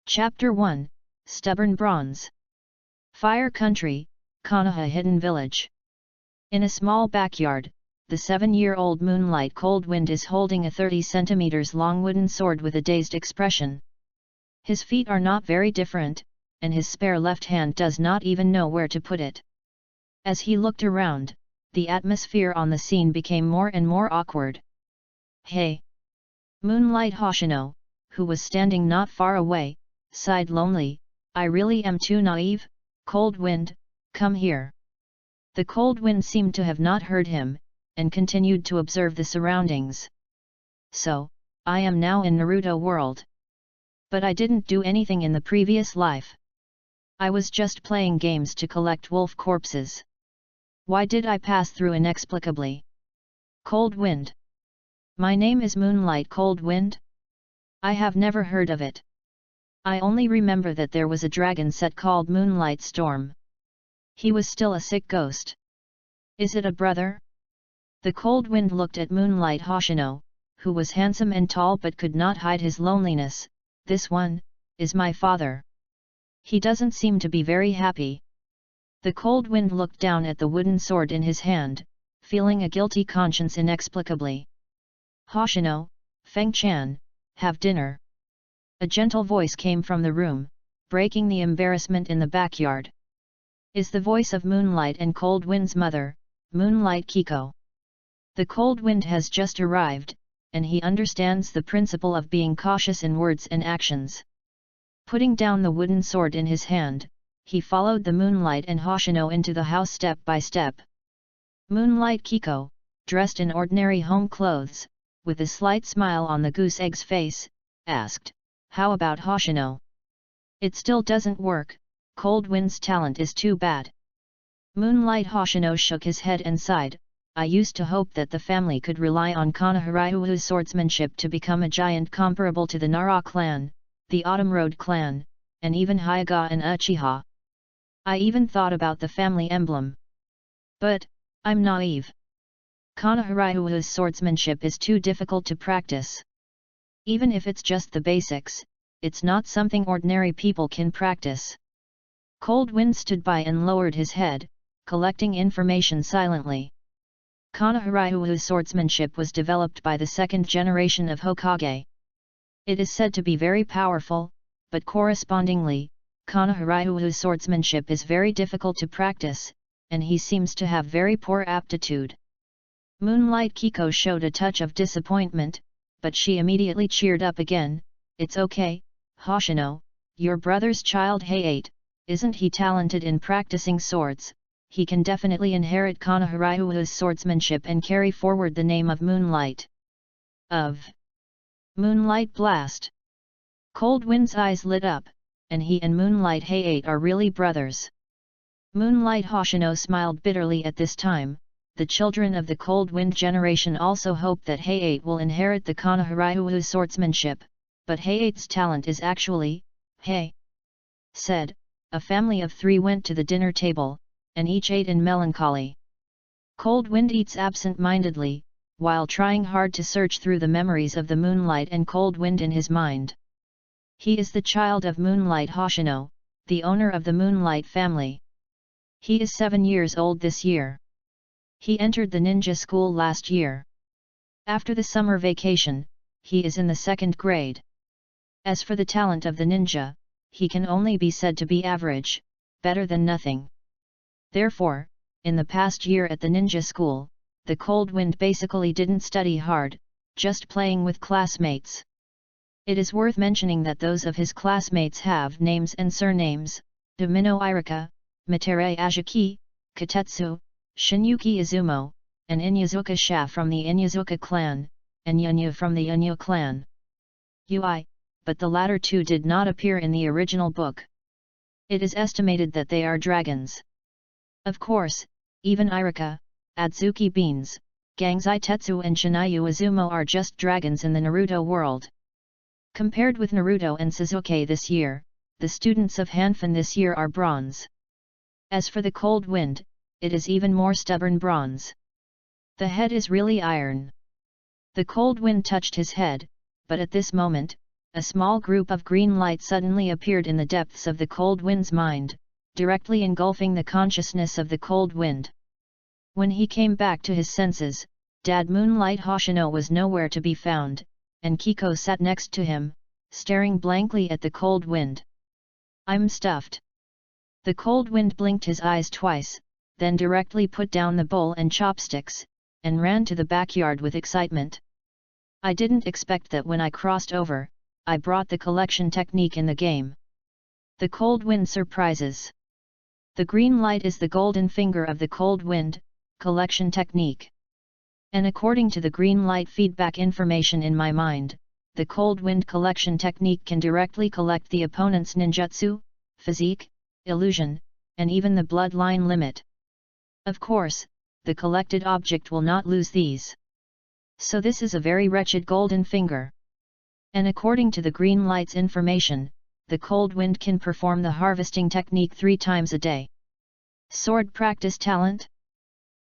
Chapter 1, Stubborn Bronze. Fire Country, Konoha Hidden Village. In a small backyard, the 7-year-old Moonlight Cold Wind is holding a 30 centimeters long wooden sword with a dazed expression. His feet are not very different, and his spare left hand does not even know where to put it. As he looked around, the atmosphere on the scene became more and more awkward. "Hey!" Moonlight Hoshino, who was standing not far away, sighed lonely, "I really am too naive. Cold Wind, come here." The Cold Wind seemed to have not heard him, and continued to observe the surroundings. "So, I am now in Naruto world. But I didn't do anything in the previous life. I was just playing games to collect wolf corpses. Why did I pass through inexplicably?" "Cold Wind. My name is Moonlight Cold Wind? I have never heard of it. I only remember that there was a dragon set called Moonlight Storm. He was still a sick ghost. Is it a brother?" The Cold Wind looked at Moonlight Hoshino, who was handsome and tall but could not hide his loneliness. "This one is my father. He doesn't seem to be very happy." The Cold Wind looked down at the wooden sword in his hand, feeling a guilty conscience inexplicably. "Hoshino, Feng-chan, have dinner." A gentle voice came from the room, breaking the embarrassment in the backyard. Is the voice of Moonlight and Cold Wind's mother, Moonlight Kiko. The Cold Wind has just arrived, and he understands the principle of being cautious in words and actions. Putting down the wooden sword in his hand, he followed the Moonlight and Hoshino into the house step by step. Moonlight Kiko, dressed in ordinary home clothes, with a slight smile on the goose egg's face, asked, "How about Hoshino?" "It still doesn't work. Cold Wind's talent is too bad." Moonlight Hoshino shook his head and sighed, "I used to hope that the family could rely on Konoha swordsmanship to become a giant comparable to the Nara clan, the Autumn Road clan, and even Hyuga and Uchiha. I even thought about the family emblem. But, I'm naive. Konoha swordsmanship is too difficult to practice. Even if it's just the basics, it's not something ordinary people can practice." Cold Wind stood by and lowered his head, collecting information silently. Konoha swordsmanship was developed by the second generation of Hokage. It is said to be very powerful, but correspondingly, Konoha swordsmanship is very difficult to practice, and he seems to have very poor aptitude. Moonlight Kiko showed a touch of disappointment, but she immediately cheered up again. "It's okay, Hoshino, your brother's child Hayate, isn't he talented in practicing swords? He can definitely inherit Konoha swordsmanship and carry forward the name of Moonlight. Of Moonlight Blast." Cold Wind's eyes lit up, and he and Moonlight Hayate are really brothers. Moonlight Hoshino smiled bitterly at this time. The children of the Cold Wind generation also hope that Hayate will inherit the Konoha swordsmanship, but Hayate's talent is actually, "Hey!" said. A family of 3 went to the dinner table, and each ate in melancholy. Cold Wind eats absent-mindedly, while trying hard to search through the memories of the Moonlight and Cold Wind in his mind. He is the child of Moonlight Hoshino, the owner of the Moonlight family. He is 7 years old this year. He entered the ninja school last year. After the summer vacation, he is in the 2nd grade. As for the talent of the ninja, he can only be said to be average, better than nothing. Therefore, in the past year at the ninja school, the Cold Wind basically didn't study hard, just playing with classmates. It is worth mentioning that those of his classmates have names and surnames: Domino Irika, Mitere Azuki, Katetsu, Shinyuki Izumo, and Inyazuka Sha from the Inyazuka clan, and Yunya from the Yunya clan. But the latter 2 did not appear in the original book. It is estimated that they are dragons. Of course, even Irika, Adzuki Beans, Gangzai Tetsu and Shinayu Izumo are just dragons in the Naruto world. Compared with Naruto and Sasuke this year, the students of Hanfin this year are bronze. As for the Cold Wind, it is even more stubborn bronze. The head is really iron. The Cold Wind touched his head, but at this moment, a small group of green light suddenly appeared in the depths of the Cold Wind's mind, directly engulfing the consciousness of the Cold Wind. When he came back to his senses, Dad Moonlight Hoshino was nowhere to be found, and Kiko sat next to him, staring blankly at the Cold Wind. "I'm stuffed." The Cold Wind blinked his eyes twice, then directly put down the bowl and chopsticks, and ran to the backyard with excitement. "I didn't expect that when I crossed over, I brought the collection technique in the game." The Cold Wind surprises. The green light is the golden finger of the Cold Wind, collection technique. And according to the green light feedback information in my mind, the Cold Wind collection technique can directly collect the opponent's ninjutsu, physique, illusion, and even the bloodline limit. Of course, the collected object will not lose these. So this is a very wretched golden finger. And according to the green light's information, the Cold Wind can perform the harvesting technique 3 times a day. Sword practice talent?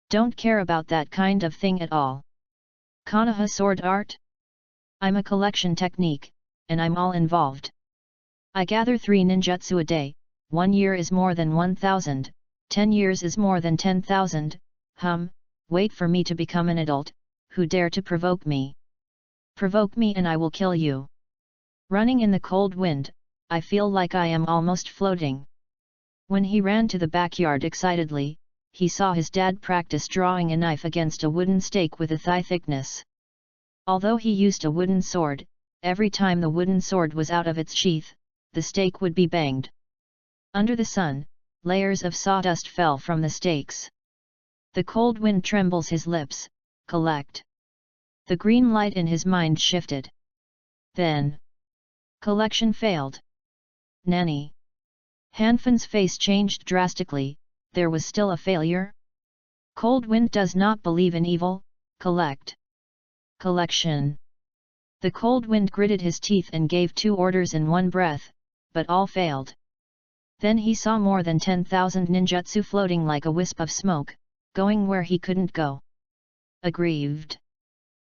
Don't care about that kind of thing at all. Konoha sword art? I'm a collection technique, and I'm all involved. I gather 3 ninjutsu a day, 1 year is more than 1,000, 10 years is more than 10,000, wait for me to become an adult, who dare to provoke me? Provoke me and I will kill you. Running in the Cold Wind, I feel like I am almost floating. When he ran to the backyard excitedly, he saw his dad practice drawing a knife against a wooden stake with a thigh thickness. Although he used a wooden sword, every time the wooden sword was out of its sheath, the stake would be banged. Under the sun, layers of sawdust fell from the stakes. The Cold Wind trembles his lips, collect. The green light in his mind shifted. Then, collection failed. Nanny. Hanfan's face changed drastically. There was still a failure? Cold Wind does not believe in evil, collect. Collection. The Cold Wind gritted his teeth and gave 2 orders in one breath, but all failed. Then he saw more than 10,000 ninjutsu floating like a wisp of smoke, going where he couldn't go. Aggrieved.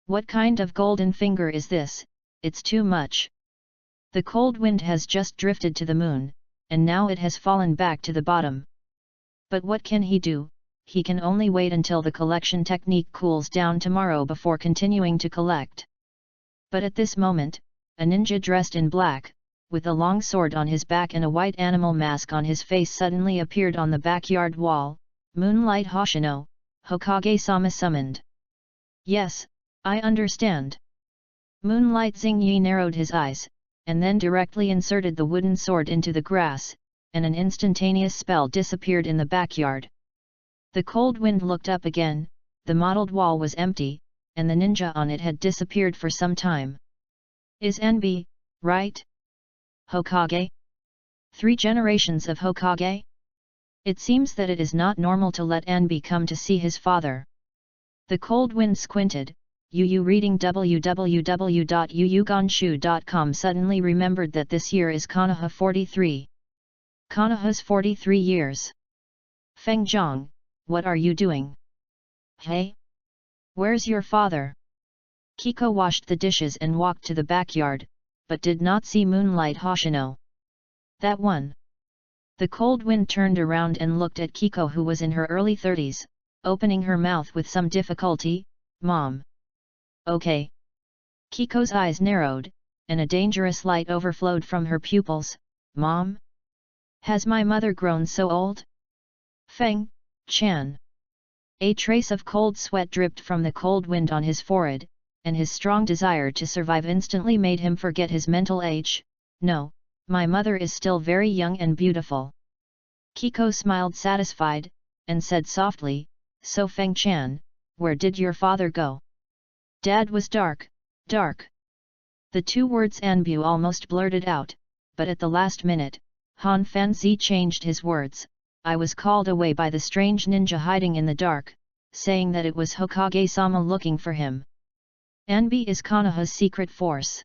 What kind of golden finger is this? It's too much. The Cold Wind has just drifted to the moon, and now it has fallen back to the bottom. But what can he do? He can only wait until the collection technique cools down tomorrow before continuing to collect. But at this moment, a ninja dressed in black, with a long sword on his back and a white animal mask on his face suddenly appeared on the backyard wall. Moonlight Hoshino, Hokage-sama summoned. Yes, I understand. Moonlight Xingyi narrowed his eyes, and then directly inserted the wooden sword into the grass, and an instantaneous spell disappeared in the backyard. The Cold Wind looked up again, the mottled wall was empty, and the ninja on it had disappeared for some time. Is NB, right? Hokage? 3 generations of Hokage? It seems that it is not normal to let NB come to see his father. The Cold Wind squinted. Yu reading www.yuyugonshu.com suddenly remembered that this year is Konoha 43. Konoha's 43 years. Feng Zhang, what are you doing? Hey? Where's your father? Kiko washed the dishes and walked to the backyard, but did not see Moonlight Hoshino. That one. The Cold Wind turned around and looked at Kiko, who was in her early 30s, opening her mouth with some difficulty. Mom. Okay. Kiko's eyes narrowed, and a dangerous light overflowed from her pupils. Mom? Has my mother grown so old? Feng, Chan. A trace of cold sweat dripped from the Cold Wind on his forehead, and his strong desire to survive instantly made him forget his mental age. No, my mother is still very young and beautiful. Kiko smiled satisfied, and said softly, so Feng Chan, where did your father go? Dad was dark. The 2 words Anbu almost blurted out, but at the last minute, Han Fanzi changed his words. I was called away by the strange ninja hiding in the dark, saying that it was Hokage-sama looking for him. Anbi is Konoha's secret force.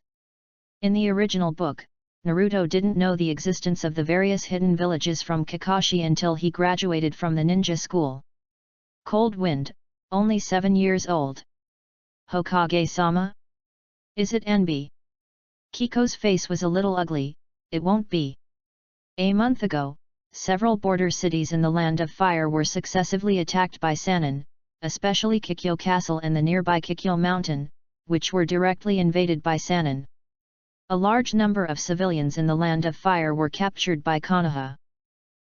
In the original book, Naruto didn't know the existence of the various hidden villages from Kakashi until he graduated from the ninja school. Cold Wind, only 7 years old. Hokage-sama? Is it Anbi? Kiko's face was a little ugly. It won't be. A month ago, several border cities in the Land of Fire were successively attacked by Sannin, especially Kikyo Castle and the nearby Kikyo Mountain, which were directly invaded by Sannin. A large number of civilians in the Land of Fire were captured by Konoha.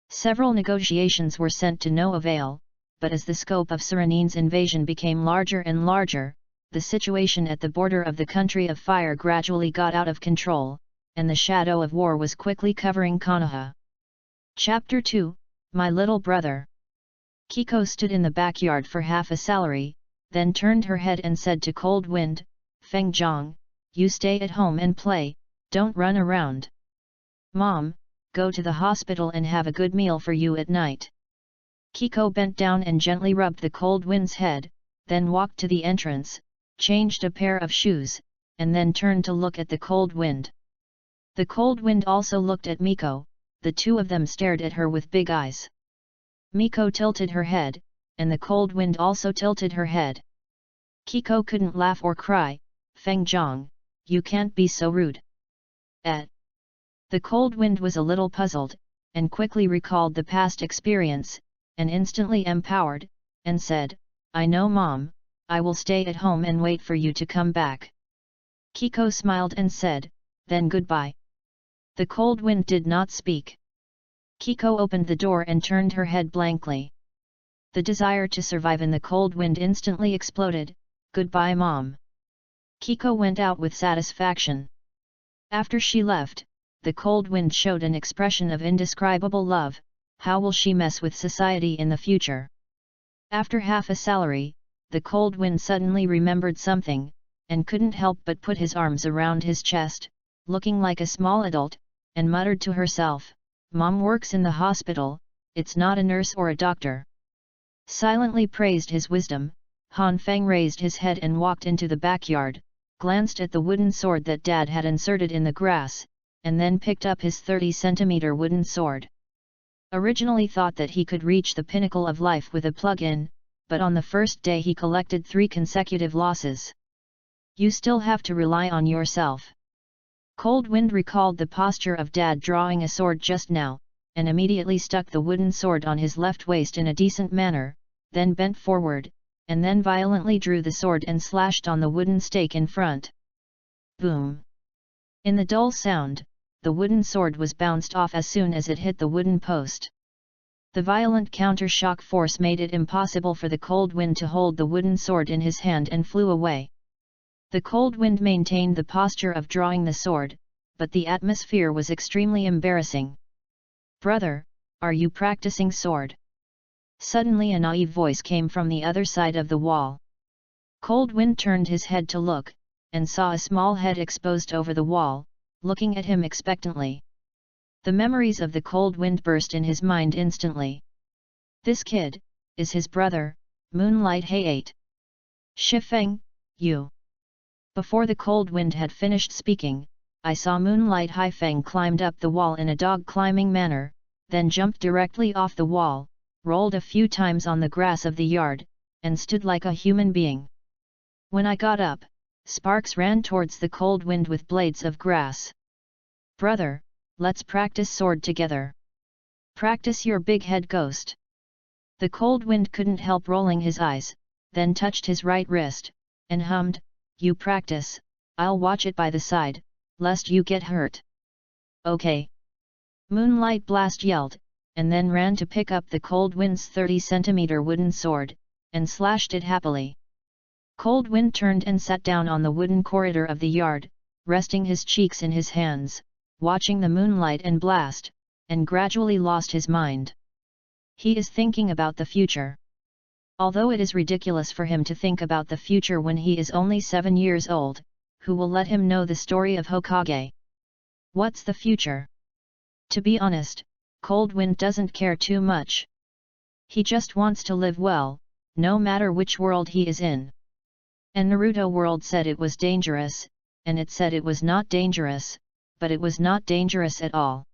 Several negotiations were sent to no avail, but as the scope of Saranin's invasion became larger and larger, the situation at the border of the country of fire gradually got out of control, and the shadow of war was quickly covering Konoha. Chapter 2, My Little Brother. Kiko stood in the backyard for half a salary, then turned her head and said to Cold Wind, "Feng Zhang, you stay at home and play, don't run around. Mom, go to the hospital and have a good meal for you at night." Kiko bent down and gently rubbed the Cold Wind's head, then walked to the entrance, changed a pair of shoes, and then turned to look at the Cold Wind. The Cold Wind also looked at Miko, the two of them stared at her with big eyes. Miko tilted her head, and the Cold Wind also tilted her head. Kiko couldn't laugh or cry. "Feng Zhang, you can't be so rude." The Cold Wind was a little puzzled, and quickly recalled the past experience, and instantly empowered, and said, "I know Mom, I will stay at home and wait for you to come back." Kiko smiled and said, "Then goodbye." The Cold Wind did not speak. Kiko opened the door and turned her head blankly. The desire to survive in the Cold Wind instantly exploded. "Goodbye Mom." Kiko went out with satisfaction. After she left, the Cold Wind showed an expression of indescribable love. How will she mess with society in the future? After half a salary, the Cold Wind suddenly remembered something, and couldn't help but put his arms around his chest, looking like a small adult, and muttered to herself, "Mom works in the hospital, it's not a nurse or a doctor." Silently praised his wisdom, Han Feng raised his head and walked into the backyard, glanced at the wooden sword that Dad had inserted in the grass, and then picked up his 30-centimeter wooden sword. Originally thought that he could reach the pinnacle of life with a plug-in, but on the first day he collected 3 consecutive losses. "You still have to rely on yourself." Cold Wind recalled the posture of Dad drawing a sword just now, and immediately stuck the wooden sword on his left waist in a decent manner, then bent forward, and then violently drew the sword and slashed on the wooden stake in front. Boom! In the dull sound, the wooden sword was bounced off as soon as it hit the wooden post. The violent counter-shock force made it impossible for the Cold Wind to hold the wooden sword in his hand and flew away. The Cold Wind maintained the posture of drawing the sword, but the atmosphere was extremely embarrassing. "Brother, are you practicing sword?" Suddenly a naive voice came from the other side of the wall. Cold Wind turned his head to look, and saw a small head exposed over the wall, looking at him expectantly. The memories of the Cold Wind burst in his mind instantly. This kid is his brother, Moonlight Hayate. "Shifeng, you." Before the Cold Wind had finished speaking, I saw Moonlight Haifeng climbed up the wall in a dog climbing manner, then jumped directly off the wall, rolled a few times on the grass of the yard, and stood like a human being. When I got up, sparks ran towards the Cold Wind with blades of grass. "Brother, let's practice sword together. Practice your big head ghost." The Cold Wind couldn't help rolling his eyes, then touched his right wrist, and hummed, "You practice, I'll watch it by the side, lest you get hurt." "Okay." Moonlight Blast yelled, and then ran to pick up the Cold Wind's 30-centimeter wooden sword, and slashed it happily. Cold Wind turned and sat down on the wooden corridor of the yard, resting his cheeks in his hands, watching the moonlight and blast, and gradually lost his mind. He is thinking about the future. Although it is ridiculous for him to think about the future when he is only 7 years old, who will let him know the story of Hokage? What's the future? To be honest, Cold Wind doesn't care too much. He just wants to live well, no matter which world he is in. And Naruto world said it was dangerous, and it said it was not dangerous, but it was not dangerous at all.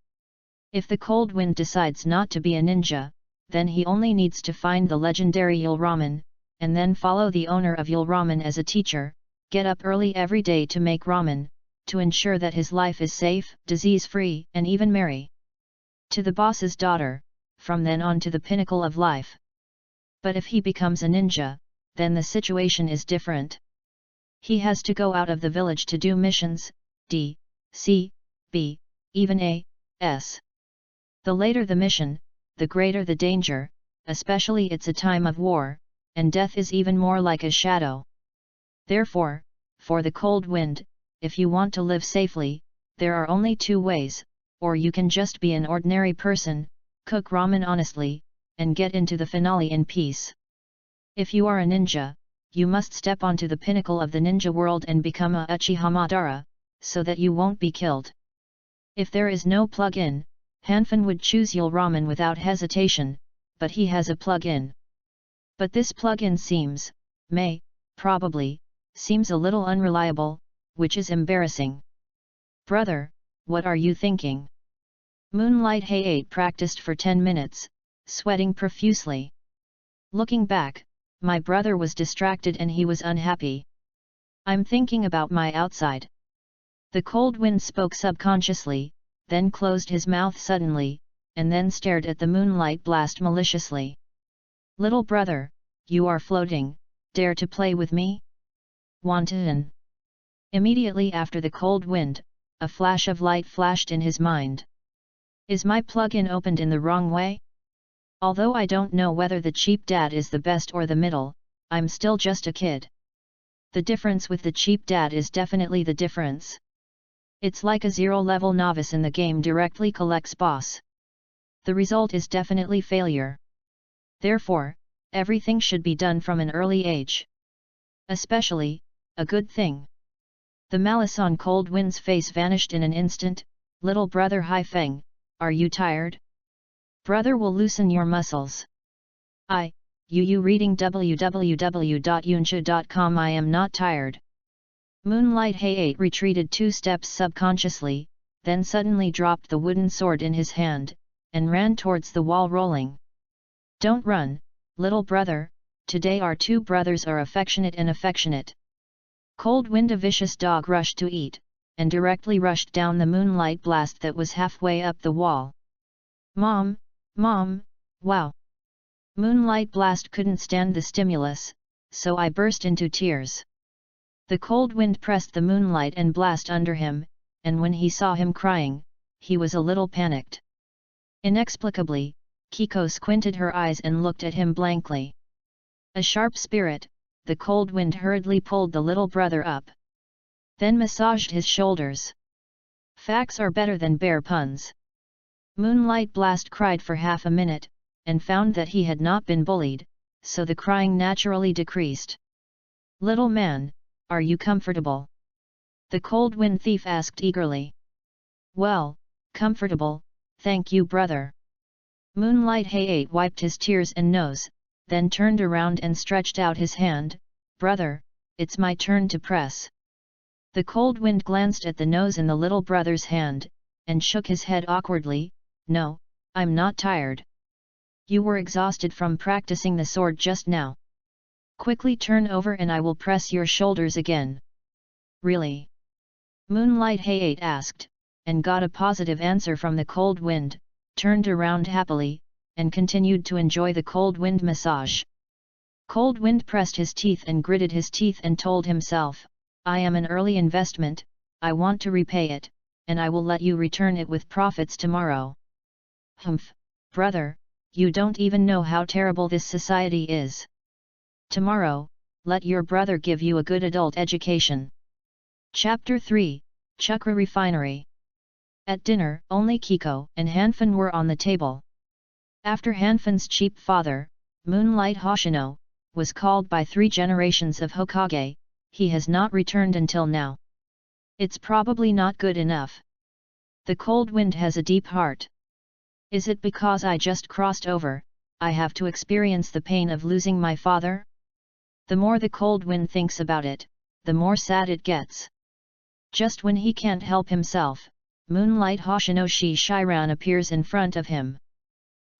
If the Cold Wind decides not to be a ninja, then he only needs to find the legendary Yul Ramen, and then follow the owner of Yul Ramen as a teacher, get up early every day to make ramen, to ensure that his life is safe, disease-free, and even merry. To the boss's daughter, from then on to the pinnacle of life. But if he becomes a ninja, then the situation is different. He has to go out of the village to do missions, D, C, B, even A, S. The later the mission, the greater the danger, especially it's a time of war, and death is even more like a shadow. Therefore, for the cold wind, if you want to live safely, there are only two ways, or you can just be an ordinary person, cook ramen honestly, and get into the finale in peace. If you are a ninja, you must step onto the pinnacle of the ninja world and become a Uchiha Madara, so that you won't be killed. If there is no plug-in, Hanfin would choose Yul Ramen without hesitation, but he has a plug-in. But this plug-in probably, seems a little unreliable, which is embarrassing. Brother, what are you thinking? Moonlight Hayate practiced for 10 minutes, sweating profusely. Looking back, my brother was distracted and he was unhappy. I'm thinking about my outside. The cold wind spoke subconsciously, then closed his mouth suddenly, and then stared at the moonlight blast maliciously. Little brother, you are floating, dare to play with me? Wanton. Immediately after the cold wind, a flash of light flashed in his mind. Is my plug-in opened in the wrong way? Although I don't know whether the cheap dad is the best or the middle, I'm still just a kid. The difference with the cheap dad is definitely the difference. It's like a zero-level novice in the game directly collects boss. The result is definitely failure. Therefore, everything should be done from an early age. Especially, a good thing. The malice on Cold Wind's face vanished in an instant. Little brother Haifeng, are you tired? Brother will loosen your muscles. You reading www.yunsha.com. I am not tired. Moonlight Hayate retreated 2 steps subconsciously, then suddenly dropped the wooden sword in his hand, and ran towards the wall rolling. Don't run, little brother, today our 2 brothers are affectionate and affectionate. Cold Wind, a vicious dog, rushed to eat, and directly rushed down the moonlight blast that was halfway up the wall. Mom, wow! Moonlight blast couldn't stand the stimulus, so I burst into tears. The cold wind pressed the moonlight and blast under him, and when he saw him crying, he was a little panicked. Inexplicably, Kiko squinted her eyes and looked at him blankly. A sharp spirit, the cold wind hurriedly pulled the little brother up. Then massaged his shoulders. Facts are better than bare puns. Moonlight Blast cried for half a minute, and found that he had not been bullied, so the crying naturally decreased. Little man, are you comfortable? The cold wind thief asked eagerly. Well, comfortable, thank you brother. Moonlight Hayate wiped his tears and nose, then turned around and stretched out his hand. Brother, it's my turn to press. The cold wind glanced at the nose in the little brother's hand, and shook his head awkwardly. No, I'm not tired. You were exhausted from practicing the sword just now. Quickly turn over and I will press your shoulders again. Really? Moonlight Hayate asked, and got a positive answer from the cold wind, turned around happily, and continued to enjoy the cold wind massage. Cold Wind pressed his teeth and gritted his teeth and told himself, I am an early investment, I want to repay it, and I will let you return it with profits tomorrow. Humph, brother, you don't even know how terrible this society is. Tomorrow, let your brother give you a good adult education. Chapter 3, Chakra Refinery. At dinner, only Kiko and Hanfin were on the table. After Hanfin's cheap father, Moonlight Hoshino, was called by 3 generations of Hokage, he has not returned until now. It's probably not good enough. The cold wind has a deep heart. Is it because I just crossed over, I have to experience the pain of losing my father? The more the cold wind thinks about it, the more sad it gets. Just when he can't help himself, Moonlight Hoshino Shiran appears in front of him.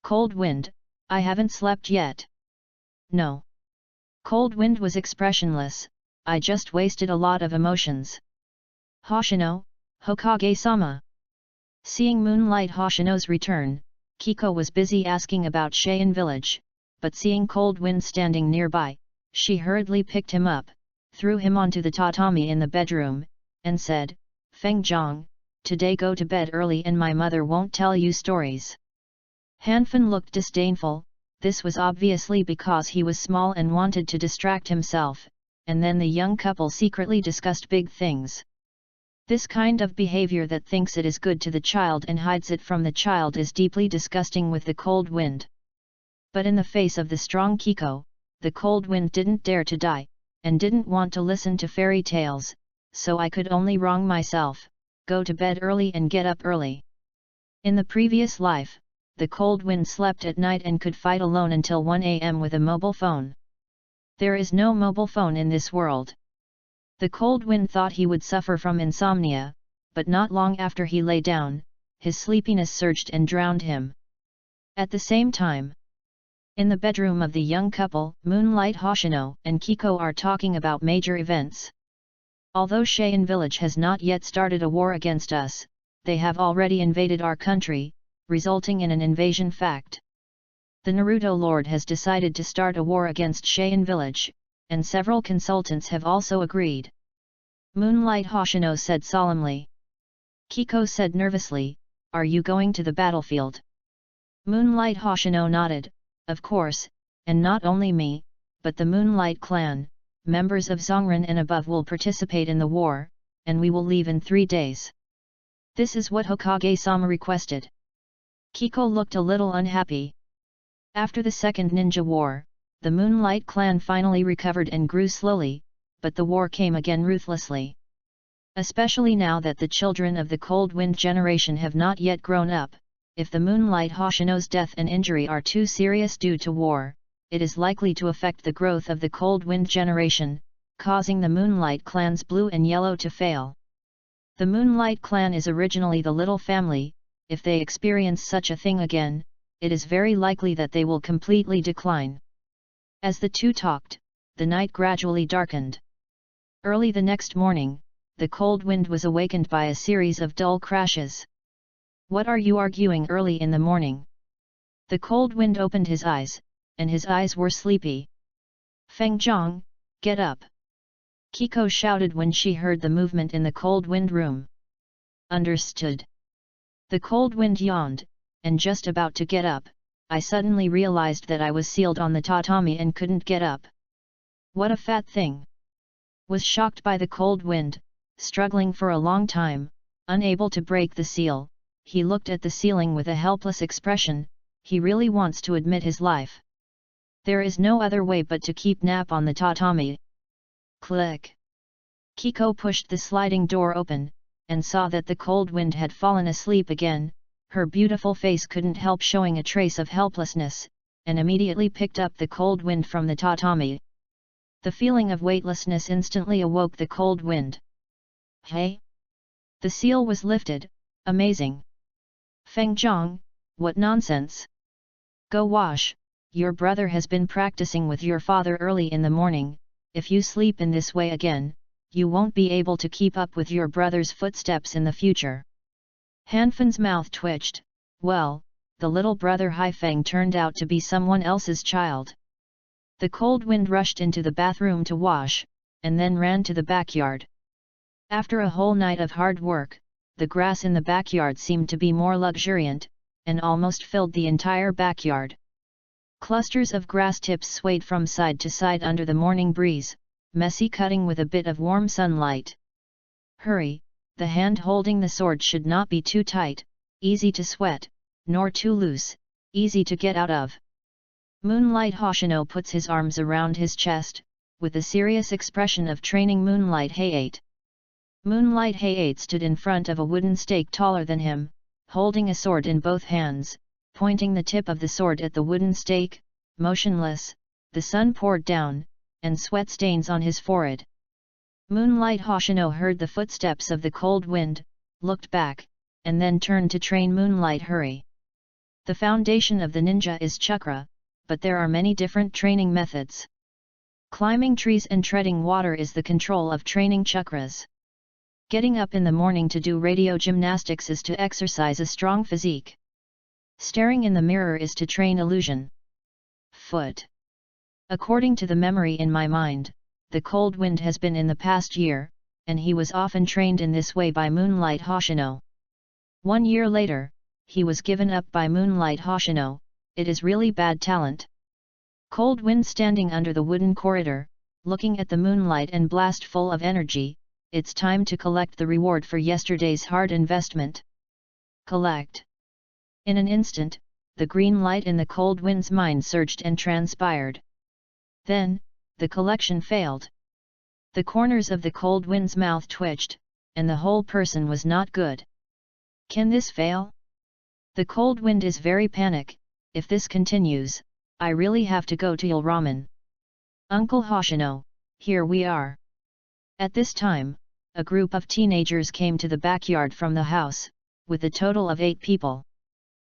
Cold Wind, I haven't slept yet. No. Cold Wind was expressionless, I just wasted a lot of emotions. Hoshino, Hokage-sama. Seeing Moonlight Hoshino's return, Kiko was busy asking about Cheyenne village, but seeing Cold Wind standing nearby, she hurriedly picked him up, threw him onto the tatami in the bedroom, and said, "Feng Zhang, today go to bed early and my mother won't tell you stories." Hanfen looked disdainful. This was obviously because he was small and wanted to distract himself, and then the young couple secretly discussed big things. This kind of behavior that thinks it is good to the child and hides it from the child is deeply disgusting with the Cold Wind. But in the face of the strong Kiko, the Cold Wind didn't dare to die, and didn't want to listen to fairy tales, so I could only wrong myself, go to bed early and get up early. In the previous life, the Cold Wind slept at night and could fight alone until 1 a.m. with a mobile phone. There is no mobile phone in this world. The Cold Wind thought he would suffer from insomnia, but not long after he lay down, his sleepiness surged and drowned him. At the same time, in the bedroom of the young couple, Moonlight Hoshino and Kiko are talking about major events. Although Cheyenne village has not yet started a war against us, they have already invaded our country, resulting in an invasion fact. The Naruto Lord has decided to start a war against Cheyenne village, and several consultants have also agreed. Moonlight Hoshino said solemnly. Kiko said nervously, "Are you going to the battlefield?" Moonlight Hoshino nodded, "Of course, and not only me, but the Moonlight clan, members of Zongren and above will participate in the war, and we will leave in 3 days. This is what Hokage-sama requested." Kiko looked a little unhappy. After the Second Ninja War, the Moonlight clan finally recovered and grew slowly, but the war came again ruthlessly. Especially now that the children of the Cold Wind generation have not yet grown up, if the Moonlight Hoshino's death and injury are too serious due to war, it is likely to affect the growth of the Cold Wind generation, causing the Moonlight clan's blue and yellow to fail. The Moonlight clan is originally the little family. If they experience such a thing again, it is very likely that they will completely decline. As the two talked, the night gradually darkened. Early the next morning, the Cold Wind was awakened by a series of dull crashes. "What are you arguing early in the morning?" The Cold Wind opened his eyes, and his eyes were sleepy. "Feng Zhang, get up!" Kiko shouted when she heard the movement in the Cold Wind room. "Understood." The Cold Wind yawned, and just about to get up, I suddenly realized that I was sealed on the tatami and couldn't get up. "What a fat thing!" Was shocked by the Cold Wind, struggling for a long time, unable to break the seal. He looked at the ceiling with a helpless expression. He really wants to admit his life. There is no other way but to keep nap on the tatami. Click! Kiko pushed the sliding door open, and saw that the Cold Wind had fallen asleep again. Her beautiful face couldn't help showing a trace of helplessness, and immediately picked up the Cold Wind from the tatami. The feeling of weightlessness instantly awoke the Cold Wind. "Hey!" The seal was lifted. Amazing! "Feng Zhang, what nonsense! Go wash, your brother has been practicing with your father early in the morning. If you sleep in this way again, you won't be able to keep up with your brother's footsteps in the future." Hanfen's mouth twitched. Well, the little brother Haifeng turned out to be someone else's child. The Cold Wind rushed into the bathroom to wash, and then ran to the backyard. After a whole night of hard work, the grass in the backyard seemed to be more luxuriant, and almost filled the entire backyard. Clusters of grass tips swayed from side to side under the morning breeze, messy cutting with a bit of warm sunlight. "Hurry, the hand holding the sword should not be too tight, easy to sweat, nor too loose, easy to get out of." Moonlight Hoshino puts his arms around his chest, with a serious expression of training Moonlight Hayate. Moonlight Hayate stood in front of a wooden stake taller than him, holding a sword in both hands, pointing the tip of the sword at the wooden stake, motionless. The sun poured down, and sweat stains on his forehead. Moonlight Hoshino heard the footsteps of the Cold Wind, looked back, and then turned to train Moonlight Hurry. The foundation of the ninja is chakra, but there are many different training methods. Climbing trees and treading water is the control of training chakras. Getting up in the morning to do radio gymnastics is to exercise a strong physique. Staring in the mirror is to train illusion. Foot. According to the memory in my mind, the cold wind has been in the past year, and he was often trained in this way by Moonlight Hoshino. 1 year later, he was given up by Moonlight Hoshino. It is really bad talent. Cold Wind standing under the wooden corridor, looking at the moonlight and blast full of energy. It's time to collect the reward for yesterday's hard investment. Collect. In an instant, the green light in the Cold Wind's mind surged and transpired. Then, the collection failed. The corners of the Cold Wind's mouth twitched, and the whole person was not good. Can this fail? The Cold Wind is very panic. If this continues, I really have to go to Il Ramen. Uncle Hoshino, here we are. At this time, a group of teenagers came to the backyard from the house, with a total of 8 people.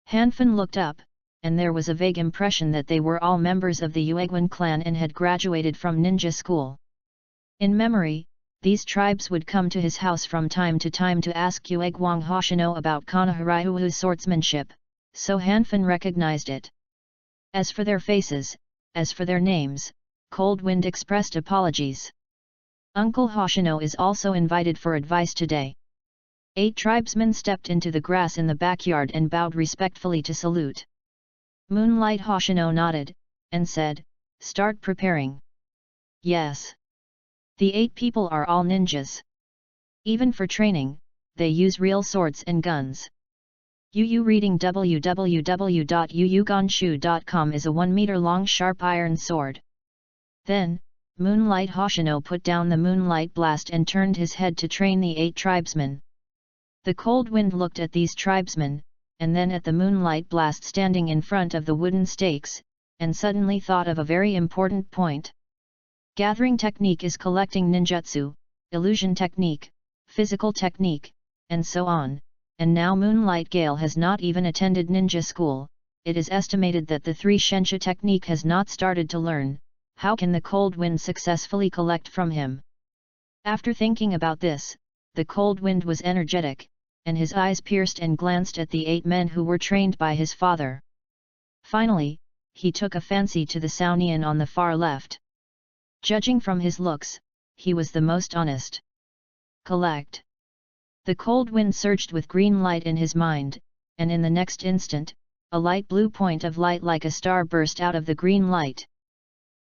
Hanfin looked up, and there was a vague impression that they were all members of the Uegwan clan and had graduated from ninja school. In memory, these tribes would come to his house from time to time to ask Uegwang Hoshino about Konoha swordsmanship, so Hanfin recognized it. As for their faces, as for their names, Cold Wind expressed apologies. Uncle Hoshino is also invited for advice today. 8 tribesmen stepped into the grass in the backyard and bowed respectfully to salute. Moonlight Hoshino nodded, and said, "Start preparing." Yes. The 8 people are all ninjas. Even for training, they use real swords and guns. Yu reading www.yuyuganshu.com is a 1 meter long sharp iron sword. Then, Moonlight Hoshino put down the moonlight blast and turned his head to train the 8 tribesmen. The Cold Wind looked at these tribesmen, and then at the moonlight blast standing in front of the wooden stakes, and suddenly thought of a very important point. Gathering technique is collecting ninjutsu, illusion technique, physical technique, and so on, and now Moonlight Gale has not even attended ninja school. It is estimated that the 3 Shensha technique has not started to learn. How can the Cold Wind successfully collect from him? After thinking about this, the Cold Wind was energetic, and his eyes pierced and glanced at the 8 men who were trained by his father. Finally, he took a fancy to the Saunian on the far left. Judging from his looks, he was the most honest. Collect. The Cold Wind surged with green light in his mind, and in the next instant, a light blue point of light like a star burst out of the green light.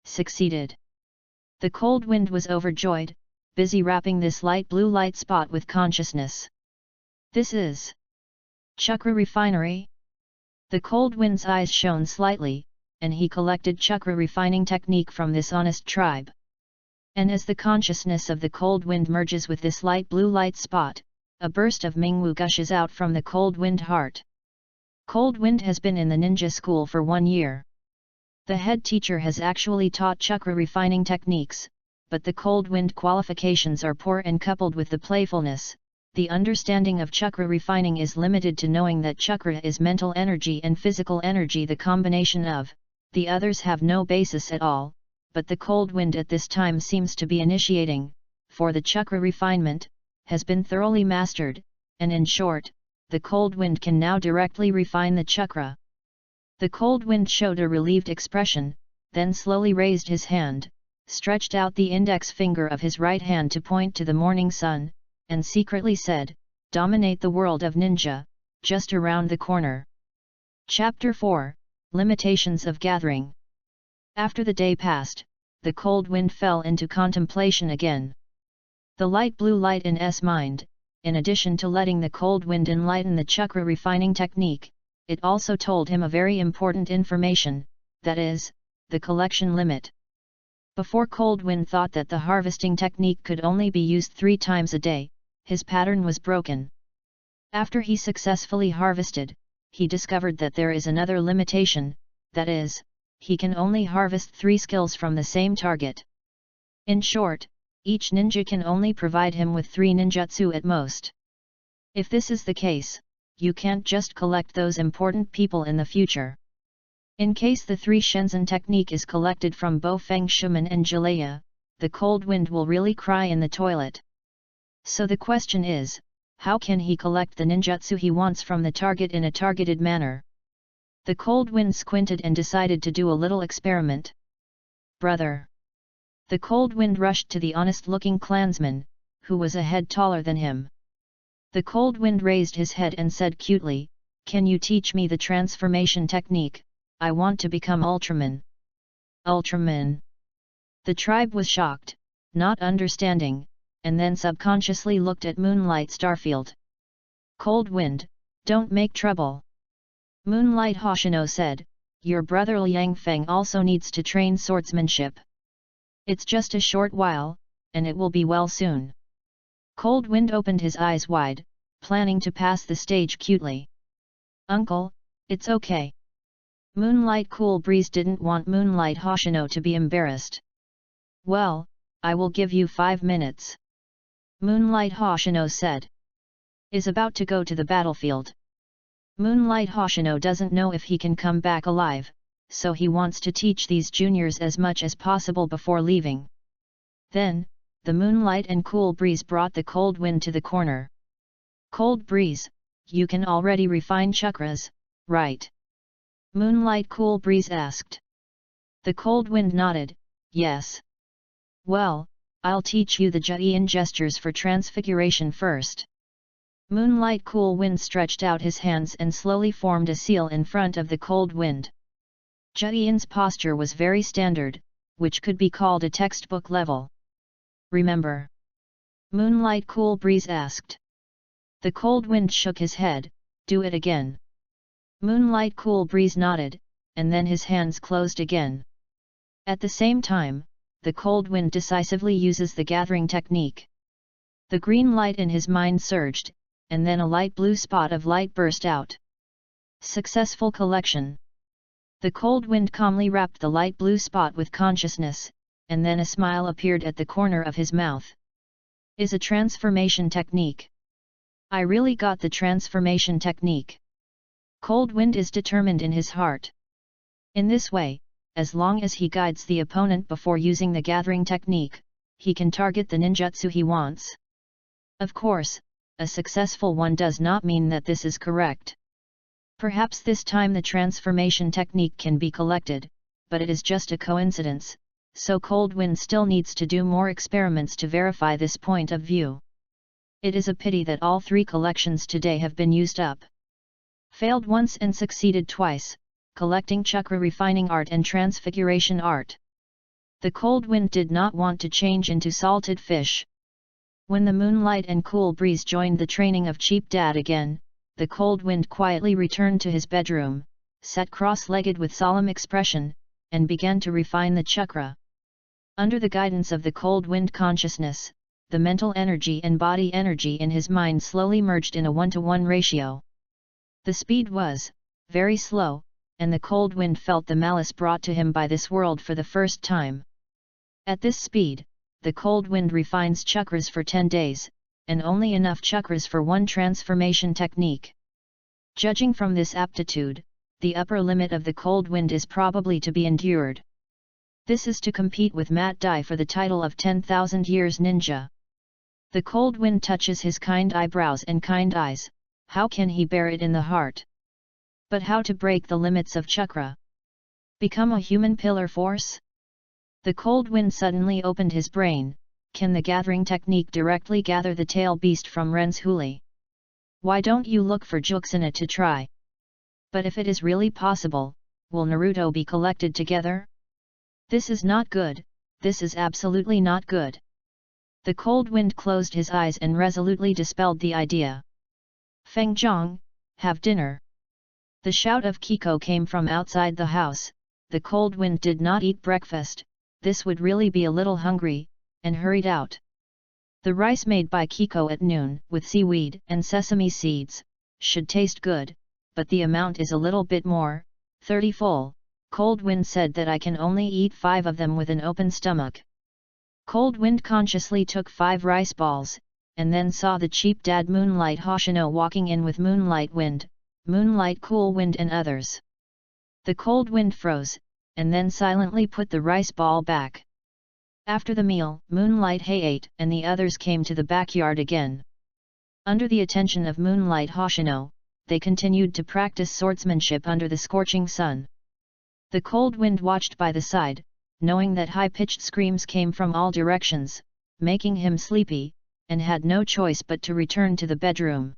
Succeeded. The Cold Wind was overjoyed, busy wrapping this light blue light spot with consciousness. This is Chakra Refinery? The Cold Wind's eyes shone slightly, and he collected chakra refining technique from this honest tribe. And as the consciousness of the Cold Wind merges with this light blue light spot, a burst of Mingwu gushes out from the Cold Wind heart. Cold Wind has been in the ninja school for 1 year. The head teacher has actually taught chakra refining techniques, but the Cold Wind qualifications are poor, and coupled with the playfulness, the understanding of chakra refining is limited to knowing that chakra is mental energy and physical energy, the combination of. The others have no basis at all, but the Cold Wind at this time seems to be initiating, for the chakra refinement has been thoroughly mastered, and in short, the Cold Wind can now directly refine the chakra. The Cold Wind showed a relieved expression, then slowly raised his hand, stretched out the index finger of his right hand to point to the morning sun, and secretly said, "Dominate the world of ninja, just around the corner." Chapter 4, Limitations of Gathering. After the day passed, the Cold Wind fell into contemplation again. The light blue light in S mind, in addition to letting the Cold Wind enlighten the chakra refining technique, it also told him a very important information, that is, the collection limit. Before Cold Wind thought that the harvesting technique could only be used 3 times a day, his pattern was broken. After he successfully harvested, he discovered that there is another limitation, that is, he can only harvest 3 skills from the same target. In short, each ninja can only provide him with 3 ninjutsu at most. If this is the case, you can't just collect those important people in the future. In case the 3 Shenzhen technique is collected from Bo Feng Shuman and Jalaya, the Cold Wind will really cry in the toilet. So the question is, how can he collect the ninjutsu he wants from the target in a targeted manner? The Cold Wind squinted and decided to do a little experiment. Brother! The Cold Wind rushed to the honest-looking clansman, who was a head taller than him. The Cold Wind raised his head and said cutely, "Can you teach me the transformation technique? I want to become Ultraman." Ultraman! The tribe was shocked, not understanding, and then subconsciously looked at Moonlight Starfield. "Cold Wind, don't make trouble." Moonlight Hoshino said, "Your brother Liang Feng also needs to train swordsmanship. It's just a short while, and it will be well soon." Cold Wind opened his eyes wide, planning to pass the stage cutely. "Uncle, it's okay." Moonlight Cool Breeze didn't want Moonlight Hoshino to be embarrassed. "Well, I will give you 5 minutes." Moonlight Hoshino said. "Is about to go to the battlefield." Moonlight Hoshino doesn't know if he can come back alive, so he wants to teach these juniors as much as possible before leaving. Then, the Moonlight and Cool Breeze brought the Cold Wind to the corner. "Cold Breeze, you can already refine chakras, right?" Moonlight Cool Breeze asked. The Cold Wind nodded, "Yes." "Well, I'll teach you the Jaiin gestures for transfiguration first." Moonlight Cool Wind stretched out his hands and slowly formed a seal in front of the Cold Wind. Jaiin's posture was very standard, which could be called a textbook level. "Remember?" Moonlight Cool Breeze asked. The Cold Wind shook his head, "Do it again." Moonlight Cool Breeze nodded, and then his hands closed again. At the same time, the Cold Wind decisively uses the gathering technique. The green light in his mind surged, and then a light blue spot of light burst out. Successful collection. The Cold Wind calmly wrapped the light blue spot with consciousness, and then a smile appeared at the corner of his mouth. "Is a transformation technique. I really got the transformation technique." Cold Wind is determined in his heart. In this way, as long as he guides the opponent before using the gathering technique, he can target the ninjutsu he wants. Of course, a successful one does not mean that this is correct. Perhaps this time the transformation technique can be collected, but it is just a coincidence, so Cold Wind still needs to do more experiments to verify this point of view. It is a pity that all 3 collections today have been used up. Failed once and succeeded twice, collecting chakra refining art and transfiguration art. The Cold Wind did not want to change into salted fish. When the Moonlight and Cool Breeze joined the training of Cheap Dad again, the Cold Wind quietly returned to his bedroom, sat cross-legged with solemn expression, and began to refine the chakra. Under the guidance of the Cold Wind consciousness, the mental energy and body energy in his mind slowly merged in a 1-to-1 ratio. The speed was very slow, and the Cold Wind felt the malice brought to him by this world for the first time. At this speed, the Cold Wind refines chakras for 10 days, and only enough chakras for 1 transformation technique. Judging from this aptitude, the upper limit of the Cold Wind is probably to be endured. This is to compete with Matt Dai for the title of 10,000 Years Ninja. The Cold Wind touches his kind eyebrows and kind eyes. How can he bear it in the heart? But how to break the limits of chakra? Become a human pillar force? The Cold Wind suddenly opened his brain. Can the gathering technique directly gather the tail beast from Ren's Huli? Why don't you look for Juxina to try? But if it is really possible, will Naruto be collected together? This is not good, this is absolutely not good. The Cold Wind closed his eyes and resolutely dispelled the idea. "Feng Zhang, have dinner." The shout of Kiko came from outside the house. The Cold Wind did not eat breakfast, this would really be a little hungry, and hurried out. The rice made by Kiko at noon, with seaweed and sesame seeds, should taste good, but the amount is a little bit more, 30 full. Cold Wind said that I can only eat 5 of them with an open stomach. Cold Wind consciously took 5 rice balls, and then saw the Cheap Dad Moonlight Hoshino walking in with Moonlight Wind, Moonlight Cool Wind and others. The Cold Wind froze, and then silently put the rice ball back. After the meal, Moonlight Hayate and the others came to the backyard again. Under the attention of Moonlight Hoshino, they continued to practice swordsmanship under the scorching sun. The Cold Wind watched by the side, knowing that high-pitched screams came from all directions, making him sleepy, and had no choice but to return to the bedroom.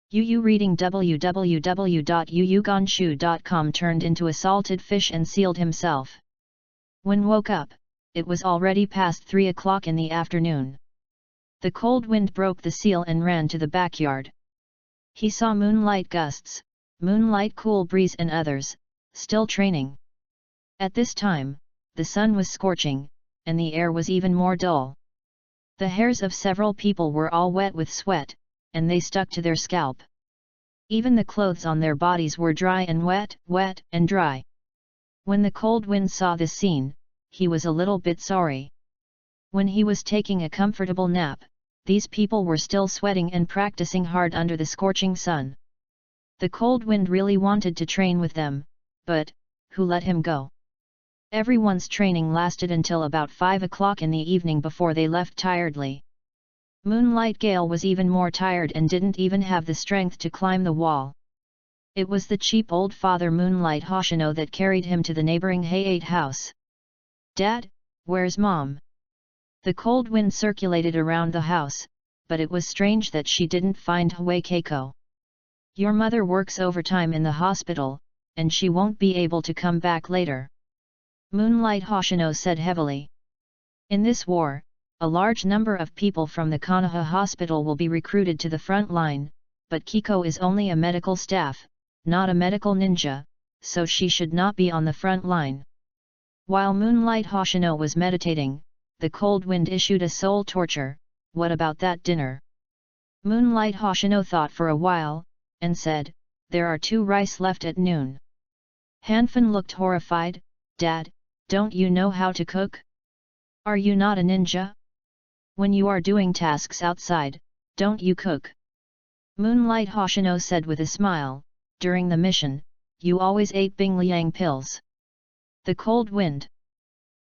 Yu reading www.yuyugonshu.com turned into a salted fish and sealed himself. When woke up, it was already past 3 o'clock in the afternoon. The Cold Wind broke the seal and ran to the backyard. He saw Moonlight Gusts, Moonlight Cool Breeze and others, still training. At this time, the sun was scorching, and the air was even more dull. The hairs of several people were all wet with sweat, and they stuck to their scalp. Even the clothes on their bodies were dry and wet, wet and dry. When the Cold Wind saw this scene, he was a little bit sorry. When he was taking a comfortable nap, these people were still sweating and practicing hard under the scorching sun. The Cold Wind really wanted to train with them, but who let him go? Everyone's training lasted until about 5 o'clock in the evening before they left tiredly. Moonlight Gale was even more tired and didn't even have the strength to climb the wall. It was the cheap old father Moonlight Hoshino that carried him to the neighboring Hayate house. "Dad, where's Mom?" The Cold Wind circulated around the house, but it was strange that she didn't find Hue Keiko. "Your mother works overtime in the hospital, and she won't be able to come back later," Moonlight Hoshino said heavily. "In this war, a large number of people from the Konoha hospital will be recruited to the front line, but Kiko is only a medical staff, not a medical ninja, so she should not be on the front line." While Moonlight Hoshino was meditating, the Cold Wind issued a soul torture. "What about that dinner?" Moonlight Hoshino thought for a while, and said, "There are 2 rice left at noon." Hanfin looked horrified. "Dad, don't you know how to cook? Are you not a ninja? When you are doing tasks outside, don't you cook?" Moonlight Hoshino said with a smile, "During the mission, you always ate Bingliang pills." The Cold Wind: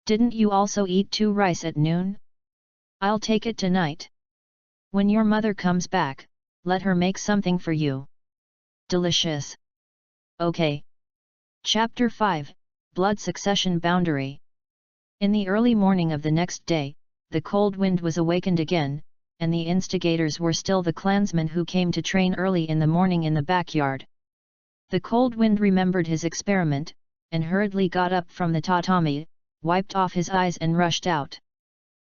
"Didn't you also eat 2 rice at noon? I'll take it tonight. When your mother comes back, let her make something for you. Delicious." "Okay." Chapter 5, Blood Succession Boundary. In the early morning of the next day, the Cold Wind was awakened again, and the instigators were still the clansmen who came to train early in the morning in the backyard. The Cold Wind remembered his experiment, and hurriedly got up from the tatami, wiped off his eyes and rushed out.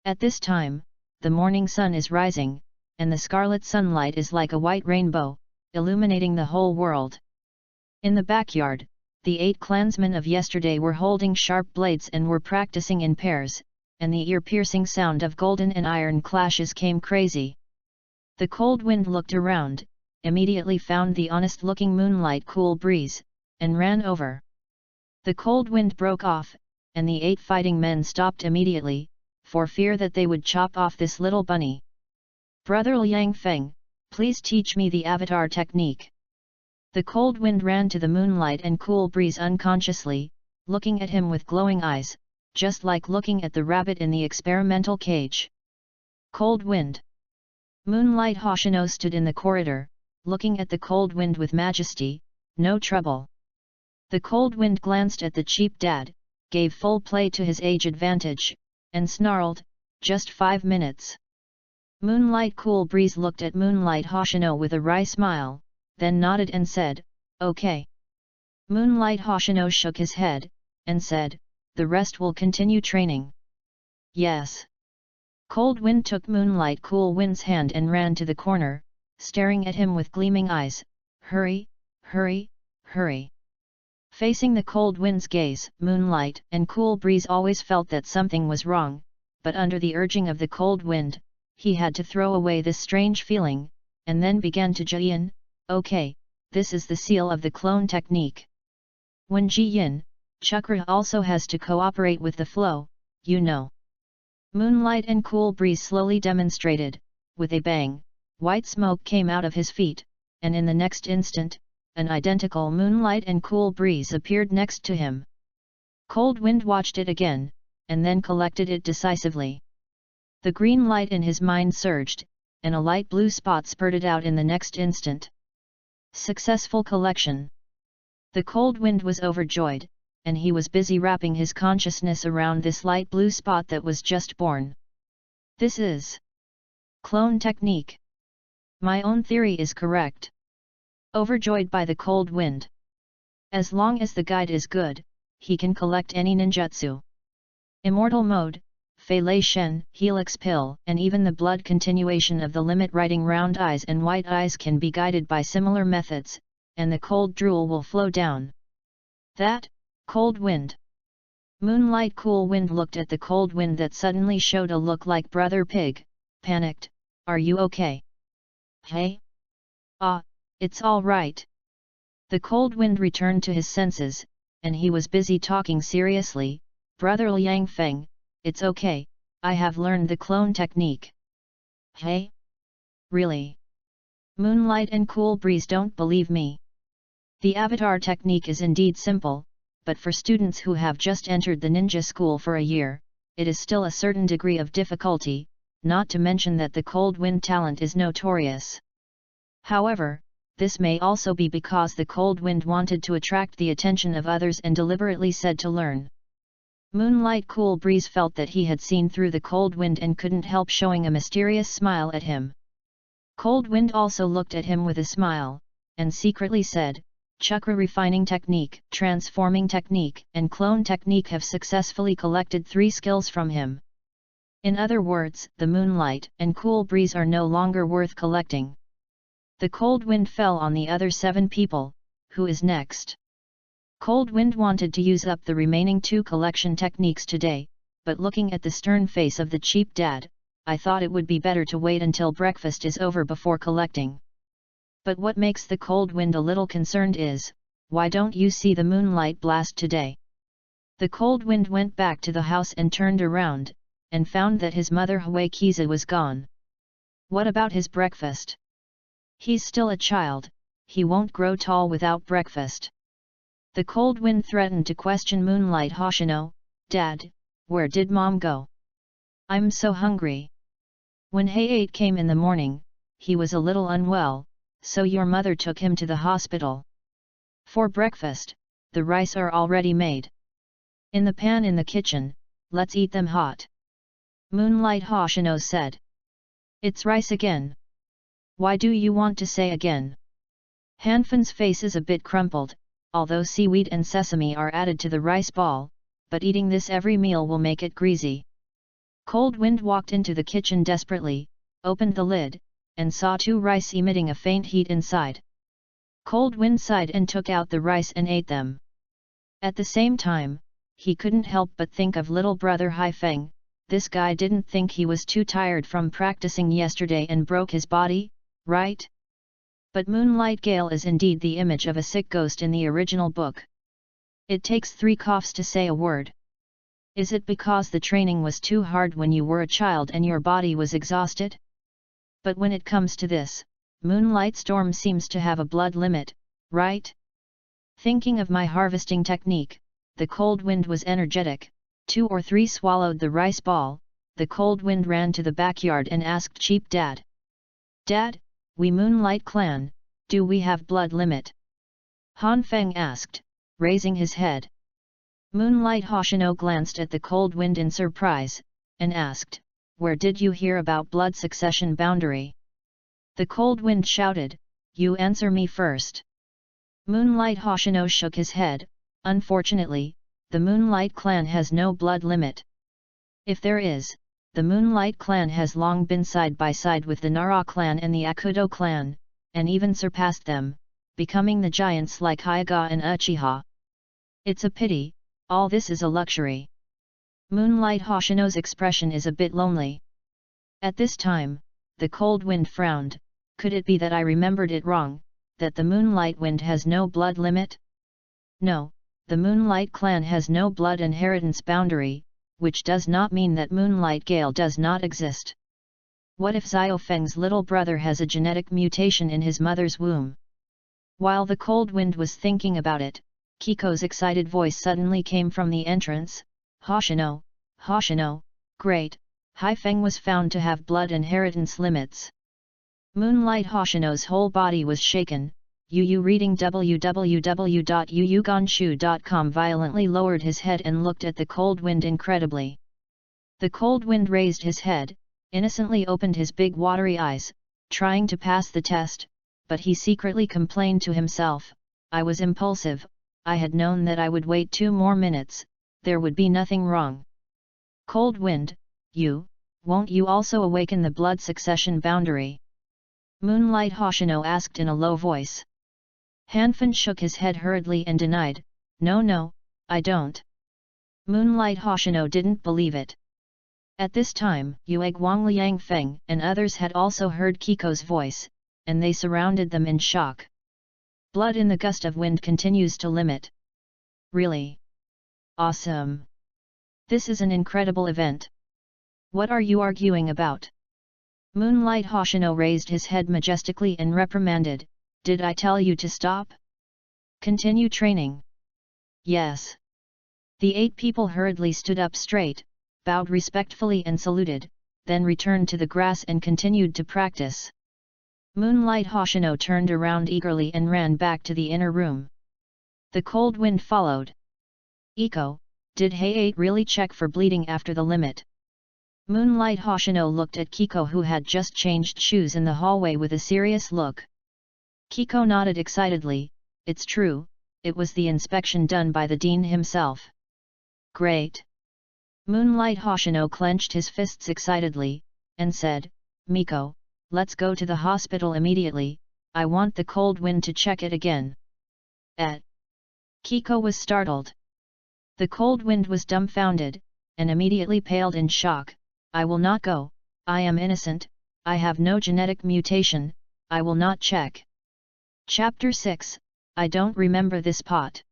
At this time, the morning sun is rising, and the scarlet sunlight is like a white rainbow, illuminating the whole world. In the backyard, the 8 clansmen of yesterday were holding sharp blades and were practicing in pairs, and the ear-piercing sound of golden and iron clashes came crazy. The Cold Wind looked around, immediately found the honest-looking Moonlight Cool Breeze, and ran over. The Cold Wind broke off, and the 8 fighting men stopped immediately, for fear that they would chop off this little bunny. "Brother Liang Feng, please teach me the avatar technique." The Cold Wind ran to the Moonlight and Cool Breeze unconsciously, looking at him with glowing eyes, just like looking at the rabbit in the experimental cage. "Cold Wind." Moonlight Hoshino stood in the corridor, looking at the Cold Wind with majesty. "No trouble." The Cold Wind glanced at the cheap dad, gave full play to his age advantage, and snarled, "Just 5 minutes." Moonlight Cool Breeze looked at Moonlight Hoshino with a wry smile, then nodded and said, "Okay." Moonlight Hoshino shook his head, and said, "The rest will continue training." "Yes." Cold Wind took Moonlight Cool Wind's hand and ran to the corner, staring at him with gleaming eyes. "Hurry, hurry, hurry." Facing the Cold Wind's gaze, Moonlight and Cool Breeze always felt that something was wrong, but under the urging of the Cold Wind, he had to throw away this strange feeling, and then began to Ji-yin, "Okay, this is the seal of the clone technique. When Ji-yin, chakra also has to cooperate with the flow, you know." Moonlight and Cool Breeze slowly demonstrated. With a bang, white smoke came out of his feet, and in the next instant, an identical Moonlight and Cool Breeze appeared next to him. Cold Wind watched it again, and then collected it decisively. The green light in his mind surged, and a light blue spot spurted out in the next instant. Successful collection. The cold wind was overjoyed, and he was busy wrapping his consciousness around this light blue spot that was just born. This is clone technique. My own theory is correct. Overjoyed by the cold wind. As long as the guide is good, he can collect any ninjutsu. Immortal mode, Fei Lei Shen, Helix Pill, and even the blood continuation of the limit writing round eyes and white eyes can be guided by similar methods, and the cold drool will flow down. That, cold wind. Moonlight Cool Wind looked at the cold wind that suddenly showed a look like Brother Pig, panicked, "Are you okay?" "Hey? Ah, it's all right." The cold wind returned to his senses, and he was busy talking seriously, "Brother Liang Feng, it's okay, I have learned the clone technique." "Hey? Really? Moonlight and Cool Breeze don't believe me." The avatar technique is indeed simple, but for students who have just entered the ninja school for a year, it is still a certain degree of difficulty, not to mention that the cold wind talent is notorious. However, this may also be because the cold wind wanted to attract the attention of others and deliberately said to learn. Moonlight Cool Breeze felt that he had seen through the cold wind and couldn't help showing a mysterious smile at him. Cold Wind also looked at him with a smile, and secretly said, "Chakra refining technique, transforming technique, and clone technique have successfully collected 3 skills from him. In other words, the Moonlight and Cool Breeze are no longer worth collecting." The cold wind fell on the other 7 people. Who is next? Cold Wind wanted to use up the remaining 2 collection techniques today, but looking at the stern face of the cheap dad, I thought it would be better to wait until breakfast is over before collecting. But what makes the cold wind a little concerned is, why don't you see the moonlight blast today? The cold wind went back to the house and turned around, and found that his mother Huikiza was gone. What about his breakfast? He's still a child, he won't grow tall without breakfast. The cold wind threatened to question Moonlight Hoshino, "Dad, where did Mom go? I'm so hungry." When Hay-8 came in the morning, he was a little unwell, so your mother took him to the hospital. For breakfast, the rice are already made. In the pan in the kitchen, let's eat them hot. Moonlight Hoshino said. "It's rice again. Why do you want to say again?" Hanfan's face is a bit crumpled, although seaweed and sesame are added to the rice ball, but eating this every meal will make it greasy. Cold Wind walked into the kitchen desperately, opened the lid, and saw 2 rice emitting a faint heat inside. Cold Wind sighed and took out the rice and ate them. At the same time, he couldn't help but think of little brother Hai Feng. This guy didn't think he was too tired from practicing yesterday and broke his body, right? But Moonlight Gale is indeed the image of a sick ghost in the original book. It takes 3 coughs to say a word. Is it because the training was too hard when you were a child and your body was exhausted? But when it comes to this, Moonlight Storm seems to have a blood limit, right? Thinking of my harvesting technique, the cold wind was energetic. 2 or 3 swallowed the rice ball. The cold wind ran to the backyard and asked Cheap Dad. "Dad, we Moonlight Clan, do we have blood limit?" Han Feng asked, raising his head. Moonlight Hoshino glanced at the cold wind in surprise, and asked, "Where did you hear about blood succession boundary?" The cold wind shouted, "You answer me first." Moonlight Hoshino shook his head. "Unfortunately, the Moonlight Clan has no blood limit. If there is, the Moonlight Clan has long been side by side with the Nara Clan and the Akudo Clan, and even surpassed them, becoming the giants like Hyuga and Uchiha. It's a pity, all this is a luxury." Moonlight Hoshino's expression is a bit lonely. At this time, the cold wind frowned. Could it be that I remembered it wrong, that the Moonlight Wind has no blood limit? No, the Moonlight Clan has no blood inheritance boundary, which does not mean that Moonlight Gale does not exist. What if Xiao Feng's little brother has a genetic mutation in his mother's womb? While the cold wind was thinking about it, Kiko's excited voice suddenly came from the entrance. "Hoshino, Hoshino, great, Haifeng was found to have blood inheritance limits. Moonlight Hoshino's whole body was shaken. Yu reading www.yuyuganshu.com violently lowered his head and looked at the cold wind incredibly. The cold wind raised his head, innocently opened his big watery eyes, trying to pass the test, but he secretly complained to himself, I was impulsive, I had known that I would wait 2 more minutes, there would be nothing wrong. Cold wind, won't you also awaken the blood succession boundary? Moonlight Hoshino asked in a low voice. Hanfin shook his head hurriedly and denied, No, I don't. Moonlight Hoshino didn't believe it. At this time, Yue Guangliang Feng and others had also heard Kiko's voice, and they surrounded them in shock. Blood in the gust of wind continues to limit. Really? Awesome! This is an incredible event. What are you arguing about? Moonlight Hoshino raised his head majestically and reprimanded, Did I tell you to stop? Continue training. Yes. The 8 people hurriedly stood up straight, bowed respectfully and saluted, then returned to the grass and continued to practice. Moonlight Hoshino turned around eagerly and ran back to the inner room. The cold wind followed. Eco, did Hay-8 really check for bleeding after the limit? Moonlight Hoshino looked at Kiko, who had just changed shoes in the hallway, with a serious look. Kiko nodded excitedly, It's true, it was the inspection done by the dean himself. Great! Moonlight Hoshino clenched his fists excitedly, and said, Miko, let's go to the hospital immediately, I want the cold wind to check it again. Kiko was startled. The cold wind was dumbfounded, and immediately paled in shock. I will not go, I am innocent, I have no genetic mutation, I will not check. Chapter 6, I don't remember this pot.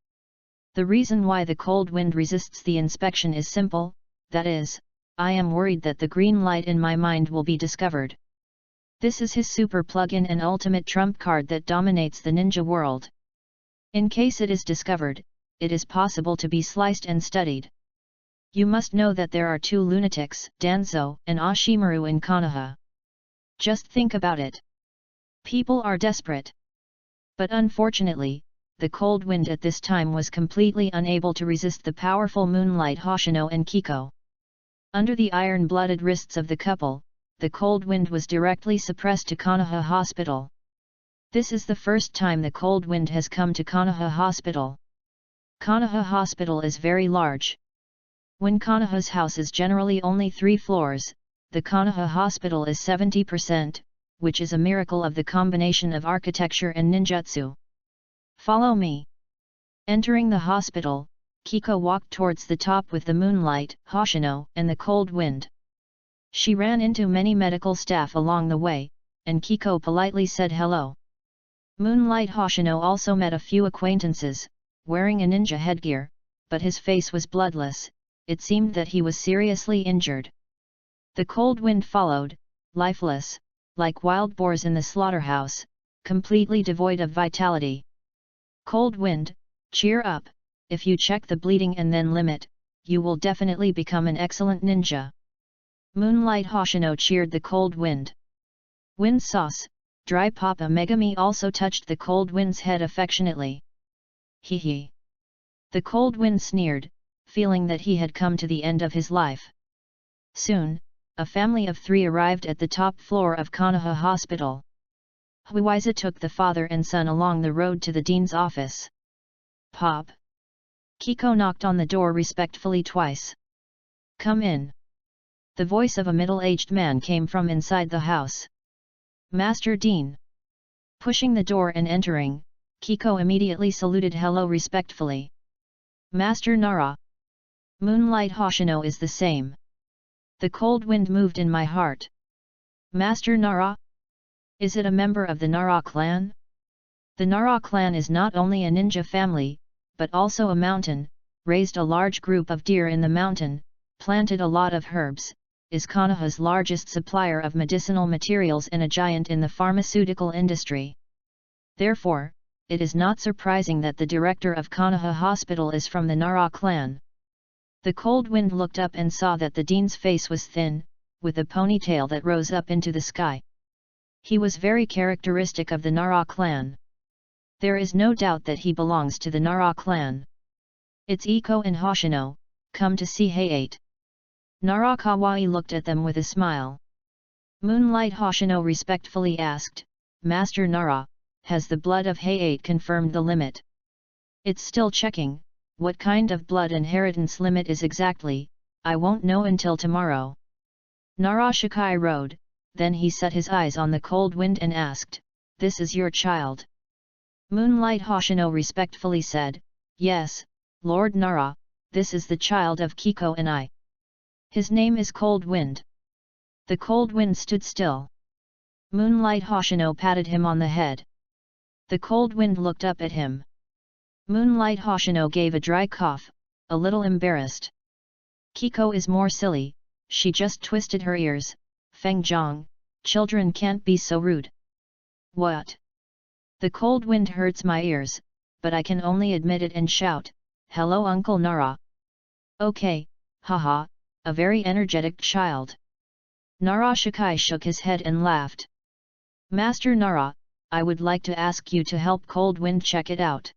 The reason why the cold wind resists the inspection is simple, that is, I am worried that the green light in my mind will be discovered. This is his super plug-in and ultimate trump card that dominates the ninja world. In case it is discovered, it is possible to be sliced and studied. You must know that there are 2 lunatics, Danzo and Ashimaru in Konoha. Just think about it. People are desperate. But unfortunately, the cold wind at this time was completely unable to resist the powerful Moonlight Hoshino and Kiko. Under the iron-blooded wrists of the couple, the cold wind was directly suppressed to Konoha Hospital. This is the first time the cold wind has come to Konoha Hospital. Konoha Hospital is very large. When Konoha's house is generally only 3 floors, the Konoha Hospital is 70%, which is a miracle of the combination of architecture and ninjutsu. Follow me. Entering the hospital, Kiko walked towards the top with the Moonlight Hoshino and the cold wind. She ran into many medical staff along the way, and Kiko politely said hello. Moonlight Hoshino also met a few acquaintances, wearing a ninja headgear, but his face was bloodless, it seemed that he was seriously injured. The cold wind followed, lifeless, like wild boars in the slaughterhouse, completely devoid of vitality. Cold wind, cheer up, if you check the bleeding and then limit, you will definitely become an excellent ninja. Moonlight Hoshino cheered the cold wind. Wind sauce, dry Papa Megami also touched the cold wind's head affectionately. Hee hee. The cold wind sneered, feeling that he had come to the end of his life. Soon, a family of 3 arrived at the top floor of Konoha Hospital. Huiza took the father and son along the road to the dean's office. Pop. Kiko knocked on the door respectfully twice. Come in. The voice of a middle-aged man came from inside the house. Master Dean. Pushing the door and entering, Kiko immediately saluted hello respectfully. Master Nara. Moonlight Hoshino is the same. The cold wind moved in my heart. Master Nara? Is it a member of the Nara clan? The Nara clan is not only a ninja family, but also a mountain, raised a large group of deer in the mountain, planted a lot of herbs, is Konoha's largest supplier of medicinal materials and a giant in the pharmaceutical industry. Therefore, it is not surprising that the director of Konoha Hospital is from the Nara clan. The cold wind looked up and saw that the dean's face was thin, with a ponytail that rose up into the sky. He was very characteristic of the Nara clan. There is no doubt that he belongs to the Nara clan. It's Iko and Hoshino, come to see Hayate. Nara Kawaii looked at them with a smile. Moonlight Hoshino respectfully asked, Master Nara, has the blood of Hayate confirmed the limit? It's still checking. What kind of blood inheritance limit is exactly, I won't know until tomorrow. Nara Shikai rode, then he set his eyes on the cold wind and asked, This is your child? Moonlight Hoshino respectfully said, Yes, Lord Nara, this is the child of Kiko and I. His name is Cold Wind. The cold wind stood still. Moonlight Hoshino patted him on the head. The cold wind looked up at him. Moonlight Hoshino gave a dry cough, a little embarrassed. Kiko is more silly, she just twisted her ears. Feng Zhang, children can't be so rude. What? The cold wind hurts my ears, but I can only admit it and shout, Hello Uncle Nara. Okay, haha, a very energetic child. Nara Shikai shook his head and laughed. Master Nara, I would like to ask you to help Cold Wind check it out.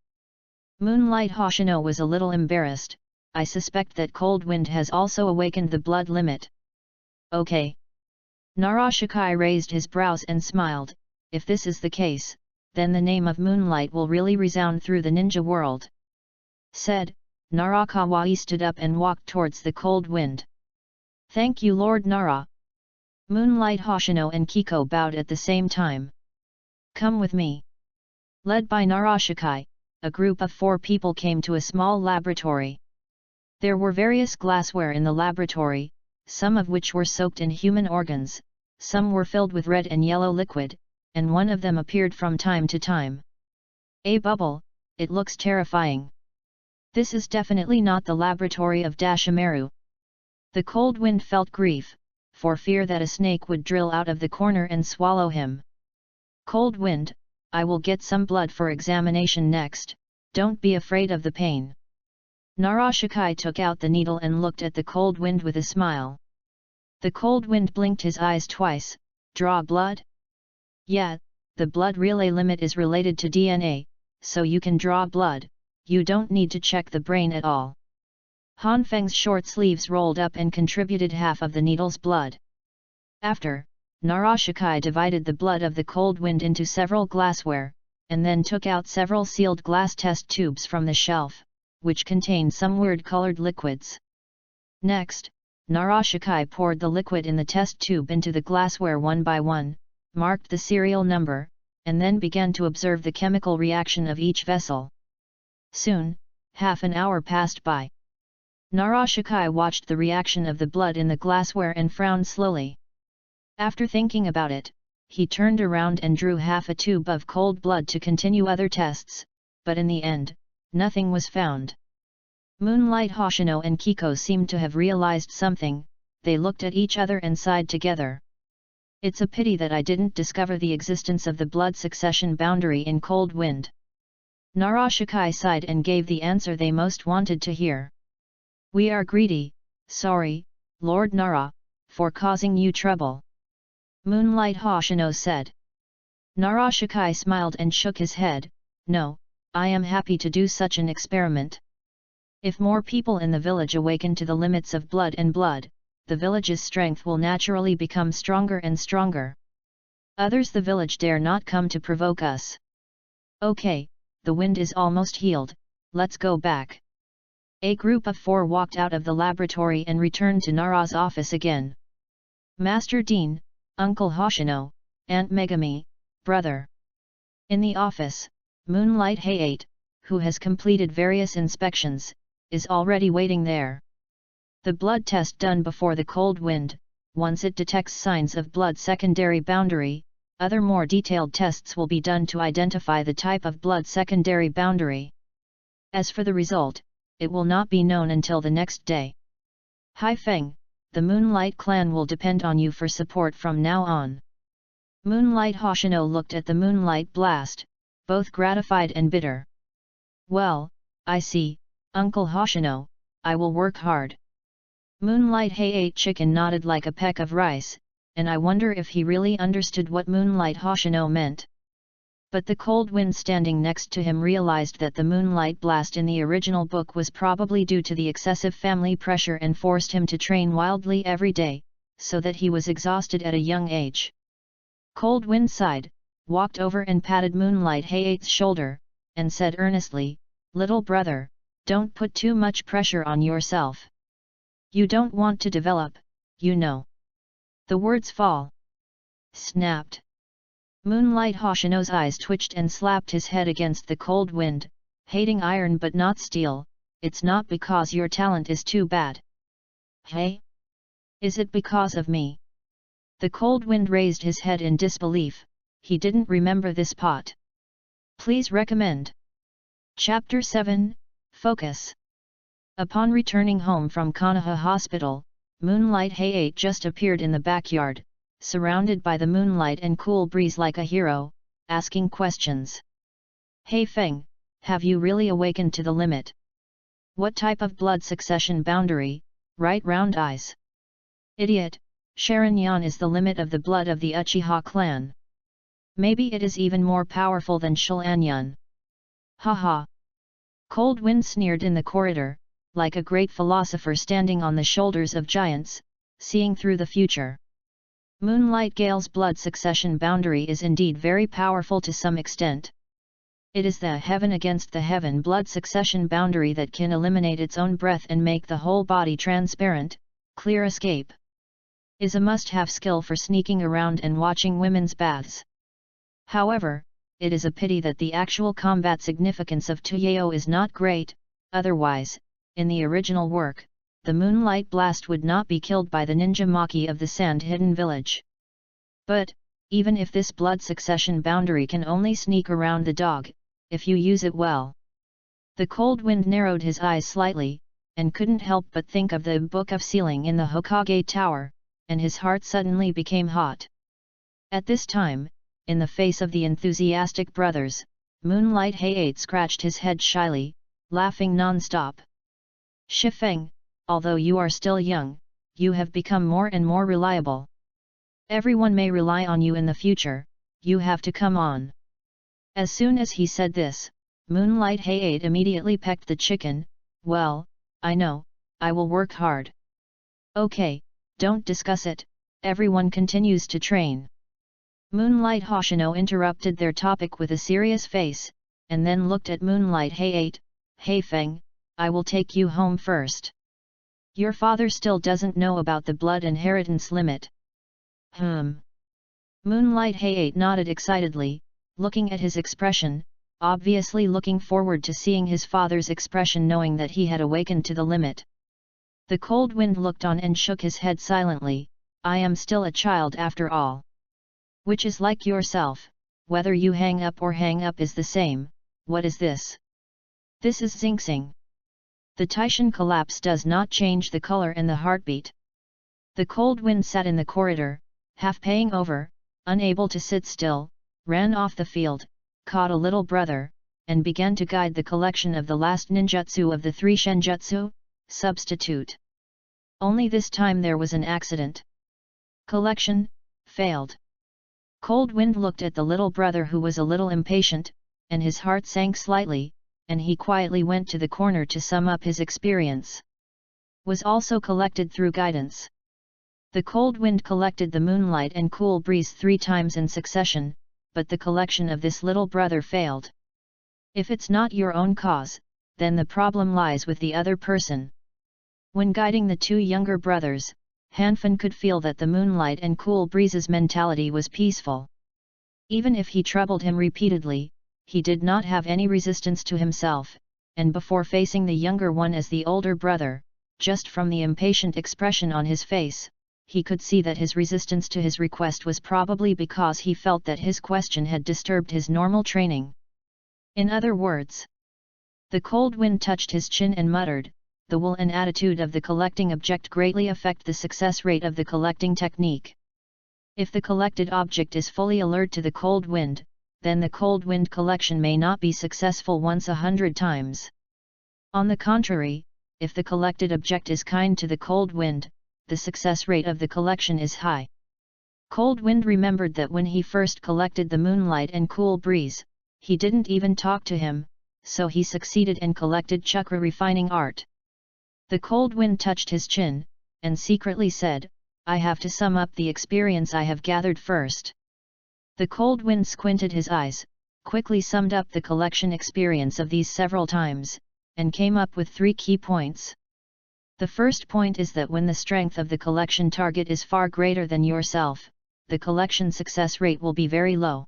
Moonlight Hoshino was a little embarrassed. I suspect that Cold Wind has also awakened the blood limit. Okay. Nara Shikai raised his brows and smiled. If this is the case, then the name of Moonlight will really resound through the ninja world. Said, Nara Kawaii stood up and walked towards the cold wind. Thank you Lord Nara. Moonlight Hoshino and Kiko bowed at the same time. Come with me. Led by Nara Shikai, a group of 4 people came to a small laboratory. There were various glassware in the laboratory, some of which were soaked in human organs, some were filled with red and yellow liquid, and one of them appeared from time to time. A bubble, it looks terrifying. This is definitely not the laboratory of Dashimaru. The cold wind felt grief, for fear that a snake would drill out of the corner and swallow him. Cold wind, I will get some blood for examination next, don't be afraid of the pain. Nara Shikai took out the needle and looked at the cold wind with a smile. The cold wind blinked his eyes twice. Draw blood? Yeah, the blood relay limit is related to DNA, so you can draw blood, you don't need to check the brain at all. Han Feng's short sleeves rolled up and contributed half of the needle's blood. After, Nara Shikai divided the blood of the cold wind into several glassware, and then took out several sealed glass test tubes from the shelf, which contained some weird-colored liquids. Next, Nara Shikai poured the liquid in the test tube into the glassware one by one, marked the serial number, and then began to observe the chemical reaction of each vessel. Soon, half an hour passed by. Nara Shikai watched the reaction of the blood in the glassware and frowned slowly. After thinking about it, he turned around and drew half a tube of cold blood to continue other tests, but in the end, nothing was found. Moonlight Hoshino and Kiko seemed to have realized something, they looked at each other and sighed together. It's a pity that I didn't discover the existence of the blood succession boundary in Cold Wind. Nara Shikai sighed and gave the answer they most wanted to hear. We are greedy, sorry, Lord Nara, for causing you trouble. Moonlight Hoshino said. Nara Shikai smiled and shook his head, no, I am happy to do such an experiment. If more people in the village awaken to the limits of blood and blood, the village's strength will naturally become stronger and stronger. Others the village dare not come to provoke us. Okay, the wind is almost healed, let's go back. A group of 4 walked out of the laboratory and returned to Nara's office again. Master Dean, Uncle Hoshino, Aunt Megami, brother. In the office, Moonlight Hayate, who has completed various inspections, is already waiting there. The blood test done before the cold wind, once it detects signs of blood secondary boundary, other more detailed tests will be done to identify the type of blood secondary boundary. As for the result, it will not be known until the next day. Hai Feng, the Moonlight clan will depend on you for support from now on. Moonlight Hoshino looked at the Moonlight Blast, both gratified and bitter. Well, I see, Uncle Hoshino, I will work hard. Moonlight Hey-ate Chicken nodded like a peck of rice, and I wonder if he really understood what Moonlight Hoshino meant. But the Cold Wind standing next to him realized that the moonlight blast in the original book was probably due to the excessive family pressure and forced him to train wildly every day, so that he was exhausted at a young age. Cold Wind sighed, walked over and patted Moonlight Hey-ate's shoulder, and said earnestly, "Little brother, don't put too much pressure on yourself. You don't want to develop, you know." The words fall. Snapped. Moonlight Hoshino's eyes twitched and slapped his head against the Cold Wind, "Hating iron but not steel, it's not because your talent is too bad. Hey? Is it because of me?" The Cold Wind raised his head in disbelief, he didn't remember this pot. Please recommend. Chapter 7, Focus. Upon returning home from Konoha Hospital, Moonlight Hey-ate just appeared in the backyard, surrounded by the moonlight and cool breeze like a hero, asking questions. "Hey Feng, have you really awakened to the limit? What type of blood succession boundary, right round eyes? Idiot, Sharingan is the limit of the blood of the Uchiha clan. Maybe it is even more powerful than Sharingan. Haha." Cold Wind sneered in the corridor, like a great philosopher standing on the shoulders of giants, seeing through the future. Moonlight Gale's blood succession boundary is indeed very powerful to some extent. It is the heaven against the heaven blood succession boundary that can eliminate its own breath and make the whole body transparent, clear escape. Is a must-have skill for sneaking around and watching women's baths. However, it is a pity that the actual combat significance of Tuyeo is not great, otherwise, in the original work, the Moonlight Blast would not be killed by the ninja Maki of the Sand-Hidden Village. But, even if this blood succession boundary can only sneak around the dog, if you use it well. The Cold Wind narrowed his eyes slightly, and couldn't help but think of the book of sealing in the Hokage Tower, and his heart suddenly became hot. At this time, in the face of the enthusiastic brothers, Moonlight Hey-ate scratched his head shyly, laughing non-stop. "Shifeng, although you are still young, you have become more and more reliable. Everyone may rely on you in the future, you have to come on." As soon as he said this, Moonlight Hey-ate immediately pecked the chicken. "Well, I know, I will work hard." "Okay, don't discuss it, everyone continues to train." Moonlight Hoshino interrupted their topic with a serious face, and then looked at Moonlight Hey-ate. "Hey Feng, I will take you home first. Your father still doesn't know about the blood inheritance limit." Moonlight Hey-ate nodded excitedly, looking at his expression, obviously looking forward to seeing his father's expression knowing that he had awakened to the limit. The Cold Wind looked on and shook his head silently. "I am still a child after all. Which is like yourself, whether you hang up or hang up is the same. What is this? This is Xingxing. The Taishan collapse does not change the color and the heartbeat." The Cold Wind sat in the corridor, half paying over, unable to sit still, ran off the field, caught a little brother, and began to guide the collection of the last ninjutsu of the three shenjutsu, substitute. Only this time there was an accident. Collection, failed. Cold Wind looked at the little brother who was a little impatient, and his heart sank slightly, and he quietly went to the corner to sum up his experience. Was also collected through guidance. The Cold Wind collected the moonlight and cool breeze 3 times in succession, but the collection of this little brother failed. If it's not your own cause, then the problem lies with the other person. When guiding the 2 younger brothers, Hanfan could feel that the moonlight and cool breeze's mentality was peaceful. Even if he troubled him repeatedly, he did not have any resistance to himself, and before facing the younger one as the older brother, just from the impatient expression on his face, he could see that his resistance to his request was probably because he felt that his question had disturbed his normal training. In other words, the Cold Wind touched his chin and muttered, "The will and attitude of the collecting object greatly affect the success rate of the collecting technique. If the collected object is fully alert to the Cold Wind, then the Cold Wind collection may not be successful once 100 times. On the contrary, if the collected object is kind to the cold wind, the success rate of the collection is high. Cold Wind remembered that when he first collected the moonlight and cool breeze, he didn't even talk to him, so he succeeded and collected chakra refining art. The cold wind touched his chin, and secretly said, I have to sum up the experience I have gathered first. The cold wind squinted his eyes, quickly summed up the collection experience of these several times, and came up with 3 key points. The first point is that when the strength of the collection target is far greater than yourself, the collection success rate will be very low.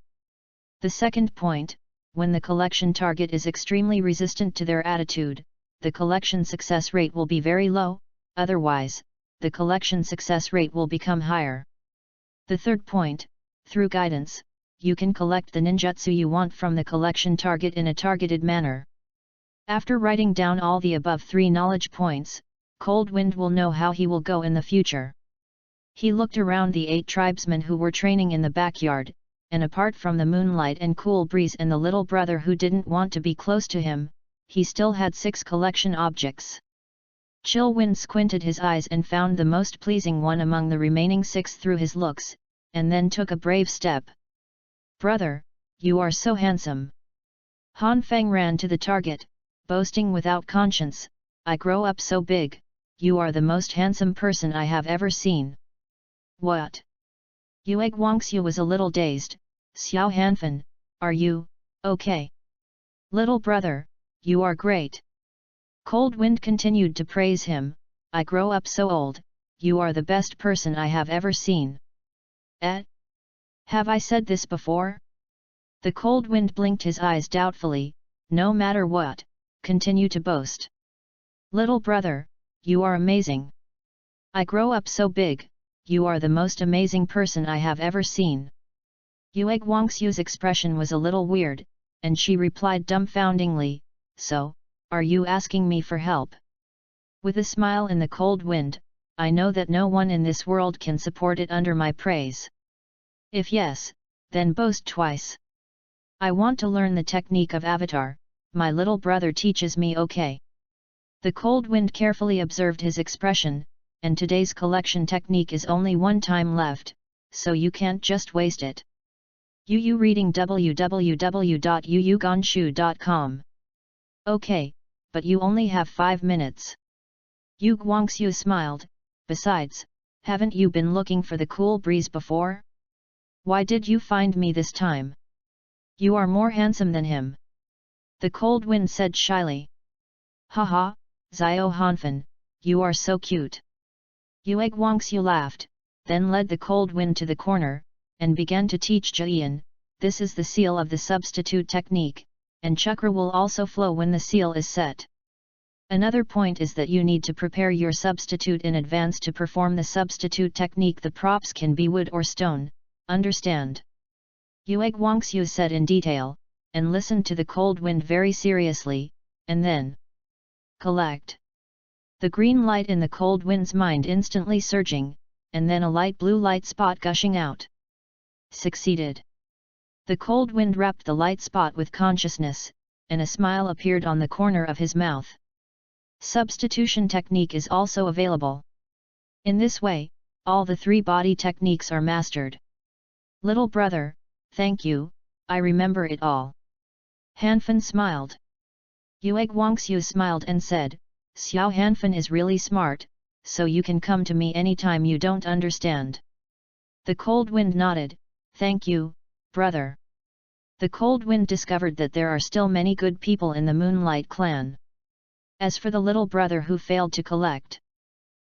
The second point, when the collection target is extremely resistant to their attitude, the collection success rate will be very low, otherwise, the collection success rate will become higher. The third point, through guidance, you can collect the ninjutsu you want from the collection target in a targeted manner. After writing down all the above 3 knowledge points, Cold Wind will know how he will go in the future. He looked around the 8 tribesmen who were training in the backyard, and apart from the moonlight and cool breeze and the little brother who didn't want to be close to him, he still had 6 collection objects. Chill Wind squinted his eyes and found the most pleasing one among the remaining 6 through his looks, and then took a brave step. Brother, you are so handsome. Han Feng ran to the target, boasting without conscience, I grow up so big, you are the most handsome person I have ever seen. What? Yue Guangxiu was a little dazed. Xiao Hanfen, are you okay? Little brother, you are great. Cold Wind continued to praise him, I grow up so old, you are the best person I have ever seen. Have I said this before? The Cold Wind blinked his eyes doubtfully, no matter what, continue to boast. Little brother, you are amazing. I grow up so big, you are the most amazing person I have ever seen. Yue Guangxiu's expression was a little weird, and she replied dumbfoundingly, so, are you asking me for help? With a smile in the cold wind, I know that no one in this world can support it under my praise. If yes, then boast twice. I want to learn the technique of avatar, my little brother teaches me okay. The cold wind carefully observed his expression, and today's collection technique is only 1 time left, so you can't just waste it. Yu reading www.yuyugonshu.com. Okay, but you only have 5 minutes. Yu Guangxiu smiled, besides, haven't you been looking for the cool breeze before? Why did you find me this time? You are more handsome than him. The cold wind said shyly. Haha, Xiao Hanfen, you are so cute. Yue Guangxiu laughed, then led the cold wind to the corner, and began to teach Jian, this is the seal of the substitute technique, and chakra will also flow when the seal is set. Another point is that you need to prepare your substitute in advance to perform the substitute technique. The props can be wood or stone, understand? Yue Guangxiu said in detail, and listened to the cold wind very seriously, and then collect. The green light in the cold wind's mind instantly surging, and then a light blue light spot gushing out. Succeeded. The cold wind wrapped the light spot with consciousness, and a smile appeared on the corner of his mouth. Substitution technique is also available. In this way, all the 3 body techniques are mastered. Little brother, thank you, I remember it all. Hanfen smiled. Yue Guangxiu smiled and said, Xiao Hanfen is really smart, so you can come to me anytime you don't understand. The cold wind nodded, thank you, brother. The cold wind discovered that there are still many good people in the Moonlight clan. As for the little brother who failed to collect,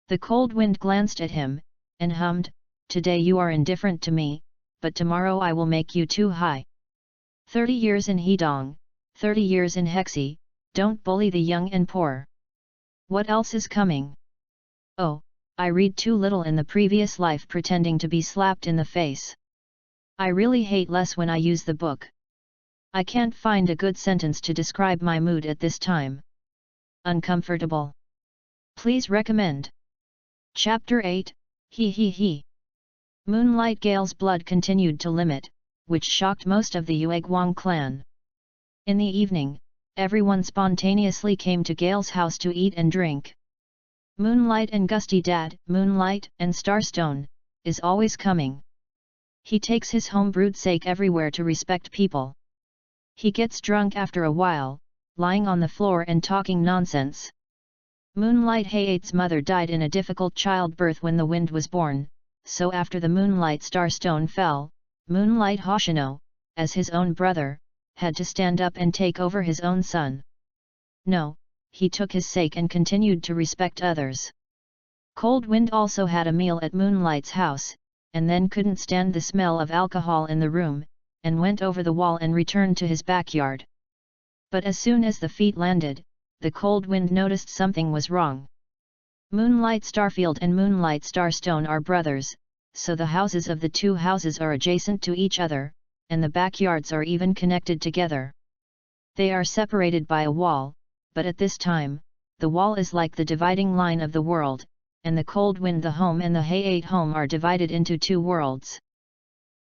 the cold wind glanced at him, and hummed, today you are indifferent to me, but tomorrow I will make you too high. 30 years in Hedong, 30 years in Hexi, don't bully the young and poor. What else is coming? Oh, I read too little in the previous life pretending to be slapped in the face. I really hate less when I use the book. I can't find a good sentence to describe my mood at this time. Uncomfortable. Please recommend. Chapter 8, He He He. Moonlight Gale's blood continued to limit, which shocked most of the Yueguang clan. In the evening, Everyone spontaneously came to Gale's house to eat and drink. Moonlight and Gusty Dad, Moonlight and Starstone, is always coming. He takes his home-brewed sake everywhere to respect people. He gets drunk after a while, lying on the floor and talking nonsense. Moonlight Hayate's mother died in a difficult childbirth when the wind was born, so after the Moonlight Starstone fell, Moonlight Hoshino, as his own brother, had to stand up and take over his own son. No, he took his sake and continued to respect others. Cold Wind also had a meal at Moonlight's house, and then couldn't stand the smell of alcohol in the room, and went over the wall and returned to his backyard. But as soon as the feet landed, the Cold Wind noticed something was wrong. Moonlight Starfield and Moonlight Starstone are brothers, so the houses of the two houses are adjacent to each other, and the backyards are even connected together. They are separated by a wall, but at this time, the wall is like the dividing line of the world, and the Cold Wind the home and the Hayate home are divided into two worlds.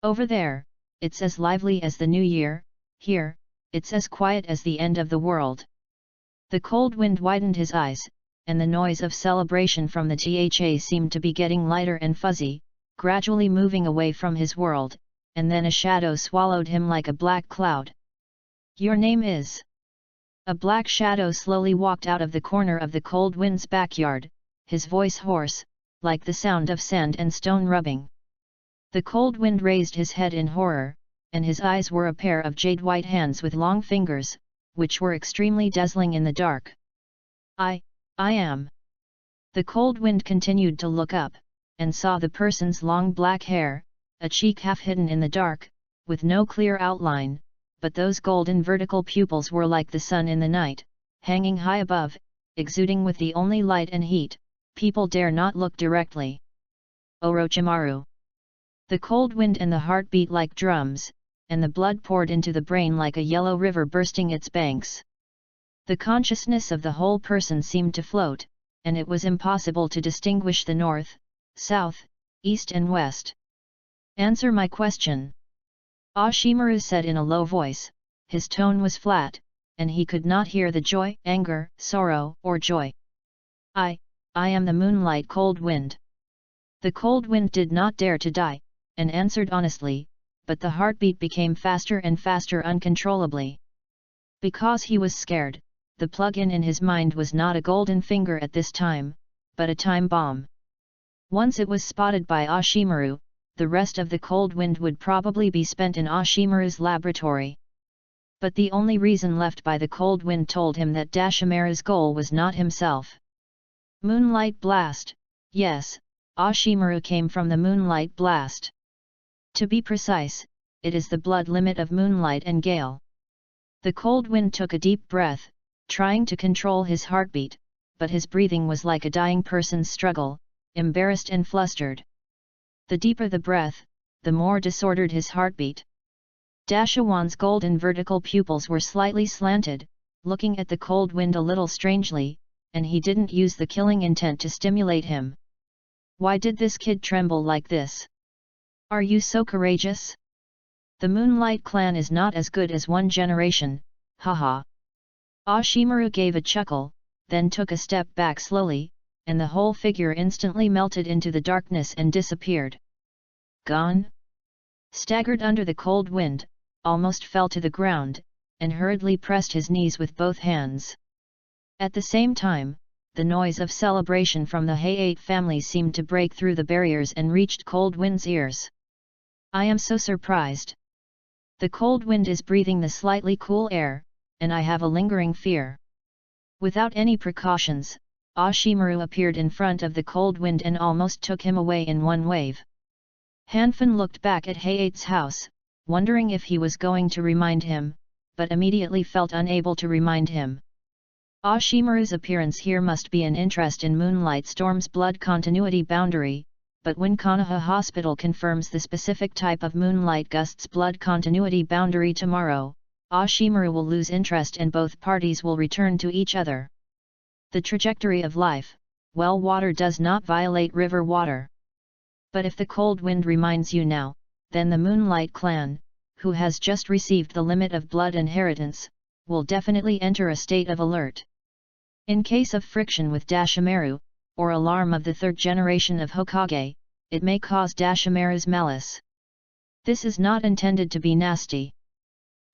Over there, it's as lively as the new year, here, it's as quiet as the end of the world. The Cold Wind widened his eyes, and the noise of celebration from the THA seemed to be getting lighter and fuzzy, gradually moving away from his world, and then a shadow swallowed him like a black cloud. "Your name is?" A black shadow slowly walked out of the corner of the Cold Wind's backyard, his voice hoarse, like the sound of sand and stone rubbing. The Cold Wind raised his head in horror, and his eyes were a pair of jade-white hands with long fingers, which were extremely dazzling in the dark. I am." The Cold Wind continued to look up, and saw the person's long black hair, a cheek half hidden in the dark, with no clear outline, but those golden vertical pupils were like the sun in the night, hanging high above, exuding with the only light and heat. People dare not look directly. Orochimaru. The Cold Wind and the heart beat like drums, and the blood poured into the brain like a yellow river bursting its banks. The consciousness of the whole person seemed to float, and it was impossible to distinguish the north, south, east and west. "Answer my question," Ashimaru said in a low voice. His tone was flat, and he could not hear the joy, anger, sorrow, or joy. I am the Moonlight Cold Wind." The Cold Wind did not dare to die, and answered honestly, but the heartbeat became faster and faster uncontrollably. Because he was scared, the plug-in in his mind was not a golden finger at this time, but a time bomb. Once it was spotted by Ashimaru, the rest of the Cold Wind would probably be spent in Ashimaru's laboratory. But the only reason left by the Cold Wind told him that Dashimaru's goal was not himself. Moonlight Blast, yes, Ashimaru came from the Moonlight Blast. To be precise, it is the blood limit of Moonlight and Gale. The Cold Wind took a deep breath, trying to control his heartbeat, but his breathing was like a dying person's struggle, embarrassed and flustered. The deeper the breath, the more disordered his heartbeat. Dashawan's golden vertical pupils were slightly slanted, looking at the Cold Wind a little strangely, and he didn't use the killing intent to stimulate him. Why did this kid tremble like this? Are you so courageous? The Moonlight clan is not as good as one generation, haha. Ashimaru gave a chuckle, then took a step back slowly, and the whole figure instantly melted into the darkness and disappeared. Gone? Staggered under the Cold Wind, almost fell to the ground, and hurriedly pressed his knees with both hands. At the same time, the noise of celebration from the Hayate family seemed to break through the barriers and reached Cold Wind's ears. I am so surprised. The Cold Wind is breathing the slightly cool air, and I have a lingering fear. Without any precautions, Ashimaru appeared in front of the Cold Wind and almost took him away in one wave. Hanfin looked back at Hayate's house, wondering if he was going to remind him, but immediately felt unable to remind him. Ashimaru's appearance here must be an interest in Moonlight Storm's blood continuity boundary, but when Konoha Hospital confirms the specific type of Moonlight Gust's blood continuity boundary tomorrow, Ashimaru will lose interest and both parties will return to each other. The trajectory of life, well, water does not violate river water. But if the Cold Wind reminds you now, then the Moonlight clan, who has just received the limit of blood inheritance, will definitely enter a state of alert. In case of friction with Dashimaru, or alarm of the third generation of Hokage, it may cause Dashimaru's malice. This is not intended to be nasty.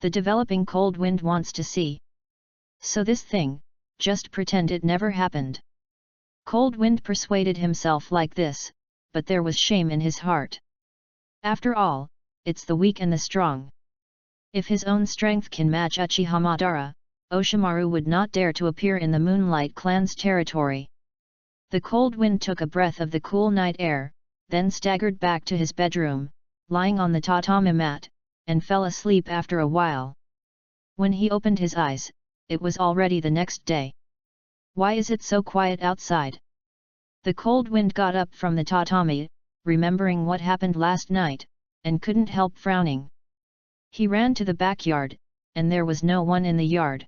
The developing Cold Wind wants to see. So this thing, just pretend it never happened. Cold Wind persuaded himself like this, but there was shame in his heart. After all, it's the weak and the strong. If his own strength can match Uchiha Madara, Oshimaru would not dare to appear in the Moonlight Clan's territory. The Cold Wind took a breath of the cool night air, then staggered back to his bedroom, lying on the tatami mat, and fell asleep after a while. When he opened his eyes, it was already the next day. Why is it so quiet outside? The Cold Wind got up from the tatami, remembering what happened last night, and couldn't help frowning. He ran to the backyard, and there was no one in the yard.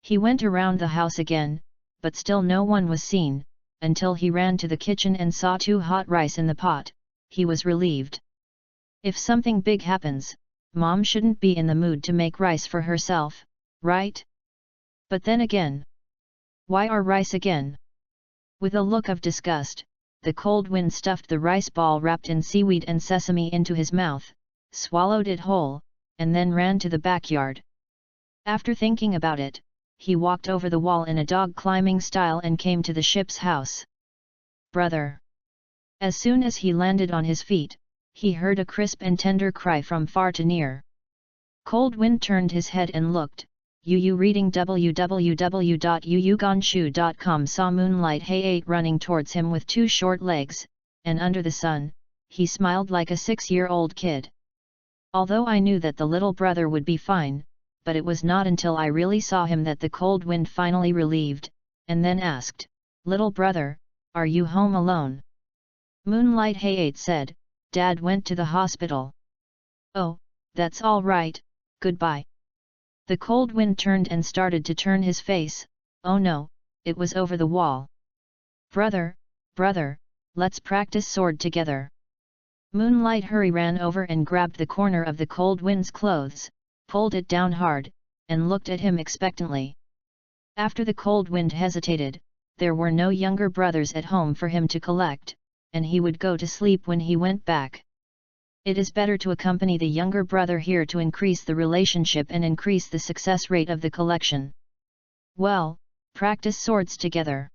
He went around the house again, but still no one was seen, until he ran to the kitchen and saw 2 hot rice in the pot. He was relieved. If something big happens, Mom shouldn't be in the mood to make rice for herself, right? But then again, why are rice again? With a look of disgust, the Cold Wind stuffed the rice ball wrapped in seaweed and sesame into his mouth, swallowed it whole, and then ran to the backyard. After thinking about it, he walked over the wall in a dog climbing style and came to the ship's house. Brother! As soon as he landed on his feet, he heard a crisp and tender cry from far to near. Cold Wind turned his head and looked. Yu reading www.yuyuganshu.com saw Moonlight Hay-8 running towards him with 2 short legs, and under the sun, he smiled like a 6-year-old kid. Although I knew that the little brother would be fine, but it was not until I really saw him that the Cold Wind finally relieved, and then asked, "Little brother, are you home alone?" Moonlight Hay-8 said, "Dad went to the hospital." "Oh, that's all right, goodbye." The Cold Wind turned and started to turn his face. Oh no, it was over the wall. "Brother, brother, let's practice sword together." Moonlight Hurry ran over and grabbed the corner of the Cold Wind's clothes, pulled it down hard, and looked at him expectantly. After the Cold Wind hesitated, there were no younger brothers at home for him to collect, and he would go to sleep when he went back. It is better to accompany the younger brother here to increase the relationship and increase the success rate of the collection. "Well, practice swords together,"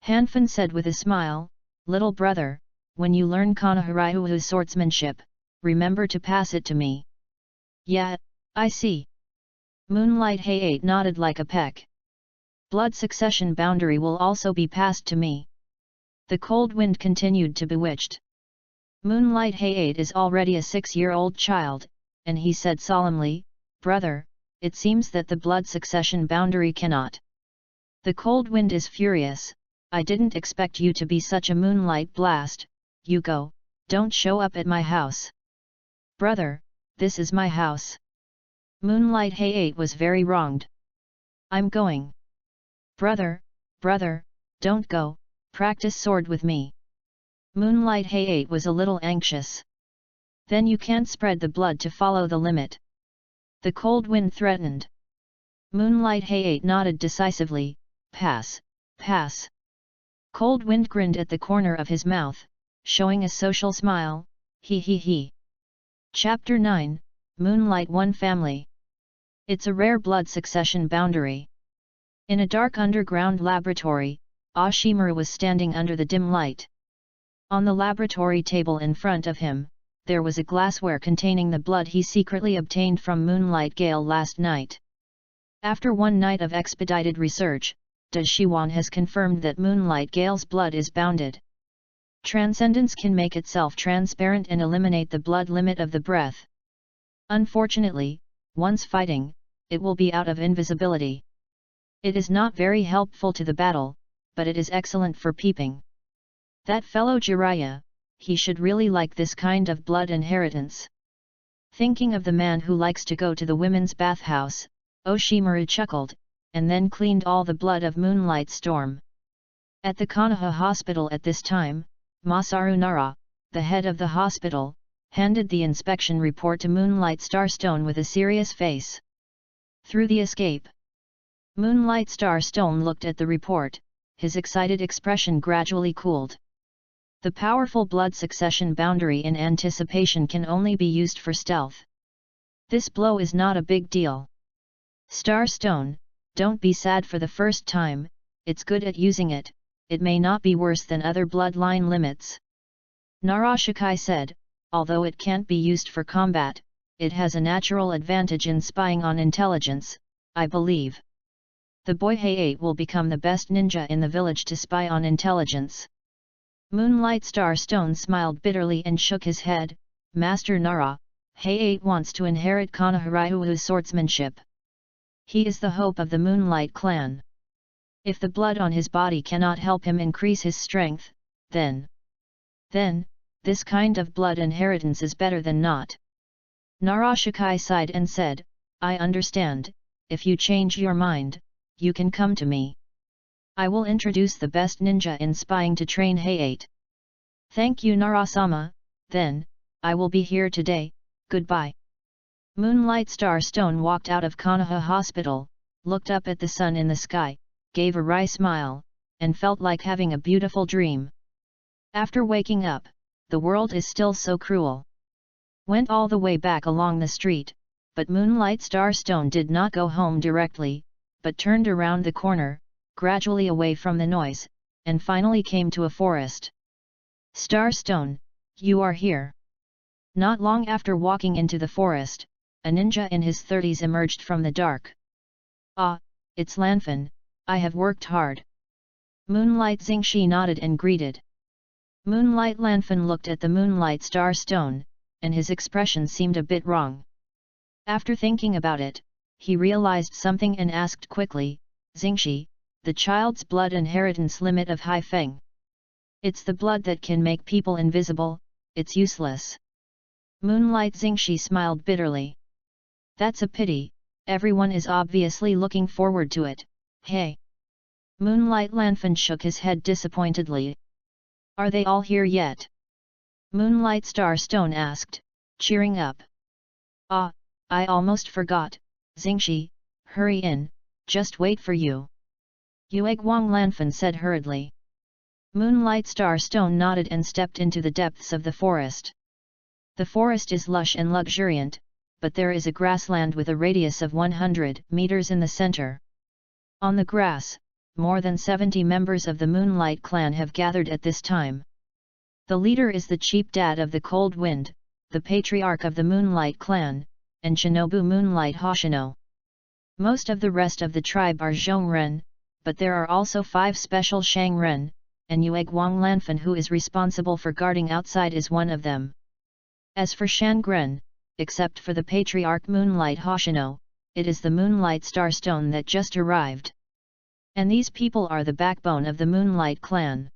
Hanfin said with a smile. "Little brother, when you learn Konoha swordsmanship, remember to pass it to me." "Yeah, I see." Moonlight Hay-8 nodded like a peck. "Blood succession boundary will also be passed to me." The Cold Wind continued to bewitched. Moonlight Hay-8 is already a 6-year-old child, and he said solemnly, "Brother, it seems that the blood succession boundary cannot." The Cold Wind is furious. "I didn't expect you to be such a moonlight blast. You go, don't show up at my house." "Brother, this is my house." Moonlight Hay-8 was very wronged. "I'm going." "Brother, brother, don't go, practice sword with me." Moonlight Hay-8 was a little anxious. "Then you can't spread the blood to follow the limit," the Cold Wind threatened. Moonlight Hay-8 nodded decisively. "Pass, pass." Cold Wind grinned at the corner of his mouth, showing a social smile. He he he. Chapter 9, Moonlight One Family. It's a rare blood succession boundary. In a dark underground laboratory, Oshimaru was standing under the dim light. On the laboratory table in front of him, there was a glassware containing the blood he secretly obtained from Moonlight Gale last night. After one night of expedited research, Dashiwan has confirmed that Moonlight Gale's blood is bounded. Transcendence can make itself transparent and eliminate the blood limit of the breath. Unfortunately, once fighting, it will be out of invisibility. It is not very helpful to the battle, but it is excellent for peeping. That fellow Jiraiya, he should really like this kind of blood inheritance. Thinking of the man who likes to go to the women's bathhouse, Oshimaru chuckled, and then cleaned all the blood of Moonlight Storm. At the Konoha hospital at this time, Masaru Nara, the head of the hospital, handed the inspection report to Moonlight Starstone with a serious face. Through the escape. Moonlight Starstone looked at the report, his excited expression gradually cooled. The powerful blood succession boundary in anticipation can only be used for stealth. This blow is not a big deal. Starstone, don't be sad for the first time, it's good at using it, it may not be worse than other bloodline limits. Narashikai said, although it can't be used for combat, it has a natural advantage in spying on intelligence, I believe. The boy Hay-8 will become the best ninja in the village to spy on intelligence. Moonlight Starstone smiled bitterly and shook his head. Master Nara, Hay-8 wants to inherit Konoha Ryuu's swordsmanship. He is the hope of the Moonlight clan. If the blood on his body cannot help him increase his strength, then this kind of blood inheritance is better than not. Narashikai sighed and said, I understand, if you change your mind, you can come to me. I will introduce the best ninja in spying to train Hay-8. Thank you Narasama, then, I will be here today, goodbye. Moonlight Starstone walked out of Konoha Hospital, looked up at the sun in the sky, gave a wry smile, and felt like having a beautiful dream. After waking up, the world is still so cruel. Went all the way back along the street, but Moonlight Starstone did not go home directly, but turned around the corner, gradually away from the noise, and finally came to a forest. Starstone, you are here. Not long after walking into the forest, a ninja in his 30s emerged from the dark. Ah, it's Lanfin, I have worked hard. Moonlight Xingshi nodded and greeted. Moonlight Lanfin looked at the Moonlight Starstone, and his expression seemed a bit wrong. After thinking about it, he realized something and asked quickly, Xingshi, the child's blood inheritance limit of Hai Feng. It's the blood that can make people invisible, it's useless. Moonlight Xingshi smiled bitterly. That's a pity, everyone is obviously looking forward to it, hey. Moonlight Lanfin shook his head disappointedly. Are they all here yet? Moonlight Starstone asked, cheering up. Ah, I almost forgot, Xingshi, hurry in, just wait for you. Yueguang Lanfin said hurriedly. Moonlight Starstone nodded and stepped into the depths of the forest. The forest is lush and luxuriant, but there is a grassland with a radius of 100 meters in the center. On the grass, more than 70 members of the Moonlight clan have gathered at this time. The leader is the chief dad of the Cold Wind, the patriarch of the Moonlight clan, and Shinobu Moonlight Hoshino. Most of the rest of the tribe are Zhongren, but there are also 5 special Shangren, and Yueguang Lanfin who is responsible for guarding outside is one of them. As for Shangren, except for the patriarch Moonlight Hoshino, it is the Moonlight Starstone that just arrived. And these people are the backbone of the Moonlight clan.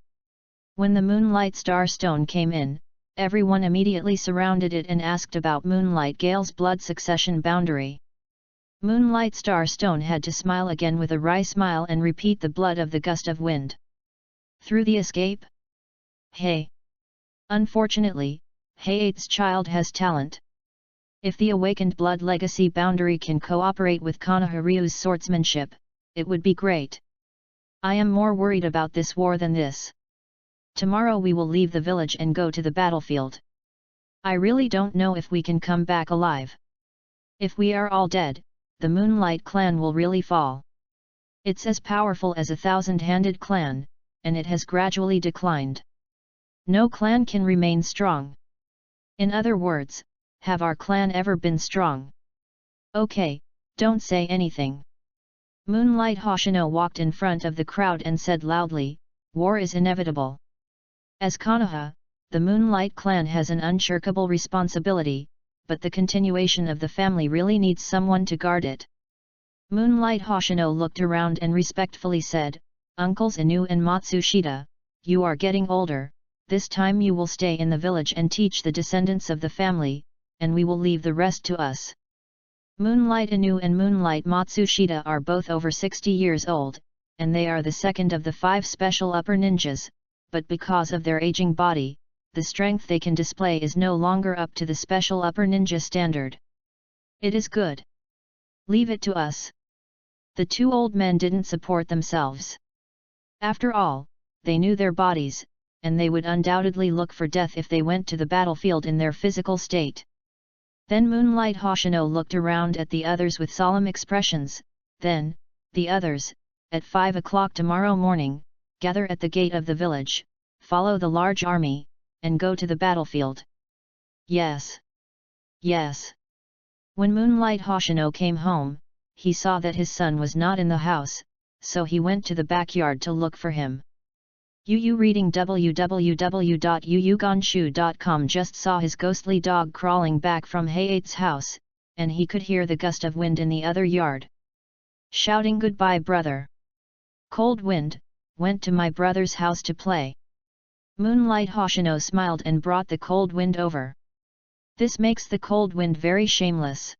When the Moonlight Starstone came in, everyone immediately surrounded it and asked about Moonlight Gale's blood succession boundary. Moonlight Starstone had to smile again with a wry smile and repeat the blood of the gust of wind. Through the escape? Hey! Unfortunately, Hay-8's child has talent. If the awakened blood legacy boundary can cooperate with Konoha Ryuu's swordsmanship, it would be great. I am more worried about this war than this. Tomorrow we will leave the village and go to the battlefield. I really don't know if we can come back alive. If we are all dead, the Moonlight clan will really fall. It's as powerful as a 1,000-handed clan, and it has gradually declined. No clan can remain strong. In other words, have our clan ever been strong? Okay, don't say anything. Moonlight Hoshino walked in front of the crowd and said loudly, war is inevitable. As Konoha, the Moonlight clan has an unshirkable responsibility, but the continuation of the family really needs someone to guard it. Moonlight Hoshino looked around and respectfully said, Uncles Inu and Matsushita, you are getting older, this time you will stay in the village and teach the descendants of the family, and we will leave the rest to us. Moonlight Inu and Moonlight Matsushita are both over 60 years old, and they are the second of the 5 special upper ninjas, but because of their aging body, the strength they can display is no longer up to the special upper ninja standard. It is good. Leave it to us. The two old men didn't support themselves. After all, they knew their bodies, and they would undoubtedly look for death if they went to the battlefield in their physical state. Then Moonlight Hoshino looked around at the others with solemn expressions. Then, the others, at 5 o'clock tomorrow morning, gather at the gate of the village, follow the large army, and go to the battlefield. Yes. Yes. When Moonlight Hoshino came home, he saw that his son was not in the house, so he went to the backyard to look for him. Yu reading www.yuyugonshu.com just saw his ghostly dog crawling back from Hayate's house, and he could hear the gust of wind in the other yard. Shouting goodbye brother. Cold Wind, went to my brother's house to play. Moonlight Hoshino smiled and brought the Cold Wind over. This makes the Cold Wind very shameless.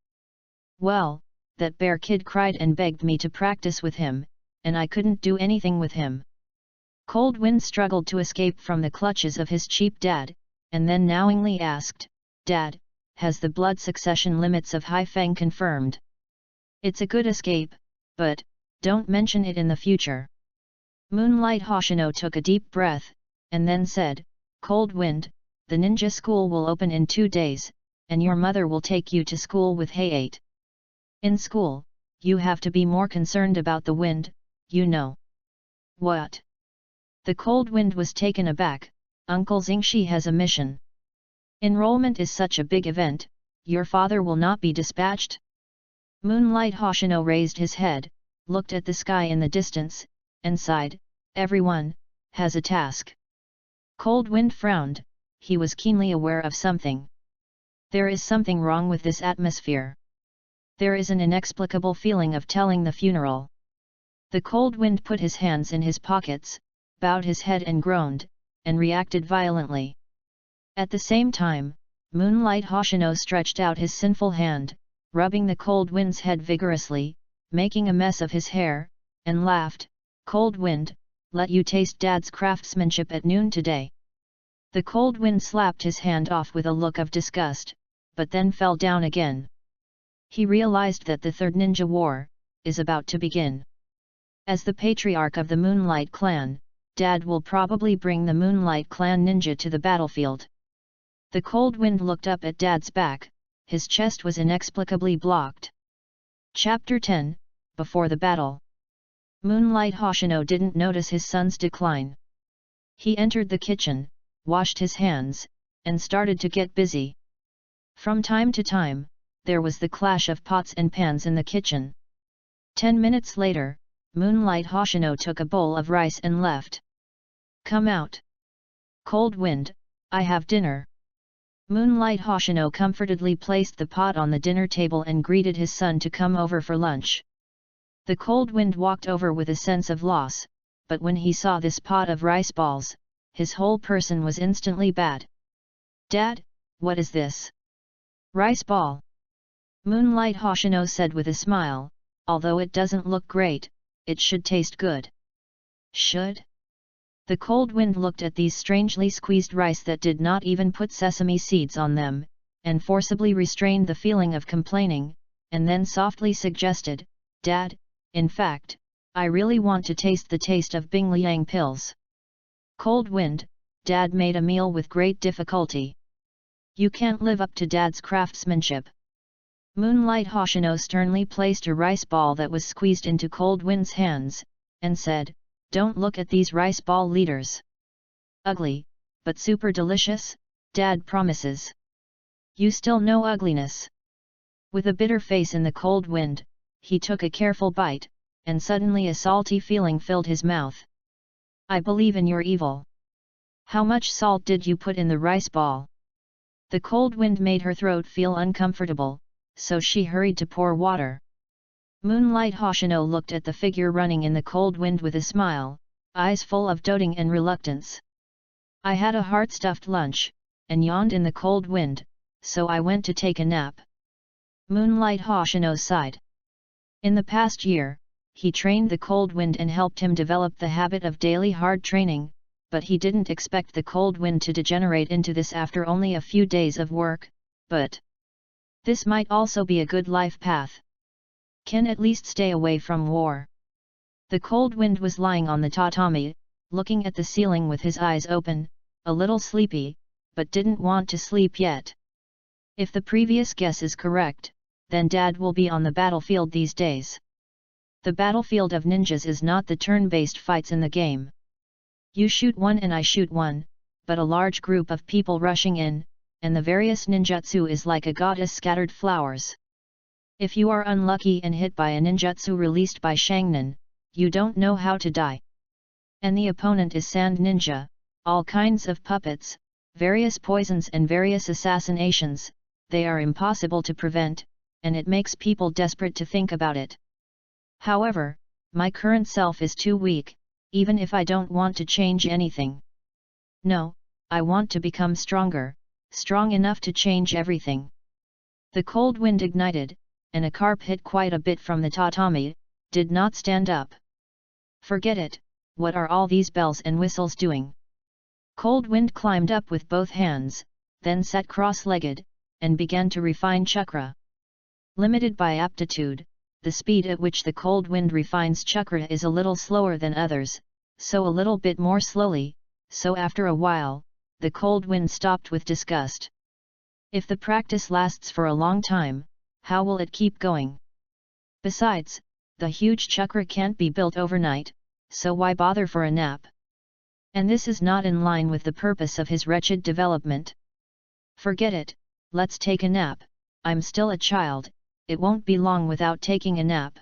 Well, that bear kid cried and begged me to practice with him, and I couldn't do anything with him. Cold Wind struggled to escape from the clutches of his cheap dad, and then knowingly asked, Dad, has the blood succession limits of Haifeng confirmed? It's a good escape, but, don't mention it in the future. Moonlight Hoshino took a deep breath, and then said, Cold Wind, the ninja school will open in 2 days, and your mother will take you to school with Hayate. In school, you have to be more concerned about the wind, you know. What? The Cold Wind was taken aback. Uncle Xingshi has a mission. Enrollment is such a big event, your father will not be dispatched? Moonlight Hoshino raised his head, looked at the sky in the distance, and sighed, everyone has a task. Cold Wind frowned, he was keenly aware of something. There is something wrong with this atmosphere. There is an inexplicable feeling of telling the funeral. The Cold Wind put his hands in his pockets, bowed his head and groaned, and reacted violently. At the same time, Moonlight Hoshino stretched out his sinful hand, rubbing the Cold Wind's head vigorously, making a mess of his hair, and laughed, Cold Wind, let you taste Dad's craftsmanship at noon today. The Cold Wind slapped his hand off with a look of disgust, but then fell down again. He realized that the Third Ninja War is about to begin. As the patriarch of the Moonlight Clan, Dad will probably bring the Moonlight Clan ninja to the battlefield. The Cold Wind looked up at Dad's back, his chest was inexplicably blocked. Chapter 10, Before the Battle. Moonlight Hoshino didn't notice his son's decline. He entered the kitchen, washed his hands, and started to get busy. From time to time, there was the clash of pots and pans in the kitchen. 10 minutes later, Moonlight Hoshino took a bowl of rice and left. Come out. Cold Wind, I have dinner. Moonlight Hoshino comfortably placed the pot on the dinner table and greeted his son to come over for lunch. The Cold Wind walked over with a sense of loss, but when he saw this pot of rice balls, his whole person was instantly bad. Dad, what is this? Rice ball. Moonlight Hoshino said with a smile, although it doesn't look great, it should taste good. Should? The Cold Wind looked at these strangely squeezed rice that did not even put sesame seeds on them, and forcibly restrained the feeling of complaining, and then softly suggested, Dad, in fact, I really want to taste the taste of Bing Liang pills. Cold Wind, Dad made a meal with great difficulty. You can't live up to Dad's craftsmanship. Moonlight Hoshino sternly placed a rice ball that was squeezed into Cold Wind's hands, and said, Don't look at these rice ball leaders. Ugly, but super delicious, Dad promises. You still know ugliness. With a bitter face in the Cold Wind, he took a careful bite, and suddenly a salty feeling filled his mouth. I believe in your evil. How much salt did you put in the rice ball? The Cold Wind made her throat feel uncomfortable, so she hurried to pour water. Moonlight Hoshino looked at the figure running in the Cold Wind with a smile, eyes full of doting and reluctance. I had a heart-stuffed lunch, and yawned in the Cold Wind, so I went to take a nap. Moonlight Hoshino sighed. In the past year, he trained the Cold Wind and helped him develop the habit of daily hard training, but he didn't expect the Cold Wind to degenerate into this after only a few days of work, but this might also be a good life path. Can at least stay away from war. The Cold Wind was lying on the tatami, looking at the ceiling with his eyes open, a little sleepy, but didn't want to sleep yet. If the previous guess is correct, then Dad will be on the battlefield these days. The battlefield of ninjas is not the turn-based fights in the game. You shoot one and I shoot one, but a large group of people rushing in, and the various ninjutsu is like a goddess scattered flowers. If you are unlucky and hit by a ninjutsu released by Shangnan, you don't know how to die. And the opponent is Sand Ninja, all kinds of puppets, various poisons and various assassinations, they are impossible to prevent, and it makes people desperate to think about it. However, my current self is too weak, even if I don't want to change anything. No, I want to become stronger, strong enough to change everything. The Cold Wind ignited, and a carp hit quite a bit from the tatami, did not stand up. Forget it, what are all these bells and whistles doing? Cold Wind climbed up with both hands, then sat cross-legged, and began to refine chakra. Limited by aptitude, the speed at which the Cold Wind refines chakra is a little slower than others, so a little bit more slowly, so after a while, the Cold Wind stopped with disgust. If the practice lasts for a long time, how will it keep going? Besides, the huge chakra can't be built overnight, so why bother for a nap? And this is not in line with the purpose of his wretched development. Forget it, let's take a nap, I'm still a child, it won't be long without taking a nap.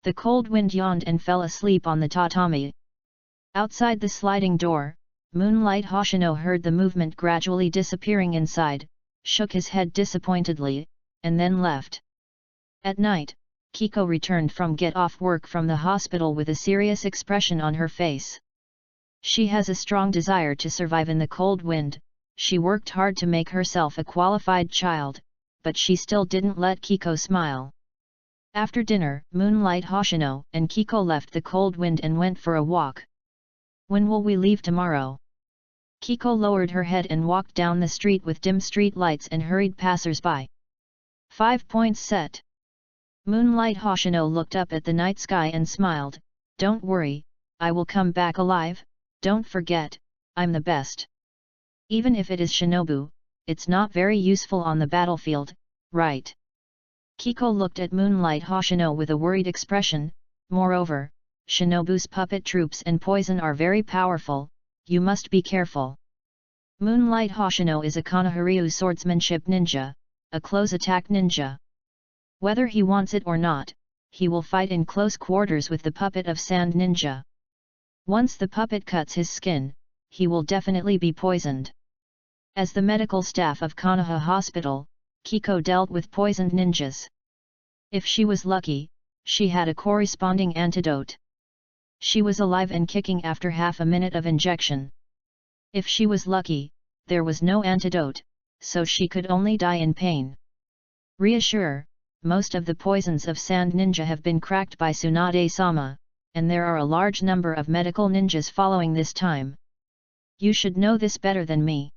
The Cold Wind yawned and fell asleep on the tatami. Outside the sliding door, Moonlight Hoshino heard the movement gradually disappearing inside, shook his head disappointedly, and then left. At night, Kiko returned from get-off work from the hospital with a serious expression on her face. She has a strong desire to survive in the Cold Wind, she worked hard to make herself a qualified child, but she still didn't let Kiko smile. After dinner, Moonlight Hoshino and Kiko left the Cold Wind and went for a walk. When will we leave tomorrow? Kiko lowered her head and walked down the street with dim street lights and hurried passers-by. 5 points set. Moonlight Hoshino looked up at the night sky and smiled, don't worry, I will come back alive, don't forget, I'm the best. Even if it is shinobu, it's not very useful on the battlefield, right? Kiko looked at Moonlight Hoshino with a worried expression, moreover, shinobu's puppet troops and poison are very powerful, you must be careful. Moonlight Hoshino is a Konoha swordsmanship ninja, a close attack ninja. Whether he wants it or not, he will fight in close quarters with the puppet of Sand Ninja. Once the puppet cuts his skin, he will definitely be poisoned. As the medical staff of Konoha Hospital, Kiko dealt with poisoned ninjas. If she was lucky, she had a corresponding antidote. She was alive and kicking after half a minute of injection. If she was lucky, there was no antidote, so she could only die in pain. Reassure, most of the poisons of Sand Ninja have been cracked by Tsunade-sama, and there are a large number of medical ninjas following this time. You should know this better than me.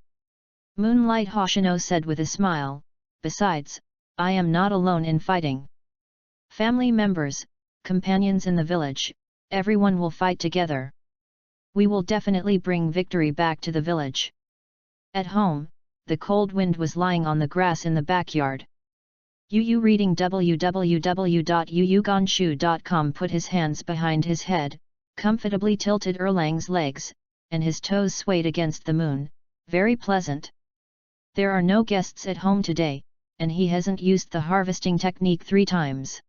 Moonlight Hoshino said with a smile, besides, I am not alone in fighting. Family members, companions in the village, everyone will fight together. We will definitely bring victory back to the village. At home, the Cold Wind was lying on the grass in the backyard. Yu reading www.yuyuganshu.com put his hands behind his head, comfortably tilted Erlang's legs, and his toes swayed against the moon, very pleasant. There are no guests at home today, and he hasn't used the harvesting technique 3 times.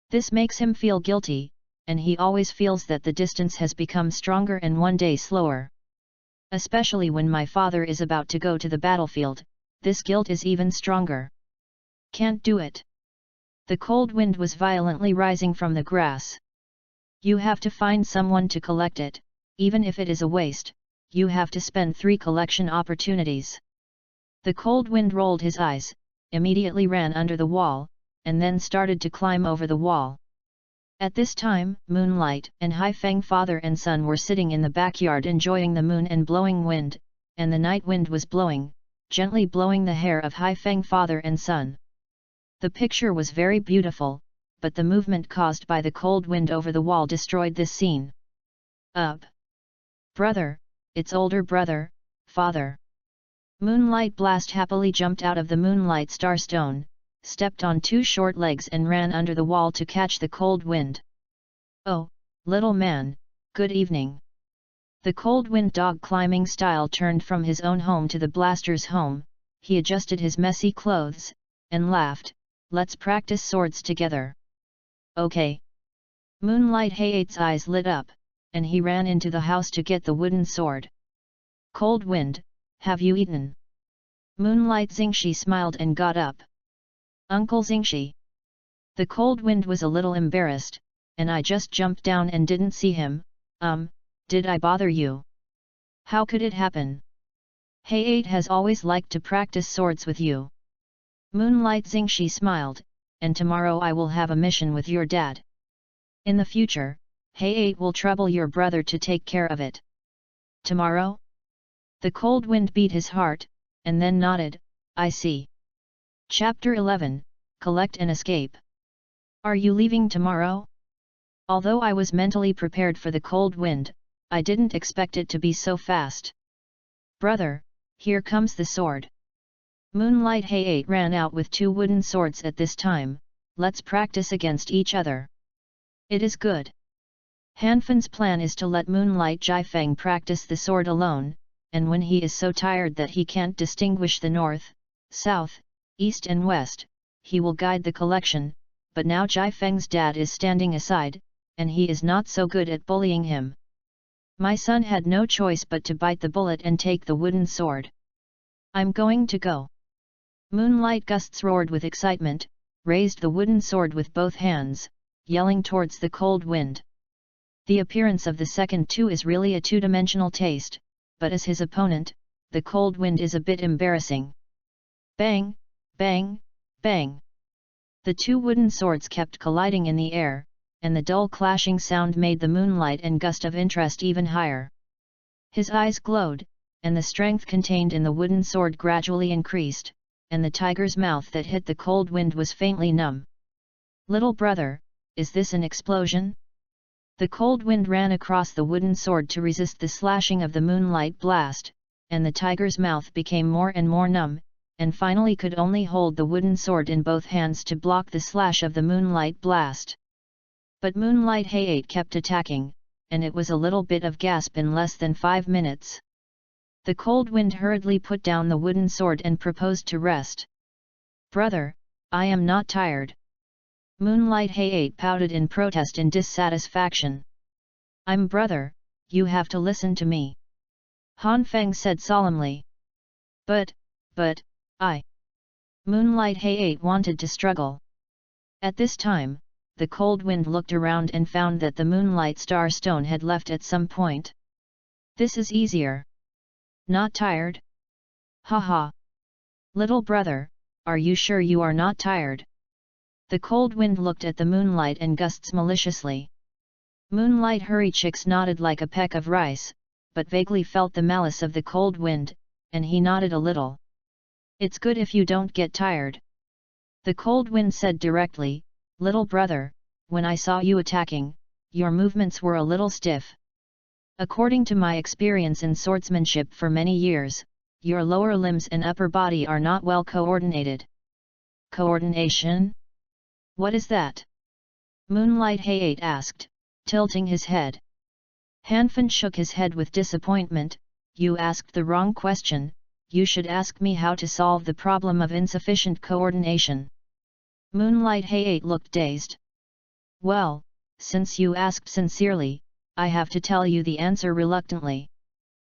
This makes him feel guilty, and he always feels that the distance has become stronger and one day slower. Especially when my father is about to go to the battlefield, this guilt is even stronger. Can't do it. The Cold Wind was violently rising from the grass. You have to find someone to collect it, even if it is a waste, you have to spend 3 collection opportunities. The Cold Wind rolled his eyes, immediately ran under the wall, and then started to climb over the wall. At this time, Moonlight and Haifeng father and son were sitting in the backyard enjoying the moon and blowing wind, and the night wind was blowing, gently blowing the hair of Haifeng father and son. The picture was very beautiful, but the movement caused by the cold wind over the wall destroyed this scene. Up! Brother, it's older brother, father. Moonlight Blast happily jumped out of the Moonlight Starstone, stepped on two short legs and ran under the wall to catch the cold wind. Oh, little man, good evening. The cold wind dog climbing style turned from his own home to the blaster's home. He adjusted his messy clothes, and laughed, let's practice swords together. Okay. Moonlight Hayate's eyes lit up, and he ran into the house to get the wooden sword. Cold Wind, have you eaten? Moonlight Xingshi smiled and got up. Uncle Xingshi. The cold wind was a little embarrassed, and I just jumped down and didn't see him. Did I bother you? How could it happen? Hayate has always liked to practice swords with you. Moonlight Xingshi smiled, and tomorrow I will have a mission with your dad. In the future, Hayate will trouble your brother to take care of it. Tomorrow? The cold wind beat his heart, and then nodded, I see. Chapter 11, Collect and Escape. Are you leaving tomorrow? Although I was mentally prepared for the cold wind, I didn't expect it to be so fast. Brother, here comes the sword. Moonlight Hayate ran out with two wooden swords at this time. Let's practice against each other. It is good. Hanfan's plan is to let Moonlight Jiafeng practice the sword alone, and when he is so tired that he can't distinguish the north, south, east and west, he will guide the collection, but now Jiafeng's dad is standing aside, and he is not so good at bullying him. My son had no choice but to bite the bullet and take the wooden sword. I'm going to go. Moonlight Gusts roared with excitement, raised the wooden sword with both hands, yelling towards the cold wind. The appearance of the second two is really a two-dimensional taste, but as his opponent, the cold wind is a bit embarrassing. Bang, bang, bang. The two wooden swords kept colliding in the air, and the dull clashing sound made the Moonlight and Gust of interest even higher. His eyes glowed, and the strength contained in the wooden sword gradually increased, and the tiger's mouth that hit the cold wind was faintly numb. Little brother, is this an explosion? The cold wind ran across the wooden sword to resist the slashing of the Moonlight Blast, and the tiger's mouth became more and more numb, and finally could only hold the wooden sword in both hands to block the slash of the Moonlight Blast. But Moonlight Hayate kept attacking, and it was a little bit of gasp in less than 5 minutes. The cold wind hurriedly put down the wooden sword and proposed to rest. Brother, I am not tired. Moonlight Hayate pouted in protest and dissatisfaction. I'm brother, you have to listen to me. Han Feng said solemnly. But, I. Moonlight Hayate wanted to struggle. At this time, the cold wind looked around and found that the Moonlight Starstone had left at some point. This is easier. Not tired? Haha. Little brother, are you sure you are not tired? The cold wind looked at the Moonlight and Gusts maliciously. Moonlight Hurrychicks nodded like a peck of rice, but vaguely felt the malice of the cold wind, and he nodded a little. It's good if you don't get tired. The cold wind said directly, Little brother, when I saw you attacking, your movements were a little stiff. According to my experience in swordsmanship for many years, your lower limbs and upper body are not well coordinated. Coordination? What is that? Moonlight Hayate asked, tilting his head. Hanfan shook his head with disappointment. You asked the wrong question, you should ask me how to solve the problem of insufficient coordination. Moonlight Hayate looked dazed. Well, since you asked sincerely, I have to tell you the answer reluctantly.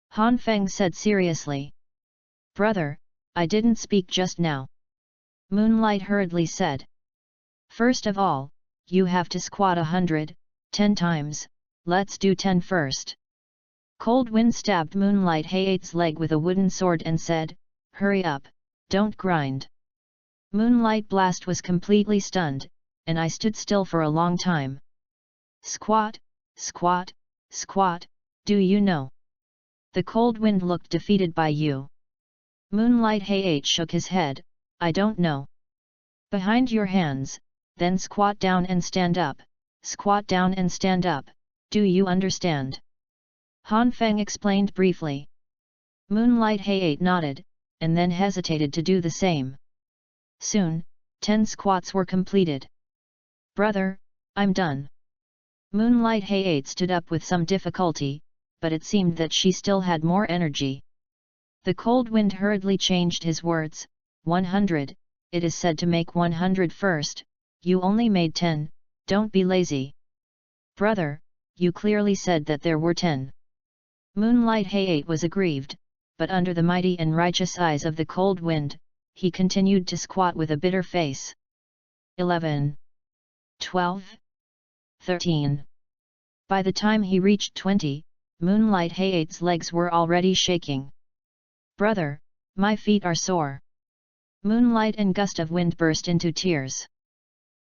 Han Feng said seriously. Brother, I didn't speak just now. Moonlight hurriedly said. First of all, you have to squat 10 times, let's do 10 first. Cold Wind stabbed Moonlight Hayate's leg with a wooden sword and said, Hurry up, don't grind. Moonlight Blast was completely stunned, and I stood still for a long time. Squat, squat, squat, do you know? The cold wind looked defeated by you. Moonlight Hayate shook his head, I don't know. Behind your hands, then squat down and stand up, squat down and stand up, do you understand? Han Feng explained briefly. Moonlight Hayate nodded, and then hesitated to do the same. Soon, 10 squats were completed. Brother, I'm done. Moonlight Hayate stood up with some difficulty, but it seemed that she still had more energy. The cold wind hurriedly changed his words. 100, it is said to make 100 first, you only made 10, don't be lazy. Brother, you clearly said that there were 10. Moonlight Hayate was aggrieved, but under the mighty and righteous eyes of the cold wind, he continued to squat with a bitter face. 11. 12. 13. By the time he reached 20, Moonlight Hayate's legs were already shaking. Brother, my feet are sore. Moonlight and Gust of Wind burst into tears.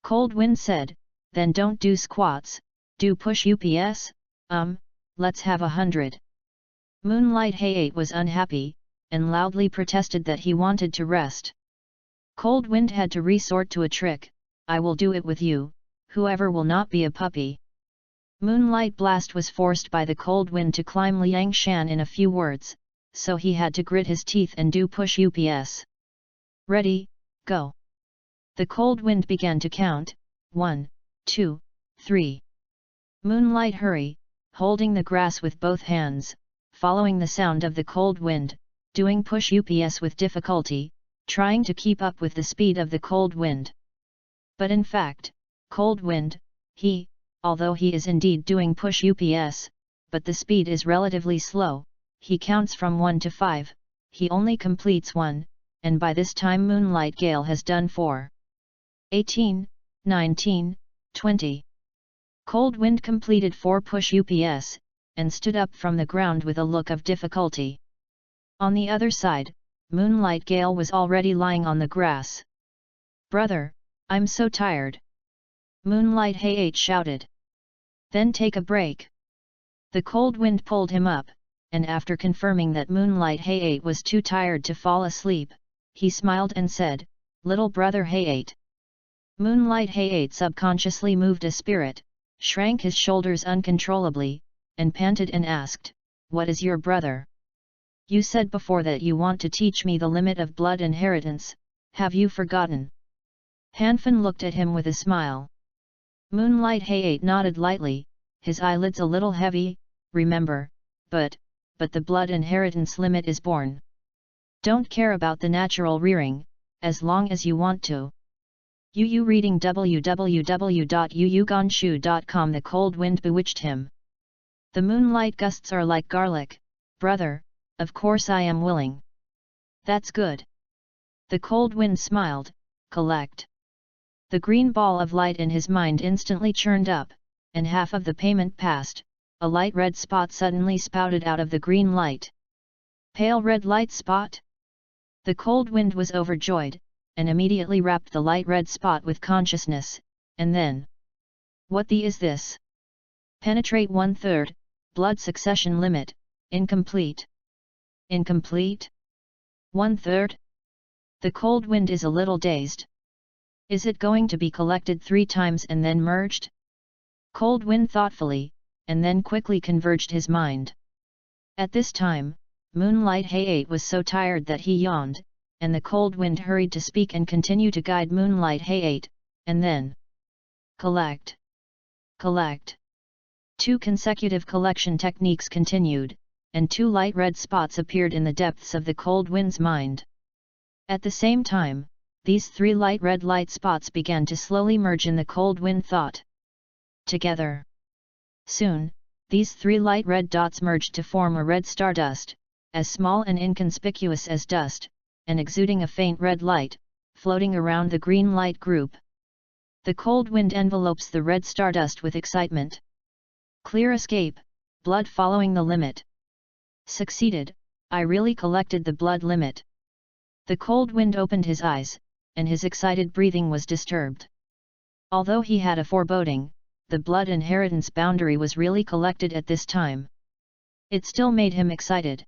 Cold Wind said, then don't do squats, do push ups, let's have 100. Moonlight Hayate was unhappy, and loudly protested that he wanted to rest. Cold Wind had to resort to a trick, I will do it with you, whoever will not be a puppy. Moonlight Blast was forced by the cold wind to climb Liang Shan in a few words, so he had to grit his teeth and do push ups. Ready, go. The cold wind began to count, 1, 2, 3. Moonlight hurry, holding the grass with both hands, following the sound of the cold wind, doing push ups with difficulty, trying to keep up with the speed of the cold wind. But in fact, cold wind, although he is indeed doing push ups, but the speed is relatively slow, he counts from 1 to 5, he only completes 1, and by this time Moonlight Gale has done 4. 18, 19, 20. Cold Wind completed 4 push ups, and stood up from the ground with a look of difficulty. On the other side, Moonlight Gale was already lying on the grass. Brother, I'm so tired. Moonlight Hayate shouted. Then take a break. The cold wind pulled him up, and after confirming that Moonlight Hayate was too tired to fall asleep, he smiled and said, Little brother Hayate. Moonlight Hayate subconsciously moved a spirit, shrank his shoulders uncontrollably, and panted and asked, What is your brother? You said before that you want to teach me the limit of blood inheritance, have you forgotten? Hanfan looked at him with a smile. Moonlight Hayate nodded lightly, his eyelids a little heavy, remember, but the blood inheritance limit is born. Don't care about the natural rearing, as long as you want to. Yu reading www.yuyugonshu.com. The cold wind bewitched him. The moonlight gusts are like garlic, brother, of course I am willing. That's good. The cold wind smiled, collect. The green ball of light in his mind instantly churned up, and half of the payment passed, a light red spot suddenly spouted out of the green light. Pale red light spot? The cold wind was overjoyed, and immediately wrapped the light red spot with consciousness, and then... What the is this? Penetrate 1/3, blood succession limit, incomplete. Incomplete? 1/3? The cold wind is a little dazed. Is it going to be collected 3 times and then merged? Cold Wind thoughtfully, and then quickly converged his mind. At this time, Moonlight Hayate was so tired that he yawned, and the Cold Wind hurried to speak and continue to guide Moonlight Hayate, and then... Collect. Collect. 2 consecutive collection techniques continued, and 2 light red spots appeared in the depths of the Cold Wind's mind. At the same time, these 3 light red light spots began to slowly merge in the Cold Wind thought. Together. Soon, these 3 light red dots merged to form a red stardust, as small and inconspicuous as dust, and exuding a faint red light, floating around the green light group. The cold wind envelopes the red stardust with excitement. Clear escape, blood following the limit. Succeeded, I really collected the blood limit. The cold wind opened his eyes, and his excited breathing was disturbed. Although he had a foreboding, the blood inheritance boundary was really collected at this time. It still made him excited.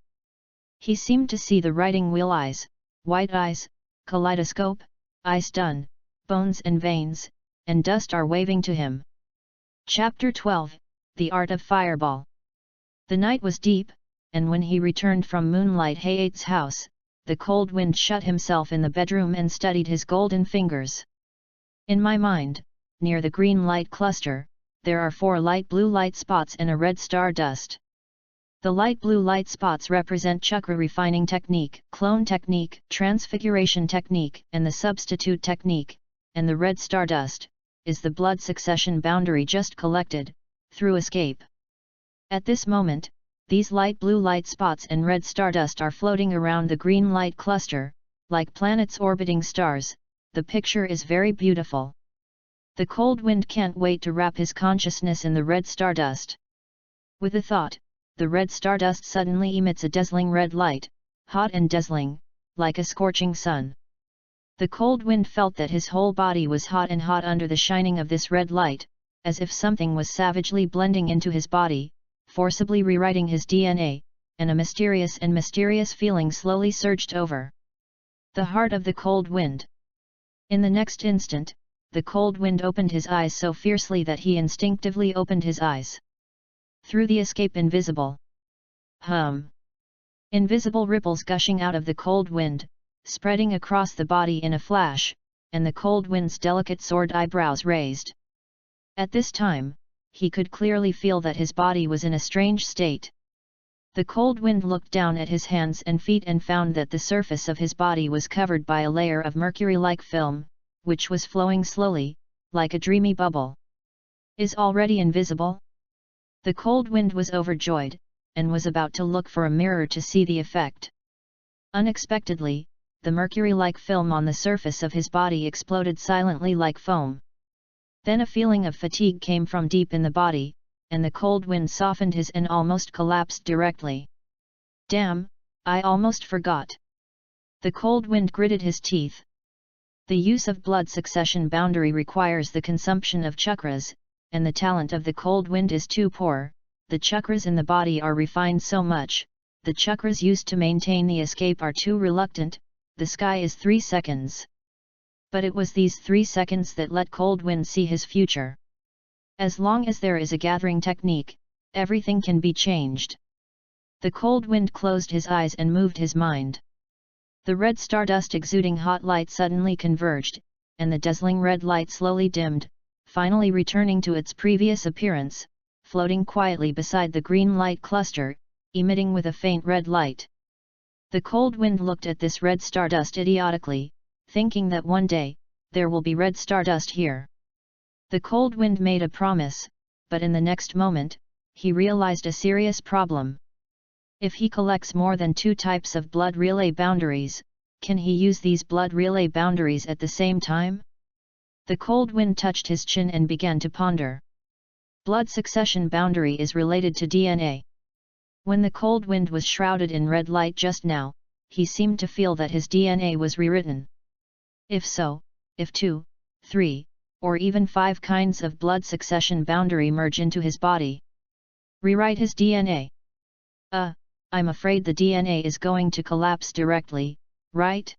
He seemed to see the writing wheel eyes, white eyes, kaleidoscope, eyes done, bones and veins, and dust are waving to him. Chapter 12, The Art of Fireball. The night was deep, and when he returned from Moonlight Hayate's house, the cold wind shut himself in the bedroom and studied his golden fingers. In my mind, near the green light cluster, there are 4 light blue light spots and a red star dust. The light blue light spots represent chakra refining technique, clone technique, transfiguration technique, and the substitute technique, and the red star dust is the blood succession boundary just collected, through escape. At this moment, these light blue light spots and red stardust are floating around the green light cluster, like planets orbiting stars. The picture is very beautiful. The cold wind can't wait to wrap his consciousness in the red stardust. With a thought, the red stardust suddenly emits a dazzling red light, hot and dazzling, like a scorching sun. The cold wind felt that his whole body was hot and hot under the shining of this red light, as if something was savagely blending into his body, forcibly rewriting his DNA, and a mysterious feeling slowly surged over the heart of the cold wind. In the next instant, the cold wind opened his eyes so fiercely that he instinctively opened his eyes. Through the escape invisible. Invisible ripples gushing out of the cold wind, spreading across the body in a flash, and the cold wind's delicate sword eyebrows raised. At this time, he could clearly feel that his body was in a strange state. The cold wind looked down at his hands and feet and found that the surface of his body was covered by a layer of mercury-like film, which was flowing slowly, like a dreamy bubble. Is already invisible? The cold wind was overjoyed, and was about to look for a mirror to see the effect. Unexpectedly, the mercury-like film on the surface of his body exploded silently like foam. Then a feeling of fatigue came from deep in the body, and the cold wind softened his and almost collapsed directly. Damn, I almost forgot. The cold wind gritted his teeth. The use of blood succession boundary requires the consumption of chakras, and the talent of the cold wind is too poor. The chakras in the body are refined so much, the chakras used to maintain the escape are too reluctant. The sky is 3 seconds. But it was these 3 seconds that let cold wind see his future. As long as there is a gathering technique, everything can be changed. The cold wind closed his eyes and moved his mind. The red stardust exuding hot light suddenly converged, and the dazzling red light slowly dimmed, finally returning to its previous appearance, floating quietly beside the green light cluster, emitting with a faint red light. The cold wind looked at this red stardust idiotically, thinking that one day, there will be red stardust here. The cold wind made a promise, but in the next moment, he realized a serious problem. If he collects more than 2 types of blood relay boundaries, can he use these blood relay boundaries at the same time? The cold wind touched his chin and began to ponder. Blood succession boundary is related to DNA. When the cold wind was shrouded in red light just now, he seemed to feel that his DNA was rewritten. If so, if 2, 3, or even 5 kinds of blood succession boundary merge into his body, rewrite his DNA. I'm afraid the DNA is going to collapse directly, right?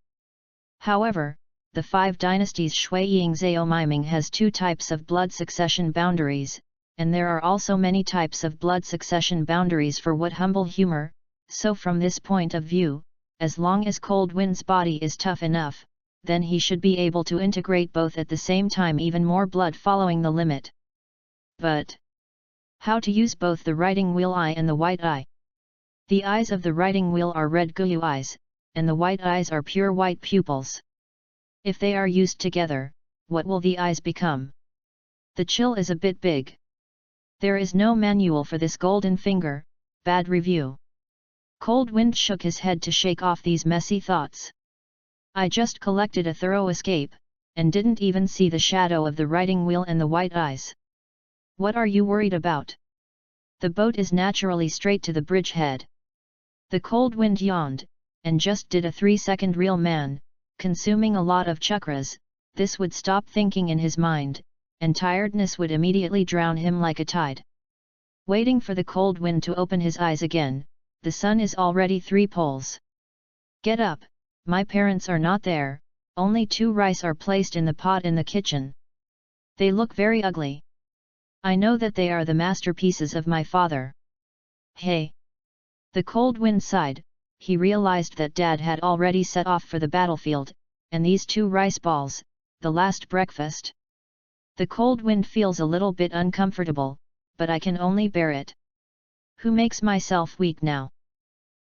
However, the 5 dynasties Shui Ying Zhao Miming has 2 types of blood succession boundaries, and there are also many types of blood succession boundaries for what humble humor, so from this point of view, as long as Cold Wind's body is tough enough, then he should be able to integrate both at the same time, even more blood following the limit. But how to use both the writing wheel eye and the white eye? The eyes of the writing wheel are red Guyu eyes, and the white eyes are pure white pupils. If they are used together, what will the eyes become? The chill is a bit big. There is no manual for this golden finger. Bad review. Cold Wind shook his head to shake off these messy thoughts. I just collected a thorough escape, and didn't even see the shadow of the writing wheel and the white eyes. What are you worried about? The boat is naturally straight to the bridgehead. The Cold Wind yawned, and just did a 3-second real man, consuming a lot of chakras. This would stop thinking in his mind, and tiredness would immediately drown him like a tide. Waiting for the Cold Wind to open his eyes again, the sun is already 3 poles. Get up, my parents are not there, only 2 rice are placed in the pot in the kitchen. They look very ugly. I know that they are the masterpieces of my father. Hey! The Cold Wind sighed. He realized that Dad had already set off for the battlefield, and these 2 rice balls, the last breakfast. The Cold Wind feels a little bit uncomfortable, but I can only bear it. Who makes myself weak now?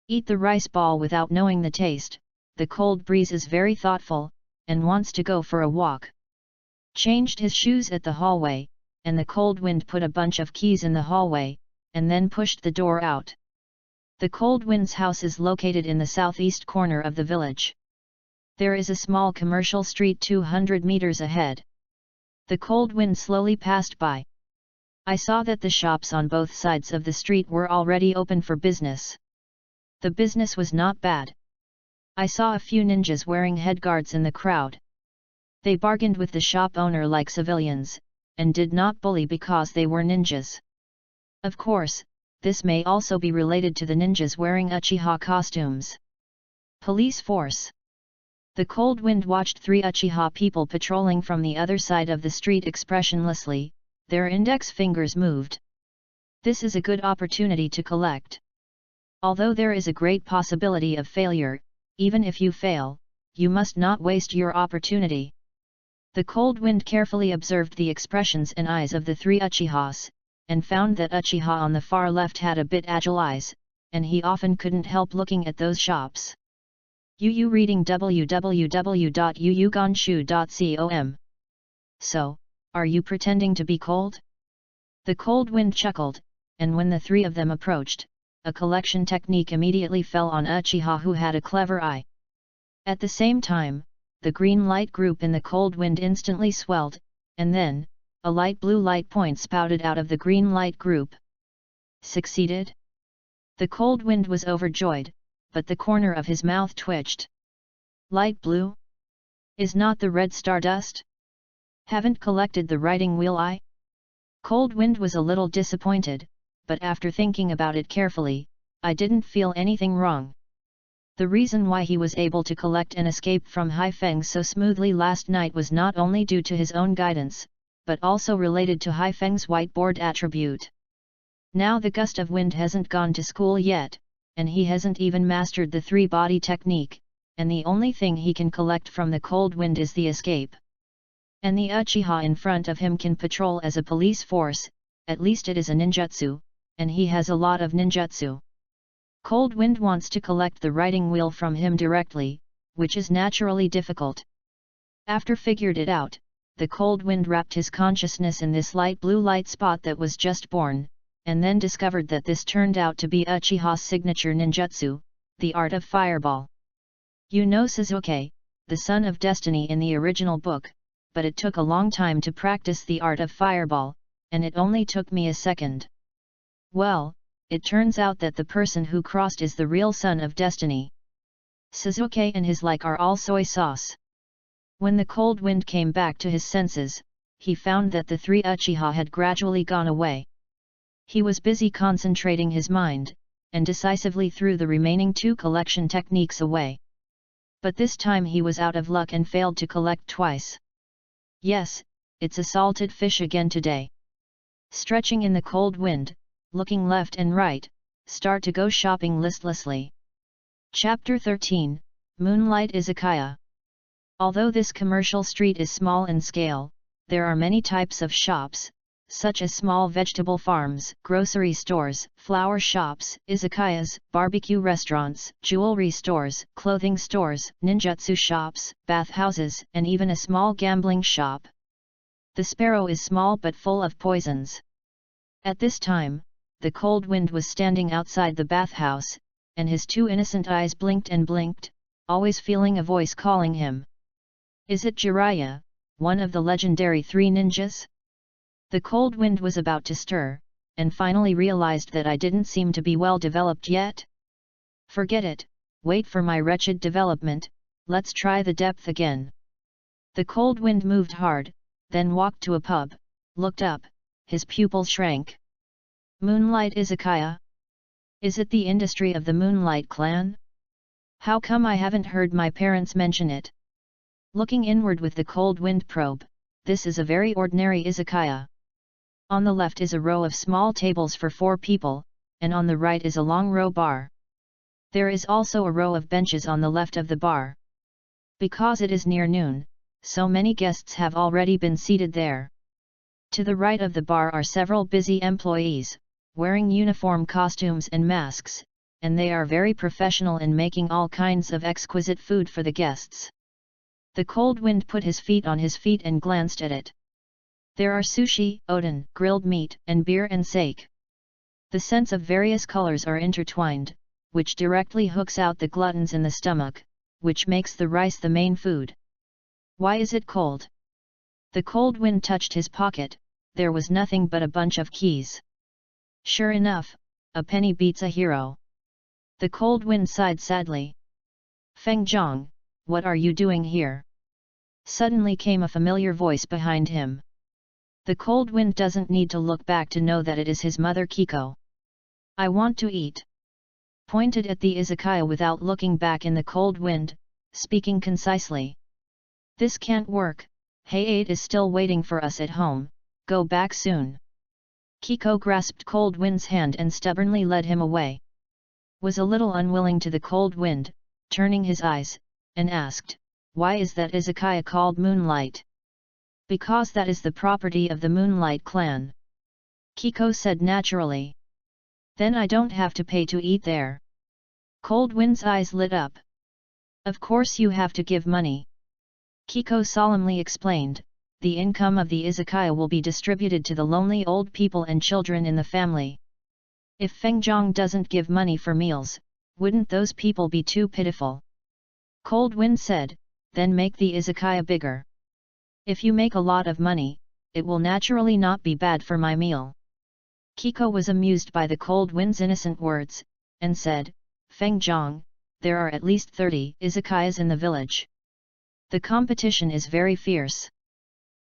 Eat the rice ball without knowing the taste. The cold breeze is very thoughtful, and wants to go for a walk. Changed his shoes at the hallway, and the Cold Wind put a bunch of keys in the hallway, and then pushed the door out. The Cold Wind's house is located in the southeast corner of the village. There is a small commercial street 200 meters ahead. The Cold Wind slowly passed by. I saw that the shops on both sides of the street were already open for business. The business was not bad. I saw a few ninjas wearing headguards in the crowd. They bargained with the shop owner like civilians, and did not bully because they were ninjas. Of course, this may also be related to the ninjas wearing Uchiha costumes. Police force. The Cold Wind watched 3 Uchiha people patrolling from the other side of the street expressionlessly. Their index fingers moved. This is a good opportunity to collect. Although there is a great possibility of failure, even if you fail, you must not waste your opportunity. The Cold Wind carefully observed the expressions and eyes of the 3 Uchihas, and found that Uchiha on the far left had a bit agile eyes, and he often couldn't help looking at those shops. Yu reading www.yuyugonshu.com. So, are you pretending to be cold? The Cold Wind chuckled, and when the 3 of them approached, a collection technique immediately fell on Uchiha, who had a clever eye. At the same time, the green light group in the Cold Wind instantly swelled, and then, a light blue light point spouted out of the green light group. Succeeded? The Cold Wind was overjoyed, but the corner of his mouth twitched. Light blue? Is not the red stardust? Haven't collected the writing wheel eye? Cold Wind was a little disappointed, but after thinking about it carefully, I didn't feel anything wrong. The reason why he was able to collect and escape from Haifeng so smoothly last night was not only due to his own guidance, but also related to Haifeng's whiteboard attribute. Now the gust of wind hasn't gone to school yet, and he hasn't even mastered the 3-body technique, and the only thing he can collect from the Cold Wind is the escape. And the Uchiha in front of him can patrol as a police force, at least it is a ninjutsu, and he has a lot of ninjutsu. Cold Wind wants to collect the writing wheel from him directly, which is naturally difficult. After figured it out, the Cold Wind wrapped his consciousness in this light blue light spot that was just born, and then discovered that this turned out to be Uchiha's signature ninjutsu, the art of fireball. You know Sasuke, the son of destiny in the original book, but it took a long time to practice the art of fireball, and it only took me a second. Well, it turns out that the person who crossed is the real son of destiny. Sasuke and his like are all soy sauce. When the Cold Wind came back to his senses, he found that the 3 Uchiha had gradually gone away. He was busy concentrating his mind, and decisively threw the remaining 2 collection techniques away. But this time he was out of luck and failed to collect twice. Yes, it's a salted fish again today. Stretching in the cold wind, looking left and right, start to go shopping listlessly. Chapter 13, Moonlight Izakaya. Although this commercial street is small in scale, there are many types of shops, such as small vegetable farms, grocery stores, flower shops, izakayas, barbecue restaurants, jewelry stores, clothing stores, ninjutsu shops, bathhouses, and even a small gambling shop. The sparrow is small but full of poisons. At this time, the Cold Wind was standing outside the bathhouse, and his 2 innocent eyes blinked and blinked, always feeling a voice calling him. Is it Jiraiya, one of the legendary 3 ninjas? The Cold Wind was about to stir, and finally realized that I didn't seem to be well developed yet. Forget it, wait for my wretched development, let's try the depth again. The Cold Wind moved hard, then walked to a pub, looked up, his pupils shrank. Moonlight Izakaya? Is it the industry of the Moonlight clan? How come I haven't heard my parents mention it? Looking inward with the Cold Wind probe, this is a very ordinary izakaya. On the left is a row of small tables for 4 people, and on the right is a long row bar. There is also a row of benches on the left of the bar. Because it is near noon, so many guests have already been seated there. To the right of the bar are several busy employees, wearing uniform costumes and masks, and they are very professional in making all kinds of exquisite food for the guests. The Cold Wind put his feet on his feet and glanced at it. There are sushi, oden, grilled meat, and beer and sake. The scents of various colors are intertwined, which directly hooks out the gluttons in the stomach, which makes the rice the main food. Why is it cold? The Cold Wind touched his pocket, there was nothing but a bunch of keys. Sure enough, a penny beats a hero. The Cold Wind sighed sadly. Feng Zhang, what are you doing here? Suddenly came a familiar voice behind him. The Cold Wind doesn't need to look back to know that it is his mother Kiko. I want to eat. Pointed at the izakaya without looking back in the Cold Wind, speaking concisely. This can't work, Hey-8 is still waiting for us at home, go back soon. Kiko grasped Cold Wind's hand and stubbornly led him away. Was a little unwilling to the Cold Wind, turning his eyes, and asked, why is that izakaya called Moonlight? Because that is the property of the Moonlight clan. Kiko said naturally. Then I don't have to pay to eat there. Cold Wind's eyes lit up. Of course you have to give money. Kiko solemnly explained, the income of the izakaya will be distributed to the lonely old people and children in the family. If Feng Zhang doesn't give money for meals, wouldn't those people be too pitiful? Cold Wind said, then make the izakaya bigger. If you make a lot of money, it will naturally not be bad for my meal. Kiko was amused by the Cold Wind's innocent words, and said, Feng Zhang, there are at least 30 izakayas in the village. The competition is very fierce.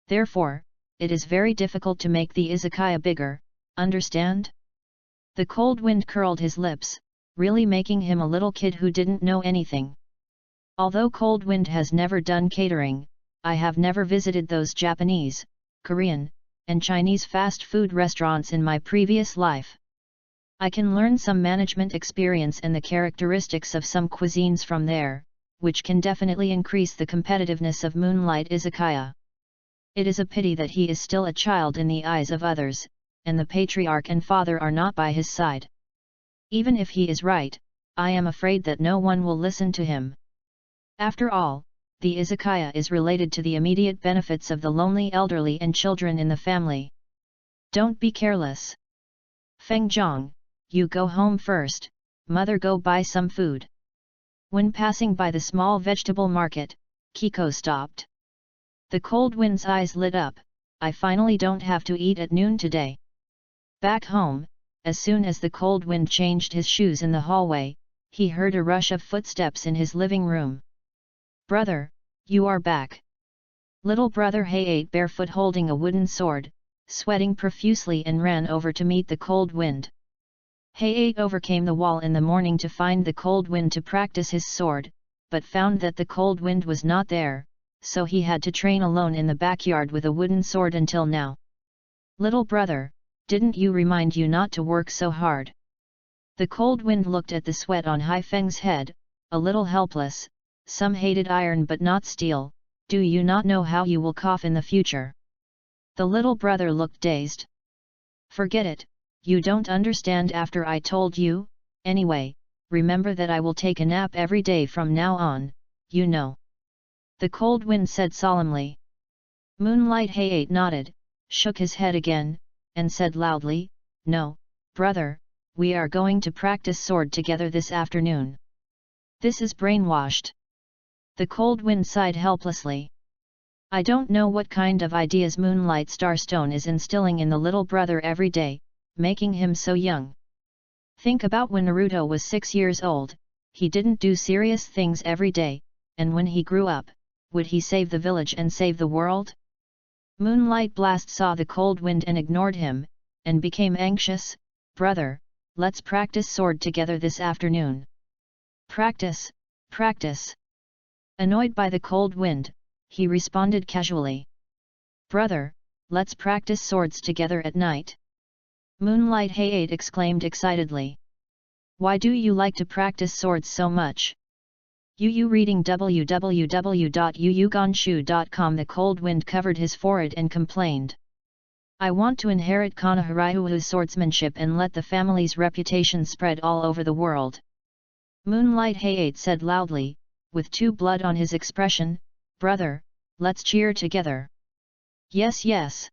Therefore, it is very difficult to make the izakaya bigger, understand? The Cold Wind curled his lips, really making him a little kid who didn't know anything. Although Cold Wind has never done catering, I have never visited those Japanese, Korean, and Chinese fast food restaurants in my previous life. I can learn some management experience and the characteristics of some cuisines from there, which can definitely increase the competitiveness of Moonlight Izakaya. It is a pity that he is still a child in the eyes of others, and the patriarch and father are not by his side. Even if he is right, I am afraid that no one will listen to him. After all, the izakaya is related to the immediate benefits of the lonely elderly and children in the family. Don't be careless. Feng Zhang, you go home first, mother go buy some food. When passing by the small vegetable market, Kiko stopped. The Cold Wind's eyes lit up, I finally don't have to eat at noon today. Back home, as soon as the Cold Wind changed his shoes in the hallway, he heard a rush of footsteps in his living room. Brother, you are back. Little brother Hey-8 barefoot holding a wooden sword, sweating profusely and ran over to meet the Cold Wind. Hey-8 overcame the wall in the morning to find the Cold Wind to practice his sword, but found that the Cold Wind was not there, so he had to train alone in the backyard with a wooden sword until now. Little brother, didn't you remind you not to work so hard? The Cold Wind looked at the sweat on Hai Feng's head, a little helpless. Some hated iron but not steel, do you not know how you will cough in the future? The little brother looked dazed. Forget it, you don't understand after I told you, anyway, remember that I will take a nap every day from now on, you know. The Cold Wind said solemnly. Moonlight Hey-8 nodded, shook his head again, and said loudly, no, brother, we are going to practice sword together this afternoon. This is brainwashed. The Cold Wind sighed helplessly. I don't know what kind of ideas Moonlight Starstone is instilling in the little brother every day, making him so young. Think about when Naruto was 6 years old, he didn't do serious things every day, and when he grew up, would he save the village and save the world? Moonlight Blast saw the Cold Wind and ignored him, and became anxious. Brother, let's practice sword together this afternoon. Practice, practice. Annoyed by the Cold Wind, he responded casually. Brother, let's practice swords together at night. Moonlight Hayate exclaimed excitedly. Why do you like to practice swords so much? Reading www.yuyugonshu.com. The cold wind covered his forehead and complained. I want to inherit Konoha Ryuu's swordsmanship and let the family's reputation spread all over the world. Moonlight Hayate said loudly, with too blood on his expression, Brother, let's cheer together. Yes, yes.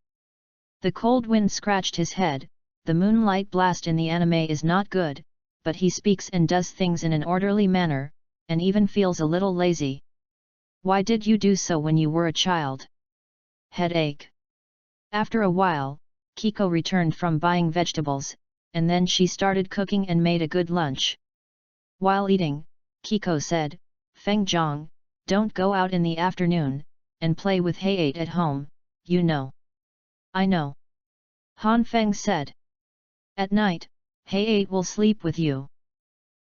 The cold wind scratched his head. The moonlight blast in the anime is not good, but he speaks and does things in an orderly manner, and even feels a little lazy. Why did you do so when you were a child? Headache. After a while, Kiko returned from buying vegetables, and then she started cooking and made a good lunch. While eating, Kiko said, Feng Zhang, don't go out in the afternoon, and play with Hayate at home, you know. I know. Han Feng said. At night, Hayate will sleep with you.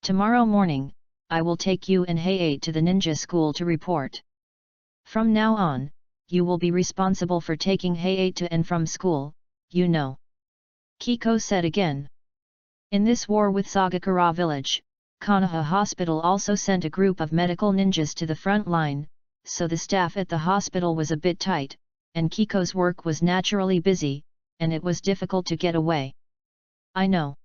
Tomorrow morning, I will take you and Hayate to the ninja school to report. From now on, you will be responsible for taking Hayate to and from school, you know. Kiko said again. In this war with Sagakura village, Konoha Hospital also sent a group of medical ninjas to the front line, so the staff at the hospital was a bit tight, and Kiko's work was naturally busy, and it was difficult to get away. I know.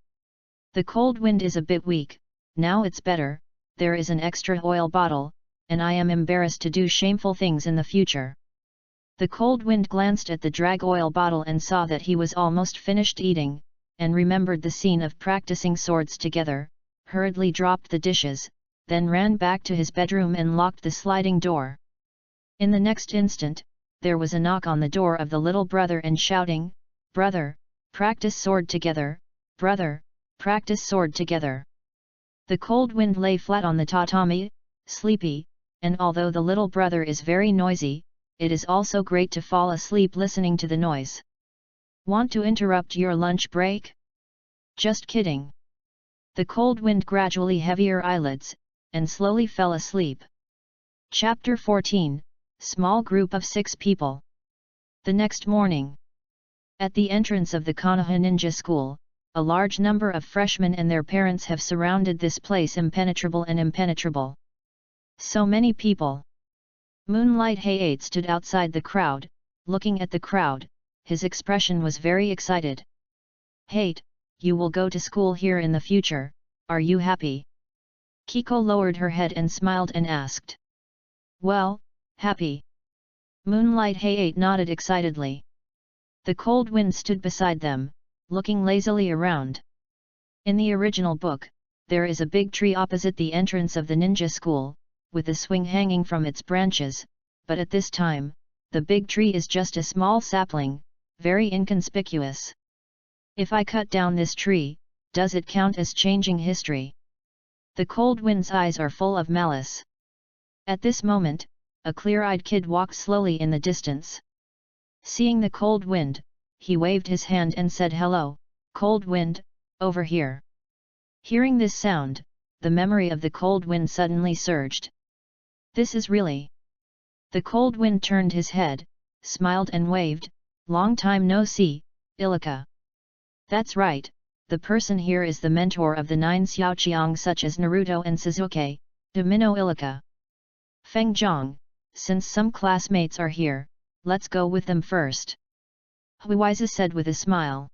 The cold wind is a bit weak, now it's better, there is an extra oil bottle, and I am embarrassed to do shameful things in the future. The cold wind glanced at the drag oil bottle and saw that he was almost finished eating, and remembered the scene of practicing swords together, hurriedly dropped the dishes, then ran back to his bedroom and locked the sliding door. In the next instant, there was a knock on the door of the little brother and shouting, Brother, practice sword together, brother, practice sword together. The cold wind lay flat on the tatami, sleepy, and although the little brother is very noisy, it is also great to fall asleep listening to the noise. Want to interrupt your lunch break? Just kidding. The cold wind gradually heavier eyelids, and slowly fell asleep. Chapter 14, Small Group of 6 People. The next morning. At the entrance of the Konoha Ninja School, a large number of freshmen and their parents have surrounded this place impenetrable and impenetrable. So many people. Moonlight Hayate stood outside the crowd, looking at the crowd, his expression was very excited. Hayate, you will go to school here in the future, are you happy? Kiko lowered her head and smiled and asked. Well, happy. Moonlight Hayate nodded excitedly. The cold wind stood beside them, looking lazily around. In the original book, there is a big tree opposite the entrance of the ninja school, with a swing hanging from its branches, but at this time, the big tree is just a small sapling, very inconspicuous. If I cut down this tree, does it count as changing history? The cold wind's eyes are full of malice. At this moment, a clear-eyed kid walked slowly in the distance. Seeing the cold wind, he waved his hand and said, Hello, cold wind, over here. Hearing this sound, the memory of the cold wind suddenly surged. This is really. The cold wind turned his head, smiled and waved, Long time no see, Ilika. That's right, the person here is the mentor of the 9 Xiaoqiang such as Naruto and Sasuke, Domino Ilika. Feng Zhang, since some classmates are here, let's go with them first. Huiza said with a smile.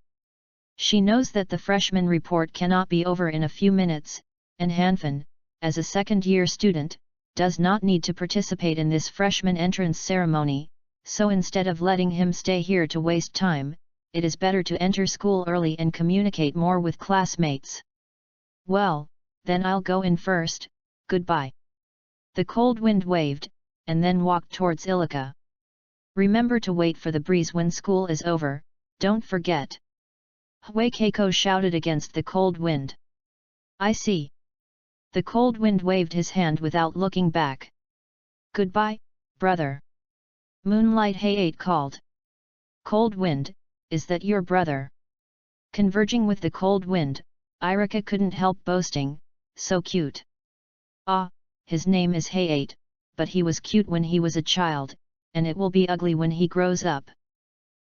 She knows that the freshman report cannot be over in a few minutes, and Hanfan, as a second-year student, does not need to participate in this freshman entrance ceremony, so instead of letting him stay here to waste time, it is better to enter school early and communicate more with classmates. Well, then I'll go in first, goodbye. The cold wind waved, and then walked towards Ilika. Remember to wait for the breeze when school is over, don't forget. Hui Keiko shouted against the cold wind. I see. The cold wind waved his hand without looking back. Goodbye, brother. Moonlight Hayate called. Cold wind, is that your brother? Converging with the cold wind, Irika couldn't help boasting, so cute. Ah, his name is Hayate, but he was cute when he was a child, and it will be ugly when he grows up.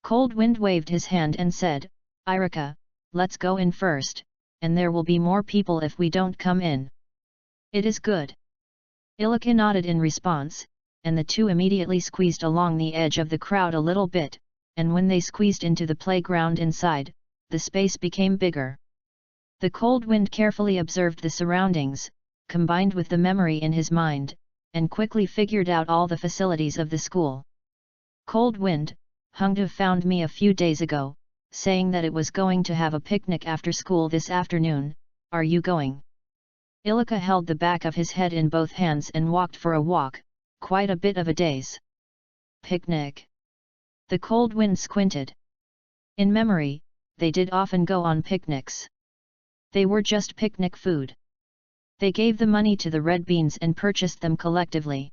Cold Wind waved his hand and said, Irika, let's go in first, and there will be more people if we don't come in. It is good. Ilika nodded in response, and the two immediately squeezed along the edge of the crowd a little bit, and when they squeezed into the playground inside, the space became bigger. The Cold Wind carefully observed the surroundings, combined with the memory in his mind, and quickly figured out all the facilities of the school. Cold Wind, Hongdu found me a few days ago, saying that it was going to have a picnic after school this afternoon. Are you going? Ilika held the back of his head in both hands and walked for a walk, quite a bit of a daze. Picnic. The Cold Wind squinted. In memory, they did often go on picnics. They were just picnic food. They gave the money to the red beans and purchased them collectively.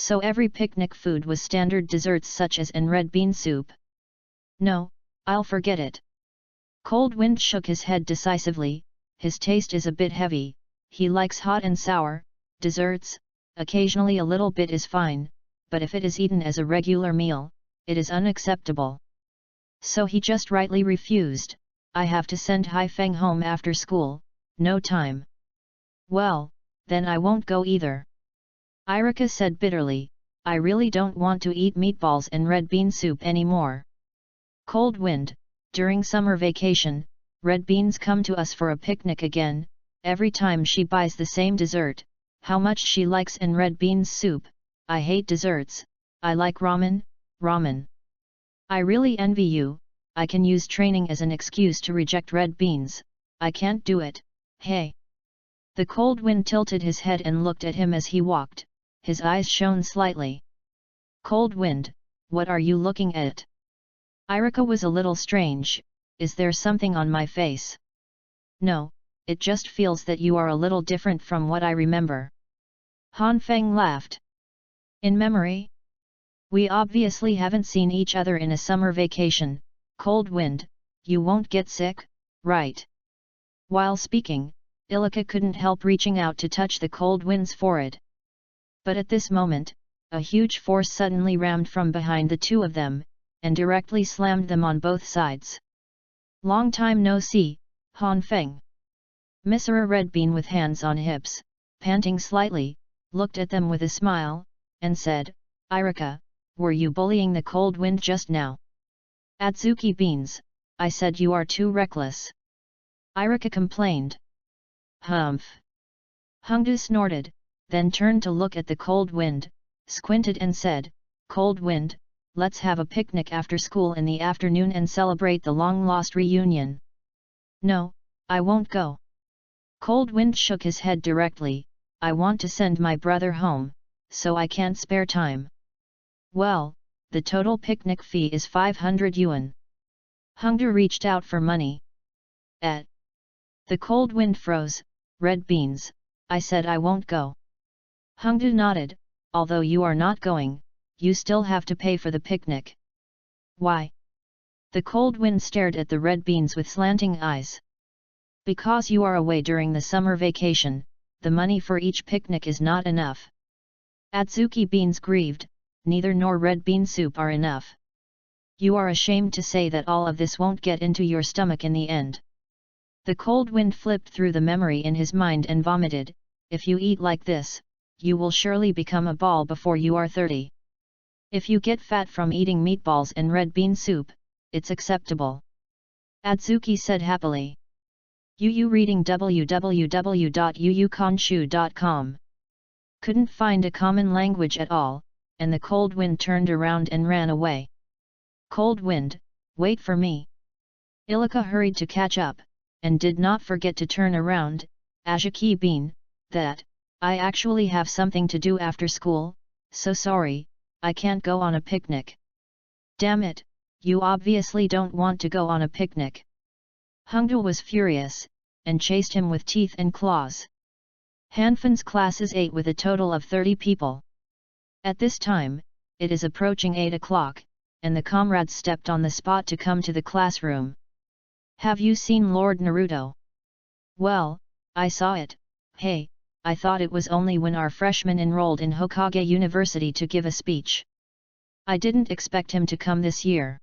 So every picnic food was standard desserts such as an red bean soup. No, I'll forget it. Cold Wind shook his head decisively. His taste is a bit heavy, he likes hot and sour desserts. Occasionally a little bit is fine, but if it is eaten as a regular meal, it is unacceptable. So he just rightly refused. I have to send Haifeng home after school, no time. Well, then I won't go either. Irika said bitterly, I really don't want to eat meatballs and red bean soup anymore. Cold Wind, during summer vacation, red beans come to us for a picnic again. Every time she buys the same dessert. How much she likes an red beans soup. I hate desserts, I like ramen. I really envy you. I can use training as an excuse to reject red beans. I can't do it. Hey! The Cold Wind tilted his head and looked at him as he walked. His eyes shone slightly. Cold Wind, what are you looking at? Irika was a little strange. Is there something on my face? No, it just feels that you are a little different from what I remember. Han Feng laughed. In memory? We obviously haven't seen each other in a summer vacation. Cold Wind, you won't get sick, right? While speaking, Ilika couldn't help reaching out to touch the Cold Wind's forehead. But at this moment, a huge force suddenly rammed from behind the two of them, and directly slammed them on both sides. Long time no see, Han Feng. Mr. Red Bean with hands on hips, panting slightly, looked at them with a smile, and said, Irika, were you bullying the Cold Wind just now? Atsuki Beans, I said you are too reckless. Irika complained. Humph. Hongdu snorted, then turned to look at the Cold Wind, squinted and said, Cold Wind, let's have a picnic after school in the afternoon and celebrate the long-lost reunion. No, I won't go. Cold Wind shook his head directly, I want to send my brother home, so I can't spare time. Well, the total picnic fee is 500 yuan. Hongdu reached out for money. The Cold Wind froze. Red beans, I said I won't go. Hongdu nodded, although you are not going, you still have to pay for the picnic. Why? The Cold Wind stared at the red beans with slanting eyes. Because you are away during the summer vacation, the money for each picnic is not enough. Atsuki Beans grieved, neither nor red bean soup are enough. You are ashamed to say that all of this won't get into your stomach in the end. The Cold Wind flipped through the memory in his mind and vomited, if you eat like this, you will surely become a ball before you are 30. If you get fat from eating meatballs and red bean soup, it's acceptable. Atsuki said happily. Yu reading www.yuyukonshu.com. Couldn't find a common language at all, and the Cold Wind turned around and ran away. Cold Wind, wait for me. Ilika hurried to catch up, and did not forget to turn around. Ajaki Bean, I actually have something to do after school, so sorry, I can't go on a picnic. Damn it, you obviously don't want to go on a picnic. Hongdu was furious, and chased him with teeth and claws. Hanfan's class is 8 with a total of 30 people. At this time, it is approaching 8 o'clock, and the comrades stepped on the spot to come to the classroom. Have you seen Lord Naruto? Well, I saw it. Hey, I thought it was only when our freshman enrolled in Hokage University to give a speech. I didn't expect him to come this year.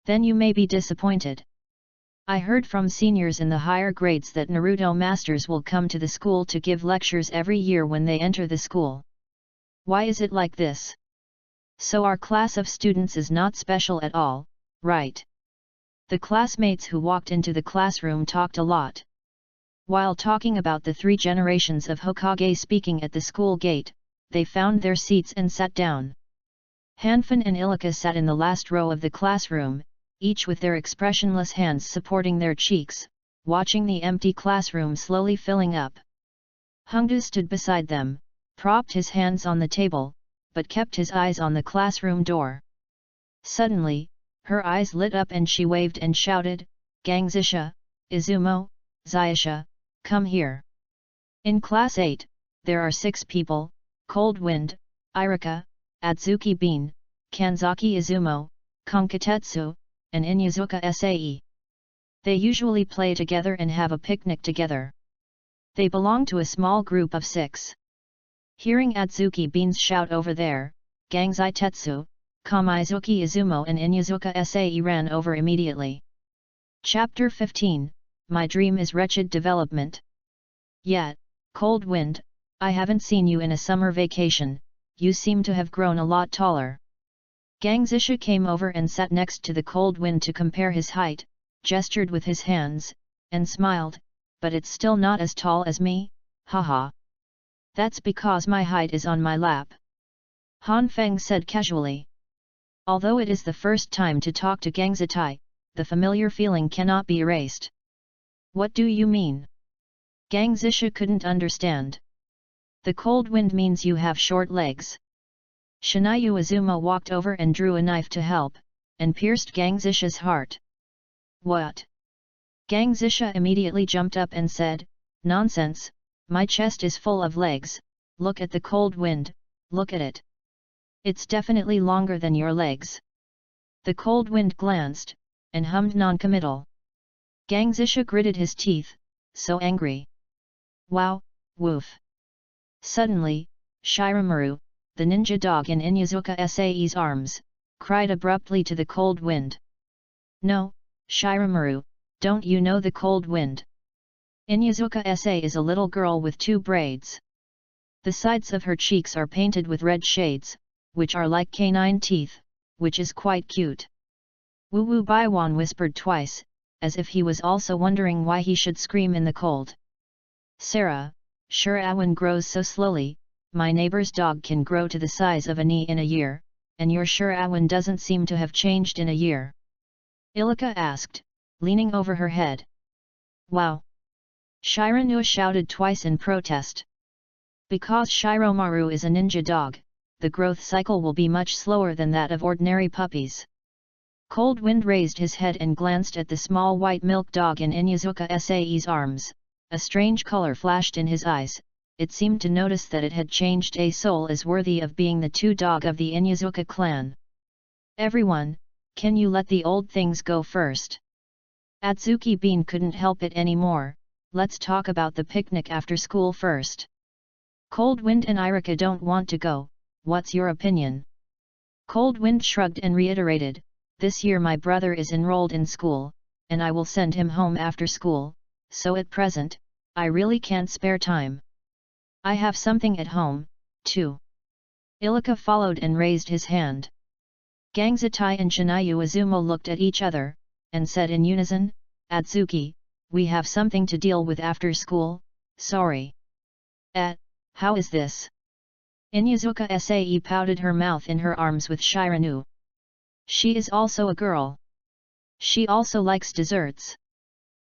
Then you may be disappointed. I heard from seniors in the higher grades that Naruto masters will come to the school to give lectures every year when they enter the school. Why is it like this? So our class of students is not special at all, right? The classmates who walked into the classroom talked a lot. While talking about the 3 generations of Hokage speaking at the school gate, they found their seats and sat down. Hanfin and Ilika sat in the last row of the classroom, each with their expressionless hands supporting their cheeks, watching the empty classroom slowly filling up. Hongdu stood beside them, propped his hands on the table, but kept his eyes on the classroom door. Suddenly, her eyes lit up and she waved and shouted, "Gangzisha, Izumo, Zayasha, come here." In Class 8, there are 6 people: Cold Wind, Irika, Atsuki Bean, Kanzaki Izumo, Konkatetsu, and Inyazuka Sae. They usually play together and have a picnic together. They belong to a small group of 6. Hearing Atsuki Bean's shout over there, Gangzai Tetsu, Kamizuki Izumo and Inyazuka Sae ran over immediately. Chapter 15, My Dream is Wretched Development. Yet, Cold Wind, I haven't seen you in a summer vacation, you seem to have grown a lot taller. Gangzisha came over and sat next to the Cold Wind to compare his height, gestured with his hands, and smiled, but it's still not as tall as me, haha. That's because my height is on my lap. Han Feng said casually. Although it is the first time to talk to Gangzitai, the familiar feeling cannot be erased. What do you mean? Gangzisha couldn't understand. The Cold Wind means you have short legs. Shinayu Izumo walked over and drew a knife to help, and pierced Gangzisha's heart. What? Gangzisha immediately jumped up and said, "Nonsense, my chest is full of legs, look at the Cold Wind, look at it. It's definitely longer than your legs." The Cold Wind glanced, and hummed non-committal. Gangzisha gritted his teeth, so angry. Wow, woof. Suddenly, Shiramaru, the ninja dog in Inyazuka Sae's arms, cried abruptly to the Cold Wind. No, Shiramaru, don't you know the Cold Wind? Inyazuka Sae is a little girl with 2 braids. The sides of her cheeks are painted with red shades, which are like canine teeth, which is quite cute. Wu Wu Baiwan whispered twice, as if he was also wondering why he should scream in the cold. Sarah, Shirawan grows so slowly, my neighbor's dog can grow to the size of a knee in a year, and your Shirawan doesn't seem to have changed in a year. Ilika asked, leaning over her head. Wow! Shiranui shouted twice in protest. Because Shiromaru is a ninja dog, the growth cycle will be much slower than that of ordinary puppies. Cold Wind raised his head and glanced at the small white milk dog in Inyazuka Sae's arms. A strange color flashed in his eyes. It seemed to notice that it had changed a soul as worthy of being the 2 dog of the Inyazuka clan. Everyone, can you let the old things go first? Atsuki Bean couldn't help it anymore. Let's talk about the picnic after school first. Cold Wind and Irika don't want to go, what's your opinion? Cold Wind shrugged and reiterated, this year my brother is enrolled in school, and I will send him home after school, so at present, I really can't spare time. I have something at home, too. Ilika followed and raised his hand. Gangzitai and Shinayu Izumo looked at each other, and said in unison, Atsuki, we have something to deal with after school, sorry. How is this? Inyazuka Sae pouted her mouth in her arms with Shiranu. She is also a girl. She also likes desserts.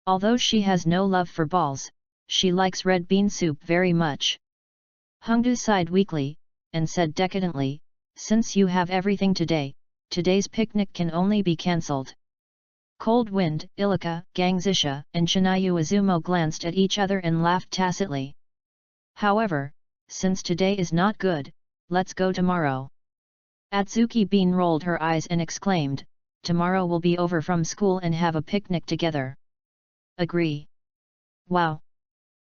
Although she has no love for balls, she likes red bean soup very much. Hongdu sighed weakly, and said decadently, since you have everything today, today's picnic can only be cancelled. Cold Wind, Ilika, Gangzisha, and Shinayu Izumo glanced at each other and laughed tacitly. However, since today is not good, let's go tomorrow. Atsuki Bean rolled her eyes and exclaimed, tomorrow we'll be over from school and have a picnic together. Agree. Wow!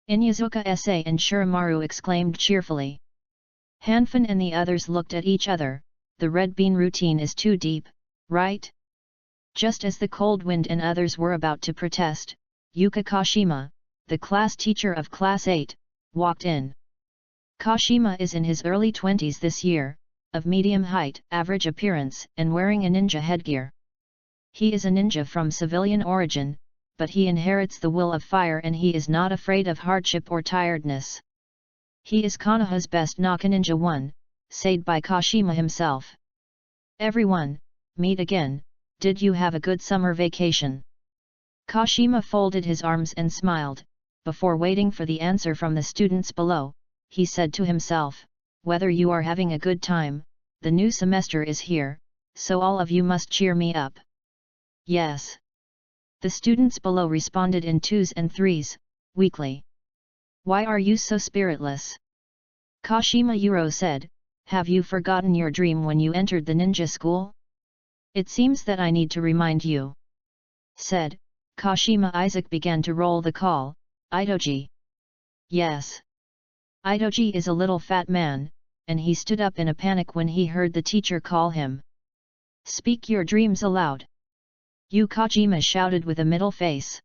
Inyazuka Sae and Shiramaru exclaimed cheerfully. Hanfin and the others looked at each other, the red bean routine is too deep, right? Just as the Cold Wind and others were about to protest, Yuka Kashima, the class teacher of Class 8, walked in. Kashima is in his early 20s this year, of medium height, average appearance, and wearing a ninja headgear. He is a ninja from civilian origin, but he inherits the will of fire and he is not afraid of hardship or tiredness. He is Konoha's best Naka Ninja 1, said by Kashima himself. Everyone, meet again, did you have a good summer vacation? Kashima folded his arms and smiled, before waiting for the answer from the students below, he said to himself, whether you are having a good time, the new semester is here, so all of you must cheer me up. Yes. The students below responded in twos and threes, weakly. Why are you so spiritless? Kashima Yuro said, have you forgotten your dream when you entered the ninja school? It seems that I need to remind you. Said, Kashima Isaac began to roll the call, Idoji. Yes. Idoji is a little fat man, and he stood up in a panic when he heard the teacher call him. Speak your dreams aloud. Yu Kajima shouted with a middle face.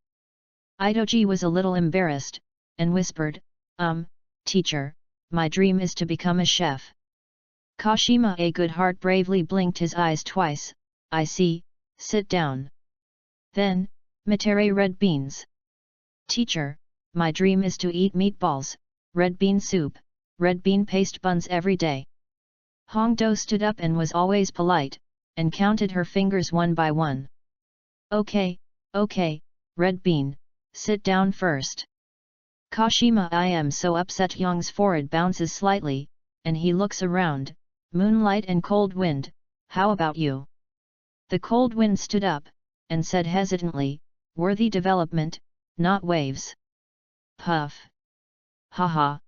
Idoji was a little embarrassed, and whispered, teacher, my dream is to become a chef. Kashima a good heart bravely blinked his eyes twice, I see, sit down. Then, Mitere red beans. Teacher, my dream is to eat meatballs, red bean soup, red bean paste buns every day. Hongdo stood up and was always polite, and counted her fingers one by one. Okay, red bean, sit down first. Kashima I am so upset. Young's forehead bounces slightly, and he looks around, Moonlight and Cold Wind, how about you? The Cold Wind stood up, and said hesitantly, worthy development, not waves. Puff. Haha.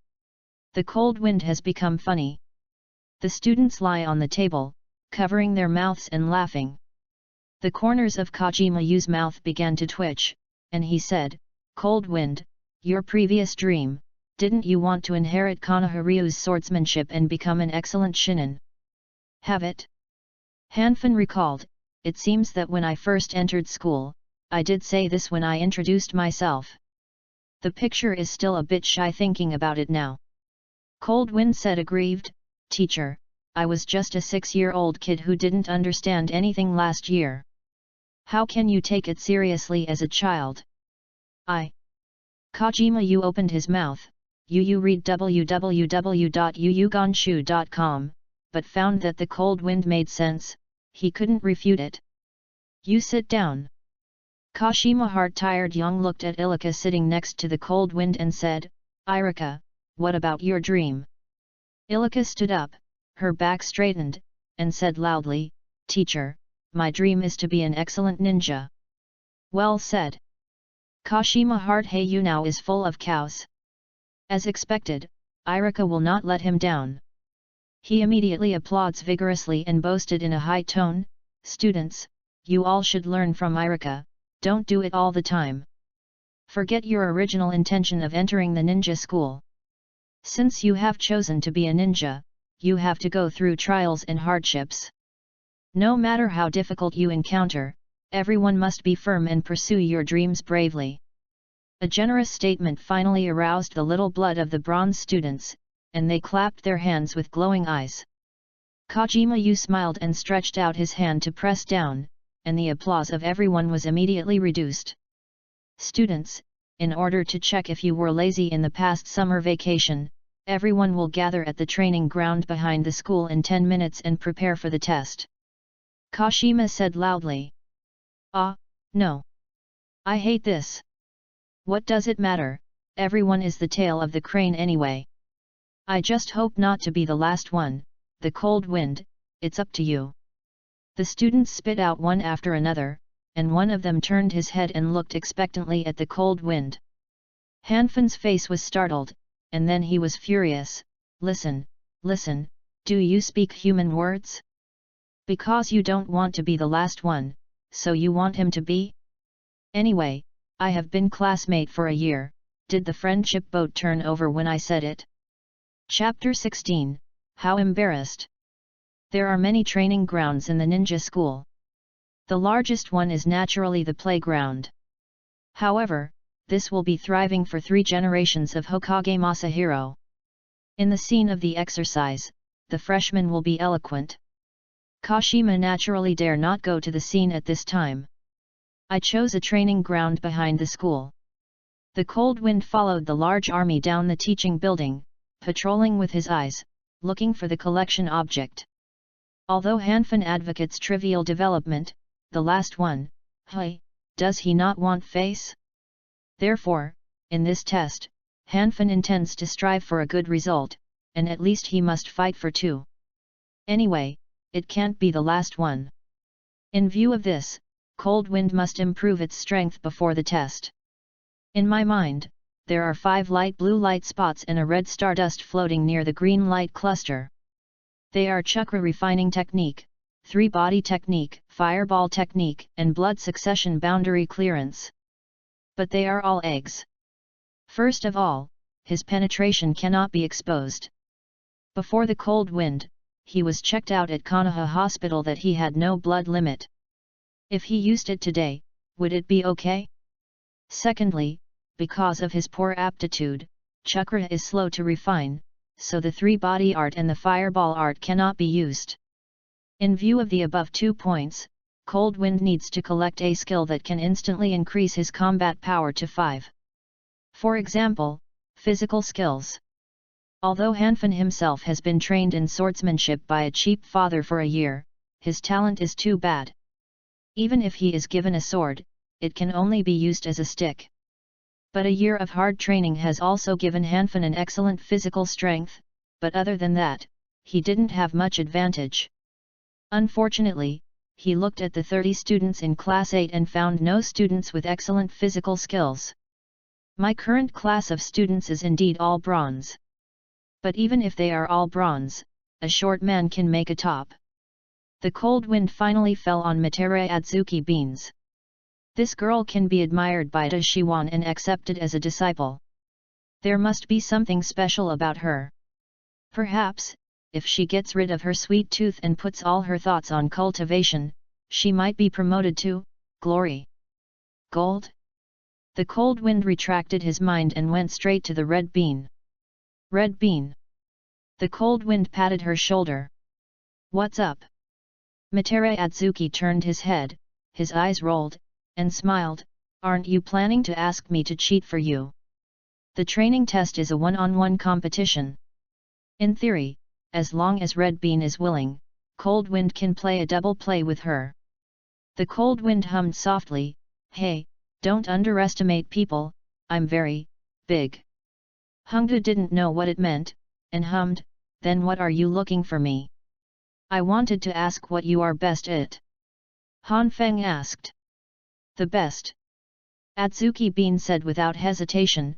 The Cold Wind has become funny. The students lie on the table, covering their mouths and laughing. The corners of Kajima Yu's mouth began to twitch, and he said, Cold Wind, your previous dream, didn't you want to inherit Konoha Ryu's swordsmanship and become an excellent shinin? Have it? Hanfin recalled, it seems that when I first entered school, I did say this when I introduced myself. The picture is still a bit shy thinking about it now. Cold Wind said aggrieved, teacher, I was just a 6-year-old kid who didn't understand anything last year. How can you take it seriously as a child? Kajima Yu opened his mouth, Yu read www.yuyugonshu.com, but found that the Cold Wind made sense, he couldn't refute it. You sit down. Kashima heart-tired Young looked at Ilika sitting next to the Cold Wind and said, Irika, what about your dream? Ilika stood up, her back straightened, and said loudly, teacher, my dream is to be an excellent ninja. Well said. Kashima heart hey you now is full of cows. As expected, Irika will not let him down. He immediately applauds vigorously and boasted in a high tone, students, you all should learn from Irika, don't do it all the time. Forget your original intention of entering the ninja school. Since you have chosen to be a ninja, you have to go through trials and hardships. No matter how difficult you encounter, everyone must be firm and pursue your dreams bravely. A generous statement finally aroused the little blood of the bronze students, and they clapped their hands with glowing eyes. Kajima Yu smiled and stretched out his hand to press down, and the applause of everyone was immediately reduced. Students, in order to check if you were lazy in the past summer vacation, everyone will gather at the training ground behind the school in 10 minutes and prepare for the test. Kashima said loudly. No. I hate this. What does it matter, everyone is the tail of the crane anyway. I just hope not to be the last one, the Cold Wind, it's up to you. The students spit out one after another, and one of them turned his head and looked expectantly at the Cold Wind. Hanfin's face was startled, and then he was furious. Listen, do you speak human words? Because you don't want to be the last one, so you want him to be? Anyway, I have been classmate for a year, did the friendship boat turn over when I said it? Chapter 16, How Embarrassed. There are many training grounds in the ninja school. The largest one is naturally the playground. However, this will be thriving for 3 generations of Hokage Masahiro. In the scene of the exercise, the freshman will be eloquent. Kashima naturally dare not go to the scene at this time. I chose a training ground behind the school. The cold wind followed the large army down the teaching building, patrolling with his eyes, looking for the collection object. Although Hanfin advocates trivial development, the last one, does he not want face? Therefore, in this test, Hanfin intends to strive for a good result, and at least he must fight for 2. Anyway, it can't be the last one. In view of this, Cold Wind must improve its strength before the test. In my mind, there are 5 light blue light spots and a red stardust floating near the green light cluster. They are chakra refining technique, 3 body technique, fireball technique, and blood succession boundary clearance. But they are all eggs. First of all, his penetration cannot be exposed. Before the cold wind, he was checked out at Konoha Hospital that he had no blood limit. If he used it today, would it be okay? Secondly, because of his poor aptitude, chakra is slow to refine, so the 3 body art and the fireball art cannot be used. In view of the above 2 points, Cold Wind needs to collect a skill that can instantly increase his combat power to 5. For example, physical skills. Although Hanfin himself has been trained in swordsmanship by a cheap father for a year, his talent is too bad. Even if he is given a sword, it can only be used as a stick. But a year of hard training has also given Hanfin an excellent physical strength, but other than that, he didn't have much advantage. Unfortunately, he looked at the 30 students in Class 8 and found no students with excellent physical skills. My current class of students is indeed all bronze. But even if they are all bronze, a short man can make a top. The cold wind finally fell on Mitere Adzuki Beans. This girl can be admired by Dashiwan and accepted as a disciple. There must be something special about her. Perhaps, if she gets rid of her sweet tooth and puts all her thoughts on cultivation, she might be promoted to glory. Gold? The cold wind retracted his mind and went straight to the red bean. Red bean. The cold wind patted her shoulder. What's up? Mitere Adzuki turned his head, his eyes rolled, and smiled. Aren't you planning to ask me to cheat for you? The training test is a one-on-one competition. In theory, as long as Red Bean is willing, Cold Wind can play a double play with her. The Cold Wind hummed softly, "Hey, don't underestimate people, I'm very big." Hungda didn't know what it meant, and hummed, "Then what are you looking for me?" "I wanted to ask what you are best at." Han Feng asked. "The best?" Adzuki Bean said without hesitation,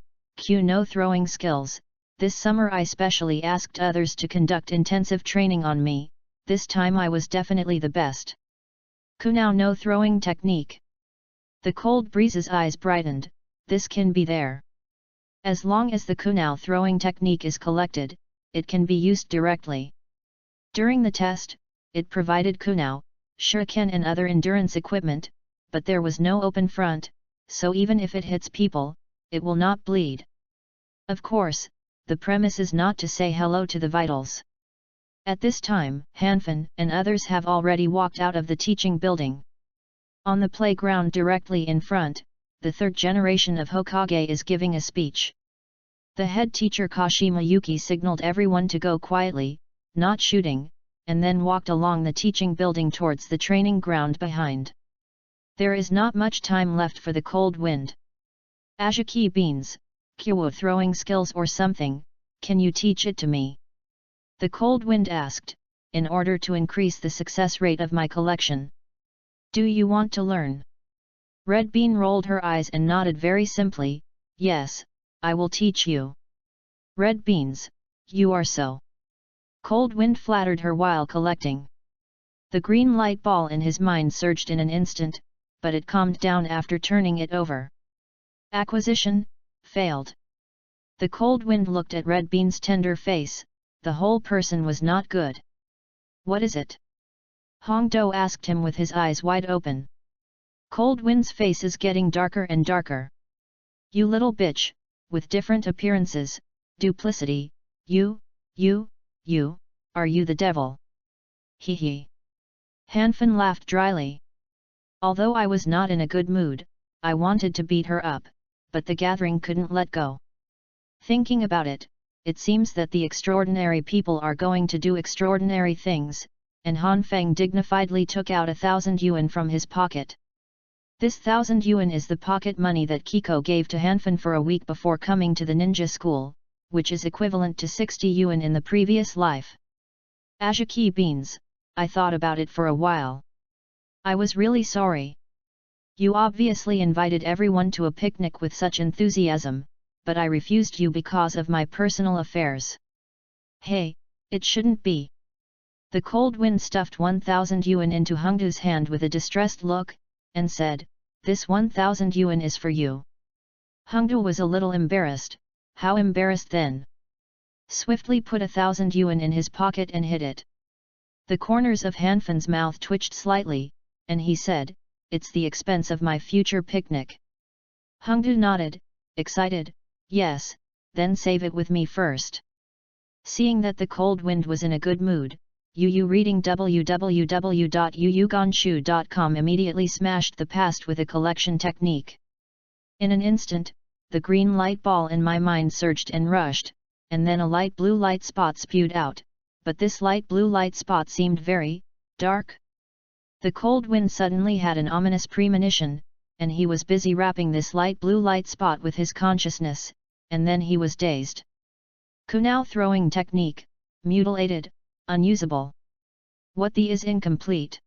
"No throwing skills. This summer I specially asked others to conduct intensive training on me, this time I was definitely the best." "Kunao no throwing technique." The cold breeze's eyes brightened, "This can be there. As long as the kunao throwing technique is collected, it can be used directly." During the test, it provided kunao, shuriken and other endurance equipment, but there was no open front, so even if it hits people, it will not bleed. Of course, the premise is not to say hello to the vitals. At this time, Hanfin and others have already walked out of the teaching building. On the playground directly in front, the 3rd generation of Hokage is giving a speech. The head teacher Kashima Yuki signaled everyone to go quietly, not shooting, and then walked along the teaching building towards the training ground behind. There is not much time left for the cold wind. "Azuki Beans, Kyo throwing skills or something, can you teach it to me?" The cold wind asked, "in order to increase the success rate of my collection." "Do you want to learn?" Red Bean rolled her eyes and nodded very simply, "Yes, I will teach you." "Red Beans, you are so." Cold Wind flattered her while collecting. The green light ball in his mind surged in an instant, but it calmed down after turning it over. Acquisition, failed. The cold wind looked at Red Bean's tender face, the whole person was not good. "What is it?" Hongdo asked him with his eyes wide open. Cold Wind's face is getting darker and darker. You little bitch, with different appearances, duplicity, you, are you the devil? Hee hee. Hanfin laughed dryly. Although I was not in a good mood, I wanted to beat her up, but the gathering couldn't let go. Thinking about it, it seems that the extraordinary people are going to do extraordinary things, and Han Feng dignifiedly took out 1,000 yuan from his pocket. This 1,000 yuan is the pocket money that Kiko gave to Hanfin for a week before coming to the ninja school, which is equivalent to 60 yuan in the previous life. Ajaki beans, I thought about it for a while. I was really sorry. You obviously invited everyone to a picnic with such enthusiasm, but I refused you because of my personal affairs. Hey, it shouldn't be. The Cold Wind stuffed 1,000 yuan into Hongdu's hand with a distressed look, and said, "This 1,000 yuan is for you." Hongdu was a little embarrassed. How embarrassed then? Swiftly put 1,000 yuan in his pocket and hid it. The corners of Hanfin's mouth twitched slightly, and he said, "It's the expense of my future picnic." Hongdu nodded, excited, "Yes, then save it with me first." Seeing that the Cold Wind was in a good mood, Yu reading www.yuyugonshu.com immediately smashed the past with a collection technique. In an instant, the green light ball in my mind surged and rushed, and then a light blue light spot spewed out, but this light blue light spot seemed very dark. The Cold Wind suddenly had an ominous premonition, and he was busy wrapping this light blue light spot with his consciousness, and then he was dazed. Kunao throwing technique, mutilated, unusable. What the is incomplete.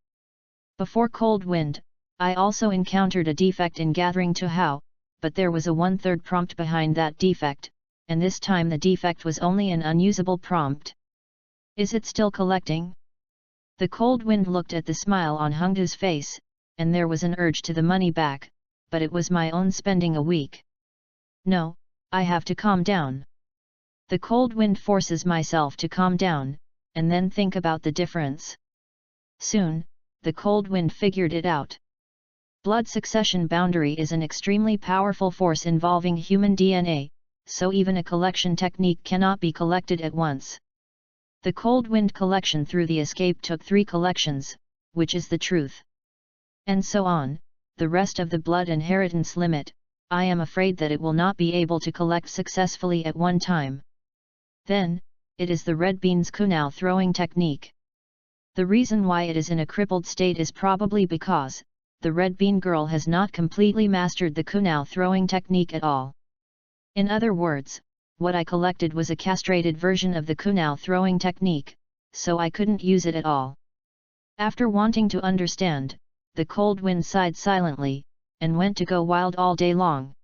Before Cold Wind, I also encountered a defect in gathering to Hao, but there was a 1/3 prompt behind that defect, and this time the defect was only an unusable prompt. Is it still collecting? The Cold Wind looked at the smile on Hongdu's face, and there was an urge to the money back, but it was my own spending a week. No, I have to calm down. The Cold Wind forces myself to calm down, and then think about the difference. Soon, the Cold Wind figured it out. Blood succession boundary is an extremely powerful force involving human DNA, so even a collection technique cannot be collected at once. The Cold Wind collection through the escape took 3 collections, which is the truth. And so on, the rest of the blood inheritance limit, I am afraid that it will not be able to collect successfully at one time. Then, it is the red bean's kunao throwing technique. The reason why it is in a crippled state is probably because, the red bean girl has not completely mastered the kunao throwing technique at all. In other words, what I collected was a castrated version of the kunao throwing technique, so I couldn't use it at all. After wanting to understand, the Cold Wind sighed silently, and went to go wild all day long.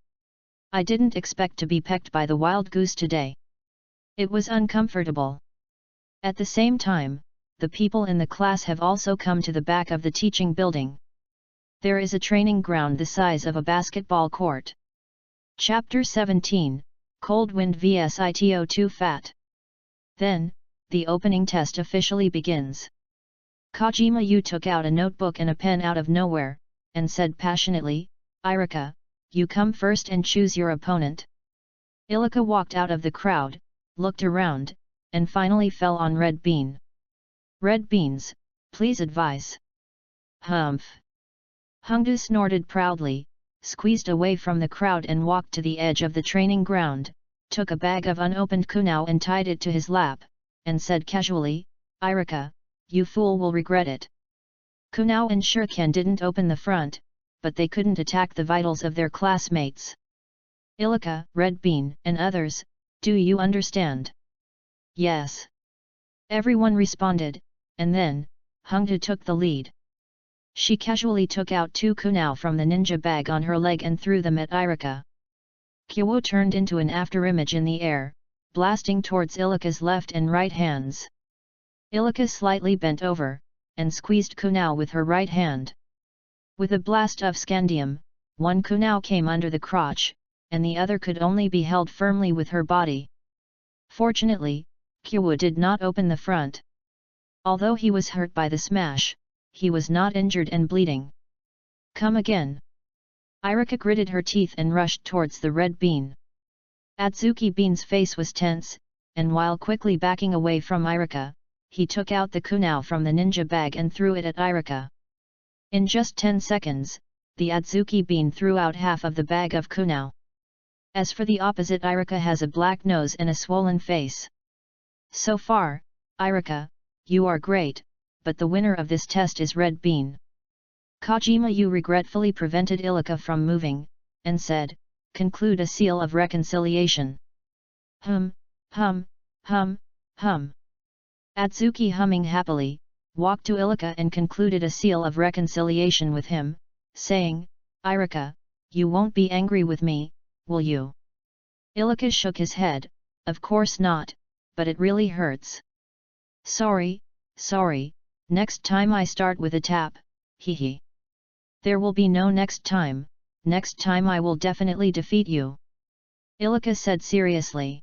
I didn't expect to be pecked by the wild goose today. It was uncomfortable. At the same time, the people in the class have also come to the back of the teaching building. There is a training ground the size of a basketball court. Chapter 17, Cold Wind vs ITO2 Fat. Then, the opening test officially begins. Kojima Yu took out a notebook and a pen out of nowhere, and said passionately, "Irika, you come first and choose your opponent." Ilika walked out of the crowd, looked around, and finally fell on Red Bean. "Red Beans, please advise." "Humph." Hongdu snorted proudly, squeezed away from the crowd and walked to the edge of the training ground, took a bag of unopened kunao and tied it to his lap, and said casually, "Irika, you fool will regret it." Kunao and Shuriken didn't open the front, but they couldn't attack the vitals of their classmates. Ilika, Red Bean, and others, do you understand? Yes. Everyone responded, and then, Hongdu took the lead. She casually took out 2 kunao from the ninja bag on her leg and threw them at Irika. Kyo turned into an afterimage in the air, blasting towards Ilika's left and right hands. Ilika slightly bent over, and squeezed kunao with her right hand. With a blast of scandium, 1 kunao came under the crotch, and the other could only be held firmly with her body. Fortunately, Kyo did not open the front. Although he was hurt by the smash, he was not injured and bleeding. Come again. Irika gritted her teeth and rushed towards the red bean. Atsuki Bean's face was tense, and while quickly backing away from Irika, he took out the kunao from the ninja bag and threw it at Irika. In just 10 seconds, the Atsuki Bean threw out half of the bag of kunao. As for the opposite, Irika has a black nose and a swollen face. So far, Irika, you are great, but the winner of this test is Red Bean. Kojima Yu regretfully prevented Ilika from moving, and said, conclude a seal of reconciliation. Hum, hum, hum, hum. Atsuki, humming happily, walked to Ilika and concluded a seal of reconciliation with him, saying, Irika, you won't be angry with me, will you? Ilika shook his head, of course not, but it really hurts. Sorry, next time I start with a tap, hee. There will be no next time I will definitely defeat you. Ilika said seriously.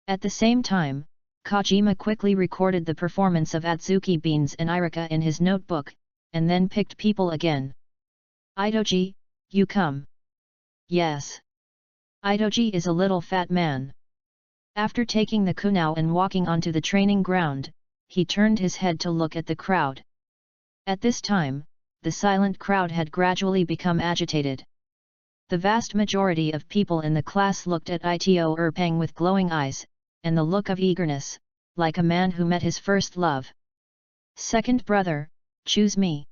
At the same time, Kojima quickly recorded the performance of Atsuki Beans and Irika in his notebook, and then picked people again. Itoji, you come. Yes. Itoji is a little fat man. After taking the kunao and walking onto the training ground, he turned his head to look at the crowd. At this time, the silent crowd had gradually become agitated. The vast majority of people in the class looked at Ito Erpang with glowing eyes, and the look of eagerness, like a man who met his first love. Second brother, choose me.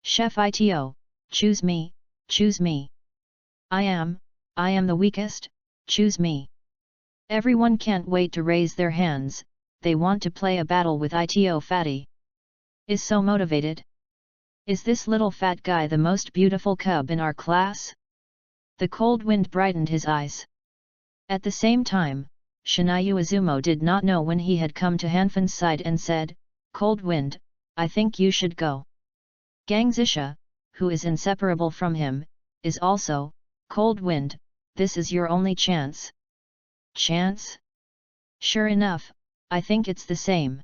Chef Ito, choose me, choose me. I am the weakest, choose me. Everyone can't wait to raise their hands, they want to play a battle with Ito Fatty. Is so motivated. Is this little fat guy the most beautiful cub in our class? The cold wind brightened his eyes. At the same time, Shinayu Izumo did not know when he had come to Hanfin's side and said, Cold Wind, I think you should go. Gang Zisha, who is inseparable from him, is also, Cold Wind, this is your only chance. Chance? Sure enough, I think it's the same.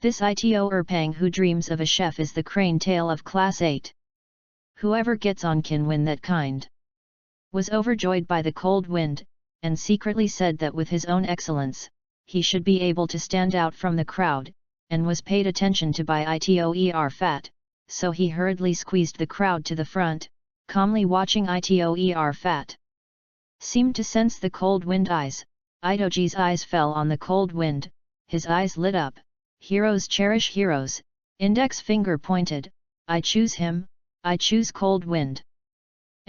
This Ito Erpang who dreams of a chef is the crane tail of Class 8. Whoever gets on can win that kind. Was overjoyed by the cold wind, and secretly said that with his own excellence, he should be able to stand out from the crowd, and was paid attention to by Ito Fat, so he hurriedly squeezed the crowd to the front, calmly watching Ito Fat. Seemed to sense the cold wind eyes, Itoji's eyes fell on the cold wind, his eyes lit up. Heroes cherish heroes, index finger pointed, I choose him, I choose Cold Wind.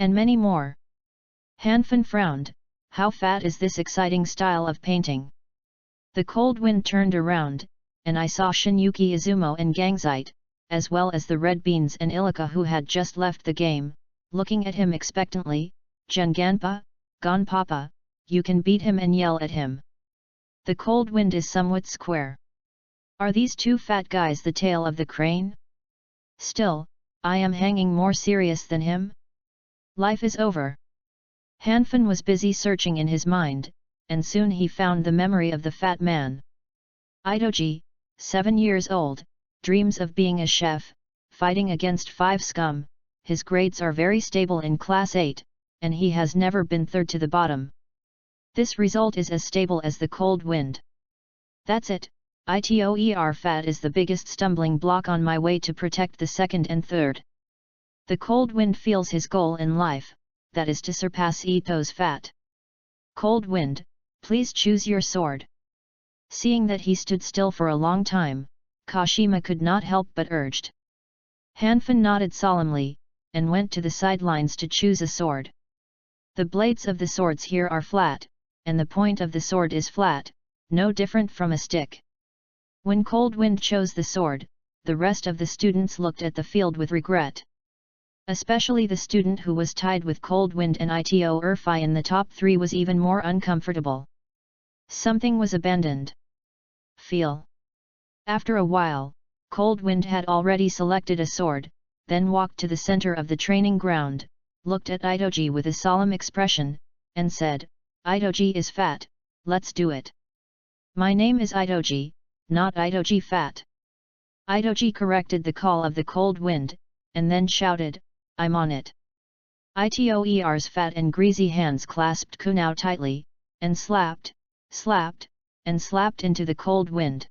And many more. Hanfin frowned, how fat is this exciting style of painting? The cold wind turned around, and I saw Shinyuki Izumo and Gangzite, as well as the Red Beans and Ilika who had just left the game, looking at him expectantly, Genganpa, Gonpapa, you can beat him and yell at him. The cold wind is somewhat square. Are these two fat guys the tail of the crane? Still, I am hanging more serious than him? Life is over. Hanfin was busy searching in his mind, and soon he found the memory of the fat man. Itoji, 7 years old, dreams of being a chef, fighting against 5 scum, his grades are very stable in Class 8, and he has never been third to the bottom. This result is as stable as the cold wind. That's it. Ito Fat is the biggest stumbling block on my way to protect the second and third. The cold wind feels his goal in life, that is to surpass Ito's Fat. Cold Wind, please choose your sword. Seeing that he stood still for a long time, Kashima could not help but urged. Hanfin nodded solemnly, and went to the sidelines to choose a sword. The blades of the swords here are flat, and the point of the sword is flat, no different from a stick. When Cold Wind chose the sword, the rest of the students looked at the field with regret. Especially the student who was tied with Cold Wind and Ito Erfi in the top 3 was even more uncomfortable. Something was abandoned. Feel. After a while, Cold Wind had already selected a sword, then walked to the center of the training ground, looked at Itoji with a solemn expression, and said, Itoji is fat, let's do it. My name is Itoji, not Itoji Fat. Itoji corrected the call of the cold wind, and then shouted, "I'm on it." Itoer's fat and greasy hands clasped Kunao tightly, and slapped, slapped, and slapped into the cold wind.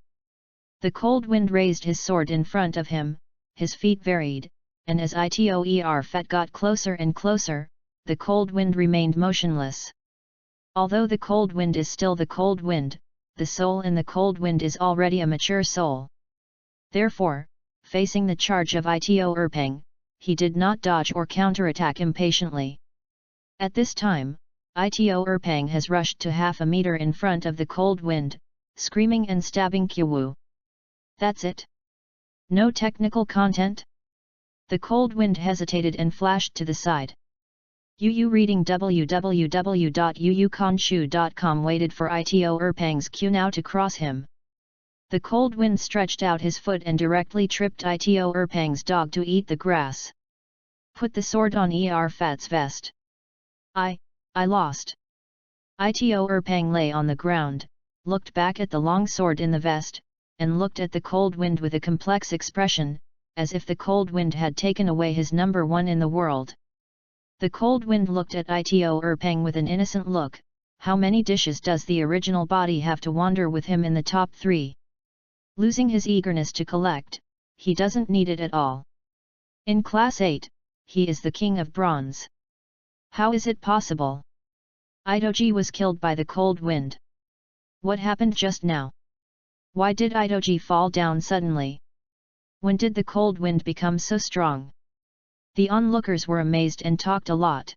The cold wind raised his sword in front of him, his feet varied, and as Itoer fat got closer and closer, the cold wind remained motionless. Although the cold wind is still the cold wind, the soul in the cold wind is already a mature soul. Therefore, facing the charge of Itoer, he did not dodge or counterattack impatiently. At this time, Itoer has rushed to half a meter in front of the cold wind, screaming and stabbing Kyu. That's it? No technical content? The cold wind hesitated and flashed to the side. Yu reading www.yuyukonshu.com waited for Itoer's Kunao to cross him. The cold wind stretched out his foot and directly tripped Itoer's dog to eat the grass. Put the sword on Fat's vest. I lost. Itoer lay on the ground, looked back at the long sword in the vest, and looked at the cold wind with a complex expression, as if the cold wind had taken away his number one in the world. The cold wind looked at Itoer with an innocent look. How many dishes does the original body have to wander with him in the top 3? Losing his eagerness to collect, he doesn't need it at all. In Class 8, he is the king of bronze. How is it possible? Itoji was killed by the cold wind. What happened just now? Why did Itoji fall down suddenly? When did the cold wind become so strong? The onlookers were amazed and talked a lot.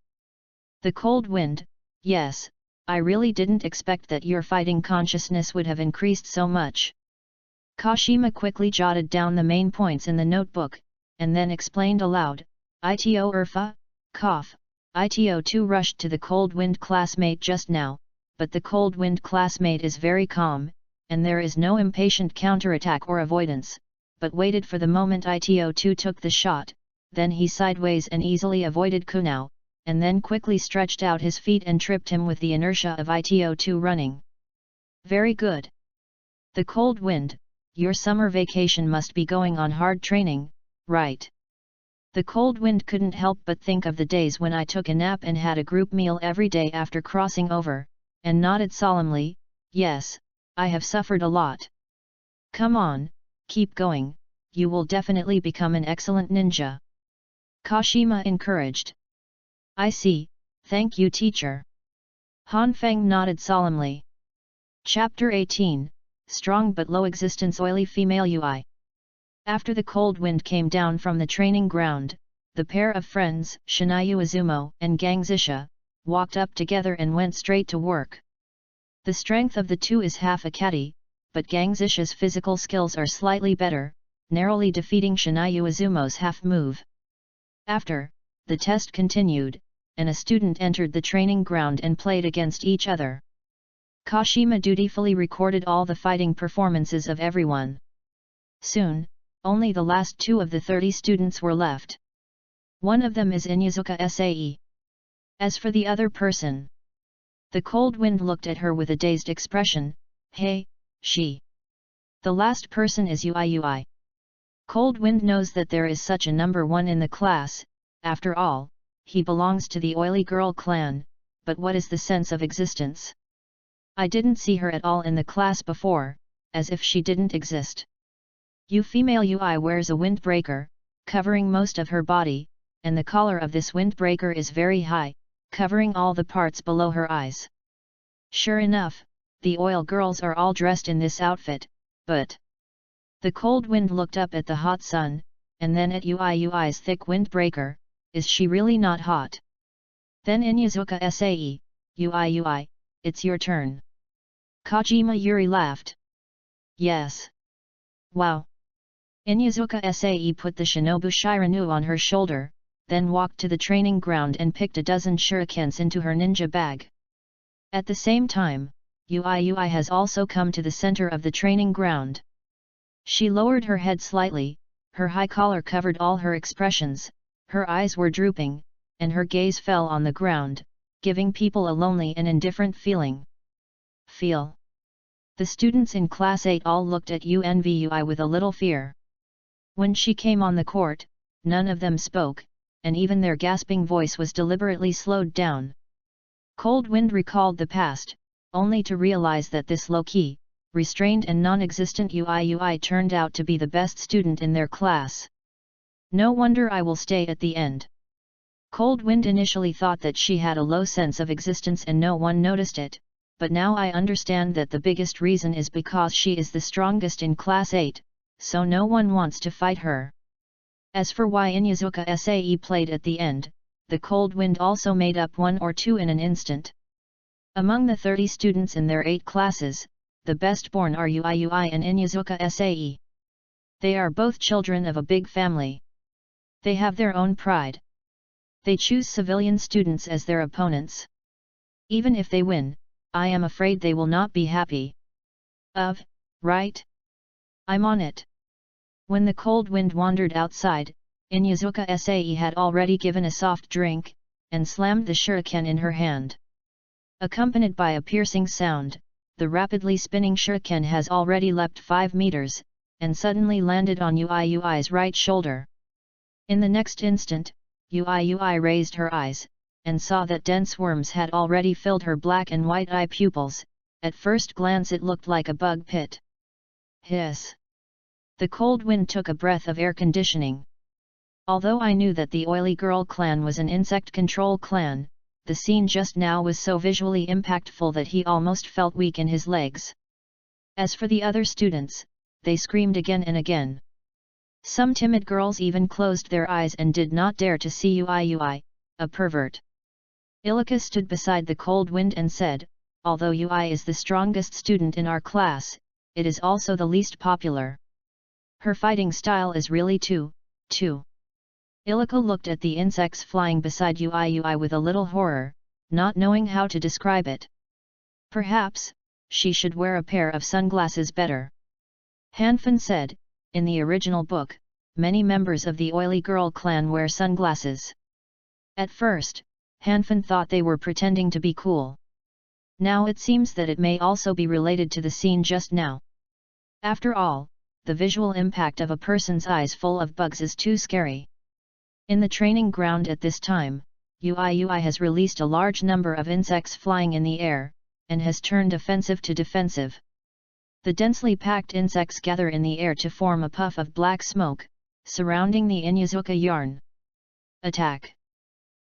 The cold wind, yes, I really didn't expect that your fighting consciousness would have increased so much. Kashima quickly jotted down the main points in the notebook, and then explained aloud, Itoer, cough, Ito2 rushed to the cold wind classmate just now, but the cold wind classmate is very calm, and there is no impatient counterattack or avoidance, but waited for the moment Ito2 took the shot, then he sideways and easily avoided Kunao, and then quickly stretched out his feet and tripped him with the inertia of Ito2 running. Very good. The cold wind, your summer vacation must be going on hard training, right? The cold wind couldn't help but think of the days when I took a nap and had a group meal every day after crossing over, and nodded solemnly, yes, I have suffered a lot. Come on, keep going, you will definitely become an excellent ninja. Kashima encouraged. I see, thank you teacher. Han Feng nodded solemnly. Chapter 18, Strong but Low Existence Oily Female UI. After the cold wind came down from the training ground, the pair of friends, Shinayu Izumo and Gang Zisha, walked up together and went straight to work. The strength of the two is half a kati, but Gang Zisha's physical skills are slightly better, narrowly defeating Shinayu Izumo's half move. After, the test continued, and a student entered the training ground and played against each other. Kashima dutifully recorded all the fighting performances of everyone. Soon, only the last 2 of the 30 students were left. One of them is Inyazuka Sae. As for the other person, the cold wind looked at her with a dazed expression. Hey, she. The last person is Ui. Cold wind knows that there is such a number 1 in the class. After all, he belongs to the oily girl clan, but what is the sense of existence? I didn't see her at all in the class before, as if she didn't exist. Female Ui wears a windbreaker, covering most of her body, and the collar of this windbreaker is very high, covering all the parts below her eyes. Sure enough, the oil girls are all dressed in this outfit, but... The cold wind looked up at the hot sun, and then at Ui's thick windbreaker. Is she really not hot? Then Inyazuka Sae, Ui, it's your turn. Kajima Yuri laughed. Yes. Wow. Inyazuka Sae put the Shinobu Shiranu on her shoulder, then walked to the training ground and picked a dozen shurikens into her ninja bag. At the same time, Ui has also come to the center of the training ground. She lowered her head slightly, her high collar covered all her expressions, her eyes were drooping, and her gaze fell on the ground, giving people a lonely and indifferent feeling. The students in Class 8 all looked at Unvui with a little fear. When she came on the court, none of them spoke, and even their gasping voice was deliberately slowed down. Cold Wind recalled the past, only to realize that this low-key, restrained and non-existent Ui turned out to be the best student in their class. No wonder I will stay at the end. Cold Wind initially thought that she had a low sense of existence and no one noticed it, but now I understand that the biggest reason is because she is the strongest in Class 8, so no one wants to fight her. As for why Inuzuka Sae played at the end, the Cold Wind also made up 1 or 2 in an instant. Among the 30 students in their 8 classes, the best born are Ui and Inuzuka Sae. They are both children of a big family. They have their own pride. They choose civilian students as their opponents. Even if they win, I am afraid they will not be happy. Right? I'm on it. When the Cold Wind wandered outside, Inuzuka Sae had already given a soft drink, and slammed the shuriken in her hand. Accompanied by a piercing sound, the rapidly spinning shuriken has already leapt 5 meters, and suddenly landed on Ui's right shoulder. In the next instant, Ui raised her eyes, and saw that dense worms had already filled her black and white eye pupils. At first glance it looked like a bug pit. Hiss! The Cold Wind took a breath of air conditioning. Although I knew that the Oily Girl clan was an insect control clan, the scene just now was so visually impactful that he almost felt weak in his legs. As for the other students, they screamed again and again. Some timid girls even closed their eyes and did not dare to see Ui, a pervert. Ilika stood beside the Cold Wind and said, although Ui is the strongest student in our class, it is also the least popular. Her fighting style is really too. Ilika looked at the insects flying beside Ui with a little horror, not knowing how to describe it. Perhaps, she should wear a pair of sunglasses better. Hanfin said, in the original book, many members of the Oily Girl clan wear sunglasses. At first, Hanfin thought they were pretending to be cool. Now it seems that it may also be related to the scene just now. After all, the visual impact of a person's eyes full of bugs is too scary. In the training ground at this time, Ui has released a large number of insects flying in the air, and has turned offensive to defensive. The densely packed insects gather in the air to form a puff of black smoke, surrounding the Inuzuka yarn. Attack!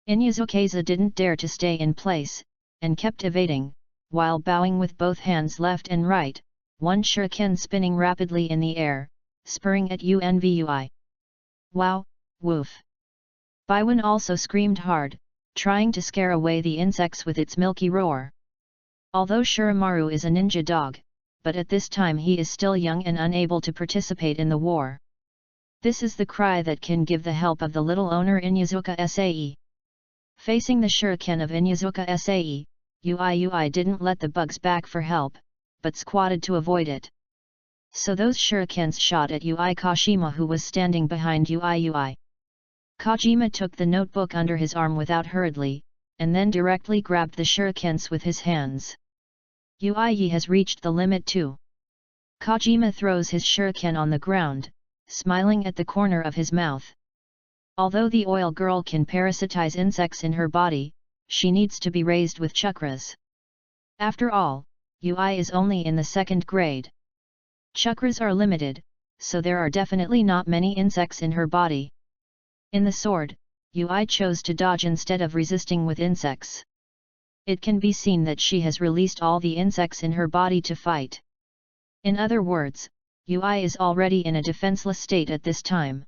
Inuzukaza didn't dare to stay in place, and kept evading, while bowing with both hands left and right, one shuriken spinning rapidly in the air, spurring at Ui. Wow, woof! Baiwen also screamed hard, trying to scare away the insects with its milky roar. Although Shurimaru is a ninja dog, but at this time he is still young and unable to participate in the war. This is the cry that can give the help of the little owner Inuzuka Sae. Facing the shuriken of Inuzuka Sae, Ui didn't let the bugs back for help, but squatted to avoid it. So those shurikens shot at Ui Kashima, who was standing behind Ui. Kajima took the notebook under his arm without hurriedly, and then directly grabbed the shurikens with his hands. Ui has reached the limit too. Kajima throws his shuriken on the ground, smiling at the corner of his mouth. Although the oil girl can parasitize insects in her body, she needs to be raised with chakras. After all, Ui is only in the 2nd grade. Chakras are limited, so there are definitely not many insects in her body. In the sword, Ui chose to dodge instead of resisting with insects. It can be seen that she has released all the insects in her body to fight. In other words, Ui is already in a defenseless state at this time.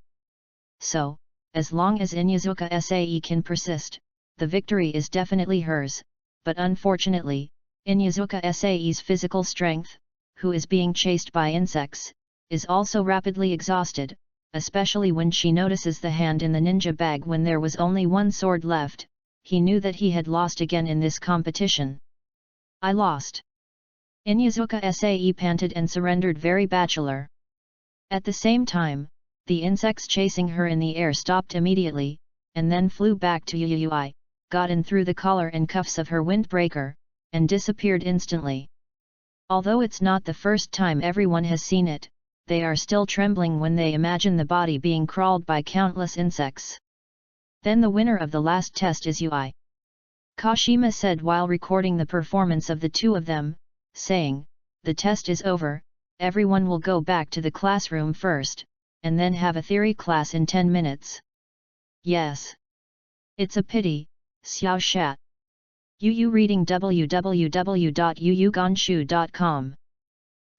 So, as long as Inuzuka Sae can persist, the victory is definitely hers, but unfortunately, Inuzuka Sae's physical strength, who is being chased by insects, is also rapidly exhausted, especially when she notices the hand in the ninja bag when there was only one sword left. He knew that he had lost again in this competition. I lost. Inuzuka Sae panted and surrendered very bachelor. At the same time, the insects chasing her in the air stopped immediately, and then flew back to Ui, got in through the collar and cuffs of her windbreaker, and disappeared instantly. Although it's not the first time everyone has seen it, they are still trembling when they imagine the body being crawled by countless insects. Then the winner of the last test is UI. Kashima said while recording the performance of the two of them, saying, "The test is over, everyone will go back to the classroom first, and then have a theory class in 10 minutes. Yes. It's a pity, Xiao Shat. Yu reading www.yuyugonshu.com.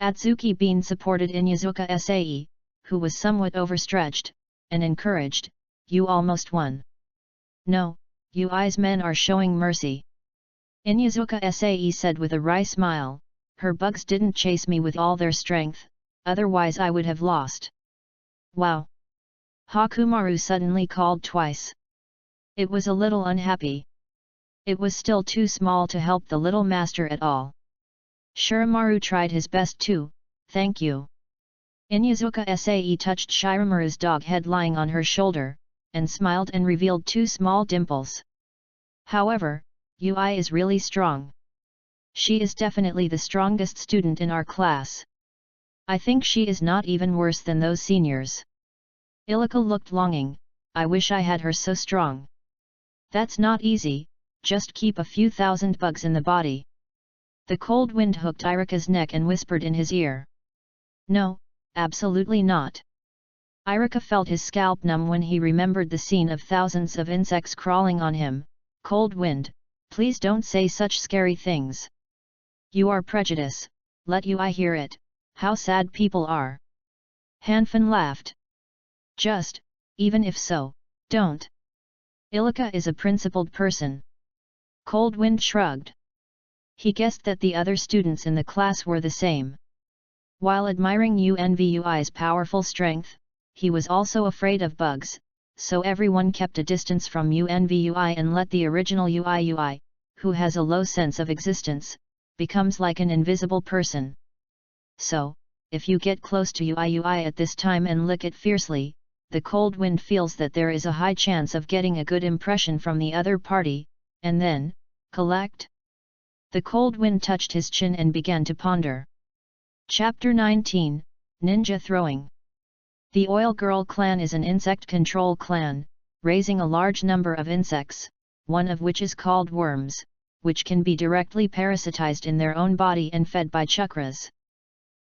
Atsuki Bean supported Inyazuka Sae, who was somewhat overstretched, and encouraged, "You almost won. No, UI's men are showing mercy." Inyazuka Sae said with a wry smile, "Her bugs didn't chase me with all their strength, otherwise I would have lost." Wow! Hakumaru suddenly called twice. It was a little unhappy. It was still too small to help the little master at all. Shiramaru tried his best too, thank you. Inyazuka Sae touched Shiramaru's dog head lying on her shoulder, and smiled and revealed two small dimples. However, UI is really strong. She is definitely the strongest student in our class. I think she is not even worse than those seniors. Ilika looked longing, I wish I had her so strong. That's not easy, just keep a few thousand bugs in the body. The cold wind hooked Irika's neck and whispered in his ear. No, absolutely not. Irika felt his scalp numb when he remembered the scene of thousands of insects crawling on him. Cold wind, please don't say such scary things. You are prejudice, let UI hear it, how sad people are. Hanfin laughed. Just, even if so, don't. Ilika is a principled person. Cold wind shrugged. He guessed that the other students in the class were the same. While admiring UNVUI's powerful strength, he was also afraid of bugs, so everyone kept a distance from UNVUI and let the original UI, who has a low sense of existence, becomes like an invisible person. So, if you get close to UI at this time and lick it fiercely, the cold wind feels that there is a high chance of getting a good impression from the other party, and then, collect? The cold wind touched his chin and began to ponder. Chapter 19, Ninja Throwing. The Oil Girl clan is an insect control clan, raising a large number of insects, one of which is called worms, which can be directly parasitized in their own body and fed by chakras.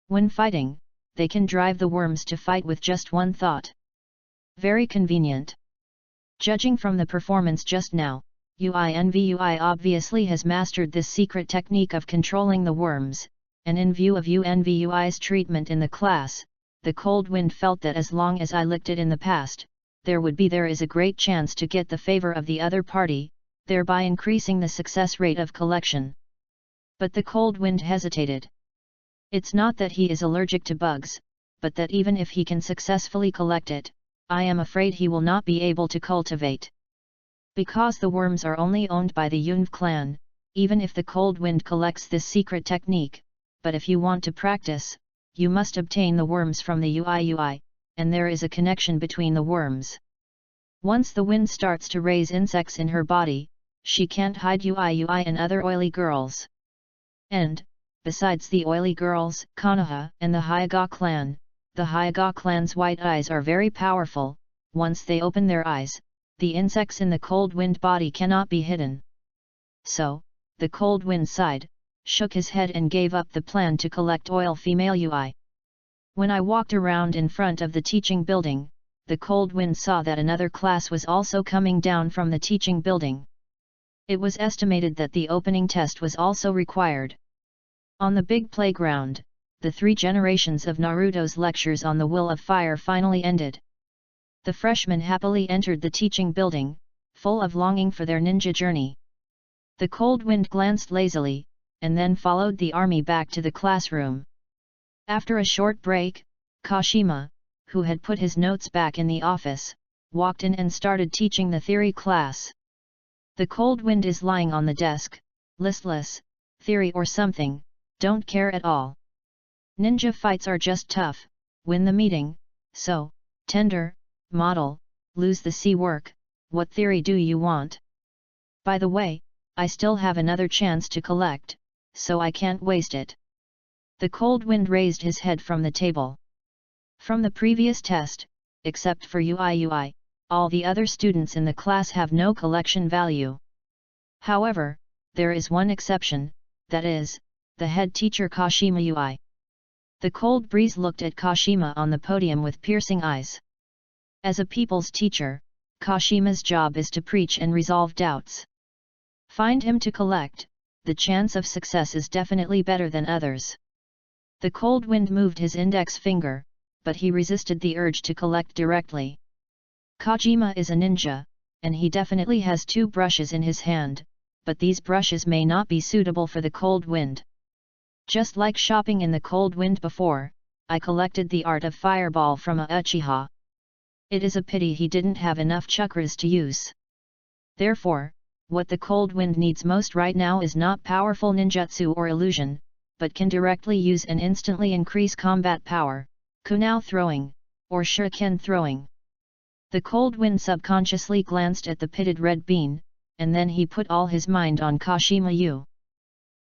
When fighting, they can drive the worms to fight with just one thought. Very convenient. Judging from the performance just now, UNVUI obviously has mastered this secret technique of controlling the worms, and in view of UNVUI's treatment in the class, the cold wind felt that as long as I licked it in the past, there is a great chance to get the favor of the other party, thereby increasing the success rate of collection. But the cold wind hesitated. It's not that he is allergic to bugs, but that even if he can successfully collect it, I am afraid he will not be able to cultivate. Because the worms are only owned by the Yunv clan, even if the cold wind collects this secret technique, but if you want to practice, you must obtain the worms from the UI, and there is a connection between the worms. Once the wind starts to raise insects in her body, she can't hide UI and other oily girls. And, besides the oily girls, Konoha and the Hyuga clan, the Hyuga clan's white eyes are very powerful. Once they open their eyes, the insects in the cold wind body cannot be hidden. So, the cold wind sighed, shook his head and gave up the plan to collect oil female UI. When I walked around in front of the teaching building, the cold wind saw that another class was also coming down from the teaching building. It was estimated that the opening test was also required. On the big playground, the 3 generations of Naruto's lectures on the will of fire finally ended. The freshmen happily entered the teaching building, full of longing for their ninja journey. The cold wind glanced lazily, and then followed the army back to the classroom. After a short break, Kashima, who had put his notes back in the office, walked in and started teaching the theory class. The cold wind is lying on the desk, listless, theory or something, don't care at all. Ninja fights are just tough, win the meeting, so, tender, model, lose the C work, what theory do you want? By the way, I still have another chance to collect, so I can't waste it. The cold wind raised his head from the table. From the previous test, except for UI, all the other students in the class have no collection value. However, there is one exception, that is, the head teacher Kashima UI. The cold breeze looked at Kashima on the podium with piercing eyes. As a people's teacher, Kashima's job is to preach and resolve doubts. Find him to collect, the chance of success is definitely better than others. The cold wind moved his index finger, but he resisted the urge to collect directly. Kojima is a ninja, and he definitely has 2 brushes in his hand, but these brushes may not be suitable for the cold wind. Just like shopping in the cold wind before, I collected the art of fireball from a Uchiha. It is a pity he didn't have enough chakras to use. Therefore, what the cold wind needs most right now is not powerful ninjutsu or illusion, but can directly use and instantly increase combat power, kunao throwing, or shuriken throwing. The cold wind subconsciously glanced at the pitted red bean, and then he put all his mind on Kashima Yu.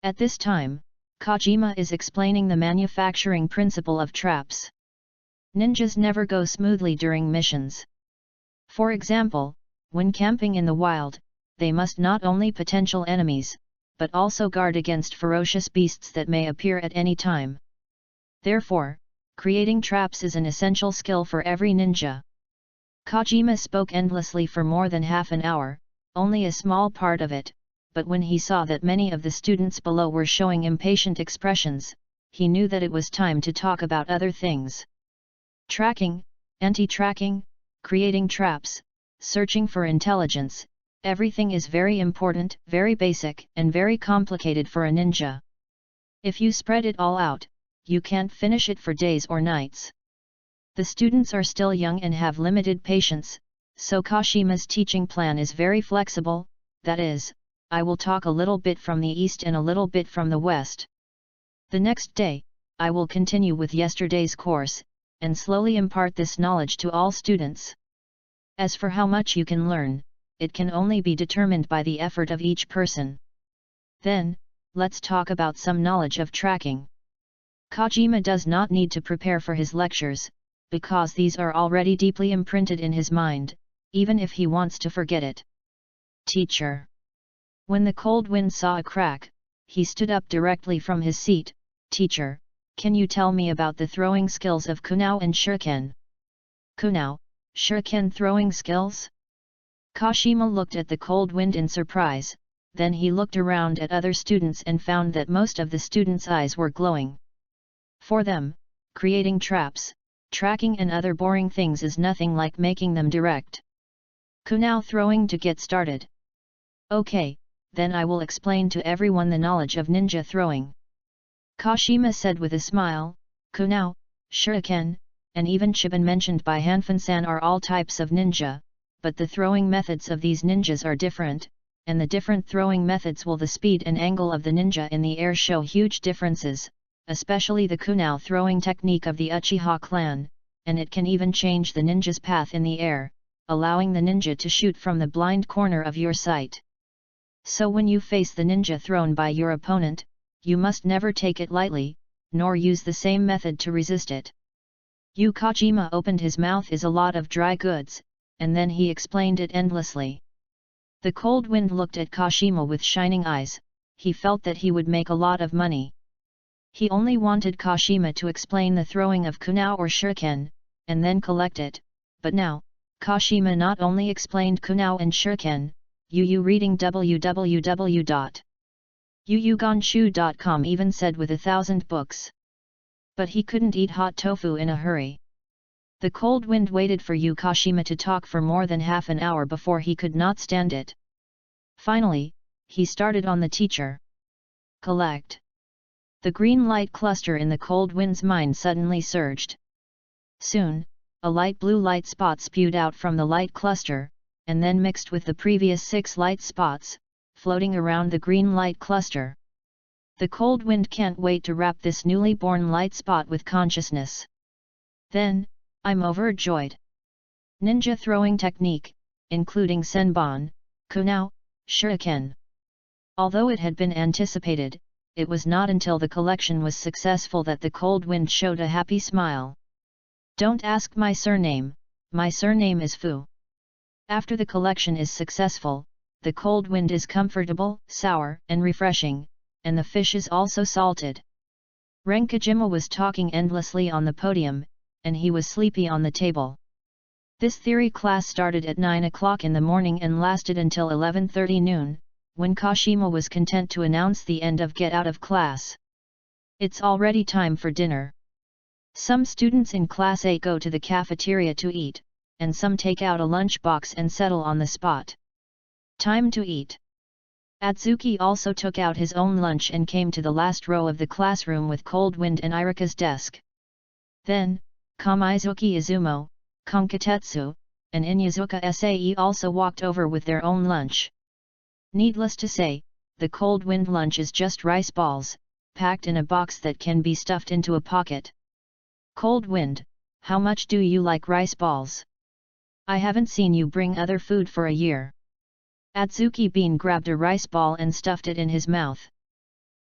At this time, Kojima is explaining the manufacturing principle of traps. Ninjas never go smoothly during missions. For example, when camping in the wild, they must not only potential enemies, but also guard against ferocious beasts that may appear at any time. Therefore, creating traps is an essential skill for every ninja. Kojima spoke endlessly for more than half an hour, only a small part of it, but when he saw that many of the students below were showing impatient expressions, he knew that it was time to talk about other things. Tracking, anti-tracking, creating traps, searching for intelligence, everything is very important, very basic, and very complicated for a ninja. If you spread it all out, you can't finish it for days or nights. The students are still young and have limited patience, so Kashima's teaching plan is very flexible, that is, I will talk a little bit from the east and a little bit from the west. The next day, I will continue with yesterday's course, and slowly impart this knowledge to all students. As for how much you can learn, it can only be determined by the effort of each person. Then, let's talk about some knowledge of tracking. Kojima does not need to prepare for his lectures, because these are already deeply imprinted in his mind, even if he wants to forget it. Teacher. When the cold wind saw a crack, he stood up directly from his seat. Teacher, can you tell me about the throwing skills of kunao and shuriken? Kunao, shuriken throwing skills? Kashima looked at the cold wind in surprise, then he looked around at other students and found that most of the students' eyes were glowing. For them, creating traps, tracking and other boring things is nothing like making them direct. Kunao throwing to get started. Okay, then I will explain to everyone the knowledge of ninja throwing. Kashima said with a smile, kunao, shuriken, and even chiban mentioned by Hanfin-san are all types of ninja, but the throwing methods of these ninjas are different, and the different throwing methods will the speed and angle of the ninja in the air show huge differences, especially the kunao throwing technique of the Uchiha clan, and it can even change the ninja's path in the air, allowing the ninja to shoot from the blind corner of your sight. So when you face the ninja thrown by your opponent, you must never take it lightly, nor use the same method to resist it. Kojima opened his mouth is a lot of dry goods, and then he explained it endlessly. The cold wind looked at Kashima with shining eyes, he felt that he would make a lot of money. He only wanted Kashima to explain the throwing of kunao or shuriken, and then collect it, but now, Kashima not only explained kunao and shuriken, reading www.yuyugonshu.com even said with 1,000 books. But he couldn't eat hot tofu in a hurry. The cold wind waited for Kashima to talk for more than half an hour before he could not stand it. Finally, he started on the teacher. Collect. The green light cluster in the cold wind's mind suddenly surged. Soon, a light blue light spot spewed out from the light cluster, and then mixed with the previous 6 light spots, floating around the green light cluster. The cold wind can't wait to wrap this newly born light spot with consciousness. Then, I'm overjoyed. Ninja throwing technique, including senbon, kunao, shuriken. Although it had been anticipated, it was not until the collection was successful that the cold wind showed a happy smile. Don't ask my surname is Fu. After the collection is successful, the cold wind is comfortable, sour, and refreshing, and the fish is also salted. Renkajima was talking endlessly on the podium, and he was sleepy on the table. This theory class started at 9 o'clock in the morning and lasted until 11:30 noon, when Kashima was content to announce the end of get out of class. It's already time for dinner. Some students in Class 8 go to the cafeteria to eat, and some take out a lunch box and settle on the spot. Time to eat. Atsuki also took out his own lunch and came to the last row of the classroom with Cold Wind and Irika's desk. Then, Kamizuki Izumo, Konkatetsu, and Inyazuka Sae also walked over with their own lunch. Needless to say, the Cold Wind lunch is just rice balls, packed in a box that can be stuffed into a pocket. Cold Wind, how much do you like rice balls? I haven't seen you bring other food for a year. Atsuki Bean grabbed a rice ball and stuffed it in his mouth.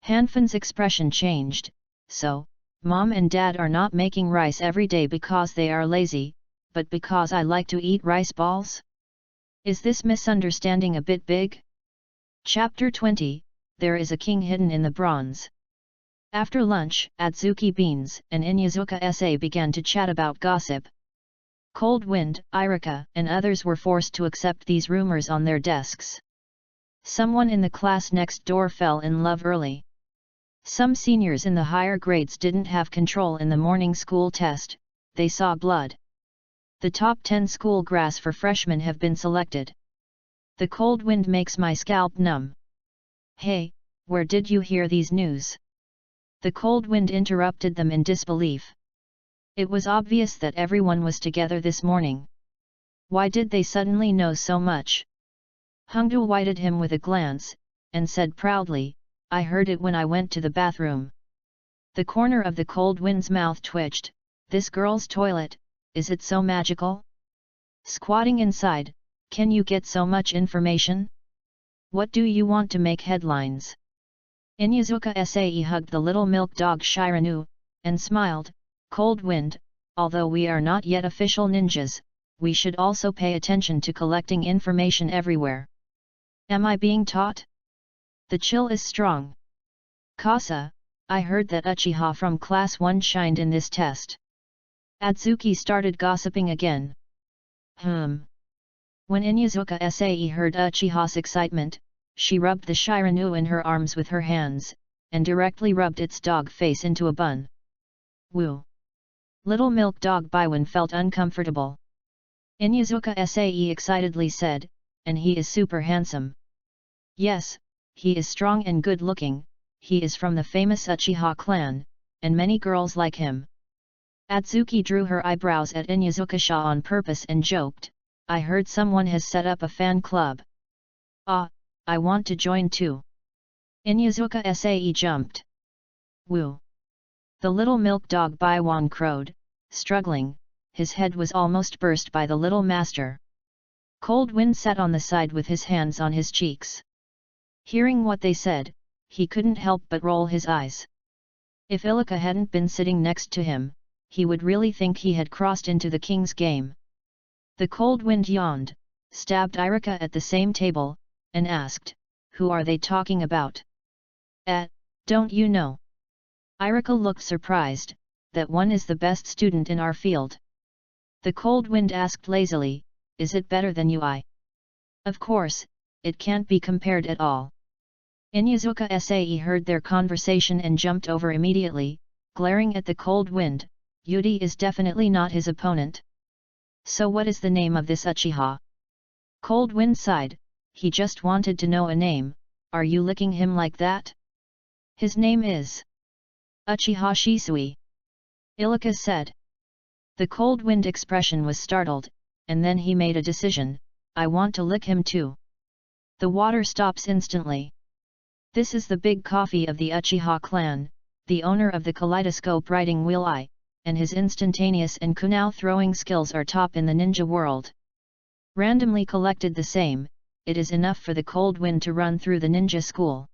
Hanfan's expression changed. So, Mom and Dad are not making rice every day because they are lazy, but because I like to eat rice balls? Is this misunderstanding a bit big? Chapter 20, There is a King Hidden in the Bronze. After lunch, Atsuki Beans and Inyazuka Sae began to chat about gossip. Cold Wind, Irika, and others were forced to accept these rumors on their desks. Someone in the class next door fell in love early. Some seniors in the higher grades didn't have control in the morning school test, they saw blood. The top 10 school grass for freshmen have been selected. The cold wind makes my scalp numb. Hey, where did you hear these news? The cold wind interrupted them in disbelief. It was obvious that everyone was together this morning. Why did they suddenly know so much? Hongdu wighted him with a glance, and said proudly, I heard it when I went to the bathroom. The corner of the cold wind's mouth twitched. This girl's toilet, is it so magical? Squatting inside, can you get so much information? What do you want to make headlines? Inyazuka Sae hugged the little milk dog Shiranu, and smiled. Cold Wind, although we are not yet official ninjas, we should also pay attention to collecting information everywhere. Am I being taught? The chill is strong. Kasa, I heard that Uchiha from Class 1 shined in this test. Atsuki started gossiping again. When Inyazuka Sae heard Uchiha's excitement, she rubbed the Shiranu in her arms with her hands, and directly rubbed its dog face into a bun. Woo! Little milk dog Baiwan felt uncomfortable. Inyazuka Sae excitedly said, and he is super handsome. Yes, he is strong and good looking, he is from the famous Uchiha clan, and many girls like him. Atsuki drew her eyebrows at Inyazuka-sha on purpose and joked, I heard someone has set up a fan club. Ah, I want to join too. Inyazuka Sae jumped. Woo! The little milk dog Baiwan crowed, struggling, his head was almost burst by the little master. Cold Wind sat on the side with his hands on his cheeks. Hearing what they said, he couldn't help but roll his eyes. If Ilika hadn't been sitting next to him, he would really think he had crossed into the king's game. The Cold Wind yawned, stabbed Irika at the same table, and asked, who are they talking about? Don't you know? Irika looked surprised, that one is the best student in our field. The Cold Wind asked lazily, is it better than you? Of course, it can't be compared at all. Inyazuka Sae heard their conversation and jumped over immediately, glaring at the Cold Wind. Yudi is definitely not his opponent. So what is the name of this Uchiha? Cold Wind sighed, he just wanted to know a name, are you licking him like that? His name is Uchiha Shisui. Ilika said. The Cold Wind expression was startled, and then he made a decision, I want to lick him too. The water stops instantly. This is the big coffee of the Uchiha clan, the owner of the kaleidoscope riding wheel and his instantaneous and kunai throwing skills are top in the ninja world. Randomly collected the same, it is enough for the Cold Wind to run through the ninja school.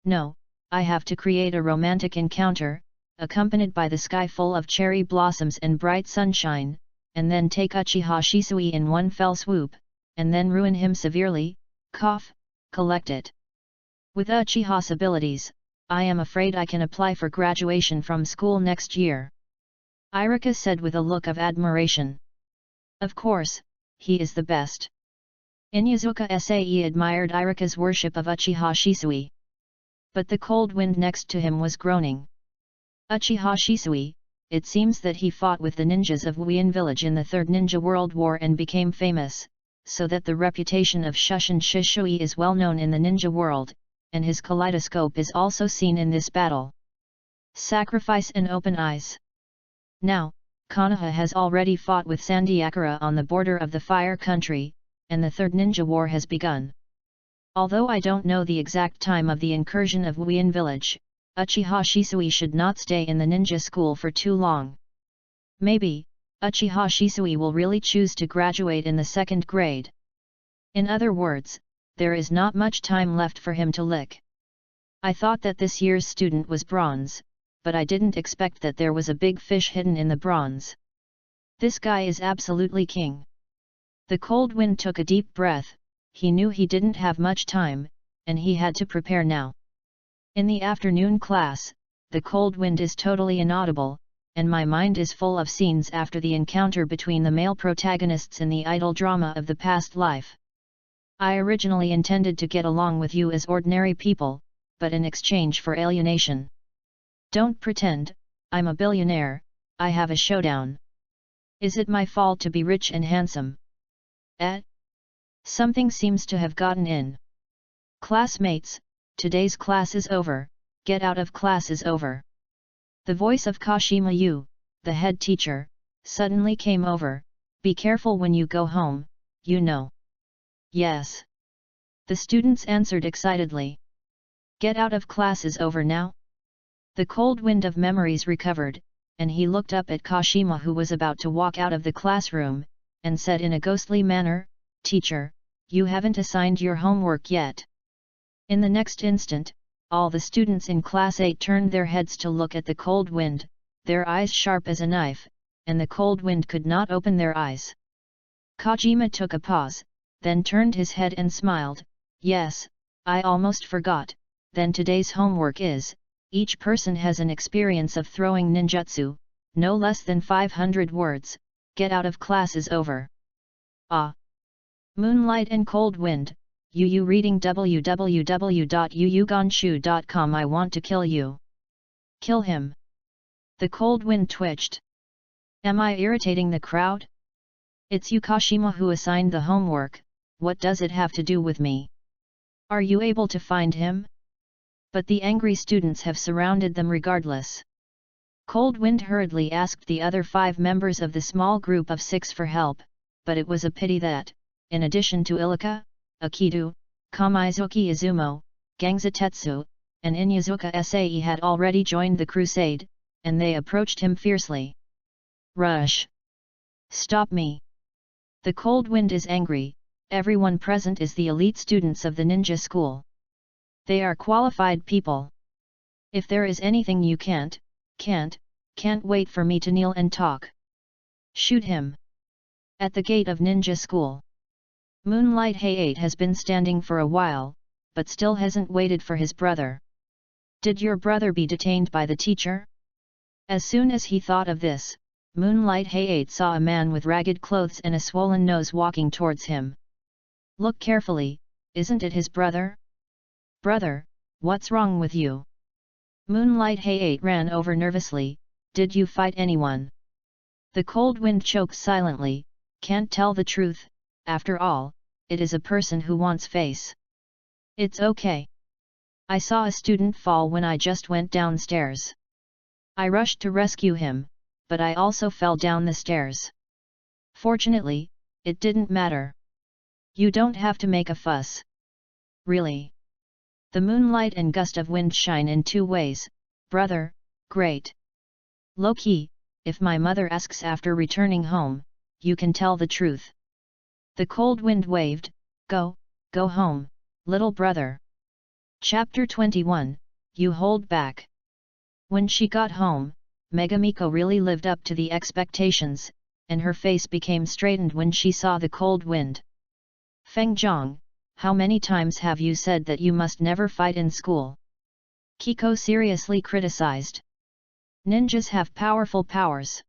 No, I have to create a romantic encounter, accompanied by the sky full of cherry blossoms and bright sunshine, and then take Uchiha Shisui in one fell swoop, and then ruin him severely, collect it. With Uchiha's abilities, I am afraid I can apply for graduation from school next year. Iruka said with a look of admiration. Of course, he is the best. Inyazuka Sae admired Iruka's worship of Uchiha Shisui. But the cold wind next to him was groaning. Uchiha Shisui, it seems that he fought with the ninjas of Wuyin village in the Third Ninja World War and became famous, so that the reputation of Shushin Shisui is well known in the ninja world, and his kaleidoscope is also seen in this battle. Sacrifice and open eyes. Now, Konoha has already fought with Sandiakara on the border of the Fire Country, and the Third Ninja War has begun. Although I don't know the exact time of the incursion of Wuyin village, Uchiha Shisui should not stay in the ninja school for too long. Maybe, Uchiha Shisui will really choose to graduate in the 2nd grade. In other words, there is not much time left for him to lick. I thought that this year's student was bronze, but I didn't expect that there was a big fish hidden in the bronze. This guy is absolutely king. The cold wind took a deep breath. He knew he didn't have much time, and he had to prepare now. In the afternoon class, the cold wind is totally inaudible, and my mind is full of scenes after the encounter between the male protagonists in the idol drama of the past life. I originally intended to get along with you as ordinary people, but in exchange for alienation. Don't pretend, I'm a billionaire, I have a showdown. Is it my fault to be rich and handsome? Something seems to have gotten in. Classmates, today's class is over, get out of class is over. The voice of Kashima Yu, the head teacher, suddenly came over. Be careful when you go home, you know. Yes. The students answered excitedly. Get out of class is over now? The cold wind of memories recovered, and he looked up at Kashima who was about to walk out of the classroom, and said in a ghostly manner, Teacher, you haven't assigned your homework yet. In the next instant, all the students in Class 8 turned their heads to look at the cold wind, their eyes sharp as a knife, and the cold wind could not open their eyes. Kajima took a pause, then turned his head and smiled, Yes, I almost forgot, then today's homework is, each person has an experience of throwing ninjutsu, no less than 500 words, get out of class is over. Ah! Moonlight and Cold Wind, Yu reading www.yuyugonshu.com. I want to kill you. Kill him. The cold wind twitched. Am I irritating the crowd? It's Kashima who assigned the homework, what does it have to do with me? Are you able to find him? But the angry students have surrounded them regardless. Cold Wind hurriedly asked the other 5 members of the small group of 6 for help, but it was a pity that, in addition to Ilika, Akidu, Kamizuki Izumo, Gangzatetsu, and Inyazuka Sae had already joined the crusade, and they approached him fiercely. Rush! Stop me! The cold wind is angry, everyone present is the elite students of the ninja school. They are qualified people. If there is anything you can't wait for me to kneel and talk. Shoot him! At the gate of ninja school. Moonlight Hayate has been standing for a while, but still hasn't waited for his brother. Did your brother be detained by the teacher? As soon as he thought of this, Moonlight Hayate saw a man with ragged clothes and a swollen nose walking towards him. Look carefully, isn't it his brother? Brother, what's wrong with you? Moonlight Hayate ran over nervously, did you fight anyone? The cold wind choked silently, can't tell the truth, after all, it is a person who wants face. It's okay. I saw a student fall when I just went downstairs. I rushed to rescue him, but I also fell down the stairs. Fortunately, it didn't matter. You don't have to make a fuss. Really? The moonlight and gust of wind shine in 2 ways, brother, great. Low-key, if my mother asks after returning home, you can tell the truth. The cold wind waved, go home, little brother. Chapter 21, You Hold Back. When she got home, Megamiko really lived up to the expectations, and her face became straightened when she saw the cold wind. Feng Zhang, how many times have you said that you must never fight in school? Kiko seriously criticized. Ninjas have powerful powers.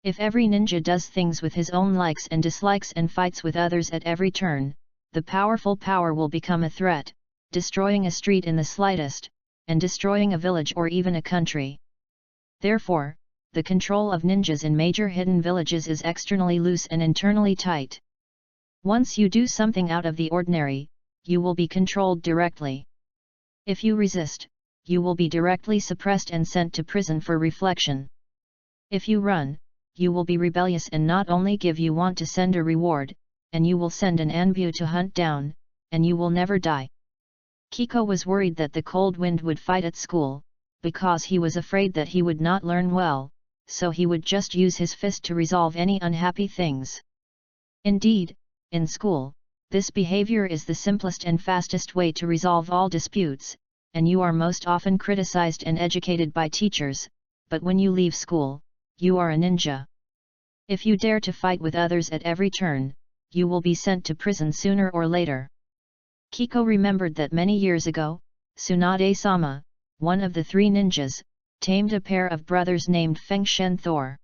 If every ninja does things with his own likes and dislikes and fights with others at every turn, the powerful power will become a threat, destroying a street in the slightest, and destroying a village or even a country. Therefore, the control of ninjas in major hidden villages is externally loose and internally tight. Once you do something out of the ordinary, you will be controlled directly. If you resist, you will be directly suppressed and sent to prison for reflection. If you run, you will be rebellious and not only give you want to send a reward, and you will send an anbu to hunt down, and you will never die. Kiko was worried that the cold wind would fight at school, because he was afraid that he would not learn well, so he would just use his fist to resolve any unhappy things. Indeed, in school, this behavior is the simplest and fastest way to resolve all disputes, and you are most often criticized and educated by teachers, but when you leave school, you are a ninja. If you dare to fight with others at every turn, you will be sent to prison sooner or later. Kiko remembered that many years ago, Tsunade-sama, one of the three ninjas, tamed a pair of brothers named Feng Shen Thor.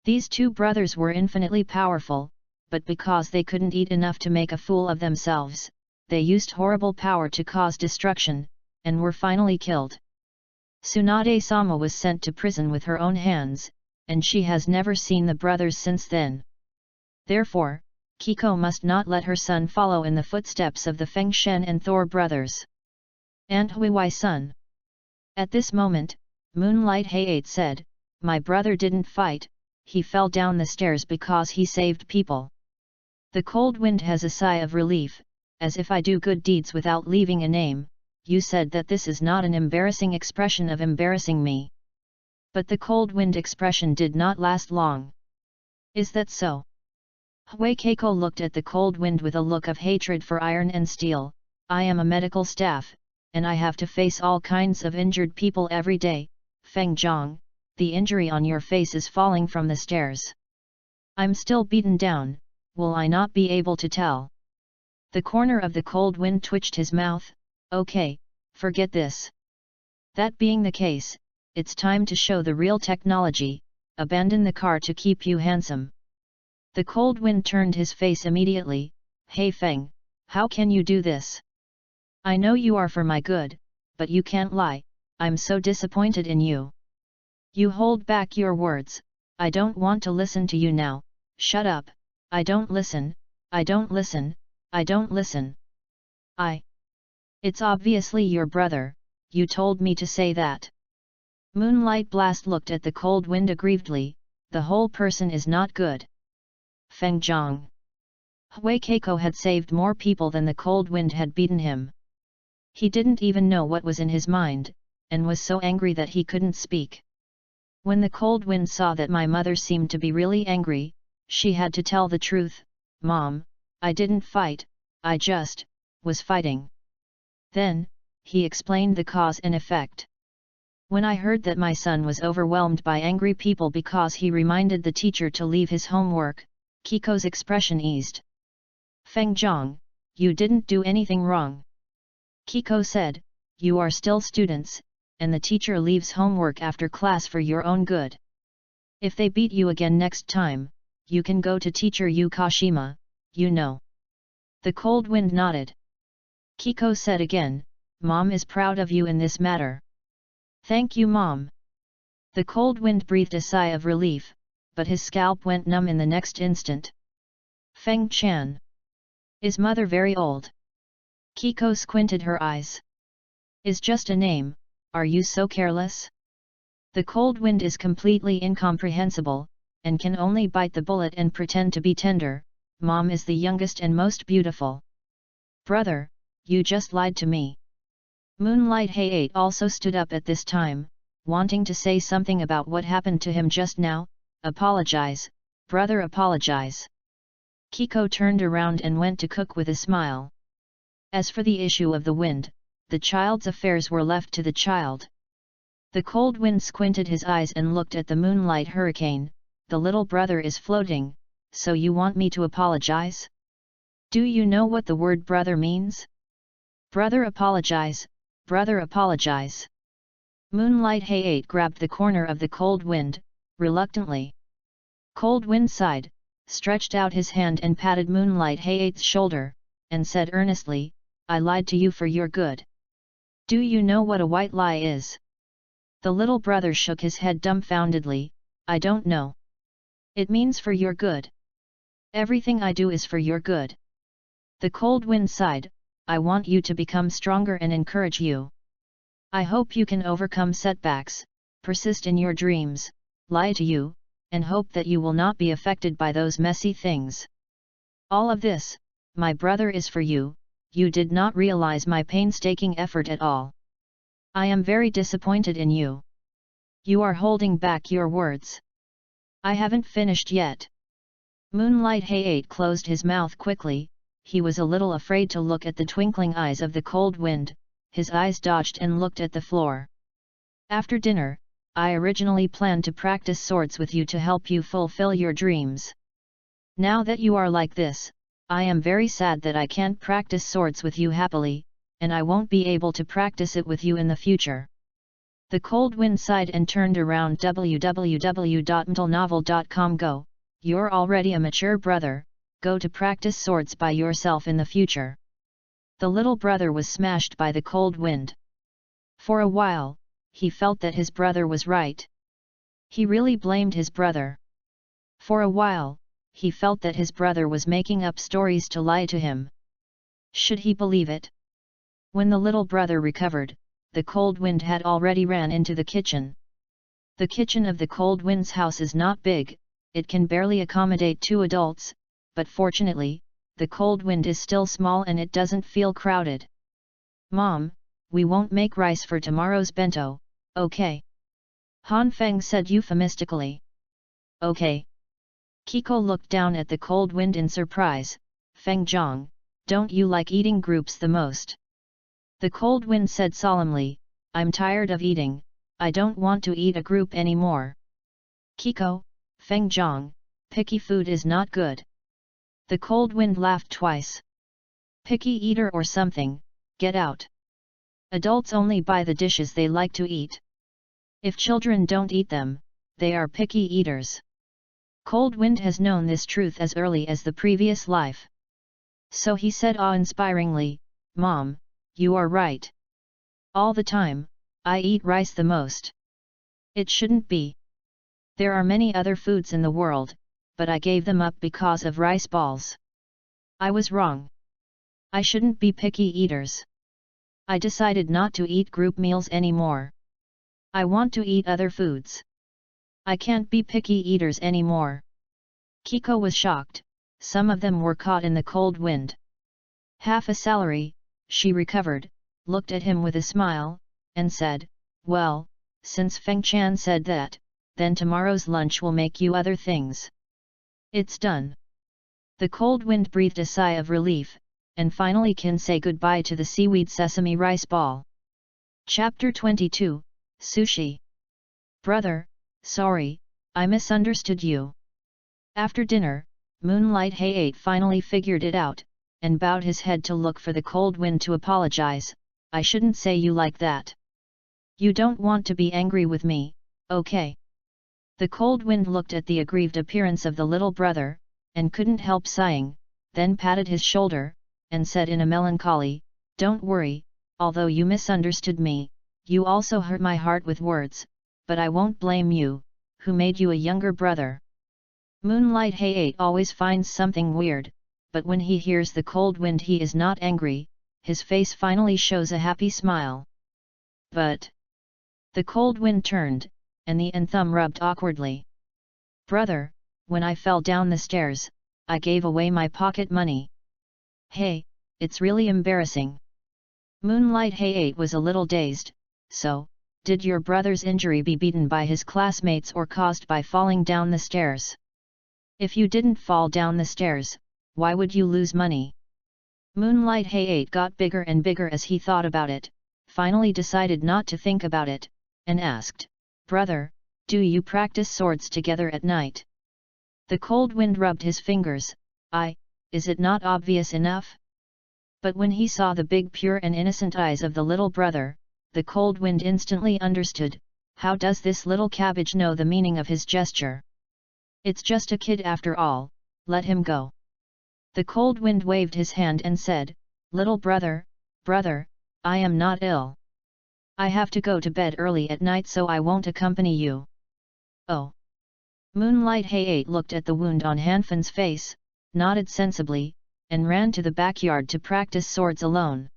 These two brothers were infinitely powerful, but because they couldn't eat enough to make a fool of themselves, they used horrible power to cause destruction, and were finally killed. Tsunade-sama was sent to prison with her own hands, and she has never seen the brothers since then. Therefore, Kiko must not let her son follow in the footsteps of the Feng Shen and Thor brothers. Aunt Huiwai-san. At this moment, Moonlight Hayate said, "My brother didn't fight, he fell down the stairs because he saved people." The cold wind has a sigh of relief, as if I do good deeds without leaving a name. You said that this is not an embarrassing expression of embarrassing me. But the cold wind expression did not last long. Is that so? Hui Keiko looked at the cold wind with a look of hatred for iron and steel. I am a medical staff, and I have to face all kinds of injured people every day. Feng Zhang, the injury on your face is falling from the stairs. I'm still beaten down, will I not be able to tell? The corner of the cold wind twitched his mouth. Okay, forget this. That being the case, it's time to show the real technology, abandon the car to keep you handsome. The cold wind turned his face immediately. Hey Feng, how can you do this? I know you are for my good, but you can't lie, I'm so disappointed in you. You hold back your words, I don't want to listen to you now, shut up, I don't listen, I don't listen, I don't listen. It's obviously your brother, you told me to say that. Moonlight Blast looked at the cold wind aggrievedly, the whole person is not good. Feng Zhang. Hui Keiko had saved more people than the cold wind had beaten him. He didn't even know what was in his mind, and was so angry that he couldn't speak. When the cold wind saw that my mother seemed to be really angry, she had to tell the truth. Mom, I didn't fight, I just was fighting. Then, he explained the cause and effect. When I heard that my son was overwhelmed by angry people because he reminded the teacher to leave his homework, Kiko's expression eased. Feng Zhang, you didn't do anything wrong. Kiko said, you are still students, and the teacher leaves homework after class for your own good. If they beat you again next time, you can go to teacher Yu Kashima, you know. The cold wind nodded. Kiko said again, Mom is proud of you in this matter. Thank you Mom. The cold wind breathed a sigh of relief, but his scalp went numb in the next instant. Feng Chan. Is mother very old? Kiko squinted her eyes. Is just a name, are you so careless? The cold wind is completely incomprehensible, and can only bite the bullet and pretend to be tender. Mom is the youngest and most beautiful. Brother, you just lied to me. Moonlight Hayate also stood up at this time, wanting to say something about what happened to him just now. Apologize, brother, apologize. Kiko turned around and went to cook with a smile. As for the issue of the wind, the child's affairs were left to the child. The cold wind squinted his eyes and looked at the moonlight hurricane. The little brother is floating, so you want me to apologize? Do you know what the word brother means? Brother apologize, brother apologize. Moonlight Hayate grabbed the corner of the cold wind, reluctantly. Cold Wind sighed, stretched out his hand and patted Moonlight Hayate's shoulder, and said earnestly, I lied to you for your good. Do you know what a white lie is? The little brother shook his head dumbfoundedly, I don't know. It means for your good. Everything I do is for your good. The cold wind sighed, I want you to become stronger and encourage you. I hope you can overcome setbacks, persist in your dreams, lie to you, and hope that you will not be affected by those messy things. All of this, my brother, is for you. You did not realize my painstaking effort at all. I am very disappointed in you. You are holding back your words. I haven't finished yet. Moonlight Hayate closed his mouth quickly. He was a little afraid to look at the twinkling eyes of the cold wind. His eyes dodged and looked at the floor. After dinner, I originally planned to practice swords with you to help you fulfill your dreams. Now that you are like this, I am very sad that I can't practice swords with you happily, and I won't be able to practice it with you in the future. The cold wind sighed and turned around. www.mtlnovel.com. Go, you're already a mature brother, go to practice swords by yourself in the future. The little brother was smashed by the cold wind. For a while, he felt that his brother was right. He really blamed his brother. For a while, he felt that his brother was making up stories to lie to him. Should he believe it? When the little brother recovered, the cold wind had already ran into the kitchen. The kitchen of the cold wind's house is not big, it can barely accommodate 2 adults, but fortunately, the cold wind is still small and it doesn't feel crowded. Mom, we won't make rice for tomorrow's bento, okay? Han Feng said euphemistically. Okay. Kiko looked down at the cold wind in surprise. Feng Zhang, don't you like eating groups the most? The cold wind said solemnly, I'm tired of eating, I don't want to eat a group anymore. Kiko, Feng Zhang, picky food is not good. The cold wind laughed twice. Picky eater or something, get out. Adults only buy the dishes they like to eat. If children don't eat them, they are picky eaters. Cold Wind has known this truth as early as the previous life. So he said awe-inspiringly, Mom, you are right. All the time, I eat rice the most. It shouldn't be. There are many other foods in the world, but I gave them up because of rice balls. I was wrong. I shouldn't be picky eaters. I decided not to eat group meals anymore. I want to eat other foods. I can't be picky eaters anymore. Kiko was shocked, some of them were caught in the cold wind. Half a salary, she recovered, looked at him with a smile, and said, well, since Feng Chan said that, then tomorrow's lunch will make you other things. It's done. The cold wind breathed a sigh of relief, and finally can say goodbye to the seaweed sesame rice ball. Chapter 22, Sushi. Brother, sorry, I misunderstood you. After dinner, Moonlight Hayate finally figured it out, and bowed his head to look for the cold wind to apologize. I shouldn't say you like that. You don't want to be angry with me, okay? The cold wind looked at the aggrieved appearance of the little brother, and couldn't help sighing, then patted his shoulder, and said in a melancholy, don't worry, although you misunderstood me, you also hurt my heart with words, but I won't blame you, who made you a younger brother. Moonlight Hayate always finds something weird, but when he hears the cold wind he is not angry, his face finally shows a happy smile. But the cold wind turned, and the thumb rubbed awkwardly. Brother, when I fell down the stairs, I gave away my pocket money. Hey, it's really embarrassing. Moonlight Hayate was a little dazed. So, did your brother's injury be beaten by his classmates or caused by falling down the stairs? If you didn't fall down the stairs, why would you lose money? Moonlight Hayate got bigger and bigger as he thought about it, finally decided not to think about it, and asked, "Brother, do you practice swords together at night?" The cold wind rubbed his fingers. Is it not obvious enough?" But when he saw the big pure and innocent eyes of the little brother, the cold wind instantly understood. How does this little cabbage know the meaning of his gesture? It's just a kid after all, let him go. The cold wind waved his hand and said, "Little brother, I am not ill. I have to go to bed early at night, so I won't accompany you." "Oh." Moonlight Hay-8 looked at the wound on Hanfin's face, nodded sensibly, and ran to the backyard to practice swords alone.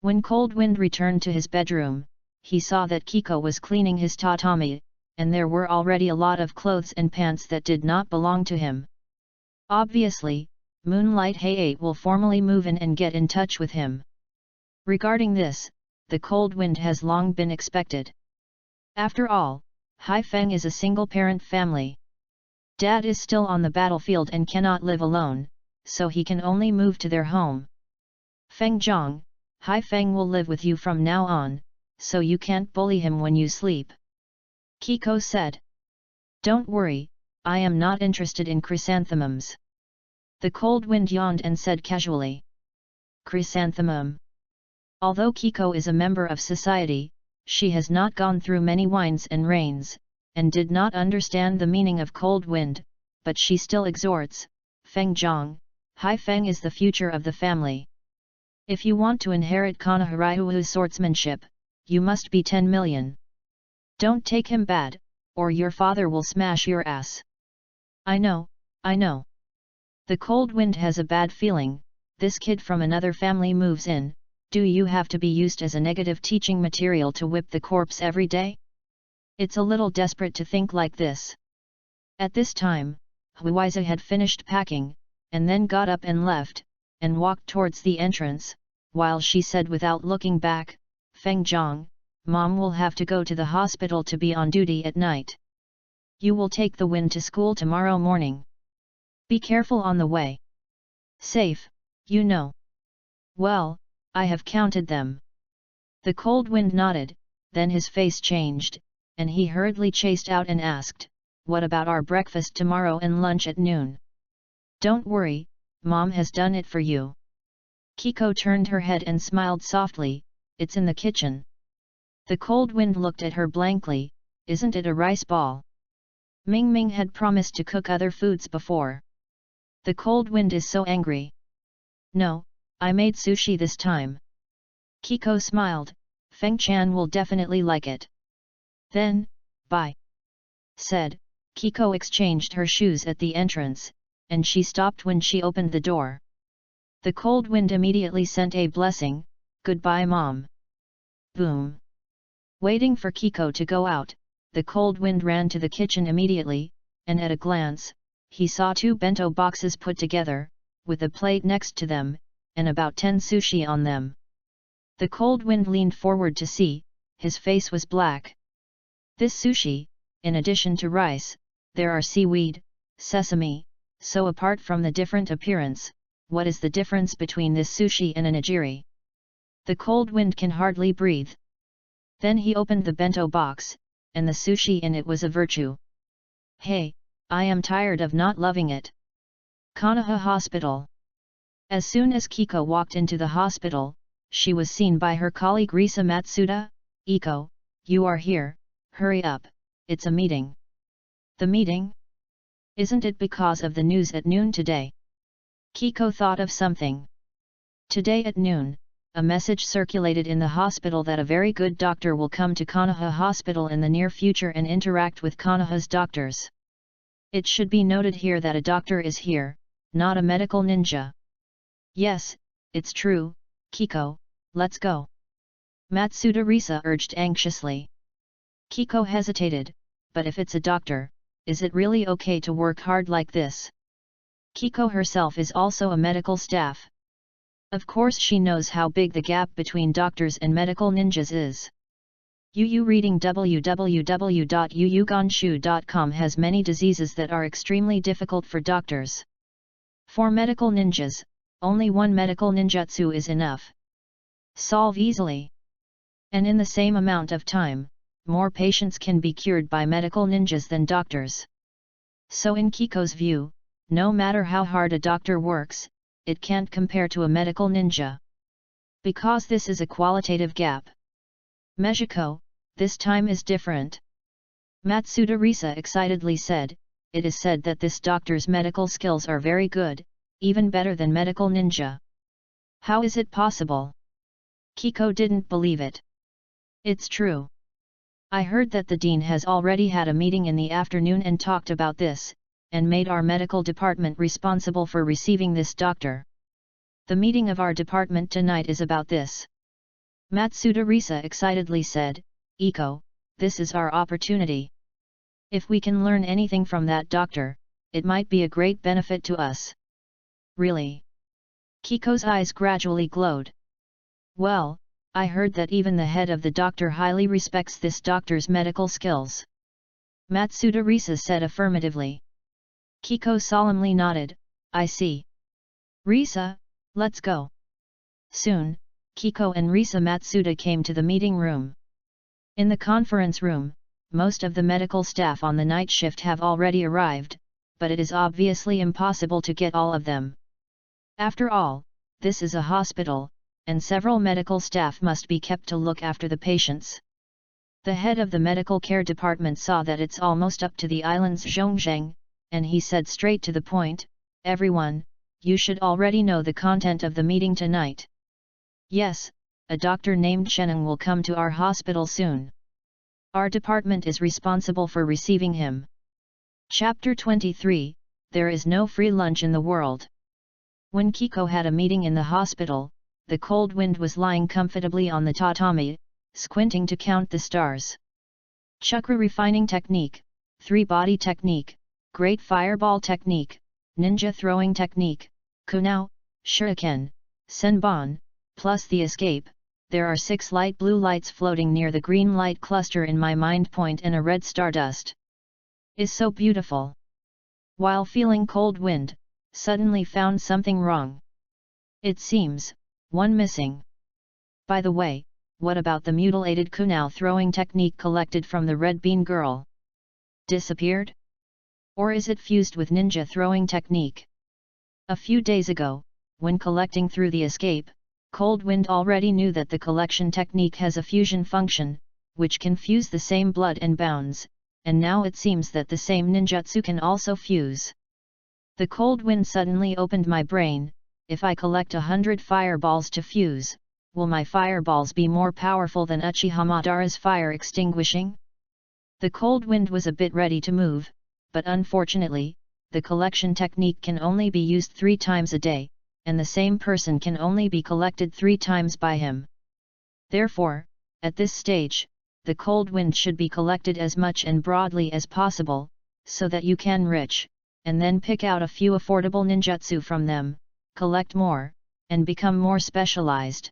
When Cold Wind returned to his bedroom, he saw that Kiko was cleaning his tatami, and there were already a lot of clothes and pants that did not belong to him. Obviously, Moonlight Hay-8 will formally move in and get in touch with him. Regarding this, the Cold Wind has long been expected. After all, Haifeng is a single-parent family. Dad is still on the battlefield and cannot live alone, so he can only move to their home. "Feng Zhang, Haifeng will live with you from now on, so you can't bully him when you sleep," Kiko said. "Don't worry, I am not interested in chrysanthemums." The Cold Wind yawned and said casually. "Chrysanthemum?" Although Kiko is a member of society, she has not gone through many winds and rains, and did not understand the meaning of cold wind, but she still exhorts, "Feng Zhang, Haifeng is the future of the family. If you want to inherit Konoha Ryuu's swordsmanship, you must be 10 million. Don't take him bad, or your father will smash your ass." I know. The Cold Wind has a bad feeling. This kid from another family moves in. Do you have to be used as a negative teaching material to whip the corpse every day? It's a little desperate to think like this. At this time, Huiza had finished packing, and then got up and left, and walked towards the entrance, while she said without looking back, "Feng Zhang, Mom will have to go to the hospital to be on duty at night. You will take the wind to school tomorrow morning. Be careful on the way. Safe, you know." "Well, I have counted them." The Cold Wind nodded, then his face changed, and he hurriedly chased out and asked, "What about our breakfast tomorrow and lunch at noon?" "Don't worry, Mom has done it for you." Kiko turned her head and smiled softly, "It's in the kitchen." The Cold Wind looked at her blankly, "Isn't it a rice ball?" Ming Ming had promised to cook other foods before. The Cold Wind is so angry. "No, I made sushi this time." Kiko smiled, "Feng Chan will definitely like it." "Then, bye," said. Kiko exchanged her shoes at the entrance, and she stopped when she opened the door. The Cold Wind immediately sent a blessing, "Goodbye Mom." Boom. Waiting for Kiko to go out, the Cold Wind ran to the kitchen immediately, and at a glance, he saw 2 bento boxes put together, with a plate next to them, and about 10 sushi on them. The Cold Wind leaned forward to see, his face was black. This sushi, in addition to rice, there are seaweed, sesame, so apart from the different appearance, what is the difference between this sushi and a nigiri? The Cold Wind can hardly breathe. Then he opened the bento box, and the sushi in it was a virtue. "Hey, I am tired of not loving it." Konoha Hospital. As soon as Kiko walked into the hospital, she was seen by her colleague Risa Matsuda. "Iko, you are here, hurry up, it's a meeting." "The meeting? Isn't it because of the news at noon today?" Kiko thought of something. Today at noon, a message circulated in the hospital that a very good doctor will come to Konoha Hospital in the near future and interact with Konoha's doctors. It should be noted here that a doctor is here, not a medical ninja. "Yes, it's true, Kiko, let's go." Matsuda Risa urged anxiously. Kiko hesitated, but if it's a doctor, is it really okay to work hard like this? Kiko herself is also a medical staff. Of course she knows how big the gap between doctors and medical ninjas is. Yu reading www.yuyuganshu.com has many diseases that are extremely difficult for doctors. For medical ninjas, only one medical ninjutsu is enough. Solve easily. And in the same amount of time, more patients can be cured by medical ninjas than doctors. So in Kiko's view, no matter how hard a doctor works, it can't compare to a medical ninja. Because this is a qualitative gap. Mejiko, this time is different. Matsuda Risa excitedly said, it is said that this doctor's medical skills are very good, even better than medical ninja. How is it possible? Kiko didn't believe it. It's true. I heard that the dean has already had a meeting in the afternoon and talked about this, and made our medical department responsible for receiving this doctor. The meeting of our department tonight is about this. Matsuda Risa excitedly said, Iko, this is our opportunity. If we can learn anything from that doctor, it might be a great benefit to us. Really? Kiko's eyes gradually glowed. Well, I heard that even the head of the doctor highly respects this doctor's medical skills. Matsuda Risa said affirmatively. Kiko solemnly nodded, I see. Risa, let's go. Soon, Kiko and Risa Matsuda came to the meeting room. In the conference room, most of the medical staff on the night shift have already arrived, but it is obviously impossible to get all of them. After all, this is a hospital, and several medical staff must be kept to look after the patients. The head of the medical care department saw that it's almost up to the island's Zhongzheng, and he said straight to the point, everyone, you should already know the content of the meeting tonight. Yes, a doctor named Sheneng will come to our hospital soon. Our department is responsible for receiving him. Chapter 23, There is no free lunch in the world. When Kiko had a meeting in the hospital, the cold wind was lying comfortably on the tatami, squinting to count the stars. Chakra refining technique, three-body technique, great fireball technique, ninja throwing technique, kunao, shuriken, senbon, plus the escape. There are 6 light blue lights floating near the green light cluster in my mind point and a red stardust. Is so beautiful. While feeling cold wind, suddenly found something wrong. It seems, one missing. By the way, what about the mutilated kunao throwing technique collected from the red bean girl? Disappeared? Or is it fused with ninja throwing technique? A few days ago, when collecting through the escape, Cold Wind already knew that the collection technique has a fusion function, which can fuse the same blood and bounds, and now it seems that the same ninjutsu can also fuse. The cold wind suddenly opened my brain. If I collect 100 fireballs to fuse, will my fireballs be more powerful than Uchiha Madara's fire extinguishing? The cold wind was a bit ready to move, but unfortunately, the collection technique can only be used 3 times a day, and the same person can only be collected 3 times by him. Therefore, at this stage, the cold wind should be collected as much and broadly as possible, so that you can reach, and then pick out a few affordable ninjutsu from them, collect more, and become more specialized.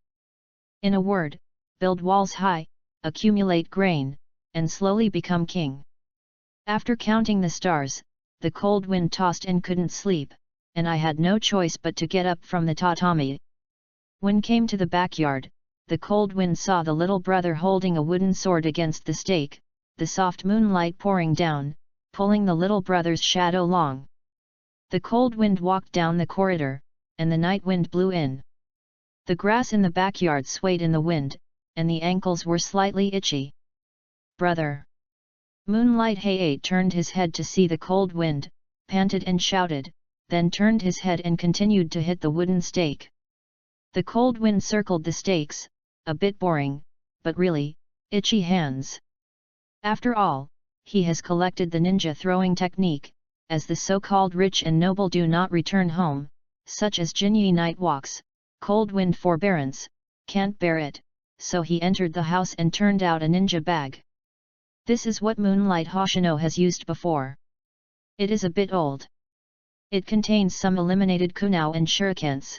In a word, build walls high, accumulate grain, and slowly become king. After counting the stars, the cold wind tossed and couldn't sleep, and I had no choice but to get up from the tatami. When came to the backyard, the cold wind saw the little brother holding a wooden sword against the stake, the soft moonlight pouring down, pulling the little brother's shadow long. The cold wind walked down the corridor, and the night wind blew in. The grass in the backyard swayed in the wind, and the ankles were slightly itchy. Brother! Moonlight Heihei turned his head to see the cold wind, panted and shouted, then turned his head and continued to hit the wooden stake. The cold wind circled the stakes, a bit boring, but really, itchy hands. After all, he has collected the ninja throwing technique, as the so-called rich and noble do not return home, such as Jinyi night walks, cold wind forbearance, can't bear it, so he entered the house and turned out a ninja bag. This is what Moonlight Hoshino has used before. It is a bit old. It contains some eliminated kunao and shurikens.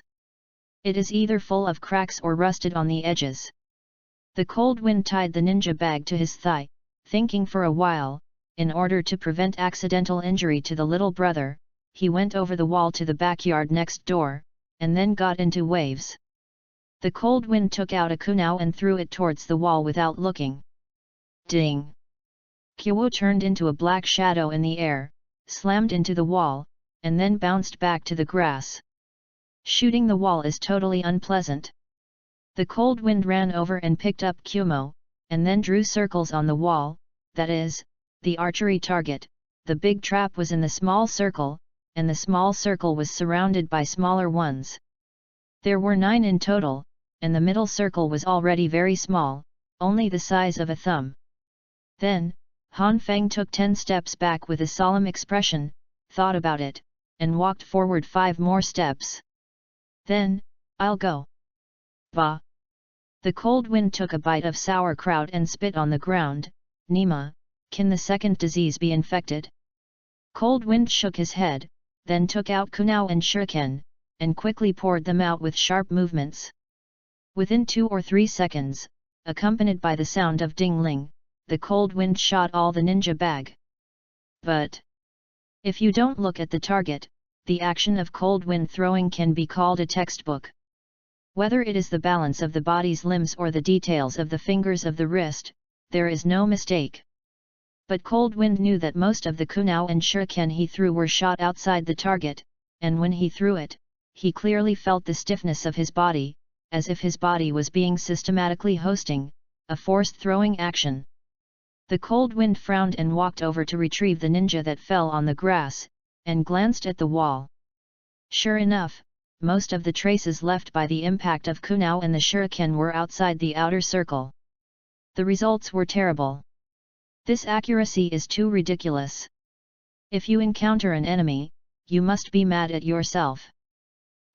It is either full of cracks or rusted on the edges. The cold wind tied the ninja bag to his thigh, thinking for a while. In order to prevent accidental injury to the little brother, he went over the wall to the backyard next door, and then got into waves. The cold wind took out a kunao and threw it towards the wall without looking. Ding! Kyo turned into a black shadow in the air, slammed into the wall, and then bounced back to the grass. Shooting the wall is totally unpleasant. The cold wind ran over and picked up Kumo, and then drew circles on the wall, that is, the archery target. The big trap was in the small circle, and the small circle was surrounded by smaller ones. There were 9 in total, and the middle circle was already very small, only the size of a thumb. Then, Han Feng took 10 steps back with a solemn expression, thought about it, and walked forward 5 more steps. Then, I'll go. Bah! The cold wind took a bite of sauerkraut and spit on the ground. Nima, can the second disease be infected? Cold wind shook his head, then took out kunao and shuriken, and quickly poured them out with sharp movements. Within 2 or 3 seconds, accompanied by the sound of ding-ling, the cold wind shot all the ninja bag. But if you don't look at the target, the action of cold wind throwing can be called a textbook. Whether it is the balance of the body's limbs or the details of the fingers of the wrist, there is no mistake. But cold wind knew that most of the kunao and shuriken he threw were shot outside the target, and when he threw it, he clearly felt the stiffness of his body, as if his body was being systematically hosting a forced throwing action. The cold wind frowned and walked over to retrieve the ninja that fell on the grass, and glanced at the wall. Sure enough, most of the traces left by the impact of kunao and the shuriken were outside the outer circle. The results were terrible. This accuracy is too ridiculous. If you encounter an enemy, you must be mad at yourself.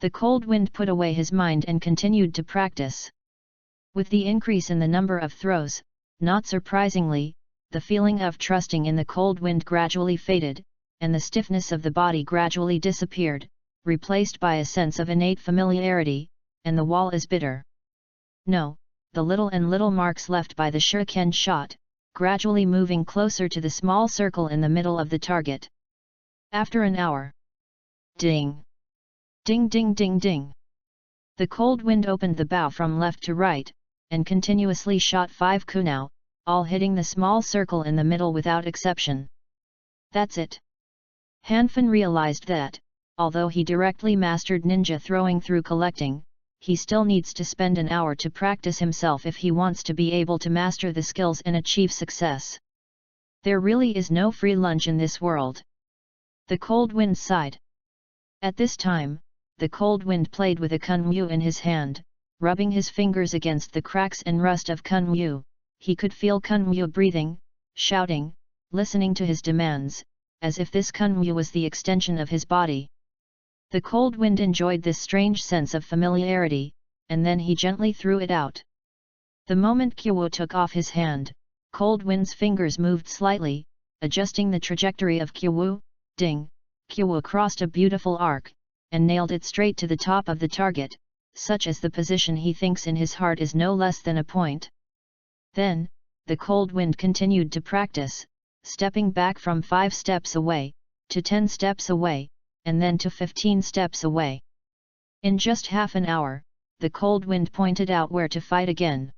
The cold wind put away his mind and continued to practice. With the increase in the number of throws, not surprisingly, the feeling of trusting in the cold wind gradually faded, and the stiffness of the body gradually disappeared, replaced by a sense of innate familiarity, and the wall is bitter. No, the little marks left by the shuriken shot, gradually moving closer to the small circle in the middle of the target. After an hour. Ding! Ding ding ding ding! The cold wind opened the bow from left to right, and continuously shot 5 kunao, all hitting the small circle in the middle without exception. That's it. Hanfen realized that, although he directly mastered ninja throwing through collecting, he still needs to spend an hour to practice himself if he wants to be able to master the skills and achieve success. There really is no free lunch in this world. The cold wind sighed. At this time, the cold wind played with a kunyu in his hand, rubbing his fingers against the cracks and rust of kunyu. He could feel kunyu breathing, shouting, listening to his demands, as if this kunyu was the extension of his body. The cold wind enjoyed this strange sense of familiarity, and then he gently threw it out. The moment Kyo took off his hand, cold wind's fingers moved slightly, adjusting the trajectory of Kyo. Ding! Kyo crossed a beautiful arc, and nailed it straight to the top of the target, such as the position he thinks in his heart is no less than a point. Then, the cold wind continued to practice, stepping back from 5 steps away, to 10 steps away, and then to 15 steps away. In just half an hour, the cold wind pointed out where to fight again.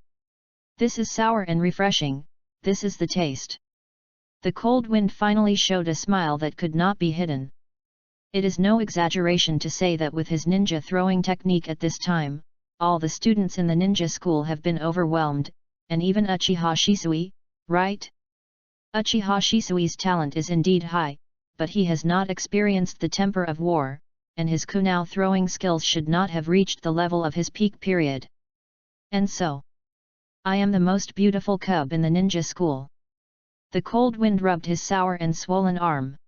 This is sour and refreshing, this is the taste. The cold wind finally showed a smile that could not be hidden. It is no exaggeration to say that with his ninja throwing technique at this time, all the students in the ninja school have been overwhelmed, and even Uchiha Shisui, right? Uchiha Shisui's talent is indeed high, but he has not experienced the temper of war, and his kunao throwing skills should not have reached the level of his peak period. And so, I am the most beautiful cub in the ninja school. The cold wind rubbed his sour and swollen arm.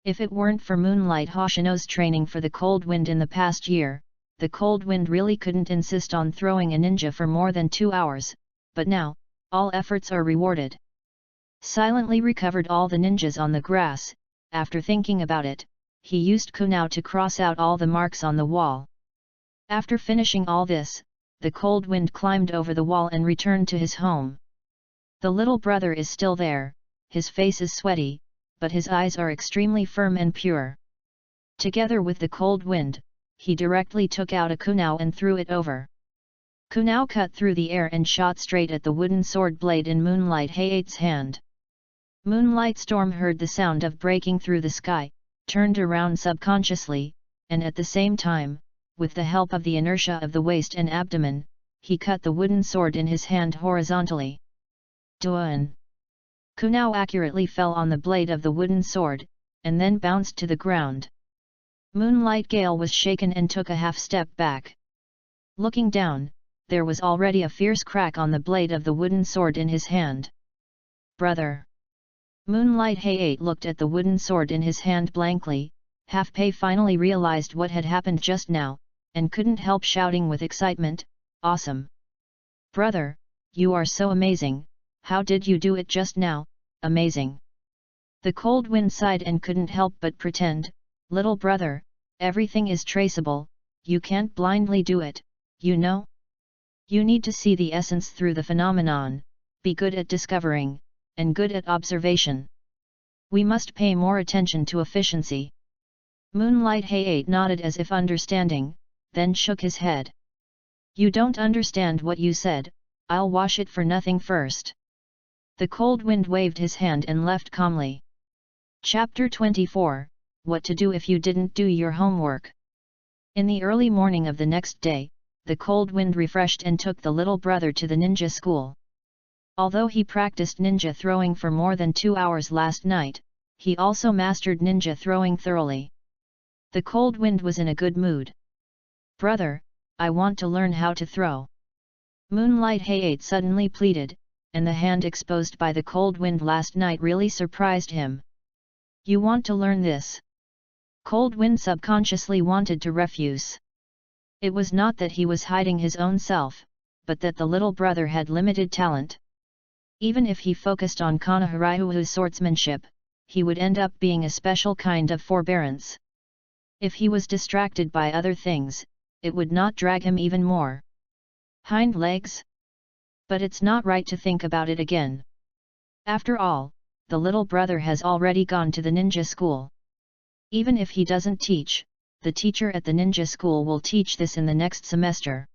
If it weren't for Moonlight Hoshino's training for the cold wind in the past year, the cold wind really couldn't insist on throwing a ninja for more than 2 hours, but now, all efforts are rewarded. Silently recovered all the ninjas on the grass. After thinking about it, he used kunao to cross out all the marks on the wall. After finishing all this, the cold wind climbed over the wall and returned to his home. The little brother is still there, his face is sweaty, but his eyes are extremely firm and pure. Together with the cold wind, he directly took out a kunao and threw it over. Konoha cut through the air and shot straight at the wooden sword blade in Moonlight Hay-8's hand. Moonlight Storm heard the sound of breaking through the sky, turned around subconsciously, and at the same time, with the help of the inertia of the waist and abdomen, he cut the wooden sword in his hand horizontally. Duan! Konoha accurately fell on the blade of the wooden sword, and then bounced to the ground. Moonlight Gale was shaken and took a half step back. Looking down, there was already a fierce crack on the blade of the wooden sword in his hand. Brother! Moonlight Hay-8 looked at the wooden sword in his hand blankly. Half-Pay finally realized what had happened just now, and couldn't help shouting with excitement, "Awesome! Brother, you are so amazing, how did you do it just now, amazing!" The Cold Wind sighed and couldn't help but pretend, "Little brother, everything is traceable, you can't blindly do it, you know? You need to see the essence through the phenomenon, be good at discovering, and good at observation. We must pay more attention to efficiency." Moonlight Hay-8 nodded as if understanding, then shook his head. "You don't understand what you said, I'll wash it for nothing first." The Cold Wind waved his hand and left calmly. Chapter 24, What to do if you didn't do your homework. In the early morning of the next day, the Cold Wind refreshed and took the little brother to the ninja school. Although he practiced ninja throwing for more than 2 hours last night, he also mastered ninja throwing thoroughly. The Cold Wind was in a good mood. "Brother, I want to learn how to throw." Moonlight Hay-8 suddenly pleaded, and the hand exposed by the Cold Wind last night really surprised him. "You want to learn this?" Cold Wind subconsciously wanted to refuse. It was not that he was hiding his own self, but that the little brother had limited talent. Even if he focused on Konoha Ryuu's swordsmanship, he would end up being a special kind of forbearance. If he was distracted by other things, it would not drag him even more. Hind legs? But it's not right to think about it again. After all, the little brother has already gone to the ninja school. Even if he doesn't teach, the teacher at the ninja school will teach this in the next semester.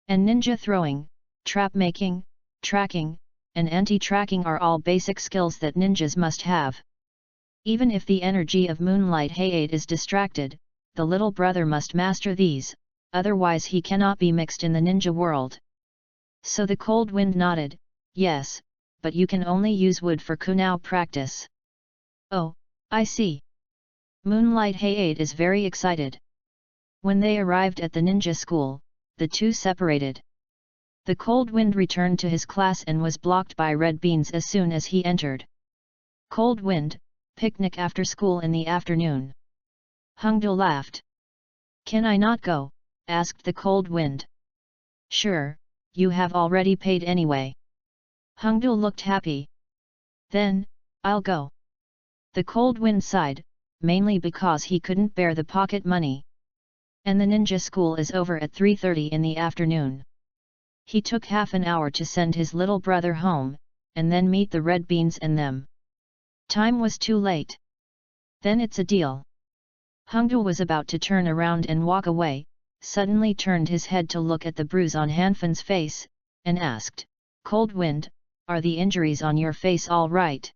And ninja throwing, trap making, tracking, and anti-tracking are all basic skills that ninjas must have. Even if the energy of Moonlight Hay-8 is distracted, the little brother must master these, otherwise he cannot be mixed in the ninja world. So the Cold Wind nodded, "Yes, but you can only use wood for Konoha practice." "Oh, I see." Moonlight Hay-8 is very excited. When they arrived at the ninja school, the two separated. The Cold Wind returned to his class and was blocked by red beans as soon as he entered. "Cold Wind, picnic after school in the afternoon." Hongdo laughed. "Can I not go?" asked the Cold Wind. "Sure, you have already paid anyway." Hongdo looked happy. "Then, I'll go." The Cold Wind sighed, mainly because he couldn't bear the pocket money. And the ninja school is over at 3:30 in the afternoon. He took half an hour to send his little brother home, and then meet the red beans and them. Time was too late. "Then it's a deal." Hongdo was about to turn around and walk away, suddenly turned his head to look at the bruise on Hanfan's face, and asked, "Cold Wind, are the injuries on your face all right?"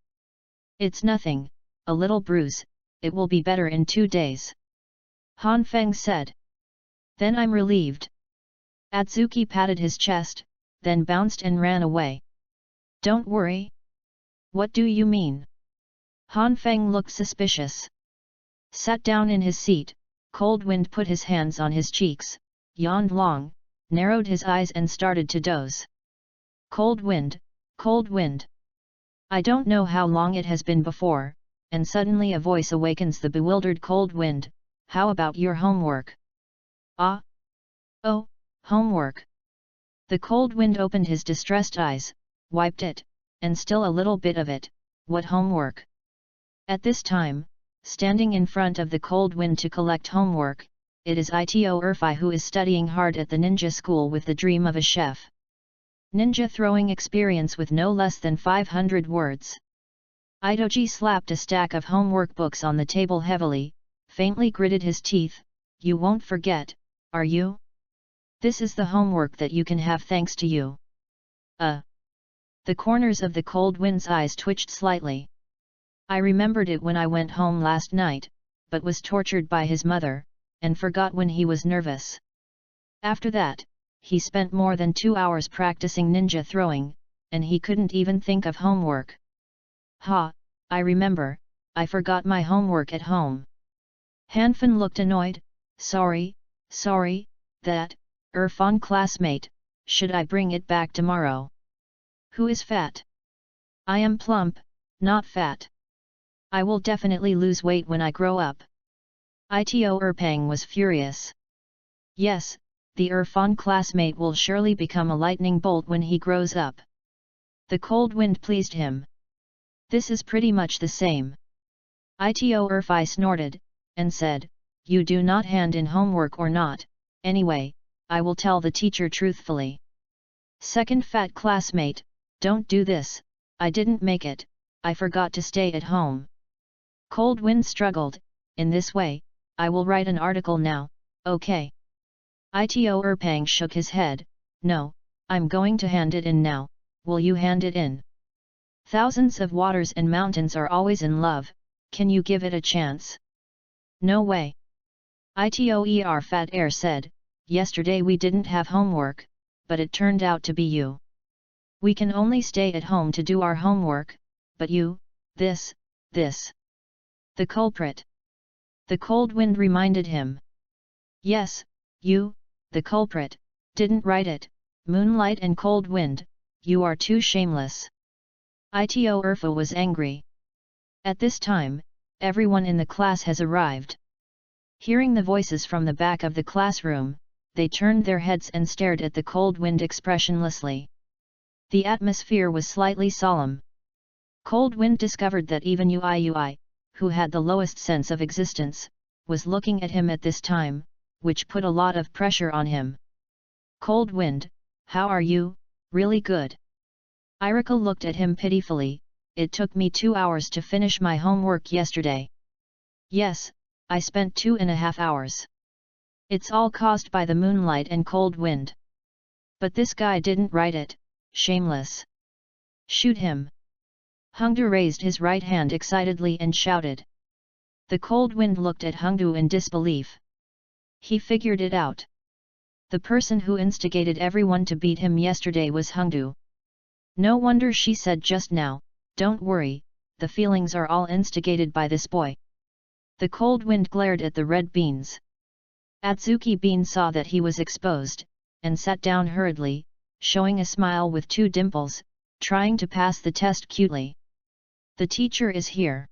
"It's nothing, a little bruise, it will be better in 2 days." Hanfeng said. "Then I'm relieved." Atsuki patted his chest, then bounced and ran away. "Don't worry." "What do you mean?" Hanfeng looked suspicious. Sat down in his seat, Cold Wind put his hands on his cheeks, yawned long, narrowed his eyes and started to doze. "Cold Wind, Cold Wind. I don't know how long it has been before," and suddenly a voice awakens the bewildered Cold Wind, "How about your homework?" "Ah? Oh, homework." The Cold Wind opened his distressed eyes, wiped it, and still a little bit of it, "What homework?" At this time, standing in front of the Cold Wind to collect homework, it is Ito Urfi who is studying hard at the ninja school with the dream of a chef. Ninja throwing experience with no less than 500 words. Itoji slapped a stack of homework books on the table heavily, faintly gritted his teeth, "You won't forget, are you?" This is the homework that you can have thanks to you. The corners of the Cold Wind's eyes twitched slightly. I remembered it when I went home last night, but was tortured by his mother, and forgot when he was nervous. After that, he spent more than 2 hours practicing ninja throwing, and he couldn't even think of homework. Ha, I remember, I forgot my homework at home. Hanfin looked annoyed. Sorry, that, Irfan classmate, should I bring it back tomorrow? Who is fat? I am plump, not fat. I will definitely lose weight when I grow up. Ito Erpang was furious. Yes, the Irfan classmate will surely become a lightning bolt when he grows up. The Cold Wind pleased him. This is pretty much the same. Ito Erfi snorted, and said, you do not hand in homework or not, anyway, I will tell the teacher truthfully. Second fat classmate, don't do this, I didn't make it, I forgot to stay at home. Cold Wind struggled, in this way, I will write an article now, okay? Ito Erpang shook his head, no, I'm going to hand it in now, will you hand it in? Thousands of waters and mountains are always in love, can you give it a chance? No way. Itoer Fat Air said, yesterday we didn't have homework, but it turned out to be you. We can only stay at home to do our homework, but you, this. The culprit. The Cold Wind reminded him. Yes, you, the culprit, didn't write it, Moonlight and Cold Wind, you are too shameless. Ito Urfa was angry. At this time, everyone in the class has arrived. Hearing the voices from the back of the classroom, they turned their heads and stared at the Cold Wind expressionlessly. The atmosphere was slightly solemn. Cold Wind discovered that even Ui, who had the lowest sense of existence, was looking at him at this time, which put a lot of pressure on him. Cold Wind, how are you? Really good. Irika looked at him pitifully. It took me 2 hours to finish my homework yesterday. Yes, I spent 2.5 hours. It's all caused by the Moonlight and Cold Wind. But this guy didn't write it, shameless. Shoot him. Hungdu raised his right hand excitedly and shouted. The Cold Wind looked at Hungdu in disbelief. He figured it out. The person who instigated everyone to beat him yesterday was Hungdu. No wonder she said just now, don't worry, the feelings are all instigated by this boy. The Cold Wind glared at the red beans. Atsuki Bean saw that he was exposed, and sat down hurriedly, showing a smile with 2 dimples, trying to pass the test cutely. The teacher is here.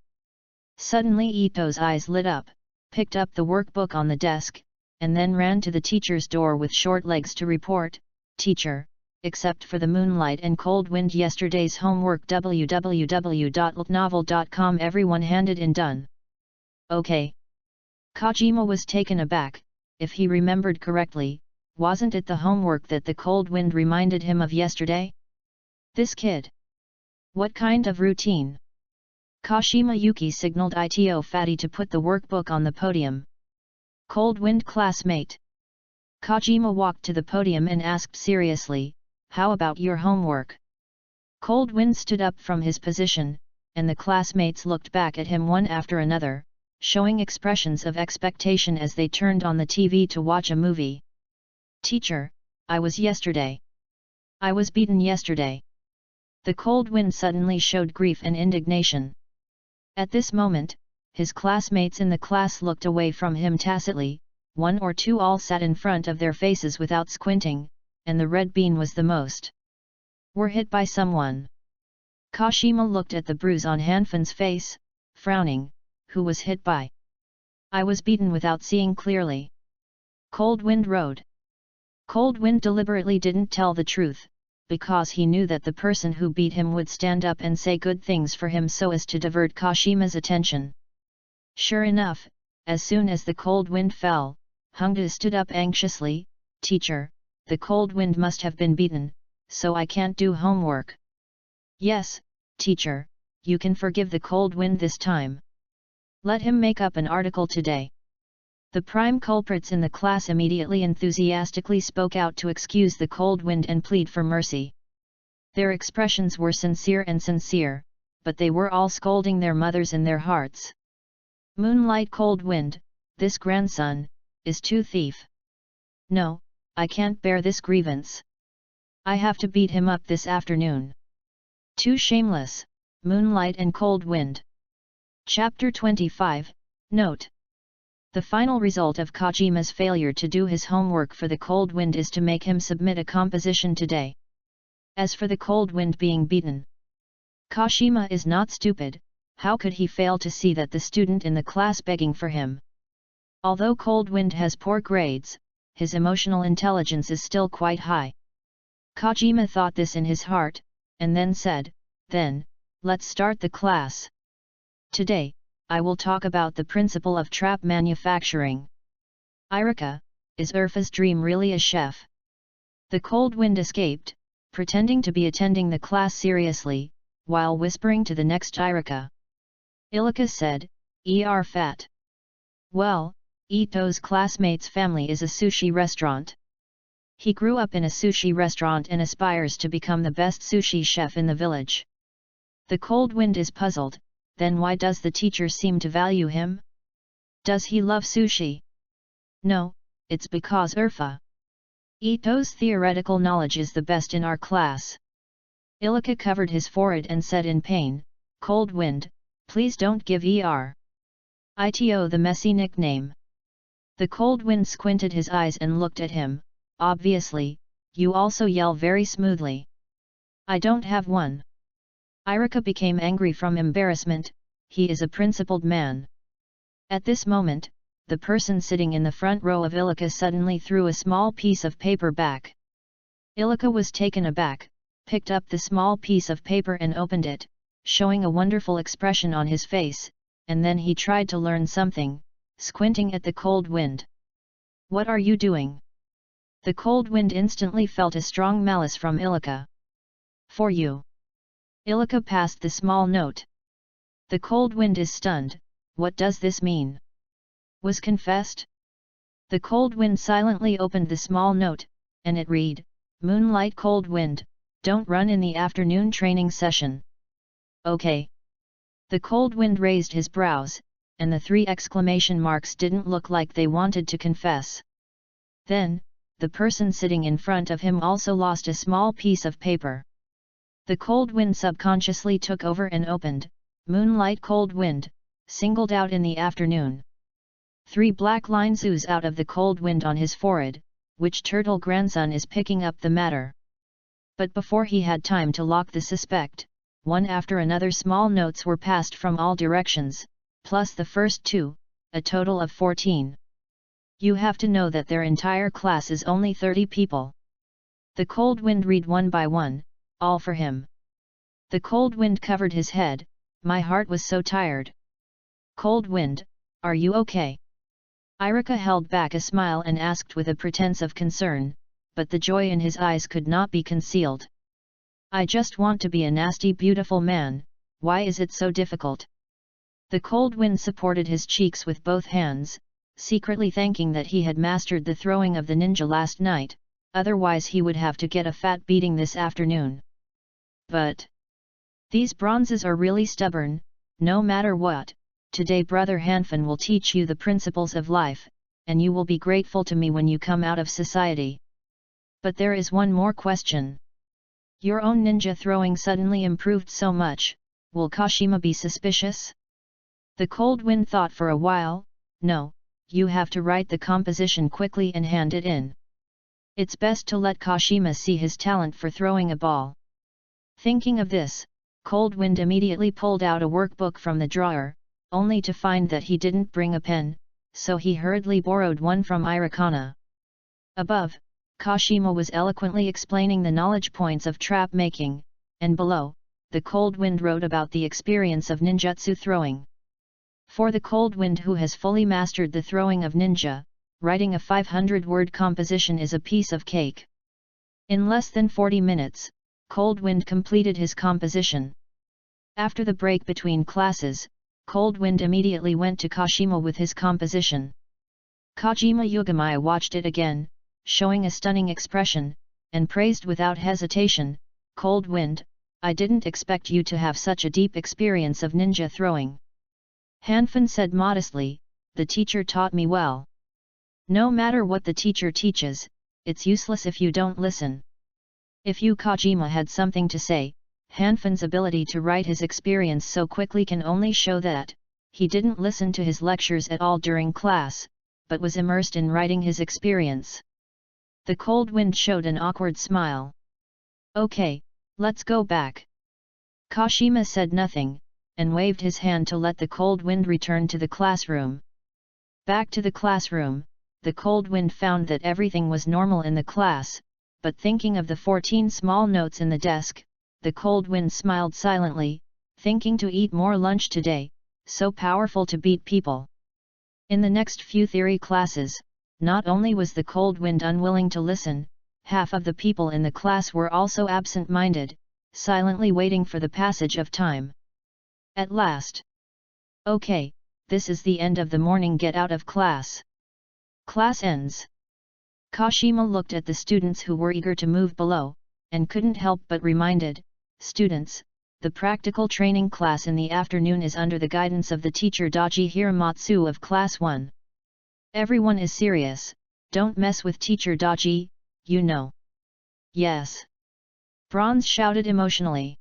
Suddenly Ito's eyes lit up, picked up the workbook on the desk, and then ran to the teacher's door with short legs to report, Teacher, except for the Moonlight and Cold Wind yesterday's homework www.ltnovel.com everyone handed in done. Okay. Kojima was taken aback. If he remembered correctly, wasn't it the homework that the Cold Wind reminded him of yesterday? This kid. What kind of routine? Kashima Yuki signaled Ito Fatty to put the workbook on the podium. Cold Wind classmate. Kojima walked to the podium and asked seriously, how about your homework? Cold Wind stood up from his position, and the classmates looked back at him one after another, showing expressions of expectation as they turned on the TV to watch a movie. Teacher, I was beaten yesterday. The Cold Wind suddenly showed grief and indignation. At this moment, his classmates in the class looked away from him tacitly, 1 or 2 all sat in front of their faces without squinting, and the red bean was the most. Were hit by someone. Kashima looked at the bruise on Hanfin's face, frowning, who was hit by? I was beaten without seeing clearly. Cold Wind rode. Cold Wind deliberately didn't tell the truth, because he knew that the person who beat him would stand up and say good things for him so as to divert Kashima's attention. Sure enough, as soon as the Cold Wind fell, Hungdu stood up anxiously, Teacher, the Cold Wind must have been beaten, so I can't do homework. Yes, Teacher, you can forgive the Cold Wind this time. Let him make up an article today. The prime culprits in the class immediately enthusiastically spoke out to excuse the cold wind and plead for mercy. Their expressions were sincere, but they were all scolding their mothers in their hearts. Moonlight Cold Wind, this grandson, is too thief. No, I can't bear this grievance. I have to beat him up this afternoon. Too shameless, Moonlight and Cold Wind. Chapter 25, Note. The final result of Kojima's failure to do his homework for the Cold Wind is to make him submit a composition today. As for the Cold Wind being beaten, Kashima is not stupid. How could he fail to see that the student in the class begging for him? Although Cold Wind has poor grades, his emotional intelligence is still quite high. Kojima thought this in his heart, and then said, "Then, let's start the class. Today, I will talk about the principle of trap manufacturing. Irika, is Urfa's dream really a chef?" The Cold Wind escaped, pretending to be attending the class seriously, while whispering to the next Irika. Ilika said, fat. Well, Ito's classmate's family is a sushi restaurant. He grew up in a sushi restaurant and aspires to become the best sushi chef in the village. The Cold Wind is puzzled. Then why does the teacher seem to value him? Does he love sushi? No, it's because Urfa. Ito's theoretical knowledge is the best in our class. Ilika covered his forehead and said in pain, "Cold Wind, please don't give Ito the messy nickname." The Cold Wind squinted his eyes and looked at him. Obviously, you also yell very smoothly. I don't have one. Irika became angry from embarrassment. He is a principled man. At this moment, the person sitting in the front row of Ilika suddenly threw a small piece of paper back. Ilika was taken aback, picked up the small piece of paper and opened it, showing a wonderful expression on his face, and then he tried to learn something, squinting at the Cold Wind. "What are you doing?" The Cold Wind instantly felt a strong malice from Ilika. "For you." Ilika passed the small note. The Cold Wind is stunned. What does this mean? Was confessed? The Cold Wind silently opened the small note, and it read, "Moonlight Cold Wind, don't run in the afternoon training session." Okay. The Cold Wind raised his brows, and the 3 exclamation marks didn't look like they wanted to confess. Then, the person sitting in front of him also lost a small piece of paper. The Cold Wind subconsciously took over and opened, "Moonlight Cold Wind, singled out in the afternoon." 3 black lines ooze out of the Cold Wind on his forehead. Which turtle grandson is picking up the matter? But before he had time to lock the suspect, one after another small notes were passed from all directions, plus the first 2, a total of 14. You have to know that their entire class is only 30 people. The Cold Wind read one by one, all for him. The Cold Wind covered his head. My heart was so tired. Cold Wind, are you okay? Irika held back a smile and asked with a pretense of concern, but the joy in his eyes could not be concealed. I just want to be a nasty beautiful man, why is it so difficult? The Cold Wind supported his cheeks with both hands, secretly thanking that he had mastered the throwing of the ninja last night, otherwise he would have to get a fat beating this afternoon. But these bronzes are really stubborn. No matter what, today Brother Hanfin will teach you the principles of life, and you will be grateful to me when you come out of society. But there is one more question. Your own ninja throwing suddenly improved so much, will Kashima be suspicious? The Cold Wind thought for a while. No, you have to write the composition quickly and hand it in. It's best to let Kashima see his talent for throwing a ball. Thinking of this, Cold Wind immediately pulled out a workbook from the drawer, only to find that he didn't bring a pen, so he hurriedly borrowed one from Irikana. Above, Kashima was eloquently explaining the knowledge points of trap making, and below, the Cold Wind wrote about the experience of ninjutsu throwing. For the Cold Wind who has fully mastered the throwing of ninja, writing a 500-word composition is a piece of cake. In less than 40 minutes, Cold Wind completed his composition. After the break between classes, Cold Wind immediately went to Kashima with his composition. Kojima Yugami watched it again, showing a stunning expression, and praised without hesitation, "Cold Wind, I didn't expect you to have such a deep experience of ninja throwing." Hanfin said modestly, "The teacher taught me well." No matter what the teacher teaches, it's useless if you don't listen. If you Kojima had something to say, Hanfin's ability to write his experience so quickly can only show that he didn't listen to his lectures at all during class, but was immersed in writing his experience. The Cold Wind showed an awkward smile. "Okay, let's go back." Kashima said nothing, and waved his hand to let the Cold Wind return to the classroom. Back to the classroom, the Cold Wind found that everything was normal in the class, but thinking of the 14 small notes in the desk, the Cold Wind smiled silently, thinking to eat more lunch today, so powerful to beat people. In the next few theory classes, not only was the Cold Wind unwilling to listen, half of the people in the class were also absent-minded, silently waiting for the passage of time. At last. "Okay, this is the end of the morning, get out of class." Class ends. Kashima looked at the students who were eager to move below, and couldn't help but reminded, "Students, the practical training class in the afternoon is under the guidance of the teacher Daji Hiramatsu of Class 1. Everyone is serious, don't mess with teacher Daji, you know." "Yes." Bronze shouted emotionally.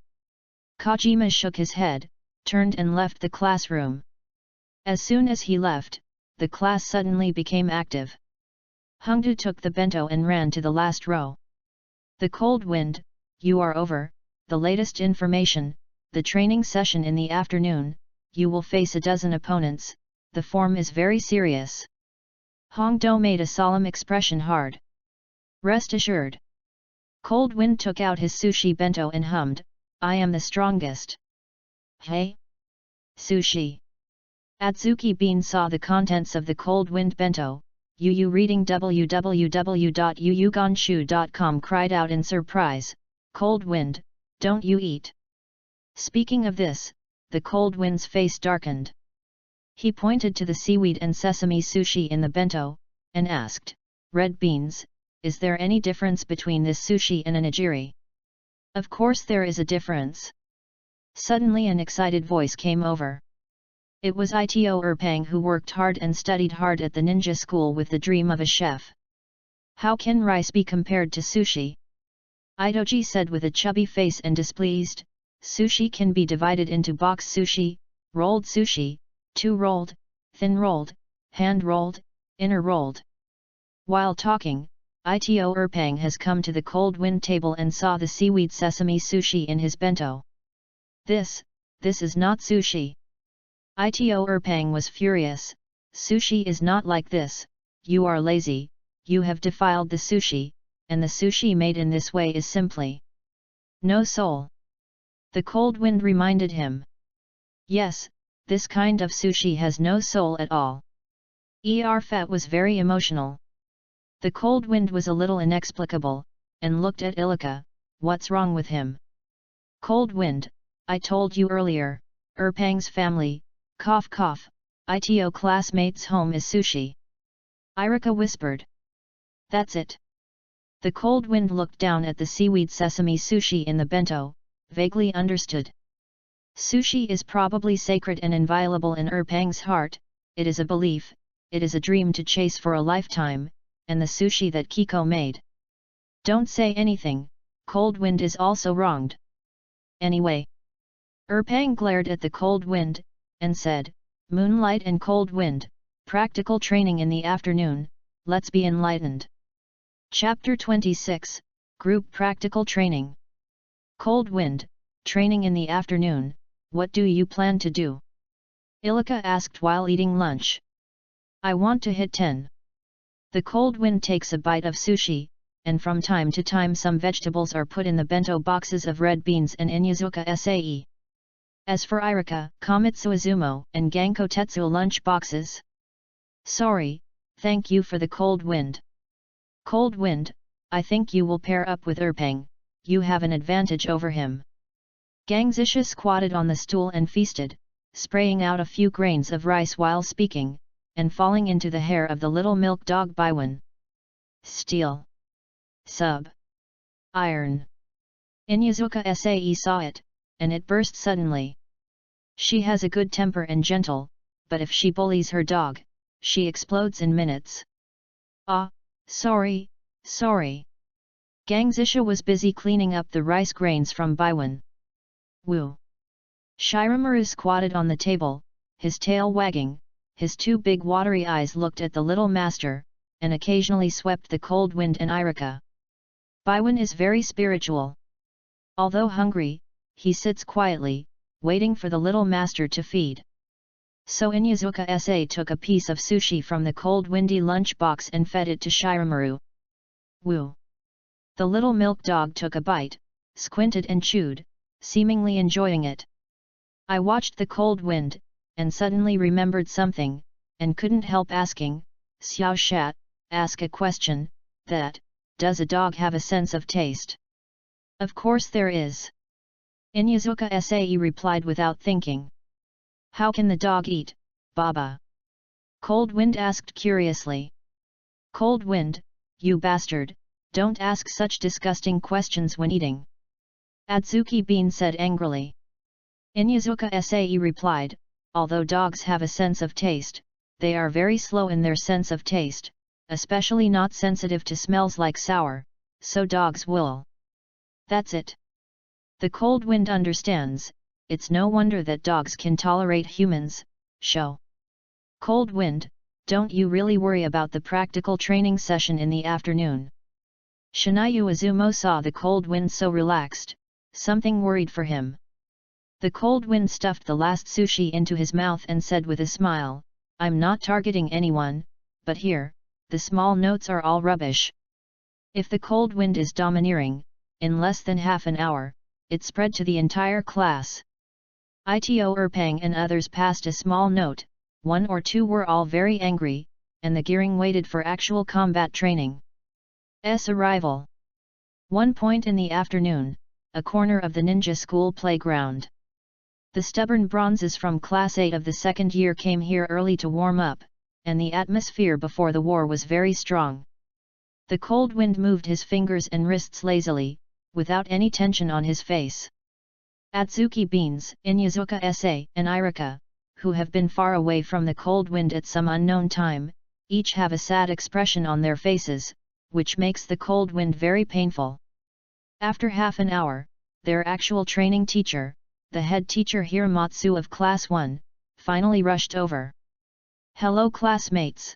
Kojima shook his head, turned and left the classroom. As soon as he left, the class suddenly became active. Hongdu took the bento and ran to the last row. "The Cold Wind, you are over, the latest information, the training session in the afternoon, you will face a dozen opponents, the form is very serious." Hongdu made a solemn expression hard. "Rest assured." Cold Wind took out his sushi bento and hummed, "I am the strongest." "Hey? Sushi." Atsuki Bean saw the contents of the Cold Wind bento. Yu reading www.yuyugonshu.com cried out in surprise, "Cold Wind, don't you eat?" Speaking of this, the Cold Wind's face darkened. He pointed to the seaweed and sesame sushi in the bento, and asked, "Red beans, is there any difference between this sushi and a nigiri?" "Of course there is a difference." Suddenly an excited voice came over. It was Ito Erpang, who worked hard and studied hard at the ninja school with the dream of a chef. "How can rice be compared to sushi?" Itoji said with a chubby face and displeased, "Sushi can be divided into box sushi, rolled sushi, two-rolled, thin-rolled, hand-rolled, inner-rolled." While talking, Ito Erpang has come to the Cold Wind table and saw the seaweed sesame sushi in his bento. This is not sushi." Ito Erpang was furious, "Sushi is not like this, you are lazy, you have defiled the sushi, and the sushi made in this way is simply no soul." The Cold Wind reminded him. "Yes, this kind of sushi has no soul at all." Fat was very emotional. The Cold Wind was a little inexplicable, and looked at Ilika, "What's wrong with him?" "Cold Wind, I told you earlier, Erpang's family, cough cough, Ito classmate's home is sushi." Irika whispered. "That's it." The Cold Wind looked down at the seaweed sesame sushi in the bento, vaguely understood. Sushi is probably sacred and inviolable in Erpang's heart, it is a belief, it is a dream to chase for a lifetime, and the sushi that Kiko made. "Don't say anything, Cold Wind is also wronged." "Anyway." Erpang glared at the Cold Wind, and said, "Moonlight and Cold Wind, practical training in the afternoon, let's be enlightened." Chapter 26, Group Practical Training. "Cold Wind, training in the afternoon, what do you plan to do?" Ilika asked while eating lunch. "I want to hit 10. The Cold Wind takes a bite of sushi, and from time to time some vegetables are put in the bento boxes of red beans and Inyazuka Sae. As for Irika, Kamitsu Izumo, and Ganko Tetsuo lunch boxes. Sorry, thank you for the Cold Wind." "Cold Wind, I think you will pair up with Erpang, you have an advantage over him." Gangzisha squatted on the stool and feasted, spraying out a few grains of rice while speaking, and falling into the hair of the little milk dog Baiwen. Steel. Sub. Iron. Inyazuka Sae saw it, and it burst suddenly. She has a good temper and gentle, but if she bullies her dog, she explodes in minutes. Ah, sorry. Gangzisha was busy cleaning up the rice grains from Baiwen. Woo. Shiramaru squatted on the table, his tail wagging, his two big watery eyes looked at the little master, and occasionally swept the cold wind and Irika. Baiwen is very spiritual. Although hungry, he sits quietly, waiting for the little master to feed. So Inyazuka Sa took a piece of sushi from the cold windy lunch box and fed it to Shiramaru. Woo! The little milk dog took a bite, squinted and chewed, seemingly enjoying it. I watched the cold wind, and suddenly remembered something, and couldn't help asking, Xiao Shat, ask a question, does a dog have a sense of taste? Of course there is. Inyazuka Sae replied without thinking. How can the dog eat, Baba? Cold Wind asked curiously. Cold Wind, you bastard, don't ask such disgusting questions when eating. Adzuki Bean said angrily. Inyazuka Sae replied, although dogs have a sense of taste, they are very slow in their sense of taste, especially not sensitive to smells like sour, so dogs will. That's it. The cold wind understands, it's no wonder that dogs can tolerate humans, show. Cold Wind, don't you really worry about the practical training session in the afternoon? Shinayu Azumo saw the cold wind so relaxed, something worried for him. The cold wind stuffed the last sushi into his mouth and said with a smile, I'm not targeting anyone, but here, the small notes are all rubbish. If the cold wind is domineering, in less than half an hour, it spread to the entire class. Ito Erpang and others passed a small note, 1 or 2 were all very angry, and the gearing waited for actual combat training. S arrival. 1 point in the afternoon, a corner of the ninja school playground. The stubborn bronzes from Class 8 of the second year came here early to warm up, and the atmosphere before the war was very strong. The cold wind moved his fingers and wrists lazily, without any tension on his face. Atsuki Beans, Inyazuka Sa, and Irika, who have been far away from the cold wind at some unknown time, each have a sad expression on their faces, which makes the cold wind very painful. After half an hour, their actual training teacher, the head teacher Hiramatsu of Class 1, finally rushed over. Hello classmates!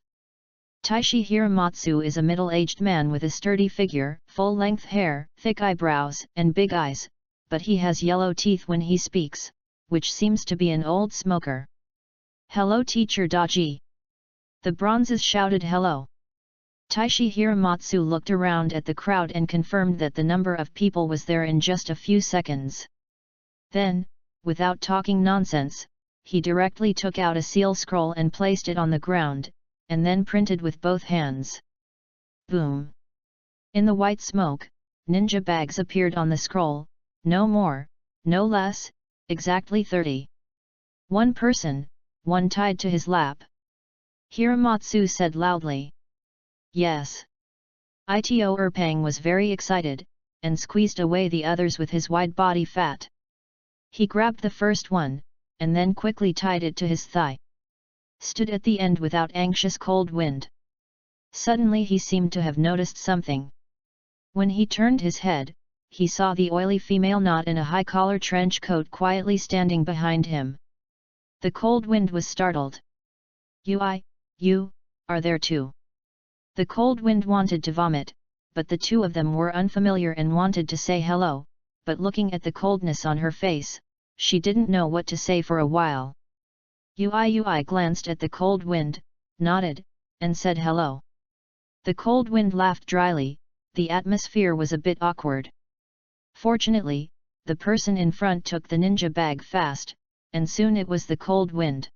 Taishi Hiramatsu is a middle-aged man with a sturdy figure, full-length hair, thick eyebrows, and big eyes, but he has yellow teeth when he speaks, which seems to be an old smoker. Hello teacher Daji! The bronzes shouted hello. Taishi Hiramatsu looked around at the crowd and confirmed that the number of people was there in just a few seconds. Then, without talking nonsense, he directly took out a seal scroll and placed it on the ground, and then printed with both hands. Boom! In the white smoke, ninja bags appeared on the scroll, no more, no less, exactly 30. One person, one tied to his lap. Hiramatsu said loudly. Yes. Ito Erpang was very excited, and squeezed away the others with his wide body fat. He grabbed the first one, and then quickly tied it to his thigh. Stood at the end without anxious cold wind. Suddenly he seemed to have noticed something. When he turned his head, he saw the oily female not in a high-collar trench coat quietly standing behind him. The cold wind was startled. You are there too. The cold wind wanted to vomit, but the two of them were unfamiliar and wanted to say hello, but looking at the coldness on her face, she didn't know what to say for a while. Ui glanced at the cold wind, nodded, and said hello. The cold wind laughed dryly, the atmosphere was a bit awkward. Fortunately, the person in front took the ninja bag fast, and soon it was the cold wind.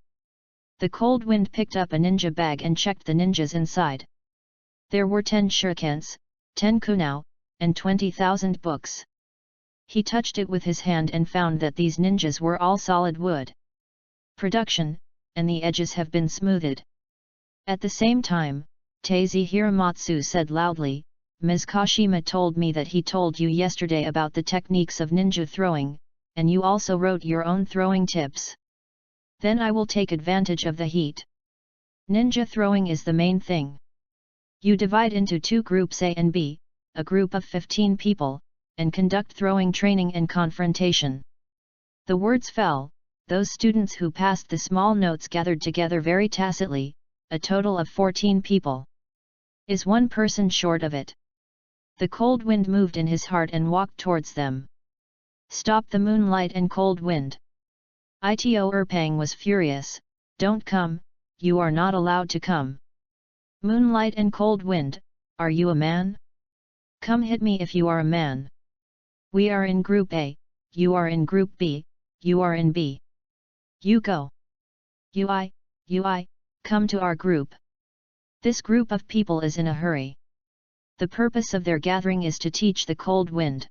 The cold wind picked up a ninja bag and checked the ninjas inside. There were 10 shurikens, 10 kunao, and 20,000 books. He touched it with his hand and found that these ninjas were all solid wood production, and the edges have been smoothed. At the same time, Taiji Hiramatsu said loudly, Ms. Kashima told me that he told you yesterday about the techniques of ninja throwing, and you also wrote your own throwing tips. Then I will take advantage of the heat. Ninja throwing is the main thing. You divide into two groups A and B, a group of 15 people, and conduct throwing training and confrontation. The words fell, those students who passed the small notes gathered together very tacitly, a total of 14 people. Is one person short of it? The cold wind moved in his heart and walked towards them. Stop the moonlight and cold wind. Ito Erpang was furious, don't come, you are not allowed to come. Moonlight and cold wind, are you a man? Come hit me if you are a man. We are in group A, you are in group B, you are in B. You go. UI, come to our group. This group of people is in a hurry. The purpose of their gathering is to teach the cold wind.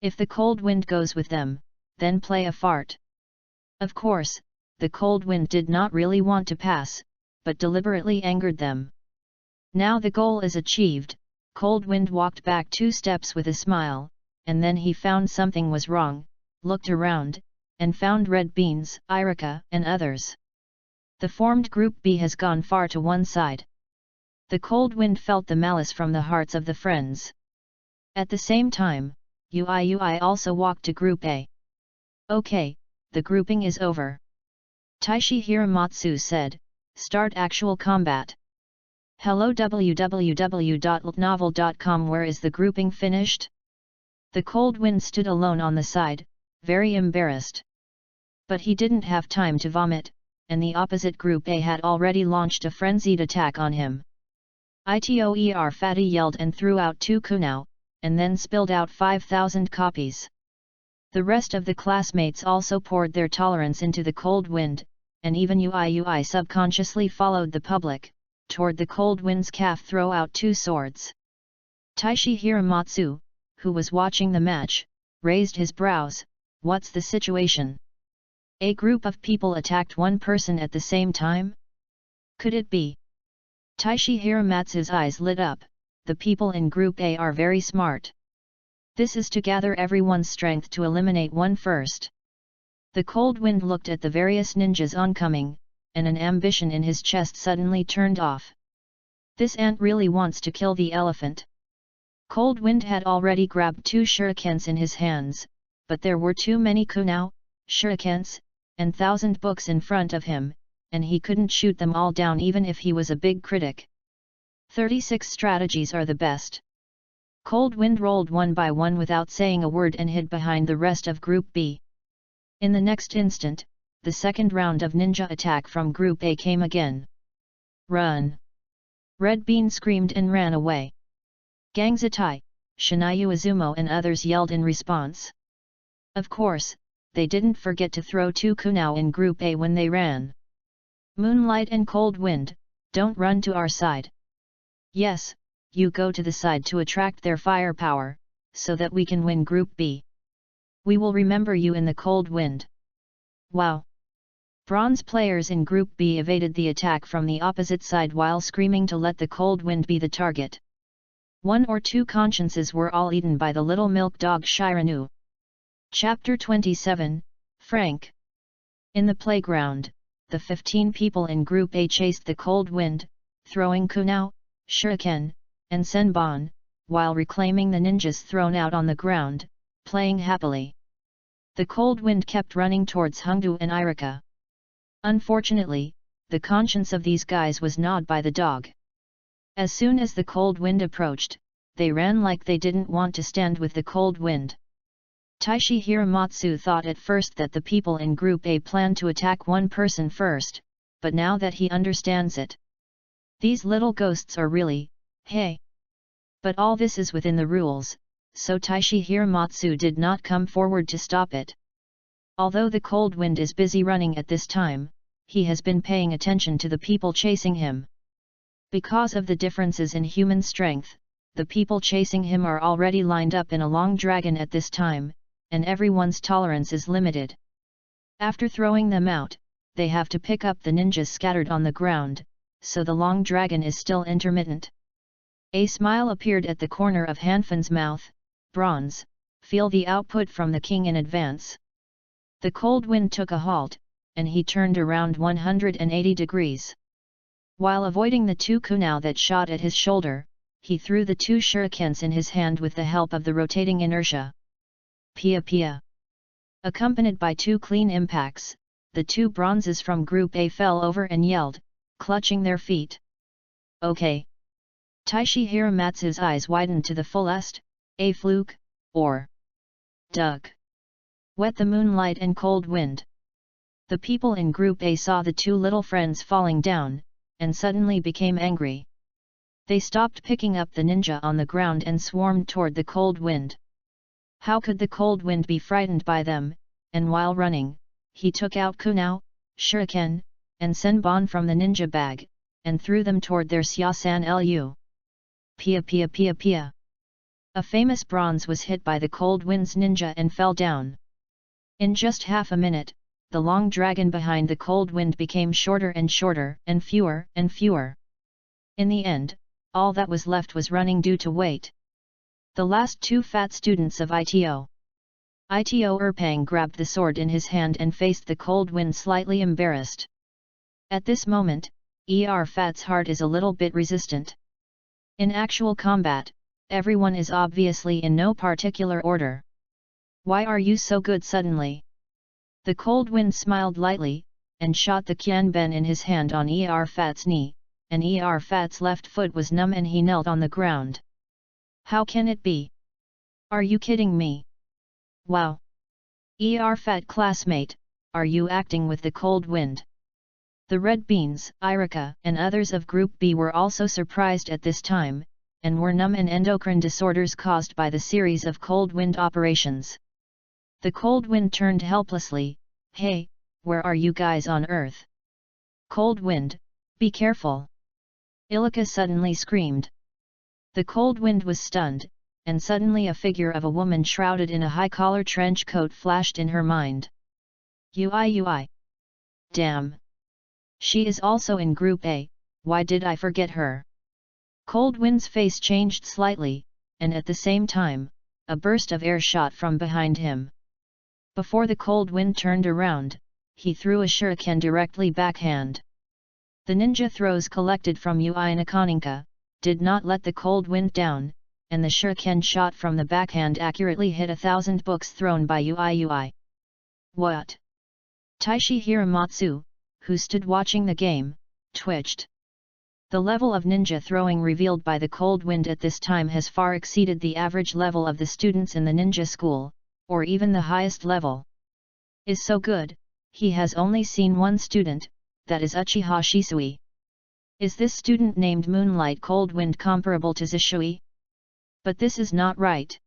If the cold wind goes with them, then play a fart. Of course, the cold wind did not really want to pass, but deliberately angered them. Now the goal is achieved, cold wind walked back 2 steps with a smile, and then he found something was wrong, looked around, and found Red Beans, Irika, and others. The formed group B has gone far to one side. The cold wind felt the malice from the hearts of the friends. At the same time, UI also walked to group A. Okay, the grouping is over. Taishi Hiramatsu said, start actual combat. Hello www.novel.com. Where is the grouping finished? The cold wind stood alone on the side, very embarrassed. But he didn't have time to vomit, and the opposite group A had already launched a frenzied attack on him. Itoer Fatty yelled and threw out 2 kunao, and then spilled out 5,000 copies. The rest of the classmates also poured their tolerance into the cold wind, and even UI subconsciously followed the public, toward the cold wind's calf throw out 2 swords. Taishi Hiramatsu, who was watching the match, raised his brows, what's the situation? A group of people attacked one person at the same time? Could it be? Taishi Hiramatsu's eyes lit up, the people in group A are very smart. This is to gather everyone's strength to eliminate one first. The cold wind looked at the various ninjas oncoming, and an ambition in his chest suddenly turned off. This ant really wants to kill the elephant. Cold wind had already grabbed 2 shurikens in his hands, but there were too many kunao, shurikens, and 1,000 books in front of him, and he couldn't shoot them all down even if he was a big critic. 36 strategies are the best. Cold wind rolled one by one without saying a word and hid behind the rest of Group B. In the next instant, the second round of ninja attack from Group A came again. Run! Red Bean screamed and ran away. Gangzatai, Shinayu Izumo and others yelled in response. Of course, they didn't forget to throw 2 kunao in Group A when they ran. Moonlight and cold wind, don't run to our side. Yes, you go to the side to attract their firepower, so that we can win Group B. We will remember you in the cold wind. Wow! Bronze players in Group B evaded the attack from the opposite side while screaming to let the cold wind be the target. 1 or 2 consciences were all eaten by the little milk dog Shiranu. Chapter 27, Frank. In the playground, the 15 people in Group A chased the cold wind, throwing kunao, shuriken, and senbon, while reclaiming the ninjas thrown out on the ground, playing happily. The cold wind kept running towards Hungdu and Irika. Unfortunately, the conscience of these guys was gnawed by the dog. As soon as the cold wind approached, they ran like they didn't want to stand with the cold wind. Taishi Hiramatsu thought at first that the people in Group A planned to attack one person first, but now that he understands it. These little ghosts are really, hey! But all this is within the rules, so Taishi Hiramatsu did not come forward to stop it. Although the cold wind is busy running at this time, he has been paying attention to the people chasing him. Because of the differences in human strength, the people chasing him are already lined up in a long dragon at this time, and everyone's tolerance is limited. After throwing them out, they have to pick up the ninjas scattered on the ground, so the long dragon is still intermittent. A smile appeared at the corner of Hanfan's mouth. Bronze, feel the output from the king in advance. The cold wind took a halt, and he turned around 180 degrees. While avoiding the 2 kunai that shot at his shoulder, he threw the 2 shurikens in his hand with the help of the rotating inertia. Pia pia. Accompanied by 2 clean impacts, the 2 bronzes from Group A fell over and yelled, clutching their feet. Okay. Taishi Hiramatsu's eyes widened to the fullest. A fluke, or Doug. Wet the moonlight and cold wind. The people in Group A saw the 2 little friends falling down, and suddenly became angry. They stopped picking up the ninja on the ground and swarmed toward the cold wind. How could the cold wind be frightened by them? And while running, he took out kunai, shuriken, and senbon from the ninja bag, and threw them toward their Xiaosan Lu. Pia pia pia pia. A famous bronze was hit by the cold wind's ninja and fell down. In just half a minute, the long dragon behind the cold wind became shorter and shorter, and fewer and fewer. In the end, all that was left was running due to weight. The last 2 fat students of ITO. Erpang grabbed the sword in his hand and faced the cold wind slightly embarrassed. At this moment, Fat's heart is a little bit resistant. In actual combat, everyone is obviously in no particular order. Why are you so good suddenly? The cold wind smiled lightly, and shot the Qianben in his hand on Fat's knee, and Fat's left foot was numb and he knelt on the ground. How can it be? Are you kidding me? Wow! Fat classmate, are you acting with the cold wind? The Red Beans, Irika and others of Group B were also surprised at this time, and were numb and endocrine disorders caused by the series of cold wind operations. The cold wind turned helplessly. Hey, where are you guys on Earth? Cold wind, be careful! Ilika suddenly screamed. The cold wind was stunned, and suddenly a figure of a woman shrouded in a high-collar trench coat flashed in her mind. Ui. Damn! She is also in Group A, why did I forget her? Cold Wind's face changed slightly, and at the same time, a burst of air shot from behind him. Before the cold wind turned around, he threw a shuriken directly backhand. The ninja throws collected from Ui Nakaninka did not let the cold wind down, and the shuriken shot from the backhand accurately hit 1,000 books thrown by Ui. What? Taishi Hiramatsu, who stood watching the game, twitched. The level of ninja throwing revealed by the cold wind at this time has far exceeded the average level of the students in the ninja school, or even the highest level. Is so good, he has only seen one student, that is Uchiha Shisui. Is this student named Moonlight Cold Wind comparable to Zishui? But this is not right.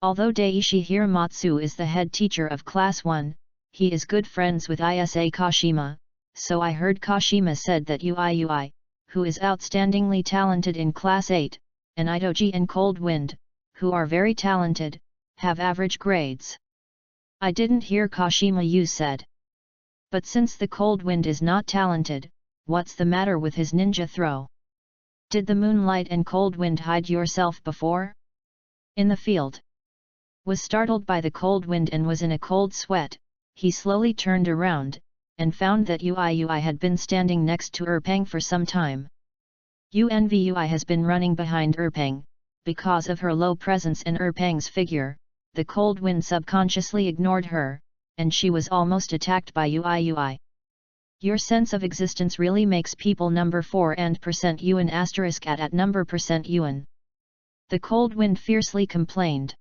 Although Daishi Hiramatsu is the head teacher of Class 1, he is good friends with Isa Kashima, so I heard Kashima said that Ui, who is outstandingly talented in Class 8, and Itoji and Cold Wind, who are very talented, have average grades. I didn't hear Kashima you said. But since the Cold Wind is not talented, what's the matter with his ninja throw? Did the Moonlight and Cold Wind hide yourself before? In the field. Was startled by the cold wind and was in a cold sweat, he slowly turned around, and found that Ui had been standing next to Erpang for some time. Ui has been running behind Erpang, because of her low presence and Erpang's figure, the cold wind subconsciously ignored her, and she was almost attacked by Ui. Your sense of existence really makes people number 4 and %UN asterisk at number %UN. The cold wind fiercely complained.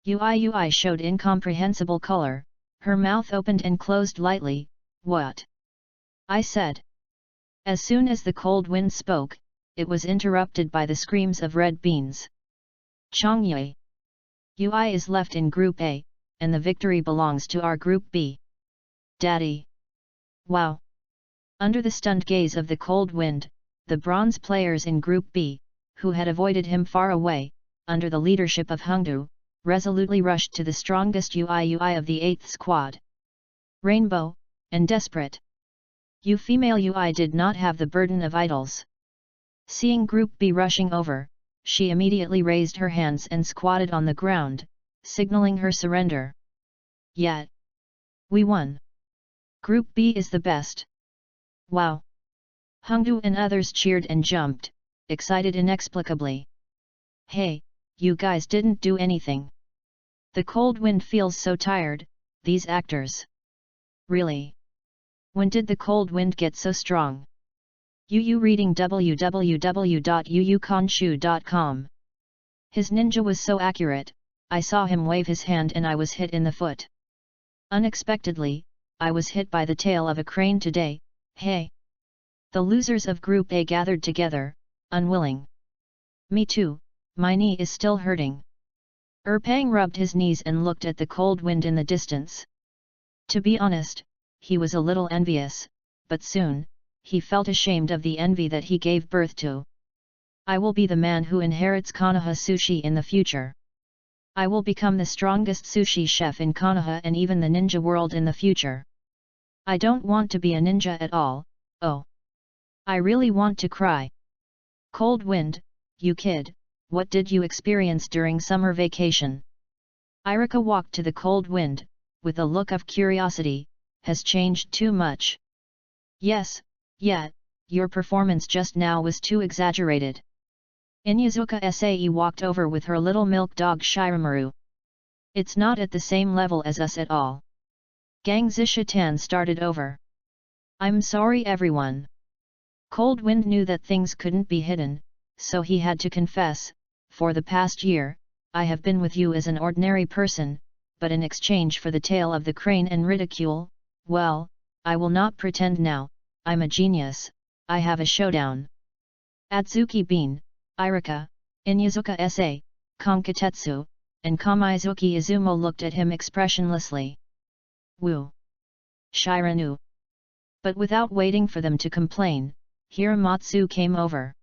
Ui showed incomprehensible color, her mouth opened and closed lightly. What? I said. As soon as the cold wind spoke, it was interrupted by the screams of Red Beans. Changye. Ui is left in Group A, and the victory belongs to our Group B. Daddy. Wow! Under the stunned gaze of the cold wind, the bronze players in Group B, who had avoided him far away, under the leadership of Hungdu, resolutely rushed to the strongest Ui of the 8th squad. Rainbow, and desperate. You female UI did not have the burden of idols. Seeing Group B rushing over, she immediately raised her hands and squatted on the ground, signaling her surrender. Yet, we won. Group B is the best. Wow! Hongdu and others cheered and jumped, excited inexplicably. Hey, you guys didn't do anything. The Cold Wind feels so tired, these actors. Really? When did the Cold Wind get so strong? Yu reading www.yuyukonshu.com. His ninja was so accurate, I saw him wave his hand and I was hit in the foot. Unexpectedly, I was hit by the tail of a crane today, hey. The losers of Group A gathered together, unwilling. Me too, my knee is still hurting. Erpang rubbed his knees and looked at the Cold Wind in the distance. To be honest, he was a little envious, but soon, he felt ashamed of the envy that he gave birth to. I will be the man who inherits Konoha sushi in the future. I will become the strongest sushi chef in Konoha and even the ninja world in the future. I don't want to be a ninja at all, oh. I really want to cry. Cold Wind, you kid, what did you experience during summer vacation? Irika walked to the Cold Wind, with a look of curiosity, has changed too much. Yes, yet, your performance just now was too exaggerated. Inyazuka Sae walked over with her little milk dog Shiramaru. It's not at the same level as us at all. Gang Zishatan started over. I'm sorry everyone. Cold Wind knew that things couldn't be hidden, so he had to confess, for the past year, I have been with you as an ordinary person, but in exchange for the tale of the crane and ridicule, well, I will not pretend now, I'm a genius, I have a showdown. Atsuki Bean, Irika, Inyazuka Sa, Konkatetsu, and Kamizuki Izumo looked at him expressionlessly. Woo! Shiranu! But without waiting for them to complain, Hiramatsu came over.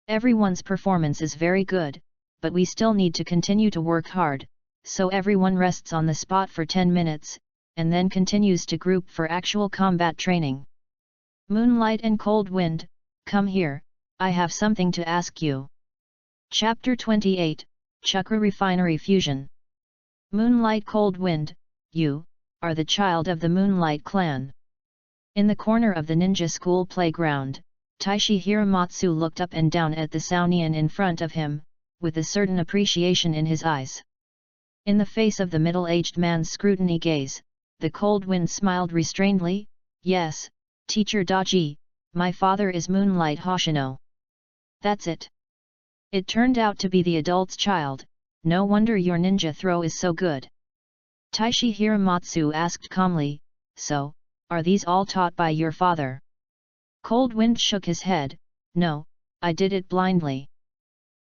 Everyone's performance is very good, but we still need to continue to work hard, so everyone rests on the spot for 10 minutes, and then continues to group for actual combat training. Moonlight and Cold Wind, come here, I have something to ask you. Chapter 28, Chakra Refinery Fusion. Moonlight Cold Wind, you are the child of the Moonlight clan. In the corner of the ninja school playground, Taishi Hiramatsu looked up and down at the Saunian in front of him, with a certain appreciation in his eyes. In the face of the middle-aged man's scrutiny gaze, the Cold Wind smiled restrainedly. Yes, Teacher Daji, my father is Moonlight Hoshino. That's it. It turned out to be the adult's child, no wonder your ninja throw is so good. Taishi Hiramatsu asked calmly, so, are these all taught by your father? Cold Wind shook his head, no, I did it blindly.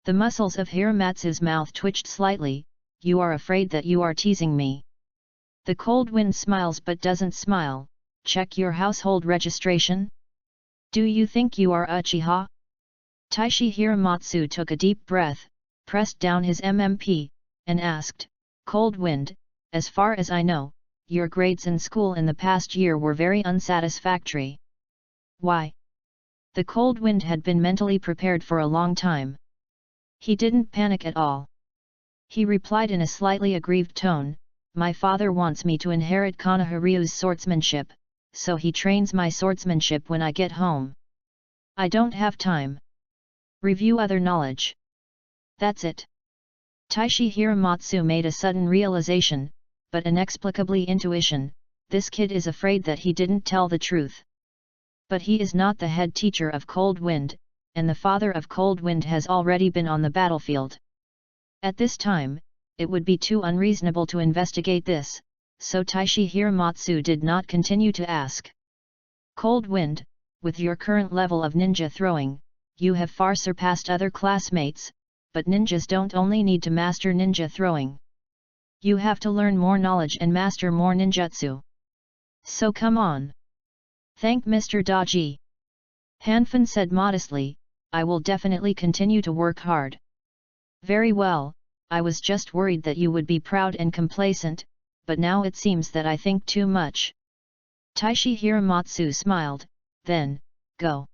The muscles of Hiramatsu's mouth twitched slightly, you are afraid that you are teasing me. The Cold Wind smiles but doesn't smile, check your household registration? Do you think you are Uchiha? Taishi Hiramatsu took a deep breath, pressed down his MMP, and asked, Cold Wind, as far as I know, your grades in school in the past year were very unsatisfactory. Why? The Cold Wind had been mentally prepared for a long time. He didn't panic at all. He replied in a slightly aggrieved tone, my father wants me to inherit Konoha Ryu's swordsmanship, so he trains my swordsmanship when I get home. I don't have time. Review other knowledge. That's it. Taishi Hiramatsu made a sudden realization, but inexplicably intuition, this kid is afraid that he didn't tell the truth. But he is not the head teacher of Cold Wind, and the father of Cold Wind has already been on the battlefield. At this time, it would be too unreasonable to investigate this, so Taishi Hiramatsu did not continue to ask. Cold Wind, with your current level of ninja throwing, you have far surpassed other classmates, but ninjas don't only need to master ninja throwing. You have to learn more knowledge and master more ninjutsu. So come on. Thank Mr. Daji. Hanfin said modestly, I will definitely continue to work hard. Very well, I was just worried that you would be proud and complacent, but now it seems that I think too much. Taishi Hiramatsu smiled, then, go.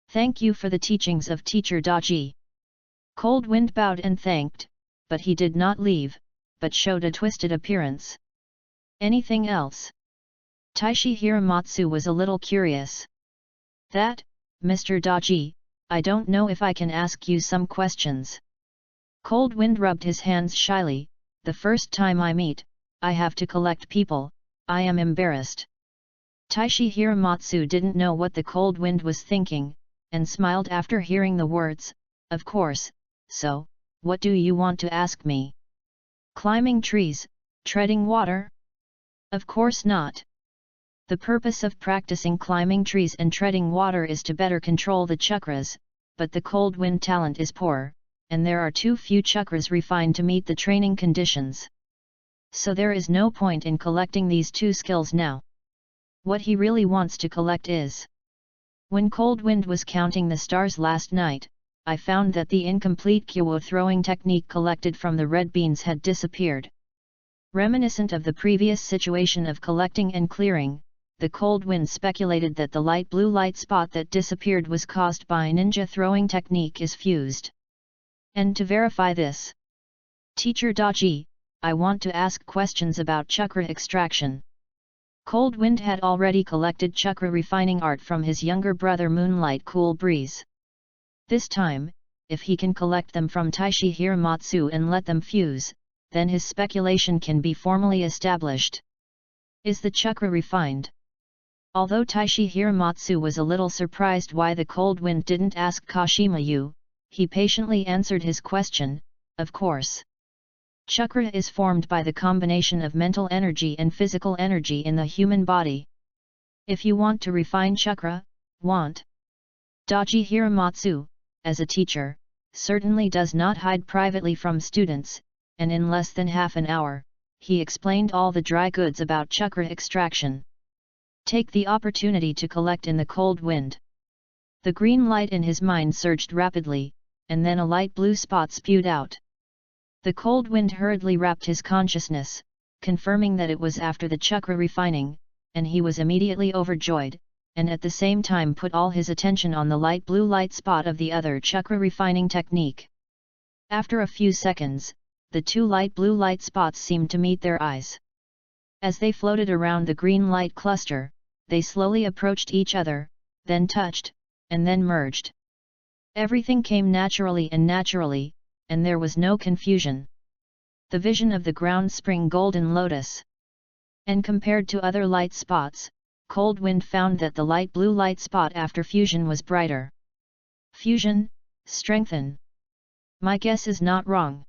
Thank you for the teachings of Teacher Daji. Cold Wind bowed and thanked, but he did not leave, but showed a twisted appearance. Anything else? Taishi Hiramatsu was a little curious. That, Mr. Daji, I don't know if I can ask you some questions. Cold Wind rubbed his hands shyly. The first time I meet, I have to collect people, I am embarrassed. Taishi Hiramatsu didn't know what the Cold Wind was thinking, and smiled after hearing the words, of course, so, what do you want to ask me? Climbing trees, treading water? Of course not. The purpose of practicing climbing trees and treading water is to better control the chakras, but the Cold Wind talent is poor, and there are too few chakras refined to meet the training conditions. So there is no point in collecting these two skills now. What he really wants to collect is. When Cold Wind was counting the stars last night, I found that the incomplete Kyowo throwing technique collected from the red beans had disappeared. Reminiscent of the previous situation of collecting and clearing, the Cold Wind speculated that the light blue light spot that disappeared was caused by ninja throwing technique is fused. And to verify this, Teacher Daji, I want to ask questions about chakra extraction. Cold Wind had already collected chakra refining art from his younger brother Moonlight Cool Breeze. This time, if he can collect them from Taishi Hiramatsu and let them fuse, then his speculation can be formally established. Is the chakra refined? Although Taishi Hiramatsu was a little surprised why the Cold Wind didn't ask Kashima-yu, he patiently answered his question, of course. Chakra is formed by the combination of mental energy and physical energy in the human body. If you want to refine chakra, Daji Hiramatsu, as a teacher, certainly does not hide privately from students, and in less than half an hour, he explained all the dry goods about chakra extraction. Take the opportunity to collect in the Cold Wind. The green light in his mind surged rapidly, and then a light blue spot spewed out. The Cold Wind hurriedly wrapped his consciousness, confirming that it was after the chakra refining, and he was immediately overjoyed, and at the same time put all his attention on the light blue light spot of the other chakra refining technique. After a few seconds, the two light blue light spots seemed to meet their eyes. As they floated around the green light cluster, they slowly approached each other, then touched, and then merged. Everything came naturally, and there was no confusion. The vision of the ground spring golden lotus. And compared to other light spots, Cold Wind found that the light blue light spot after fusion was brighter. Fusion, strengthen. My guess is not wrong.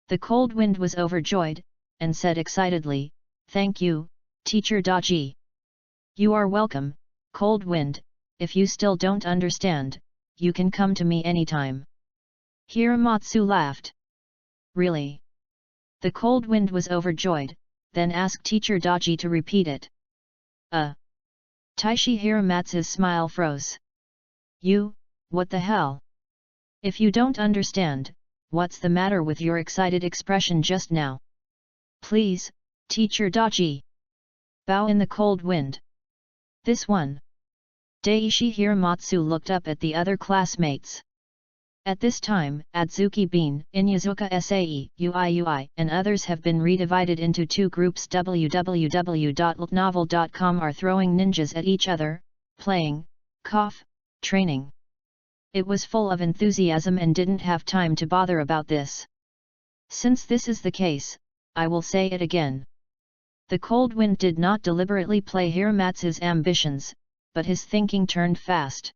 The Cold Wind was overjoyed, and said excitedly, thank you, Teacher Daji. You are welcome, Cold Wind. If you still don't understand, you can come to me anytime. Hiramatsu laughed. Really? The Cold Wind was overjoyed, then asked Teacher Daji to repeat it. Taishi Hiramatsu's smile froze. You, what the hell? If you don't understand, what's the matter with your excited expression just now? Please, Teacher Daji. Bow in the Cold Wind. This one. Daishi Hiramatsu looked up at the other classmates. At this time, Adzuki Bean, Inyazuka Sae, Ui, and others have been redivided into two groups. www.ltnovel.com are throwing ninjas at each other, playing, training. It was full of enthusiasm and didn't have time to bother about this. Since this is the case, I will say it again. The Cold Wind did not deliberately play Hiramatsu's ambitions, but his thinking turned fast.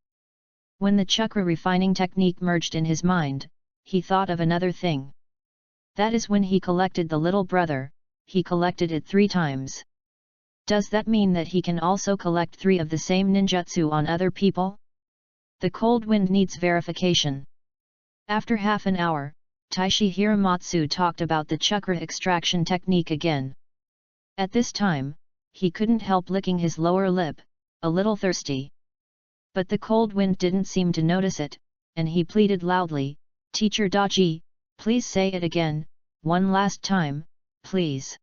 When the chakra refining technique merged in his mind, he thought of another thing. That is when he collected the little brother, he collected it 3 times. Does that mean that he can also collect 3 of the same ninjutsu on other people? The Cold Wind needs verification. After half an hour, Taishi Hiramatsu talked about the chakra extraction technique again. At this time, he couldn't help licking his lower lip, a little thirsty. But the Cold Wind didn't seem to notice it, and he pleaded loudly, Teacher Daji, please say it again, one last time, please.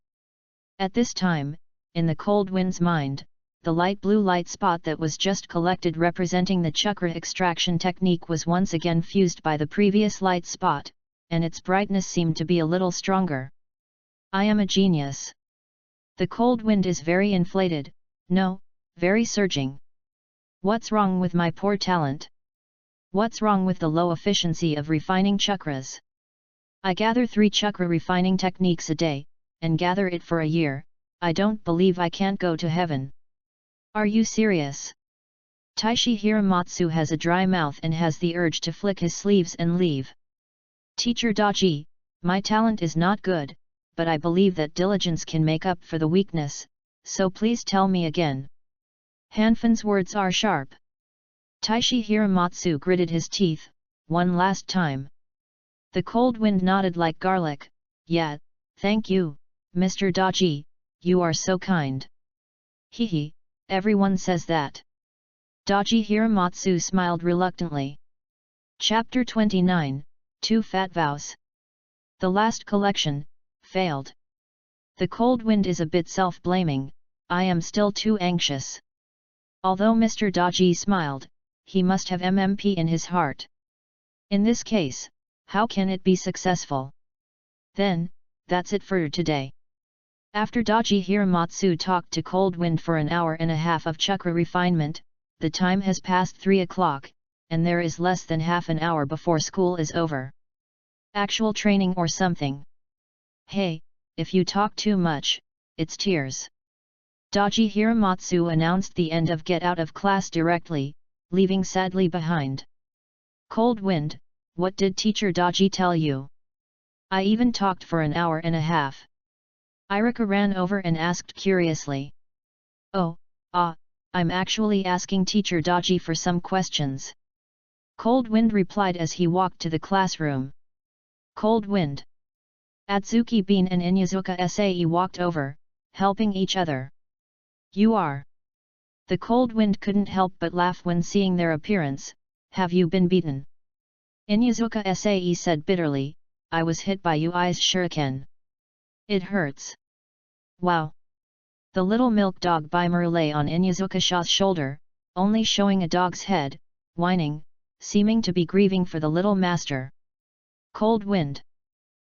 At this time, in the Cold Wind's mind, the light blue light spot that was just collected representing the chakra extraction technique was once again fused by the previous light spot, and its brightness seemed to be a little stronger. I am a genius. The cold wind is very inflated, no, very surging. What's wrong with my poor talent? What's wrong with the low efficiency of refining chakras? I gather 3 chakra refining techniques a day, and gather it for a year. I don't believe I can't go to heaven. Are you serious? Taishi Hiramatsu has a dry mouth and has the urge to flick his sleeves and leave. Teacher Daji, my talent is not good, but I believe that diligence can make up for the weakness, so please tell me again. Hanfin's words are sharp. Taishi Hiramatsu gritted his teeth, one last time. The cold wind nodded like garlic. Yeah, thank you, Mr. Daji, you are so kind. Hehe, everyone says that. Daji Hiramatsu smiled reluctantly. Chapter 29, 2 Fat Vows. The last collection failed. The cold wind is a bit self-blaming. I am still too anxious. Although Mr. Daji smiled, he must have MMP in his heart. In this case, how can it be successful? Then, that's it for today. After Daji Hiramatsu talked to Cold Wind for an hour and a half of chakra refinement, the time has passed 3 o'clock, and there is less than half an hour before school is over. Actual training or something. Hey, if you talk too much, it's tears. Daji Hiramatsu announced the end of Get Out of Class directly, leaving sadly behind. Cold Wind, what did Teacher Daji tell you? I even talked for an hour and a half. Irika ran over and asked curiously. Oh, I'm actually asking Teacher Daji for some questions. Cold Wind replied as he walked to the classroom. Cold Wind. Atsuki Bean and Inyazuka Sae walked over, helping each other. You are. The Cold Wind couldn't help but laugh when seeing their appearance. Have you been beaten? Inyazuka Sae said bitterly, I was hit by Yui's shuriken. It hurts. Wow. The little milk dog Baimaru lay on Inyazuka-sha's shoulder, only showing a dog's head, whining, seeming to be grieving for the little master. Cold Wind.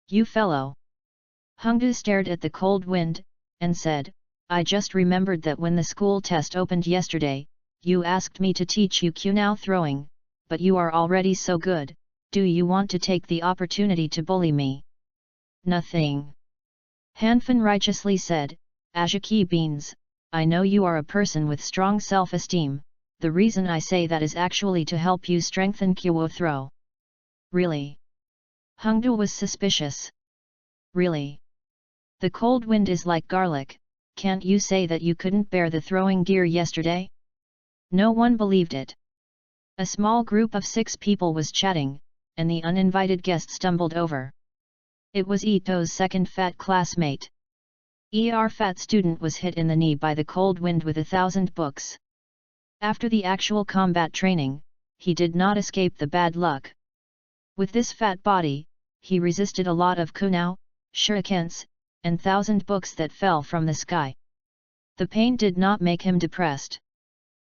You fellow. Hongdu stared at the Cold Wind, and said, I just remembered that when the school test opened yesterday, you asked me to teach you Kunao throwing, but you are already so good, do you want to take the opportunity to bully me? Nothing. Hanfin righteously said, Azuki Beans, I know you are a person with strong self-esteem, the reason I say that is actually to help you strengthen Kyo throw. Really? Hongdu was suspicious. Really? The Cold Wind is like garlic, can't you say that you couldn't bear the throwing gear yesterday? No one believed it. A small group of 6 people was chatting, and the uninvited guest stumbled over. It was Ito's second fat classmate. Fat student was hit in the knee by the Cold Wind with 1,000 books. After the actual combat training, he did not escape the bad luck. With this fat body, he resisted a lot of kunao, shurikens, and 1,000 books that fell from the sky. The pain did not make him depressed.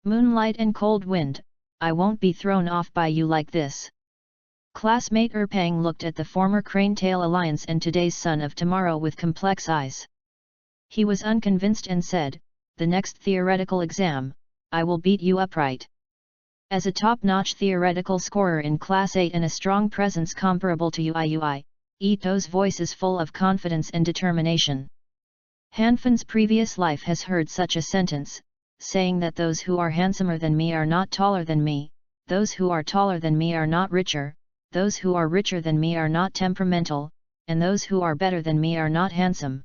Moonlight and Cold Wind, I won't be thrown off by you like this. Classmate Erpang looked at the former Crane-Tail Alliance and today's son of tomorrow with complex eyes. He was unconvinced and said, the next theoretical exam, I will beat you upright. As a top-notch theoretical scorer in Class 8 and a strong presence comparable to Ui, Ito's voice is full of confidence and determination. Hanfin's previous life has heard such a sentence, saying that those who are handsomer than me are not taller than me, those who are taller than me are not richer, those who are richer than me are not temperamental, and those who are better than me are not handsome.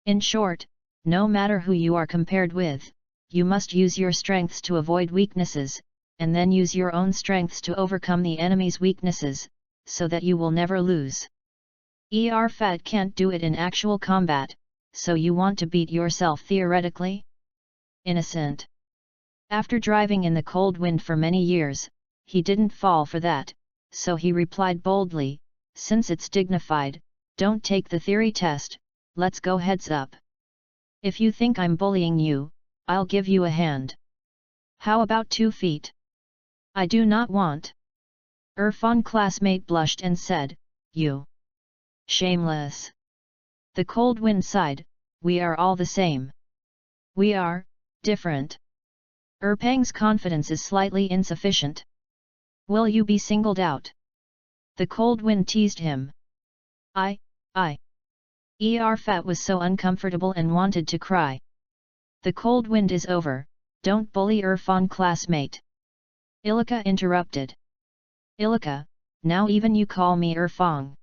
In short, no matter who you are compared with, you must use your strengths to avoid weaknesses, and then use your own strengths to overcome the enemy's weaknesses, so that you will never lose. Fat can't do it in actual combat, so you want to beat yourself theoretically? Innocent. After driving in the Cold Wind for many years, he didn't fall for that, so he replied boldly, since it's dignified, don't take the theory test, let's go heads up. If you think I'm bullying you, I'll give you a hand. How about 2 feet? I do not want. Irfan classmate blushed and said, you. Shameless. The cold wind sighed, we are all the same. We are, different. Erpang's confidence is slightly insufficient. Will you be singled out? The cold wind teased him. I. Fat was so uncomfortable and wanted to cry. The cold wind is over, don't bully Irfan classmate. Ilika interrupted. Ilika, now even you call me Irfang.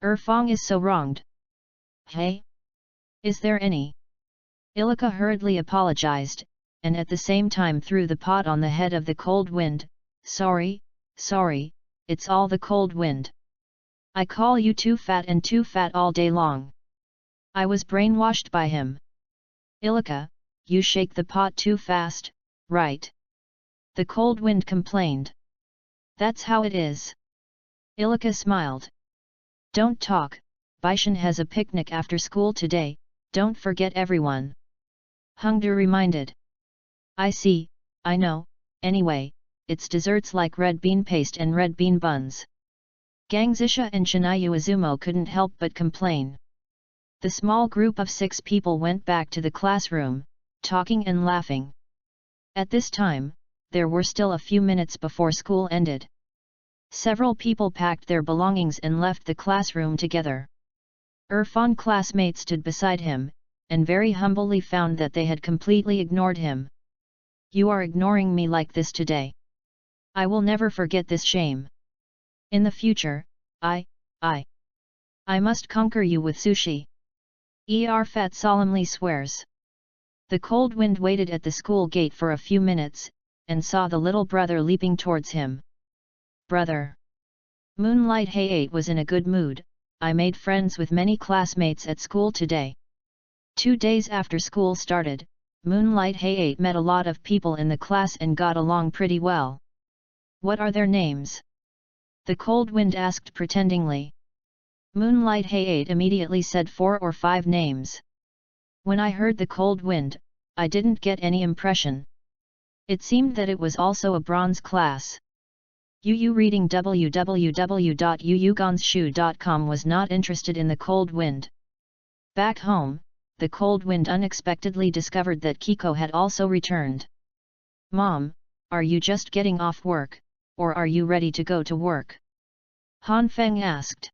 Irfang is so wronged. Hey? Is there any? Ilika hurriedly apologized, and at the same time threw the pot on the head of the cold wind. Sorry, it's all the cold wind. I call you too fat all day long. I was brainwashed by him. Ilika, you shake the pot too fast, right? The cold wind complained. That's how it is. Ilika smiled. Don't talk, Baishan has a picnic after school today, don't forget everyone. Hungdu reminded. I see, I know, anyway, it's desserts like red bean paste and red bean buns. Gangzisha and Shinayu Izumo couldn't help but complain. The small group of 6 people went back to the classroom, talking and laughing. At this time, there were still a few minutes before school ended. Several people packed their belongings and left the classroom together. Irfan classmate stood beside him, and very humbly found that they had completely ignored him. You are ignoring me like this today. I will never forget this shame. In the future, I must conquer you with sushi. Fat solemnly swears. The cold wind waited at the school gate for a few minutes, and saw the little brother leaping towards him. Brother. Moonlight Hayate was in a good mood. I made friends with many classmates at school today. 2 days after school started, Moonlight Hayate met a lot of people in the class and got along pretty well. What are their names? The cold wind asked pretendingly. Moonlight Hayate immediately said 4 or 5 names. When I heard the cold wind, I didn't get any impression. It seemed that it was also a bronze class. Yu reading www.yuyuganshu.com was not interested in the cold wind. Back home, the cold wind unexpectedly discovered that Kiko had also returned. Mom, are you just getting off work, or are you ready to go to work? Han Feng asked.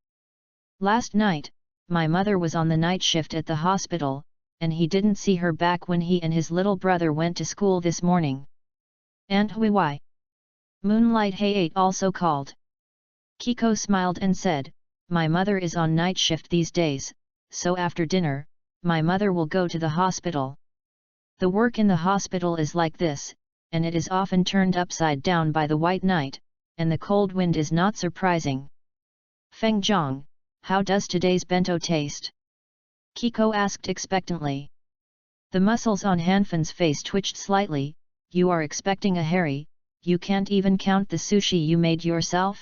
Last night, my mother was on the night shift at the hospital, and he didn't see her back when he and his little brother went to school this morning. And why? Moonlight Hayate also called. Kiko smiled and said, my mother is on night shift these days, so after dinner, my mother will go to the hospital. The work in the hospital is like this, and it is often turned upside down by the white night, and the cold wind is not surprising. Feng Zhang, how does today's bento taste? Kiko asked expectantly. The muscles on Hanfan's face twitched slightly. You are expecting a Harry, you can't even count the sushi you made yourself?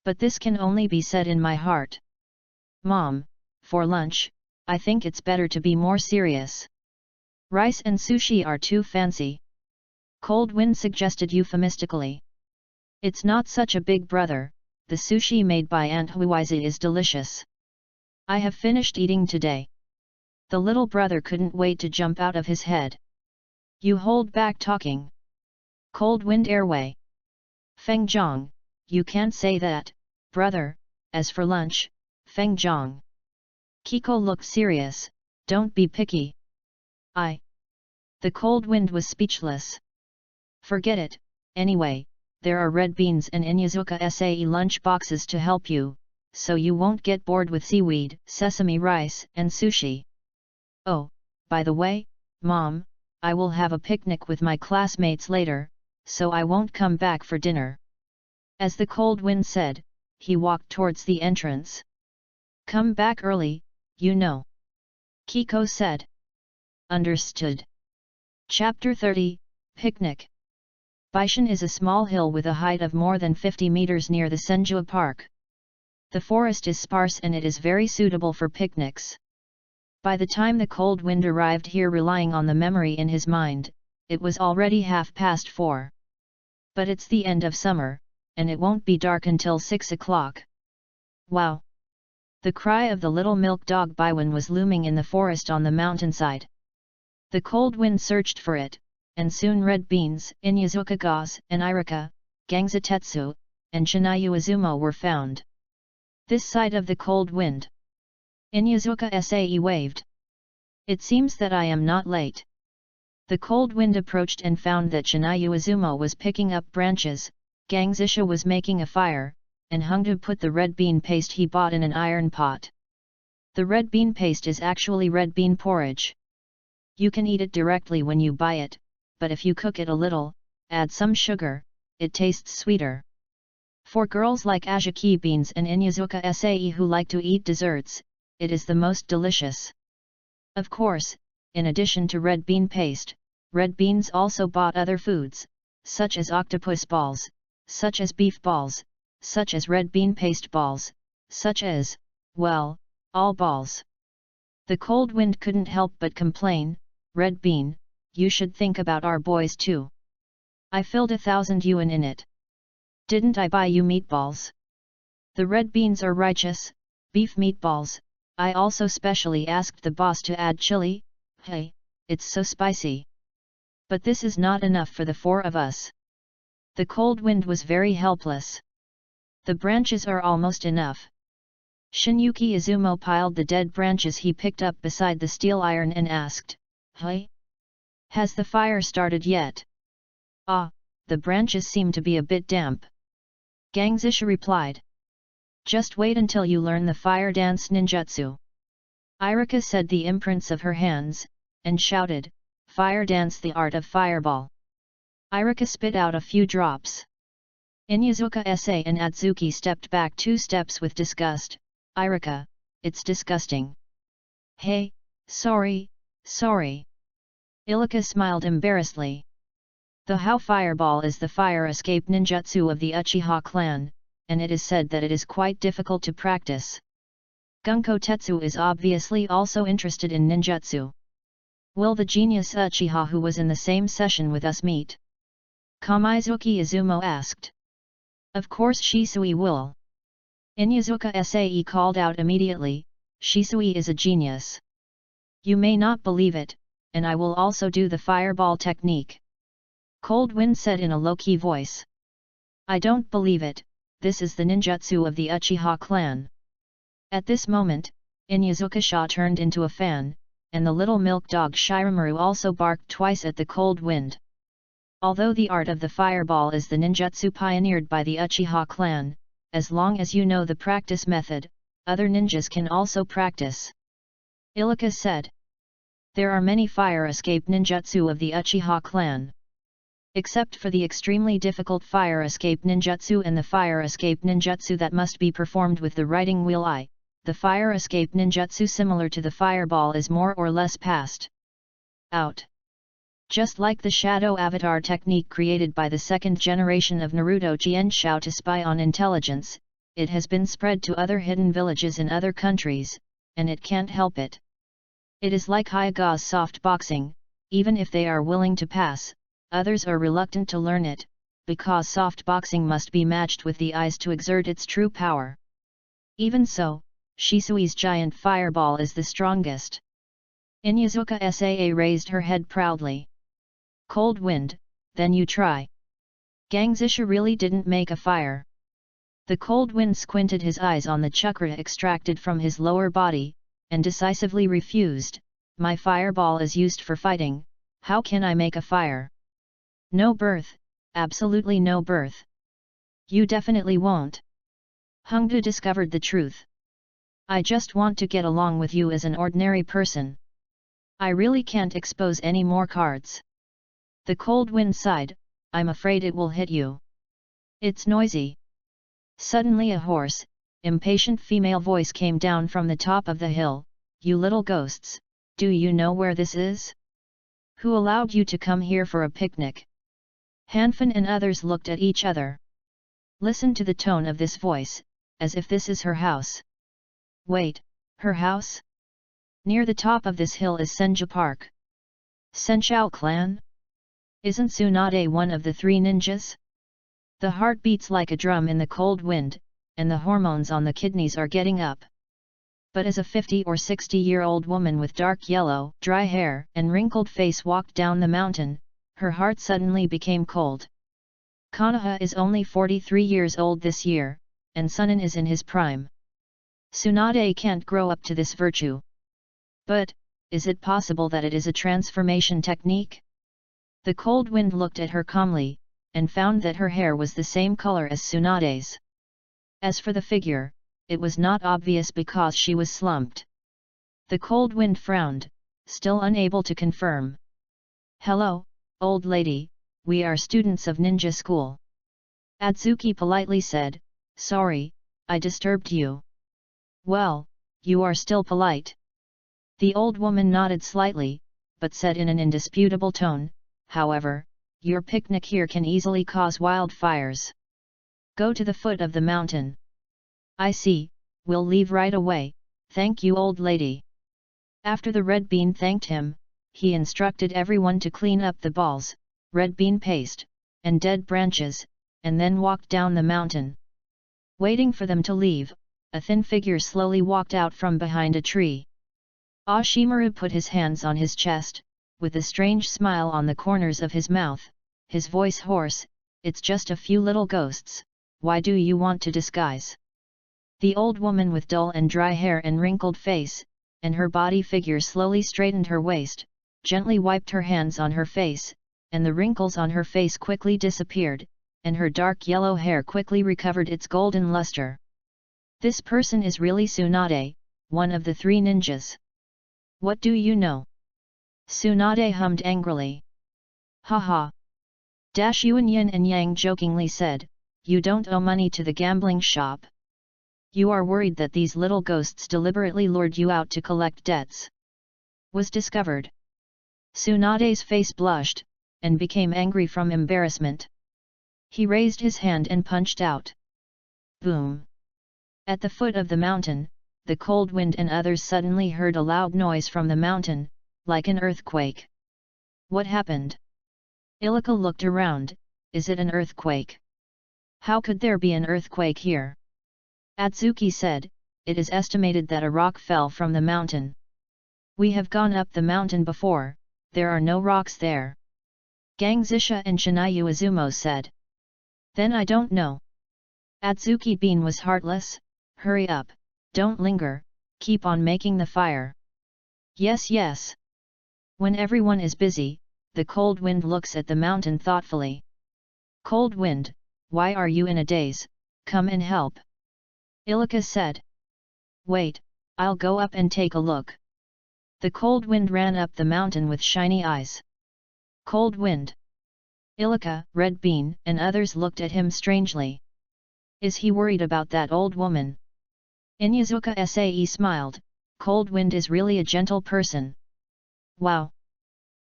But this can only be said in my heart. Mom, for lunch, I think it's better to be more serious. Rice and sushi are too fancy. Cold Wind suggested euphemistically. It's not such a big brother, the sushi made by Aunt Huizi is delicious. I have finished eating today. The little brother couldn't wait to jump out of his head. You hold back talking. Cold Wind Airway. Feng Zhang, you can't say that, brother, as for lunch, Feng Zhang. Kiko looked serious, don't be picky. The Cold Wind was speechless. Forget it, anyway, there are red beans and Inyazuka Sae lunch boxes to help you, so you won't get bored with seaweed, sesame rice, and sushi. Oh, by the way, Mom, I will have a picnic with my classmates later, so I won't come back for dinner. As the Cold Wind said, he walked towards the entrance. Come back early, you know. Kiko said. Understood. Chapter 30, Picnic. Baishan is a small hill with a height of more than 50 meters near the Senjua Park. The forest is sparse and it is very suitable for picnics. By the time the cold wind arrived here relying on the memory in his mind, it was already 4:30. But it's the end of summer, and it won't be dark until 6 o'clock. Wow! The cry of the little milk dog Baiwan was looming in the forest on the mountainside. The cold wind searched for it, and soon Red Beans, Inyazuka Gauze, and Irika, Gangzatetsu, and Shinayu Izumo were found. This side of the cold wind. Inyazuka Sae waved. It seems that I am not late. The cold wind approached and found that Shinayu Izumo was picking up branches, Gangzisha was making a fire, and Hungdu put the red bean paste he bought in an iron pot. The red bean paste is actually red bean porridge. You can eat it directly when you buy it, but if you cook it a little, add some sugar, it tastes sweeter. For girls like Ajaki Beans and Inyazuka Sae who like to eat desserts, it is the most delicious. Of course, in addition to red bean paste, Red Beans also bought other foods, such as octopus balls, such as beef balls, such as red bean paste balls, such as, well, all balls. The cold wind couldn't help but complain, Red Bean, you should think about our boys too. I filled 1,000 yuan in it. Didn't I buy you meatballs? The red beans are righteous, beef meatballs. I also specially asked the boss to add chili. Hey, it's so spicy. But this is not enough for the 4 of us. The cold wind was very helpless. The branches are almost enough. Shinyuki Izumo piled the dead branches he picked up beside the steel iron and asked, Hey? Has the fire started yet? Ah, the branches seem to be a bit damp. Gangzisha replied. Just wait until you learn the fire dance ninjutsu. Irika said the imprints of her hands, and shouted, Fire dance, the art of fireball. Irika spit out a few drops. Inyazuka Sae and Atsuki stepped back 2 steps with disgust. Irika, it's disgusting. Hey, sorry. Ilika smiled embarrassedly. The How Fireball is the fire escape ninjutsu of the Uchiha clan, and it is said that it is quite difficult to practice. Gunko Tetsu is obviously also interested in ninjutsu. Will the genius Uchiha who was in the same session with us meet? Kamizuki Izumo asked. Of course Shisui will. Inyazuka Sae called out immediately, Shisui is a genius. You may not believe it, and I will also do the fireball technique. Cold Wind said in a low-key voice. I don't believe it, this is the ninjutsu of the Uchiha clan. At this moment, Inyazuka Sha turned into a fan, and the little milk dog Shiramaru also barked twice at the cold wind. Although the art of the fireball is the ninjutsu pioneered by the Uchiha clan, as long as you know the practice method, other ninjas can also practice. Ilika said. There are many fire escape ninjutsu of the Uchiha clan. Except for the extremely difficult fire escape ninjutsu and the fire escape ninjutsu that must be performed with the writing wheel I, the fire escape ninjutsu similar to the fireball is more or less passed out. Just like the shadow avatar technique created by the second generation of Naruto Jianshao to spy on intelligence, it has been spread to other hidden villages in other countries, and it can't help it. It is like Hyaga's soft boxing, even if they are willing to pass, others are reluctant to learn it, because soft boxing must be matched with the eyes to exert its true power. Even so, Shisui's giant fireball is the strongest. Inyazuka Saa raised her head proudly. Cold Wind, then you try. Gangzisha really didn't make a fire. The Cold Wind squinted his eyes on the chakra extracted from his lower body, and decisively refused, my fireball is used for fighting, how can I make a fire? No birth, absolutely no birth. You definitely won't. Hungdu discovered the truth. I just want to get along with you as an ordinary person. I really can't expose any more cards. The Cold Wind sighed, I'm afraid it will hit you. It's noisy. Suddenly a hoarse, impatient female voice came down from the top of the hill, you little ghosts, do you know where this is? Who allowed you to come here for a picnic? Hanfin and others looked at each other. Listen to the tone of this voice, as if this is her house. Wait, her house? Near the top of this hill is Senja Park. Senshao clan? Isn't Tsunade one of the 3 ninjas? The heart beats like a drum in the cold wind, and the hormones on the kidneys are getting up. But as a 50 or 60-year-old woman with dark yellow, dry hair and wrinkled face walked down the mountain, her heart suddenly became cold. Konoha is only 43 years old this year, and Sunan is in his prime. Tsunade can't grow up to this virtue. But, is it possible that it is a transformation technique? The cold wind looked at her calmly, and found that her hair was the same color as Tsunade's. As for the figure, it was not obvious because she was slumped. The cold wind frowned, still unable to confirm. "Hello, old lady, we are students of ninja school." Atsuki politely said, "Sorry, I disturbed you." "Well, you are still polite." The old woman nodded slightly, but said in an indisputable tone, "However, your picnic here can easily cause wildfires. Go to the foot of the mountain." "I see, we'll leave right away, thank you old lady." After the red bean thanked him, he instructed everyone to clean up the balls, red bean paste, and dead branches, and then walked down the mountain. Waiting for them to leave, a thin figure slowly walked out from behind a tree. Ashimaru put his hands on his chest, with a strange smile on the corners of his mouth, his voice hoarse, "It's just a few little ghosts, why do you want to disguise?" The old woman with dull and dry hair and wrinkled face, and her body figure slowly straightened her waist, gently wiped her hands on her face, and the wrinkles on her face quickly disappeared, and her dark yellow hair quickly recovered its golden luster. "This person is really Tsunade, one of the 3 ninjas. What do you know?" Tsunade hummed angrily. "Ha ha! Yuan Yin and Yang jokingly said, "You don't owe money to the gambling shop. You are worried that these little ghosts deliberately lured you out to collect debts." Was discovered. Tsunade's face blushed, and became angry from embarrassment. He raised his hand and punched out. Boom! At the foot of the mountain, the cold wind and others suddenly heard a loud noise from the mountain, like an earthquake. What happened? Ilika looked around. Is it an earthquake? How could there be an earthquake here? Atsuki said, "It is estimated that a rock fell from the mountain." "We have gone up the mountain before, there are no rocks there." Gangzisha and Shinayu Izumo said. "Then I don't know." Atsuki Bean was heartless. "Hurry up, don't linger, keep on making the fire." "Yes, yes." When everyone is busy, the cold wind looks at the mountain thoughtfully. "Cold wind, why are you in a daze? Come and help." Ilika said. "Wait, I'll go up and take a look." The cold wind ran up the mountain with shiny eyes. "Cold wind." Ilika, Red Bean, and others looked at him strangely. Is he worried about that old woman? Inyazuka Sae smiled. Cold wind is really a gentle person. Wow!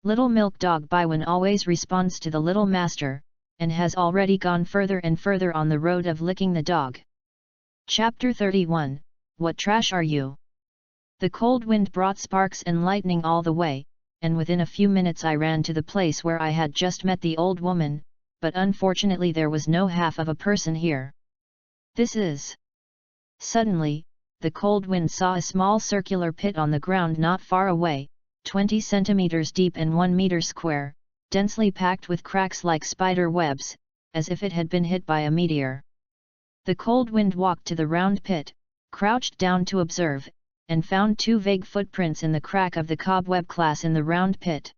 Little milk dog Baiwan always responds to the little master, and has already gone further and further on the road of licking the dog. Chapter 31, What trash are you? The cold wind brought sparks and lightning all the way, and within a few minutes I ran to the place where I had just met the old woman, but unfortunately there was no half of a person here. This is... Suddenly, the cold wind saw a small circular pit on the ground not far away, 20 centimeters deep and 1 meter square, densely packed with cracks like spider webs, as if it had been hit by a meteor. The cold wind walked to the round pit, crouched down to observe, and found 2 vague footprints in the crack of the cobweb class in the round pit.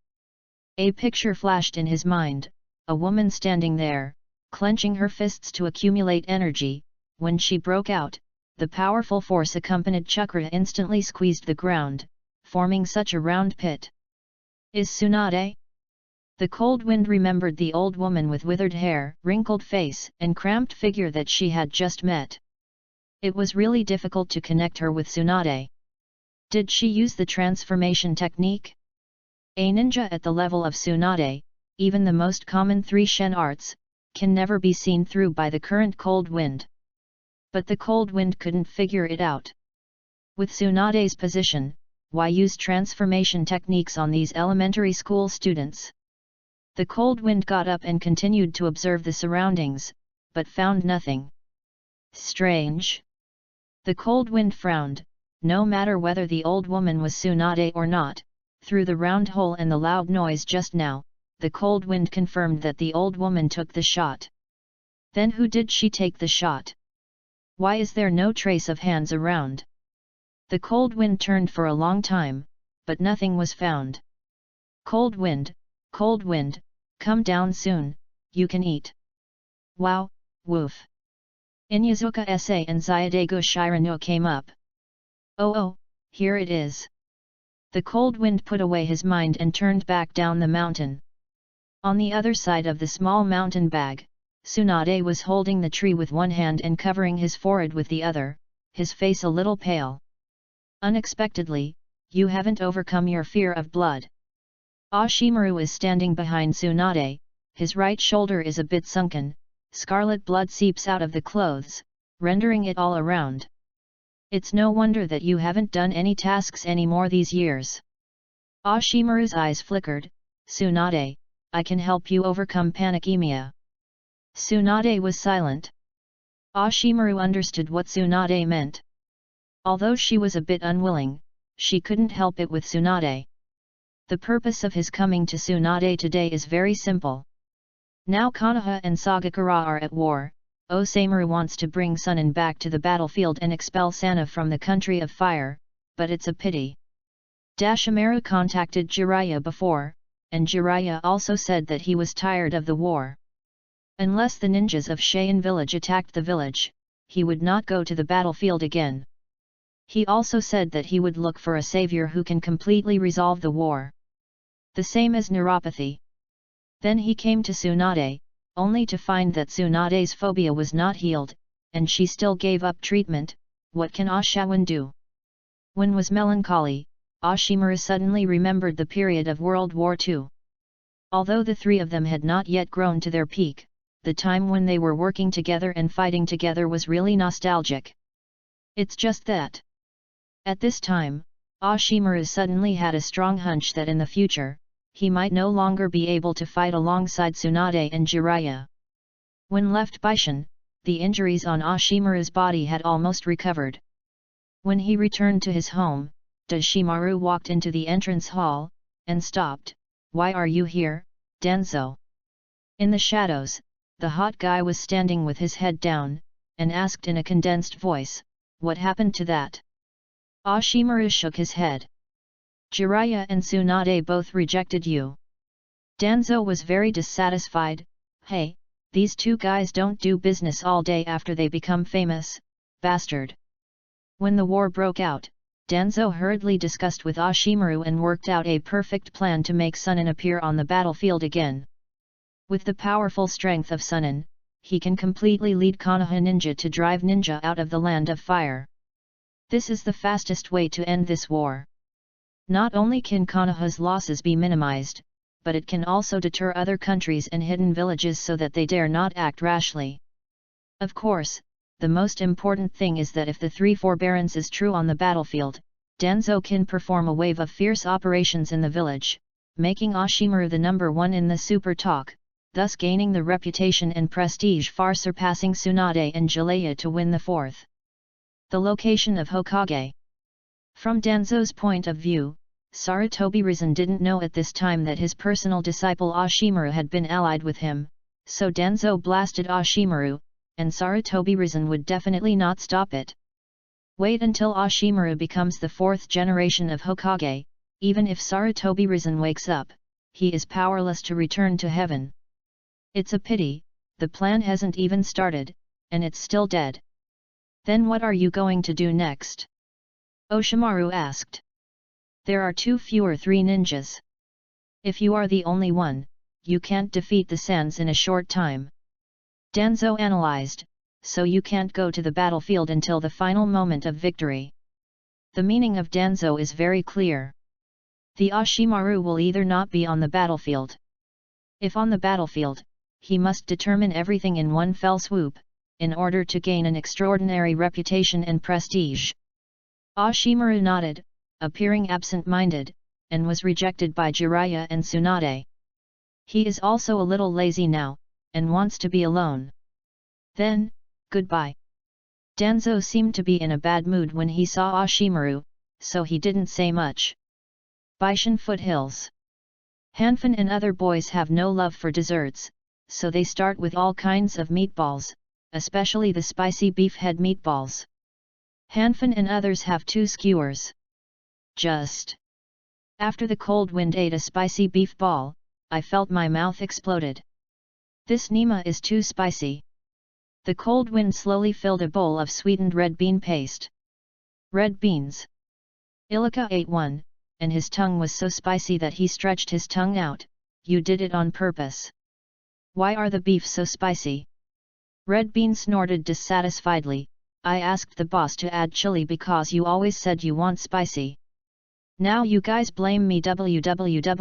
A picture flashed in his mind, a woman standing there, clenching her fists to accumulate energy. When she broke out, the powerful force accompanied chakra instantly squeezed the ground, forming such a round pit. Is Tsunade? The cold wind remembered the old woman with withered hair, wrinkled face, and cramped figure that she had just met. It was really difficult to connect her with Tsunade. Did she use the transformation technique? A ninja at the level of Tsunade, even the most common 3 Shen arts, can never be seen through by the current cold wind. But the cold wind couldn't figure it out. With Tsunade's position, why use transformation techniques on these elementary school students? The cold wind got up and continued to observe the surroundings, but found nothing strange. The cold wind frowned. No matter whether the old woman was Tsunade or not, through the round hole and the loud noise just now, the cold wind confirmed that the old woman took the shot. Then who did she take the shot? Why is there no trace of hands around? The cold wind turned for a long time, but nothing was found. Cold wind, come down soon, you can eat. Wow, woof. Inyazuka sa and Zyadegu Shirano came up. Oh, here it is. The cold wind put away his mind and turned back down the mountain. On the other side of the small mountain bag, Tsunade was holding the tree with one hand and covering his forehead with the other, his face a little pale. Unexpectedly, you haven't overcome your fear of blood. Ashimaru is standing behind Tsunade, his right shoulder is a bit sunken, scarlet blood seeps out of the clothes, rendering it all around. It's no wonder that you haven't done any tasks anymore these years. Ashimaru's eyes flickered. Tsunade, I can help you overcome panicemia. Tsunade was silent. Ashimaru understood what Tsunade meant. Although she was a bit unwilling, she couldn't help it with Tsunade. The purpose of his coming to Tsunade today is very simple. Now Konoha and Sagakura are at war. Osamaru wants to bring Sunin back to the battlefield and expel Sana from the country of fire, but it's a pity. Dashimaru contacted Jiraiya before, and Jiraiya also said that he was tired of the war. Unless the ninjas of Cheyenne village attacked the village, he would not go to the battlefield again. He also said that he would look for a savior who can completely resolve the war. The same as neuropathy. Then he came to Tsunade, only to find that Tsunade's phobia was not healed, and she still gave up treatment. What can Ashwin do? When was melancholy, Ashimaru suddenly remembered the period of World War II. Although the three of them had not yet grown to their peak, the time when they were working together and fighting together was really nostalgic. It's just that. At this time, Ashimaru suddenly had a strong hunch that in the future, he might no longer be able to fight alongside Tsunade and Jiraiya. When left Bishan, the injuries on Ashimaru's body had almost recovered. When he returned to his home, Dashimaru walked into the entrance hall, and stopped. Why are you here, Danzo? In the shadows, the hot guy was standing with his head down, and asked in a condensed voice, what happened to that? Ashimaru shook his head. Jiraiya and Tsunade both rejected you. Danzo was very dissatisfied. Hey, these two guys don't do business all day after they become famous, bastard. When the war broke out, Danzo hurriedly discussed with Ashimaru and worked out a perfect plan to make Sunin appear on the battlefield again. With the powerful strength of Sunin, he can completely lead Konoha ninja to drive ninja out of the land of fire. This is the fastest way to end this war. Not only can Konoha's losses be minimized, but it can also deter other countries and hidden villages so that they dare not act rashly. Of course, the most important thing is that if the three forbearance is true on the battlefield, Danzo can perform a wave of fierce operations in the village, making Ashimaru the number one in the super talk, thus gaining the reputation and prestige far surpassing Tsunade and Jiraiya to win the fourth. The location of Hokage. From Danzo's point of view, Sarutobi Risen didn't know at this time that his personal disciple Ashimaru had been allied with him, so Danzo blasted Ashimaru, and Sarutobi Risen would definitely not stop it. Wait until Ashimaru becomes the fourth generation of Hokage. Even if Sarutobi Risen wakes up, he is powerless to return to heaven. It's a pity, the plan hasn't even started, and it's still dead. Then what are you going to do next? Oshimaru asked. There are three ninjas. If you are the only one, you can't defeat the Sans in a short time. Danzo analyzed, so you can't go to the battlefield until the final moment of victory. The meaning of Danzo is very clear. The Ashimaru will either not be on the battlefield. If on the battlefield, he must determine everything in one fell swoop, in order to gain an extraordinary reputation and prestige. Ashimaru nodded. appearing absent-minded, and was rejected by Jiraiya and Tsunade. He is also a little lazy now, and wants to be alone. Then, goodbye. Danzo seemed to be in a bad mood when he saw Ashimaru, so he didn't say much. Baishan Foothills. Hanfin and other boys have no love for desserts, so they start with all kinds of meatballs, especially the spicy beef head meatballs. Hanfin and others have 2 skewers. Just after the cold wind ate a spicy beef ball, I felt my mouth exploded. This Nima is too spicy. The cold wind slowly filled a bowl of sweetened red bean paste. Red beans. Ilika ate one, and his tongue was so spicy that he stretched his tongue out. You did it on purpose. Why are the beef so spicy? Red Bean snorted dissatisfiedly. I asked the boss to add chili because you always said you want spicy. Now you guys blame me. www.novel.com.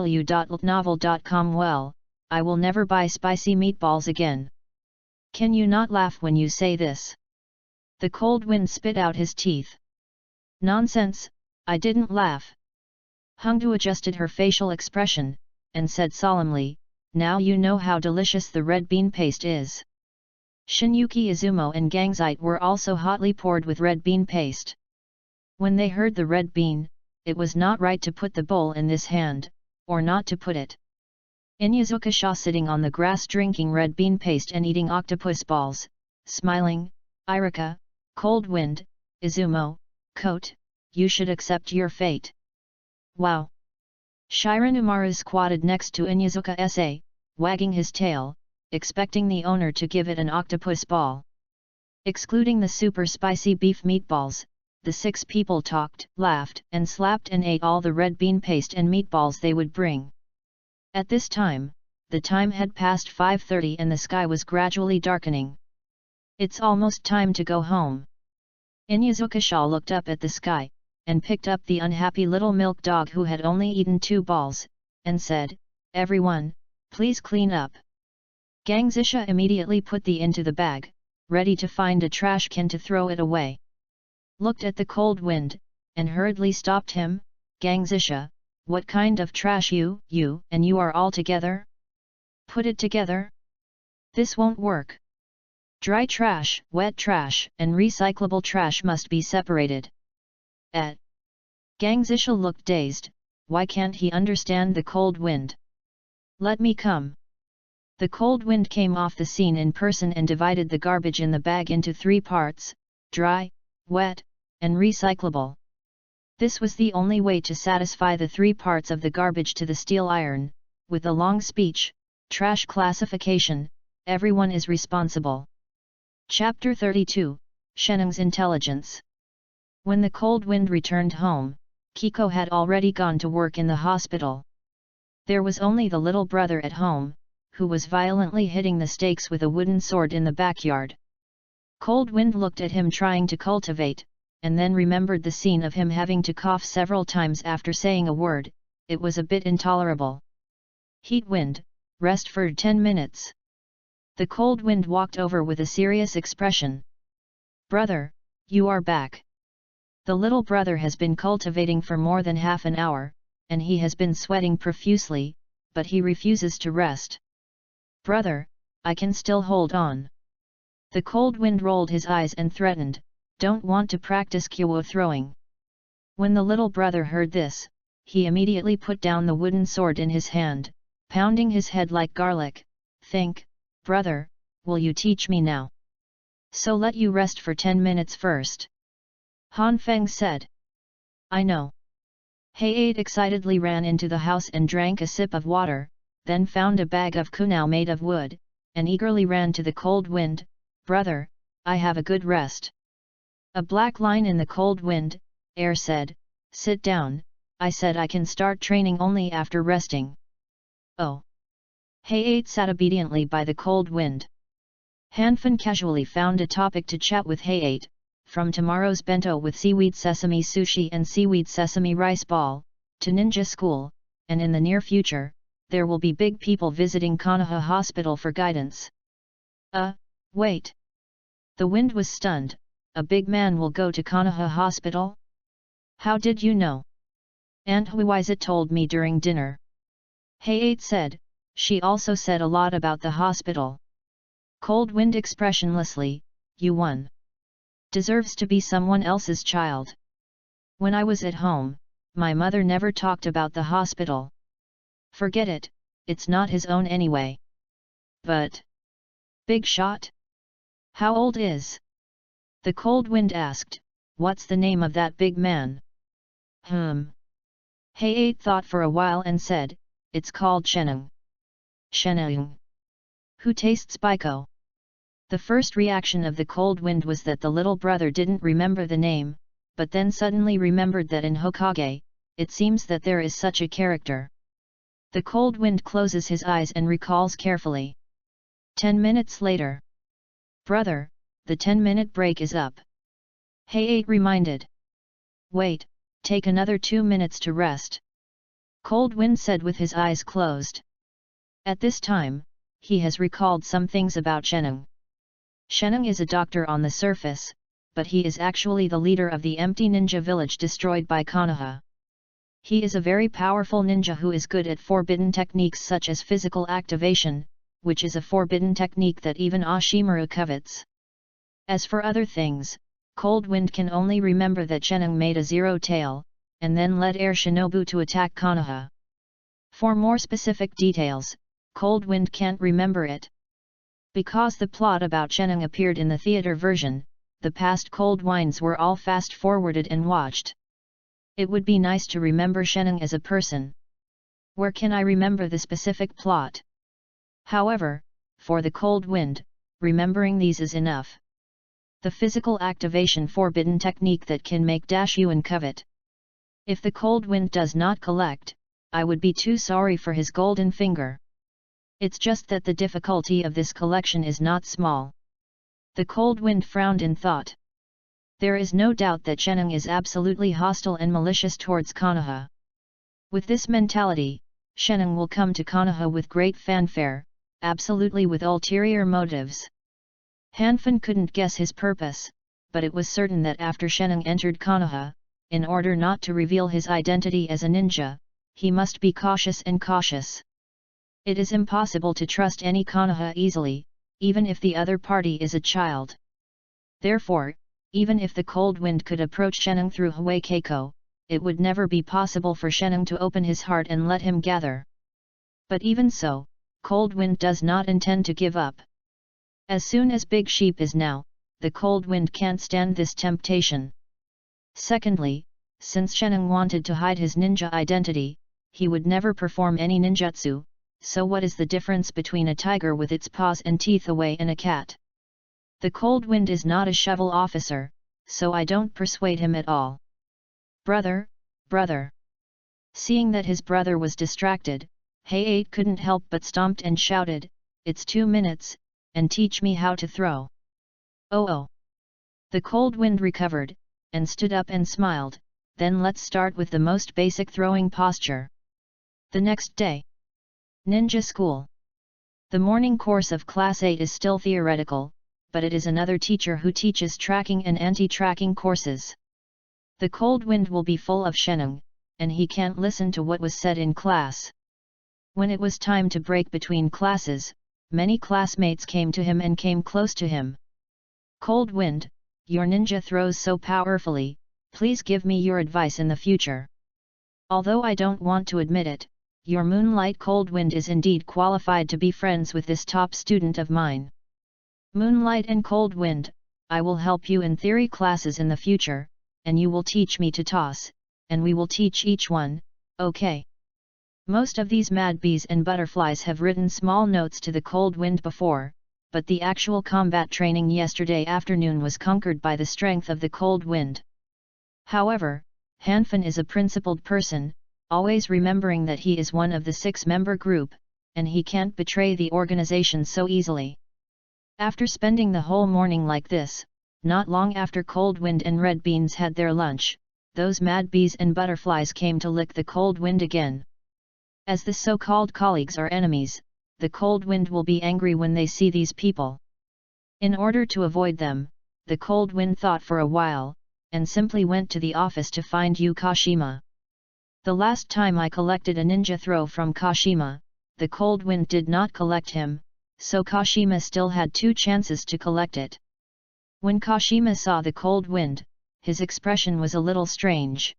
Well, I will never buy spicy meatballs again. Can you not laugh when you say this? The cold wind spit out his teeth. Nonsense, I didn't laugh. Hongdu adjusted her facial expression, and said solemnly, now you know how delicious the red bean paste is. Shinyuki Izumo and Gangzite were also hotly poured with red bean paste. When they heard the red bean, it was not right to put the bowl in this hand, or not to put it. Inuyasha sitting on the grass drinking red bean paste and eating octopus balls, smiling, Irika, Cold Wind, Izumo, Kote, you should accept your fate. Wow! Shiranumaru squatted next to Inuyasha, wagging his tail, expecting the owner to give it an octopus ball. Excluding the super spicy beef meatballs, the 6 people talked, laughed, and slapped and ate all the red bean paste and meatballs they would bring. At this time, the time had passed 5:30 and the sky was gradually darkening. It's almost time to go home. Inuyasha looked up at the sky, and picked up the unhappy little milk dog who had only eaten 2 balls, and said, everyone, please clean up. Gangzisha immediately put the into the bag, ready to find a trash can to throw it away. Looked at the cold wind, and hurriedly stopped him. Gangzisha, what kind of trash you are all together? Put it together? This won't work. Dry trash, wet trash, and recyclable trash must be separated. Gangzisha looked dazed. Why can't he understand the cold wind? Let me come. The cold wind came off the scene in person and divided the garbage in the bag into 3 parts, dry, wet, and recyclable. This was the only way to satisfy the 3 parts of the garbage to the steel iron. With a long speech, trash classification, everyone is responsible. Chapter 32, Shenung's Intelligence. When the cold wind returned home, Kiko had already gone to work in the hospital. There was only the little brother at home, who was violently hitting the stakes with a wooden sword in the backyard. Cold Wind looked at him trying to cultivate, and then remembered the scene of him having to cough several times after saying a word. It was a bit intolerable. Heat Wind, rest for 10 minutes. The Cold Wind walked over with a serious expression. Brother, you are back. The little brother has been cultivating for more than half an hour, and he has been sweating profusely, but he refuses to rest. Brother, I can still hold on. The Cold Wind rolled his eyes and threatened, don't want to practice kyo throwing. When the little brother heard this, he immediately put down the wooden sword in his hand, pounding his head like garlic. Think, brother, will you teach me now? So let you rest for 10 minutes first. Han Feng said. I know. He excitedly ran into the house and drank a sip of water, then found a bag of kunao made of wood, and eagerly ran to the Cold Wind. Brother, I have a good rest. A black line in the Cold Wind, Air said, sit down, I said I can start training only after resting. Oh. He sat obediently by the Cold Wind. Hanfin casually found a topic to chat with He. From tomorrow's bento with seaweed sesame sushi and seaweed sesame rice ball, to ninja school, and in the near future, there will be big people visiting Konoha Hospital for guidance. Wait. The Wind was stunned. A big man will go to Konoha Hospital? How did you know? Aunt Huiza told me during dinner. Hayate said. She also said a lot about the hospital. Cold Wind expressionlessly, you one. Deserves to be someone else's child. When I was at home, my mother never talked about the hospital. Forget it, it's not his own anyway. But... Big shot? How old is? The Cold Wind asked, what's the name of that big man? Hayate thought for a while and said, it's called Sheneng. Sheneng. Who tastes Biko? The first reaction of the Cold Wind was that the little brother didn't remember the name, but then suddenly remembered that in Hokage, it seems that there is such a character. The Cold Wind closes his eyes and recalls carefully. 10 minutes later. Brother, the 10-minute break is up. Hayate reminded. Wait, take another 2 minutes to rest. Cold Wind said with his eyes closed. At this time, he has recalled some things about Sheneng. Sheneng is a doctor on the surface, but he is actually the leader of the empty ninja village destroyed by Konoha. He is a very powerful ninja who is good at forbidden techniques such as physical activation, which is a forbidden technique that even Ashimaru covets. As for other things, Cold Wind can only remember that Sheneng made a zero tail, and then led Air Shinobu to attack Konoha. For more specific details, Cold Wind can't remember it. Because the plot about Sheneng appeared in the theater version, the past Cold Winds were all fast-forwarded and watched. It would be nice to remember Sheneng as a person. Where can I remember the specific plot? However, for the Cold Wind, remembering these is enough. The physical activation forbidden technique that can make Dashyuan covet. If the Cold Wind does not collect, I would be too sorry for his golden finger. It's just that the difficulty of this collection is not small. The Cold Wind frowned in thought. There is no doubt that Sheneng is absolutely hostile and malicious towards Konoha. With this mentality, Sheneng will come to Konoha with great fanfare, absolutely with ulterior motives. Hanfin couldn't guess his purpose, but it was certain that after Sheneng entered Konoha, in order not to reveal his identity as a ninja, he must be cautious and cautious. It is impossible to trust any Konoha easily, even if the other party is a child. Therefore, even if the Cold Wind could approach Sheneng through Hwei Keiko, it would never be possible for Sheneng to open his heart and let him gather. But even so, Cold Wind does not intend to give up. As soon as Big Sheep is now, the Cold Wind can't stand this temptation. Secondly, since Sheneng wanted to hide his ninja identity, he would never perform any ninjutsu, so what is the difference between a tiger with its paws and teeth away and a cat? The Cold Wind is not a shovel officer, so I don't persuade him at all. Brother, brother. Seeing that his brother was distracted, Hayate couldn't help but stomped and shouted, it's 2 minutes, and teach me how to throw. Oh. The Cold Wind recovered, and stood up and smiled, then let's start with the most basic throwing posture. The next day. Ninja School. The morning course of Class 8 is still theoretical, but it is another teacher who teaches tracking and anti-tracking courses. The Cold Wind will be full of Sheneng, and he can't listen to what was said in class. When it was time to break between classes, many classmates came to him and came close to him. Cold Wind, your ninja throws so powerfully, please give me your advice in the future. Although I don't want to admit it, your Moonlight Cold Wind is indeed qualified to be friends with this top student of mine. Moonlight and Cold Wind, I will help you in theory classes in the future, and you will teach me to toss, and we will teach each one, okay? Most of these mad bees and butterflies have written small notes to the Cold Wind before, but the actual combat training yesterday afternoon was conquered by the strength of the Cold Wind. However, Hanfin is a principled person, always remembering that he is one of the 6-member group, and he can't betray the organization so easily. After spending the whole morning like this, not long after Cold Wind and Red Beans had their lunch, those mad bees and butterflies came to lick the Cold Wind again. As the so-called colleagues are enemies, the Cold Wind will be angry when they see these people. In order to avoid them, the Cold Wind thought for a while, and simply went to the office to find Yukashima. The last time I collected a ninja throw from Kashima, the cold wind did not collect him, so Kashima still had 2 chances to collect it. When Kashima saw the cold wind, his expression was a little strange.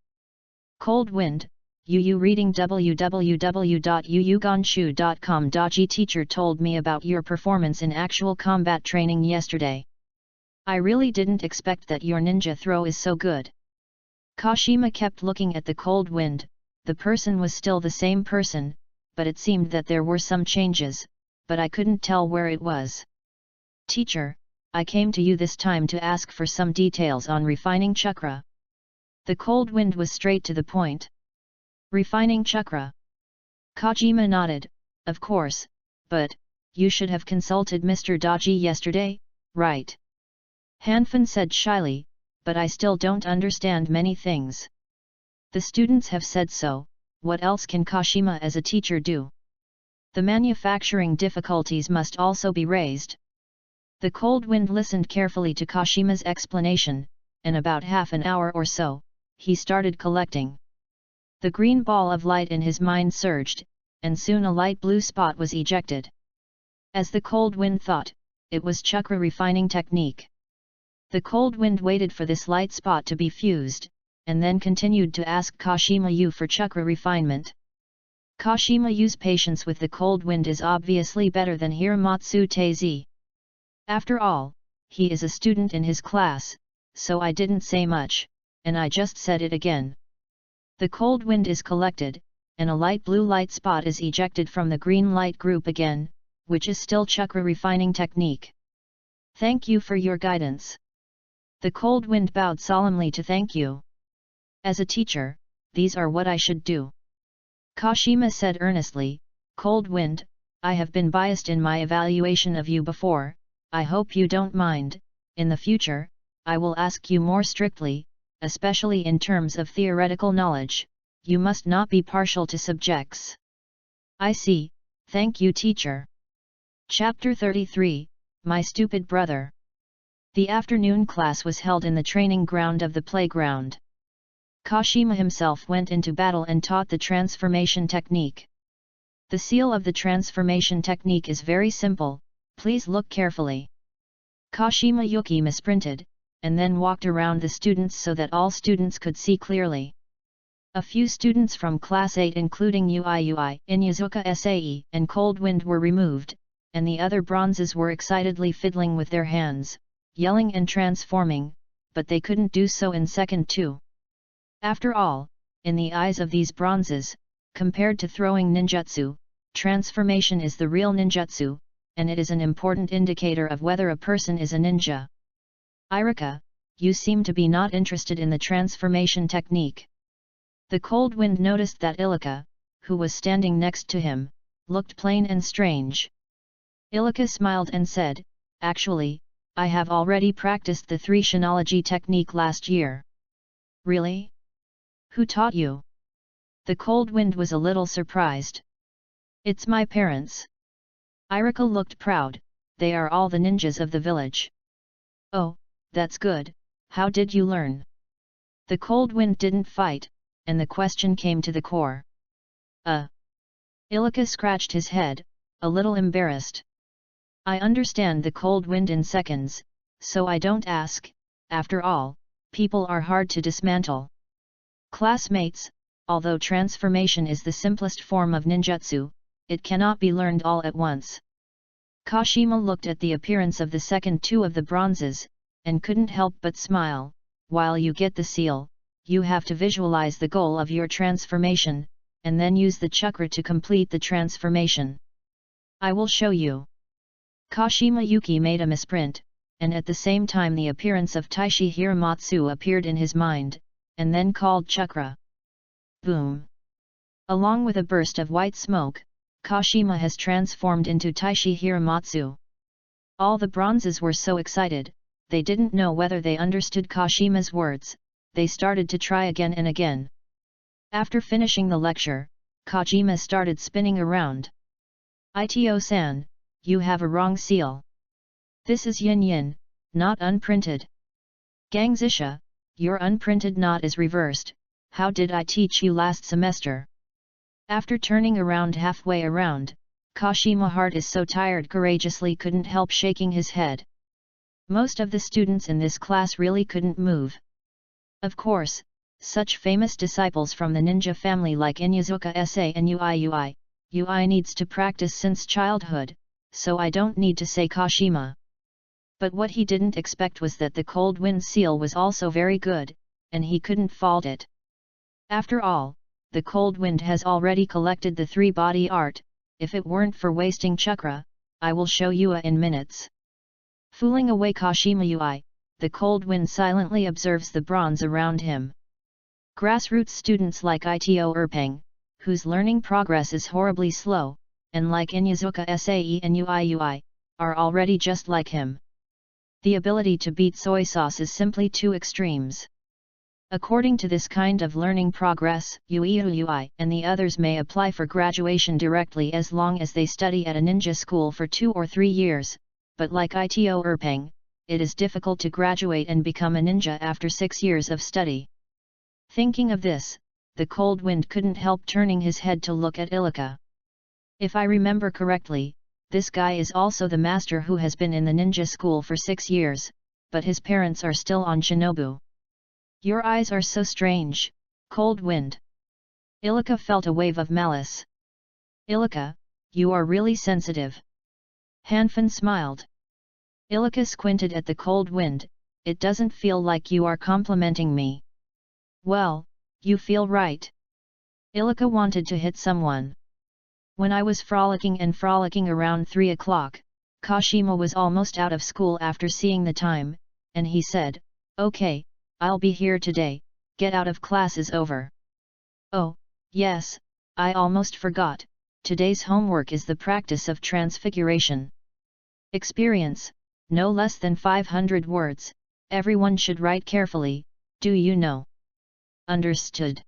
Cold wind, Yu reading www.yuyugonshu.com. Teacher told me about your performance in actual combat training yesterday. I really didn't expect that your ninja throw is so good. Kashima kept looking at the cold wind. The person was still the same person, but it seemed that there were some changes, but I couldn't tell where it was. Teacher, I came to you this time to ask for some details on refining chakra. The cold wind was straight to the point. Refining chakra. Kajima nodded, of course, but, you should have consulted Mr. Daji yesterday, right? Hanfin said shyly, but I still don't understand many things. The students have said so, what else can Kashima as a teacher do? The manufacturing difficulties must also be raised. The cold wind listened carefully to Kashima's explanation, and about half an hour or so, he started collecting. The green ball of light in his mind surged, and soon a light blue spot was ejected. As the cold wind thought, it was chakra refining technique. The cold wind waited for this light spot to be fused, and then continued to ask Kashima Yu for chakra refinement. Kashima Yu's patience with the cold wind is obviously better than Hiramatsu Teizi. After all, he is a student in his class, so I didn't say much, and I just said it again. The cold wind is collected, and a light blue light spot is ejected from the green light group again, which is still chakra refining technique. Thank you for your guidance. The cold wind bowed solemnly to thank you. As a teacher, these are what I should do. Kashima said earnestly, Cold wind, I have been biased in my evaluation of you before, I hope you don't mind. In the future, I will ask you more strictly, especially in terms of theoretical knowledge. You must not be partial to subjects. I see, thank you teacher. Chapter 33, My Stupid Brother. The afternoon class was held in the training ground of the playground. Kashima himself went into battle and taught the transformation technique. The seal of the transformation technique is very simple, please look carefully. Kashima Yuki misprinted, and then walked around the students so that all students could see clearly. A few students from Class 8 including Ui, Inyazuka Sae and Cold Wind were removed, and the other bronzes were excitedly fiddling with their hands, yelling and transforming, but they couldn't do so in second 2. After all, in the eyes of these bronzes, compared to throwing ninjutsu, transformation is the real ninjutsu, and it is an important indicator of whether a person is a ninja. Irika, you seem to be not interested in the transformation technique. The cold wind noticed that Ilika, who was standing next to him, looked plain and strange. Ilika smiled and said, actually, I have already practiced the 3 Shinology technique last year. Really? Who taught you? The cold wind was a little surprised. It's my parents. Irika looked proud, they are all the ninjas of the village. Oh, that's good, how did you learn? The cold wind didn't fight, and the question came to the core. Ilika scratched his head, a little embarrassed. I understand the cold wind in seconds, so I don't ask, after all, people are hard to dismantle. Classmates, although transformation is the simplest form of ninjutsu, it cannot be learned all at once. Kashima looked at the appearance of the second 2 of the bronzes, and couldn't help but smile. While you get the seal, you have to visualize the goal of your transformation, and then use the chakra to complete the transformation. I will show you. Kashima Yuki made a misprint, and at the same time the appearance of Taishi Hiramatsu appeared in his mind, and then called chakra. Boom! Along with a burst of white smoke, Kashima has transformed into Taishi Hiramatsu. All the bronzes were so excited, they didn't know whether they understood Kashima's words, they started to try again and again. After finishing the lecture, Kashima started spinning around. Ito-san, you have a wrong seal. This is yin-yin, not unprinted. Gangzisha, your unprinted knot is reversed, how did I teach you last semester? After turning around halfway around, Kashima Heart is so tired courageously couldn't help shaking his head. Most of the students in this class really couldn't move. Of course, such famous disciples from the ninja family like Inyazuka Sa and Ui needs to practice since childhood, so I don't need to say Kashima. But what he didn't expect was that the Cold Wind seal was also very good, and he couldn't fault it. After all, the Cold Wind has already collected the 3 body art. If it weren't for wasting chakra, I will show you in minutes. Fooling away Kashima Ui, the Cold Wind silently observes the bronze around him. Grassroots students like Ito Erpeng, whose learning progress is horribly slow, and like Inyazuka Sae and Ui, are already just like him. The ability to beat soy sauce is simply 2 extremes. According to this kind of learning progress, Ui and the others may apply for graduation directly as long as they study at a ninja school for 2 or 3 years, but like Ito Erpeng, it is difficult to graduate and become a ninja after 6 years of study. Thinking of this, the Cold Wind couldn't help turning his head to look at Ilika. If I remember correctly, this guy is also the master who has been in the ninja school for 6 years, but his parents are still on Shinobu. Your eyes are so strange, Cold Wind. Ilika felt a wave of malice. Ilika, you are really sensitive. Hanfin smiled. Ilika squinted at the Cold Wind. It doesn't feel like you are complimenting me. Well, you feel right. Ilika wanted to hit someone. When I was frolicking around 3 o'clock, Kashima was almost out of school after seeing the time, and he said, "Okay, I'll be here today, get out of class is over." Oh, yes, I almost forgot, today's homework is the practice of transfiguration. Experience, no less than 500 words, everyone should write carefully, do you know? Understood.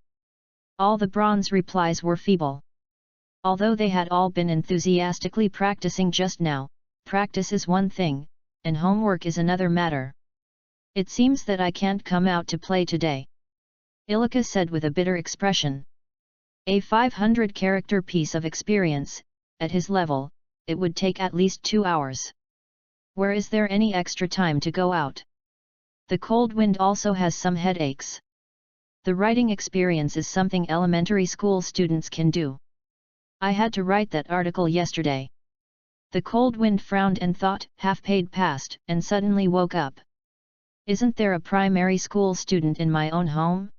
All the bronze replies were feeble. Although they had all been enthusiastically practicing just now, practice is one thing, and homework is another matter. It seems that I can't come out to play today. Ilika said with a bitter expression. A 500-character piece of experience, at his level, it would take at least 2 hours. Where is there any extra time to go out? The Cold Wind also has some headaches. The writing experience is something elementary school students can do. I had to write that article yesterday. The Cold Wind frowned and thought, half-paid passed, and suddenly woke up. Isn't there a primary school student in my own home?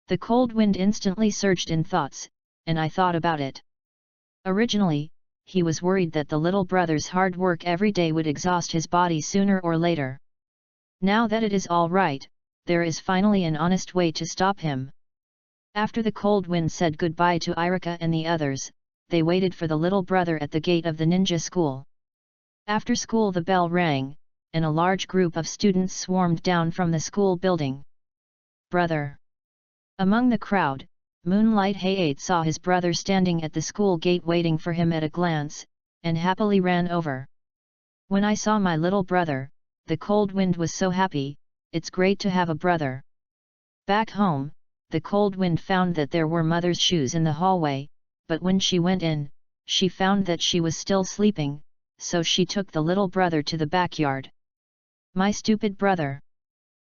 The Cold Wind instantly surged in thoughts, and I thought about it. Originally, he was worried that the little brother's hard work every day would exhaust his body sooner or later. Now that it is all right, there is finally an honest way to stop him. After the Cold Wind said goodbye to Irika and the others, they waited for the little brother at the gate of the ninja school. After school the bell rang, and a large group of students swarmed down from the school building. Brother! Among the crowd, Moonlight Hayate saw his brother standing at the school gate waiting for him at a glance, and happily ran over. When I saw my little brother, the Cold Wind was so happy, it's great to have a brother. Back home, the Cold Wind found that there were mother's shoes in the hallway, but when she went in, she found that she was still sleeping, so she took the little brother to the backyard. My stupid brother!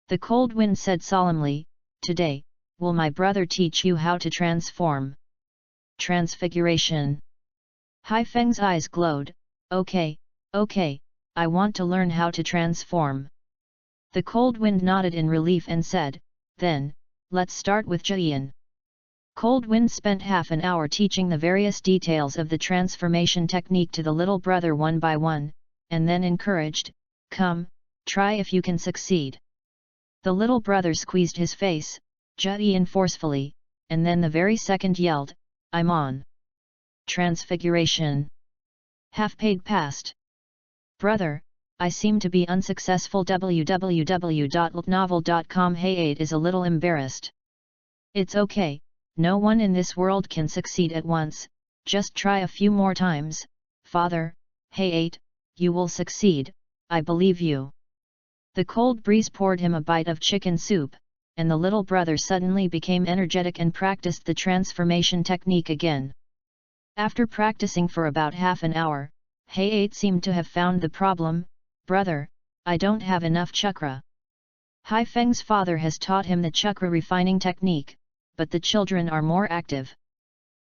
The Cold Wind said solemnly, today, will my brother teach you how to transform? Transfiguration. Hai Feng's eyes glowed, okay, I want to learn how to transform. The Cold Wind nodded in relief and said, then, let's start with Jian. Cold Wind spent half an hour teaching the various details of the transformation technique to the little brother one by one, and then encouraged, come, try if you can succeed. The little brother squeezed his face, Jian forcefully, and then the very second yelled, I'm on. Transfiguration. Half-paid passed. Brother, I seem to be unsuccessful. www.novel.com Hayate is a little embarrassed. It's okay, no one in this world can succeed at once, just try a few more times, father, Hayate, you will succeed, I believe you. The cold breeze poured him a bite of chicken soup, and the little brother suddenly became energetic and practiced the transformation technique again. After practicing for about half an hour, Hay-8 seemed to have found the problem. "Brother, I don't have enough chakra." Hai Feng's father has taught him the chakra refining technique, but the children are more active.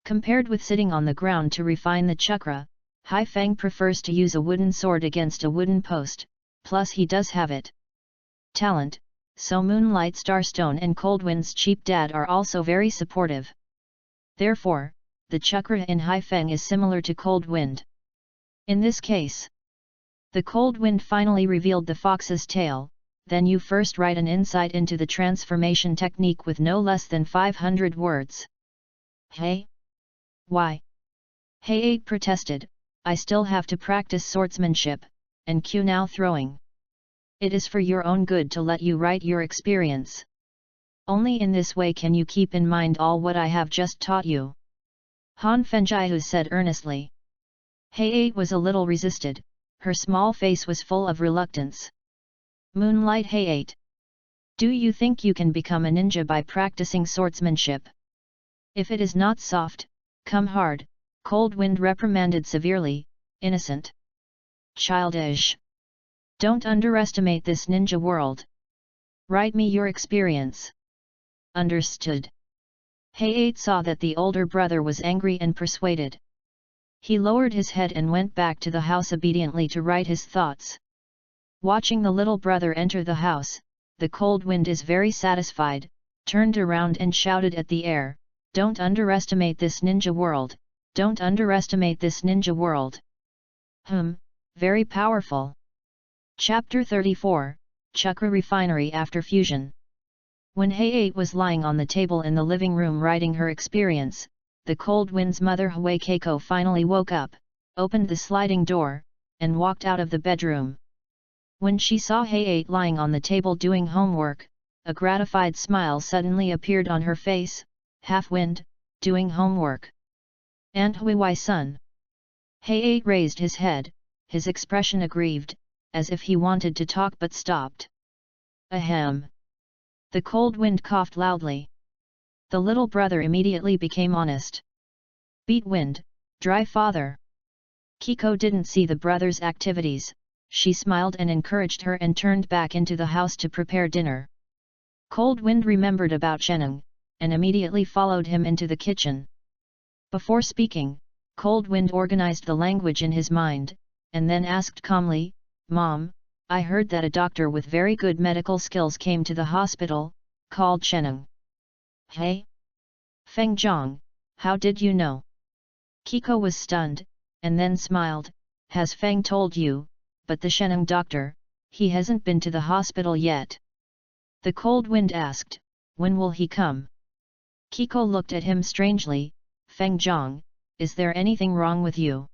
Compared with sitting on the ground to refine the chakra, Hai Feng prefers to use a wooden sword against a wooden post, plus he does have it. Talent, so Moonlight Starstone and Cold Wind's cheap dad are also very supportive. Therefore, the chakra in Hai Feng is similar to Cold Wind. In this case, the Cold Wind finally revealed the fox's tail. "Then you first write an insight into the transformation technique with no less than 500 words. Hey? Why?" Hay-8 protested, "I still have to practice swordsmanship, and cue now throwing. It is for your own good to let you write your experience. Only in this way can you keep in mind all what I have just taught you." Han Fengjiu said earnestly. Hay-8 was a little resisted, her small face was full of reluctance. "Moonlight Hay-8. Do you think you can become a ninja by practicing swordsmanship? If it is not soft, come hard," Cold Wind reprimanded severely. "Innocent. Childish. Don't underestimate this ninja world. Write me your experience." "Understood." Hay-8 saw that the older brother was angry and persuaded. He lowered his head and went back to the house obediently to write his thoughts. Watching the little brother enter the house, the Cold Wind is very satisfied, turned around and shouted at the air, "Don't underestimate this ninja world, don't underestimate this ninja world." Very powerful. Chapter 34, Chakra Refinery After Fusion. When Hay-8 was lying on the table in the living room writing her experience, the Cold Wind's mother Hui Keiko finally woke up, opened the sliding door, and walked out of the bedroom. When she saw Hay-8 lying on the table doing homework, a gratified smile suddenly appeared on her face. "Half-Wind, doing homework? Aunt Hui, son?" Hay-8 raised his head, his expression aggrieved, as if he wanted to talk but stopped. "Ahem." The Cold Wind coughed loudly. The little brother immediately became honest. "Beat wind, dry father." Kiko didn't see the brother's activities. She smiled and encouraged her and turned back into the house to prepare dinner. Cold Wind remembered about Sheneng, and immediately followed him into the kitchen. Before speaking, Cold Wind organized the language in his mind, and then asked calmly, "Mom, I heard that a doctor with very good medical skills came to the hospital, called Sheneng." "Hey? Feng Zhang, how did you know?" Kiko was stunned, and then smiled. "Has Feng told you? But the Sheneng doctor, he hasn't been to the hospital yet." The Cold Wind asked, "When will he come?" Kiko looked at him strangely. "Feng Zhang, is there anything wrong with you?"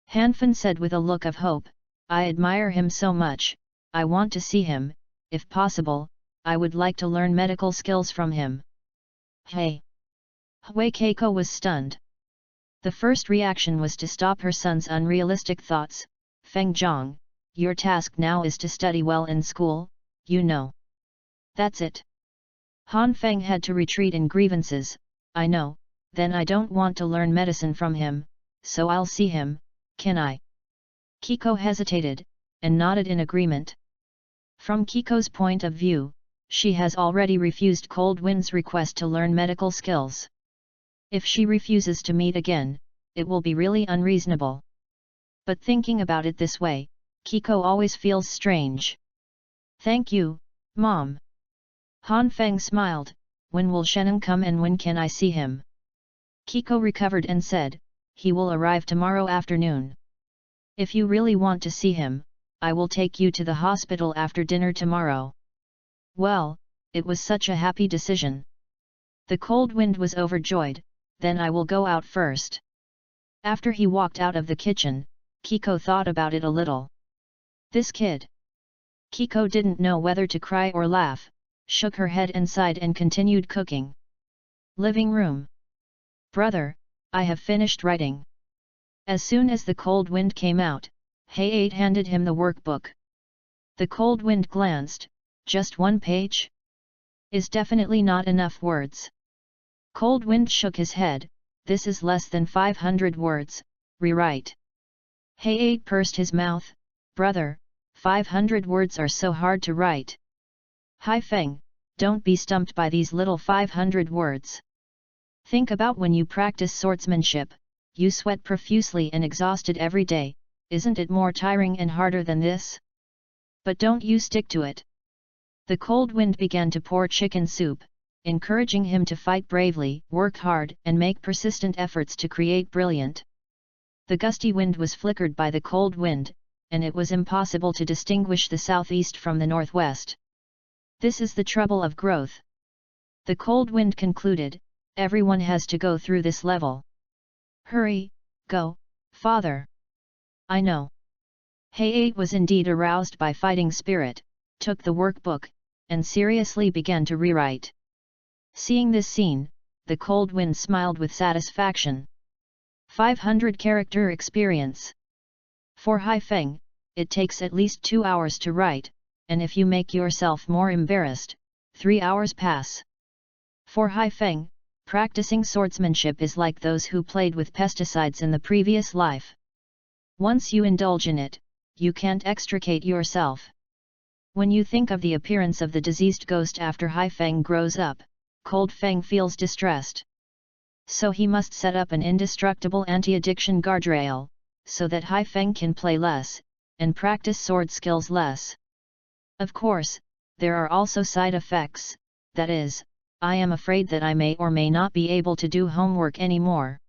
Hanfen said with a look of hope, "I admire him so much, I want to see him, if possible, I would like to learn medical skills from him." "Hey!" Hui Keiko was stunned. The first reaction was to stop her son's unrealistic thoughts. "Feng Zhang, your task now is to study well in school, you know. That's it." Han Feng had to retreat in grievances. "I know, then I don't want to learn medicine from him, so I'll see him, can I?" Kiko hesitated, and nodded in agreement. From Kiko's point of view, she has already refused Cold Wind's request to learn medical skills. If she refuses to meet again, it will be really unreasonable. But thinking about it this way, Kiko always feels strange. "Thank you, Mom." Han Feng smiled. "When will Sheneng come and when can I see him?" Kiko recovered and said, "He will arrive tomorrow afternoon. If you really want to see him, I will take you to the hospital after dinner tomorrow." Well, it was such a happy decision. The Cold Wind was overjoyed. "Then I will go out first." After he walked out of the kitchen, Kiko thought about it a little. This kid. Kiko didn't know whether to cry or laugh, shook her head and sighed and continued cooking. Living room. "Brother, I have finished writing." As soon as the Cold Wind came out, Hay-8 handed him the workbook. The Cold Wind glanced. "Just one page?" is definitely not enough words. Cold Wind shook his head. This is less than 500 words, rewrite. He pursed his mouth. Brother, 500 words are so hard to write. Hai Feng, don't be stumped by these little 500 words. Think about when you practice swordsmanship, you sweat profusely and exhausted every day, isn't it more tiring and harder than this? But don't you stick to it. The cold wind began to pour chicken soup, encouraging him to fight bravely, work hard, and make persistent efforts to create brilliant. The gusty wind was flickered by the cold wind, and it was impossible to distinguish the southeast from the northwest. This is the trouble of growth. The cold wind concluded, everyone has to go through this level. Hurry, go, father. I know. He was indeed aroused by fighting spirit, took the workbook, and seriously began to rewrite. Seeing this scene, the cold wind smiled with satisfaction. 500 character experience. For Hai Feng, it takes at least 2 hours to write, and if you make yourself more embarrassed, 3 hours pass. For Hai Feng, practicing swordsmanship is like those who played with pesticides in the previous life. Once you indulge in it, you can't extricate yourself. When you think of the appearance of the diseased ghost after Hai Feng grows up, Cold Feng feels distressed. So he must set up an indestructible anti-addiction guardrail, so that Hai Feng can play less, and practice sword skills less. Of course, there are also side effects, that is, I am afraid that I may or may not be able to do homework anymore.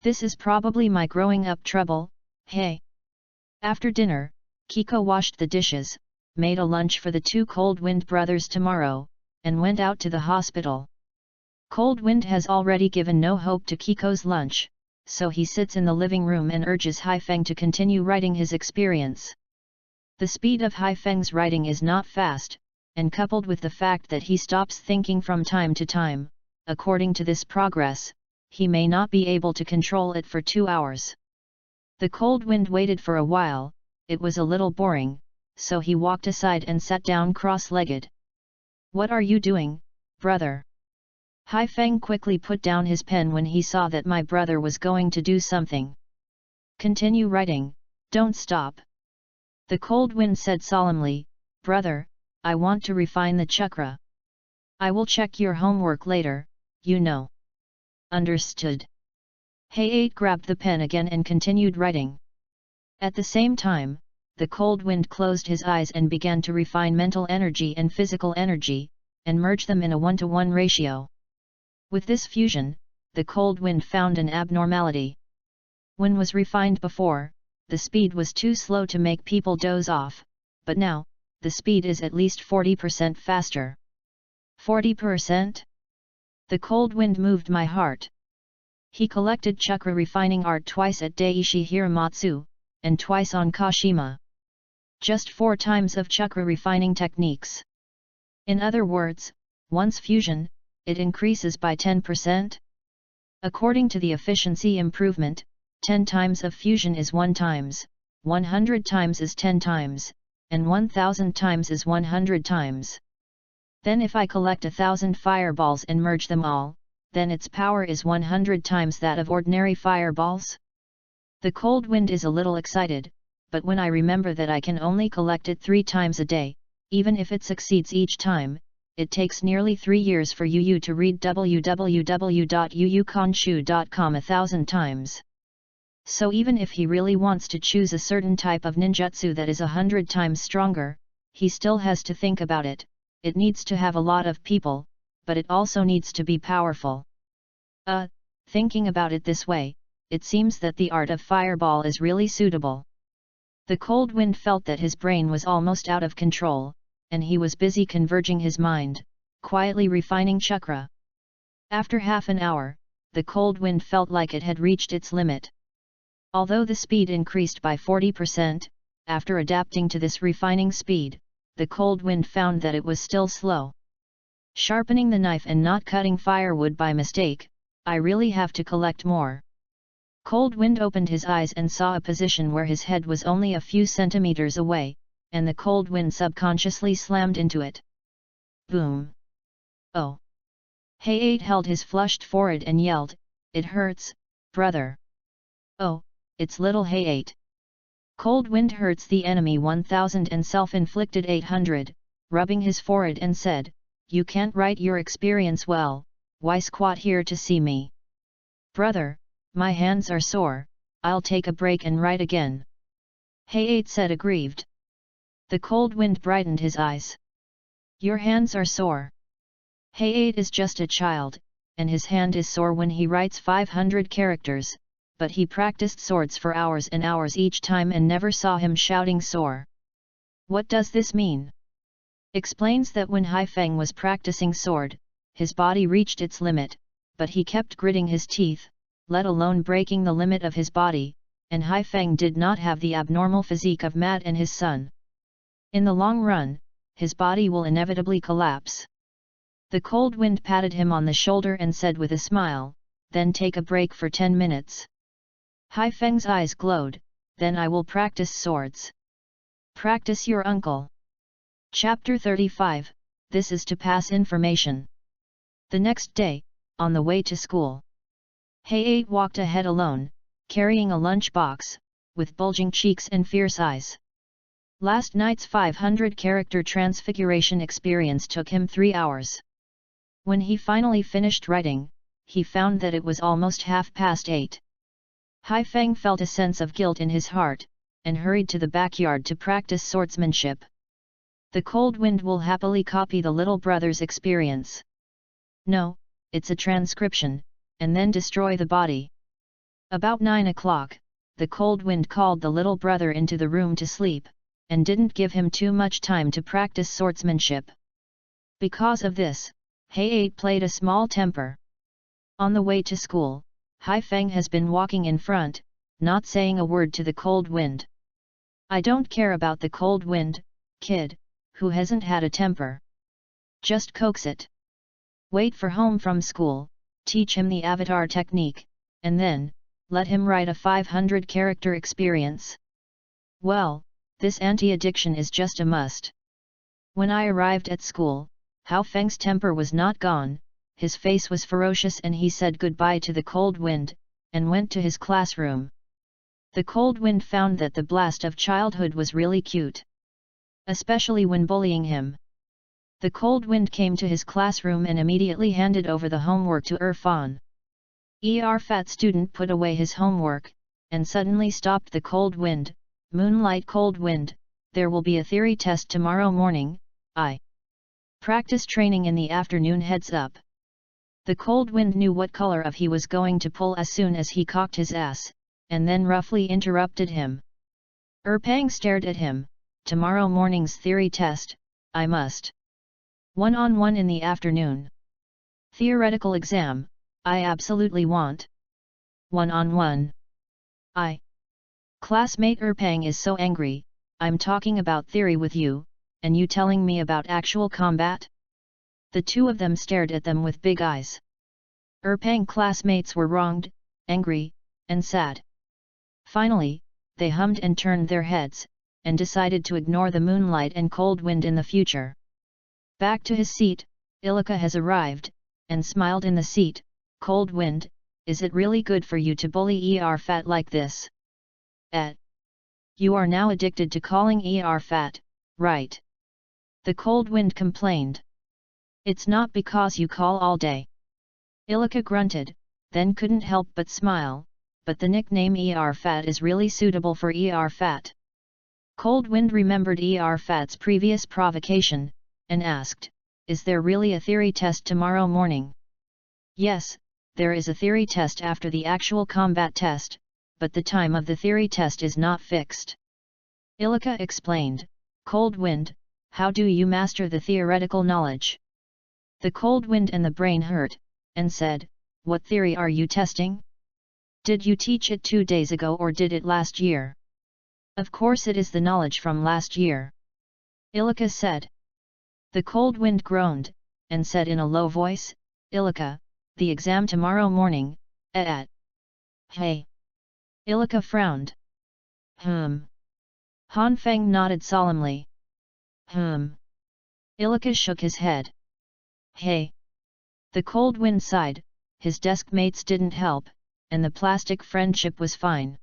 This is probably my growing up trouble, hey. After dinner, Kiko washed the dishes, made a lunch for the 2 Cold Wind brothers tomorrow, and went out to the hospital. Cold Wind has already given no hope to Kiko's lunch, so he sits in the living room and urges Hai Feng to continue writing his experience. The speed of Hai Feng's writing is not fast, and coupled with the fact that he stops thinking from time to time, according to this progress, he may not be able to control it for 2 hours. The cold wind waited for a while, it was a little boring, so he walked aside and sat down cross-legged. What are you doing, brother? Hai Feng quickly put down his pen when he saw that my brother was going to do something. Continue writing, don't stop. The cold wind said solemnly, brother, I want to refine the chakra. I will check your homework later, you know. Understood. He grabbed the pen again and continued writing. At the same time, the cold wind closed his eyes and began to refine mental energy and physical energy, and merge them in a 1-to-1 ratio. With this fusion, the cold wind found an abnormality. When was refined before, the speed was too slow to make people doze off, but now, the speed is at least 40% faster. 40%? The cold wind moved my heart. He collected chakra refining art twice at Daiichi Hiramatsu, and twice on Kashima. Just 4 times of chakra refining techniques. In other words, once fusion, it increases by 10%? According to the efficiency improvement, 10 times of fusion is 1 times, 100 times is 10 times, and 1000 times is 100 times. Then if I collect 1000 fireballs and merge them all, then its power is 100 times that of ordinary fireballs? The cold wind is a little excited, but when I remember that I can only collect it 3 times a day, even if it succeeds each time, it takes nearly 3 years for Yu to read www.yuyukanshu.com 1,000 times. So even if he really wants to choose a certain type of ninjutsu that is 100 times stronger, he still has to think about it. It needs to have a lot of people, but it also needs to be powerful. Thinking about it this way, it seems that the art of fireball is really suitable. The cold wind felt that his brain was almost out of control, and he was busy converging his mind, quietly refining chakra. After half an hour, the cold wind felt like it had reached its limit. Although the speed increased by 40%, after adapting to this refining speed, the cold wind found that it was still slow. Sharpening the knife and not cutting firewood by mistake, I really have to collect more. Cold wind opened his eyes and saw a position where his head was only a few centimeters away, and the cold wind subconsciously slammed into it. Boom! Oh! Hayate held his flushed forehead and yelled, "It hurts, brother." "Oh, it's little Hayate. Cold wind hurts the enemy 1000 and self-inflicted 800, rubbing his forehead and said, "You can't write your experience well, why squat here to see me?" "Brother, my hands are sore, I'll take a break and write again." Hayate said aggrieved. The cold wind brightened his eyes. "Your hands are sore. Hayate is just a child, and his hand is sore when he writes 500 characters, but he practiced swords for hours and hours each time and never saw him shouting sore." What does this mean? Explains that when Haifeng was practicing sword, his body reached its limit, but he kept gritting his teeth, let alone breaking the limit of his body, and Haifeng did not have the abnormal physique of Matt and his son. In the long run, his body will inevitably collapse. The cold wind patted him on the shoulder and said with a smile, "Then take a break for 10 minutes. Haifeng's eyes glowed, "Then I will practice swords." "Practice your uncle." Chapter 35, This is to pass information. The next day, on the way to school, Hayate walked ahead alone, carrying a lunch box, with bulging cheeks and fierce eyes. Last night's 500-character transfiguration experience took him 3 hours. When he finally finished writing, he found that it was almost 8:30. Haifeng felt a sense of guilt in his heart, and hurried to the backyard to practice swordsmanship. The cold wind will happily copy the little brother's experience. No, it's a transcription, and then destroy the body. About 9 o'clock, the cold wind called the little brother into the room to sleep, and didn't give him too much time to practice swordsmanship. Because of this, Hayate played a small temper. On the way to school, Haifeng has been walking in front, not saying a word to the cold wind. "I don't care about the cold wind, kid, who hasn't had a temper. Just coax it. Wait for home from school, teach him the avatar technique, and then, let him write a 500-character experience. Well, this anti-addiction is just a must." When I arrived at school, Haifeng's temper was not gone, his face was ferocious and he said goodbye to the cold wind, and went to his classroom. The cold wind found that the blast of childhood was really cute. Especially when bullying him. The cold wind came to his classroom and immediately handed over the homework to Irfan. Fat student put away his homework, and suddenly stopped the cold wind. "Moonlight cold wind, there will be a theory test tomorrow morning, practice training in the afternoon, heads up." The cold wind knew what color of he was going to pull as soon as he cocked his ass, and then roughly interrupted him. Erpang stared at him. "Tomorrow morning's theory test, I must. 1-on-1 in the afternoon. Theoretical exam, I absolutely want. 1-on-1. Classmate Erpang is so angry, I'm talking about theory with you, and you telling me about actual combat?" The two of them stared at them with big eyes. Erpang classmates were wronged, angry, and sad. Finally, they hummed and turned their heads, and decided to ignore the moonlight and cold wind in the future. Back to his seat, Ilika has arrived, and smiled in the seat. "Cold wind, is it really good for you to bully fat like this? You are now addicted to calling fat, right?" The cold wind complained. "It's not because you call all day." Ilika grunted, then couldn't help but smile, "But the nickname fat is really suitable for fat." Cold wind remembered fat's previous provocation, and asked, "Is there really a theory test tomorrow morning?" "Yes, there is a theory test after the actual combat test, but the time of the theory test is not fixed." Ilika explained. "Cold wind, how do you master the theoretical knowledge?" The cold wind and the brain hurt, and said, "What theory are you testing? Did you teach it 2 days ago or did it last year?" "Of course it is the knowledge from last year," Ilika said. The cold wind groaned, and said in a low voice, "Ilika, the exam tomorrow morning, Hey!" Ilika frowned. Hanfeng nodded solemnly. Ilika shook his head. "Hey, The cold wind sighed, his desk mates didn't help, and the plastic friendship was fine.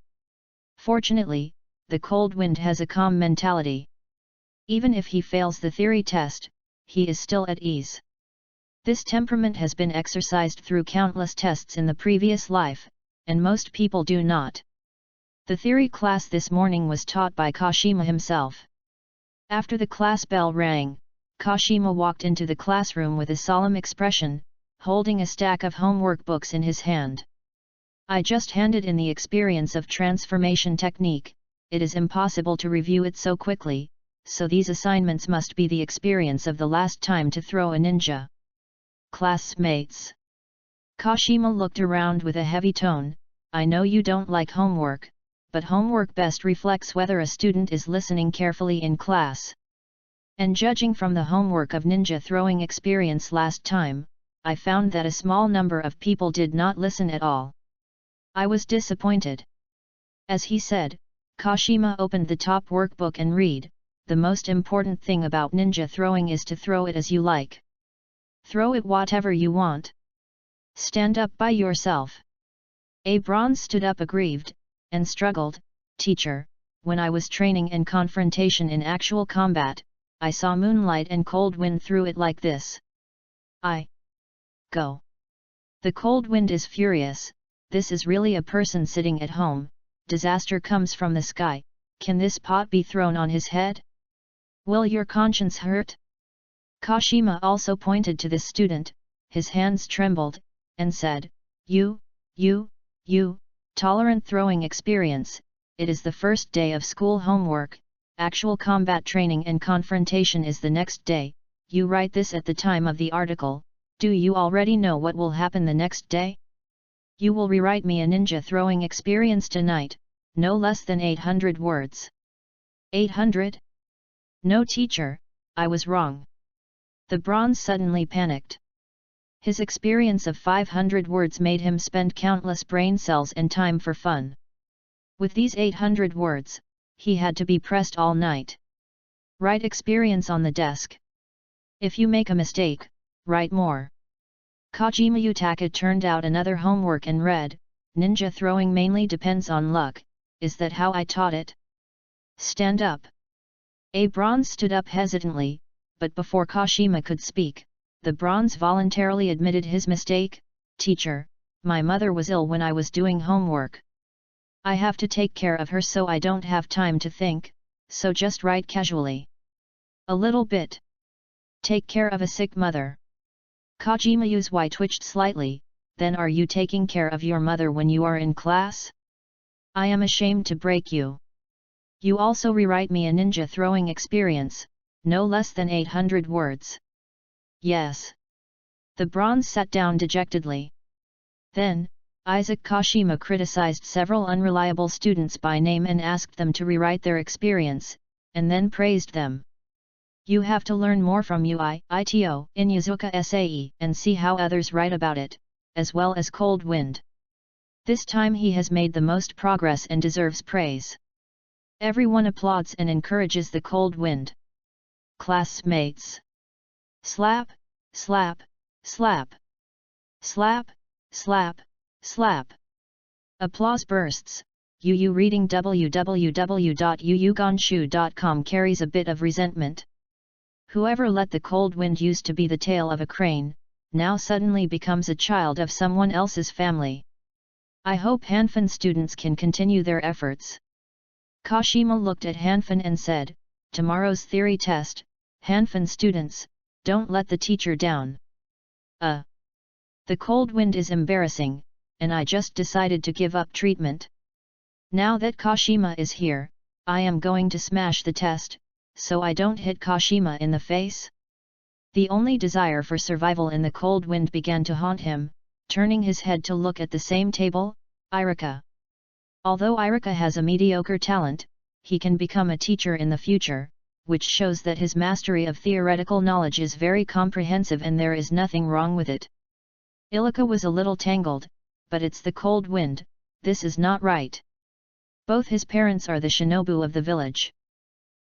Fortunately, the cold wind has a calm mentality. Even if he fails the theory test, he is still at ease. This temperament has been exercised through countless tests in the previous life, and most people do not. The theory class this morning was taught by Kashima himself. After the class bell rang, Kashima walked into the classroom with a solemn expression, holding a stack of homework books in his hand. I just handed in the experience of transformation technique, it is impossible to review it so quickly, so these assignments must be the experience of the last time to throw a ninja. Classmates. Kashima looked around with a heavy tone, I know you don't like homework, but homework best reflects whether a student is listening carefully in class. And judging from the homework of ninja throwing experience last time, I found that a small number of people did not listen at all. I was disappointed. As he said, Kashima opened the top workbook and read, the most important thing about ninja throwing is to throw it as you like. Throw it whatever you want. Stand up by yourself. A bronze stood up aggrieved, and struggled, Teacher, when I was training in confrontation in actual combat, I saw moonlight and cold wind through it like this. Go. The cold wind is furious, this is really a person sitting at home, disaster comes from the sky, can this pot be thrown on his head? Will your conscience hurt? Kashima also pointed to the student, his hands trembled, and said, You, tolerant throwing experience, it is the first day of school homework, actual combat training and confrontation is the next day, you write this at the time of the article, do you already know what will happen the next day? You will rewrite me a ninja throwing experience tonight, no less than 800 words. 800? No teacher, I was wrong. The bronze suddenly panicked. His experience of 500 words made him spend countless brain cells and time for fun. With these 800 words, he had to be pressed all night. Write experience on the desk. If you make a mistake, write more. Kojima Yutaka turned out another homework and read, Ninja throwing mainly depends on luck, is that how I taught it? Stand up. A bronze stood up hesitantly, but before Kashima could speak, the bronze voluntarily admitted his mistake, Teacher, my mother was ill when I was doing homework. I have to take care of her so I don't have time to think, so just write casually. A little bit. Take care of a sick mother. Kojima's eye twitched slightly, then are you taking care of your mother when you are in class? I am ashamed to break you. You also rewrite me a ninja throwing experience, no less than 800 words. Yes. The bronze sat down dejectedly. Then, Isaac Kashima criticized several unreliable students by name and asked them to rewrite their experience, and then praised them. You have to learn more from UITO in Yuzuka SAE and see how others write about it, as well as Cold Wind. This time he has made the most progress and deserves praise. Everyone applauds and encourages the Cold Wind. Classmates. Slap, slap, slap. Slap, slap, slap. Applause bursts. Yu reading www.yuyugonshu.com carries a bit of resentment. Whoever let the cold wind used to be the tail of a crane, now suddenly becomes a child of someone else's family. I hope Hanfin students can continue their efforts. Kashima looked at Hanfin and said, tomorrow's theory test, Hanfin students, don't let the teacher down. The cold wind is embarrassing, and I just decided to give up treatment. Now that Kashima is here, I am going to smash the test, so I don't hit Kashima in the face. The only desire for survival in the cold wind began to haunt him, turning his head to look at the same table, Irika. Although Irika has a mediocre talent, he can become a teacher in the future, which shows that his mastery of theoretical knowledge is very comprehensive and there is nothing wrong with it. Ilika was a little tangled, but it's the cold wind, this is not right. Both his parents are the shinobu of the village.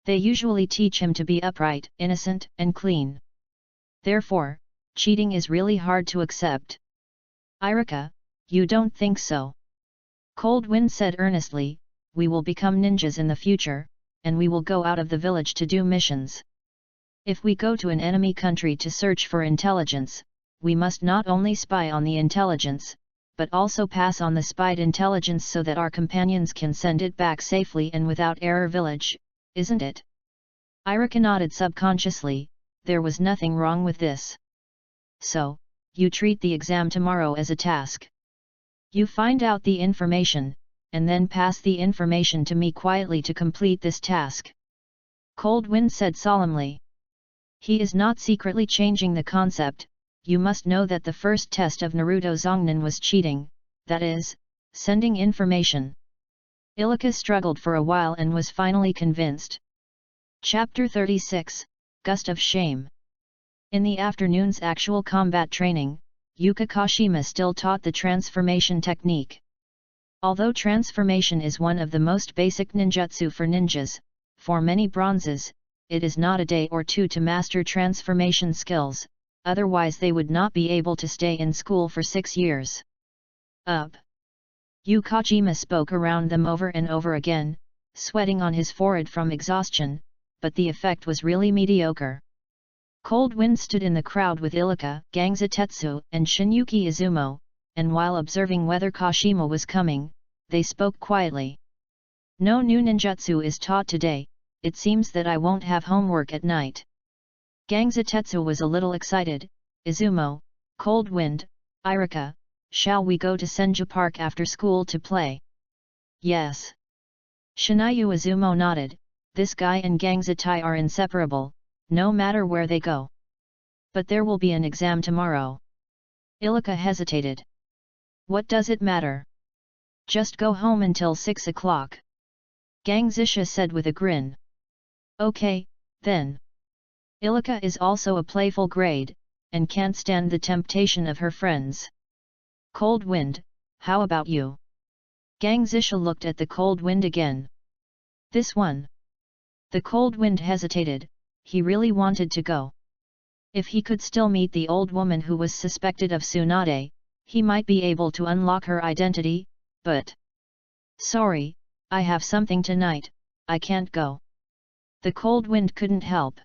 They usually teach him to be upright, innocent, and clean. Therefore, Cheating is really hard to accept. Irika, you don't think so? Cold Wind said earnestly, we will become ninjas in the future, and we will go out of the village to do missions. If we go to an enemy country to search for intelligence, we must not only spy on the intelligence, but also pass on the spied intelligence so that our companions can send it back safely and without error village, isn't it? Irika nodded subconsciously, there was nothing wrong with this. So, you treat the exam tomorrow as a task. You find out the information, and then pass the information to me quietly to complete this task. Cold Wind said solemnly. He is not secretly changing the concept. You must know that the first test of Naruto Zongnan was cheating, that is, sending information. Ilika struggled for a while and was finally convinced. Chapter 36, Gust of Shame. In the afternoon's actual combat training, Yuka Kashima still taught the transformation technique. Although transformation is one of the most basic ninjutsu for ninjas, for many bronzes, it is not a day or two to master transformation skills, otherwise they would not be able to stay in school for 6 years. Yukajima spoke around them over and over again, sweating on his forehead from exhaustion, but the effect was really mediocre. Cold Wind stood in the crowd with Ilika, Gangzatetsu, and Shinyuki Izumo, and while observing whether Kashima was coming, they spoke quietly. No new ninjutsu is taught today, it seems that I won't have homework at night. Gangzatetsu was a little excited. Izumo, Cold Wind, Irika, shall we go to Senju Park after school to play? Yes. Shinayu Izumo nodded, this guy and Gangzatai are inseparable, no matter where they go. But there will be an exam tomorrow. Ilika hesitated. What does it matter? Just go home until 6 o'clock. Gangzisha said with a grin. Okay, then. Ilika is also a playful grade, and can't stand the temptation of her friends. Cold Wind, how about you? Gangzisha looked at the Cold Wind again. This one. The Cold Wind hesitated, he really wanted to go. If he could still meet the old woman who was suspected of Tsunade, he might be able to unlock her identity, but... Sorry, I have something tonight, I can't go. The Cold Wind couldn't help.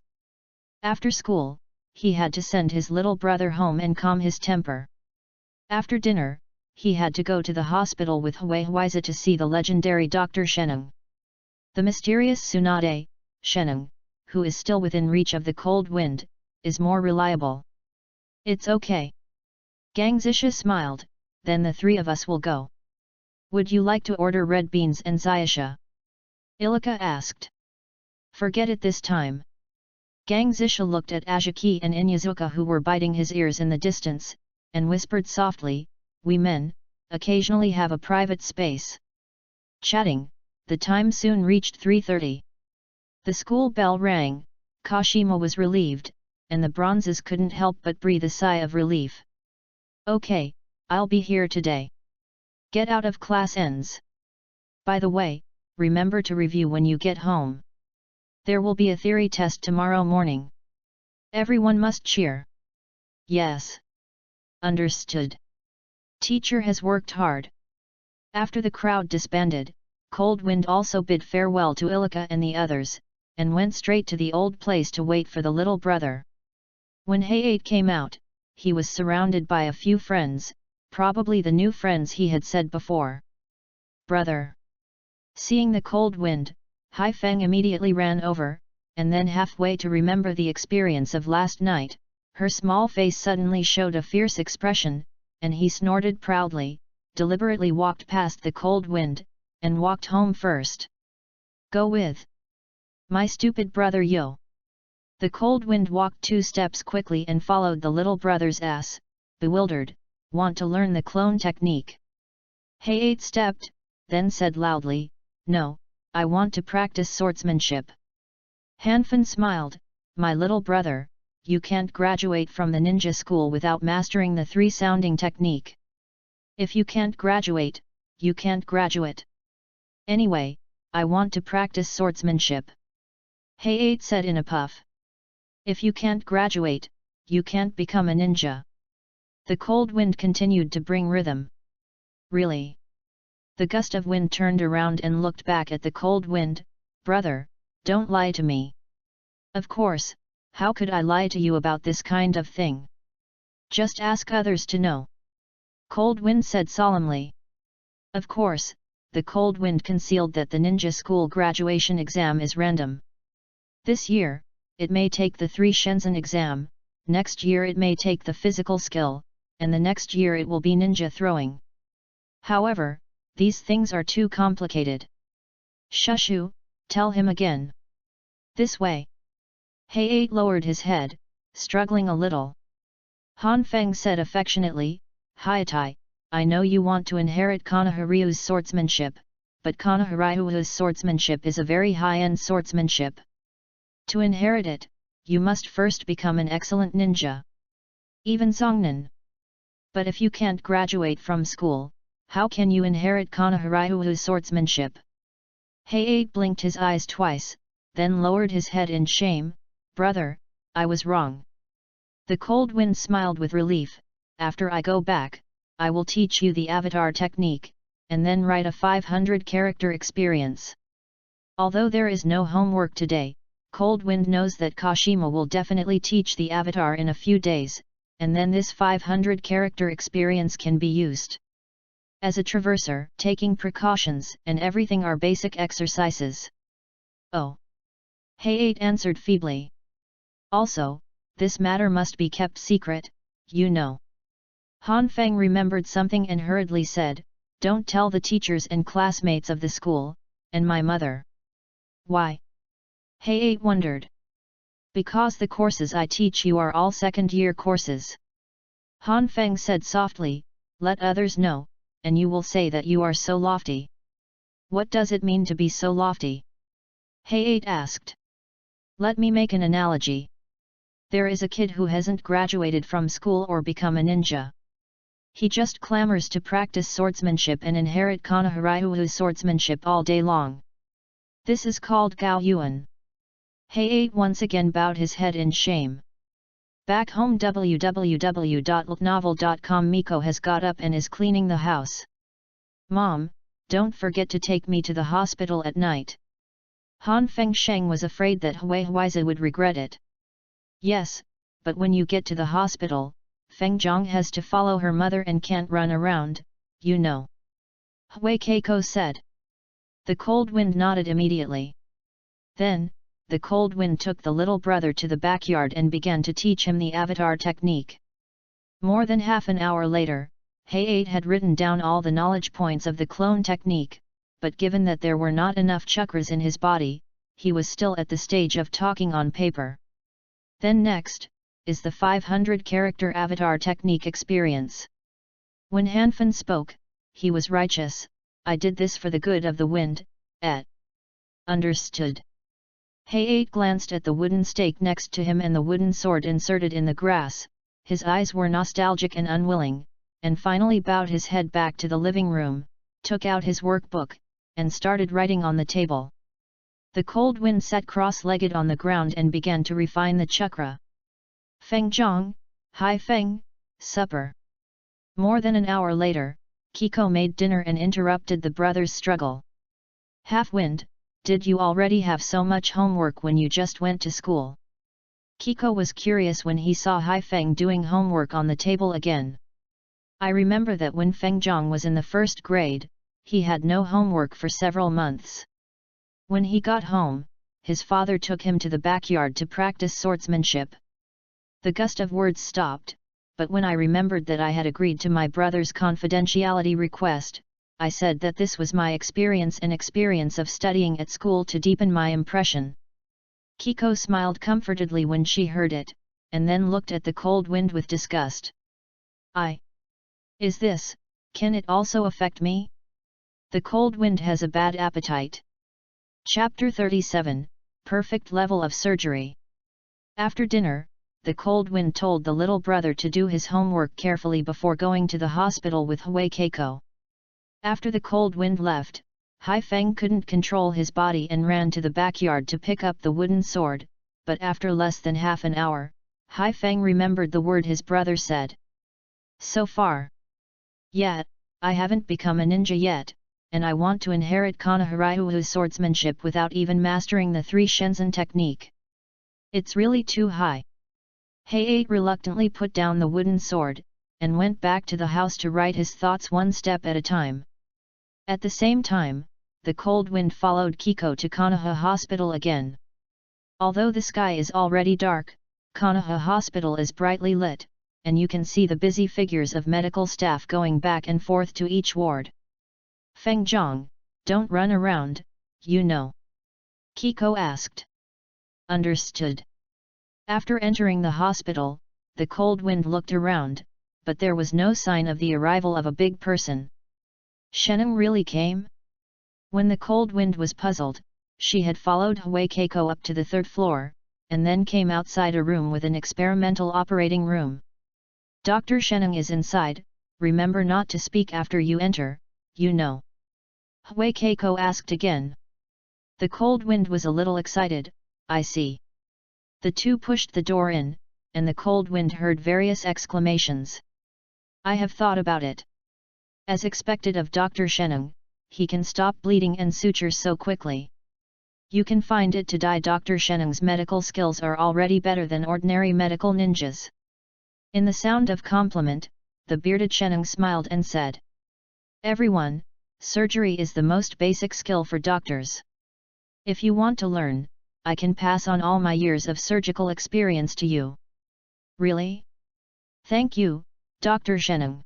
After school, he had to send his little brother home and calm his temper. After dinner, he had to go to the hospital with Huiza to see the legendary Dr. Sheneng. The mysterious Tsunade, Sheneng, who is still within reach of the Cold Wind, is more reliable. It's okay. Gangzisha smiled, then the 3 of us will go. Would you like to order red beans and Zayasha? Ilika asked. Forget it this time. Gangzisha looked at Ajaki and Inyazuka who were biting his ears in the distance, and whispered softly, we men, occasionally have a private space. Chatting, the time soon reached 3:30. The school bell rang, Kashima was relieved, and the bronzes couldn't help but breathe a sigh of relief. Okay, I'll be here today. Get out of class ends. By the way, remember to review when you get home. There will be a theory test tomorrow morning. Everyone must cheer. Yes. Understood. Teacher has worked hard. After the crowd disbanded, Cold Wind also bid farewell to Ilika and the others, and went straight to the old place to wait for the little brother. When Hayate came out, he was surrounded by a few friends, probably the new friends he had said before. Brother. Seeing the Cold Wind, Hai Feng immediately ran over, and then halfway to remember the experience of last night, her small face suddenly showed a fierce expression, and he snorted proudly, deliberately walked past the Cold Wind, and walked home first. Go with my stupid brother yo. The Cold Wind walked 2 steps quickly and followed the little brother's ass, bewildered, want to learn the clone technique. Hayate stepped, then said loudly, no, I want to practice swordsmanship. Hanfen smiled, my little brother, you can't graduate from the ninja school without mastering the 3-sounding technique. If you can't graduate, you can't graduate. Anyway, I want to practice swordsmanship. Hayate said in a puff. If you can't graduate, you can't become a ninja. The cold wind continued to bring rhythm. Really? The gust of wind turned around and looked back at the cold wind. Brother, don't lie to me. Of course, how could I lie to you about this kind of thing? Just ask others to know. Cold Wind said solemnly. Of course, the cold wind concealed that the ninja school graduation exam is random. This year, it may take the 3 Shenzhen exam, next year it may take the physical skill, and the next year it will be ninja throwing. However, these things are too complicated. Shushu, tell him again. This way. He lowered his head, struggling a little. Han Feng said affectionately, Hiatai, I know you want to inherit Konoha Ryu's swordsmanship, but Konoha Ryu's swordsmanship is a very high-end swordsmanship. To inherit it, you must first become an excellent ninja. Even Zongnan. But if you can't graduate from school, how can you inherit Konoha Ryu's swordsmanship? He blinked his eyes twice, then lowered his head in shame. Brother, I was wrong. The cold wind smiled with relief. After I go back, I will teach you the avatar technique, and then write a 500-character experience. Although there is no homework today, Cold Wind knows that Kashima will definitely teach the avatar in a few days, and then this 500-character experience can be used. As a traverser, taking precautions and everything are basic exercises. Oh. He answered feebly. Also, this matter must be kept secret, you know. Han Feng remembered something and hurriedly said, don't tell the teachers and classmates of the school, and my mother. Why? He wondered. Because the courses I teach you are all second-year courses. Han Feng said softly, let others know, and you will say that you are so lofty. What does it mean to be so lofty? He asked. Let me make an analogy. There is a kid who hasn't graduated from school or become a ninja. He just clamors to practice swordsmanship and inherit Konoha Ryu's swordsmanship all day long. This is called Gao Yuan. He once again bowed his head in shame. Back home www.novel.com Miko has got up and is cleaning the house. Mom, don't forget to take me to the hospital at night. Han Fengsheng was afraid that Huiza would regret it. Yes, but when you get to the hospital, Feng Zhang has to follow her mother and can't run around, you know. Hui Keiko said. The cold wind nodded immediately. Then, the cold wind took the little brother to the backyard and began to teach him the avatar technique. More than half an hour later, He had written down all the knowledge points of the clone technique, but given that there were not enough chakras in his body, he was still at the stage of talking on paper. Then next, is the 500-character avatar technique experience. When Hanfen spoke, he was righteous, I did this for the good of the wind, Understood. He glanced at the wooden stake next to him and the wooden sword inserted in the grass, his eyes were nostalgic and unwilling, and finally bowed his head back to the living room, took out his workbook, and started writing on the table. The cold wind sat cross-legged on the ground and began to refine the chakra. Feng Zhang, Hai Feng, supper. More than an hour later, Kiko made dinner and interrupted the brothers' struggle. Half-Wind, did you already have so much homework when you just went to school? Kiko was curious when he saw Hai Feng doing homework on the table again. I remember that when Feng Zhang was in the first grade, he had no homework for several months. When he got home, his father took him to the backyard to practice swordsmanship. The gust of words stopped, but when I remembered that I had agreed to my brother's confidentiality request, I said that this was my experience and experience of studying at school to deepen my impression. Kiko smiled comfortedly when she heard it, and then looked at the cold wind with disgust. Can it also affect me? The cold wind has a bad appetite. Chapter 37, Perfect Level of Surgery. After dinner, the cold wind told the little brother to do his homework carefully before going to the hospital with Hui Keiko. After the cold wind left, Hai Feng couldn't control his body and ran to the backyard to pick up the wooden sword, but after less than half an hour, Hai Feng remembered the word his brother said. So far. Yet, I haven't become a ninja yet, and I want to inherit Konoha Ryuu's swordsmanship without even mastering the 3 Shenzhen technique. It's really too high. Hai-8 reluctantly put down the wooden sword, and went back to the house to write his thoughts one step at a time. At the same time, the cold wind followed Kiko to Konoha Hospital again. Although the sky is already dark, Konoha Hospital is brightly lit, and you can see the busy figures of medical staff going back and forth to each ward. Feng Zhang, don't run around, you know. Kiko asked. Understood. After entering the hospital, the cold wind looked around, but there was no sign of the arrival of a big person. Sheneng really came? When the cold wind was puzzled, she had followed Hui Keiko up to the 3rd floor, and then came outside a room with an experimental operating room. Dr. Sheneng is inside, remember not to speak after you enter, you know. Hui Keiko asked again. The cold wind was a little excited, I see. The two pushed the door in, and the cold wind heard various exclamations. I have thought about it. As expected of Dr. Sheneng, he can stop bleeding and suture so quickly. You can find it to die. Dr. Sheneng's medical skills are already better than ordinary medical ninjas. In the sound of compliment, the bearded Sheneng smiled and said. Everyone, surgery is the most basic skill for doctors. If you want to learn, I can pass on all my years of surgical experience to you. Really? Thank you, Dr. Sheneng.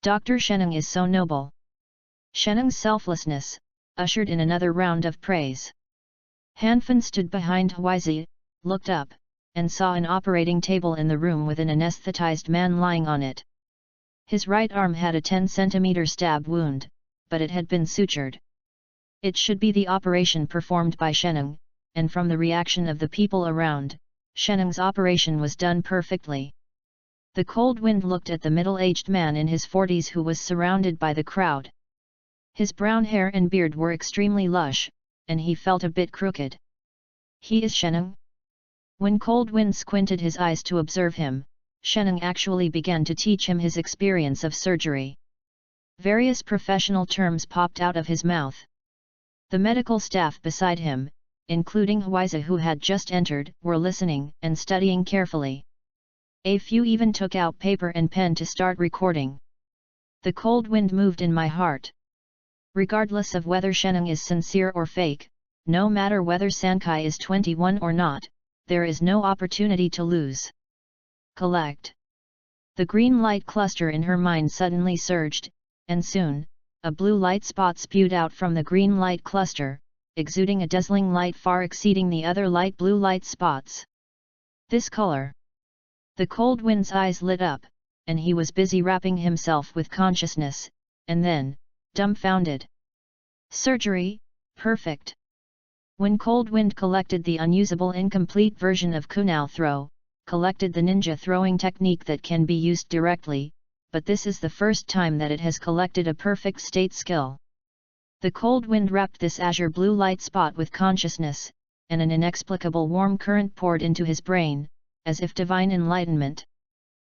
Dr. Sheneng is so noble. Sheneng's selflessness ushered in another round of praise. Hanfen stood behind Huizi, looked up, and saw an operating table in the room with an anesthetized man lying on it. His right arm had a 10 cm stab wound, but it had been sutured. It should be the operation performed by Sheneng, and from the reaction of the people around, Sheneng's operation was done perfectly. The cold wind looked at the middle-aged man in his 40s who was surrounded by the crowd. His brown hair and beard were extremely lush, and he felt a bit crooked. He is Sheneng? When Cold Wind squinted his eyes to observe him, Sheneng actually began to teach him his experience of surgery. Various professional terms popped out of his mouth. The medical staff beside him, including Huiza who had just entered, were listening and studying carefully. A few even took out paper and pen to start recording. The cold wind moved in my heart. Regardless of whether Sheneng is sincere or fake, no matter whether Sankai is 21 or not, there is no opportunity to lose. Collect. The green light cluster in her mind suddenly surged, and soon, a blue light spot spewed out from the green light cluster, exuding a dazzling light far exceeding the other light blue light spots. This color. The cold wind's eyes lit up, and he was busy wrapping himself with consciousness, and then, dumbfounded. Surgery, perfect. When Cold Wind collected the unusable incomplete version of Kunao Throw, collected the ninja throwing technique that can be used directly, but this is the first time that it has collected a perfect state skill. The cold wind wrapped this azure blue light spot with consciousness, and an inexplicable warm current poured into his brain, as if divine enlightenment.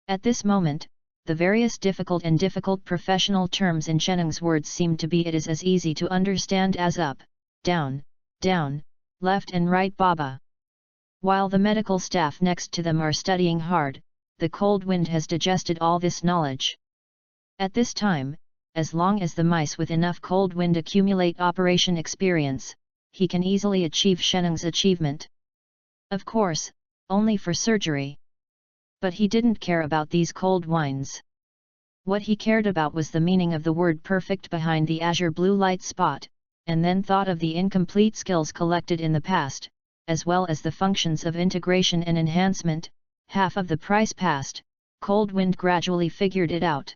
At this moment, the various difficult professional terms in Sheneng's words seemed to be it is as easy to understand as up, down, left and right baba. While the medical staff next to them are studying hard, the cold wind has digested all this knowledge. At this time, as long as the mice with enough cold wind accumulate operation experience, he can easily achieve Sheneng's achievement. Of course, only for surgery. But he didn't care about these cold wines. What he cared about was the meaning of the word perfect behind the azure blue light spot, and then thought of the incomplete skills collected in the past, as well as the functions of integration and enhancement. Half of the price passed, Cold Wind gradually figured it out.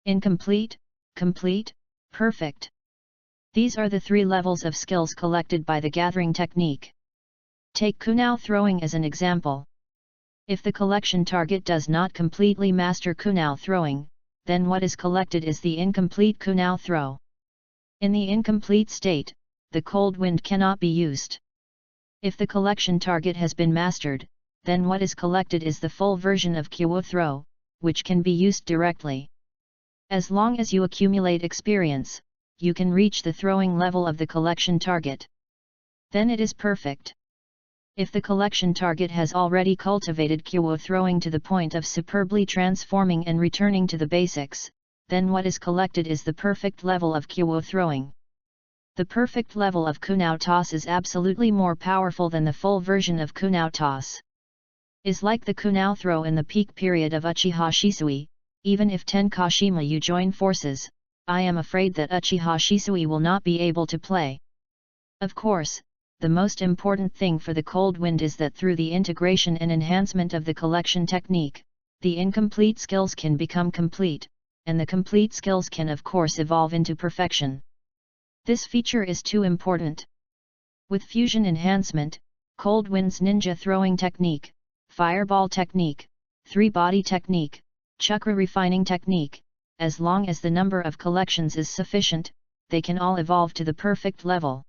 Incomplete, complete, perfect. These are the 3 levels of skills collected by the gathering technique. Take Kunao throwing as an example. If the collection target does not completely master Kunao throwing, then what is collected is the incomplete Kunao throw. In the incomplete state, the cold wind cannot be used. If the collection target has been mastered, then what is collected is the full version of Kyo throw, which can be used directly. As long as you accumulate experience, you can reach the throwing level of the collection target. Then it is perfect. If the collection target has already cultivated Kyo throwing to the point of superbly transforming and returning to the basics, then what is collected is the perfect level of Kyo throwing. The perfect level of Kunao toss is absolutely more powerful than the full version of Kunao toss. Is like the Kunao throw in the peak period of Uchiha Shisui. Even if 10 Kashima you join forces, I am afraid that Uchiha Shisui will not be able to play. Of course, the most important thing for the Cold Wind is that through the integration and enhancement of the collection technique, the incomplete skills can become complete, and the complete skills can of course evolve into perfection. This feature is too important. With fusion enhancement, Cold Wind's ninja throwing technique, fireball technique, three-body technique, chakra refining technique, as long as the number of collections is sufficient, they can all evolve to the perfect level.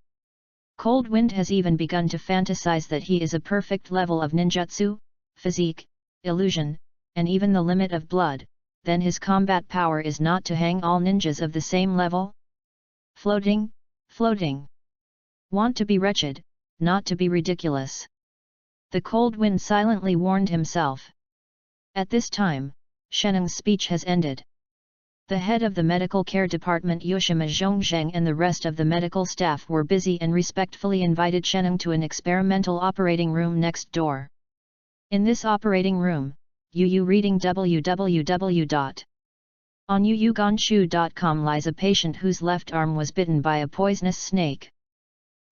Cold Wind has even begun to fantasize that he is a perfect level of ninjutsu, physique, illusion, and even the limit of blood, then his combat power is not to hang all ninjas of the same level? Floating, floating. Want to be wretched, not to be ridiculous. The Cold Wind silently warned himself. At this time, Sheneng's speech has ended. The head of the medical care department Yoshima Zhongzheng and the rest of the medical staff were busy and respectfully invited Sheneng to an experimental operating room next door. In this operating room, Yu reading www.onuyugonshu.com lies a patient whose left arm was bitten by a poisonous snake.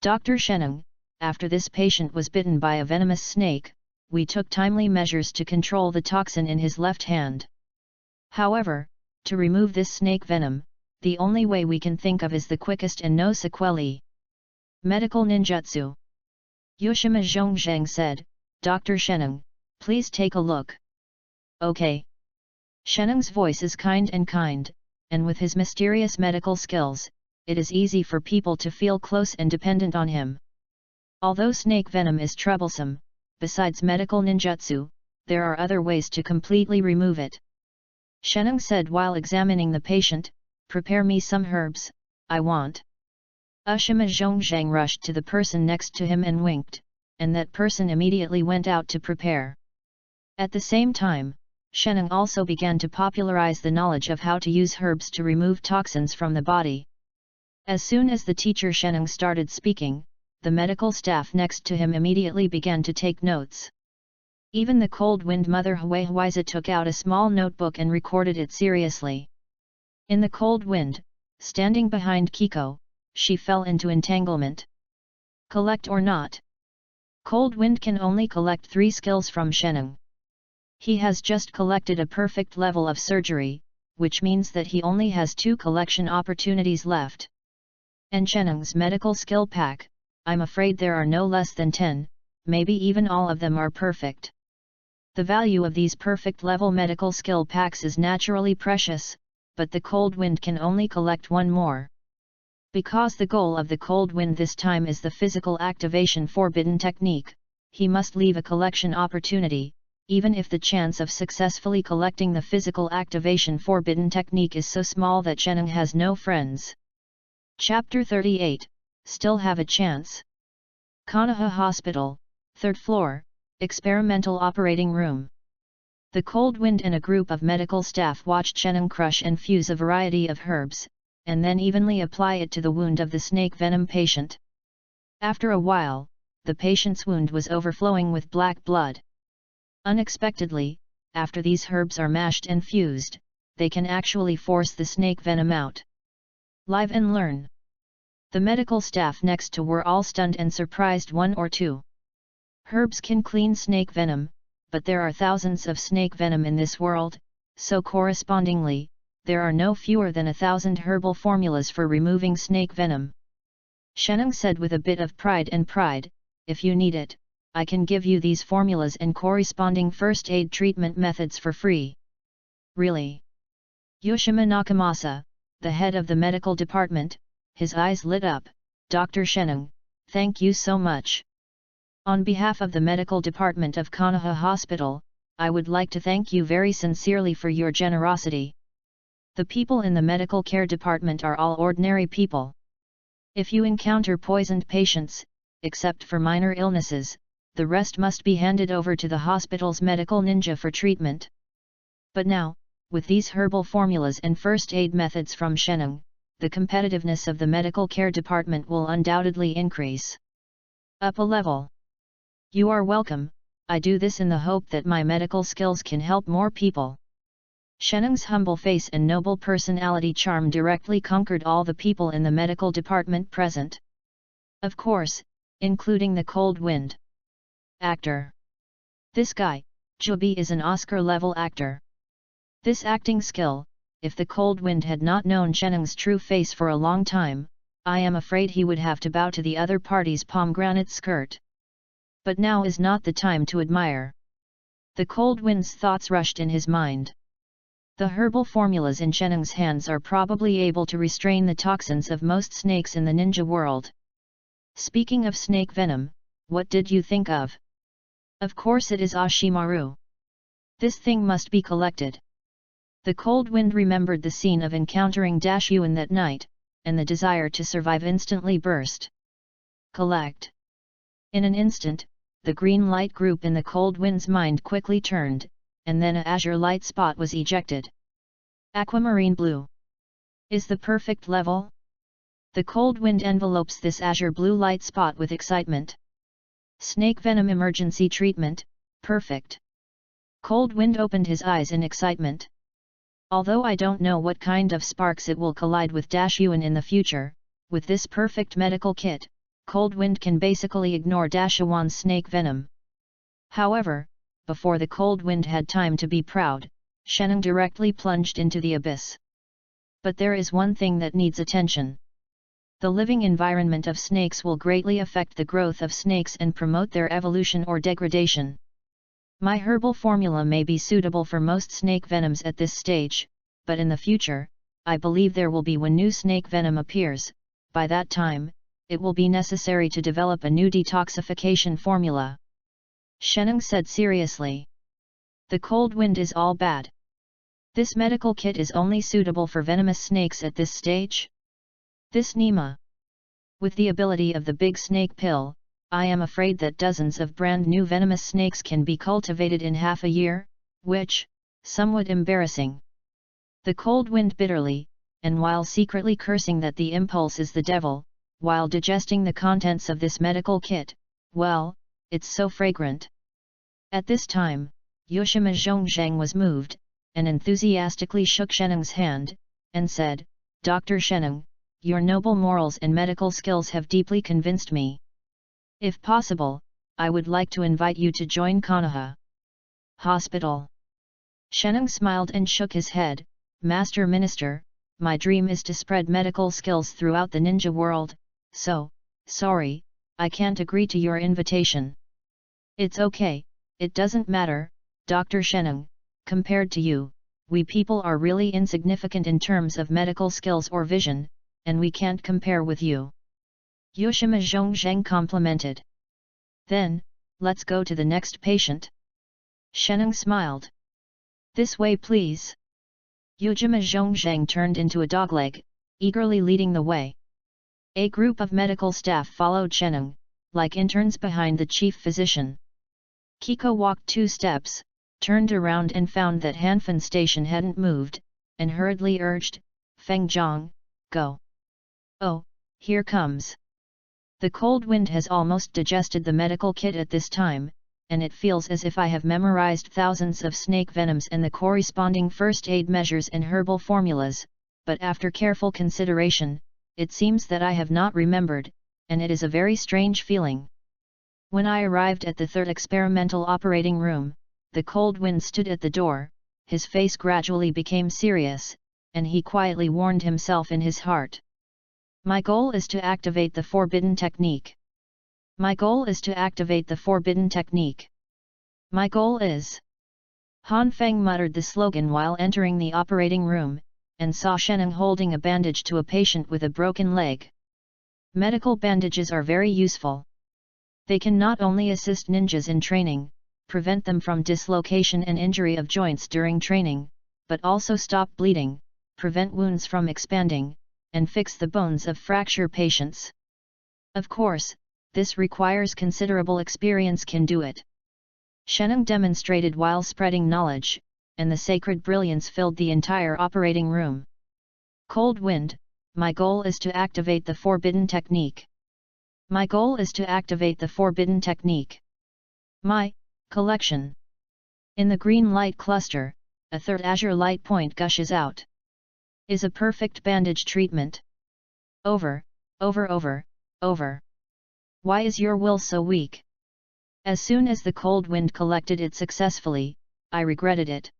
Dr. Sheneng, after this patient was bitten by a venomous snake, we took timely measures to control the toxin in his left hand. However, to remove this snake venom, the only way we can think of is the quickest and no sequelae. Medical ninjutsu. Yoshima Zhongzheng said, Dr. Sheneng, please take a look. Okay. Sheneng's voice is kind, and with his mysterious medical skills, it is easy for people to feel close and dependent on him. Although snake venom is troublesome, besides medical ninjutsu, there are other ways to completely remove it. Sheneng said while examining the patient, prepare me some herbs, I want. Yoshima Zhongzheng rushed to the person next to him and winked, and that person immediately went out to prepare. At the same time, Sheneng also began to popularize the knowledge of how to use herbs to remove toxins from the body. As soon as the teacher Sheneng started speaking, the medical staff next to him immediately began to take notes. Even the Cold Wind mother Huiza took out a small notebook and recorded it seriously. In the Cold Wind, standing behind Kiko, she fell into entanglement. Collect or not? Cold Wind can only collect 3 skills from Sheneng. He has just collected a perfect level of surgery, which means that he only has 2 collection opportunities left. And Sheneng's medical skill pack, I'm afraid there are no less than 10, maybe even all of them are perfect. The value of these perfect level medical skill packs is naturally precious, but the Cold Wind can only collect 1 more. Because the goal of the Cold Wind this time is the physical activation forbidden technique, he must leave a collection opportunity, even if the chance of successfully collecting the physical activation forbidden technique is so small that Sheneng has no friends. Chapter 38, Still Have a Chance. Konoha Hospital, 3rd floor, Experimental Operating Room. The Cold Wind and a group of medical staff watched Sheneng crush and fuse a variety of herbs, and then evenly apply it to the wound of the snake venom patient. After a while, the patient's wound was overflowing with black blood. Unexpectedly, after these herbs are mashed and fused, they can actually force the snake venom out. Live and learn. The medical staff next to were all stunned and surprised. 1 or 2 herbs can clean snake venom, but there are thousands of snake venom in this world, so correspondingly, there are no fewer than 1,000 herbal formulas for removing snake venom. Sheneng said with a bit of pride, if you need it, I can give you these formulas and corresponding first aid treatment methods for free. Really? Yoshima Nakamasa, the head of the medical department, his eyes lit up, Dr. Sheneng, thank you so much. On behalf of the medical department of Konoha Hospital, I would like to thank you very sincerely for your generosity. The people in the medical care department are all ordinary people. If you encounter poisoned patients, except for minor illnesses, the rest must be handed over to the hospital's medical ninja for treatment. But now, with these herbal formulas and first aid methods from Sheneng, the competitiveness of the medical care department will undoubtedly increase. Up a level. You are welcome. I do this in the hope that my medical skills can help more people. Sheneng's humble face and noble personality charm directly conquered all the people in the medical department present. Of course, including the Cold Wind. Actor. This guy, Jubi, is an Oscar-level actor. This acting skill, if the Cold Wind had not known Sheneng's true face for a long time, I am afraid he would have to bow to the other party's pomegranate skirt. But now is not the time to admire. The Cold Wind's thoughts rushed in his mind. The herbal formulas in Sheneng's hands are probably able to restrain the toxins of most snakes in the ninja world. Speaking of snake venom, what did you think of? Of course it is Ashimaru. This thing must be collected. The Cold Wind remembered the scene of encountering Dashyuan that night, and the desire to survive instantly burst. Collect. In an instant, the green light group in the Cold Wind's mind quickly turned, and then a azure light spot was ejected. Aquamarine blue. Is the perfect level? The Cold Wind envelopes this azure blue light spot with excitement. Snake venom emergency treatment, perfect. Cold Wind opened his eyes in excitement. Although I don't know what kind of sparks it will collide with Dashyuan in the future, with this perfect medical kit, Cold Wind can basically ignore Dashyuan's snake venom. However, before the Cold Wind had time to be proud, Sheneng directly plunged into the abyss. But there is one thing that needs attention. The living environment of snakes will greatly affect the growth of snakes and promote their evolution or degradation. My herbal formula may be suitable for most snake venoms at this stage, but in the future, I believe there will be when new snake venom appears. By that time, it will be necessary to develop a new detoxification formula. Sheneng said seriously. The Cold Wind is all bad. This medical kit is only suitable for venomous snakes at this stage? This Nima. With the ability of the big snake pill, I am afraid that dozens of brand new venomous snakes can be cultivated in half a year, which, somewhat embarrassing. The Cold Wind bitterly, and while secretly cursing that the impulse is the devil, while digesting the contents of this medical kit, well, it's so fragrant. At this time, Yoshima Zhongzhang was moved, and enthusiastically shook Sheneng's hand, and said, Dr. Sheneng, your noble morals and medical skills have deeply convinced me. If possible, I would like to invite you to join Konoha Hospital. Sheneng smiled and shook his head. Master Minister, my dream is to spread medical skills throughout the ninja world, so, sorry, I can't agree to your invitation. It's okay, it doesn't matter, Dr. Sheneng, compared to you, we people are really insignificant in terms of medical skills or vision, and we can't compare with you. Yoshima Zhongzhang complimented. Then, let's go to the next patient. Sheneng smiled. This way please. Yoshima Zhongzhang turned into a dogleg, eagerly leading the way. A group of medical staff followed Sheneng, like interns behind the chief physician. Kiko walked 2 steps, turned around and found that Hanfan station hadn't moved, and hurriedly urged, Feng Zhang, go. Oh, here comes. The Cold Wind has almost digested the medical kit at this time, and it feels as if I have memorized thousands of snake venoms and the corresponding first aid measures and herbal formulas, but after careful consideration, it seems that I have not remembered, and it is a very strange feeling. When I arrived at the 3rd experimental operating room, the Cold Wind stood at the door, his face gradually became serious, and he quietly warned himself in his heart. My goal is to activate the forbidden technique. My goal is to activate the forbidden technique. My goal is... Han Feng muttered the slogan while entering the operating room, and saw Sheneng holding a bandage to a patient with a broken leg. Medical bandages are very useful. They can not only assist ninjas in training, prevent them from dislocation and injury of joints during training, but also stop bleeding, prevent wounds from expanding, and fix the bones of fracture patients. Of course, this requires considerable experience can do it. Sheneng demonstrated while spreading knowledge, and the sacred brilliance filled the entire operating room. Cold Wind, my goal is to activate the forbidden technique. My goal is to activate the forbidden technique. My collection. In the green light cluster, a third azure light point gushes out. Is a perfect bandage treatment. Over. Why is your will so weak? As soon as the cold wind collected it successfully, I regretted it.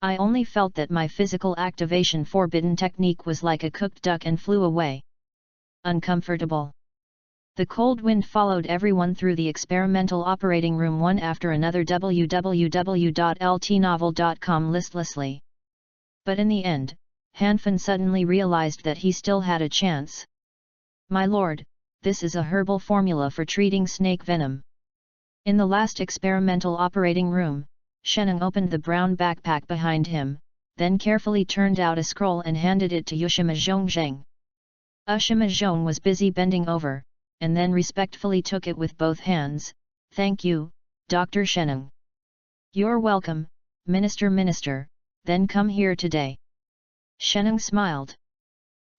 I only felt that my physical activation forbidden technique was like a cooked duck and flew away. Uncomfortable. The cold wind followed everyone through the experimental operating room one after another www.ltnovel.com listlessly. But in the end, Hanfin suddenly realized that he still had a chance. My lord, this is a herbal formula for treating snake venom. In the last experimental operating room, Sheneng opened the brown backpack behind him, then carefully turned out a scroll and handed it to Yushima Zhongzheng. Ushima Zhong was busy bending over, and then respectfully took it with both hands. Thank you, Dr. Sheneng. You're welcome, Minister, then come here today. Sheneng smiled.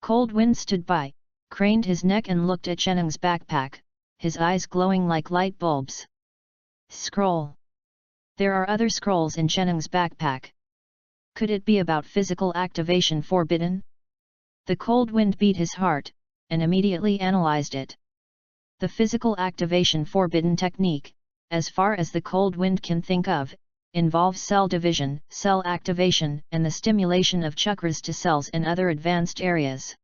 Cold Wind stood by, craned his neck and looked at Sheneng's backpack, his eyes glowing like light bulbs. Scroll. There are other scrolls in Sheneng's backpack. Could it be about physical activation forbidden? The cold wind beat his heart, and immediately analyzed it. The physical activation forbidden technique, as far as the cold wind can think of, involves cell division, cell activation, and the stimulation of chakras to cells and other advanced areas.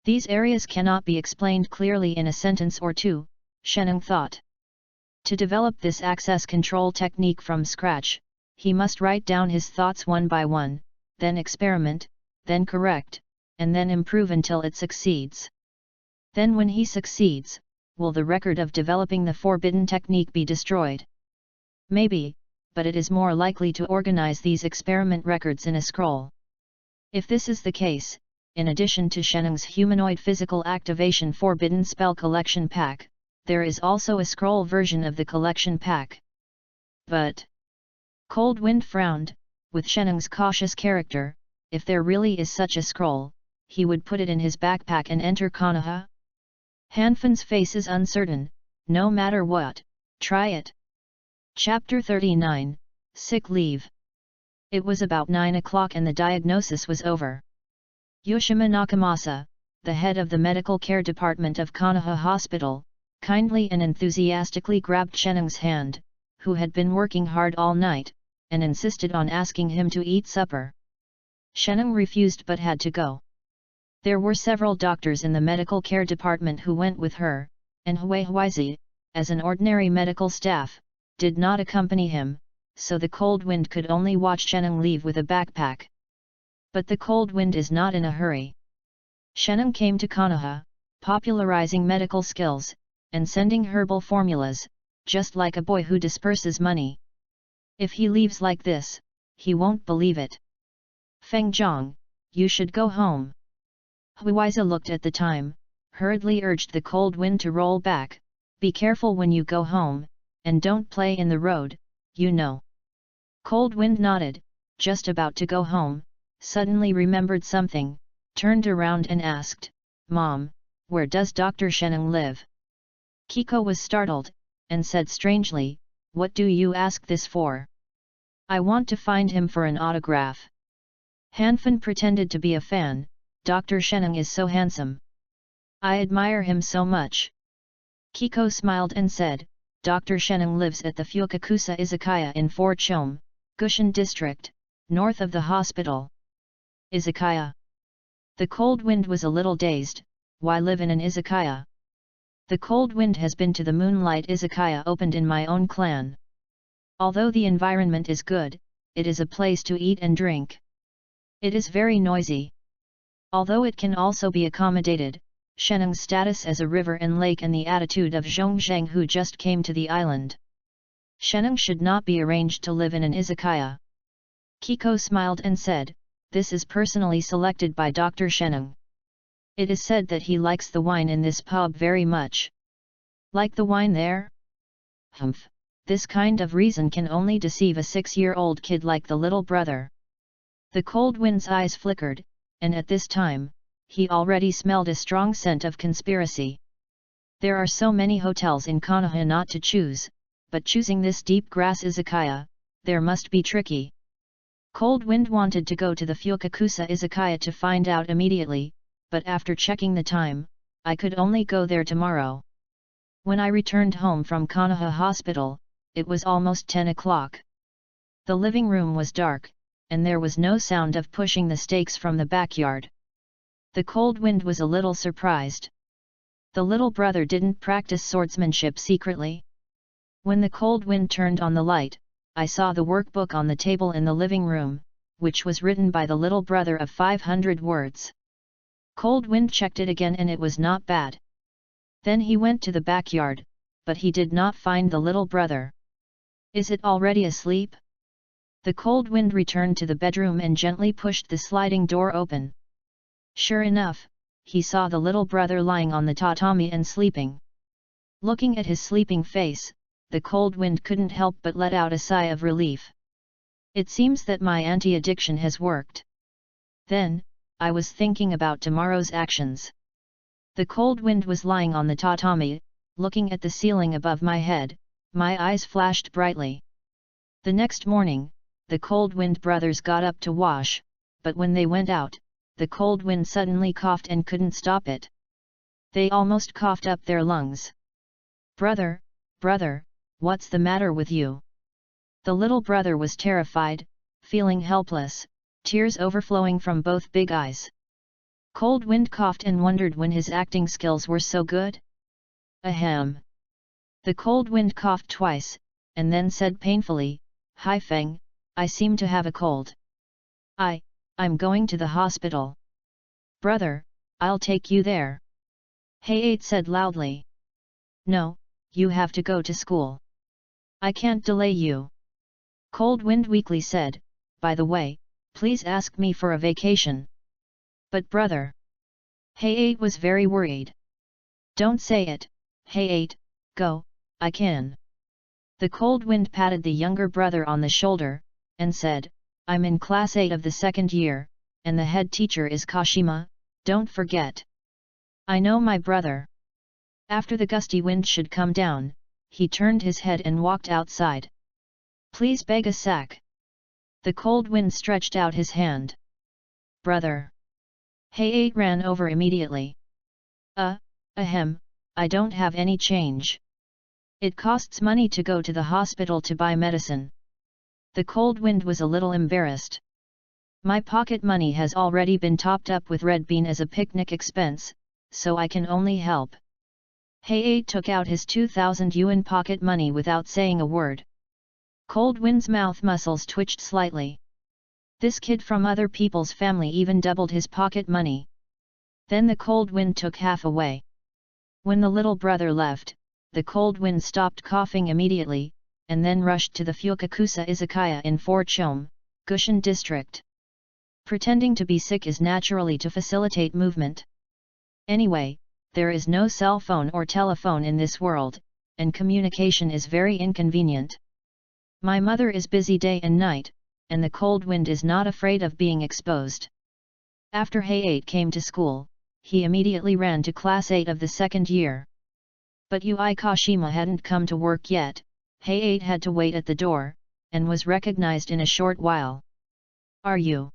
These areas cannot be explained clearly in a sentence or two, Sheneng thought. To develop this access control technique from scratch, he must write down his thoughts one by one, then experiment, then correct, and then improve until it succeeds. Then when he succeeds, will the record of developing the forbidden technique be destroyed? Maybe, but it is more likely to organize these experiment records in a scroll. If this is the case, in addition to Sheneng's humanoid physical activation forbidden spell collection pack, there is also a scroll version of the collection pack. But Cold Wind frowned, with Sheneng's cautious character. If there really is such a scroll, he would put it in his backpack and enter Konoha? Hanfin's face is uncertain. No matter what, try it. Chapter 39, Sick Leave. It was about 9 o'clock and the diagnosis was over. Yoshima Nakamasa, the head of the medical care department of Konoha Hospital, kindly and enthusiastically grabbed Sheneng's hand, who had been working hard all night, and insisted on asking him to eat supper. Sheneng refused but had to go. There were several doctors in the medical care department who went with her, and Huizi, as an ordinary medical staff, did not accompany him, so the cold wind could only watch Sheneng leave with a backpack. But the cold wind is not in a hurry. Sheneng came to Konoha, popularizing medical skills, and sending herbal formulas, just like a boy who disperses money. If he leaves like this, he won't believe it. Feng Zhang, you should go home. Huizi looked at the time, hurriedly urged the cold wind to roll back. Be careful when you go home, and don't play in the road, you know. Cold Wind nodded, just about to go home, suddenly remembered something, turned around and asked, Mom, where does Dr. Sheneng live? Kiko was startled, and said strangely, What do you ask this for? I want to find him for an autograph. Hanfin pretended to be a fan. Dr. Sheneng is so handsome. I admire him so much. Kiko smiled and said, Dr. Sheneng lives at the Fukakusa Izakaya in Fort Chome, Gushin District, north of the hospital. Izakaya. The cold wind was a little dazed. Why live in an izakaya? The cold wind has been to the Moonlight Izakaya opened in my own clan. Although the environment is good, it is a place to eat and drink. It is very noisy. Although it can also be accommodated, Sheneng's status as a river and lake and the attitude of Zhongzheng who just came to the island. Sheneng should not be arranged to live in an izakaya. Kiko smiled and said, "This is personally selected by Dr. Sheneng. It is said that he likes the wine in this pub very much." "Like the wine there?" "Humph, this kind of reason can only deceive a 6-year-old kid like the little brother." The Cold Wind's eyes flickered, and at this time, he already smelled a strong scent of conspiracy. There are so many hotels in Konoha not to choose, but choosing this deep grass izakaya, there must be tricky. Cold Wind wanted to go to the Fukakusa izakaya to find out immediately, but after checking the time, I could only go there tomorrow. When I returned home from Konoha Hospital, it was almost 10 o'clock. The living room was dark, and there was no sound of pushing the stakes from the backyard. The Cold Wind was a little surprised. The little brother didn't practice swordsmanship secretly. When the Cold Wind turned on the light, I saw the workbook on the table in the living room, which was written by the little brother of 500 words. Cold Wind checked it again and it was not bad. Then he went to the backyard, but he did not find the little brother. "Is it already asleep?" The Cold Wind returned to the bedroom and gently pushed the sliding door open. Sure enough, he saw the little brother lying on the tatami and sleeping. Looking at his sleeping face, the Cold Wind couldn't help but let out a sigh of relief. "It seems that my anti-addiction has worked." Then, I was thinking about tomorrow's actions. The Cold Wind was lying on the tatami, looking at the ceiling above my head, my eyes flashed brightly. The next morning, the Cold Wind brothers got up to wash, but when they went out, the Cold Wind suddenly coughed and couldn't stop it. They almost coughed up their lungs. "Brother, brother, what's the matter with you?" The little brother was terrified, feeling helpless, tears overflowing from both big eyes. Cold Wind coughed and wondered when his acting skills were so good. "Ahem." The Cold Wind coughed twice, and then said painfully, "Hai Feng, I seem to have a cold. I'm going to the hospital." "Brother, I'll take you there." Hayate said loudly. "No, you have to go to school. I can't delay you." Cold Wind weakly said, "By the way, please ask me for a vacation." "But brother..." Hayate was very worried. "Don't say it, Hayate, go, I can." The Cold Wind patted the younger brother on the shoulder, and said, "I'm in class 8 of the 2nd year, and the head teacher is Kashima, don't forget." "I know my brother." After the gusty wind should come down, he turned his head and walked outside. "Please beg a sack." The Cold Wind stretched out his hand. "Brother." Hayate ran over immediately. Ahem, I don't have any change. It costs money to go to the hospital to buy medicine." The Cold Wind was a little embarrassed. "My pocket money has already been topped up with red bean as a picnic expense, so I can only help." Hayate took out his 2,000 yuan pocket money without saying a word. Cold Wind's mouth muscles twitched slightly. This kid from other people's family even doubled his pocket money. Then the Cold Wind took half away. When the little brother left, the Cold Wind stopped coughing immediately, and then rushed to the Fukakusa izakaya in Forchome, Gushan district. Pretending to be sick is naturally to facilitate movement. Anyway, there is no cell phone or telephone in this world, and communication is very inconvenient. My mother is busy day and night, and the Cold Wind is not afraid of being exposed. After Hayate came to school, he immediately ran to class 8 of the 2nd year. But Ui Kashima hadn't come to work yet. Hayate had to wait at the door, and was recognized in a short while. "Are you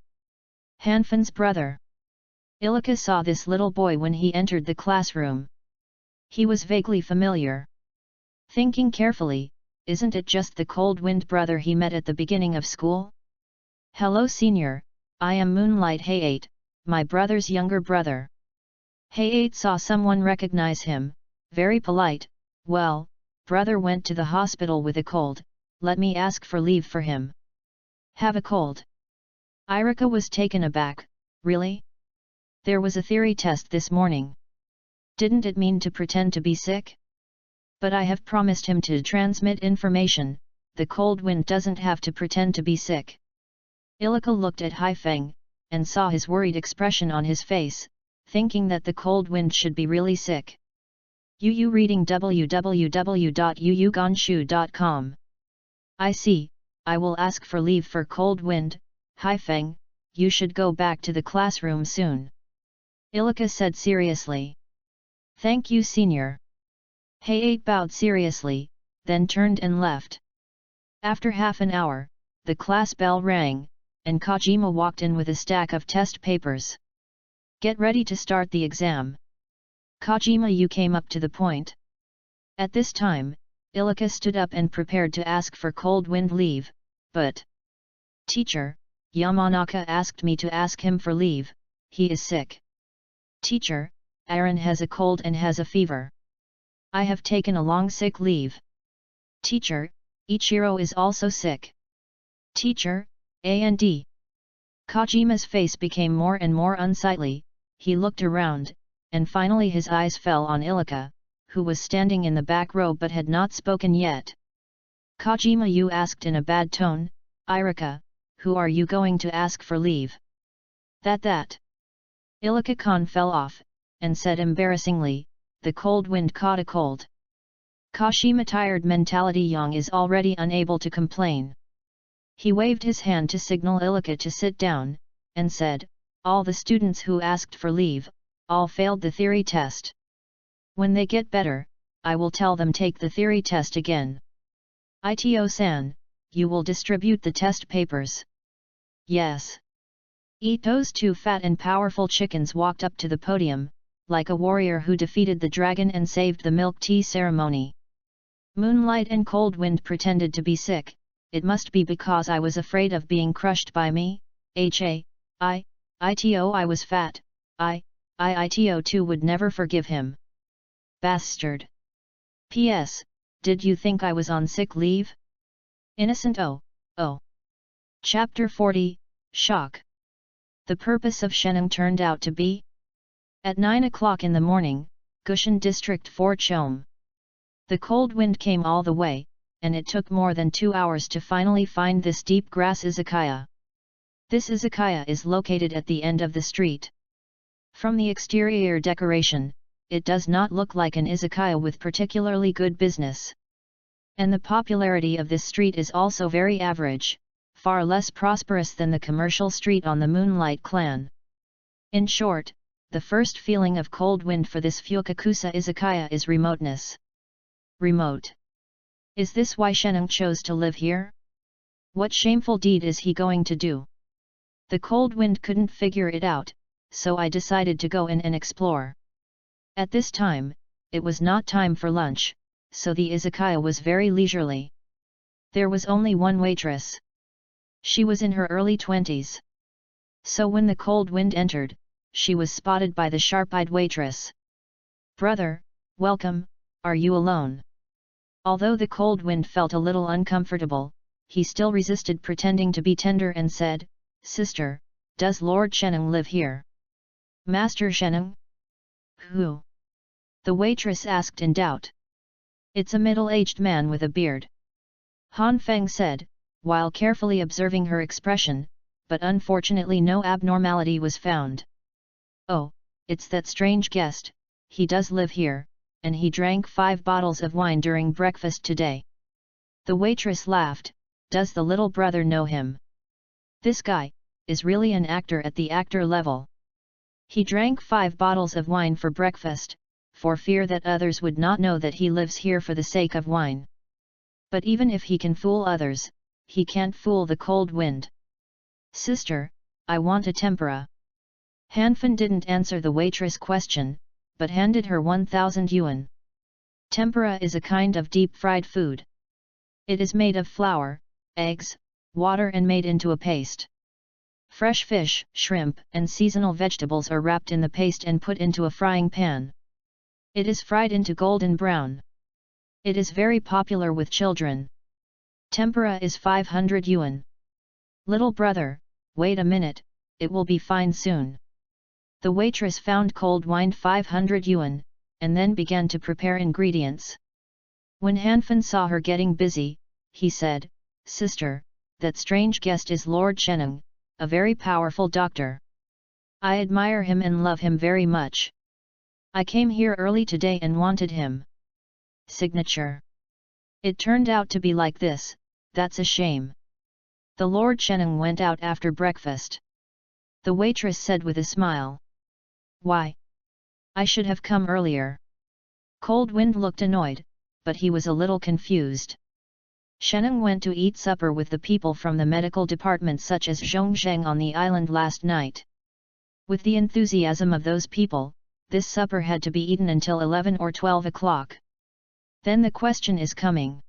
Hanfan's brother?" Ilika saw this little boy when he entered the classroom. He was vaguely familiar. Thinking carefully, isn't it just the Cold Wind brother he met at the beginning of school? "Hello senior, I am Moonlight Hayate, my brother's younger brother." Hayate saw someone recognize him, very polite, "Well, brother went to the hospital with a cold, let me ask for leave for him." "Have a cold?" Irika was taken aback, "Really? There was a theory test this morning." Didn't it mean to pretend to be sick? But I have promised him to transmit information, the cold wind doesn't have to pretend to be sick. Ilika looked at Haifeng, and saw his worried expression on his face, thinking that the cold wind should be really sick. Yu reading www.yuyuganshu.com. I see, I will ask for leave for cold wind. Haifeng, you should go back to the classroom soon. Ilika said seriously. Thank you, senior. He bowed seriously, then turned and left. After half an hour, the class bell rang, and Kojima walked in with a stack of test papers. Get ready to start the exam. Kojima, you came up to the point. At this time, Ilika stood up and prepared to ask for cold wind leave, but... Teacher, Yamanaka asked me to ask him for leave, he is sick. Teacher, Aaron has a cold and has a fever. I have taken a long sick leave. Teacher, Ichiro is also sick. Teacher, A&D. Kojima's face became more and more unsightly, he looked around, and finally his eyes fell on Ilika, who was standing in the back row but had not spoken yet. Kojima, you asked in a bad tone, Irika, who are you going to ask for leave? That. Ilika-kan fell off, and said embarrassingly, the cold wind caught a cold. Kashima tired mentality Yang is already unable to complain. He waved his hand to signal Ilika to sit down, and said, all the students who asked for leave, all failed the theory test. When they get better, I will tell them take the theory test again. Ito-san, you will distribute the test papers. Yes. Ito's two fat and powerful chickens walked up to the podium, like a warrior who defeated the dragon and saved the milk tea ceremony. Moonlight and Cold Wind pretended to be sick, it must be because I was afraid of being crushed by me, Ito I was fat, Ito too would never forgive him. Bastard. P.S. Did you think I was on sick leave? Innocent oh. Chapter 40, Shock. The purpose of Sheneng turned out to be? At 9 o'clock in the morning, Gushan District 4 Chome. The cold wind came all the way, and it took more than 2 hours to finally find this deep grass izakaya. This izakaya is located at the end of the street. From the exterior decoration, it does not look like an izakaya with particularly good business. And the popularity of this street is also very average, far less prosperous than the commercial street on the Moonlight Clan. In short, the first feeling of cold wind for this Fukakusa izakaya is remoteness. Remote. Is this why Sheneng chose to live here? What shameful deed is he going to do? The cold wind couldn't figure it out, so I decided to go in and explore. At this time, it was not time for lunch, so the izakaya was very leisurely. There was only one waitress. She was in her early 20s. So when the cold wind entered, she was spotted by the sharp-eyed waitress. Brother, welcome, are you alone? Although the cold wind felt a little uncomfortable, he still resisted pretending to be tender and said, Sister, does Lord Sheneng live here? Master Sheneng? Who? The waitress asked in doubt. It's a middle-aged man with a beard. Han Feng said, while carefully observing her expression, but unfortunately no abnormality was found. Oh, it's that strange guest, he does live here, and he drank 5 bottles of wine during breakfast today. The waitress laughed, does the little brother know him? This guy is really an actor at the actor level. He drank 5 bottles of wine for breakfast, for fear that others would not know that he lives here for the sake of wine. But even if he can fool others, he can't fool the cold wind. Sister, I want a tempura. Hanfen didn't answer the waitress' question, but handed her 1,000 yuan. Tempura is a kind of deep-fried food. It is made of flour, eggs, water and made into a paste. Fresh fish, shrimp and seasonal vegetables are wrapped in the paste and put into a frying pan. It is fried into golden brown. It is very popular with children. Tempura is 500 yuan. Little brother, wait a minute, it will be fine soon. The waitress found cold wine 500 yuan, and then began to prepare ingredients. When Hanfan saw her getting busy, he said, "Sister, that strange guest is Lord Sheneng, a very powerful doctor. I admire him and love him very much. I came here early today and wanted him." Signature. It turned out to be like this. That's a shame. The Lord Sheneng went out after breakfast. The waitress said with a smile. "Why? I should have come earlier." Cold Wind looked annoyed, but he was a little confused. Sheneng went to eat supper with the people from the medical department such as Zhongzheng on the island last night. With the enthusiasm of those people, this supper had to be eaten until 11 or 12 o'clock. Then the question is coming.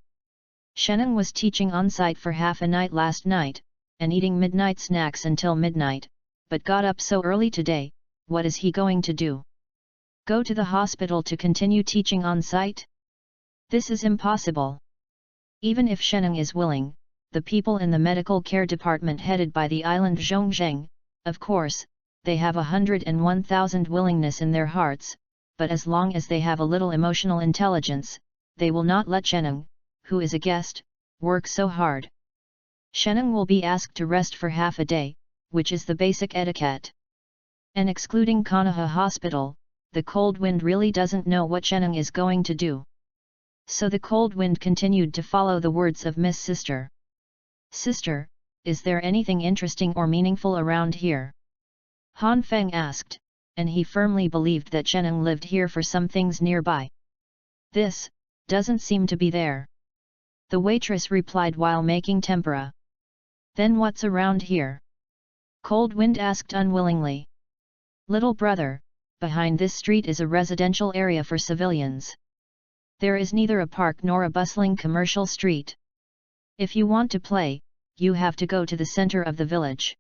Sheneng was teaching on-site for half a night last night, and eating midnight snacks until midnight, but got up so early today. What is he going to do? Go to the hospital to continue teaching on-site? This is impossible. Even if Sheneng is willing, the people in the medical care department headed by the island Zhongzheng, of course, they have 101,000 willingness in their hearts, but as long as they have a little emotional intelligence, they will not let Sheneng, who is a guest, work so hard. Sheneng will be asked to rest for half a day, which is the basic etiquette. And excluding Konoha Hospital, the Cold Wind really doesn't know what Sheneng is going to do. So the Cold Wind continued to follow the words of Miss Sister. "Sister, is there anything interesting or meaningful around here?" Han Feng asked, and he firmly believed that Sheneng lived here for some things nearby. "This doesn't seem to be there," the waitress replied while making tempura. "Then what's around here?" Cold Wind asked unwillingly. "Little brother, behind this street is a residential area for civilians. There is neither a park nor a bustling commercial street. If you want to play, you have to go to the center of the village."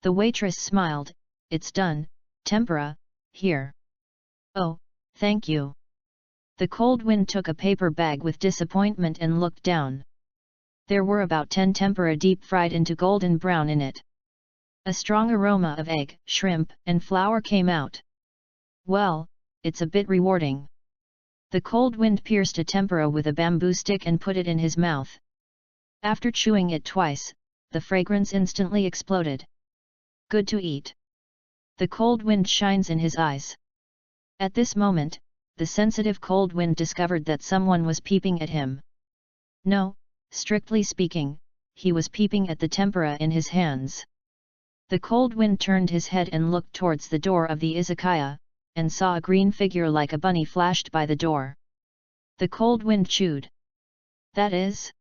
The waitress smiled. "It's done, tempura, here." "Oh, thank you." The Cold Wind took a paper bag with disappointment and looked down. There were about 10 tempura deep fried into golden brown in it. A strong aroma of egg, shrimp, and flour came out. "Well, it's a bit rewarding." The Cold Wind pierced a tempura with a bamboo stick and put it in his mouth. After chewing it twice, the fragrance instantly exploded. "Good to eat." The Cold Wind shines in his eyes. At this moment, the sensitive Cold Wind discovered that someone was peeping at him. No, strictly speaking, he was peeping at the tempura in his hands. The Cold Wind turned his head and looked towards the door of the izakaya, and saw a green figure like a bunny flashed by the door. The Cold Wind chewed. "That is?"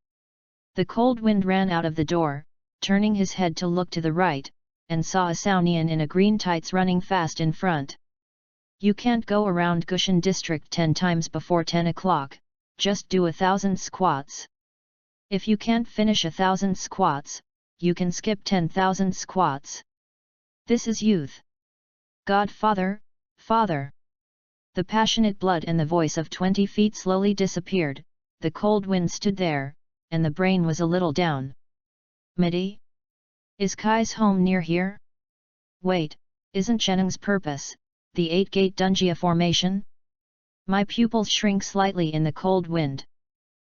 The Cold Wind ran out of the door, turning his head to look to the right, and saw a Saunian in a green tights running fast in front. "You can't go around Gushan district 10 times before 10 o'clock, just do 1,000 squats. If you can't finish 1,000 squats, you can skip 10,000 squats. This is youth. Godfather, father." The passionate blood and the voice of 20 feet slowly disappeared. The Cold Wind stood there, and the brain was a little down. "Midi? Is Kai's home near here? Wait, isn't Sheneng's purpose the 8-gate Dunjia formation?" My pupils shrink slightly in the Cold Wind.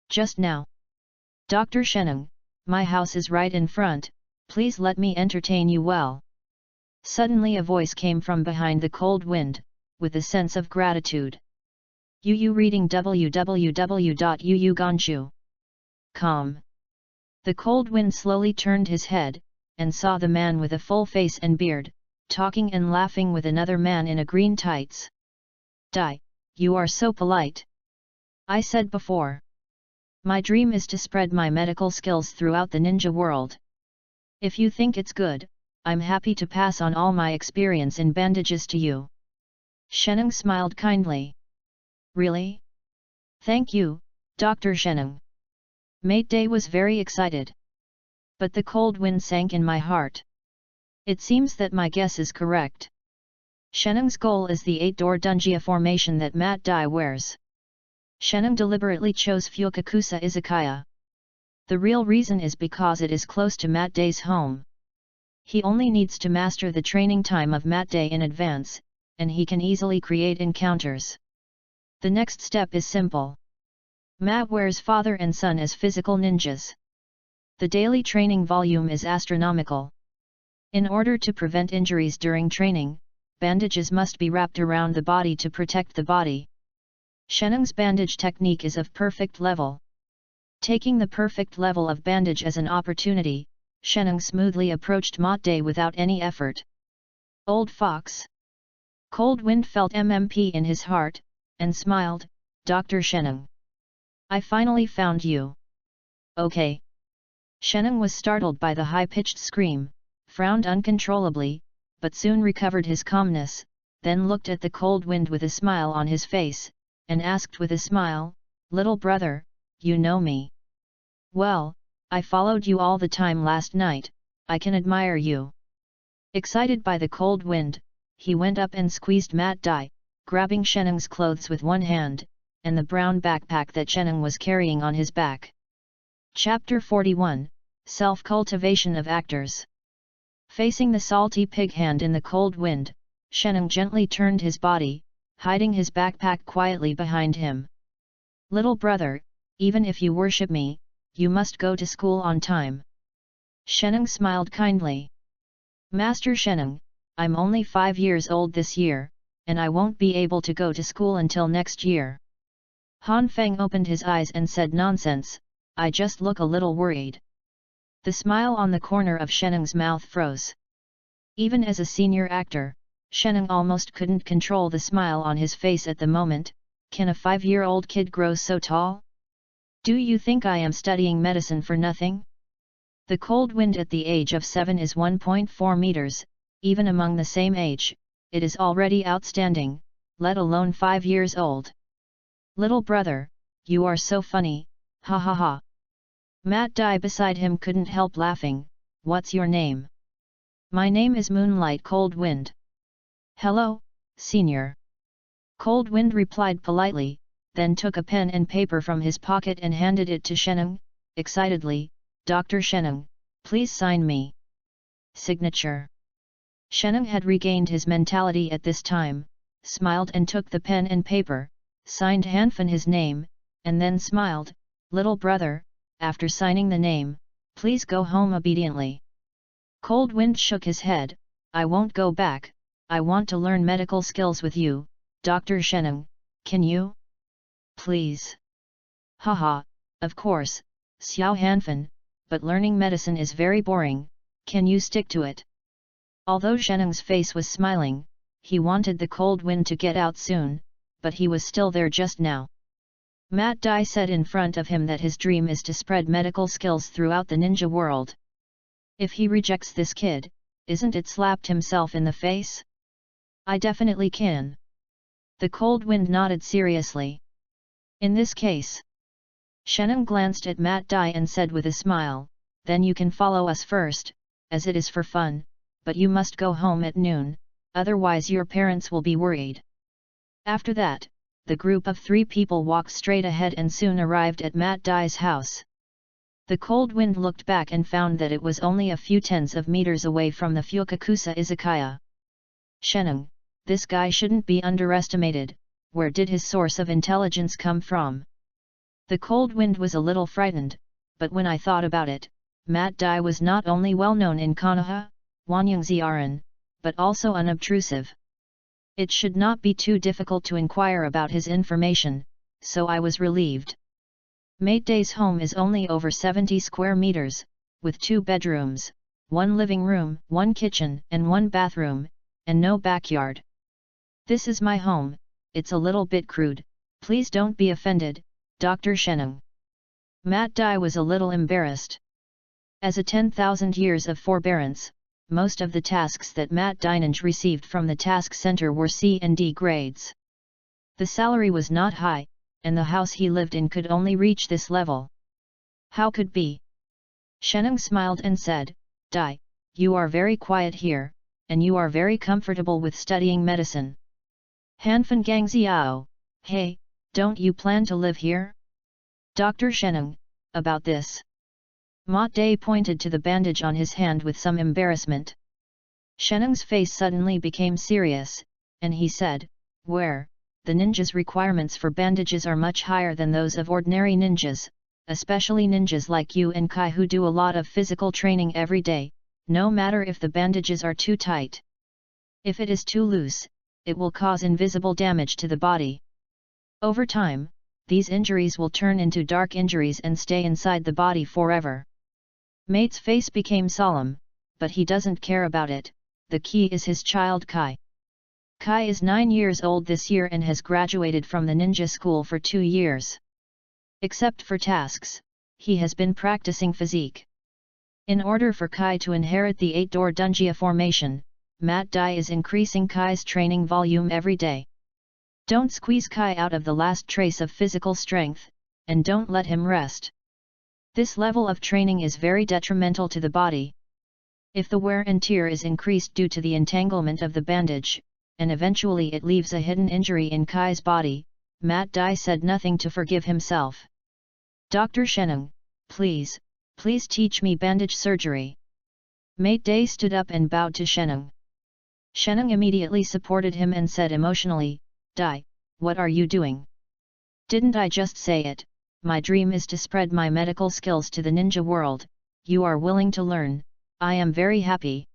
"Just now. Dr. Sheneng, my house is right in front, please let me entertain you well." Suddenly a voice came from behind the Cold Wind, with a sense of gratitude. "Yu reading www.yuuganshu.com." The Cold Wind slowly turned his head, and saw the man with a full face and beard, talking and laughing with another man in a green tights. "Dai, you are so polite. I said before. My dream is to spread my medical skills throughout the ninja world. If you think it's good, I'm happy to pass on all my experience in bandages to you." Sheneng smiled kindly. "Really? Thank you, Dr. Sheneng." Mate Day was very excited. But the Cold Wind sank in my heart. It seems that my guess is correct. Sheneng's goal is the 8-door Dunjia formation that Mat Dai wears. Sheneng deliberately chose Fukakusa Izakaya. The real reason is because it is close to Mat Dai's home. He only needs to master the training time of Mat Dai in advance, and he can easily create encounters. The next step is simple. Matt wears father and son as physical ninjas. The daily training volume is astronomical. In order to prevent injuries during training, bandages must be wrapped around the body to protect the body. Shenung's bandage technique is of perfect level. Taking the perfect level of bandage as an opportunity, Shenung smoothly approached Mott Day without any effort. Old fox. Cold Wind felt MMP in his heart, and smiled, Dr. Shenung. I finally found you. Okay. Shenung was startled by the high-pitched scream, frowned uncontrollably, but soon recovered his calmness, then looked at the Cold Wind with a smile on his face, and asked with a smile, Little brother, you know me. Well, I followed you all the time last night, I can admire you. Excited by the Cold Wind, he went up and squeezed Matt Dai, grabbing Shenung's clothes with one hand, and the brown backpack that Shenung was carrying on his back. Chapter 41, Self-Cultivation of Actors. Facing the salty pig hand in the Cold Wind, Shenung gently turned his body, hiding his backpack quietly behind him. Little brother, even if you worship me, you must go to school on time. Shenung smiled kindly. Master Shenung, I'm only 5 years old this year, and I won't be able to go to school until next year. Han Feng opened his eyes and said nonsense, I just look a little worried. The smile on the corner of Shenung's mouth froze. Even as a senior actor, Shenung almost couldn't control the smile on his face at the moment. Can a 5-year-old kid grow so tall? Do you think I am studying medicine for nothing? The Cold Wind at the age of 7 is 1.4 meters, even among the same age, it is already outstanding, let alone 5 years old. Little brother, you are so funny, ha ha ha. Matt Dai beside him couldn't help laughing. What's your name? My name is Moonlight Cold Wind. Hello, senior. Cold Wind replied politely, then took a pen and paper from his pocket and handed it to Shenung, excitedly, Dr. Shenung, please sign me. Signature. Shenung had regained his mentality at this time, smiled and took the pen and paper, signed Hanfan his name, and then smiled, Little brother, after signing the name, please go home obediently. Cold Wind shook his head, I won't go back, I want to learn medical skills with you, Dr. Shenung, can you? Please. Haha, of course, Xiao Hanfan, but learning medicine is very boring, can you stick to it? Although Shenung's face was smiling, he wanted the Cold Wind to get out soon, but he was still there just now. Matt Dai said in front of him that his dream is to spread medical skills throughout the ninja world. If he rejects this kid, isn't it slapped himself in the face? I definitely can. The Cold Wind nodded seriously. In this case, Shenung glanced at Matt Dai and said with a smile, then you can follow us first, as it is for fun, but you must go home at noon, otherwise your parents will be worried. After that, the group of 3 people walked straight ahead and soon arrived at Matt Dai's house. The Cold Wind looked back and found that it was only a few tens of meters away from the Fukakusa Izakaya. Shenung, this guy shouldn't be underestimated, where did his source of intelligence come from? The Cold Wind was a little frightened, but when I thought about it, Matt Dai was not only well known in Konoha, Wanyangziaran, but also unobtrusive. It should not be too difficult to inquire about his information, so I was relieved. Mate Dai's home is only over 70 square meters, with 2 bedrooms, 1 living room, 1 kitchen and 1 bathroom, and no backyard. This is my home, it's a little bit crude, please don't be offended, Dr. Shenung. Matt Dai was a little embarrassed. As a 10,000 years of forbearance, most of the tasks that Matt Dinange received from the task center were C and D grades. The salary was not high, and the house he lived in could only reach this level. How could be? Shenung smiled and said, Dai, you are very quiet here, and you are very comfortable with studying medicine. Hanfan Gangxiao, hey, don't you plan to live here? Dr. Shenung, about this. Mott Day pointed to the bandage on his hand with some embarrassment. Shenung's face suddenly became serious, and he said, where, the ninja's requirements for bandages are much higher than those of ordinary ninjas, especially ninjas like you and Kai who do a lot of physical training every day, no matter if the bandages are too tight. If it is too loose, it will cause invisible damage to the body. Over time, these injuries will turn into dark injuries and stay inside the body forever. Mate's face became solemn, but he doesn't care about it. The key is his child Kai. Kai is 9 years old this year and has graduated from the ninja school for 2 years. Except for tasks, he has been practicing physique. In order for Kai to inherit the 8-door Dunjia formation, Mat Dai is increasing Kai's training volume every day. Don't squeeze Kai out of the last trace of physical strength, and don't let him rest. This level of training is very detrimental to the body. If the wear and tear is increased due to the entanglement of the bandage, and eventually it leaves a hidden injury in Kai's body, Mat Dai said nothing to forgive himself. Dr. Sheneng, please teach me bandage surgery. Mate Dai stood up and bowed to Sheneng. Sheneng immediately supported him and said emotionally, Dai, what are you doing? Didn't I just say it? My dream is to spread my medical skills to the ninja world. You are willing to learn, I am very happy.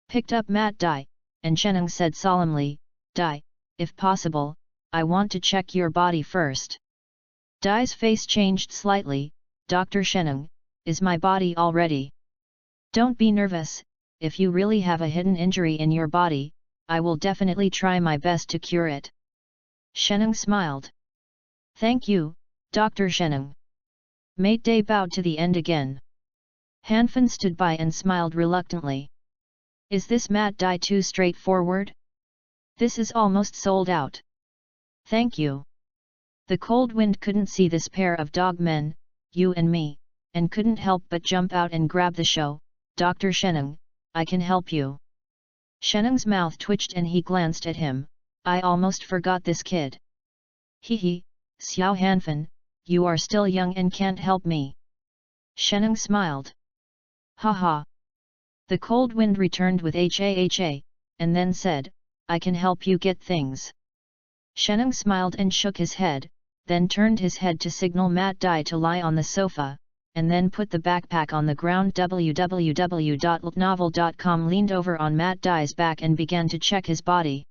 Picked up Mat Dai, and Sheneng said solemnly, Dai, if possible, I want to check your body first. Dai's face changed slightly. Dr. Sheneng, is my body all ready? Don't be nervous, if you really have a hidden injury in your body, I will definitely try my best to cure it. Sheneng smiled. Thank you, Dr. Sheneng. Mate Dai bowed to the end again. Hanfan stood by and smiled reluctantly. Is this Mat Dai too straightforward? This is almost sold out. Thank you. The Cold Wind couldn't see this pair of dog men, you and me, and couldn't help but jump out and grab the show. Dr. Sheneng, I can help you. Sheneng's mouth twitched and he glanced at him. I almost forgot this kid. Hehe, Xiao Hanfan, you are still young and can't help me. Sheneng smiled. Haha. The Cold Wind returned with HAHA, and then said, I can help you get things. Sheneng smiled and shook his head, then turned his head to signal Mat Dai to lie on the sofa, and then put the backpack on the ground. www.novel.com leaned over on Mat Dai's back and began to check his body.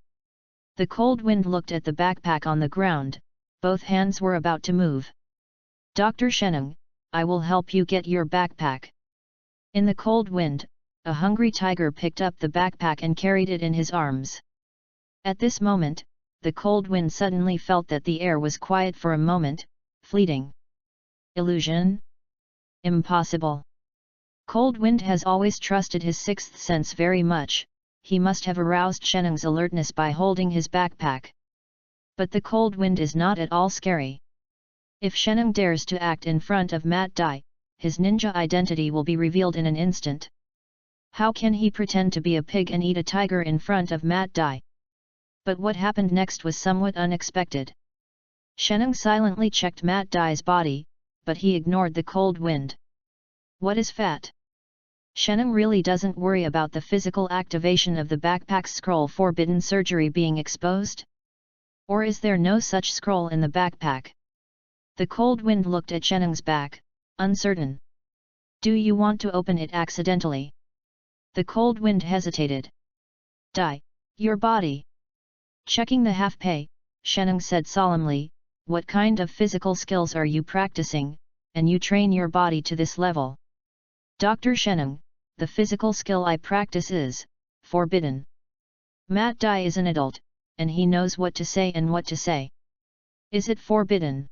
The Cold Wind looked at the backpack on the ground, both hands were about to move. Dr. Sheneng, I will help you get your backpack. In the Cold Wind, a hungry tiger picked up the backpack and carried it in his arms. At this moment, the Cold Wind suddenly felt that the air was quiet for a moment, fleeting. Illusion? Impossible. Cold Wind has always trusted his sixth sense very much, he must have aroused Sheneng's alertness by holding his backpack. But the Cold Wind is not at all scary. If Sheneng dares to act in front of Mat Dai, his ninja identity will be revealed in an instant. How can he pretend to be a pig and eat a tiger in front of Mat Dai? But what happened next was somewhat unexpected. Sheneng silently checked Mat Dai's body, but he ignored the Cold Wind. What is fat? Sheneng really doesn't worry about the physical activation of the backpack's scroll forbidden surgery being exposed? Or is there no such scroll in the backpack? The Cold Wind looked at Sheneng's back, uncertain. Do you want to open it accidentally? The Cold Wind hesitated. Dai, your body. Checking the half-pay, Sheneng said solemnly, what kind of physical skills are you practicing, and you train your body to this level? Dr. Sheneng, the physical skill I practice is forbidden. Mat Dai is an adult, and he knows what to say and what to say. Is it forbidden?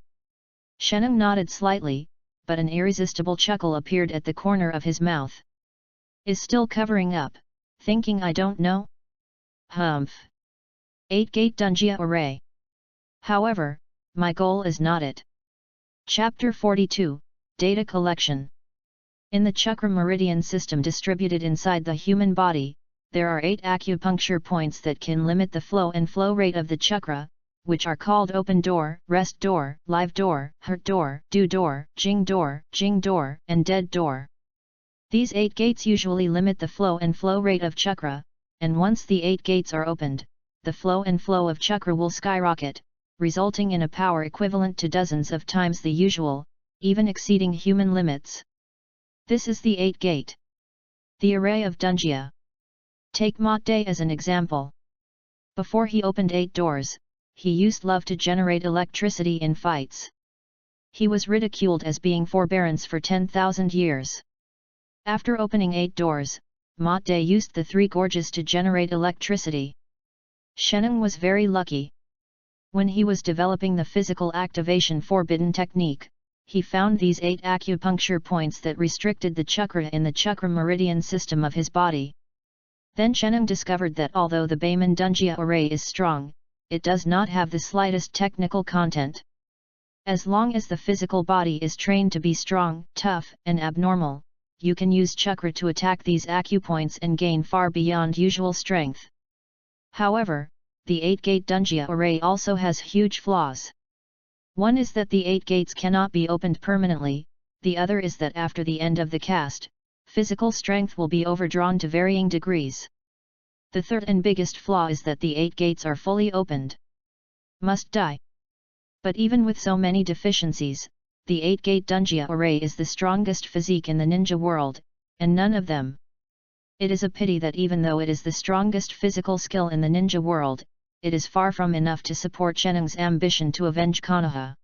Sheneng nodded slightly, but an irresistible chuckle appeared at the corner of his mouth. Is still covering up, thinking I don't know? Humph. 8-gate Dunjia array. However, my goal is not it. Chapter 42, Data Collection. In the chakra meridian system distributed inside the human body, there are 8 acupuncture points that can limit the flow and flow rate of the chakra, which are called open door, rest door, live door, hurt door, do door, jing door, and dead door. These 8 gates usually limit the flow and flow rate of chakra, and once the 8 gates are opened, the flow and flow of chakra will skyrocket, resulting in a power equivalent to dozens of times the usual, even exceeding human limits. This is the 8-gate. The array of Dungia. Take Matde as an example. Before he opened 8 doors, he used love to generate electricity in fights. He was ridiculed as being forbearance for 10,000 years. After opening 8 doors, Matde used the 3 gorges to generate electricity. Sheneng was very lucky. When he was developing the physical activation forbidden technique, he found these 8 acupuncture points that restricted the chakra in the chakra meridian system of his body. Then Sheneng discovered that although the Beiman Dungia array is strong, it does not have the slightest technical content. As long as the physical body is trained to be strong, tough, and abnormal, you can use chakra to attack these acupoints and gain far beyond usual strength. However, the 8-gate Dungia array also has huge flaws. One is that the 8 gates cannot be opened permanently, the other is that after the end of the cast, physical strength will be overdrawn to varying degrees. The third and biggest flaw is that the 8 gates are fully opened. Must die. But even with so many deficiencies, the 8-gate Dungia array is the strongest physique in the ninja world, and none of them. It is a pity that even though it is the strongest physical skill in the ninja world, it is far from enough to support Sheneng's ambition to avenge Konoha.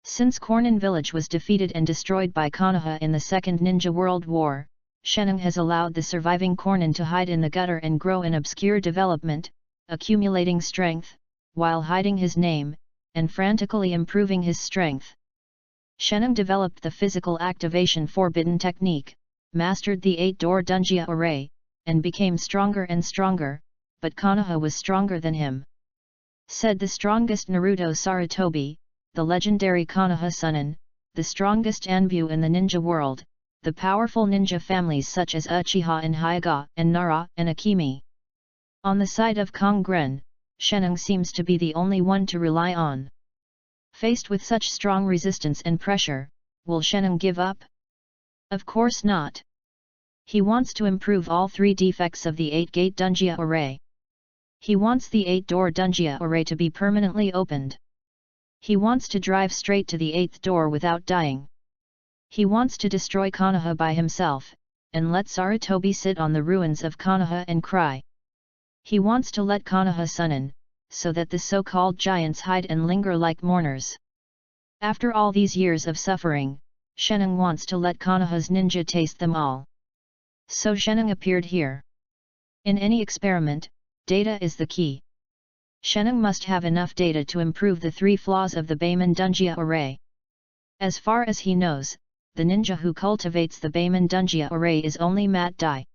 Since Kornan village was defeated and destroyed by Konoha in the Second Ninja World War, Sheneng has allowed the surviving Kornan to hide in the gutter and grow in obscure development, accumulating strength, while hiding his name, and frantically improving his strength. Sheneng developed the physical activation forbidden technique, mastered the 8-door Dungia array, and became stronger and stronger, but Konoha was stronger than him. Said the strongest Naruto Sarutobi, the legendary Konoha Sunan, the strongest Anbu in the ninja world, the powerful ninja families such as Uchiha and Hyuga and Nara and Akemi. On the side of Kongren, Sheneng seems to be the only one to rely on. Faced with such strong resistance and pressure, will Sheneng give up? Of course not. He wants to improve all 3 defects of the 8-gate Dungia array. He wants the 8-door Dungia array to be permanently opened. He wants to drive straight to the 8th door without dying. He wants to destroy Konoha by himself, and let Sarutobi sit on the ruins of Konoha and cry. He wants to let Konoha sunnen, so that the so-called giants hide and linger like mourners. After all these years of suffering, Sheneng wants to let Konoha's ninja taste them all. So Sheneng appeared here. In any experiment, data is the key. Sheneng must have enough data to improve the 3 flaws of the Beiman Dungia array. As far as he knows, the ninja who cultivates the Beiman Dungia array is only Mat Dai.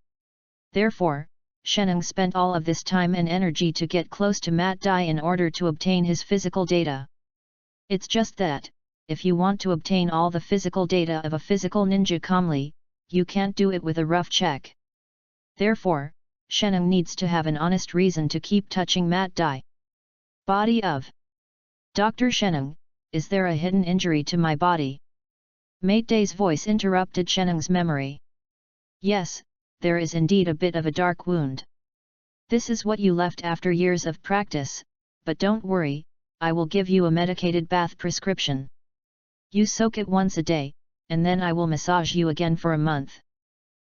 Therefore, Sheneng spent all of this time and energy to get close to Mat Dai in order to obtain his physical data. It's just that, if you want to obtain all the physical data of a physical ninja calmly, you can't do it with a rough check. Therefore, Sheneng needs to have an honest reason to keep touching Mat Dai. Body of Dr. Sheneng, is there a hidden injury to my body? Mate Day's voice interrupted Sheneng's memory. Yes, there is indeed a bit of a dark wound. This is what you left after years of practice, but don't worry, I will give you a medicated bath prescription. You soak it once a day, and then I will massage you again for a month.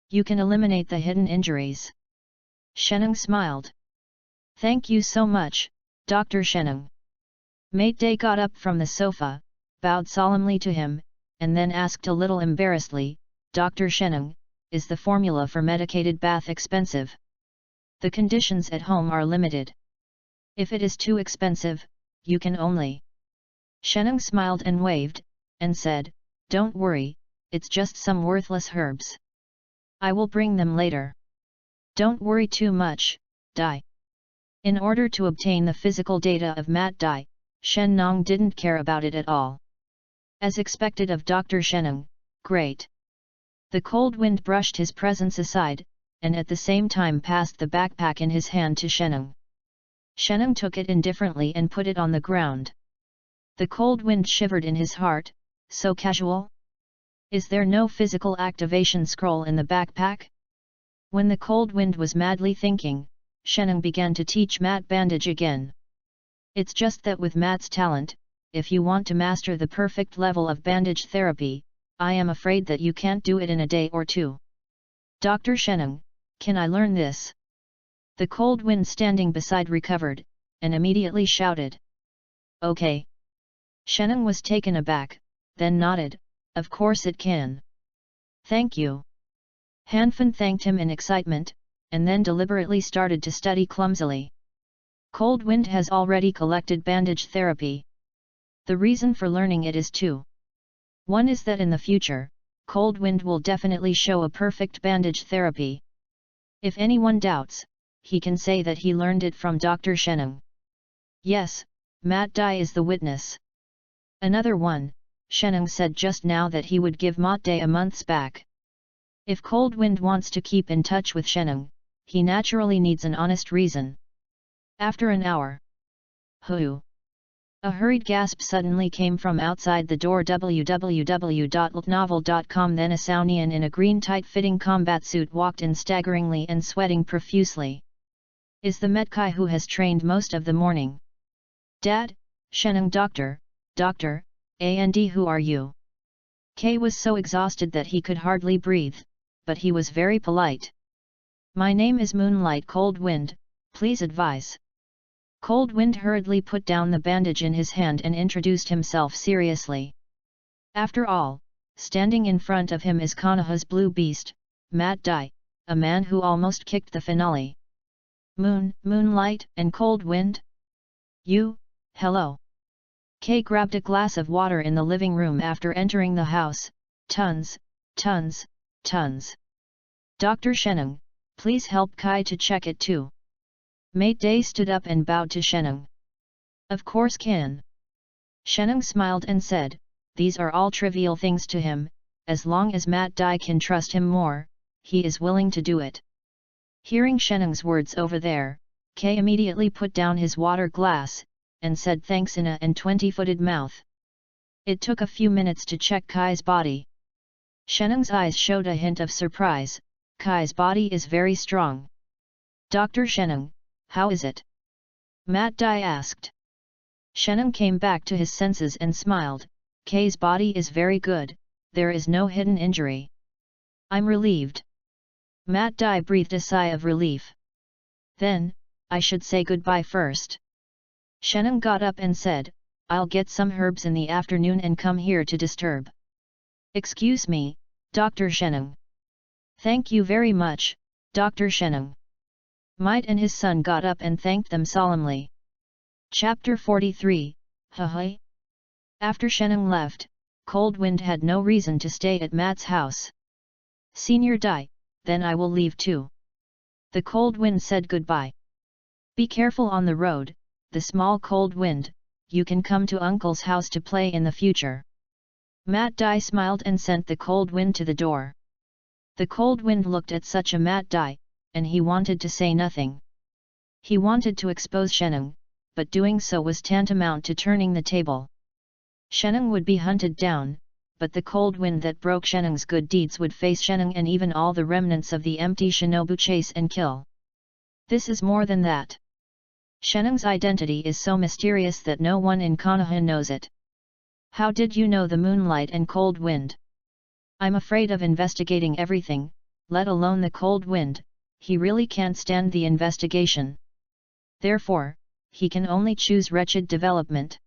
You can eliminate the hidden injuries. Sheneng smiled. Thank you so much, Dr. Sheneng. Mate Day got up from the sofa, bowed solemnly to him, and then asked a little embarrassedly, Dr. Sheneng, is the formula for medicated bath expensive? The conditions at home are limited. If it is too expensive, you can only. Sheneng smiled and waved, and said, don't worry, it's just some worthless herbs. I will bring them later. Don't worry too much, Dai. In order to obtain the physical data of Mat Dai, Shen Nong didn't care about it at all. As expected of Dr. Sheneng, great. The cold wind brushed his presence aside, and at the same time passed the backpack in his hand to Sheneng. Sheneng took it indifferently and put it on the ground. The cold wind shivered in his heart, so casual? Is there no physical activation scroll in the backpack? When the cold wind was madly thinking, Sheneng began to teach mat bandage again. It's just that with Matt's talent, if you want to master the perfect level of bandage therapy, I am afraid that you can't do it in a day or two. Dr. Sheneng, can I learn this? The cold wind standing beside recovered, and immediately shouted. Okay. Sheneng was taken aback, then nodded, of course it can. Thank you. Hanfan thanked him in excitement, and then deliberately started to study clumsily. Cold Wind has already collected bandage therapy. The reason for learning it is two. One is that in the future, Cold Wind will definitely show a perfect bandage therapy. If anyone doubts, he can say that he learned it from Dr. Sheneng. Yes, Matt Dai is the witness. Another one, Sheneng said just now that he would give Matt Dai a month's back. If Cold Wind wants to keep in touch with Sheneng, he naturally needs an honest reason. After an hour. Hoo! A hurried gasp suddenly came from outside the door. www.ltnovel.com. Then a Saunian in a green tight-fitting combat suit walked in staggeringly and sweating profusely. Is the Metkai who has trained most of the morning. Dad, Sheneng doctor, and who are you? K was so exhausted that he could hardly breathe, but he was very polite. My name is Moonlight Cold Wind, please advise. Cold Wind hurriedly put down the bandage in his hand and introduced himself seriously. After all, standing in front of him is Konoha's blue beast, Matt Dai, a man who almost kicked the finale. Moonlight and Cold Wind? You, hello. Kay grabbed a glass of water in the living room after entering the house. Tons. Dr. Sheneng, please help Kai to check it too. Mate Day stood up and bowed to Sheneng. Of course can. Sheneng smiled and said, these are all trivial things to him, as long as Matt Dai can trust him more, he is willing to do it. Hearing Sheneng's words over there, Kay immediately put down his water glass, and said thanks in a 20-footed mouth. It took a few minutes to check Kai's body. Sheneng's eyes showed a hint of surprise. Kai's body is very strong. Dr. Sheneng, how is it? Matt Dai asked. Sheneng came back to his senses and smiled. Kai's body is very good, there is no hidden injury. I'm relieved. Matt Dai breathed a sigh of relief. Then, I should say goodbye first. Sheneng got up and said, I'll get some herbs in the afternoon and come here to disturb. Excuse me, Dr. Sheneng. Thank you very much, Dr. Sheneng. Might and his son got up and thanked them solemnly. Chapter 43, Haha. After Sheneng left, Cold Wind had no reason to stay at Matt's house. Senior Dai, then I will leave too. The Cold Wind said goodbye. Be careful on the road, the small Cold Wind, you can come to Uncle's house to play in the future. Matt Dai smiled and sent the Cold Wind to the door. The Cold Wind looked at such a Matt Dai, and he wanted to say nothing. He wanted to expose Sheneng, but doing so was tantamount to turning the table. Sheneng would be hunted down, but the Cold Wind that broke Sheneng's good deeds would face Sheneng and even all the remnants of the empty Shinobu chase and kill. This is more than that. Sheneng's identity is so mysterious that no one in Konoha knows it. How did you know the Moonlight and Cold Wind? I'm afraid of investigating everything, let alone the Cold Wind, he really can't stand the investigation. Therefore, he can only choose wretched development.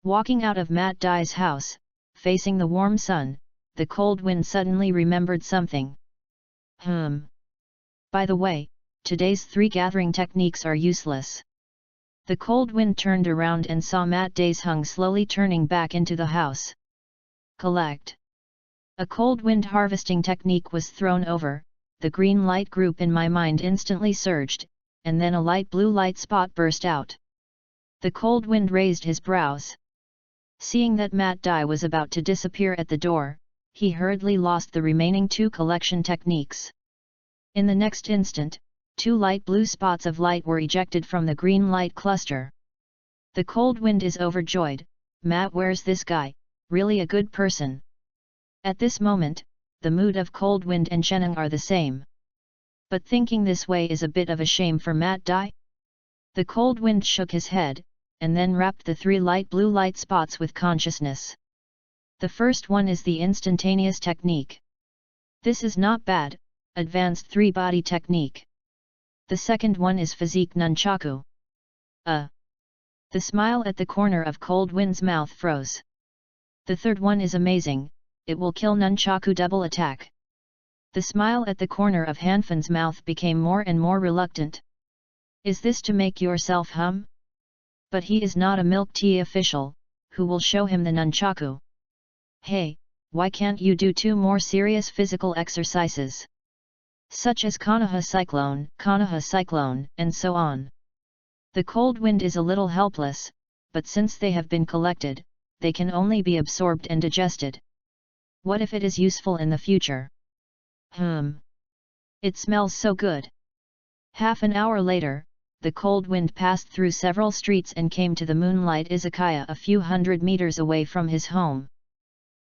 Walking out of Matt Dai's house, facing the warm sun, the Cold Wind suddenly remembered something. By the way, today's 3 gathering techniques are useless. The Cold Wind turned around and saw Matt Dai's hung slowly turning back into the house. Collect. A Cold Wind harvesting technique was thrown over, the green light group in my mind instantly surged, and then a light blue light spot burst out. The Cold Wind raised his brows. Seeing that Matt Dai was about to disappear at the door, he hurriedly lost the remaining 2 collection techniques. In the next instant, 2 light blue spots of light were ejected from the green light cluster. The Cold Wind is overjoyed. Matt, where's this guy, really a good person? At this moment, the mood of Cold Wind and Sheneng are the same. But thinking this way is a bit of a shame for Matt Dai. The Cold Wind shook his head, and then wrapped the 3 light blue light spots with consciousness. The first one is the instantaneous technique. This is not bad, advanced 3-body technique. The second one is physique nunchaku. The smile at the corner of Cold Wind's mouth froze. The third one is amazing, it will kill nunchaku double attack. The smile at the corner of Hanfan's mouth became more and more reluctant. Is this to make yourself hum? But he is not a milk tea official, who will show him the nunchaku. Hey, why can't you do 2 more serious physical exercises? Such as Konoha Cyclone, and so on. The Cold Wind is a little helpless, but since they have been collected, they can only be absorbed and digested. What if it is useful in the future? It smells so good. Half an hour later, the Cold Wind passed through several streets and came to the Moonlight Izakaya a few hundred meters away from his home.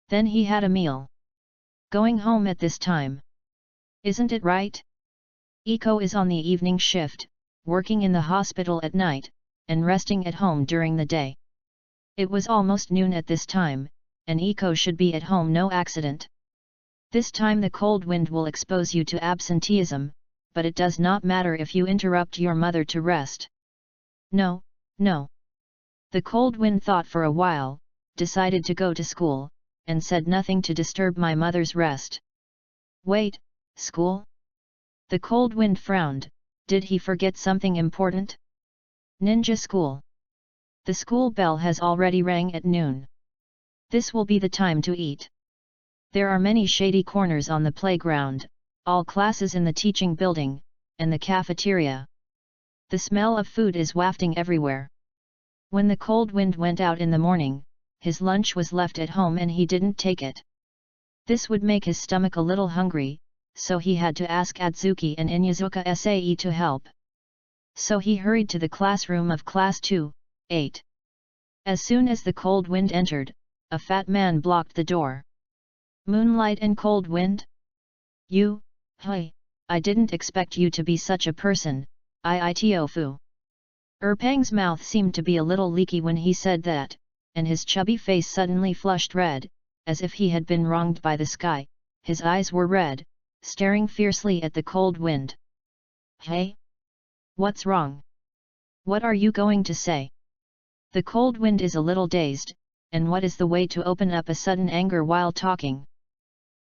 Then he had a meal. Going home at this time. Isn't it right? Iko is on the evening shift, working in the hospital at night, and resting at home during the day. It was almost noon at this time, and Iko should be at home, no accident. This time the Cold Wind will expose you to absenteeism, but it does not matter if you interrupt your mother to rest. No. The Cold Wind thought for a while, decided to go to school, and said nothing to disturb my mother's rest. Wait, school? The Cold Wind frowned, did he forget something important? Ninja school. The school bell has already rang at noon. This will be the time to eat. There are many shady corners on the playground, all classes in the teaching building, and the cafeteria. The smell of food is wafting everywhere. When the Cold Wind went out in the morning, his lunch was left at home and he didn't take it. This would make his stomach a little hungry, so he had to ask Atsuki and Inyazuka Sae to help. So he hurried to the classroom of Class 2-8. As soon as the Cold Wind entered, a fat man blocked the door. Moonlight and Cold Wind? You? Hi, I didn't expect you to be such a person, Tofu. Erpang's mouth seemed to be a little leaky when he said that, and his chubby face suddenly flushed red, as if he had been wronged by the sky. His eyes were red, staring fiercely at the Cold Wind. Hey? What's wrong? What are you going to say? The Cold Wind is a little dazed, and what is the way to open up a sudden anger while talking?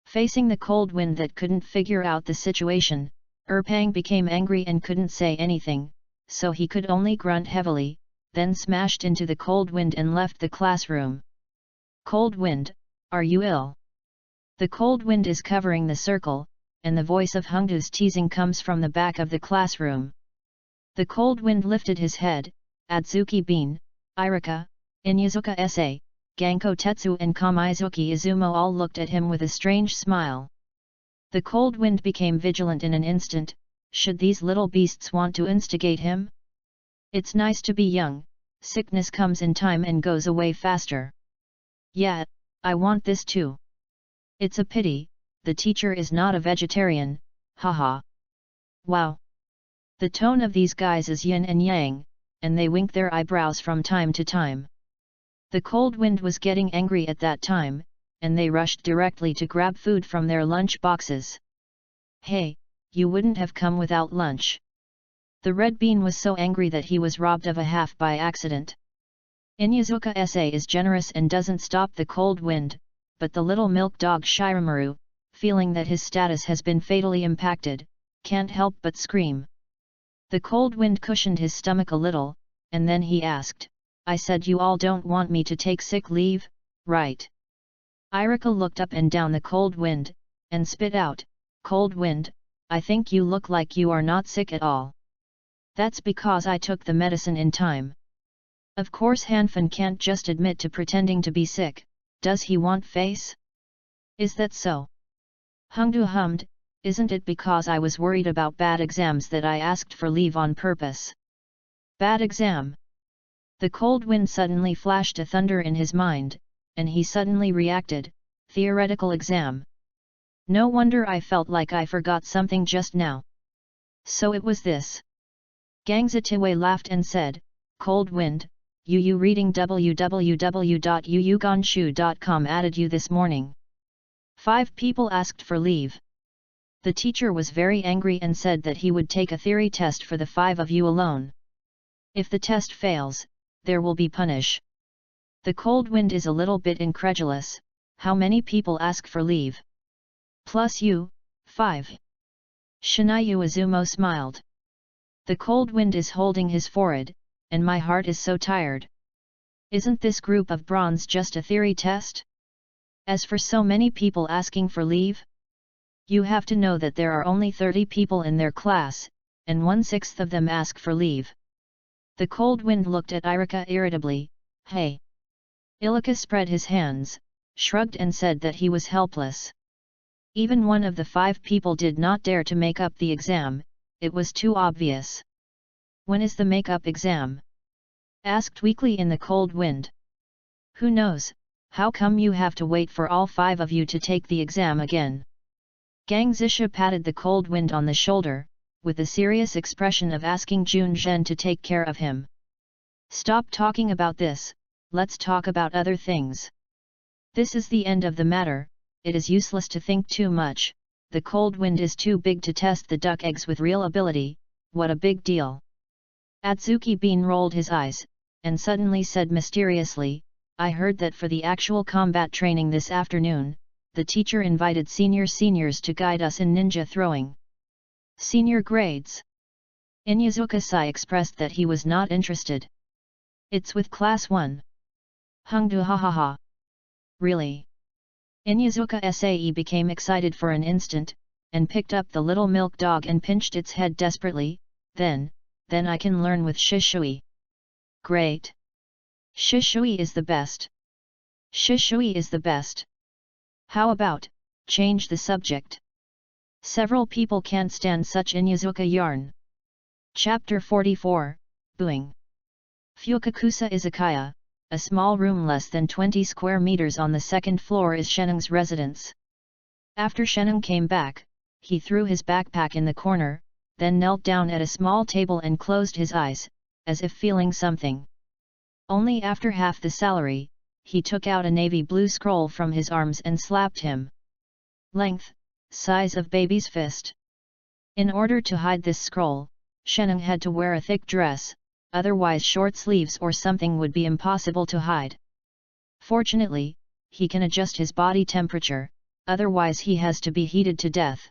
Facing the Cold Wind that couldn't figure out the situation, Erpang became angry and couldn't say anything, so he could only grunt heavily, then smashed into the Cold Wind and left the classroom. Cold Wind, are you ill? The Cold Wind is covering the circle, and the voice of Hungdu's teasing comes from the back of the classroom. The Cold Wind lifted his head. Atsuki Bean, Irika, Inyazuka Sa, Ganko Tetsu and Kamizuki Izumo all looked at him with a strange smile. The Cold Wind became vigilant in an instant. Should these little beasts want to instigate him? It's nice to be young, sickness comes in time and goes away faster. Yeah, I want this too. It's a pity, the teacher is not a vegetarian, haha. Wow. The tone of these guys is yin and yang, and they wink their eyebrows from time to time. The Cold Wind was getting angry at that time, and they rushed directly to grab food from their lunch boxes. Hey, you wouldn't have come without lunch. The Red Bean was so angry that he was robbed of a half by accident. Inyazuka Sa is generous and doesn't stop the Cold Wind, but the little milk dog Shiramaru, feeling that his status has been fatally impacted, can't help but scream. The Cold Wind cushioned his stomach a little, and then he asked, I said you all don't want me to take sick leave, right? Irika looked up and down the Cold Wind, and spit out, Cold Wind, I think you look like you are not sick at all. That's because I took the medicine in time. Of course Hanfan can't just admit to pretending to be sick, does he want face? Is that so? Hungdu hummed, isn't it because I was worried about bad exams that I asked for leave on purpose? Bad exam? The Cold Wind suddenly flashed a thunder in his mind, and he suddenly reacted, theoretical exam. No wonder I felt like I forgot something just now. So it was this. Gangzatiwe laughed and said, Cold Wind, UU reading www.uugonshu.com added you this morning. 5 people asked for leave. The teacher was very angry and said that he would take a theory test for the 5 of you alone. If the test fails, there will be punish. The cold wind is a little bit incredulous. How many people ask for leave? Plus you, 5. Shinayu Azumo smiled. The cold wind is holding his forehead, and my heart is so tired. Isn't this group of bronze just a theory test? As for so many people asking for leave? You have to know that there are only 30 people in their class, and 1/6 of them ask for leave. The cold wind looked at Irika irritably. Hey! Ilika spread his hands, shrugged and said that he was helpless. Even one of the 5 people did not dare to make up the exam, it was too obvious. When is the make-up exam? Asked weakly in the cold wind. Who knows, how come you have to wait for all 5 of you to take the exam again? Gang Zisha patted the cold wind on the shoulder, with a serious expression of asking Jun Zhen to take care of him. Stop talking about this, let's talk about other things. This is the end of the matter, it is useless to think too much, the cold wind is too big to test the duck eggs with real ability, what a big deal. Atsuki Bean rolled his eyes, and suddenly said mysteriously, I heard that for the actual combat training this afternoon, the teacher invited seniors to guide us in ninja throwing. Senior grades. Inyazuka-sai expressed that he was not interested. It's with class 1. Hungdu ha ha ha. Really? Inyazuka-sae became excited for an instant, and picked up the little milk dog and pinched its head desperately, then I can learn with Shishui. Great! Shishui is the best. Shishui is the best. How about, change the subject? Several people can't stand such Inyazuka yarn. Chapter 44, Booing. Fukakusa Izakaya, a small room less than 20 square meters on the second floor is Shenung's residence. After Shenung came back, he threw his backpack in the corner, then knelt down at a small table and closed his eyes, as if feeling something. Only after half the salary, he took out a navy blue scroll from his arms and slapped him. Length, size of baby's fist. In order to hide this scroll, Shenung had to wear a thick dress, otherwise short sleeves or something would be impossible to hide. Fortunately, he can adjust his body temperature, otherwise he has to be heated to death.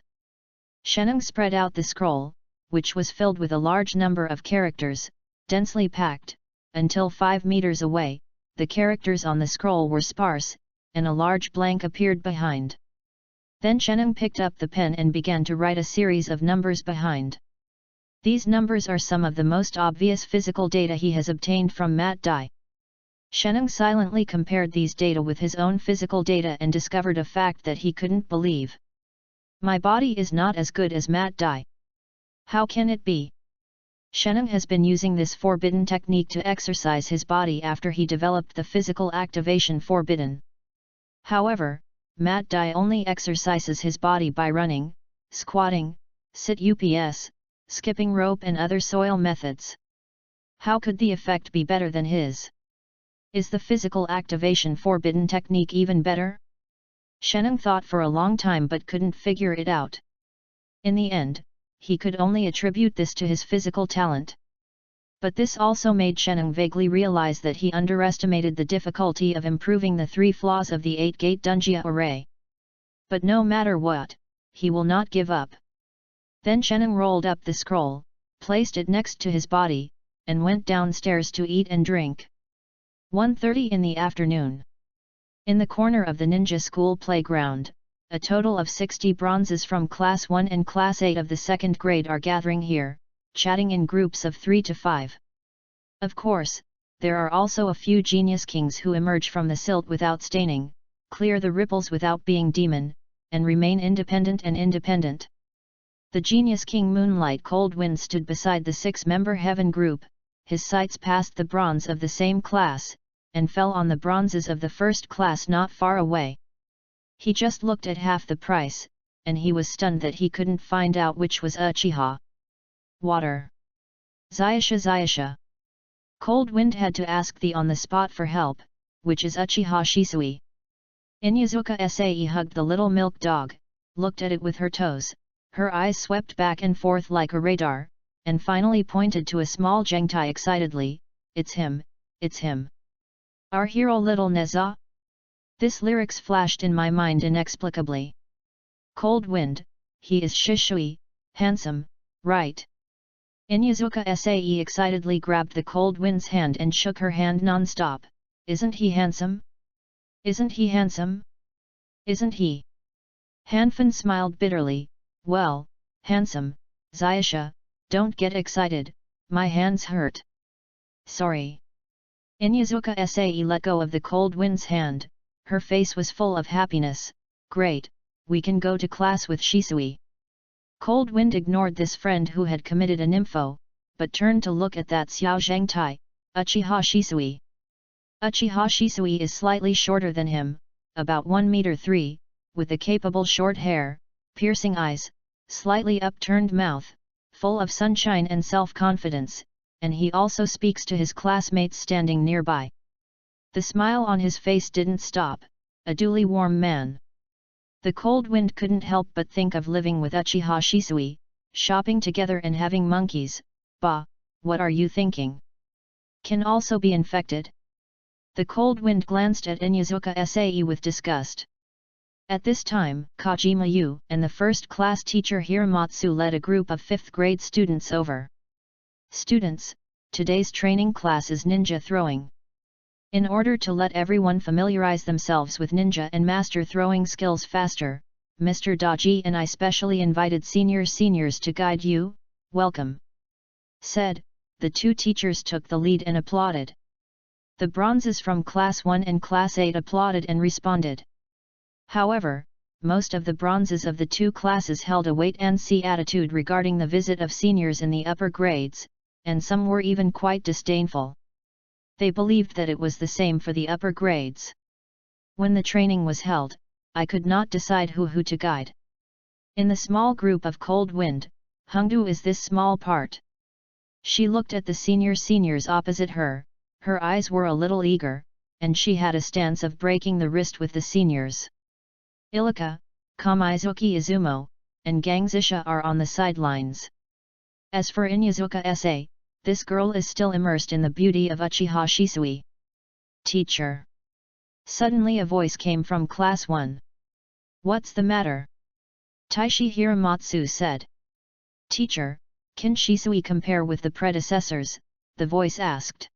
Shenung spread out the scroll, which was filled with a large number of characters, densely packed, until 5 meters away, the characters on the scroll were sparse, and a large blank appeared behind. Then Shenung picked up the pen and began to write a series of numbers behind. These numbers are some of the most obvious physical data he has obtained from Matt Dai. Shenung silently compared these data with his own physical data and discovered a fact that he couldn't believe. My body is not as good as Matt Dai. How can it be? Shenung has been using this forbidden technique to exercise his body after he developed the physical activation forbidden. However, Matt Dai only exercises his body by running, squatting, sit-ups, skipping rope and other soil methods. How could the effect be better than his? Is the physical activation forbidden technique even better? Shenung thought for a long time but couldn't figure it out. In the end, he could only attribute this to his physical talent. But this also made Shenung vaguely realize that he underestimated the difficulty of improving the 3 flaws of the 8-gate Dunjia array. But no matter what, he will not give up. Then Shenung rolled up the scroll, placed it next to his body, and went downstairs to eat and drink. 1:30 in the afternoon. In the corner of the ninja school playground, a total of 60 bronzes from Class 1 and Class 8 of the 2nd grade are gathering here, chatting in groups of 3 to 5. Of course, there are also a few genius kings who emerge from the silt without staining, clear the ripples without being demon, and remain independent and independent. The genius king Moonlight Cold Wind stood beside the 6-member heaven group, his sights passed the bronze of the same class, and fell on the bronzes of the first class not far away. He just looked at half the price, and he was stunned that he couldn't find out which was Uchiha. Water. Zayasha. Cold Wind had to ask the on the spot for help, which is Uchiha Shisui. Inyazuka Sae hugged the little milk dog, looked at it with her toes, her eyes swept back and forth like a radar, and finally pointed to a small Gengtai excitedly, "It's him, it's him. Our hero little Neza?" This lyrics flashed in my mind inexplicably. Cold Wind, he is Shisui, handsome, right? Inyazuka Sae excitedly grabbed the Cold Wind's hand and shook her hand non-stop. "Isn't he handsome? Isn't he handsome? Isn't he?" Hanfin smiled bitterly, "Well, handsome, Zayasha, don't get excited, my hands hurt." "Sorry." Inyazuka Sae let go of the Cold Wind's hand, her face was full of happiness. "Great, we can go to class with Shisui." Cold Wind ignored this friend who had committed an info, but turned to look at that Xiao Zhengtai, Uchiha Shisui. Uchiha Shisui is slightly shorter than him, about 1 meter 3, with the capable short hair, piercing eyes, slightly upturned mouth, full of sunshine and self-confidence, and he also speaks to his classmates standing nearby. The smile on his face didn't stop, a duly warm man. The Cold Wind couldn't help but think of living with Uchiha Shisui, shopping together and having monkeys. "Bah, what are you thinking? Can also be infected?" The Cold Wind glanced at Inyazuka Sae with disgust. At this time, Kojima Yu and the first class teacher Hiramatsu led a group of 5th grade students over. "Students, today's training class is ninja throwing. In order to let everyone familiarize themselves with ninja and master throwing skills faster, Mr. Daji and I specially invited seniors to guide you. Welcome," said. The two teachers took the lead and applauded. The bronzes from Class 1 and Class 8 applauded and responded. However, most of the bronzes of the two classes held a wait-and-see attitude regarding the visit of seniors in the upper grades, and some were even quite disdainful. They believed that it was the same for the upper grades. When the training was held, I could not decide who to guide. In the small group of Cold Wind, Hongdu is this small part. She looked at the seniors opposite her, her eyes were a little eager, and she had a stance of breaking the wrist with the seniors. Ilika, Kamizuki Izumo, and Gangzisha are on the sidelines. As for Inyazuka Sae, this girl is still immersed in the beauty of Uchiha Shisui. "Teacher." Suddenly a voice came from Class 1. "What's the matter?" Taishi Hiramatsu said. "Teacher, can Shisui compare with the predecessors?" the voice asked.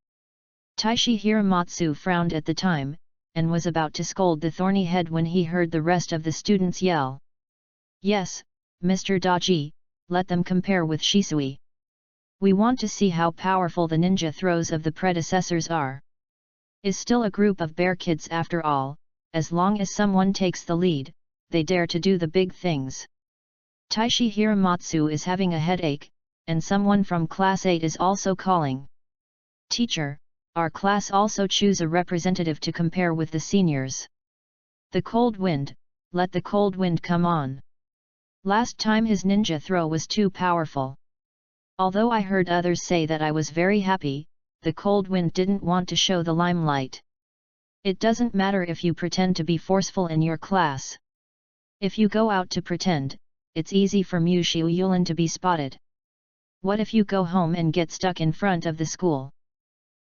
Taishi Hiramatsu frowned at the time, and was about to scold the thorny head when he heard the rest of the students yell. "Yes, Mr. Daji, let them compare with Shisui. We want to see how powerful the ninja throws of the predecessors are." Is still a group of bear kids after all, as long as someone takes the lead, they dare to do the big things. Taishi Hiramatsu is having a headache, and someone from Class 8 is also calling. "Teacher, our class also choose a representative to compare with the seniors. The Cold Wind, let the Cold Wind come on. Last time his ninja throw was too powerful. Although I heard others say that I was very happy, the Cold Wind didn't want to show the limelight. It doesn't matter if you pretend to be forceful in your class. If you go out to pretend, it's easy for Mushu Yulin to be spotted. What if you go home and get stuck in front of the school?"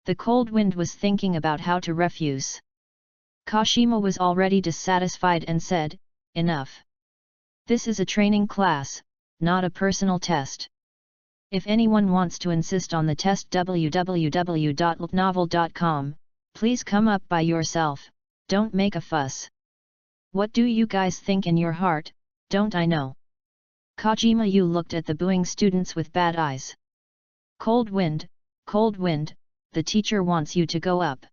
The Cold Wind was thinking about how to refuse. Kashima was already dissatisfied and said, "Enough. This is a training class, not a personal test. If anyone wants to insist on the test www.novel.com, please come up by yourself, don't make a fuss. What do you guys think in your heart, don't I know?" Kojima Yu looked at the booing students with bad eyes. Cold Wind, the teacher wants you to go up."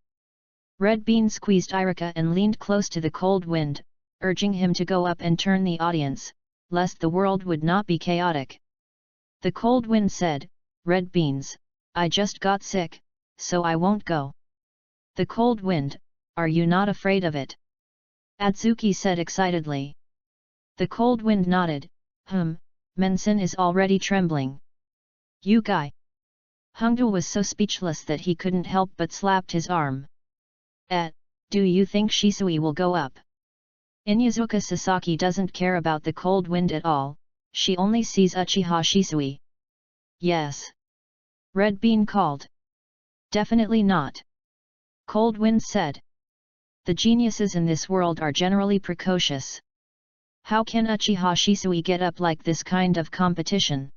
Red Bean squeezed Irika and leaned close to the Cold Wind, urging him to go up and turn the audience, lest the world would not be chaotic. The Cold Wind said, "Red Beans, I just got sick, so I won't go." The Cold Wind, "Are you not afraid of it?" Adzuki said excitedly. The Cold Wind nodded, Mensen is already trembling. You guy. Hongdo was so speechless that he couldn't help but slapped his arm. Do you think Shisui will go up? Inyazuka Sasaki doesn't care about the cold wind at all, she only sees Uchiha Shisui. Yes. Red Bean called. Definitely not. Cold Wind said. The geniuses in this world are generally precocious. How can Uchiha Shisui get up like this kind of competition?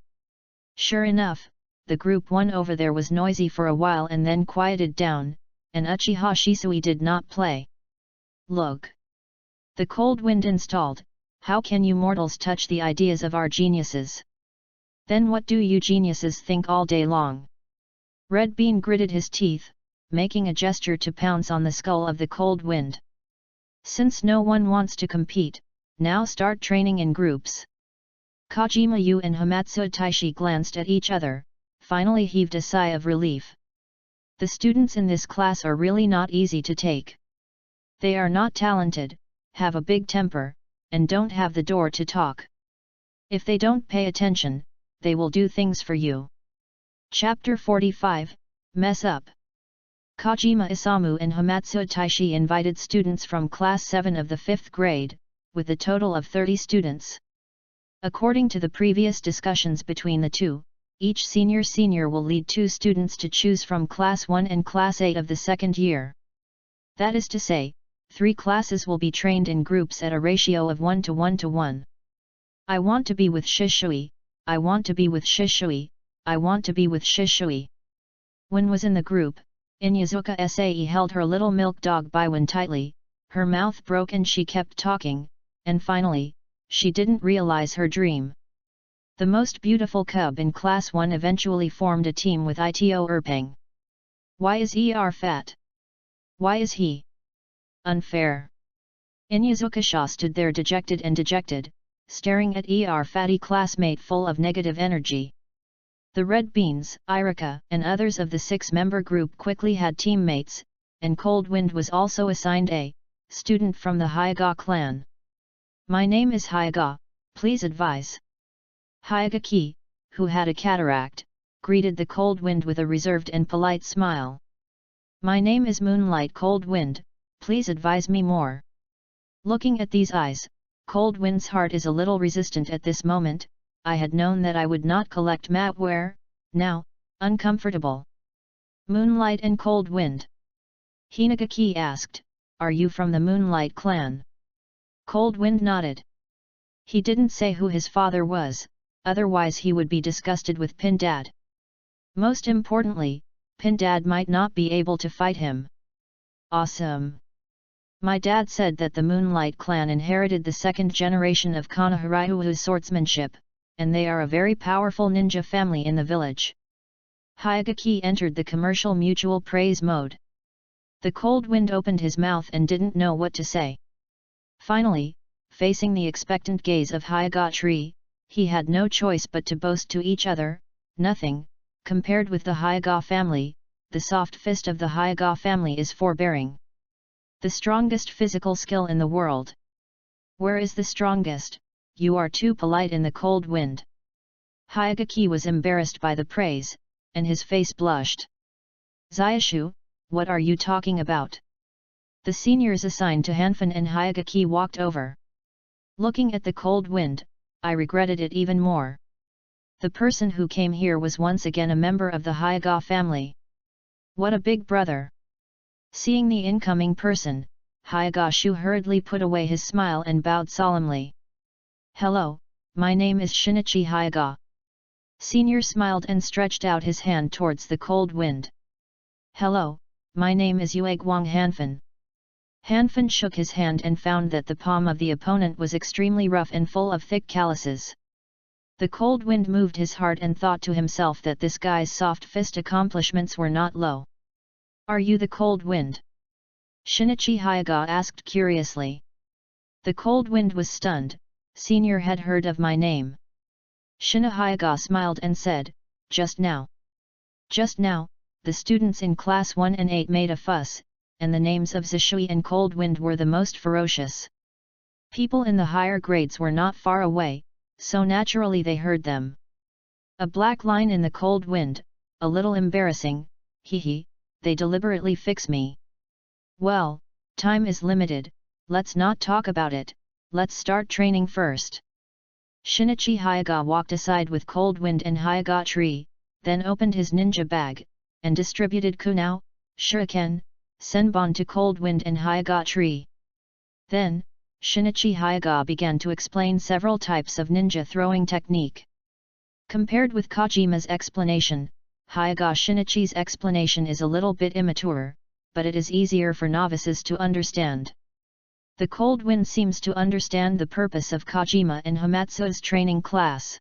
Sure enough, the group 1 over there was noisy for a while and then quieted down, and Uchiha Shisui did not play. Look. The cold wind installed, how can you mortals touch the ideas of our geniuses? Then what do you geniuses think all day long? Red Bean gritted his teeth, making a gesture to pounce on the skull of the cold wind. Since no one wants to compete, now start training in groups. Kojima Yu and Hamatsu Taishi glanced at each other, finally heaved a sigh of relief. The students in this class are really not easy to take. They are not talented, have a big temper, and don't have the door to talk. If they don't pay attention, they will do things for you. Chapter 45, Mess Up. Kojima Isamu and Hamatsu Taishi invited students from Class 7 of the 5th grade, with a total of 30 students. According to the previous discussions between the two, each senior will lead 2 students to choose from Class 1 and Class 8 of the 2nd year. That is to say, 3 classes will be trained in groups at a ratio of 1 to 1 to 1. I want to be with Shisui, I want to be with Shisui, I want to be with Shisui. When was in the group, Inyazuka Sae held her little milk dog Baiwen tightly, her mouth broke and she kept talking, and finally, she didn't realize her dream. The most beautiful cub in Class 1 eventually formed a team with Ito Erpeng. Why is Er fat? Why is he unfair? Inyazuka Sha stood there dejected, staring at Er fatty classmate full of negative energy. The Red Beans, Irika, and others of the 6-member group quickly had teammates, and Cold Wind was also assigned a student from the Hyaga clan. My name is Hyaga, please advise. Hyaga Ki, who had a cataract, greeted the Cold Wind with a reserved and polite smile. My name is Moonlight Cold Wind, please advise me more. Looking at these eyes, Cold Wind's heart is a little resistant at this moment. I had known that I would not collect matware, now, uncomfortable. Moonlight and Cold Wind. Hinagaki asked, are you from the Moonlight clan? Cold Wind nodded. He didn't say who his father was, otherwise he would be disgusted with Pindad. Most importantly, Pindad might not be able to fight him. Awesome. My dad said that the Moonlight clan inherited the 2nd generation of Konoha swordsmanship, and they are a very powerful ninja family in the village. Hyagaki entered the commercial mutual praise mode. The Cold Wind opened his mouth and didn't know what to say. Finally, facing the expectant gaze of Hyaga, he had no choice but to boast to each other, nothing, compared with the Hyaga family, the soft fist of the Hyaga family is forbearing. The strongest physical skill in the world. Where is the strongest? You are too polite in the Cold Wind. Hyagaki was embarrassed by the praise, and his face blushed. Zayashu, what are you talking about? The seniors assigned to Hanfin and Hyagaki walked over. Looking at the Cold Wind, I regretted it even more. The person who came here was once again a member of the Hyaga family. What a big brother! Seeing the incoming person, Hyagashu hurriedly put away his smile and bowed solemnly. Hello, my name is Shinichi Hyaga. Senior smiled and stretched out his hand towards the Cold Wind. Hello, my name is Yueguang Hanfin. Hanfin shook his hand and found that the palm of the opponent was extremely rough and full of thick calluses. The Cold Wind moved his heart and thought to himself that this guy's soft fist accomplishments were not low. Are you the Cold Wind? Shinichi Hyaga asked curiously. The Cold Wind was stunned. Senior had heard of my name. Shina Hyaga smiled and said, just now. Just now, the students in Class 1 and 8 made a fuss, and the names of Zishui and Cold Wind were the most ferocious. People in the higher grades were not far away, so naturally they heard them. A black line in the Cold Wind, a little embarrassing, hee, they deliberately fix me. Well, time is limited, let's not talk about it, let's start training first. Shinichi Hyuga walked aside with Cold Wind and Hyuga Tree, then opened his ninja bag, and distributed kunao, shuriken, senbon to Cold Wind and Hyuga Tree. Then, Shinichi Hyuga began to explain several types of ninja throwing technique. Compared with Kojima's explanation, Hyuga Shinichi's explanation is a little bit immature, but it is easier for novices to understand. The Cold Wind seems to understand the purpose of Kojima and Hamatsu's training class.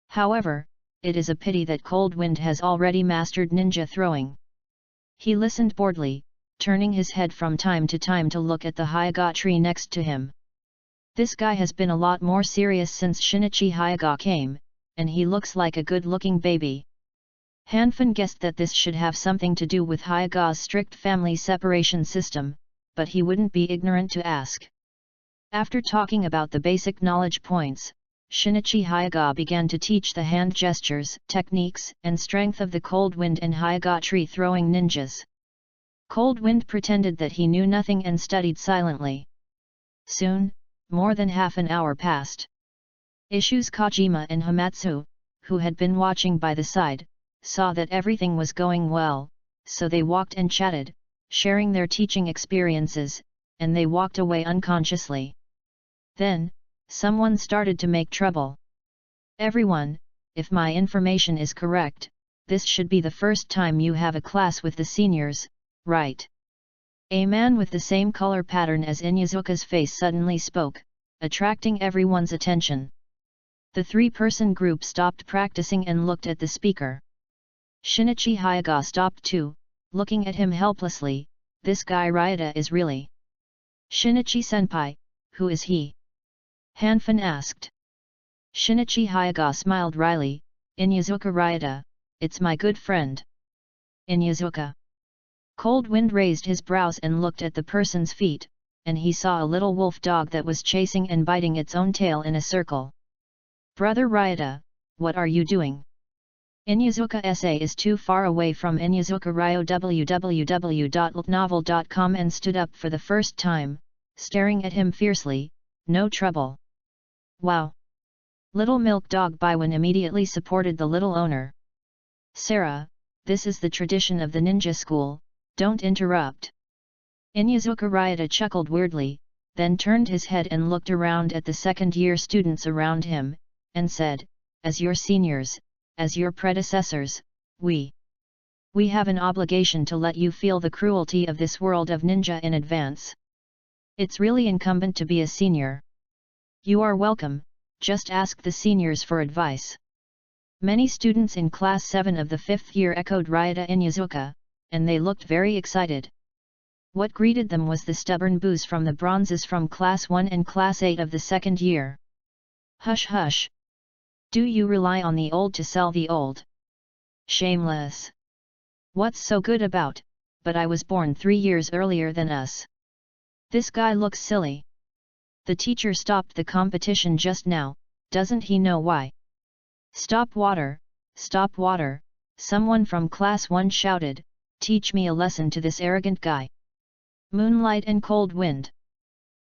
However, it is a pity that Cold Wind has already mastered ninja throwing. He listened boredly, turning his head from time to time to look at the Hyuga tree next to him. This guy has been a lot more serious since Shinichi Hyuga came, and he looks like a good-looking baby. Hanfin guessed that this should have something to do with Hyuga's strict family separation system, but he wouldn't be ignorant to ask. After talking about the basic knowledge points, Shinichi Hyuga began to teach the hand gestures, techniques, and strength of the Cold Wind and Hyuga tree throwing ninjas. Cold Wind pretended that he knew nothing and studied silently. Soon, more than half an hour passed. Issues Kojima and Hamatsu, who had been watching by the side, saw that everything was going well, so they walked and chatted, sharing their teaching experiences, and they walked away unconsciously. Then, someone started to make trouble. Everyone, if my information is correct, this should be the first time you have a class with the seniors, right? A man with the same color pattern as Inyazuka's face suddenly spoke, attracting everyone's attention. The three-person group stopped practicing and looked at the speaker. Shinichi Hyuga stopped too, looking at him helplessly. This guy Ryota is really Shinichi-senpai, who is he? Hanfin asked. Shinichi Hyuga smiled wryly, Inyazuka Ryota, it's my good friend. Inyazuka. Cold Wind raised his brows and looked at the person's feet, and he saw a little wolf dog that was chasing and biting its own tail in a circle. Brother Ryota, what are you doing? Inyazuka SA is too far away from Inyazuka Ryo www.novel.com and stood up for the first time, staring at him fiercely, no trouble. Wow! Little Milk Dog Baiwan immediately supported the little owner. Sarah, this is the tradition of the ninja school, don't interrupt. Inyazuka Ryota chuckled weirdly, then turned his head and looked around at the second-year students around him, and said, as your seniors, as your predecessors, we have an obligation to let you feel the cruelty of this world of ninja in advance. It's really incumbent to be a senior. You are welcome, just ask the seniors for advice. Many students in Class 7 of the 5th year echoed Ryota Inyazuka, and they looked very excited. What greeted them was the stubborn boos from the bronzes from Class 1 and Class 8 of the 2nd year. Hush hush! Do you rely on the old to sell the old? Shameless! What's so good about, but I was born 3 years earlier than us. This guy looks silly. The teacher stopped the competition just now, doesn't he know why? Stop water, someone from Class 1 shouted, teach me a lesson to this arrogant guy. Moonlight and Cold Wind.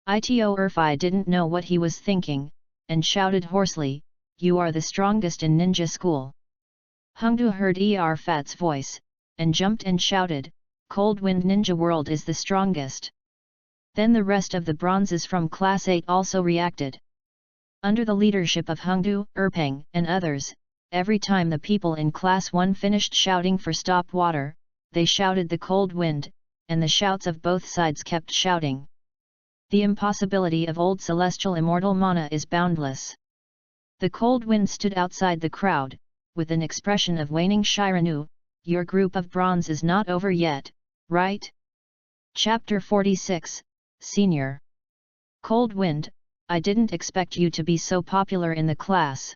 Ito Urfi didn't know what he was thinking, and shouted hoarsely, you are the strongest in ninja school. Hongdu heard Fat's voice, and jumped and shouted, Cold Wind Ninja World is the strongest. Then the rest of the bronzes from Class 8 also reacted. Under the leadership of Hongdu, Erpeng, and others, every time the people in Class 1 finished shouting for stop water, they shouted the Cold Wind, and the shouts of both sides kept shouting. The impossibility of old celestial immortal mana is boundless. The Cold Wind stood outside the crowd, with an expression of waning Shiranu, your group of bronze is not over yet, right? Chapter 46, Senior. Cold Wind, I didn't expect you to be so popular in the class.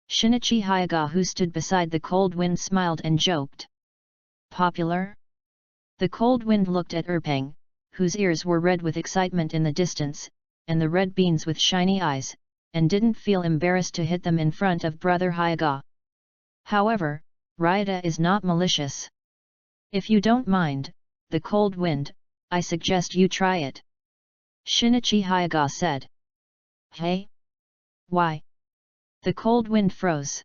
Shinichi Hyuga, who stood beside the Cold Wind, smiled and joked. Popular? The Cold Wind looked at Erpeng, whose ears were red with excitement in the distance, and the red beans with shiny eyes, and didn't feel embarrassed to hit them in front of Brother Hyuga. However, Ryota is not malicious. If you don't mind, the cold wind, I suggest you try it. Shinichi Hyuga said. Hey? Why? The cold wind froze.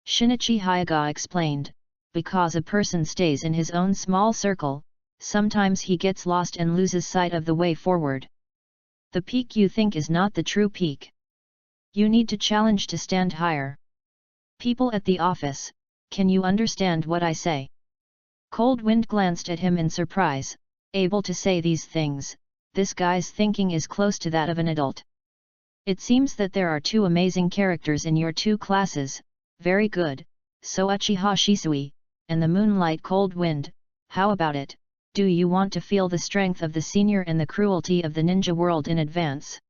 Shinichi Hyuga explained, because a person stays in his own small circle, sometimes he gets lost and loses sight of the way forward. The peak you think is not the true peak. You need to challenge to stand higher. People at the office, can you understand what I say? Cold Wind glanced at him in surprise, able to say these things, this guy's thinking is close to that of an adult. It seems that there are two amazing characters in your two classes, very good, so Uchiha Shisui, and the Moonlight Cold Wind, how about it, do you want to feel the strength of the senior and the cruelty of the ninja world in advance?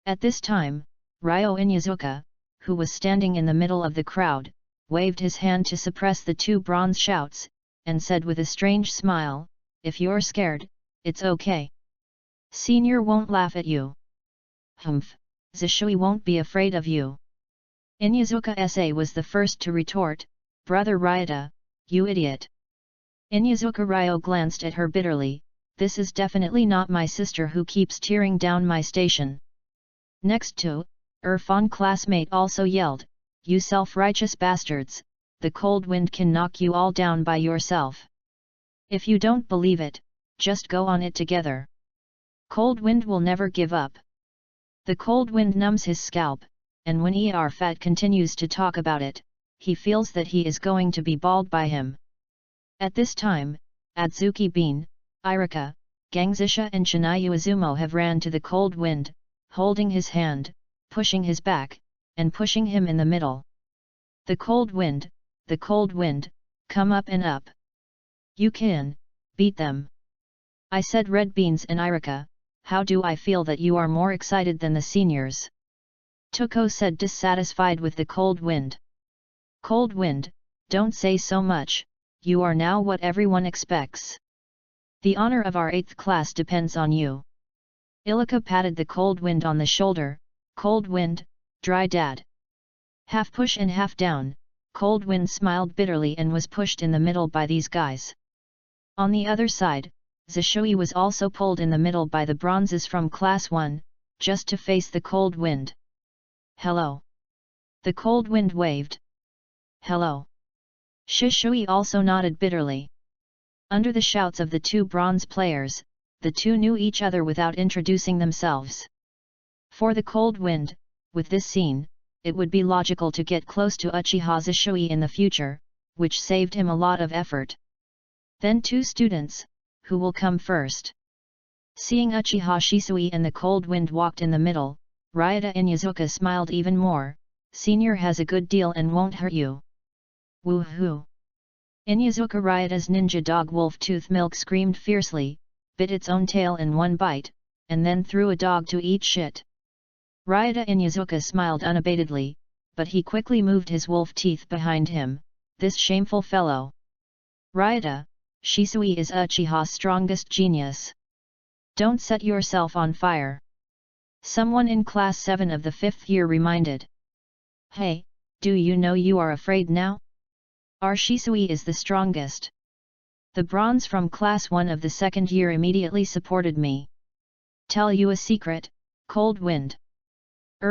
At this time, Ryo Inyazuka, who was standing in the middle of the crowd, waved his hand to suppress the two bronze shouts, and said with a strange smile, if you're scared, it's okay. Senior won't laugh at you. Humph, Zishui won't be afraid of you. Inyazuka-sa was the first to retort, Brother Ryota, you idiot. Inyazuka Ryo glanced at her bitterly, this is definitely not my sister who keeps tearing down my station. Next to, Irfan classmate also yelled, you self-righteous bastards, the cold wind can knock you all down by yourself. If you don't believe it, just go on it together. Cold wind will never give up. The cold wind numbs his scalp, and when Irfan continues to talk about it, he feels that he is going to be balled by him. At this time, Adzuki Bean, Irika, Gangzisha and Shinayu Izumo have ran to the cold wind, holding his hand, pushing his back, and pushing him in the middle. The cold wind, come up and up. You can, beat them. I said Red Beans and Irika, how do I feel that you are more excited than the seniors? Tuko said dissatisfied with the cold wind. Cold wind, don't say so much, you are now what everyone expects. The honor of our 8th class depends on you. Ilika patted the cold wind on the shoulder, cold wind, dry dad. Half push and half down, cold wind smiled bitterly and was pushed in the middle by these guys. On the other side, Zishui was also pulled in the middle by the bronzes from class 1, just to face the cold wind. Hello. The cold wind waved. Hello. Shishui also nodded bitterly. Under the shouts of the two bronze players, the two knew each other without introducing themselves. For the cold wind, with this scene, it would be logical to get close to Uchiha Zishui in the future, which saved him a lot of effort. Then two students, who will come first? Seeing Uchiha Shisui and the cold wind walked in the middle, Ryota Inyazuka smiled even more, senior has a good deal and won't hurt you. Woohoo! Inyazuka Ryota's ninja dog Wolf Tooth Milk screamed fiercely, bit its own tail in one bite, and then threw a dog to eat shit. Ryota Inyazuka smiled unabatedly, but he quickly moved his wolf teeth behind him, this shameful fellow. Ryota, Shisui is Uchiha's strongest genius. Don't set yourself on fire. Someone in class 7 of the 5th year reminded. Hey, do you know you are afraid now? Our Shisui is the strongest. The bronze from class 1 of the 2nd year immediately supported me. Tell you a secret, cold wind.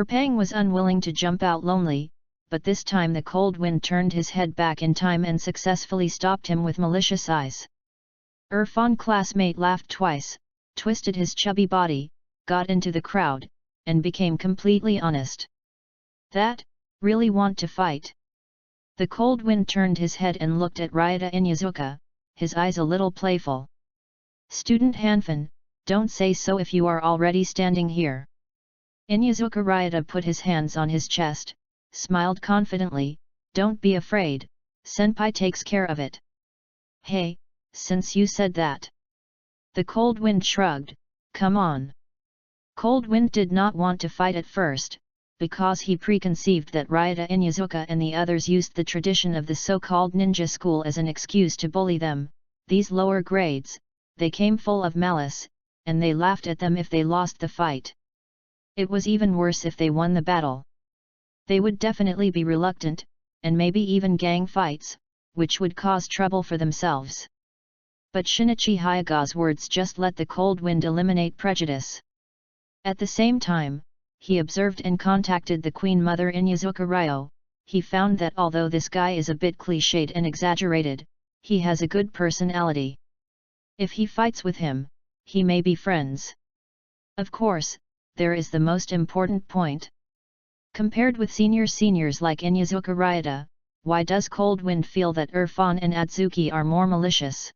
Pang was unwilling to jump out lonely, but this time the cold wind turned his head back in time and successfully stopped him with malicious eyes. Irfan classmate laughed twice, twisted his chubby body, got into the crowd, and became completely honest. That, really want to fight? The cold wind turned his head and looked at Ryota Inyazuka, his eyes a little playful. Student Hanfin, don't say so if you are already standing here. Inyazuka Ryota put his hands on his chest, smiled confidently, don't be afraid, senpai takes care of it. Hey, since you said that. The cold wind shrugged, come on. Cold Wind did not want to fight at first, because he preconceived that Ryota Inyazuka and the others used the tradition of the so-called ninja school as an excuse to bully them, these lower grades, they came full of malice, and they laughed at them if they lost the fight. It was even worse if they won the battle. They would definitely be reluctant, and maybe even gang fights, which would cause trouble for themselves. But Shinichi Hayaga's words just let the cold wind eliminate prejudice. At the same time, he observed and contacted the Queen Mother Inyazuka Ryo. He found that although this guy is a bit cliched and exaggerated, he has a good personality. If he fights with him, he may be friends. Of course, there is the most important point. Compared with seniors like Inyazuka Ryota, why does Cold Wind feel that Irfan and Atsuki are more malicious?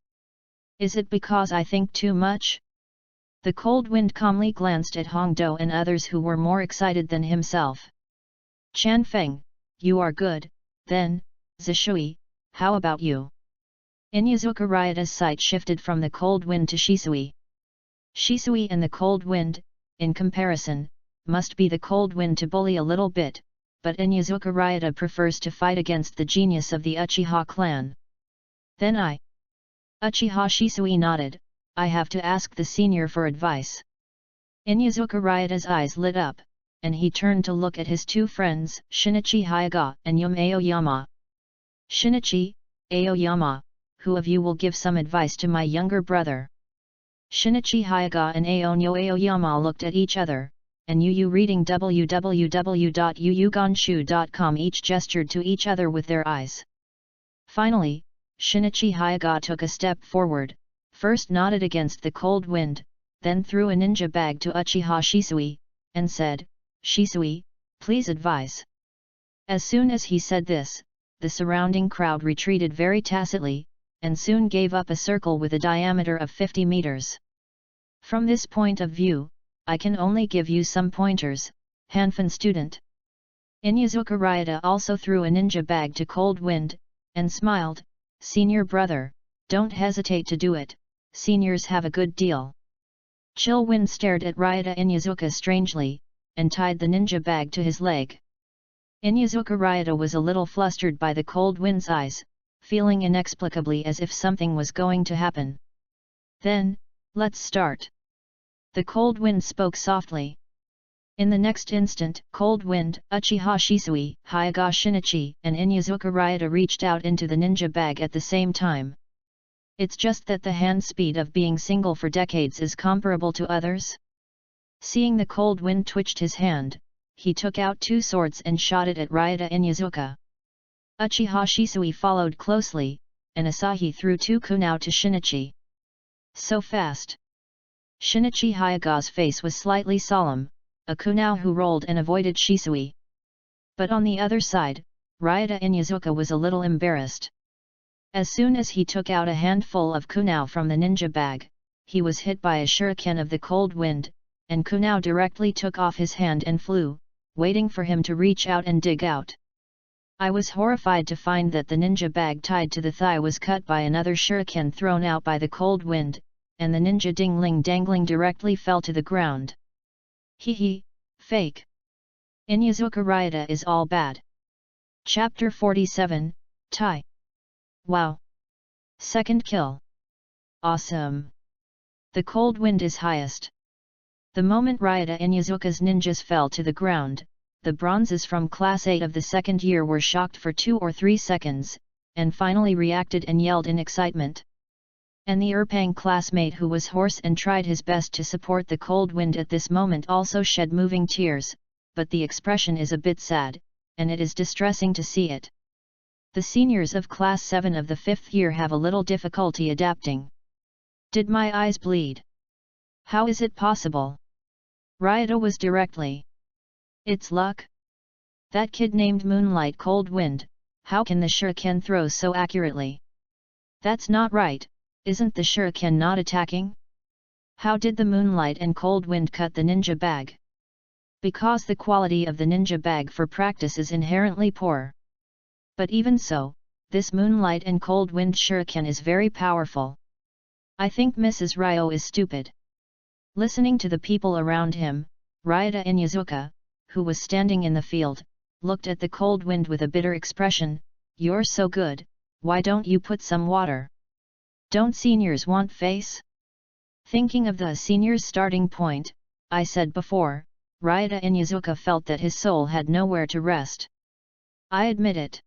Is it because I think too much? The Cold Wind calmly glanced at Hongdo and others who were more excited than himself. Chanfeng, you are good, then, Zishui, how about you? Inyazuka Ryota's sight shifted from the Cold Wind to Shisui. Shisui and the Cold Wind, in comparison, must be the Cold Wind to bully a little bit, but Inyazuka Ryota prefers to fight against the genius of the Uchiha clan. Then Uchiha Shisui nodded, I have to ask the senior for advice. Inyazuka Ryota's eyes lit up, and he turned to look at his two friends, Shinichi Hayaga and Yum Aoyama. Shinichi, Aoyama, who of you will give some advice to my younger brother? Shinichi Hayaga and Aonyo Aoyama looked at each other, and Yu reading www.yuyuganshu.com each gestured to each other with their eyes. Finally, Shinichi Hayaga took a step forward, first nodded against the cold wind, then threw a ninja bag to Uchiha Shisui, and said, Shisui, please advise. As soon as he said this, the surrounding crowd retreated very tacitly, and soon gave up a circle with a diameter of 50 meters. From this point of view, I can only give you some pointers, Hanfin student. Inyazuka Ryota also threw a ninja bag to Cold Wind, and smiled, Senior brother, don't hesitate to do it, seniors have a good deal. Chill Wind stared at Ryota Inyazuka strangely, and tied the ninja bag to his leg. Inyazuka Ryota was a little flustered by the Cold Wind's eyes, feeling inexplicably as if something was going to happen. Then, let's start. The Cold Wind spoke softly. In the next instant, Cold Wind, Uchiha Shisui, Hayaga Shinichi, and Inyazuka Ryota reached out into the ninja bag at the same time. It's just that the hand speed of being single for decades is comparable to others. Seeing the Cold Wind twitched his hand, he took out two swords and shot it at Ryota Inyazuka. Uchiha Shisui followed closely, and Asahi threw two kunao to Shinichi. So fast! Shinichi Hayaga's face was slightly solemn, a kunao who rolled and avoided Shisui. But on the other side, Ryota Inyazuka was a little embarrassed. As soon as he took out a handful of kunao from the ninja bag, he was hit by a shuriken of the Cold Wind, and kunao directly took off his hand and flew, waiting for him to reach out and dig out. I was horrified to find that the ninja bag tied to the thigh was cut by another shuriken thrown out by the Cold Wind, and the ninja dingling dangling directly fell to the ground. Hee, fake. Inyazuka Ryota is all bad. Chapter 47, Tai. Wow. Second kill. Awesome. The Cold Wind is highest. The moment Ryota Inyazuka's ninjas fell to the ground, the bronzes from Class 8 of the second year were shocked for 2 or 3 seconds, and finally reacted and yelled in excitement. And the Erpang classmate who was hoarse and tried his best to support the Cold Wind at this moment also shed moving tears, but the expression is a bit sad, and it is distressing to see it. The seniors of Class 7 of the 5th year have a little difficulty adapting. Did my eyes bleed? How is it possible? Ryota was directly. It's luck. That kid named Moonlight Cold Wind, how can the shuriken throw so accurately? That's not right, isn't the shuriken not attacking? How did the Moonlight and Cold Wind cut the ninja bag? Because the quality of the ninja bag for practice is inherently poor. But even so, this Moonlight and Cold Wind shuriken is very powerful. I think Mrs. Ryo is stupid. Listening to the people around him, Ryota Inyazuka, who was standing in the field, looked at the Cold Wind with a bitter expression. You're so good, why don't you put some water? Don't seniors want face? Thinking of the seniors' starting point, I said before, Ryota Inyazuka felt that his soul had nowhere to rest. I admit it.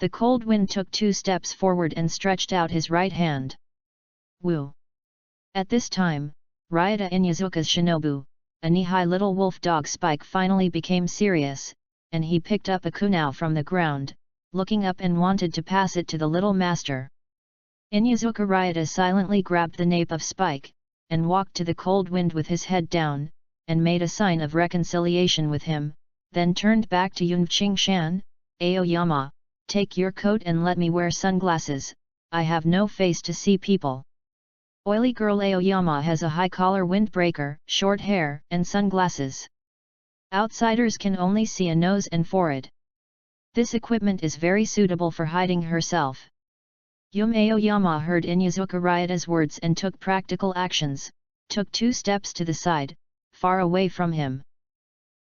The cold wind took 2 steps forward and stretched out his right hand. Woo! At this time, Ryota Inyazuka's shinobu, a knee-high little wolf dog Spike finally became serious, and he picked up a kunao from the ground, looking up and wanted to pass it to the little master. Inyazuka Ryota silently grabbed the nape of Spike, and walked to the cold wind with his head down, and made a sign of reconciliation with him, then turned back to Yunqing Shan. Aoyama, take your coat and let me wear sunglasses, I have no face to see people. Oily girl Aoyama has a high collar windbreaker, short hair, and sunglasses. Outsiders can only see a nose and forehead. This equipment is very suitable for hiding herself. Aoyama heard Inyazuka Ryota's words and took practical actions, took 2 steps to the side, far away from him.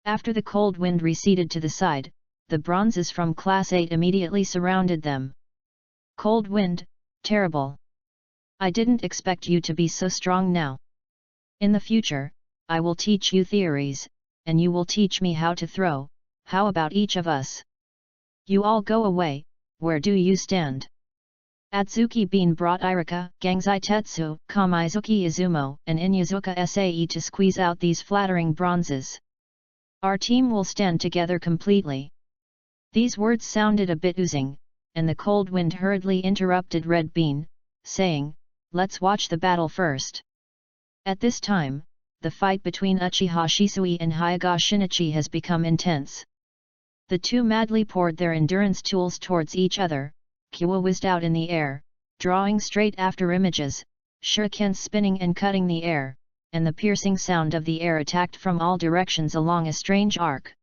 After the cold wind receded to the side, the bronzes from Class 8 immediately surrounded them. Cold wind, terrible. I didn't expect you to be so strong now. In the future, I will teach you theories, and you will teach me how to throw. How about each of us? You all go away, where do you stand? Atsuki Bean brought Irika, Gangzai Tetsu, Kamizuki Izumo, and Inyazuka Sae to squeeze out these flattering bronzes. Our team will stand together completely. These words sounded a bit oozing, and the cold wind hurriedly interrupted Red Bean, saying, let's watch the battle first. At this time, the fight between Uchiha Shisui and Hyuga Shinichi has become intense. The two madly poured their endurance tools towards each other, Kiwa whizzed out in the air, drawing straight after images, shurikens spinning and cutting the air, and the piercing sound of the air attacked from all directions along a strange arc.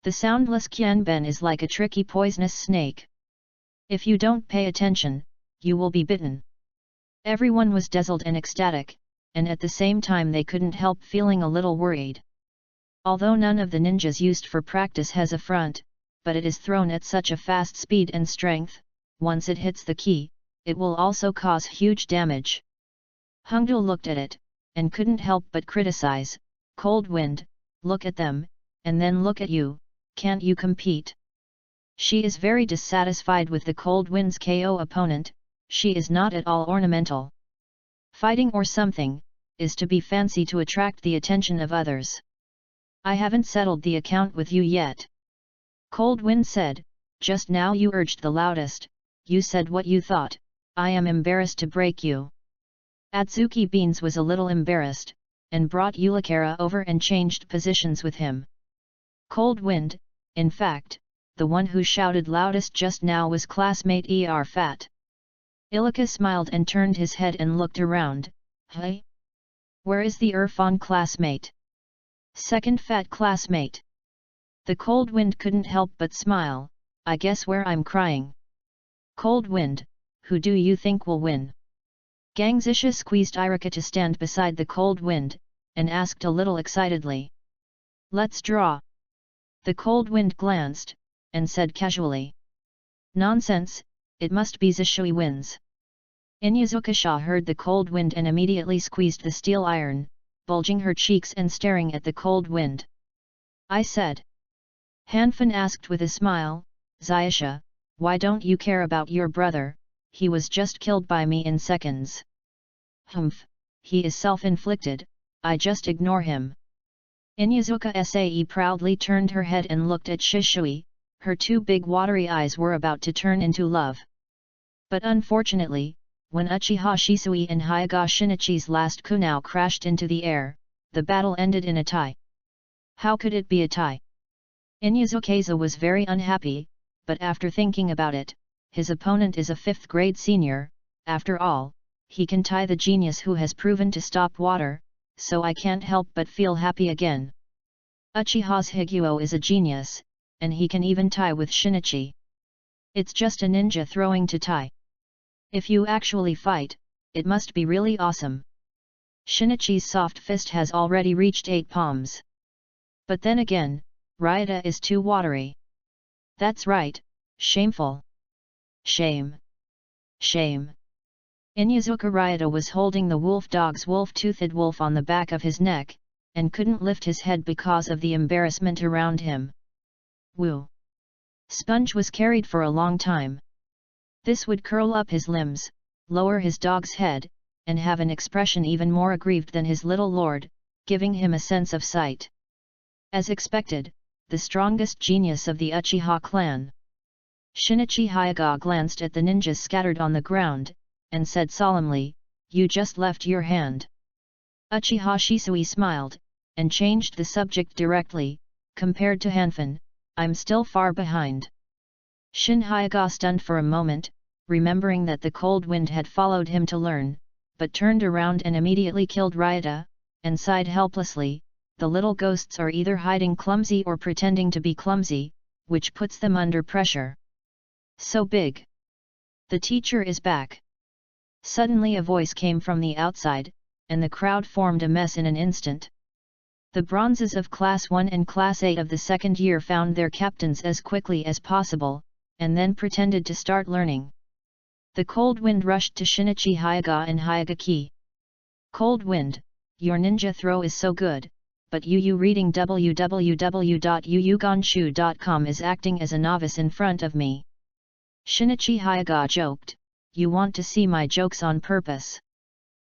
The soundless Qianben is like a tricky poisonous snake. If you don't pay attention, you will be bitten. Everyone was dazzled and ecstatic, and at the same time they couldn't help feeling a little worried. Although none of the ninjas used for practice has a front, but it is thrown at such a fast speed and strength, once it hits the key, it will also cause huge damage. Hungdul looked at it, and couldn't help but criticize, Cold Wind, look at them, and then look at you, can't you compete? She is very dissatisfied with the Cold Wind's KO opponent, she is not at all ornamental. Fighting or something, is to be fancy to attract the attention of others. I haven't settled the account with you yet. Cold Wind said, just now you urged the loudest, you said what you thought, I am embarrassed to break you. Atsuki Beans was a little embarrassed, and brought Ulikara over and changed positions with him. Cold Wind, in fact, the one who shouted loudest just now was classmate Fat. Ilika smiled and turned his head and looked around, hey? Where is the Irfan classmate? Second fat classmate. The Cold Wind couldn't help but smile, I guess where I'm crying. Cold Wind, who do you think will win? Gangzisha squeezed Irika to stand beside the Cold Wind, and asked a little excitedly. Let's draw. The Cold Wind glanced, and said casually. Nonsense, it must be Zishui wins. Inyazuka heard the Cold Wind and immediately squeezed the steel iron, bulging her cheeks and staring at the Cold Wind. I said. Hanfan asked with a smile, Zayasha, why don't you care about your brother, he was just killed by me in seconds. Humph, he is self-inflicted, I just ignore him. Inyazuka Sae proudly turned her head and looked at Shishui, her two big watery eyes were about to turn into love. But unfortunately, when Uchiha Shisui and Hyuga Shinichi's last kunao crashed into the air, the battle ended in a tie. How could it be a tie? Inyazuka was very unhappy, but after thinking about it, his opponent is a 5th grade senior, after all, he can tie the genius who has proven to stop water, so I can't help but feel happy again. Uchiha's Higuo is a genius, and he can even tie with Shinichi. It's just a ninja throwing to tie. If you actually fight, it must be really awesome. Shinichi's soft fist has already reached 8 palms. But then again, Ryota is too watery. That's right, shameful. Shame. Shame. Inyazuka Ryota was holding the wolf dog's wolf-toothed wolf on the back of his neck, and couldn't lift his head because of the embarrassment around him. Woo! Sponge was carried for a long time. This would curl up his limbs, lower his dog's head, and have an expression even more aggrieved than his little lord, giving him a sense of sight. As expected, the strongest genius of the Uchiha clan. Shinichi Hyuga glanced at the ninjas scattered on the ground, and said solemnly, "You just left your hand." Uchiha Shisui smiled, and changed the subject directly, "Compared to Hanfin, I'm still far behind." Shin Hyuga stunned for a moment, remembering that the cold wind had followed him to learn, but turned around and immediately killed Ryota, and sighed helplessly, "The little ghosts are either hiding clumsy or pretending to be clumsy, which puts them under pressure. So big. The teacher is back." Suddenly a voice came from the outside, and the crowd formed a mess in an instant. The bronzes of Class 1 and Class 8 of the second year found their captains as quickly as possible, and then pretended to start learning. The cold wind rushed to Shinichi Hyuga and Hyuga-ki. "Cold wind, your ninja throw is so good, but Yu reading www.yuyuganshu.com is acting as a novice in front of me." Shinichi Hyuga joked, "You want to see my jokes on purpose?"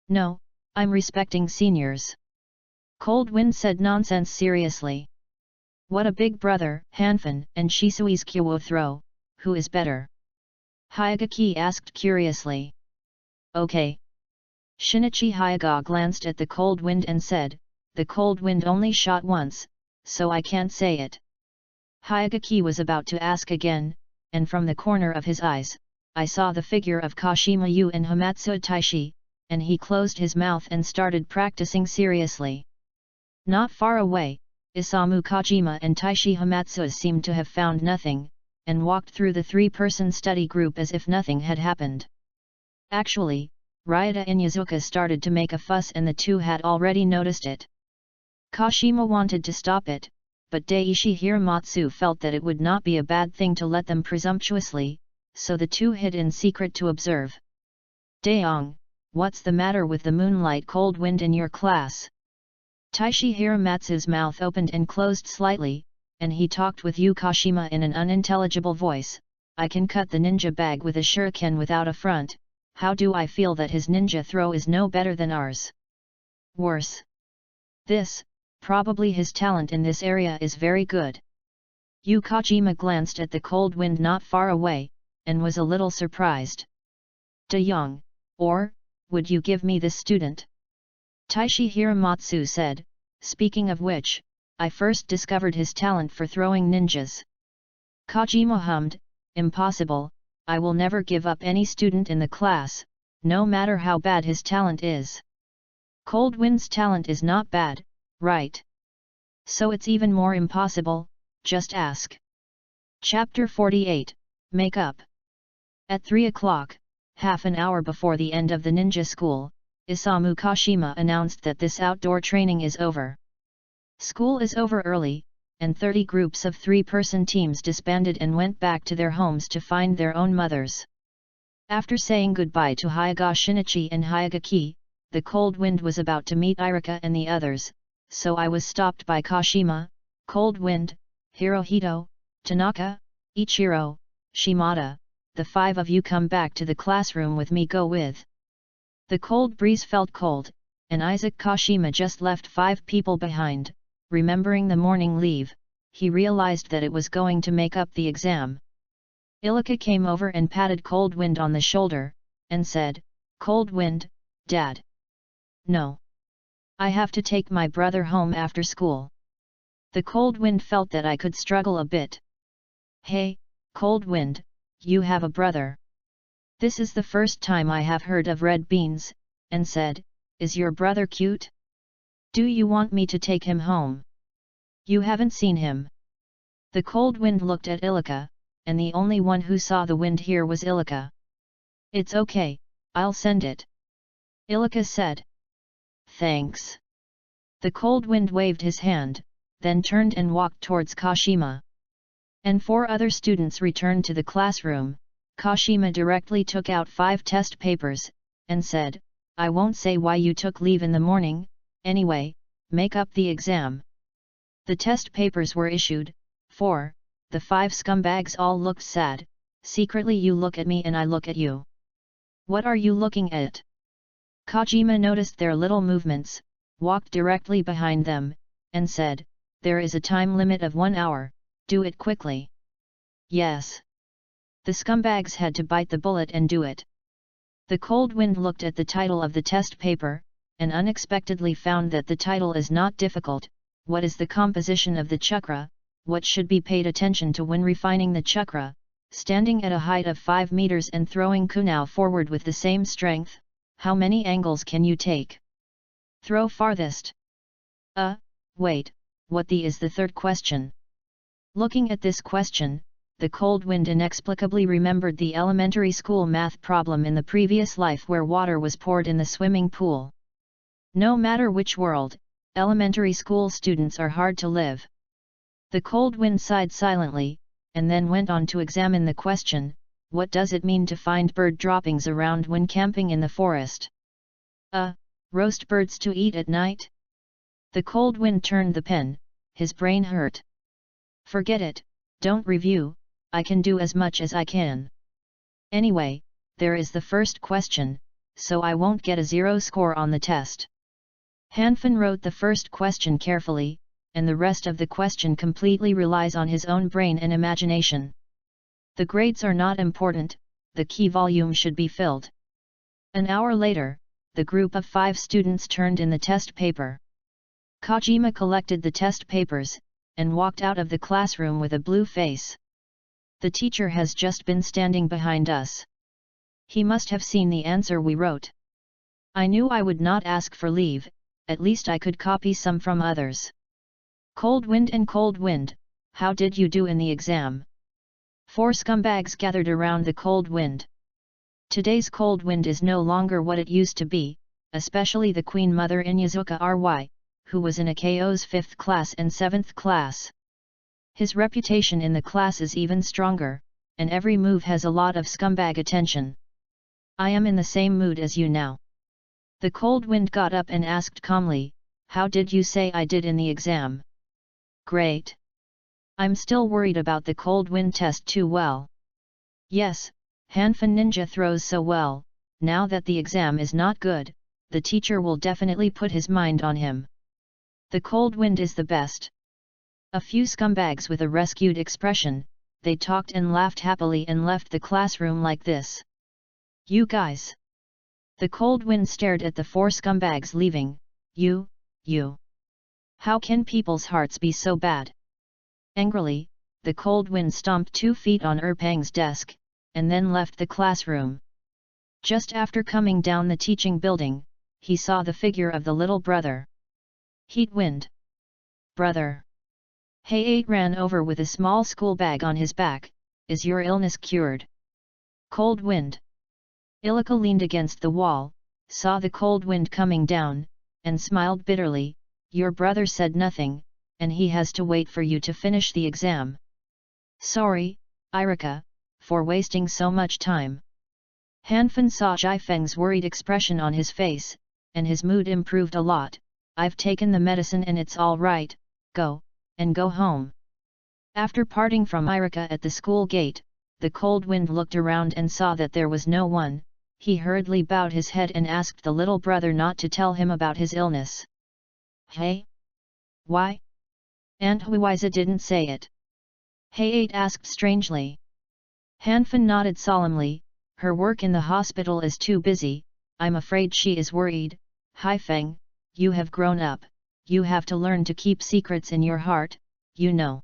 "No, I'm respecting seniors." Cold Wind said nonsense seriously. "What a big brother, Hanfin and Shisui's Kyo throw, who is better?" Hyuga-ki asked curiously. "Okay." Shinichi Hyuga glanced at the cold wind and said, "The cold wind only shot once, so I can't say it." Hyuga-ki was about to ask again, and from the corner of his eyes, I saw the figure of Kashima Yu and Hamatsu Taishi, and he closed his mouth and started practicing seriously. Not far away, Isamu Kajima and Taishi Hamatsu seemed to have found nothing, and walked through the three-person study group as if nothing had happened. Actually, Ryota and Yazuka started to make a fuss and the two had already noticed it. Kashima wanted to stop it, but Daishi Hiramatsu felt that it would not be a bad thing to let them presumptuously, so the two hid in secret to observe. "Daong, what's the matter with the moonlight cold wind in your class?" Taishi Hiramatsu's mouth opened and closed slightly, and he talked with Yu Kashima in an unintelligible voice. "I can cut the ninja bag with a shuriken without a front, how do I feel that his ninja throw is no better than ours? Worse. This, probably his talent in this area is very good." Yu Kajima glanced at the cold wind not far away, and was a little surprised. "De Young, or, would you give me this student?" Taishi Hiramatsu said, "Speaking of which, I first discovered his talent for throwing ninjas." Kajima hummed, "Impossible, I will never give up any student in the class, no matter how bad his talent is." "Cold Wind's talent is not bad, right? So it's even more impossible, just ask." Chapter 48, Make Up. At 3 o'clock, half an hour before the end of the ninja school, Isamu Kashima announced that this outdoor training is over. School is over early, and 30 groups of 3-person teams disbanded and went back to their homes to find their own mothers. After saying goodbye to Hyuga Shinichi and Hyuga-ki, the cold wind was about to meet Irika and the others, so I was stopped by Kashima, "Cold Wind, Hirohito, Tanaka, Ichiro, Shimada, the 5 of you come back to the classroom with me, go with." The cold breeze felt cold, and Isaac Kashima just left 5 people behind. Remembering the morning leave, he realized that it was going to make up the exam. Ilika came over and patted Cold Wind on the shoulder, and said, "Cold Wind, Dad. No. I have to take my brother home after school." The Cold Wind felt that I could struggle a bit. "Hey, Cold Wind, you have a brother. This is the first time I have heard of red beans," and said, "Is your brother cute? Do you want me to take him home? You haven't seen him." The cold wind looked at Ilika, and the only one who saw the wind here was Ilika. "It's okay, I'll send it," Ilika said. "Thanks." The cold wind waved his hand, then turned and walked towards Kashima. And 4 other students returned to the classroom. Kashima directly took out 5 test papers, and said, "I won't say why you took leave in the morning, anyway, make up the exam." The test papers were issued. 4. The 5 scumbags all looked sad. Secretly you look at me and I look at you. What are you looking at? Kojima noticed their little movements, walked directly behind them, and said, there is a time limit of 1 hour, do it quickly. Yes. The scumbags had to bite the bullet and do it. The Cold Wind looked at the title of the test paper, and unexpectedly found that the title is not difficult. What is the composition of the chakra? What should be paid attention to when refining the chakra? Standing at a height of 5 meters and throwing kunai forward with the same strength, how many angles can you take? Throw farthest. Wait, what is the third question? Looking at this question, the Cold Wind inexplicably remembered the elementary school math problem in the previous life where water was poured in the swimming pool. No matter which world, elementary school students are hard to live. The Cold Wind sighed silently, and then went on to examine the question, what does it mean to find bird droppings around when camping in the forest? Roast birds to eat at night? The Cold Wind turned the pen, his brain hurt. Forget it, don't review, I can do as much as I can. Anyway, there is the first question, so I won't get a 0 score on the test. Hanfin wrote the first question carefully, and the rest of the question completely relies on his own brain and imagination. The grades are not important, the key volume should be filled. An hour later, the group of 5 students turned in the test paper. Kojima collected the test papers, and walked out of the classroom with a blue face. The teacher has just been standing behind us. He must have seen the answer we wrote. I knew I would not ask for leave, at least I could copy some from others. Cold Wind and Cold Wind, how did you do in the exam? 4 scumbags gathered around the Cold Wind. Today's Cold Wind is no longer what it used to be, especially the Queen Mother Inyazuka Ry, who was in Akao's 5th class and 7th class. His reputation in the class is even stronger, and every move has a lot of scumbag attention. I am in the same mood as you now. The Cold Wind got up and asked calmly, how did you say I did in the exam? Great. I'm still worried about the Cold Wind test too well. Yes, Hanfin Ninja throws so well, now that the exam is not good, the teacher will definitely put his mind on him. The Cold Wind is the best. A few scumbags with a rescued expression, they talked and laughed happily and left the classroom like this. You guys. The Cold Wind stared at the 4 scumbags leaving. You. How can people's hearts be so bad? Angrily, the Cold Wind stomped 2 feet on Erpang's desk, and then left the classroom. Just after coming down the teaching building, he saw the figure of the little brother. Heat Wind. Brother. Hey-8 ran over with a small school bag on his back. Is your illness cured? Cold Wind. Ilika leaned against the wall, saw the Cold Wind coming down, and smiled bitterly. Your brother said nothing, and he has to wait for you to finish the exam. Sorry, Irika, for wasting so much time. Hanfin saw Jifeng's worried expression on his face, and his mood improved a lot. I've taken the medicine and it's all right, go home. After parting from Irika at the school gate, the Cold Wind looked around and saw that there was no one. He hurriedly bowed his head and asked the little brother not to tell him about his illness. Hey? Why? Aunt Huiza didn't say it. Hey-8 asked strangely. Hanfin nodded solemnly, her work in the hospital is too busy, I'm afraid she is worried. Haifeng, you have grown up, you have to learn to keep secrets in your heart, you know.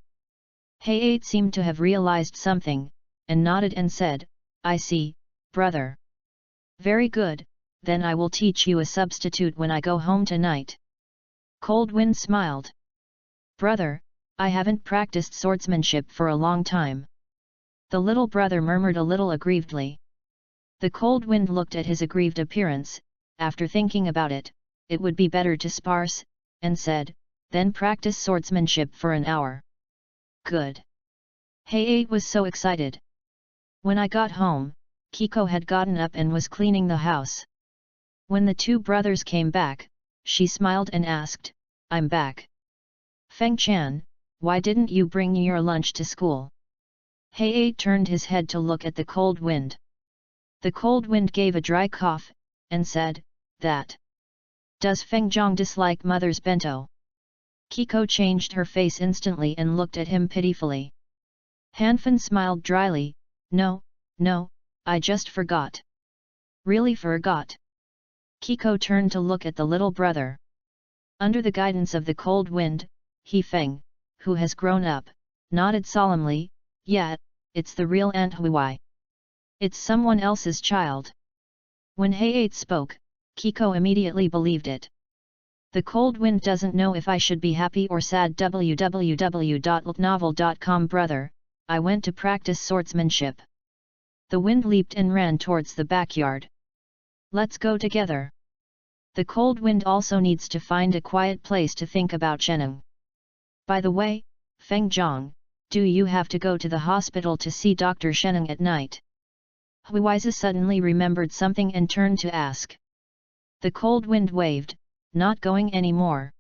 Hey-8 seemed to have realized something, and nodded and said, I see, brother. Very good, then I will teach you a substitute when I go home tonight. Cold Wind smiled. Brother, I haven't practiced swordsmanship for a long time. The little brother murmured a little aggrievedly. The Cold Wind looked at his aggrieved appearance, after thinking about it, it would be better to sparse, and said, then practice swordsmanship for an hour. Good. Hey-8 was so excited. When I got home, Kiko had gotten up and was cleaning the house. When the 2 brothers came back, she smiled and asked, I'm back. Feng Chan, why didn't you bring your lunch to school? He turned his head to look at the cold wind. The cold wind gave a dry cough, and said, "That. Does Fengjiang dislike mother's bento?" Kiko changed her face instantly and looked at him pitifully. Hanfan smiled dryly, No, I just forgot." "Really forgot?" Kiko turned to look at the little brother. Under the guidance of the cold wind, He Feng, who has grown up, nodded solemnly, "Yeah, it's the real Aunt Huai. It's someone else's child." When He spoke, Kiko immediately believed it. "The cold wind doesn't know if I should be happy or sad." www.novel.com Brother, I went to practice swordsmanship. The wind leaped and ran towards the backyard. "Let's go together." The cold wind also needs to find a quiet place to think about Sheneng. "By the way, Fengjiang, do you have to go to the hospital to see Dr. Sheneng at night?" Huiza suddenly remembered something and turned to ask. The cold wind waved, "Not going anymore.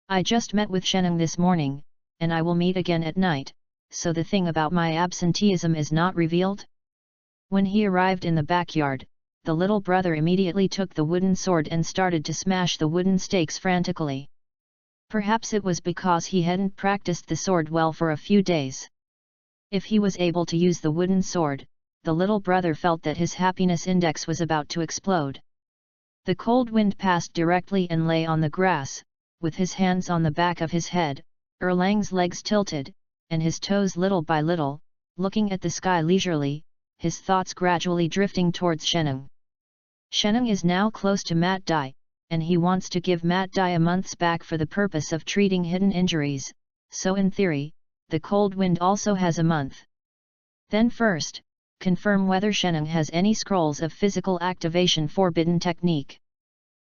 I just met with Sheneng this morning, and I will meet again at night, so the thing about my absenteeism is not revealed." When he arrived in the backyard, the little brother immediately took the wooden sword and started to smash the wooden stakes frantically. Perhaps it was because he hadn't practiced the sword well for a few days. If he was able to use the wooden sword, the little brother felt that his happiness index was about to explode. The cold wind passed directly and lay on the grass, with his hands on the back of his head, Erlang's legs tilted, and his toes little by little, looking at the sky leisurely, his thoughts gradually drifting towards Sheneng. Sheneng is now close to Mat Dai, and he wants to give Mat Dai a month's back for the purpose of treating hidden injuries, so in theory, the cold wind also has a month. Then first, confirm whether Sheneng has any scrolls of physical activation forbidden technique.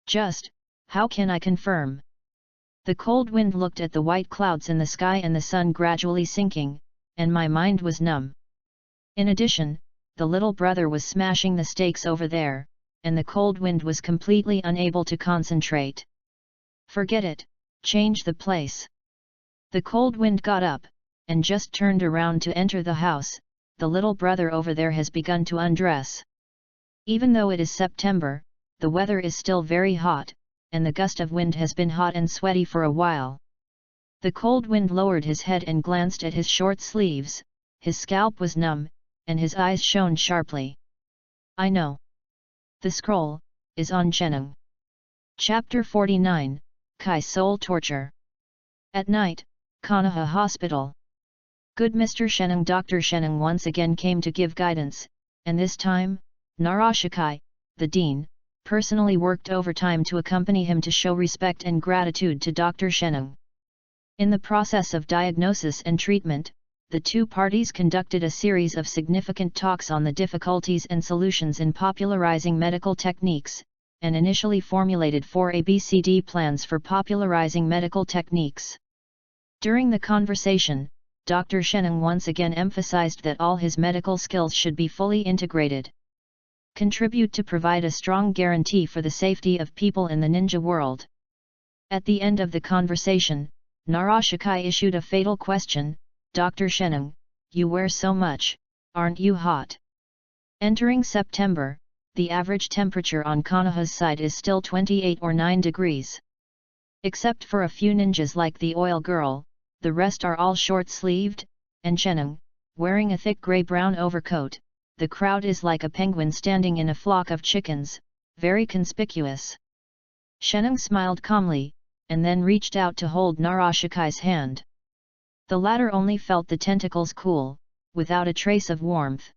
Just, how can I confirm? The cold wind looked at the white clouds in the sky and the sun gradually sinking, and my mind was numb. In addition, the little brother was smashing the stakes over there, and the cold wind was completely unable to concentrate. "Forget it, change the place." The cold wind got up, and just turned around to enter the house. "The little brother over there has begun to undress. Even though it is September, the weather is still very hot, and the gust of wind has been hot and sweaty for a while." The cold wind lowered his head and glanced at his short sleeves, his scalp was numb, and his eyes shone sharply. "I know. The scroll is on Sheneng." Chapter 49, Kai Soul Torture. At night, Konoha Hospital. Good Mr. Sheneng. Dr. Sheneng once again came to give guidance, and this time, Narashikai, the dean, personally worked overtime to accompany him to show respect and gratitude to Dr. Sheneng. In the process of diagnosis and treatment, the two parties conducted a series of significant talks on the difficulties and solutions in popularizing medical techniques, and initially formulated 4 ABCD plans for popularizing medical techniques. During the conversation, Dr. Sheneng once again emphasized that all his medical skills should be fully integrated. Contribute to provide a strong guarantee for the safety of people in the ninja world. At the end of the conversation, Narashikai issued a fatal question, "Dr. Sheneng, you wear so much, aren't you hot?" Entering September, the average temperature on Konoha's side is still 28 or 9 degrees. Except for a few ninjas like the oil girl, the rest are all short-sleeved, and Sheneng, wearing a thick grey-brown overcoat, the crowd is like a penguin standing in a flock of chickens, very conspicuous. Sheneng smiled calmly, and then reached out to hold Narashikai's hand. The latter only felt the tentacles cool, without a trace of warmth.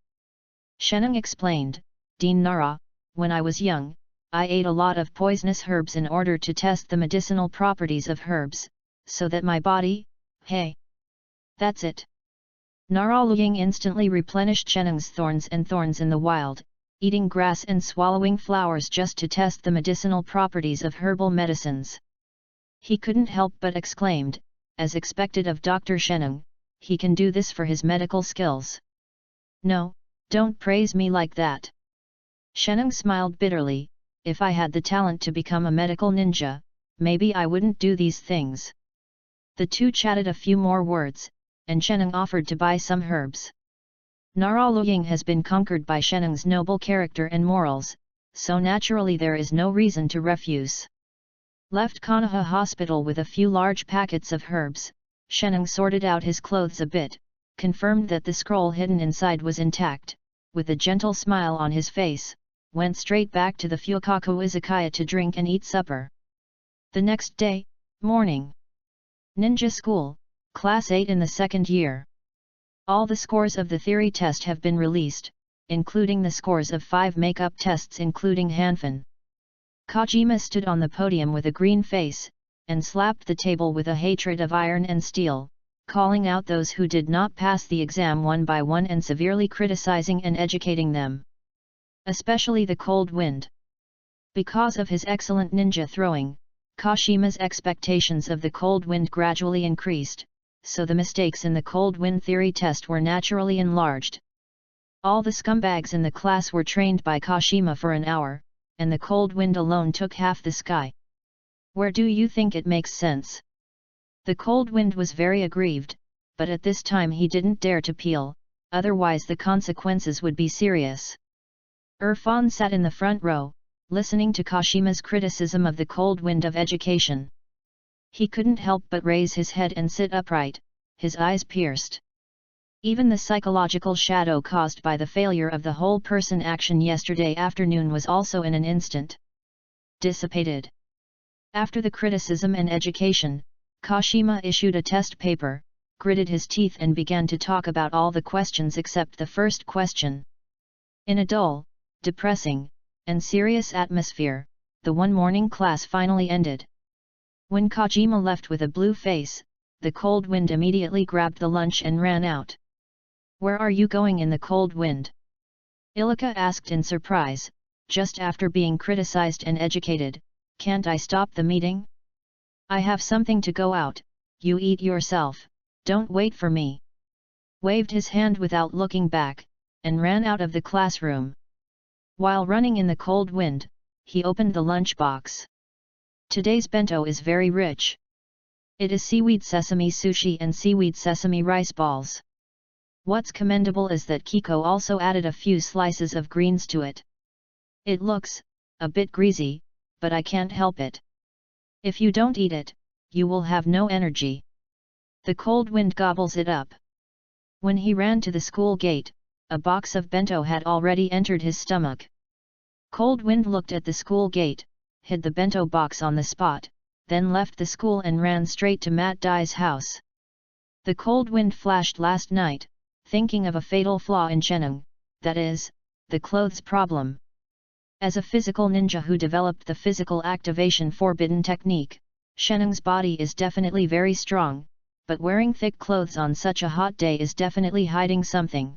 Sheneng explained, "Dean Nara, when I was young, I ate a lot of poisonous herbs in order to test the medicinal properties of herbs, so that my body, hey. That's it." Nara Luying instantly replenished Sheneng's thorns in the wild, eating grass and swallowing flowers just to test the medicinal properties of herbal medicines. He couldn't help but exclaimed, as expected of Dr. Sheneng, he can do this for his medical skills. "No, don't praise me like that." Sheneng smiled bitterly, "If I had the talent to become a medical ninja, maybe I wouldn't do these things." The two chatted a few more words, and Sheneng offered to buy some herbs. Naraluying has been conquered by Sheneng's noble character and morals, so naturally there is no reason to refuse. Left Konoha Hospital with a few large packets of herbs, Sheneng sorted out his clothes a bit, confirmed that the scroll hidden inside was intact, with a gentle smile on his face, went straight back to the Fukaku izakaya to drink and eat supper. The next day, morning. Ninja School, Class 8 in the second year. All the scores of the theory test have been released, including the scores of 5 makeup tests including Hanfin. Kojima stood on the podium with a green face, and slapped the table with a hatred of iron and steel, calling out those who did not pass the exam one by one and severely criticizing and educating them. Especially the Cold Wind. Because of his excellent ninja throwing, Kashima's expectations of the Cold Wind gradually increased, so the mistakes in the Cold Wind theory test were naturally enlarged. All the scumbags in the class were trained by Kashima for an hour, and the Cold Wind alone took half the sky. Where do you think it makes sense? The Cold Wind was very aggrieved, but at this time he didn't dare to peel, otherwise the consequences would be serious. Irfan sat in the front row, listening to Kashima's criticism of the Cold Wind of education. He couldn't help but raise his head and sit upright, his eyes pierced. Even the psychological shadow caused by the failure of the whole person action yesterday afternoon was also in an instant dissipated. After the criticism and education, Kashima issued a test paper, gritted his teeth and began to talk about all the questions except the first question. In a dull, depressing, and serious atmosphere, the one morning class finally ended. When Kojima left with a blue face, the Cold Wind immediately grabbed the lunch and ran out. "Where are you going in the Cold Wind?" Ilika asked in surprise, just after being criticized and educated. "Can't I stop the meeting? I have something to go out, you eat yourself, don't wait for me." Waved his hand without looking back, and ran out of the classroom. While running in the Cold Wind, he opened the lunchbox. Today's bento is very rich. It is seaweed sesame sushi and seaweed sesame rice balls. What's commendable is that Kiko also added a few slices of greens to it. It looks a bit greasy, but I can't help it. If you don't eat it, you will have no energy. The Cold Wind gobbles it up. When he ran to the school gate, a box of bento had already entered his stomach. Cold Wind looked at the school gate, hid the bento box on the spot, then left the school and ran straight to Matt Dai's house. The Cold Wind flashed last night, thinking of a fatal flaw in Sheneng, that is, the clothes problem. As a physical ninja who developed the physical activation forbidden technique, Sheneng's body is definitely very strong, but wearing thick clothes on such a hot day is definitely hiding something.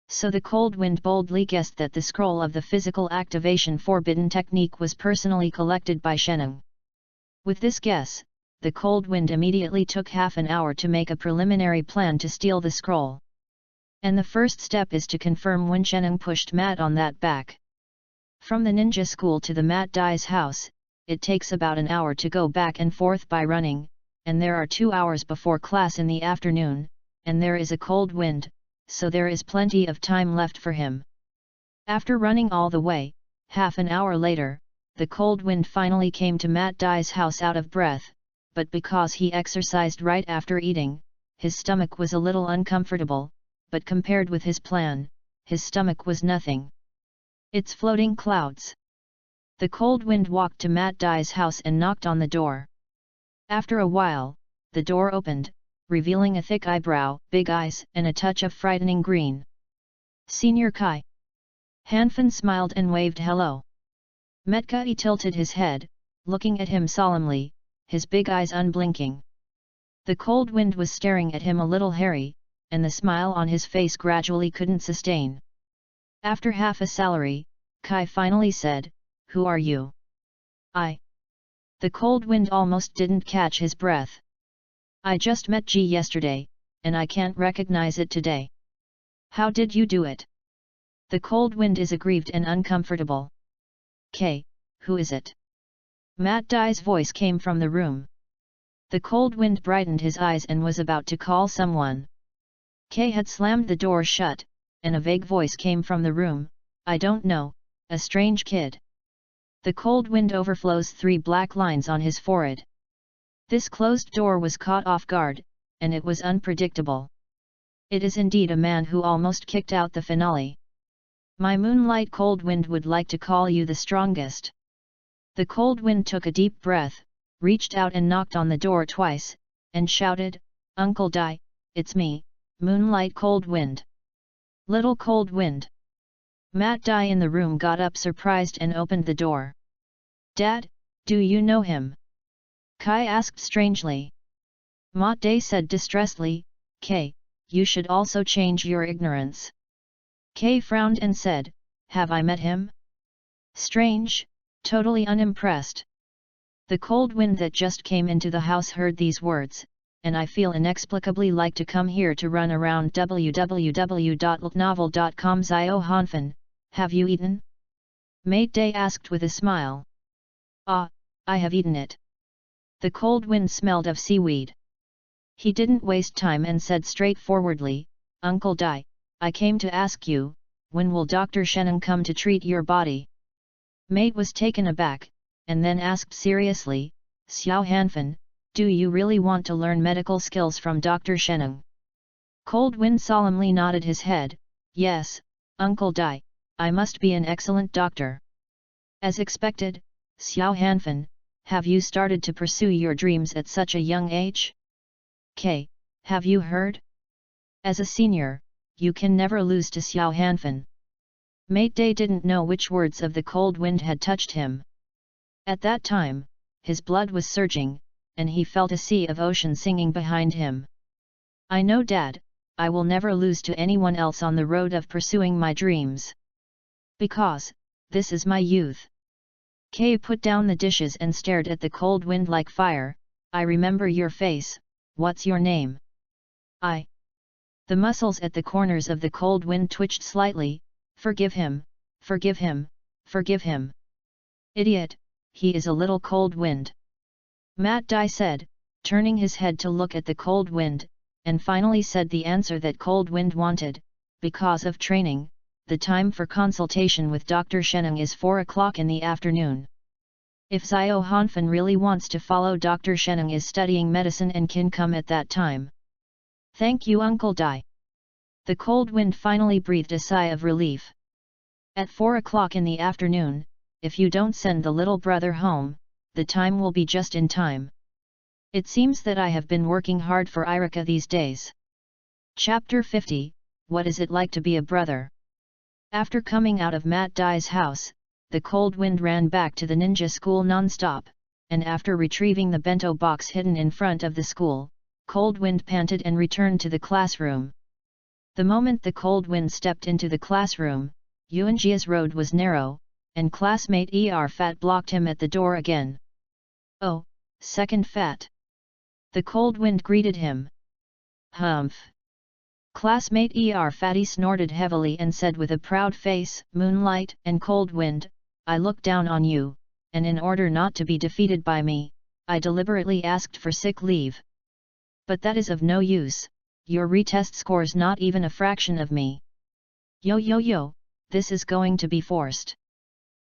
So the Cold Wind boldly guessed that the scroll of the physical activation forbidden technique was personally collected by Sheneng. With this guess, the Cold Wind immediately took half an hour to make a preliminary plan to steal the scroll. And the first step is to confirm when Sheneng pushed Matt on that back. From the ninja school to the Matt Dai's house, it takes about an hour to go back and forth by running, and there are 2 hours before class in the afternoon, and there is a cold wind, so there is plenty of time left for him. After running all the way, half an hour later, the Cold Wind finally came to Matt Dai's house out of breath, but because he exercised right after eating, his stomach was a little uncomfortable, but compared with his plan, his stomach was nothing. It's floating clouds. The Cold Wind walked to Matt Dai's house and knocked on the door. After a while, the door opened, revealing a thick eyebrow, big eyes and a touch of frightening green. "Senior Kai." Hanfin smiled and waved hello. Metkai tilted his head, looking at him solemnly, his big eyes unblinking. The Cold Wind was staring at him a little hairy, and the smile on his face gradually couldn't sustain. After half a salary, Kai finally said, "Who are you?" "I." The Cold Wind almost didn't catch his breath. "I just met G yesterday, and I can't recognize it today." "How did you do it?" The Cold Wind is aggrieved and uncomfortable. "K, who is it?" Matt Dai's voice came from the room. The Cold Wind brightened his eyes and was about to call someone. K had slammed the door shut, and a vague voice came from the room, "I don't know, a strange kid." The cold wind overflows 3 black lines on his forehead. This closed door was caught off guard, and it was unpredictable. It is indeed a man who almost kicked out the finale. "My moonlight cold wind would like to call you the strongest." The cold wind took a deep breath, reached out and knocked on the door twice, and shouted, "Uncle Dai, it's me, moonlight cold wind. Little cold wind." Matt Dai in the room got up surprised and opened the door. "Dad, do you know him?" Kai asked strangely. Matt Dai said distressedly, "Kay, you should also change your ignorance." Kay frowned and said, "Have I met him?" Strange, totally unimpressed. The cold wind that just came into the house heard these words, "And I feel inexplicably like to come here to run around www.novel.com. Zio Hanfan, have you eaten?" Mate Day asked with a smile. "Ah, I have eaten it." The cold wind smelled of seaweed. He didn't waste time and said straightforwardly, "Uncle Dai, I came to ask you, when will Dr. Sheneng come to treat your body?" Mate was taken aback, and then asked seriously, "Xiao Hanfan, do you really want to learn medical skills from Dr. Sheneng?" Cold Wind solemnly nodded his head, "Yes, Uncle Dai, I must be an excellent doctor." As expected, Xiao Hanfan, have you started to pursue your dreams at such a young age? K, have you heard? As a senior, you can never lose to Xiao Hanfan. Mate Day didn't know which words of the cold wind had touched him. At that time, his blood was surging, and he felt a sea of ocean singing behind him. "I know, Dad, I will never lose to anyone else on the road of pursuing my dreams. Because, this is my youth." Kay put down the dishes and stared at the cold wind like fire. "I remember your face, what's your name?" "I." The muscles at the corners of the cold wind twitched slightly. "Forgive him, forgive him, forgive him. Idiot, he is a little cold wind." Matt Dai said, turning his head to look at the cold wind, and finally said the answer that cold wind wanted, "Because of training, the time for consultation with Dr. Sheneng is 4 o'clock in the afternoon. If Zio Hanfan really wants to follow Dr. Sheneng is studying medicine and can come at that time." "Thank you, Uncle Dai." The cold wind finally breathed a sigh of relief. "At 4 o'clock in the afternoon, if you don't send the little brother home, the time will be just in time. It seems that I have been working hard for Irika these days." Chapter 50, What is it like to be a brother? After coming out of Matt Dai's house, the cold wind ran back to the ninja school non-stop, and after retrieving the bento box hidden in front of the school, cold wind panted and returned to the classroom. The moment the cold wind stepped into the classroom, Yuanjia's road was narrow, and classmate Fat blocked him at the door again. "Oh, second Fat." The cold wind greeted him. "Humph." Classmate Fatty snorted heavily and said with a proud face, "Moonlight and cold wind, I looked down on you, and in order not to be defeated by me, I deliberately asked for sick leave. But that is of no use, your retest scores not even a fraction of me. Yo, this is going to be forced."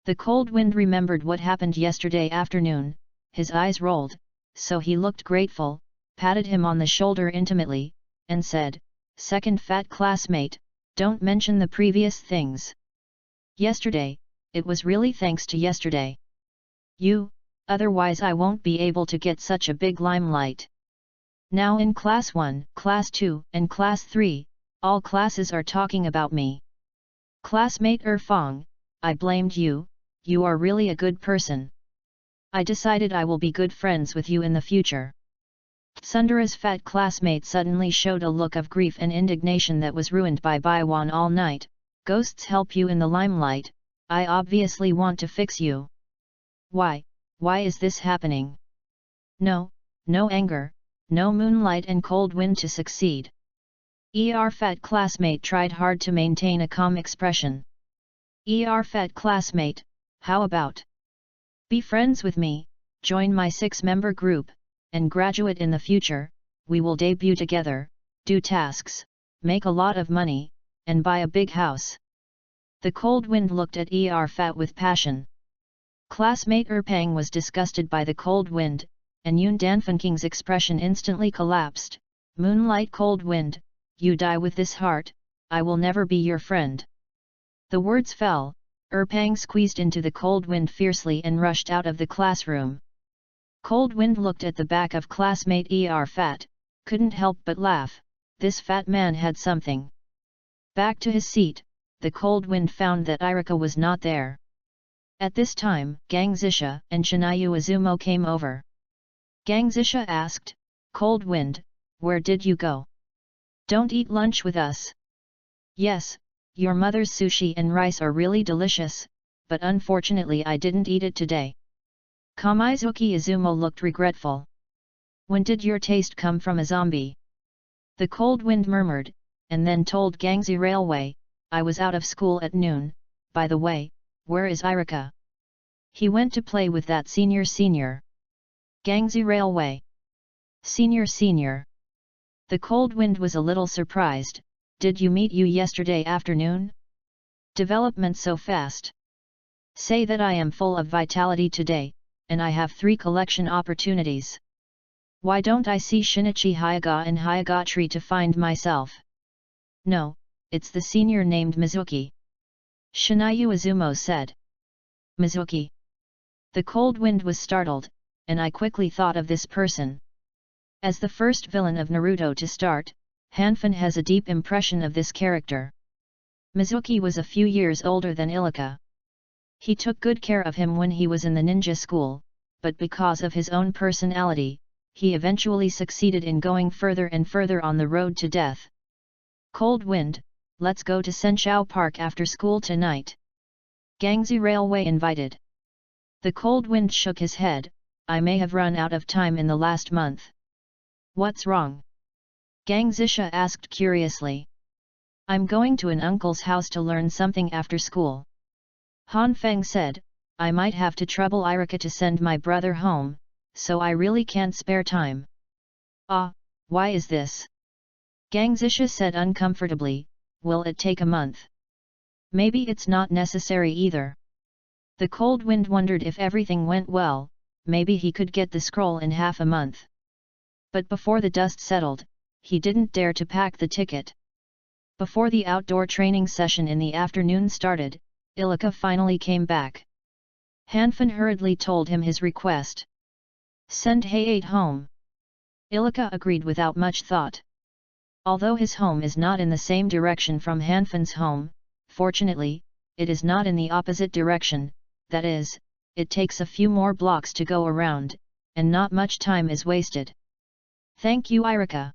The cold wind remembered what happened yesterday afternoon, his eyes rolled, so he looked grateful, patted him on the shoulder intimately, and said, "Second Fat classmate, don't mention the previous things. Yesterday, it was really thanks to yesterday. Otherwise I won't be able to get such a big limelight. Now in Class 1, Class 2, and Class 3, all classes are talking about me. Classmate Fong, I blamed you, you are really a good person. I decided I will be good friends with you in the future." Sundara's fat classmate suddenly showed a look of grief and indignation that was ruined by Baiwan all night. "Ghosts help you in the limelight, I obviously want to fix you. Why is this happening? No anger, no moonlight and cold wind to succeed." Fat classmate tried hard to maintain a calm expression. Fat classmate, how about be friends with me, join my 6-member group, and graduate in the future, we will debut together, do tasks, make a lot of money, and buy a big house. The cold wind looked at Fat with passion. Classmate Pang was disgusted by the cold wind, and Yoon Danfanking's expression instantly collapsed. Moonlight cold wind, you die with this heart, I will never be your friend. The words fell, Pang squeezed into the cold wind fiercely and rushed out of the classroom. Cold wind looked at the back of classmate Fat, couldn't help but laugh, this fat man had something. Back to his seat, the cold wind found that Irika was not there. At this time, Gang Zisha and Shinayu Izumo came over. Gang Zisha asked, Cold wind, where did you go? Don't eat lunch with us. Yes, your mother's sushi and rice are really delicious, but unfortunately I didn't eat it today. Kamizuki Izumo looked regretful. When did your taste come from a zombie? The cold wind murmured, and then told Gangzi Railway, I was out of school at noon. By the way, where is Irika? He went to play with that senior. Gangzi Railway. Senior. The cold wind was a little surprised, did you meet you yesterday afternoon? Development so fast. Say that I am full of vitality today, and I have 3 collection opportunities. Why don't I see Shinichi Hyuga and Hyuga Tree to find myself? No, it's the senior named Mizuki. Shinayu Izumo said. Mizuki. The cold wind was startled, and I quickly thought of this person. As the first villain of Naruto to start, Hanfin has a deep impression of this character. Mizuki was a few years older than Ilika. He took good care of him when he was in the ninja school, but because of his own personality, he eventually succeeded in going further and further on the road to death. Cold wind, let's go to Senshou Park after school tonight. Gangzi Railway invited. The cold wind shook his head, I may have run out of time in the last month. What's wrong? Gang Zisha asked curiously. I'm going to an uncle's house to learn something after school. Han Feng said, I might have to trouble Irika to send my brother home, so I really can't spare time. Ah, why is this? Gang Zisha said uncomfortably, will it take a month? Maybe it's not necessary either. The cold wind wondered if everything went well, maybe he could get the scroll in half a month. But before the dust settled, he didn't dare to pack the ticket. Before the outdoor training session in the afternoon started, Ilika finally came back. Hanfin hurriedly told him his request. Send Hayate home. Ilika agreed without much thought. Although his home is not in the same direction from Hanfin's home, fortunately, it is not in the opposite direction, that is, it takes a few more blocks to go around, and not much time is wasted. Thank you Irika.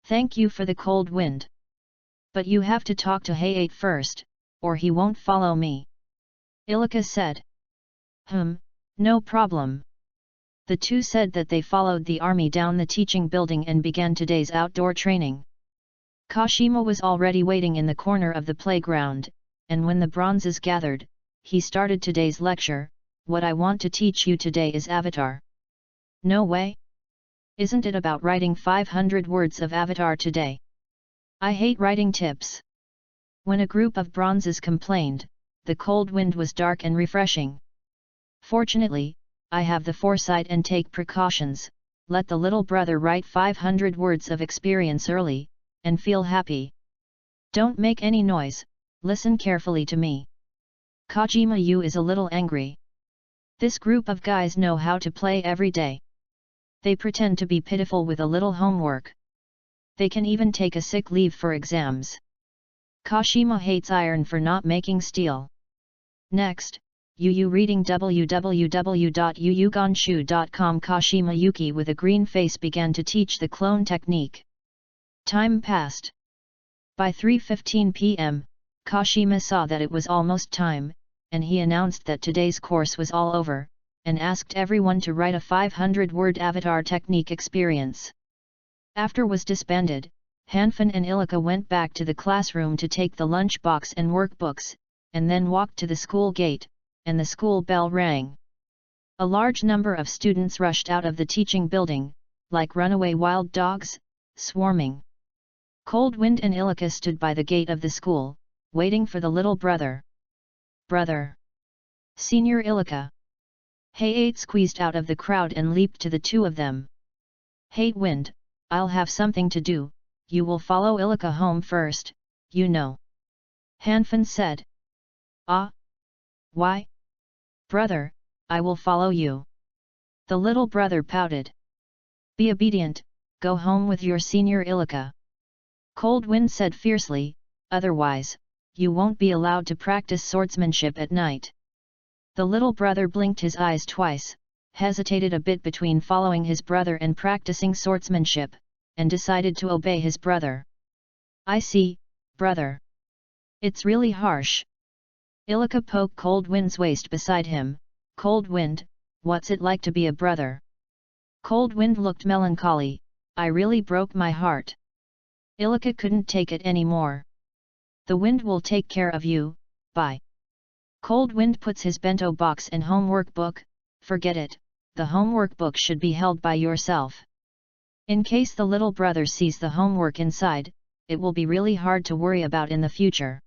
Thank you for the cold wind. But you have to talk to Hayate first, or he won't follow me. Ilika said. No problem. The two said that they followed the army down the teaching building and began today's outdoor training. Kashima was already waiting in the corner of the playground, and when the bronzes gathered, he started today's lecture. What I want to teach you today is Avatar. No way? Isn't it about writing 500 words of Avatar today? I hate writing tips. When a group of bronzes complained, the cold wind was dark and refreshing. Fortunately, I have the foresight and take precautions. Let the little brother write 500 words of experience early, and feel happy. Don't make any noise, listen carefully to me. Kajima Yu is a little angry. This group of guys know how to play every day. They pretend to be pitiful with a little homework. They can even take a sick leave for exams. Kashima hates iron for not making steel. Next, Yu reading www.yuyuganshu.com. Kashima Yuki with a green face began to teach the clone technique. Time passed. By 3:15 p.m., Kashima saw that it was almost time, and he announced that today's course was all over, and asked everyone to write a 500-word Avatar technique experience. After was disbanded, Hanfin and Ilika went back to the classroom to take the lunchbox and workbooks, and then walked to the school gate, and the school bell rang. A large number of students rushed out of the teaching building, like runaway wild dogs, swarming. Cold Wind and Ilika stood by the gate of the school, waiting for the little brother. Brother! Senior Ilika! Hey-8 squeezed out of the crowd and leaped to the two of them. Hey Wind, I'll have something to do, you will follow Ilika home first, you know. Hanfin said. Ah? Why? Brother, I will follow you. The little brother pouted. Be obedient, go home with your senior Ilika. Cold Wind said fiercely, otherwise, you won't be allowed to practice swordsmanship at night. The little brother blinked his eyes twice, hesitated a bit between following his brother and practicing swordsmanship, and decided to obey his brother. I see, brother. It's really harsh. Ilika poked Cold Wind's waist beside him. Cold Wind, what's it like to be a brother? Cold Wind looked melancholy. I really broke my heart. Ilika couldn't take it anymore. The wind will take care of you, bye. Cold Wind puts his bento box and homework book. Forget it, the homework book should be held by yourself. In case the little brother sees the homework inside, it will be really hard to worry about in the future.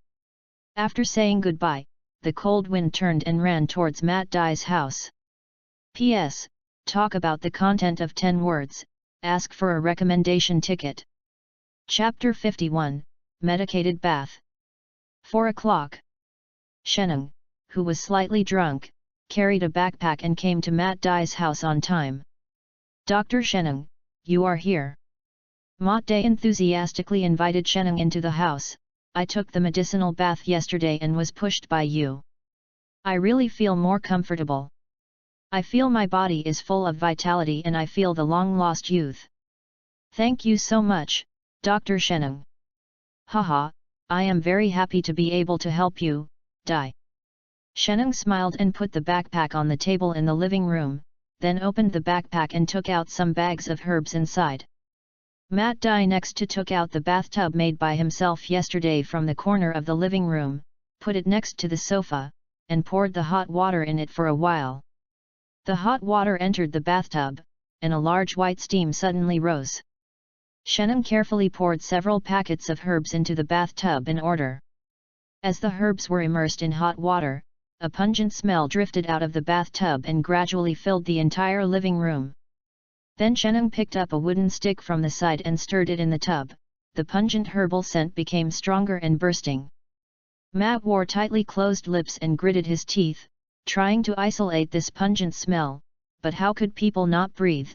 After saying goodbye, the Cold Wind turned and ran towards Matt Dai's house. P.S. Talk about the content of 10 words, ask for a recommendation ticket. Chapter 51, Medicated Bath. 4 o'clock. Sheneng, who was slightly drunk, carried a backpack and came to Matt Dai's house on time. Dr. Sheneng, you are here. Matt Dai enthusiastically invited Sheneng into the house. I took the medicinal bath yesterday and was pushed by you. I really feel more comfortable. I feel my body is full of vitality and I feel the long-lost youth. Thank you so much, Dr. Sheneng. Haha, I am very happy to be able to help you, Dai. Sheneng smiled and put the backpack on the table in the living room, then opened the backpack and took out some bags of herbs inside. Matt Dai next took out the bathtub made by himself yesterday from the corner of the living room, put it next to the sofa, and poured the hot water in it for a while. The hot water entered the bathtub, and a large white steam suddenly rose. Sheneng carefully poured several packets of herbs into the bathtub in order. As the herbs were immersed in hot water, a pungent smell drifted out of the bathtub and gradually filled the entire living room. Then Sheneng picked up a wooden stick from the side and stirred it in the tub. The pungent herbal scent became stronger and bursting. Matt wore tightly closed lips and gritted his teeth, trying to isolate this pungent smell, but how could people not breathe?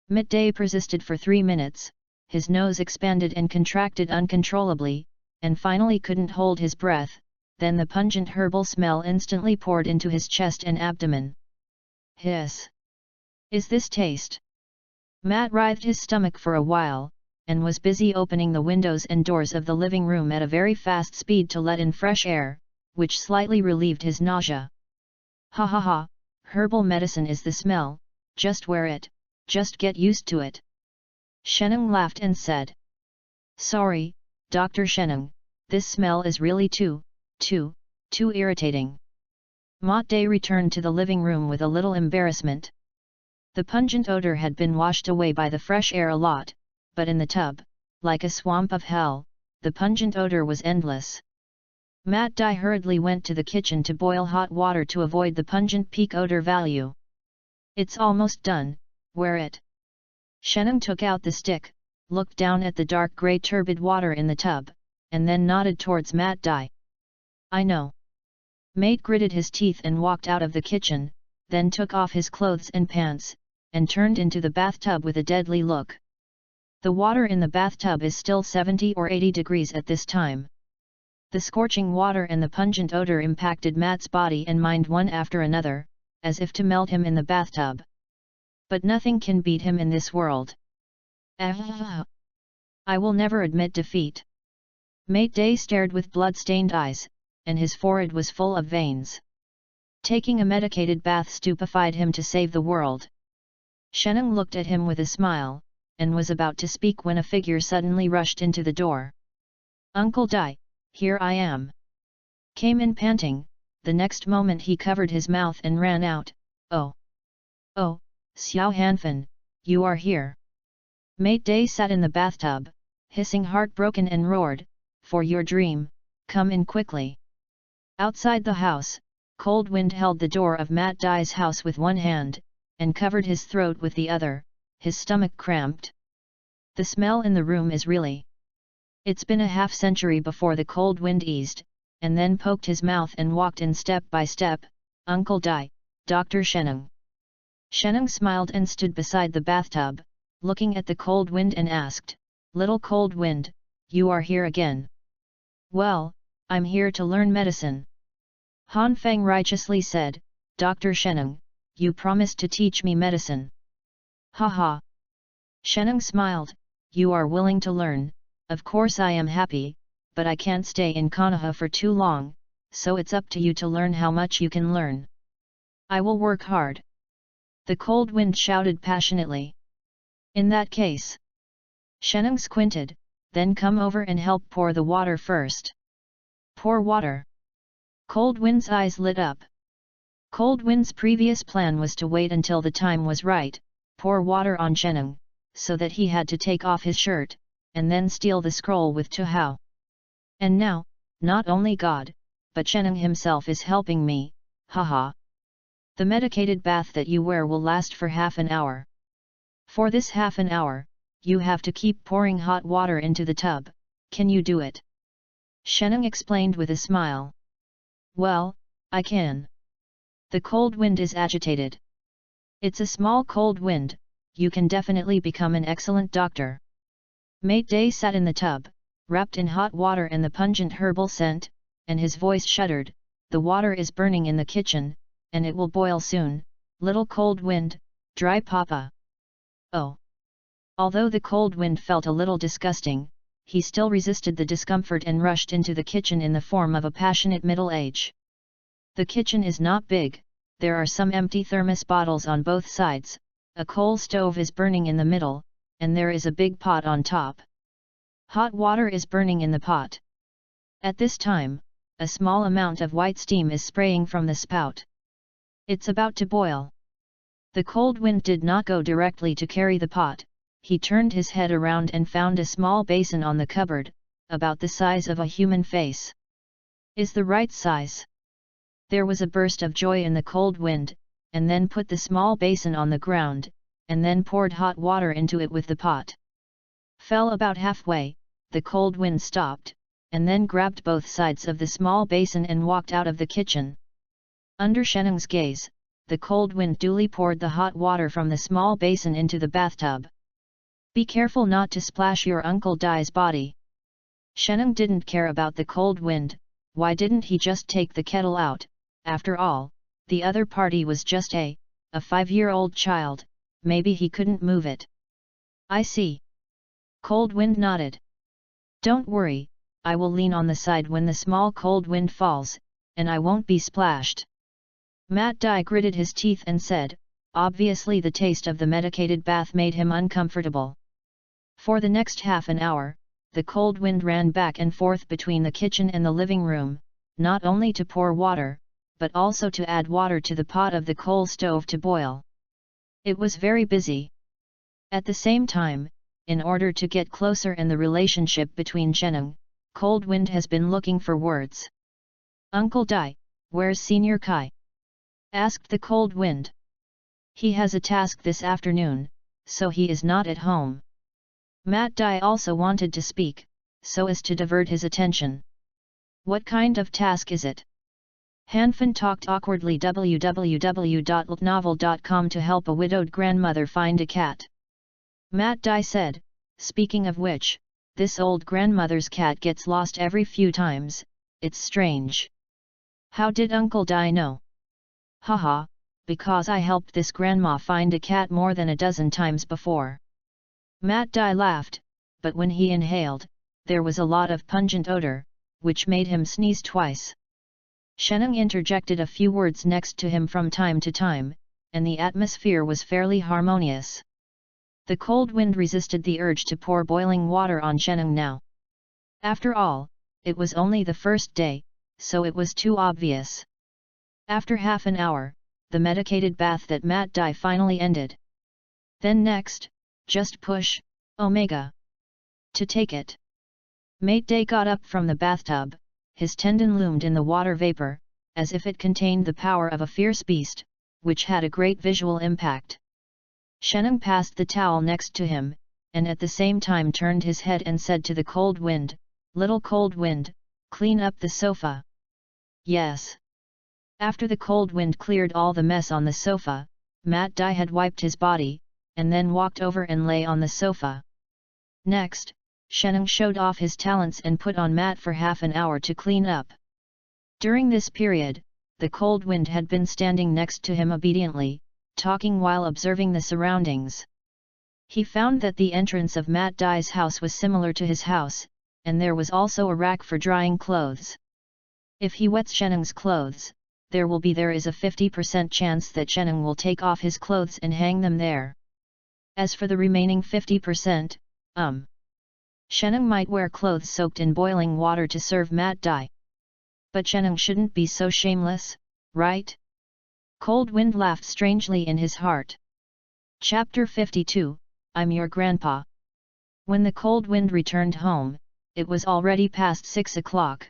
Midday persisted for 3 minutes, his nose expanded and contracted uncontrollably, and finally couldn't hold his breath, then the pungent herbal smell instantly poured into his chest and abdomen. Hiss! Is this taste? Matt writhed his stomach for a while, and was busy opening the windows and doors of the living room at a very fast speed to let in fresh air, which slightly relieved his nausea. Ha ha ha, herbal medicine is the smell, just wear it, just get used to it. Sheneng laughed and said. Sorry, Dr. Sheneng, this smell is really too irritating. Matt Dai returned to the living room with a little embarrassment. The pungent odor had been washed away by the fresh air a lot, but in the tub, like a swamp of hell, the pungent odor was endless. Matt Dai hurriedly went to the kitchen to boil hot water to avoid the pungent peak odor value. It's almost done, wear it. Sheneng took out the stick, looked down at the dark grey turbid water in the tub, and then nodded towards Matt Dai. I know. Matt gritted his teeth and walked out of the kitchen, then took off his clothes and pants, and turned into the bathtub with a deadly look. The water in the bathtub is still 70 or 80 degrees at this time. The scorching water and the pungent odor impacted Matt's body and mind one after another, as if to melt him in the bathtub. But nothing can beat him in this world. I will never admit defeat. Matt Dai stared with blood-stained eyes, and his forehead was full of veins. Taking a medicated bath stupefied him to save the world. Sheneng looked at him with a smile, and was about to speak when a figure suddenly rushed into the door. Uncle Dai, here I am. Came in panting, the next moment he covered his mouth and ran out. Oh, Xiao Hanfin, you are here. Matt Dai sat in the bathtub, hissing heartbroken and roared, "For your dream, come in quickly." Outside the house, Cold Wind held the door of Matt Dai's house with one hand, and covered his throat with the other, his stomach cramped. The smell in the room is really... It's been a half-century before the cold wind eased, and then poked his mouth and walked in step by step, "Uncle Dai, Dr. Sheneng." Sheneng smiled and stood beside the bathtub, looking at the cold wind and asked, "Little cold wind, you are here again." "Well, I'm here to learn medicine." Han Feng righteously said, "Dr. Sheneng, you promised to teach me medicine." "Haha." Sheneng smiled, "You are willing to learn, of course I am happy, but I can't stay in Konoha for too long, so it's up to you to learn how much you can learn." "I will work hard." The cold wind shouted passionately. "In that case..." Sheneng squinted, "Then come over and help pour the water first." "Pour water?" Cold Wind's eyes lit up. Cold Wind's previous plan was to wait until the time was right, pour water on Sheneng, so that he had to take off his shirt, and then steal the scroll with Tuhao. And now, not only God, but Sheneng himself is helping me, haha. The medicated bath that you wear will last for half an hour. For this half an hour, you have to keep pouring hot water into the tub. Can you do it?" Sheneng explained with a smile. "Well, I can." The cold wind is agitated. "It's a small cold wind, you can definitely become an excellent doctor." Mate Day sat in the tub, wrapped in hot water and the pungent herbal scent, and his voice shuddered, "The water is burning in the kitchen, and it will boil soon, little cold wind, dry papa." "Oh." Although the cold wind felt a little disgusting, he still resisted the discomfort and rushed into the kitchen in the form of a passionate middle age. The kitchen is not big, there are some empty thermos bottles on both sides, a coal stove is burning in the middle, and there is a big pot on top. Hot water is burning in the pot. At this time, a small amount of white steam is spraying from the spout. It's about to boil. The cold wind did not go directly to carry the pot. He turned his head around and found a small basin on the cupboard, about the size of a human face. "Is the right size?" There was a burst of joy in the cold wind, and then put the small basin on the ground, and then poured hot water into it with the pot. Fell about halfway, the cold wind stopped, and then grabbed both sides of the small basin and walked out of the kitchen. Under Sheneng's gaze, the cold wind duly poured the hot water from the small basin into the bathtub. "Be careful not to splash your Uncle Dai's body." Sheneng didn't care about the cold wind. Why didn't he just take the kettle out? After all, the other party was just a 5-year-old child, maybe he couldn't move it. "I see." Cold Wind nodded. "Don't worry, I will lean on the side when the small cold wind falls, and I won't be splashed." Matt Dai gritted his teeth and said, obviously the taste of the medicated bath made him uncomfortable. For the next half an hour, the cold wind ran back and forth between the kitchen and the living room, not only to pour water, but also to add water to the pot of the coal stove to boil. It was very busy. At the same time, in order to get closer in the relationship between Sheneng, Cold Wind has been looking for words. "Uncle Dai, where's Senior Kai?" asked the cold wind. "He has a task this afternoon, so he is not at home." Matt Dai also wanted to speak, so as to divert his attention. "What kind of task is it?" Hanfin talked awkwardly. www.ltnovel.com to help a widowed grandmother find a cat. Matt Dai said, "Speaking of which, this old grandmother's cat gets lost every few times, it's strange." "How did Uncle Dai know?" "Haha, because I helped this grandma find a cat more than a dozen times before." Matt Dai laughed, but when he inhaled, there was a lot of pungent odor, which made him sneeze twice. Sheneng interjected a few words next to him from time to time, and the atmosphere was fairly harmonious. The cold wind resisted the urge to pour boiling water on Sheneng now. After all, it was only the first day, so it was too obvious. After half an hour, the medicated bath that Matt Dai finally ended. Then next, just push, Omega. To take it. Mate Day got up from the bathtub, his tendon loomed in the water vapor, as if it contained the power of a fierce beast, which had a great visual impact. Sheneng passed the towel next to him, and at the same time turned his head and said to the cold wind, "Little cold wind, clean up the sofa." "Yes." After the cold wind cleared all the mess on the sofa, Mat Dai had wiped his body, and then walked over and lay on the sofa. Next, Sheneng showed off his talents and put on mat for half an hour to clean up. During this period, the cold wind had been standing next to him obediently, talking while observing the surroundings. He found that the entrance of Mat Dai's house was similar to his house, and there was also a rack for drying clothes. If he wets Sheneng's clothes, there is a 50% chance that Sheneng will take off his clothes and hang them there. As for the remaining 50%, Sheneng might wear clothes soaked in boiling water to serve Mat Dai. But Sheneng shouldn't be so shameless, right? Cold Wind laughed strangely in his heart. Chapter 52, I'm your grandpa. When the cold wind returned home, it was already past 6 o'clock.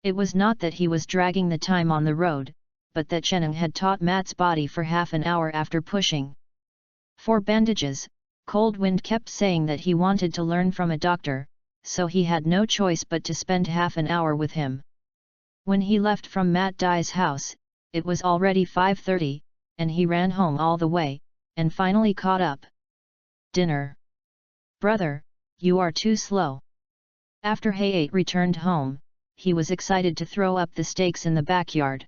It was not that he was dragging the time on the road, but that Sheneng had taught Mat's body for half an hour after pushing. For bandages, Cold Wind kept saying that he wanted to learn from a doctor, so he had no choice but to spend half an hour with him. When he left from Mat Dai's house, it was already 5:30, and he ran home all the way, and finally caught up. Dinner. Brother, you are too slow. After Hayate returned home, he was excited to throw up the steaks in the backyard.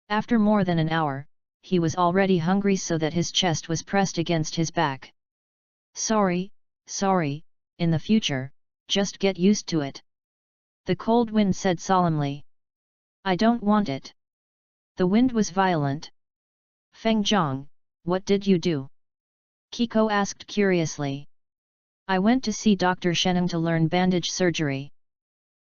After more than an hour, he was already hungry so that his chest was pressed against his back. Sorry, in the future, just get used to it. The cold wind said solemnly. I don't want it. The wind was violent. Feng Zhang, what did you do? Kiko asked curiously. I went to see Dr. Sheneng to learn bandage surgery.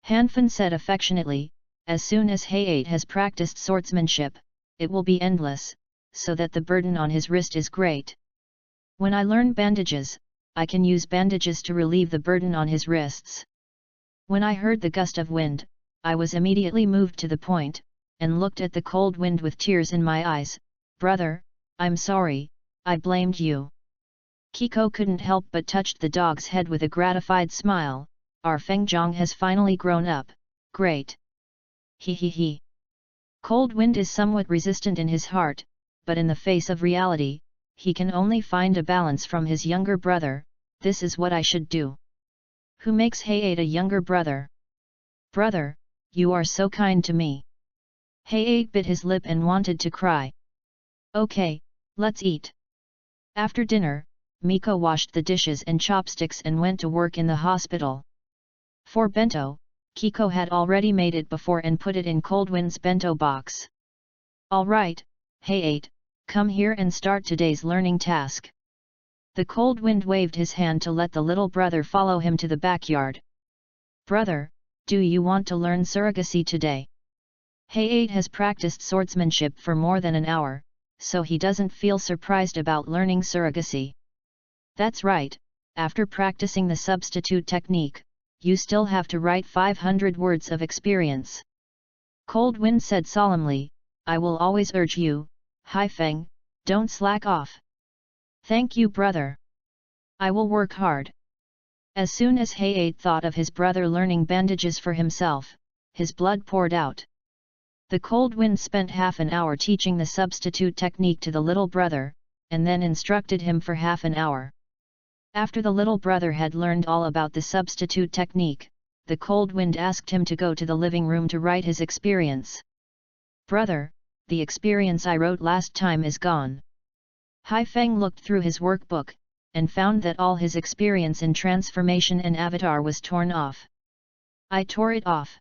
Hanfan said affectionately, as soon as Hayate has practiced swordsmanship, it will be endless, so that the burden on his wrist is great. When I learn bandages, I can use bandages to relieve the burden on his wrists. When I heard the gust of wind, I was immediately moved to the point, and looked at the cold wind with tears in my eyes. Brother, I'm sorry, I blamed you. Kiko couldn't help but touched the dog's head with a gratified smile. Our Feng Zhang has finally grown up, great. He. Cold Wind is somewhat resistant in his heart, but in the face of reality, he can only find a balance from his younger brother. This is what I should do. Who makes Hayate a younger brother? Brother, you are so kind to me. Hayate bit his lip and wanted to cry. Okay, let's eat. After dinner, Miko washed the dishes and chopsticks and went to work in the hospital. For bento, Kiko had already made it before and put it in Cold Wind's bento box. Alright, Hayate, come here and start today's learning task. The Cold Wind waved his hand to let the little brother follow him to the backyard. Brother, do you want to learn surrogacy today? Hayate has practiced swordsmanship for more than an hour, so he doesn't feel surprised about learning surrogacy. That's right, after practicing the substitute technique, you still have to write 500 words of experience. Cold Wind said solemnly, I will always urge you, Hai Feng, don't slack off. Thank you brother. I will work hard. As soon as Hayate thought of his brother learning bandages for himself, his blood poured out. The Cold Wind spent half an hour teaching the substitute technique to the little brother, and then instructed him for half an hour. After the little brother had learned all about the substitute technique, the Cold Wind asked him to go to the living room to write his experience. Brother, the experience I wrote last time is gone. Hai Feng looked through his workbook, and found that all his experience in transformation and avatar was torn off. I tore it off.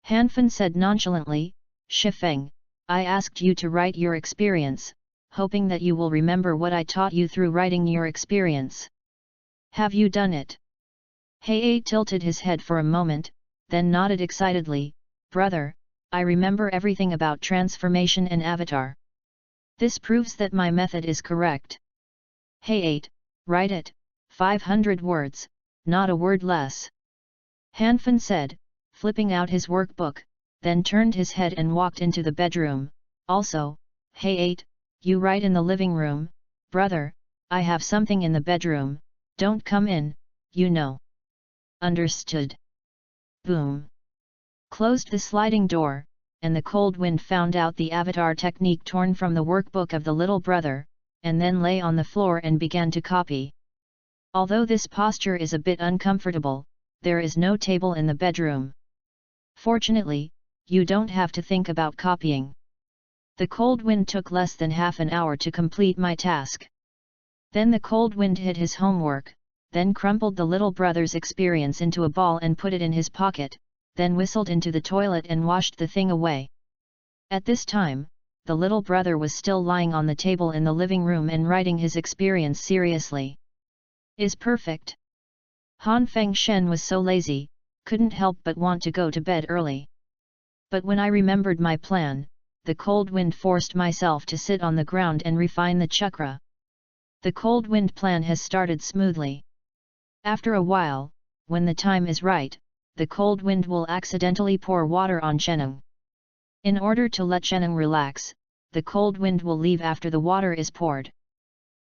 Hanfan said nonchalantly, Shifeng, I asked you to write your experience, hoping that you will remember what I taught you through writing your experience. Have you done it? Hayate tilted his head for a moment, then nodded excitedly, Brother, I remember everything about transformation and avatar. This proves that my method is correct. Hayate, write it, 500 words, not a word less. Hanfin said, flipping out his workbook, then turned his head and walked into the bedroom. Also, hey 8, you right in the living room, brother, I have something in the bedroom, don't come in, you know. Understood. Boom. Closed the sliding door, and the cold wind found out the avatar technique torn from the workbook of the little brother, and then lay on the floor and began to copy. Although this posture is a bit uncomfortable, there is no table in the bedroom. Fortunately, you don't have to think about copying. The cold wind took less than half an hour to complete my task. Then the cold wind hid his homework, then crumpled the little brother's experience into a ball and put it in his pocket, then whistled into the toilet and washed the thing away. At this time, the little brother was still lying on the table in the living room and writing his experience seriously. Is perfect. Han Feng Shen was so lazy, couldn't help but want to go to bed early. But when I remembered my plan, the cold wind forced myself to sit on the ground and refine the chakra. The cold wind plan has started smoothly. After a while, when the time is right, the cold wind will accidentally pour water on Sheneng. In order to let Sheneng relax, the cold wind will leave after the water is poured.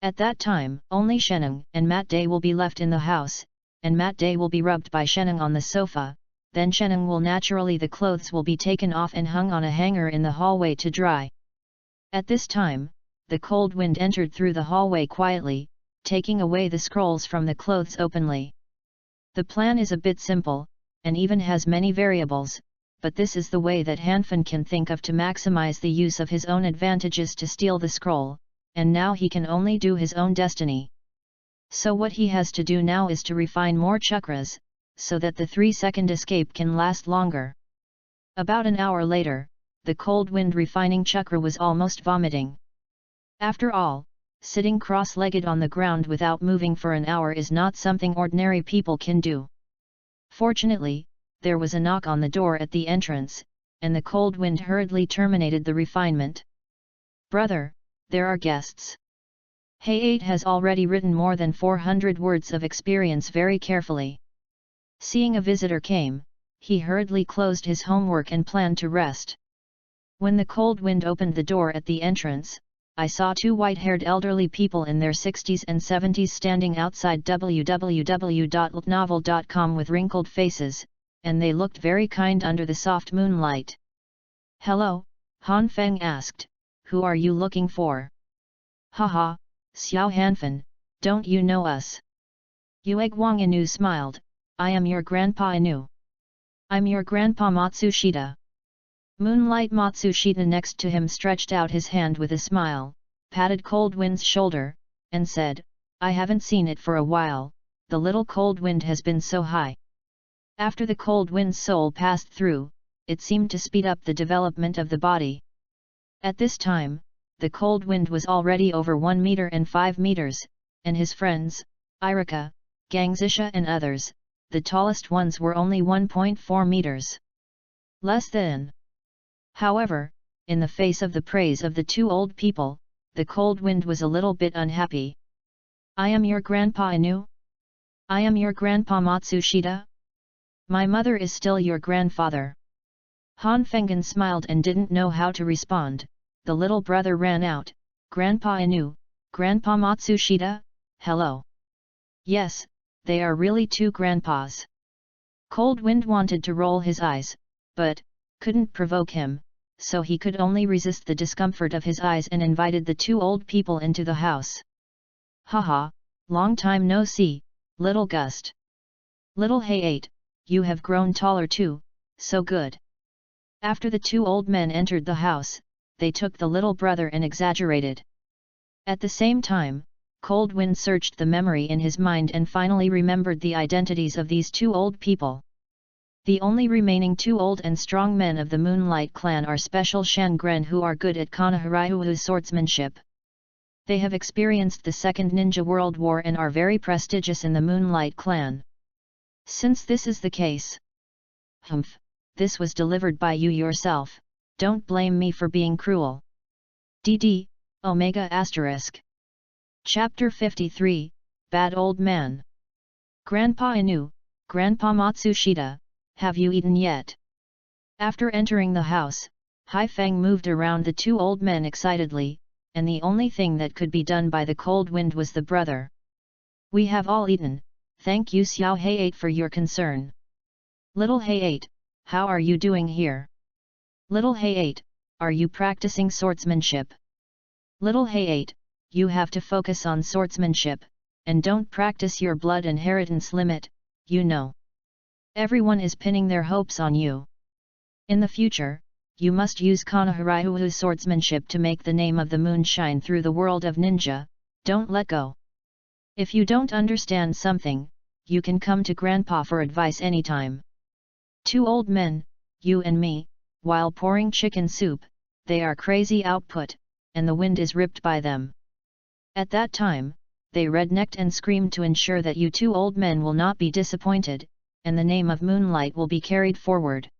At that time, only Sheneng and Mat Day will be left in the house, and Mat Day will be rubbed by Sheneng on the sofa, then Sheneng will naturally the clothes will be taken off and hung on a hanger in the hallway to dry. At this time, the cold wind entered through the hallway quietly, taking away the scrolls from the clothes openly. The plan is a bit simple, and even has many variables, but this is the way that Hanfin can think of to maximize the use of his own advantages to steal the scroll, and now he can only do his own destiny. So what he has to do now is to refine more chakras, so that the 3-second escape can last longer. About an hour later, the cold wind refining chakra was almost vomiting. After all, sitting cross-legged on the ground without moving for an hour is not something ordinary people can do. Fortunately, there was a knock on the door at the entrance, and the cold wind hurriedly terminated the refinement. Brother, there are guests. Hey 8 has already written more than 400 words of experience very carefully. Seeing a visitor came, he hurriedly closed his homework and planned to rest. When the cold wind opened the door at the entrance, I saw 2 white-haired elderly people in their 60s and 70s standing outside www.novel.com with wrinkled faces, and they looked very kind under the soft moonlight. Hello, Han Feng asked, who are you looking for? Haha, Xiao Hanfin, don't you know us? Yue Guang Inu smiled, I am your grandpa Inu. I'm your grandpa Matsushita. Moonlight Matsushita next to him stretched out his hand with a smile, patted Cold Wind's shoulder, and said, I haven't seen it for a while, the little cold wind has been so high. After the cold wind's soul passed through, it seemed to speed up the development of the body. At this time, the cold wind was already over 1 meter and 5 meters, and his friends, Irika, Gangzisha and others, the tallest ones were only 1.4 meters. Less than. However, in the face of the praise of the 2 old people, the cold wind was a little bit unhappy. I am your grandpa Inu? I am your grandpa Matsushita? My mother is still your grandfather. Han Fengen smiled and didn't know how to respond. The little brother ran out, Grandpa Inu, Grandpa Matsushita, hello. Yes, they are really 2 grandpas. Cold Wind wanted to roll his eyes, but couldn't provoke him, so he could only resist the discomfort of his eyes and invited the 2 old people into the house. Haha, long time no see, little Gust. Little Hey 8, you have grown taller too, so good. After the 2 old men entered the house, they took the little brother and exaggerated. At the same time, Cold Wind searched the memory in his mind and finally remembered the identities of these 2 old people. The only remaining 2 old and strong men of the Moonlight clan are Special Shangren who are good at Konoha swordsmanship. They have experienced the Second Ninja World War and are very prestigious in the Moonlight clan. Since this is the case, this was delivered by you yourself, don't blame me for being cruel. DD, Omega***. Chapter 53, Bad Old Man. Grandpa Inu, Grandpa Matsushita, have you eaten yet? After entering the house, Hai Feng moved around the two old men excitedly, and the only thing that could be done by the cold wind was the brother. We have all eaten, thank you Xiao Heiate for your concern. Little Heiate, how are you doing here? Little Heiate, are you practicing swordsmanship? Little Heiate, you have to focus on swordsmanship, and don't practice your blood inheritance limit, you know. Everyone is pinning their hopes on you. In the future, you must use Konoha swordsmanship to make the name of the moon shine through the world of ninja, don't let go. If you don't understand something, you can come to Grandpa for advice anytime. Two old men, you and me, while pouring chicken soup, they are crazy output, and the wind is ripped by them. At that time, they rednecked and screamed to ensure that you two old men will not be disappointed, and the name of Moonlight will be carried forward.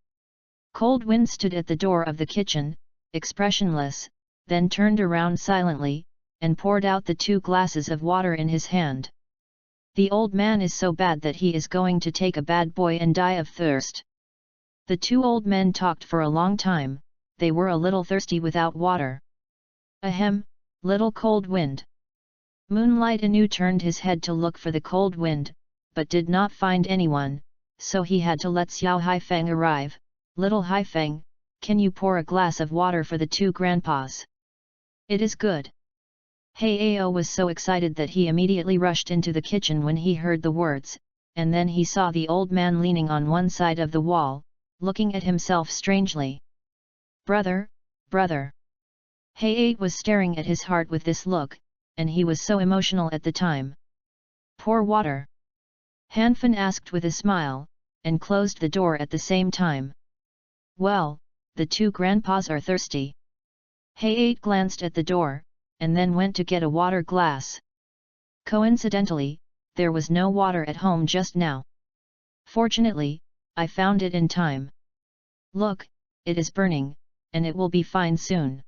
Cold Wind stood at the door of the kitchen, expressionless, then turned around silently, and poured out the 2 glasses of water in his hand. The old man is so bad that he is going to take a bad boy and die of thirst. The 2 old men talked for a long time, they were a little thirsty without water. Ahem, little Cold Wind. Moonlight Inu turned his head to look for the Cold Wind, but did not find anyone, so he had to let Xiao Haifeng arrive. Little Haifeng, can you pour a glass of water for the 2 grandpas? It is good. Heiao was so excited that he immediately rushed into the kitchen when he heard the words, and then he saw the old man leaning on one side of the wall, looking at himself strangely. Brother, brother. Heiao was staring at his heart with this look, and he was so emotional at the time. Pour water. Hanfin asked with a smile, and closed the door at the same time. Well, the 2 grandpas are thirsty. Heiao glanced at the door, and then went to get a water glass. Coincidentally, there was no water at home just now. Fortunately, I found it in time. Look, it is burning, and it will be fine soon.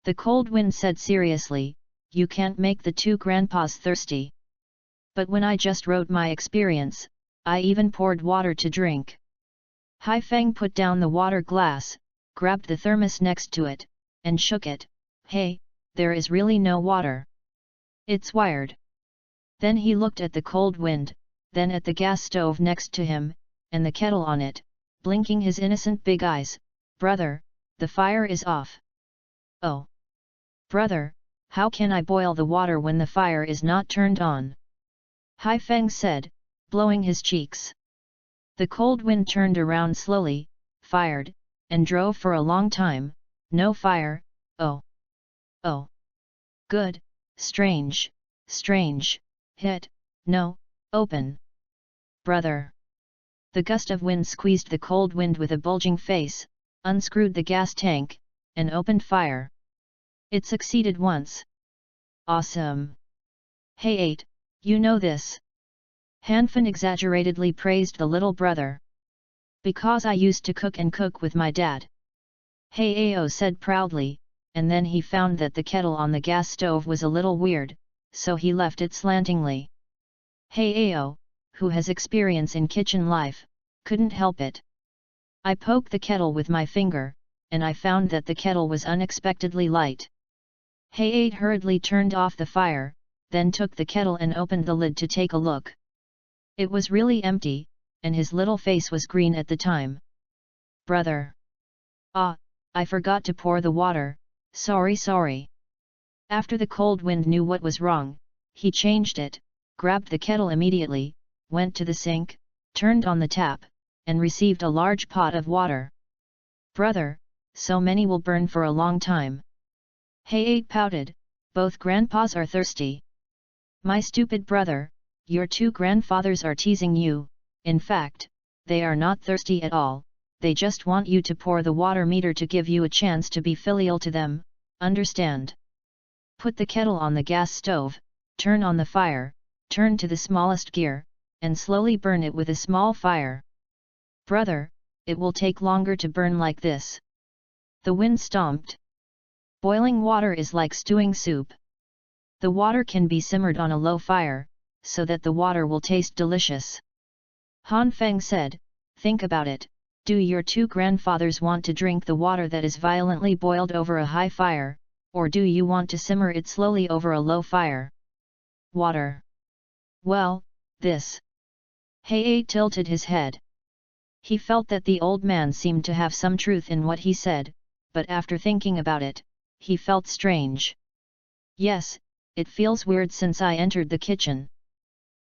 The Cold Wind said seriously, you can't make the 2 grandpas thirsty. But when I just wrote my experience, I even poured water to drink. Haifeng put down the water glass, grabbed the thermos next to it, and shook it. Hey, there is really no water. It's wired. Then he looked at the Cold Wind, then at the gas stove next to him, and the kettle on it, blinking his innocent big eyes. Brother, the fire is off. Oh. Brother, how can I boil the water when the fire is not turned on? Haifeng said, blowing his cheeks. The Cold Wind turned around slowly, fired, and drove for a long time. No fire, oh. Oh. Good, strange, strange, hit, no, open. Brother. The gust of wind squeezed the Cold Wind with a bulging face, unscrewed the gas tank, and opened fire. It succeeded once. Awesome. Heiate, you know this. Hanfin exaggeratedly praised the little brother. Because I used to cook and cook with my dad. Heiao said proudly, and then he found that the kettle on the gas stove was a little weird, so he left it slantingly. Heiao, who has experience in kitchen life, couldn't help it. I poked the kettle with my finger, and I found that the kettle was unexpectedly light. Heiate hurriedly turned off the fire, then took the kettle and opened the lid to take a look. It was really empty, and his little face was green at the time. Brother. Ah, I forgot to pour the water, sorry. After the Cold Wind knew what was wrong, he changed it, grabbed the kettle immediately, went to the sink, turned on the tap, and received a large pot of water. Brother, so many will burn for a long time. Heiate pouted, both grandpas are thirsty. My stupid brother, your 2 grandfathers are teasing you, in fact, they are not thirsty at all, they just want you to pour the water meter to give you a chance to be filial to them, understand? Put the kettle on the gas stove, turn on the fire, turn to the smallest gear, and slowly burn it with a small fire. Brother, it will take longer to burn like this. The wind stomped. Boiling water is like stewing soup. The water can be simmered on a low fire, so that the water will taste delicious. Han Feng said, think about it, do your two grandfathers want to drink the water that is violently boiled over a high fire, or do you want to simmer it slowly over a low fire? Water. Well, this. Hei tilted his head. He felt that the old man seemed to have some truth in what he said, but after thinking about it, he felt strange. Yes, it feels weird since I entered the kitchen.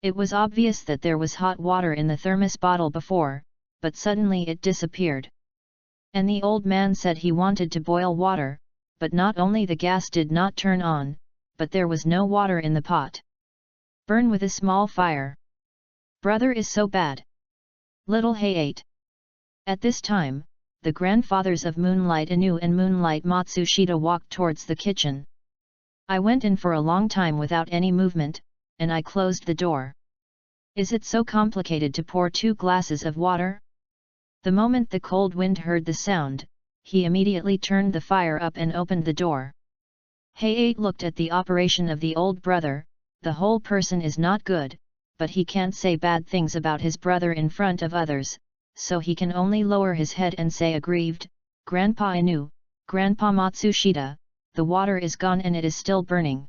It was obvious that there was hot water in the thermos bottle before, but suddenly it disappeared. And the old man said he wanted to boil water, but not only the gas did not turn on, but there was no water in the pot. Burn with a small fire. Brother is so bad. Little Hei ate. At this time, the grandfathers of Moonlight Inu and Moonlight Matsushita walked towards the kitchen. I went in for a long time without any movement, and I closed the door. Is it so complicated to pour 2 glasses of water? The moment the cold wind heard the sound, he immediately turned the fire up and opened the door. Hei looked at the operation of the old brother. The whole person is not good, but he can't say bad things about his brother in front of others, so he can only lower his head and say aggrieved, Grandpa Inu, Grandpa Matsushita, the water is gone and it is still burning.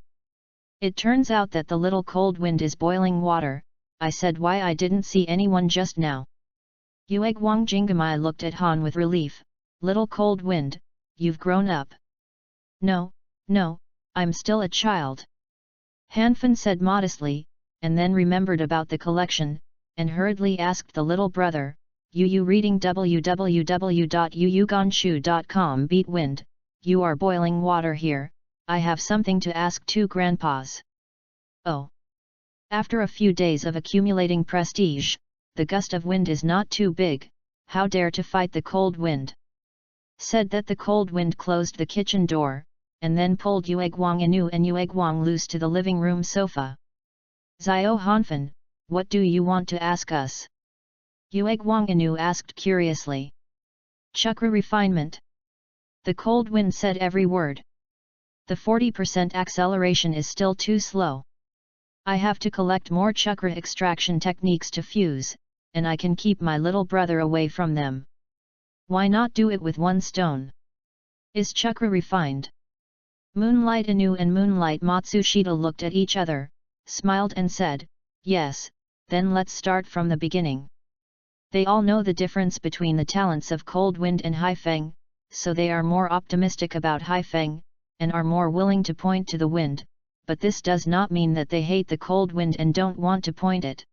It turns out that the little cold wind is boiling water. I said why I didn't see anyone just now. Yuegwang Jingamai looked at Han with relief. Little cold wind, you've grown up. No, I'm still a child. Hanfen said modestly, and then remembered about the collection, and hurriedly asked the little brother, you reading www.yuyuganshu.com beat wind, you are boiling water here, I have something to ask 2 grandpas. Oh. After a few days of accumulating prestige, the gust of wind is not too big, how dare to fight the cold wind? Said that the cold wind closed the kitchen door, and then pulled Yuegwang Inu and Yuegwang loose to the living room sofa. Zio Hanfen, what do you want to ask us? Yuegwang Inu asked curiously. Chakra refinement. The cold wind said every word. The 40% acceleration is still too slow. I have to collect more chakra extraction techniques to fuse, and I can keep my little brother away from them. Why not do it with 1 stone? Is chakra refined? Moonlight Inu and Moonlight Matsushita looked at each other, smiled and said, yes, then let's start from the beginning. They all know the difference between the talents of Cold Wind and Hai Feng, so they are more optimistic about Hai Feng, and are more willing to point to the wind, but this does not mean that they hate the cold wind and don't want to point it.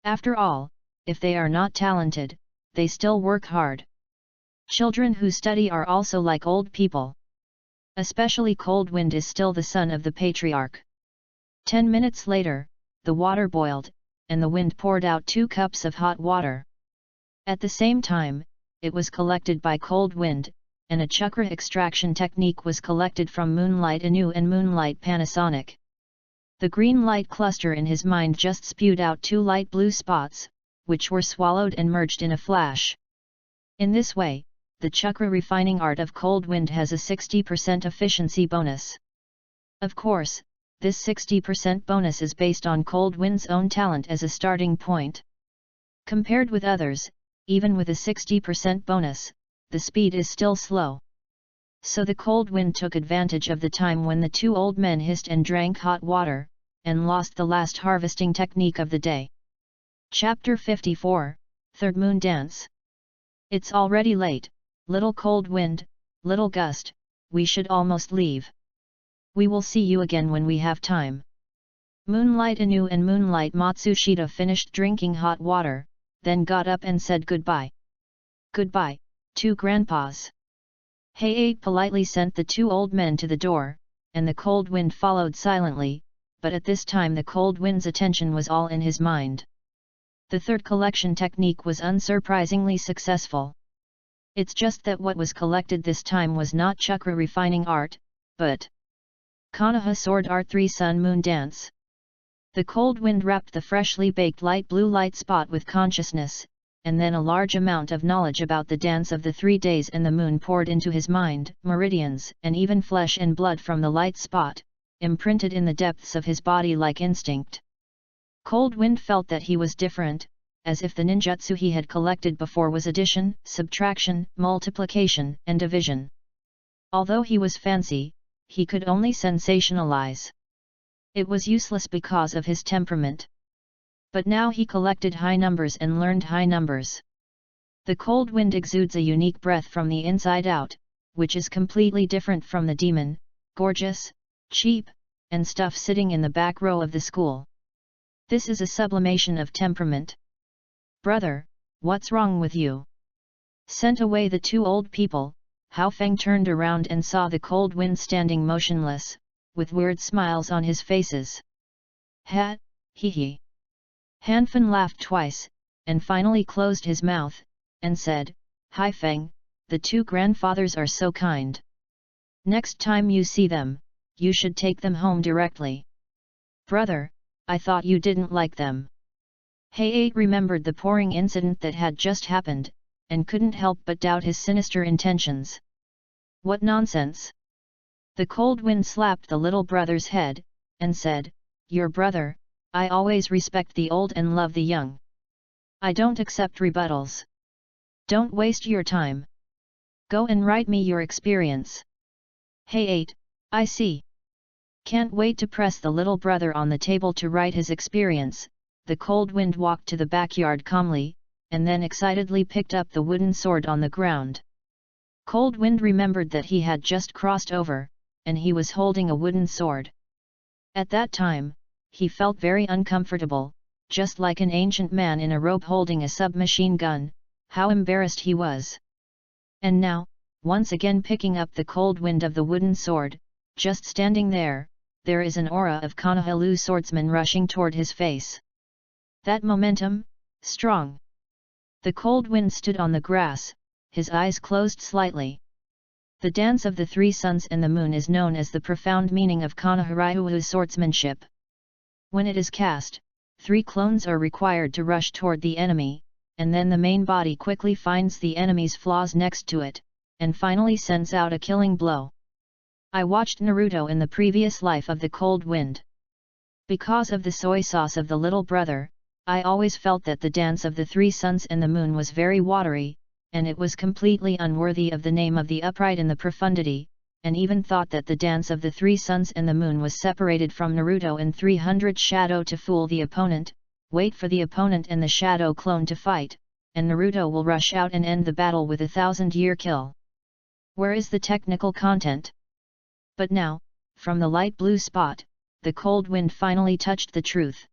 After all, if they are not talented, they still work hard. Children who study are also like old people. Especially Cold Wind is still the son of the patriarch. 10 minutes later, the water boiled, and the wind poured out 2 cups of hot water. At the same time, it was collected by Cold Wind, and a chakra extraction technique was collected from Moonlight Inu and Moonlight Panasonic. The green light cluster in his mind just spewed out 2 light blue spots, which were swallowed and merged in a flash. In this way, the chakra refining art of Cold Wind has a 60% efficiency bonus. Of course, this 60% bonus is based on Cold Wind's own talent as a starting point. Compared with others, even with a 60% bonus, the speed is still slow. So the Cold Wind took advantage of the time when the 2 old men hissed and drank hot water, and lost the last harvesting technique of the day. Chapter 54, Third Moon Dance. It's already late, little cold wind, little gust, we should almost leave. We will see you again when we have time. Moonlight Inu and Moonlight Matsushita finished drinking hot water, then got up and said goodbye. Goodbye, 2 grandpas. Hei politely sent the 2 old men to the door, and the cold wind followed silently, but at this time the cold wind's attention was all in his mind. The third collection technique was unsurprisingly successful. It's just that what was collected this time was not chakra refining art, but Konoha Sword Art 3 Sun Moon Dance. The cold wind wrapped the freshly baked light blue light spot with consciousness, and then a large amount of knowledge about the dance of the 3 days and the moon poured into his mind, meridians and even flesh and blood from the light spot, imprinted in the depths of his body like instinct. Cold Wind felt that he was different, as if the ninjutsu he had collected before was addition, subtraction, multiplication, and division. Although he was fancy, he could only sensationalize. It was useless because of his temperament. But now he collected high numbers and learned high numbers. The cold wind exudes a unique breath from the inside out, which is completely different from the demon, gorgeous, cheap, and stuff sitting in the back row of the school. This is a sublimation of temperament. Brother, what's wrong with you? Sent away the two old people, Hao Feng turned around and saw the cold wind standing motionless, with weird smiles on his faces. Ha, hee hee. Hanfen laughed twice, and finally closed his mouth, and said, Hai Feng, the two grandfathers are so kind. Next time you see them, you should take them home directly. Brother, I thought you didn't like them. He remembered the pouring incident that had just happened, and couldn't help but doubt his sinister intentions. What nonsense! The cold wind slapped the little brother's head, and said, Your brother, I always respect the old and love the young. I don't accept rebuttals. Don't waste your time. Go and write me your experience. Hey, I see. Can't wait to press the little brother on the table to write his experience. The cold wind walked to the backyard calmly, and then excitedly picked up the wooden sword on the ground. Cold Wind remembered that he had just crossed over, and he was holding a wooden sword. At that time, he felt very uncomfortable, just like an ancient man in a robe holding a submachine gun. How embarrassed he was. And now, once again picking up the cold wind of the wooden sword, just standing there is an aura of Konoha swordsman rushing toward his face. That momentum, strong. The cold wind stood on the grass, his eyes closed slightly. The dance of the three suns and the moon is known as the profound meaning of Konoha swordsmanship. When it is cast, 3 clones are required to rush toward the enemy, and then the main body quickly finds the enemy's flaws next to it, and finally sends out a killing blow. I watched Naruto in the previous life of the cold wind. Because of the soy sauce of the little brother, I always felt that the dance of the 3 suns and the moon was very watery, and it was completely unworthy of the name of the upright in the profundity, and even thought that the dance of the 3 suns and the moon was separated from Naruto in 300 shadow to fool the opponent. Wait for the opponent and the shadow clone to fight, and Naruto will rush out and end the battle with a 1000-year kill. Where is the technical content? But now, from the light blue spot, the cold wind finally touched the truth.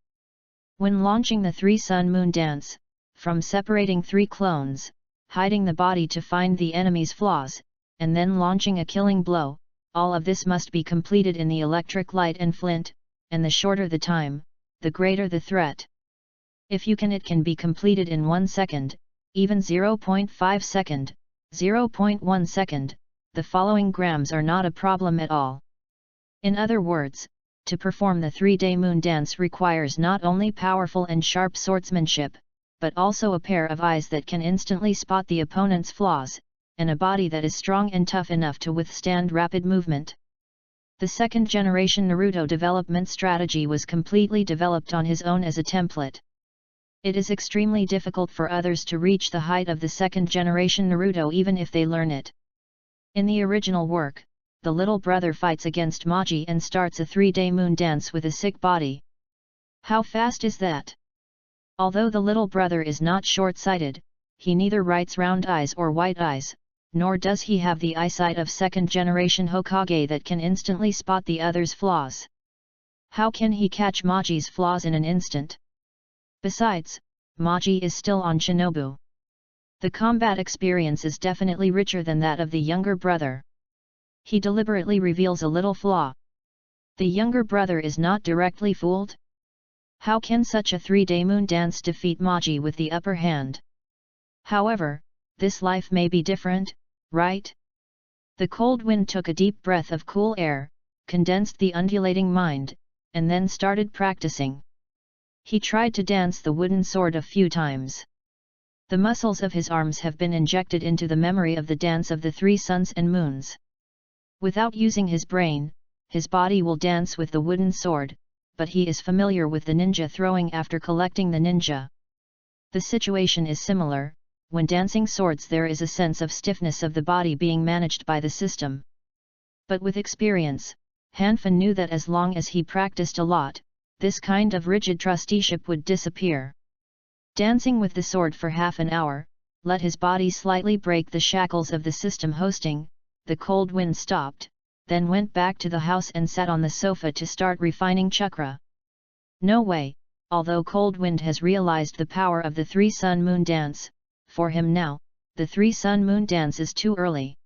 When launching the 3 sun moon dance, from separating 3 clones, hiding the body to find the enemy's flaws, and then launching a killing blow, all of this must be completed in the electric light and flint, and the shorter the time, the greater the threat. If you can, it can be completed in 1 second, even 0.5 second, 0.1 second, the following grams are not a problem at all. In other words, to perform the 3-day moon dance requires not only powerful and sharp swordsmanship, but also a pair of eyes that can instantly spot the opponent's flaws, and a body that is strong and tough enough to withstand rapid movement. The second generation Naruto development strategy was completely developed on his own as a template. It is extremely difficult for others to reach the height of the second generation Naruto even if they learn it. In the original work, the little brother fights against Maji and starts a 3-day moon dance with a sick body. How fast is that? Although the little brother is not short-sighted, he neither writes round eyes or white eyes, nor does he have the eyesight of second generation Hokage that can instantly spot the other's flaws. How can he catch Maji's flaws in an instant? Besides, Maji is still on Shinobu. The combat experience is definitely richer than that of the younger brother. He deliberately reveals a little flaw. The younger brother is not directly fooled? How can such a 3-day moon dance defeat Maji with the upper hand? However, this life may be different, right? The cold wind took a deep breath of cool air, condensed the undulating mind, and then started practicing. He tried to dance the wooden sword a few times. The muscles of his arms have been injected into the memory of the dance of the 3 suns and moons. Without using his brain, his body will dance with the wooden sword, but he is familiar with the ninja throwing after collecting the ninja. The situation is similar. When dancing swords there is a sense of stiffness of the body being managed by the system. But with experience, Hanfin knew that as long as he practiced a lot, this kind of rigid trusteeship would disappear. Dancing with the sword for half an hour, let his body slightly break the shackles of the system hosting, the cold wind stopped, then went back to the house and sat on the sofa to start refining chakra. No way, although Cold Wind has realized the power of the Three Sun Moon dance, for him now, the Three Sun Moon dance is too early.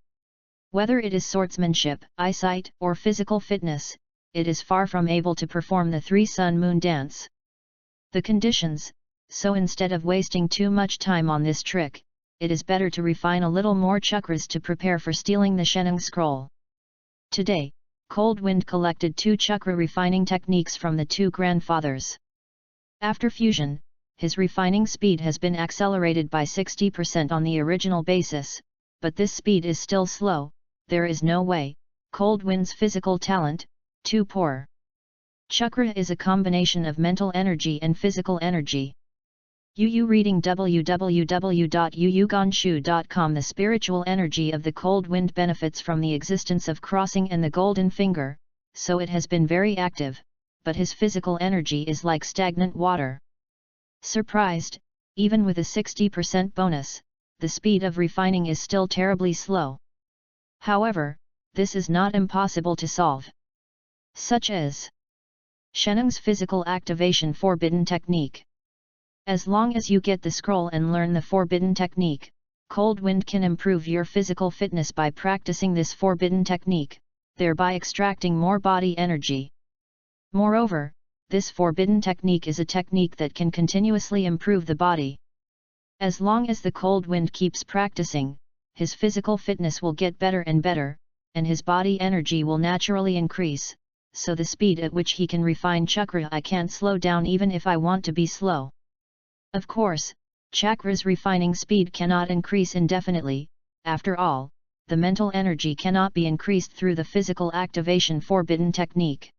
Whether it is swordsmanship, eyesight, or physical fitness, it is far from able to perform the Three Sun Moon dance. The conditions, so instead of wasting too much time on this trick, it is better to refine a little more chakras to prepare for stealing the Sheneng scroll. Today, Cold Wind collected 2 chakra refining techniques from the 2 grandfathers. After fusion, his refining speed has been accelerated by 60% on the original basis, but this speed is still slow. There is no way. Cold Wind's physical talent, too poor. Chakra is a combination of mental energy and physical energy. Yu reading www.yuyugonshu.com. The spiritual energy of the Cold Wind benefits from the existence of crossing and the golden finger, so it has been very active, but his physical energy is like stagnant water. Surprised, even with a 60% bonus, the speed of refining is still terribly slow. However, this is not impossible to solve. Such as Sheneng's physical activation forbidden technique. As long as you get the scroll and learn the forbidden technique, Cold Wind can improve your physical fitness by practicing this forbidden technique, thereby extracting more body energy. Moreover, this forbidden technique is a technique that can continuously improve the body. As long as the Cold Wind keeps practicing, his physical fitness will get better and better, and his body energy will naturally increase, so the speed at which he can refine chakra I can't slow down even if I want to be slow. Of course, chakra's refining speed cannot increase indefinitely. After all, the mental energy cannot be increased through the physical activation forbidden technique.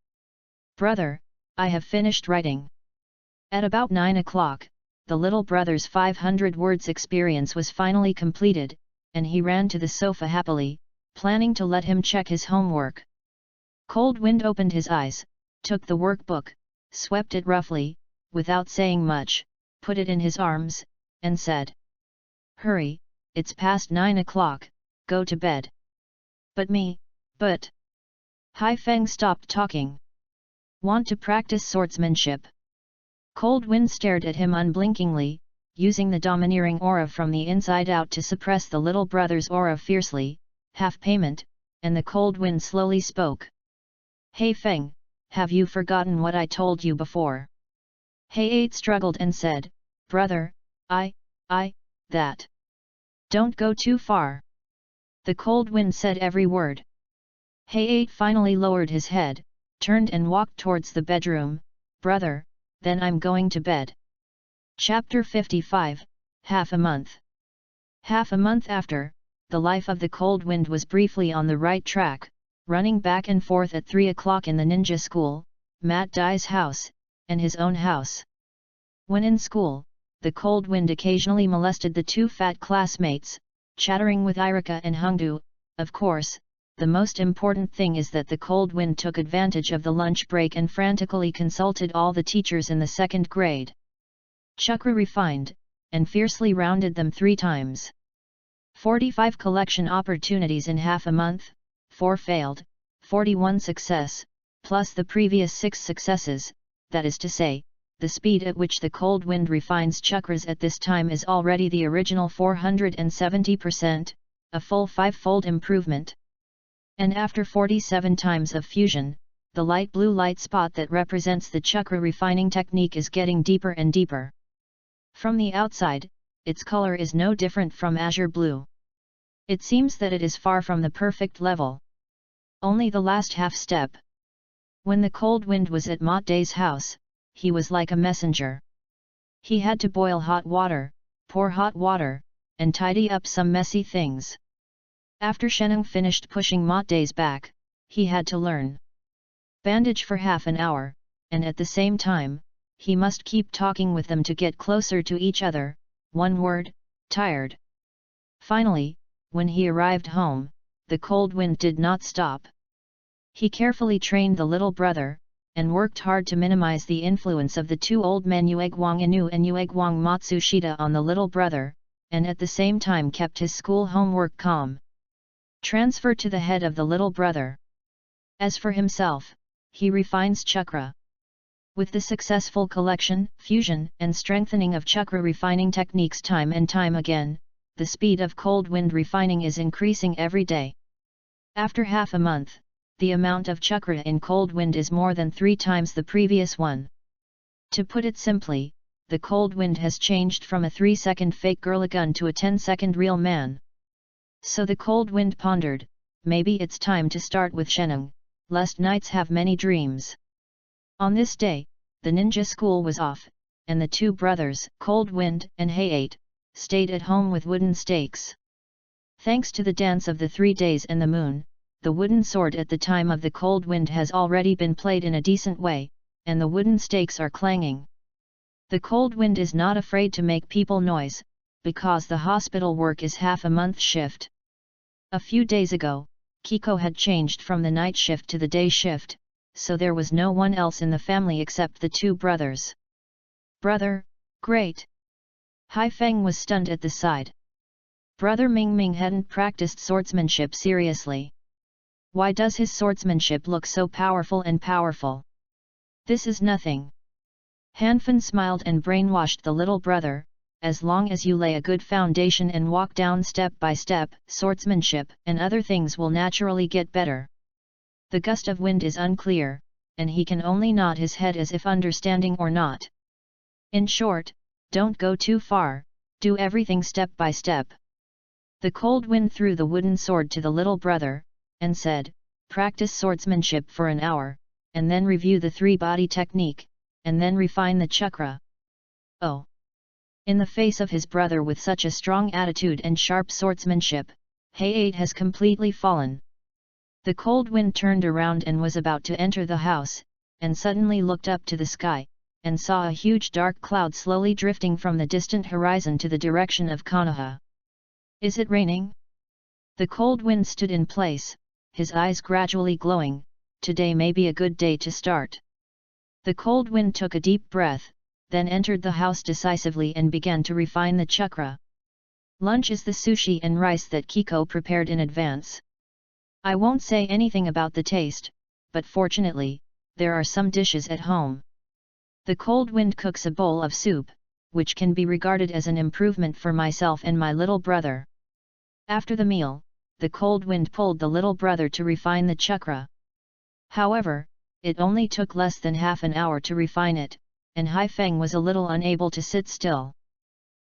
Brother, I have finished writing. At about 9 o'clock, the little brother's 500 words experience was finally completed, and he ran to the sofa happily, planning to let him check his homework. Cold Wind opened his eyes, took the workbook, swept it roughly, without saying much, put it in his arms, and said, "Hurry, it's past 9 o'clock, go to bed." But... Hai Feng stopped talking. Want to practice swordsmanship? Cold Wind stared at him unblinkingly, using the domineering aura from the inside out to suppress the little brother's aura fiercely. Half payment, and the Cold Wind slowly spoke. "Hai Feng, have you forgotten what I told you before?" Hai struggled and said, "Brother, that. Don't go too far." The Cold Wind said every word. Hai finally lowered his head, turned and walked towards the bedroom. "Brother, then I'm going to bed." Chapter 55, Half a Month. Half a month after, the life of the Cold Wind was briefly on the right track, running back and forth at 3 o'clock in the ninja school, Matt Dai's house, and his own house. When in school, the Cold Wind occasionally molested the 2 fat classmates, chattering with Irika and Hungdu. Of course, the most important thing is that the Cold Wind took advantage of the lunch break and frantically consulted all the teachers in the 2nd grade. Chakra refined, and fiercely rounded them 3 times. 45 collection opportunities in half a month, 4 failed, 41 success, plus the previous 6 successes, that is to say, the speed at which the Cold Wind refines chakras at this time is already the original 470%, a full 5-fold improvement. And after 47 times of fusion, the light blue light spot that represents the chakra refining technique is getting deeper and deeper. From the outside, its color is no different from azure blue. It seems that it is far from the perfect level. Only the last half step. When the Cold Wind was at Mott Day's house, he was like a messenger. He had to boil hot water, pour hot water, and tidy up some messy things. After Sheneng finished pushing Mott Day's back, he had to learn bandage for half an hour, and at the same time, he must keep talking with them to get closer to each other. One word: tired. Finally, when he arrived home, the cold wind did not stop. He carefully trained the little brother, and worked hard to minimize the influence of the two old men Yuegwang Inu and Yuegwang Matsushita on the little brother, and at the same time kept his school homework calm. Transfer to the head of the little brother. As for himself, he refines chakra. With the successful collection, fusion, and strengthening of chakra refining techniques time and time again, the speed of cold wind refining is increasing every day. After half a month, the amount of chakra in cold wind is more than 3 times the previous one. To put it simply, the cold wind has changed from a 3-second fake girlagun to a 10-second real man. So the cold wind pondered, maybe it's time to start with Sheneng, lest nights have many dreams. On this day, the ninja school was off, and the two brothers, Cold Wind and Hay-8, stayed at home with wooden stakes. Thanks to the dance of the 3 days and the moon, the wooden sword at the time of the cold wind has already been played in a decent way, and the wooden stakes are clanging. The cold wind is not afraid to make people noise, because the hospital work is half a month shift. A few days ago, Kiko had changed from the night shift to the day shift, so there was no one else in the family except the two brothers. Brother, great! Hai Feng was stunned at the sight. Brother Ming Ming hadn't practiced swordsmanship seriously. Why does his swordsmanship look so powerful and powerful? This is nothing. Hanfen smiled and brainwashed the little brother, as long as you lay a good foundation and walk down step by step, swordsmanship and other things will naturally get better. The gust of wind is unclear, and he can only nod his head as if understanding or not. In short, don't go too far, do everything step by step. The cold wind threw the wooden sword to the little brother, and said, practice swordsmanship for an hour, and then review the 3-body technique, and then refine the chakra. Oh! In the face of his brother with such a strong attitude and sharp swordsmanship, Hay-8 has completely fallen. The cold wind turned around and was about to enter the house, and suddenly looked up to the sky, and saw a huge dark cloud slowly drifting from the distant horizon to the direction of Konoha. Is it raining? The cold wind stood in place, his eyes gradually glowing. Today may be a good day to start. The cold wind took a deep breath, then entered the house decisively and began to refine the chakra. Lunch is the sushi and rice that Kiko prepared in advance. I won't say anything about the taste, but fortunately, there are some dishes at home. The cold wind cooks a bowl of soup, which can be regarded as an improvement for myself and my little brother. After the meal, the cold wind pulled the little brother to refine the chakra. However, it only took less than half an hour to refine it, and Hai Feng was a little unable to sit still.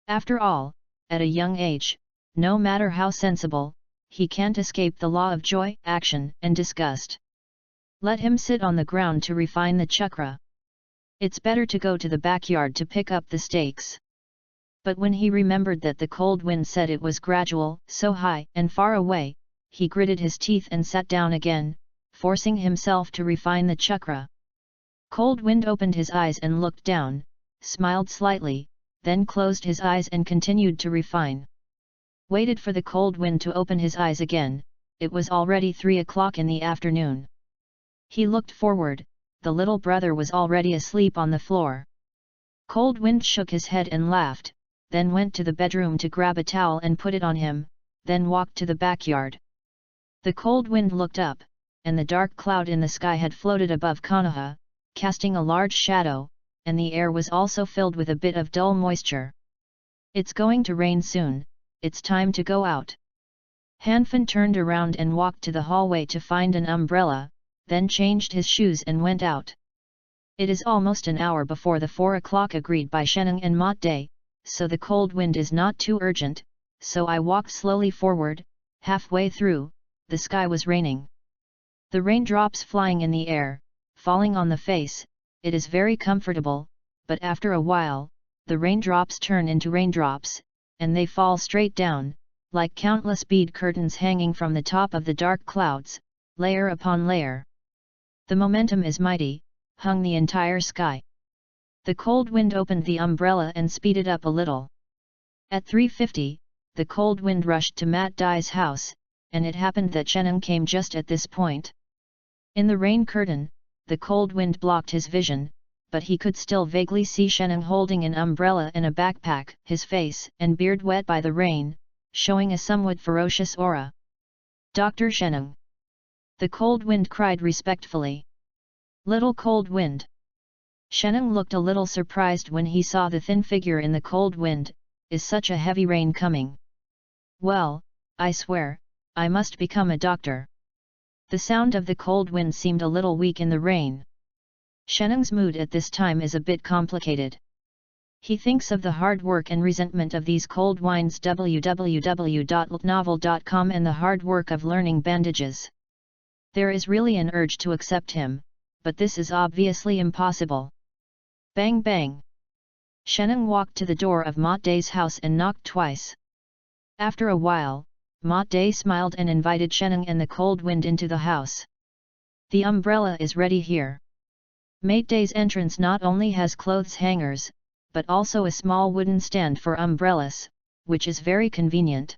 After all, at a young age, no matter how sensible, he can't escape the law of joy, action, and disgust. Let him sit on the ground to refine the chakra. It's better to go to the backyard to pick up the stakes. But when he remembered that the cold wind said it was gradual, so high and far away, he gritted his teeth and sat down again, forcing himself to refine the chakra. Cold wind opened his eyes and looked down, smiled slightly, then closed his eyes and continued to refine. Waited for the cold wind to open his eyes again. It was already 3 o'clock in the afternoon. He looked forward, the little brother was already asleep on the floor. Cold wind shook his head and laughed, then went to the bedroom to grab a towel and put it on him, then walked to the backyard. The cold wind looked up, and the dark cloud in the sky had floated above Konoha, casting a large shadow, and the air was also filled with a bit of dull moisture. It's going to rain soon. It's time to go out. Hanfen turned around and walked to the hallway to find an umbrella, then changed his shoes and went out. It is almost an hour before the 4 o'clock agreed by Sheneng and Mott Day, so the cold wind is not too urgent, so I walked slowly forward. Halfway through, the sky was raining. The raindrops flying in the air, falling on the face, it is very comfortable, but after a while, the raindrops turn into raindrops, and they fall straight down, like countless bead curtains hanging from the top of the dark clouds, layer upon layer. The momentum is mighty. hung the entire sky. The cold wind opened the umbrella and speeded up a little. At 3:50, the cold wind rushed to Matt Dai's house, and it happened that Sheneng came just at this point. In the rain curtain, the cold wind blocked his vision, but he could still vaguely see Sheneng holding an umbrella and a backpack, his face and beard wet by the rain, showing a somewhat ferocious aura. "Dr. Sheneng!" the cold wind cried respectfully. "Little cold wind." Sheneng looked a little surprised when he saw the thin figure in the cold wind. "Is such a heavy rain coming? Well, I swear, I must become a doctor." The sound of the cold wind seemed a little weak in the rain. Sheneng's mood at this time is a bit complicated. He thinks of the hard work and resentment of these cold winds www.novel.com and the hard work of learning bandages. There is really an urge to accept him, but this is obviously impossible. Bang bang! Sheneng walked to the door of Matt Dai's house and knocked twice. After a while, Matt Dai smiled and invited Sheneng and the cold wind into the house. "The umbrella is ready here." Matt Dai's entrance not only has clothes hangers, but also a small wooden stand for umbrellas, which is very convenient.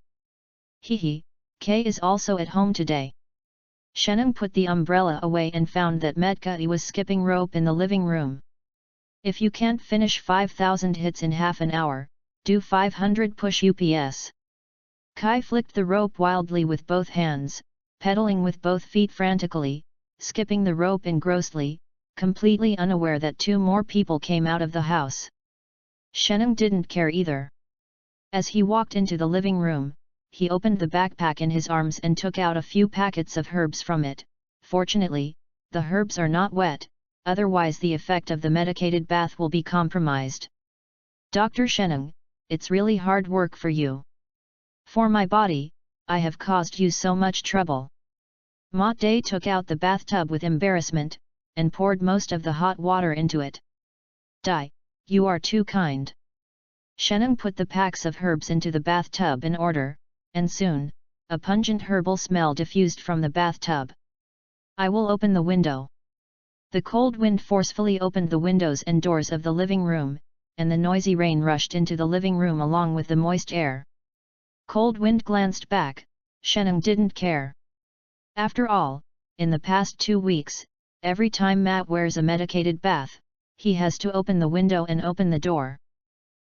"Hehe, Kay is also at home today." Sheneng put the umbrella away and found that Metkai was skipping rope in the living room. "If you can't finish 5,000 hits in half an hour, do 500 push-ups." Kai flicked the rope wildly with both hands, pedaling with both feet frantically, skipping the rope engrossly, completely unaware that two more people came out of the house. Sheneng didn't care either. As he walked into the living room, he opened the backpack in his arms and took out a few packets of herbs from it. Fortunately, the herbs are not wet, otherwise the effect of the medicated bath will be compromised. "Dr. Sheneng, it's really hard work for you. For my body, I have caused you so much trouble." Matt Dai took out the bathtub with embarrassment, and poured most of the hot water into it. "Dai, you are too kind." Sheneng put the packs of herbs into the bathtub in order, and soon, a pungent herbal smell diffused from the bathtub. "I will open the window." The cold wind forcefully opened the windows and doors of the living room, and the noisy rain rushed into the living room along with the moist air. Cold wind glanced back. Sheneng didn't care. After all, in the past 2 weeks, every time Matt wears a medicated bath, he has to open the window and open the door.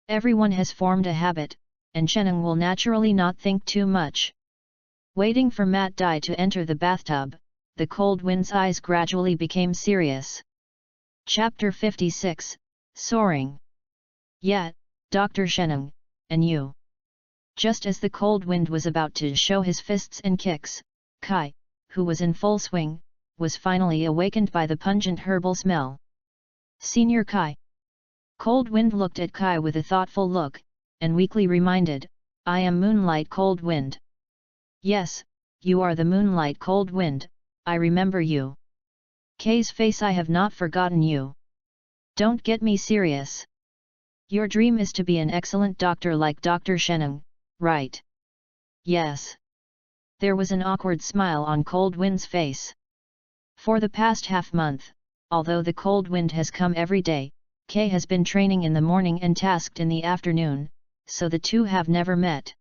Everyone has formed a habit, and Sheneng will naturally not think too much. Waiting for Matt Dai to enter the bathtub, the cold wind's eyes gradually became serious. Chapter 56, Soaring. "Yeah, Dr. Sheneng, and you?" Just as the cold wind was about to show his fists and kicks, Kai, who was in full swing, was finally awakened by the pungent herbal smell. "Senior Kai." Cold Wind looked at Kai with a thoughtful look, and weakly reminded, "I am Moonlight Cold Wind." "Yes, you are the Moonlight Cold Wind, I remember you." Kai's face, "I have not forgotten you. Don't get me serious. Your dream is to be an excellent doctor like Dr. Sheneng, right?" "Yes." There was an awkward smile on Cold Wind's face. For the past half-month, although the cold wind has come every day, Kay has been training in the morning and tasked in the afternoon, so the two have never met.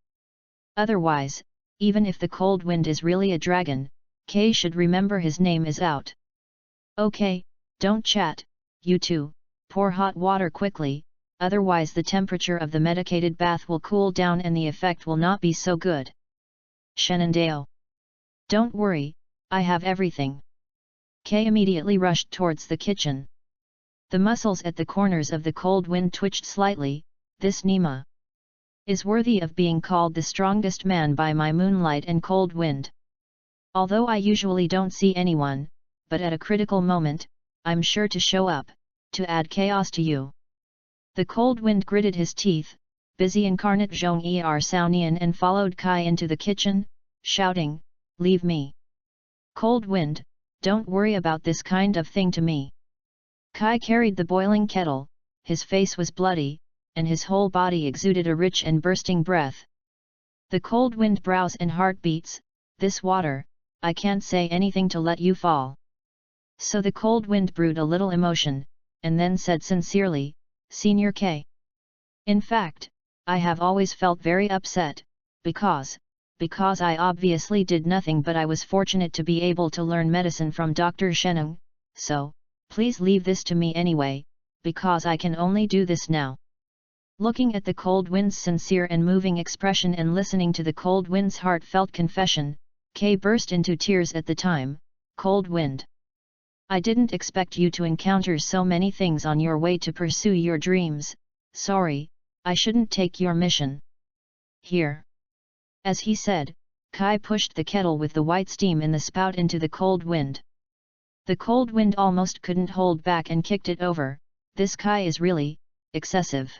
Otherwise, even if the cold wind is really a dragon, Kay should remember his name is out. "Okay, don't chat, you two, pour hot water quickly, otherwise the temperature of the medicated bath will cool down and the effect will not be so good." "Shenandoah. Don't worry, I have everything." Kay immediately rushed towards the kitchen. The muscles at the corners of the cold wind twitched slightly. "This Nima is worthy of being called the strongest man by my Moonlight and Cold Wind. Although I usually don't see anyone, but at a critical moment, I'm sure to show up, to add chaos to you." The cold wind gritted his teeth, busy incarnate Zhong Er Saunian, and followed Kai into the kitchen, shouting, "Leave me. Cold Wind, don't worry about this kind of thing to me." Kai carried the boiling kettle, his face was bloody, and his whole body exuded a rich and bursting breath. The cold wind brows and heartbeats, "This water, I can't say anything to let you fall." So the cold wind brewed a little emotion, and then said sincerely, Senior K. In fact, I have always felt very upset, because I obviously did nothing, but I was fortunate to be able to learn medicine from Dr. Sheneng, so, please leave this to me anyway, because I can only do this now. Looking at the cold wind's sincere and moving expression and listening to the cold wind's heartfelt confession, Kay burst into tears at the time. Cold wind, I didn't expect you to encounter so many things on your way to pursue your dreams. Sorry, I shouldn't take your mission. Here. As he said, Kai pushed the kettle with the white steam in the spout into the cold wind. The cold wind almost couldn't hold back and kicked it over. This Kai is really excessive.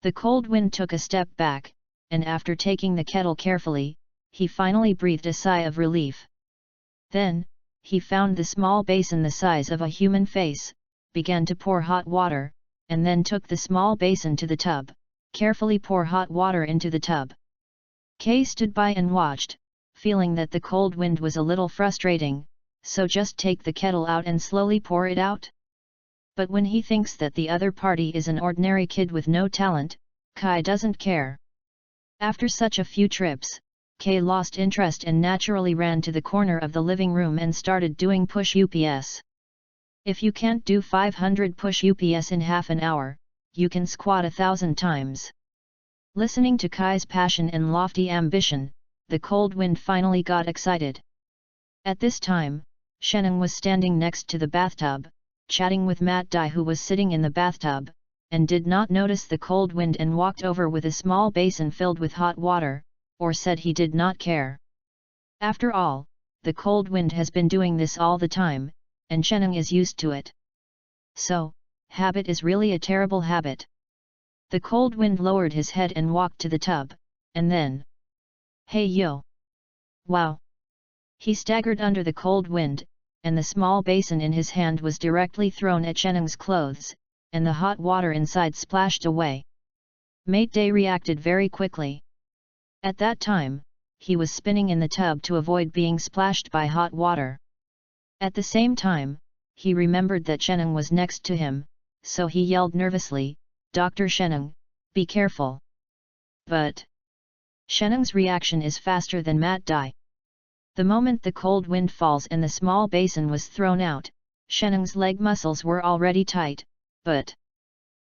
The cold wind took a step back, and after taking the kettle carefully, he finally breathed a sigh of relief. Then, he found the small basin the size of a human face, began to pour hot water, and then took the small basin to the tub, carefully pour hot water into the tub. Kay stood by and watched, feeling that the cold wind was a little frustrating, so just take the kettle out and slowly pour it out? But when he thinks that the other party is an ordinary kid with no talent, Kai doesn't care. After such a few trips, Kay lost interest and naturally ran to the corner of the living room and started doing push-ups. If you can't do 500 push-ups in half an hour, you can squat 1,000 times. Listening to Kai's passion and lofty ambition, the cold wind finally got excited. At this time, Sheneng was standing next to the bathtub, chatting with Matt Dai, who was sitting in the bathtub, and did not notice the cold wind and walked over with a small basin filled with hot water, or said he did not care. After all, the cold wind has been doing this all the time, and Sheneng is used to it. So, habit is really a terrible habit. The cold wind lowered his head and walked to the tub, and then, hey yo! Wow! He staggered under the cold wind, and the small basin in his hand was directly thrown at Sheneng's clothes, and the hot water inside splashed away. Mate Day reacted very quickly. At that time, he was spinning in the tub to avoid being splashed by hot water. At the same time, he remembered that Sheneng was next to him, so he yelled nervously, Dr. Sheneng, be careful. But Sheneng's reaction is faster than Matt Dai. The moment the cold wind falls and the small basin was thrown out, Sheneng's leg muscles were already tight, but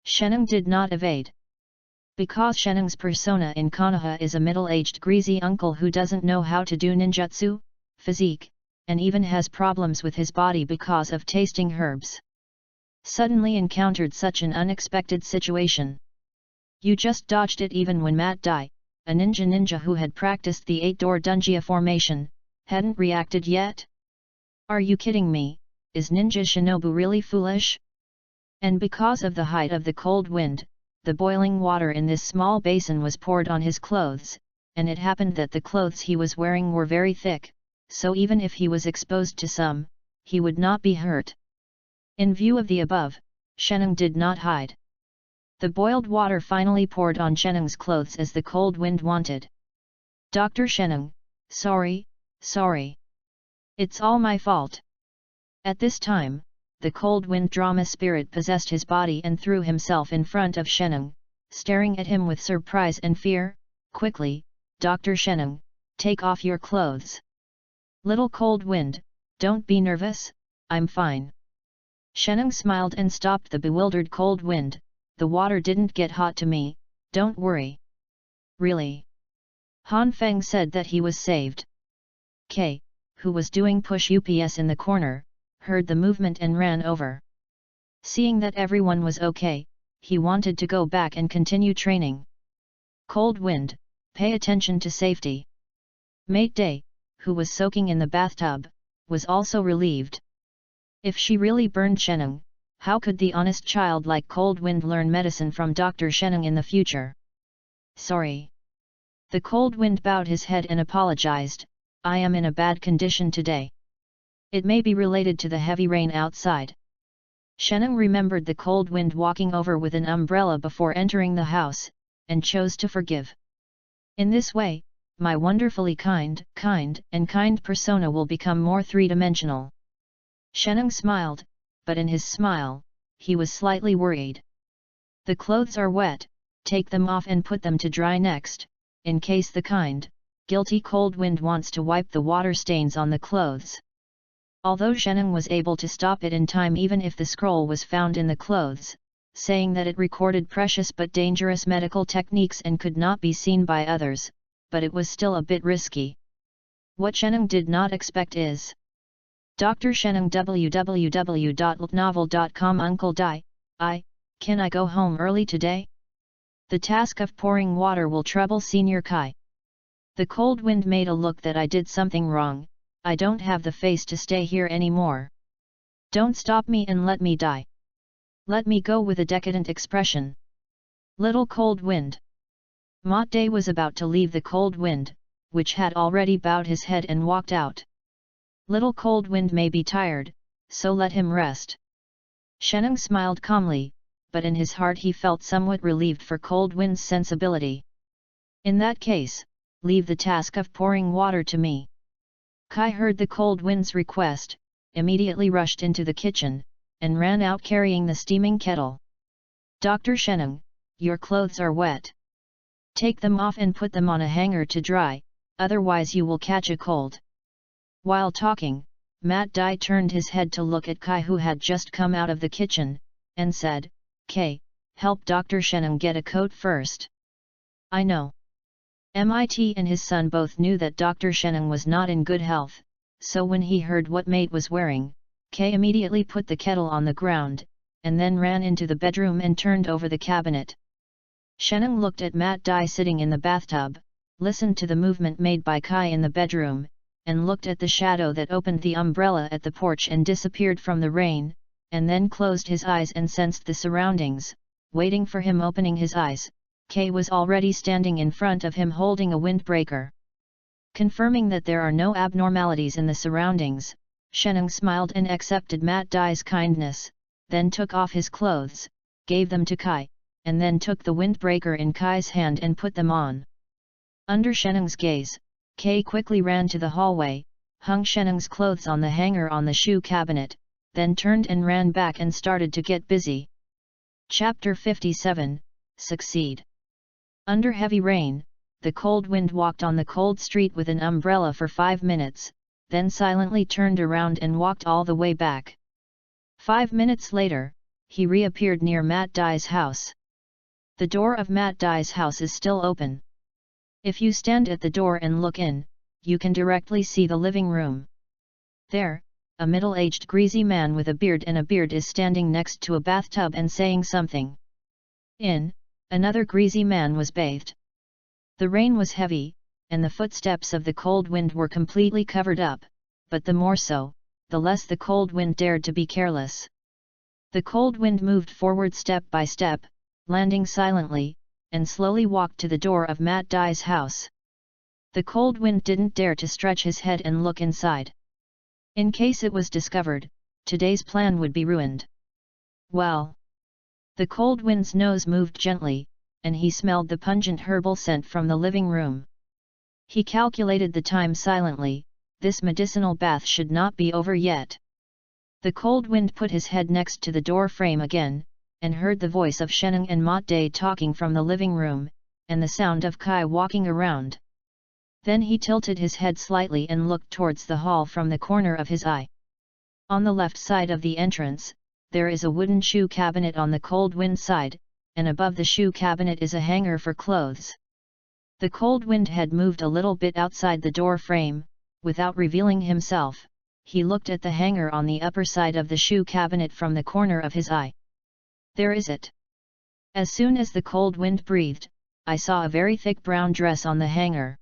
Sheneng did not evade. Because Sheneng's persona in Konoha is a middle-aged greasy uncle who doesn't know how to do ninjutsu, physique, and even has problems with his body because of tasting herbs. Suddenly encountered such an unexpected situation. You just dodged it even when Matt Dai, a ninja who had practiced the 8-door Dunjia formation, hadn't reacted yet? Are you kidding me? Is Ninja Shinobu really foolish? And because of the height of the cold wind, the boiling water in this small basin was poured on his clothes, and it happened that the clothes he was wearing were very thick, so even if he was exposed to some, he would not be hurt. In view of the above, Sheneng did not hide. The boiled water finally poured on Sheneng's clothes as the cold wind wanted. Dr. Sheneng, sorry. It's all my fault. At this time, the cold wind drama spirit possessed his body and threw himself in front of Sheneng, staring at him with surprise and fear. Quickly, Dr. Sheneng, take off your clothes. Little cold wind, don't be nervous, I'm fine. Sheneng smiled and stopped the bewildered cold wind. The water didn't get hot to me, don't worry. Really? Han Feng said that he was saved. Kay, who was doing push-ups in the corner, heard the movement and ran over. Seeing that everyone was okay, he wanted to go back and continue training. Cold wind, pay attention to safety. Mate Day, who was soaking in the bathtub, was also relieved. If she really burned Sheneng, how could the honest child like Cold Wind learn medicine from Dr. Sheneng in the future? Sorry. The Cold Wind bowed his head and apologized, I am in a bad condition today. It may be related to the heavy rain outside. Sheneng remembered the Cold Wind walking over with an umbrella before entering the house, and chose to forgive. In this way, my wonderfully kind persona will become more three-dimensional. Sheneng smiled, but in his smile, he was slightly worried. The clothes are wet, take them off and put them to dry next, in case the guilty cold wind wants to wipe the water stains on the clothes. Although Sheneng was able to stop it in time even if the scroll was found in the clothes, saying that it recorded precious but dangerous medical techniques and could not be seen by others, but it was still a bit risky. What Sheneng did not expect is Dr. Sheneng www.novel.com Uncle Dai, can I go home early today? The task of pouring water will trouble Senior Kai. The cold wind made a look that I did something wrong, I don't have the face to stay here anymore. Don't stop me and let me die. Let me go with a decadent expression. Little cold wind. Mot Day was about to leave the cold wind, which had already bowed his head and walked out. Little cold wind may be tired, so let him rest. Sheneng smiled calmly, but in his heart he felt somewhat relieved for cold wind's sensibility. In that case, leave the task of pouring water to me. Kai heard the cold wind's request, immediately rushed into the kitchen, and ran out carrying the steaming kettle. Dr. Sheneng, your clothes are wet. Take them off and put them on a hanger to dry, otherwise you will catch a cold. While talking, Mat Dai turned his head to look at Kai who had just come out of the kitchen, and said, Kai, help Dr. Sheneng get a coat first. I know. MIT and his son both knew that Dr. Sheneng was not in good health, so when he heard what mate was wearing, Kai immediately put the kettle on the ground, and then ran into the bedroom and turned over the cabinet. Sheneng looked at Mat Dai sitting in the bathtub, listened to the movement made by Kai in the bedroom, and looked at the shadow that opened the umbrella at the porch and disappeared from the rain, and then closed his eyes and sensed the surroundings. Waiting for him opening his eyes, Kai was already standing in front of him holding a windbreaker. Confirming that there are no abnormalities in the surroundings, Sheneng smiled and accepted Mat Dai's kindness, then took off his clothes, gave them to Kai, and then took the windbreaker in Kai's hand and put them on. Under Sheneng's gaze, Kai quickly ran to the hallway, hung Sheneng's clothes on the hanger on the shoe cabinet, then turned and ran back and started to get busy. Chapter 57, Succeed. Under heavy rain, the cold wind walked on the cold street with an umbrella for 5 minutes, then silently turned around and walked all the way back. 5 minutes later, he reappeared near Mat Dai's house. The door of Mat Dai's house is still open. If you stand at the door and look in, you can directly see the living room. There, a middle-aged greasy man with a beard is standing next to a bathtub and saying something. Another greasy man was bathed. The rain was heavy, and the footsteps of the cold wind were completely covered up, but the more so, the less the cold wind dared to be careless. The cold wind moved forward step by step, landing silently, and slowly walked to the door of Mat Dai's house. The cold wind didn't dare to stretch his head and look inside. In case it was discovered, today's plan would be ruined. Well. The cold wind's nose moved gently, and he smelled the pungent herbal scent from the living room. He calculated the time silently, this medicinal bath should not be over yet. The cold wind put his head next to the door frame again, and heard the voice of Sheneng and Mot Day talking from the living room, and the sound of Kai walking around. Then he tilted his head slightly and looked towards the hall from the corner of his eye. On the left side of the entrance, there is a wooden shoe cabinet on the cold wind side, and above the shoe cabinet is a hanger for clothes. The cold wind had moved a little bit outside the door frame. Without revealing himself, he looked at the hanger on the upper side of the shoe cabinet from the corner of his eye. There is it. As soon as the cold wind breathed, I saw a very thick brown dress on the hanger.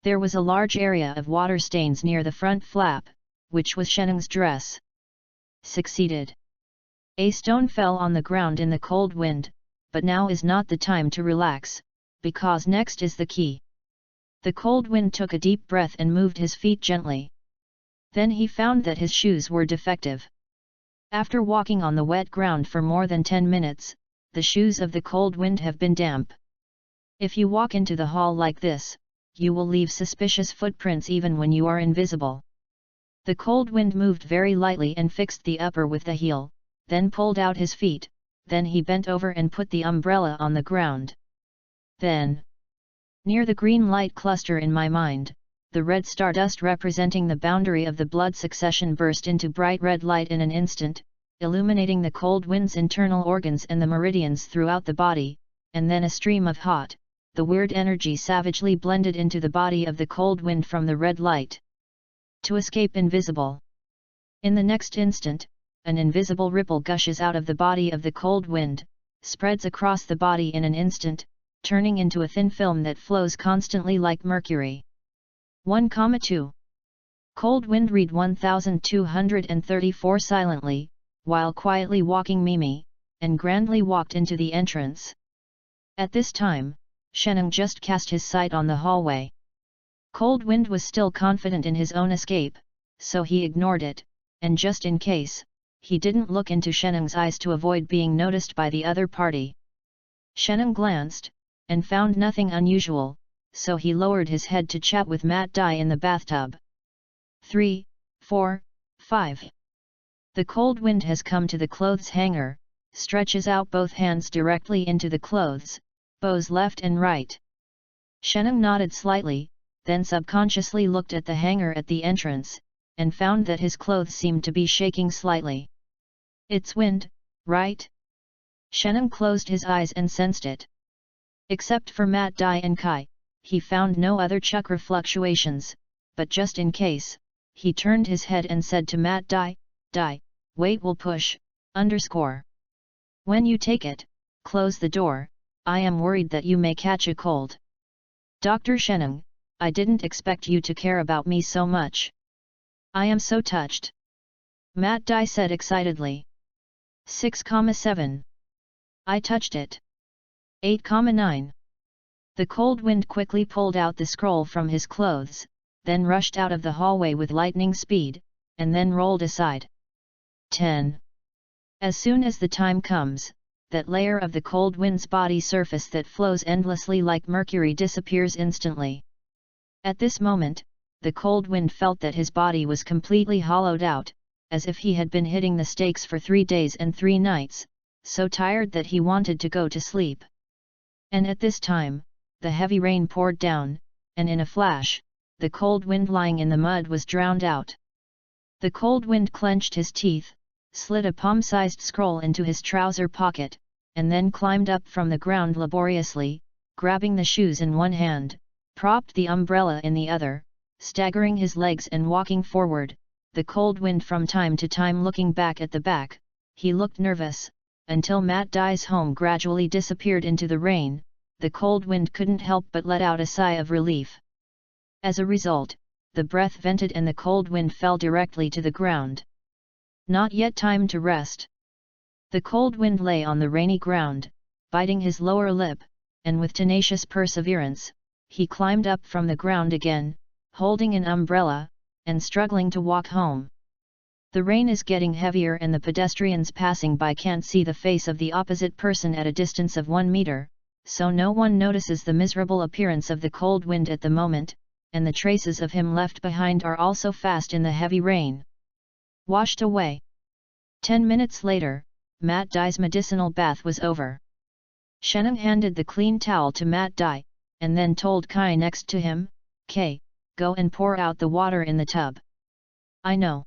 There was a large area of water stains near the front flap, which was Sheneng's dress. Succeeded. A stone fell on the ground in the cold wind, but now is not the time to relax, because next is the key. The cold wind took a deep breath and moved his feet gently. Then he found that his shoes were defective. After walking on the wet ground for more than 10 minutes, the shoes of the cold wind have been damp. If you walk into the hall like this, you will leave suspicious footprints even when you are invisible. The cold wind moved very lightly and fixed the upper with the heel, then pulled out his feet, then he bent over and put the umbrella on the ground. Then, near the green light cluster in my mind, the red stardust representing the boundary of the blood succession burst into bright red light in an instant, illuminating the cold wind's internal organs and the meridians throughout the body, and then a stream of hot, the weird energy savagely blended into the body of the cold wind from the red light. To escape invisible. In the next instant, an invisible ripple gushes out of the body of the cold wind, spreads across the body in an instant, turning into a thin film that flows constantly like mercury. 1,2. Cold wind read 1234 silently, while quietly walking Mimi, and grandly walked into the entrance. At this time, Sheneng just cast his sight on the hallway. Cold wind was still confident in his own escape, so he ignored it, and just in case, he didn't look into Sheneng's eyes to avoid being noticed by the other party. Sheneng glanced, and found nothing unusual, so he lowered his head to chat with Matt Dai in the bathtub. 3, 4, 5. The cold wind has come to the clothes hanger, stretches out both hands directly into the clothes, bows left and right. Sheneng nodded slightly, then subconsciously looked at the hanger at the entrance, and found that his clothes seemed to be shaking slightly. It's wind, right? Sheneng closed his eyes and sensed it. Except for Matt Dai and Kai, he found no other chakra fluctuations, but just in case, he turned his head and said to Matt Dai, wait, we'll push, _. When you take it, close the door, I am worried that you may catch a cold. Dr. Sheneng, I didn't expect you to care about me so much. I am so touched. Matt Dai said excitedly. 6,7. I touched it. 8,9. The cold wind quickly pulled out the scroll from his clothes, then rushed out of the hallway with lightning speed, and then rolled aside. 10. As soon as the time comes, that layer of the cold wind's body surface that flows endlessly like mercury disappears instantly. At this moment, the cold wind felt that his body was completely hollowed out, as if he had been hitting the stakes for 3 days and 3 nights, so tired that he wanted to go to sleep. And at this time, the heavy rain poured down, and in a flash, the cold wind lying in the mud was drowned out. The cold wind clenched his teeth, slid a palm-sized scroll into his trouser pocket, and then climbed up from the ground laboriously, grabbing the shoes in one hand, propped the umbrella in the other, staggering his legs and walking forward, the cold wind from time to time looking back at the back. He looked nervous, until Matt Dai's home gradually disappeared into the rain. The cold wind couldn't help but let out a sigh of relief. As a result, the breath vented and the cold wind fell directly to the ground. Not yet time to rest. The cold wind lay on the rainy ground, biting his lower lip, and with tenacious perseverance, he climbed up from the ground again, holding an umbrella, and struggling to walk home. The rain is getting heavier and the pedestrians passing by can't see the face of the opposite person at a distance of 1 meter, so no one notices the miserable appearance of the cold wind at the moment, and the traces of him left behind are also fast in the heavy rain. Washed away. 10 minutes later, Matt Dai's medicinal bath was over. Sheneng handed the clean towel to Matt Dai, and then told Kai next to him, Kai, go and pour out the water in the tub. I know.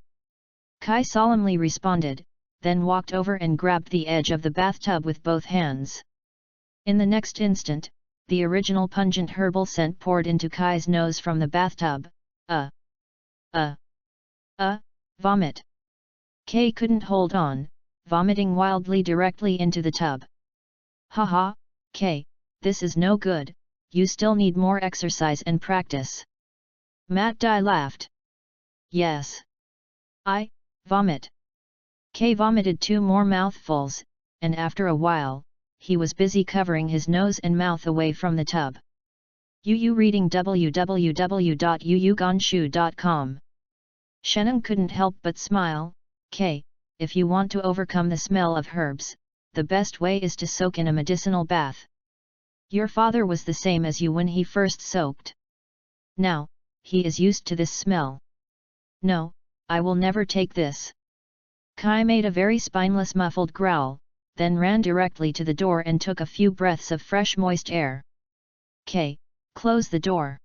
Kai solemnly responded, then walked over and grabbed the edge of the bathtub with both hands. In the next instant, the original pungent herbal scent poured into Kai's nose from the bathtub. Vomit. Kai couldn't hold on, vomiting wildly directly into the tub. Haha, Kai, this is no good, you still need more exercise and practice. Matt Dai laughed. Yes. I vomit. Kai vomited 2 more mouthfuls, and after a while, he was busy covering his nose and mouth away from the tub. Yu reading www.yuyugonshu.com. Sheneng couldn't help but smile. Kai, if you want to overcome the smell of herbs, the best way is to soak in a medicinal bath. Your father was the same as you when he first soaked. Now, he is used to this smell. No, I will never take this. Kai made a very spineless muffled growl, then ran directly to the door and took a few breaths of fresh moist air. Kai, close the door.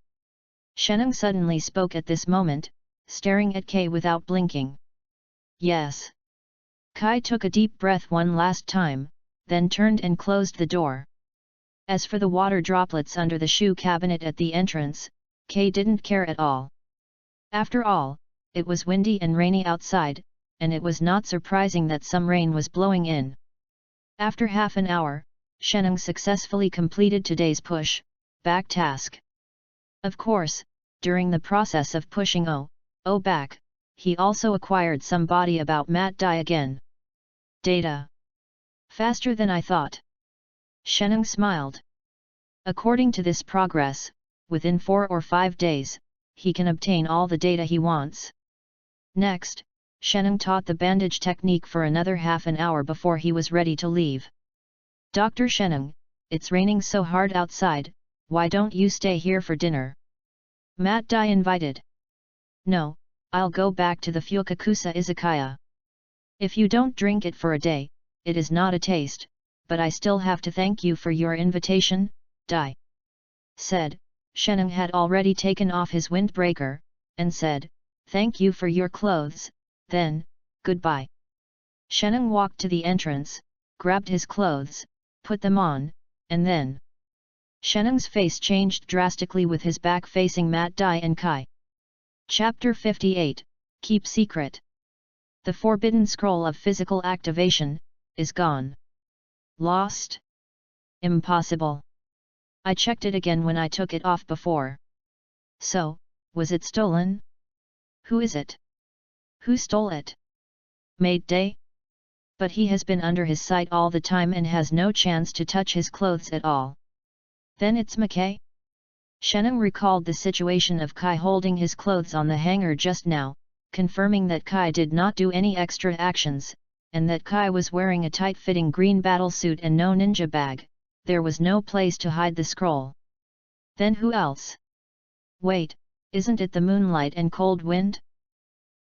Sheneng suddenly spoke at this moment, staring at Kai without blinking. Yes. Kai took a deep breath one last time, then turned and closed the door. As for the water droplets under the shoe cabinet at the entrance, Kai didn't care at all. After all, it was windy and rainy outside, and it was not surprising that some rain was blowing in. After half an hour, Sheneng successfully completed today's push-back task. Of course, during the process of pushing back, he also acquired some body about Mat Dai again. Data. Faster than I thought. Sheneng smiled. According to this progress, within 4 or 5 days, he can obtain all the data he wants. Next, Sheneng taught the bandage technique for another half an hour before he was ready to leave. Dr. Sheneng, it's raining so hard outside, why don't you stay here for dinner? Mat Dai invited. No, I'll go back to the Fukakusa Izakaya. If you don't drink it for a day, it is not a taste, but I still have to thank you for your invitation, Dai said. Sheneng had already taken off his windbreaker, and said, thank you for your clothes, then, goodbye. Sheneng walked to the entrance, grabbed his clothes, put them on, and then Sheneng's face changed drastically with his back facing Mat Dai and Kai. Chapter 58, Keep Secret. The forbidden scroll of physical activation is gone. Lost? Impossible. I checked it again when I took it off before. So, was it stolen? Who is it? Who stole it? Maid Day? But he has been under his sight all the time and has no chance to touch his clothes at all. Then it's Mackay? Sheneng recalled the situation of Kai holding his clothes on the hanger just now, confirming that Kai did not do any extra actions, and that Kai was wearing a tight-fitting green battlesuit and no ninja bag. There was no place to hide the scroll. Then who else? Wait, isn't it the moonlight and cold wind?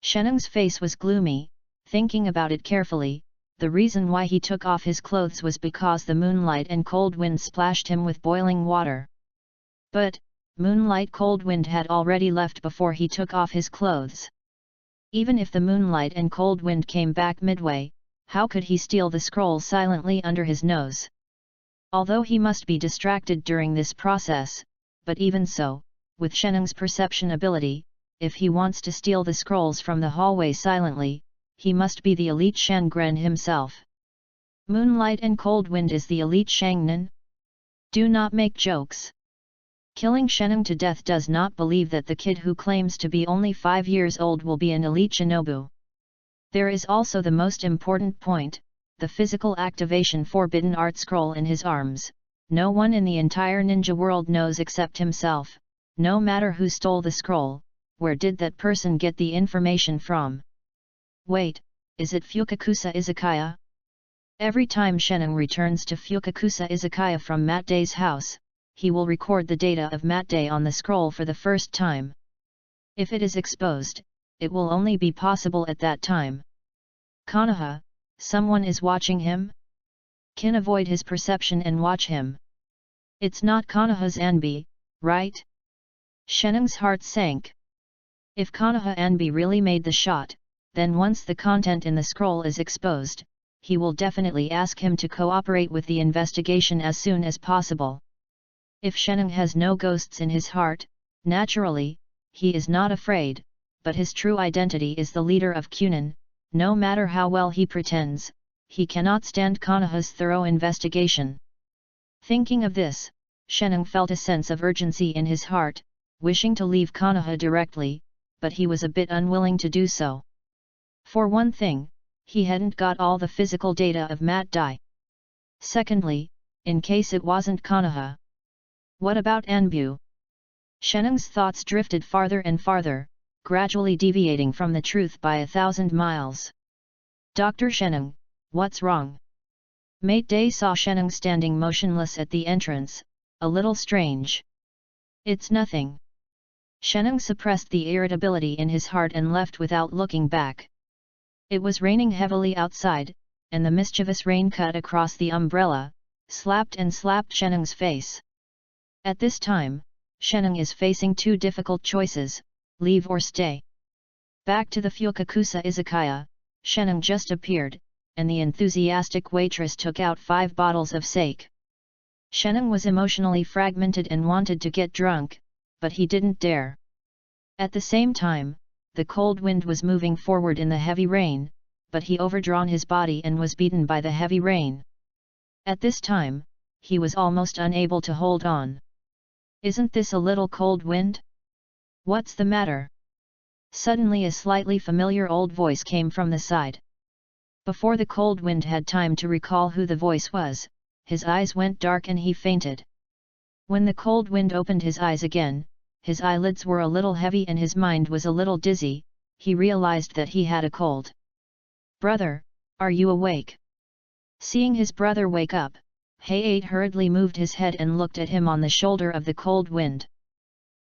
Sheneng's face was gloomy, thinking about it carefully. The reason why he took off his clothes was because the moonlight and cold wind splashed him with boiling water. But, moonlight cold wind had already left before he took off his clothes. Even if the moonlight and cold wind came back midway, how could he steal the scroll silently under his nose? Although he must be distracted during this process, but even so, with Sheneng's perception ability, if he wants to steal the scrolls from the hallway silently, he must be the elite Shangren himself. Moonlight and cold wind is the elite Shangnan? Do not make jokes. Killing Sheneng to death does not believe that the kid who claims to be only 5 years old will be an elite shinobu. There is also the most important point, the physical activation forbidden art scroll in his arms. No one in the entire ninja world knows except himself. No matter who stole the scroll, where did that person get the information from? Wait, is it Fukakusa Izakaya? Every time Sheneng returns to Fukakusa Izakaya from Mat Dai's house, he will record the data of Mat Dai on the scroll for the first time. If it is exposed, it will only be possible at that time. Konoha, someone is watching him? Can avoid his perception and watch him. It's not Konoha's Anbi, right? Sheneng's heart sank. If Konoha Anbi really made the shot, then once the content in the scroll is exposed, he will definitely ask him to cooperate with the investigation as soon as possible. If Sheneng has no ghosts in his heart, naturally, he is not afraid, but his true identity is the leader of Kunin. No matter how well he pretends, he cannot stand Konoha's thorough investigation. Thinking of this, Sheneng felt a sense of urgency in his heart, wishing to leave Konoha directly, but he was a bit unwilling to do so. For one thing, he hadn't got all the physical data of Mat Dai. Secondly, in case it wasn't Konoha. What about Anbu? Sheneng's thoughts drifted farther and farther, gradually deviating from the truth by 1,000 miles. Dr. Sheneng, what's wrong? Maid Dai saw Sheneng standing motionless at the entrance, a little strange. It's nothing. Sheneng suppressed the irritability in his heart and left without looking back. It was raining heavily outside, and the mischievous rain cut across the umbrella, slapped and slapped Sheneng's face. At this time, Sheneng is facing two difficult choices, leave or stay. Back to the Fukakusa izakaya, Sheneng just appeared, and the enthusiastic waitress took out 5 bottles of sake. Sheneng was emotionally fragmented and wanted to get drunk, but he didn't dare. At the same time, the cold wind was moving forward in the heavy rain, but he overdrawn his body and was beaten by the heavy rain. At this time, he was almost unable to hold on. Isn't this a little cold wind? What's the matter? Suddenly a slightly familiar old voice came from the side. Before the cold wind had time to recall who the voice was, his eyes went dark and he fainted. When the cold wind opened his eyes again, his eyelids were a little heavy and his mind was a little dizzy. He realized that he had a cold. "Brother, are you awake?" Seeing his brother wake up, Hay-8 hurriedly moved his head and looked at him on the shoulder of the cold wind.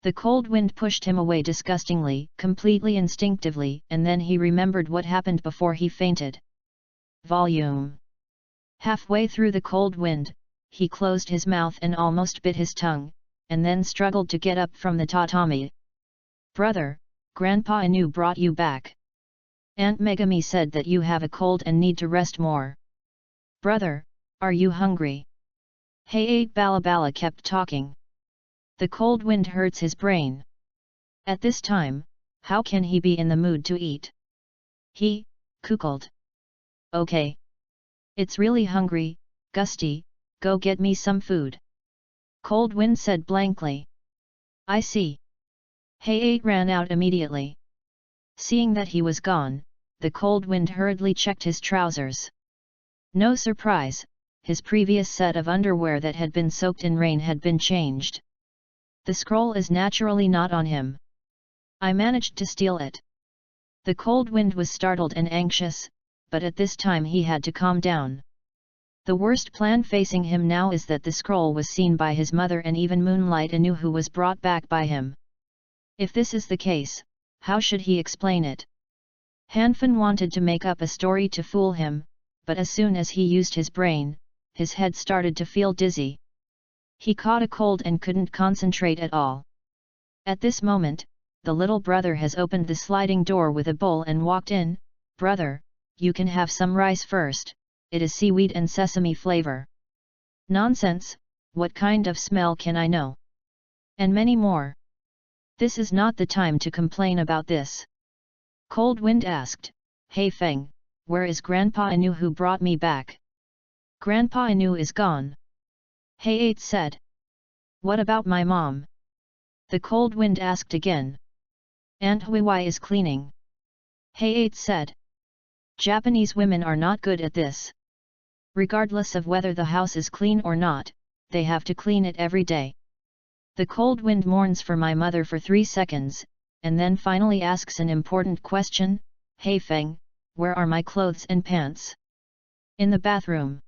The cold wind pushed him away disgustingly, completely instinctively, and then he remembered what happened before he fainted. Volume. Halfway through the cold wind, he closed his mouth and almost bit his tongue, and then struggled to get up from the tatami. "Brother, Grandpa Inu brought you back. Aunt Megami said that you have a cold and need to rest more. Brother, are you hungry?" Hay-8 Balabala kept talking. The cold wind hurts his brain. At this time, how can he be in the mood to eat? He cuckolded. "Okay. It's really hungry, Gusty, go get me some food." Cold Wind said blankly. "I see." Hay-8 ran out immediately. Seeing that he was gone, the cold wind hurriedly checked his trousers. No surprise, his previous set of underwear that had been soaked in rain had been changed. The scroll is naturally not on him. "I managed to steal it." The cold wind was startled and anxious, but at this time he had to calm down. The worst plan facing him now is that the scroll was seen by his mother and even Moonlight Anu, who was brought back by him. If this is the case, how should he explain it? Hanfin wanted to make up a story to fool him, but as soon as he used his brain, his head started to feel dizzy. He caught a cold and couldn't concentrate at all. At this moment, the little brother has opened the sliding door with a bowl and walked in. "Brother, you can have some rice first, it is seaweed and sesame flavor." "Nonsense, what kind of smell can I know?" And many more. This is not the time to complain about this. Cold Wind asked, "Hey Feng, where is Grandpa Inu who brought me back?" "Grandpa Inu is gone." Hay-8 said. "What about my mom?" The Cold Wind asked again. "Aunt Huiwai is cleaning." Hay-8 said. "Japanese women are not good at this. Regardless of whether the house is clean or not, they have to clean it every day. The cold wind mourns for my mother for 3 seconds, and then finally asks an important question, "Hey Feng, where are my clothes and pants?" "In the bathroom."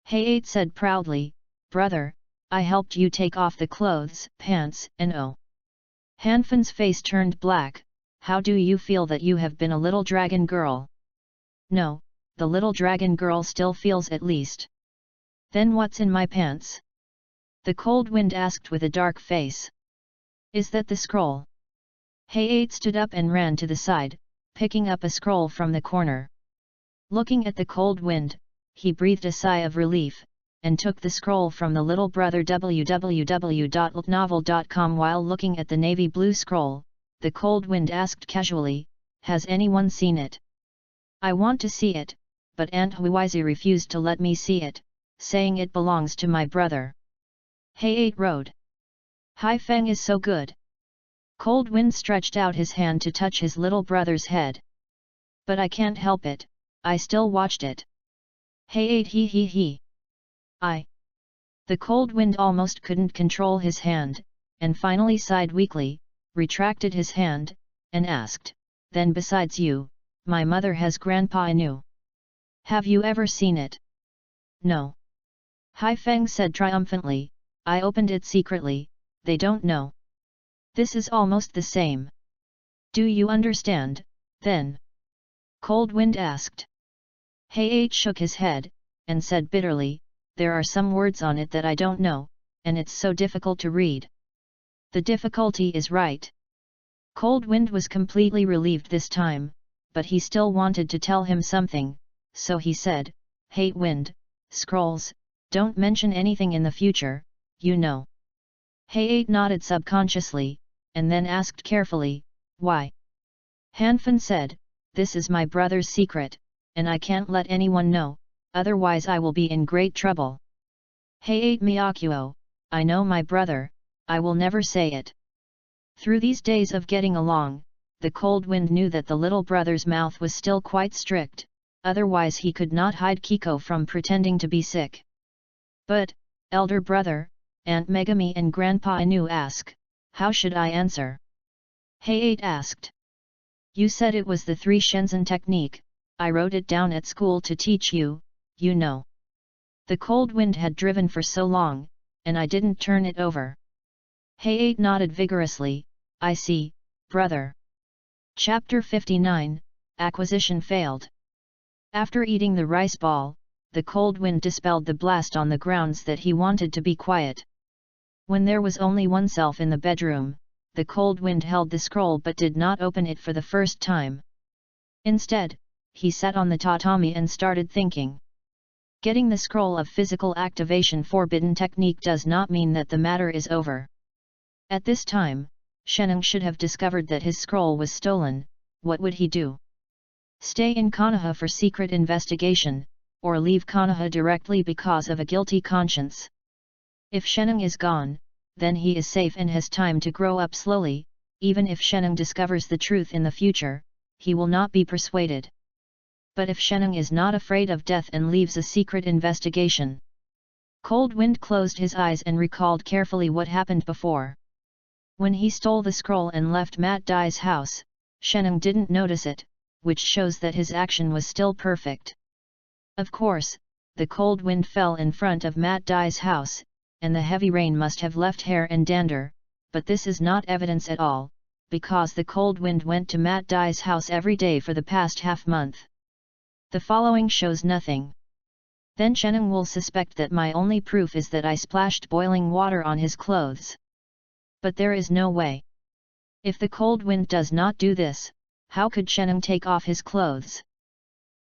Hay-8 said proudly, "Brother, I helped you take off the clothes, pants, and oh." Hanfin's face turned black. "How do you feel that you have been a little dragon girl?" "No, the little dragon girl still feels at least." "Then what's in my pants?" the cold wind asked with a dark face. "Is that the scroll?" Hay-8 stood up and ran to the side, picking up a scroll from the corner. Looking at the cold wind, he breathed a sigh of relief, and took the scroll from the little brother. www.ltnovel.com. While looking at the navy blue scroll, the cold wind asked casually, "Has anyone seen it?" "I want to see it, but Aunt Huizi refused to let me see it, saying it belongs to my brother." Hay-8 wrote. "Hai Feng is so good." Cold Wind stretched out his hand to touch his little brother's head. "But I can't help it, I still watched it." Hay-8 he. The cold wind almost couldn't control his hand, and finally sighed weakly, retracted his hand, and asked, "Then besides you, my mother has Grandpa Inu. Have you ever seen it?" "No." Hai Feng said triumphantly, "I opened it secretly, they don't know." This is almost the same. Do you understand, then? Cold Wind asked. Hay-Eight shook his head, and said bitterly, there are some words on it that I don't know, and it's so difficult to read. The difficulty is right. Cold Wind was completely relieved this time, but he still wanted to tell him something, so he said, Hate Wind, scrolls, don't mention anything in the future, you know. Hay-Eight nodded subconsciously, and then asked carefully, why? Hanfin said, this is my brother's secret, and I can't let anyone know, otherwise I will be in great trouble. Hay-Eight Miyakyo, I know my brother, I will never say it. Through these days of getting along, the Cold Wind knew that the little brother's mouth was still quite strict, otherwise he could not hide Kiko from pretending to be sick. But, elder brother, Aunt Megami and Grandpa Inu ask, how should I answer? Hay-Eight asked. You said it was the 3 Shenzhen technique, I wrote it down at school to teach you, you know. The Cold Wind had driven for so long, and I didn't turn it over. Hay-Eight nodded vigorously, I see, brother. Chapter 59, Acquisition Failed. After eating the rice ball, the Cold Wind dispelled the blast on the grounds that he wanted to be quiet. When there was only oneself in the bedroom, the Cold Wind held the scroll but did not open it for the first time. Instead, he sat on the tatami and started thinking. Getting the scroll of physical activation forbidden technique does not mean that the matter is over. At this time, Sheneng should have discovered that his scroll was stolen. What would he do? Stay in Konoha for secret investigation, or leave Konoha directly because of a guilty conscience? If Sheneng is gone, then he is safe and has time to grow up slowly. Even if Sheneng discovers the truth in the future, he will not be persuaded. But if Sheneng is not afraid of death and leaves a secret investigation? Cold Wind closed his eyes and recalled carefully what happened before. When he stole the scroll and left Mat Dai's house, Sheneng didn't notice it, which shows that his action was still perfect. Of course, the Cold Wind fell in front of Mat Dai's house, and the heavy rain must have left hair and dander, but this is not evidence at all, because the Cold Wind went to Mat Dai's house every day for the past half-month. The following shows nothing. Then Sheneng will suspect that my only proof is that I splashed boiling water on his clothes. But there is no way. If the Cold Wind does not do this, how could Sheneng take off his clothes?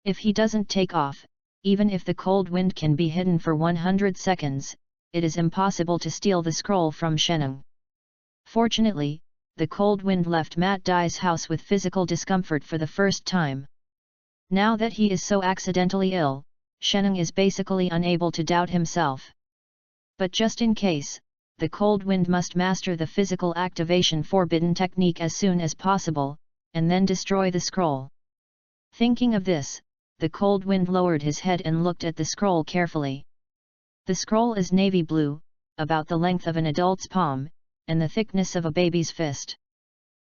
If he doesn't take off, even if the Cold Wind can be hidden for 100 seconds, it is impossible to steal the scroll from Sheneng. Fortunately, the Cold Wind left Mat Dai's house with physical discomfort for the first time. Now that he is so accidentally ill, Sheneng is basically unable to doubt himself. But just in case, the Cold Wind must master the physical activation forbidden technique as soon as possible, and then destroy the scroll. Thinking of this, the Cold Wind lowered his head and looked at the scroll carefully. The scroll is navy blue, about the length of an adult's palm, and the thickness of a baby's fist.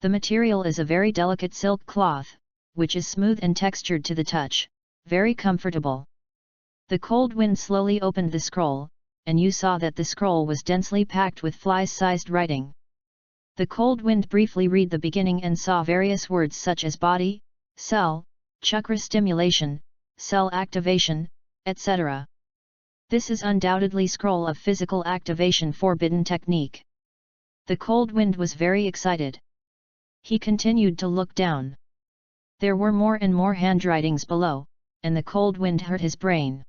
The material is a very delicate silk cloth, which is smooth and textured to the touch, very comfortable. The Cold Wind slowly opened the scroll, and you saw that the scroll was densely packed with fly-sized writing. The Cold Wind briefly read the beginning and saw various words such as body, cell, chakra stimulation, cell activation, etc. This is undoubtedly scroll of physical activation forbidden technique. The Cold Wind was very excited. He continued to look down. There were more and more handwritings below, and the Cold Wind hurt his brain.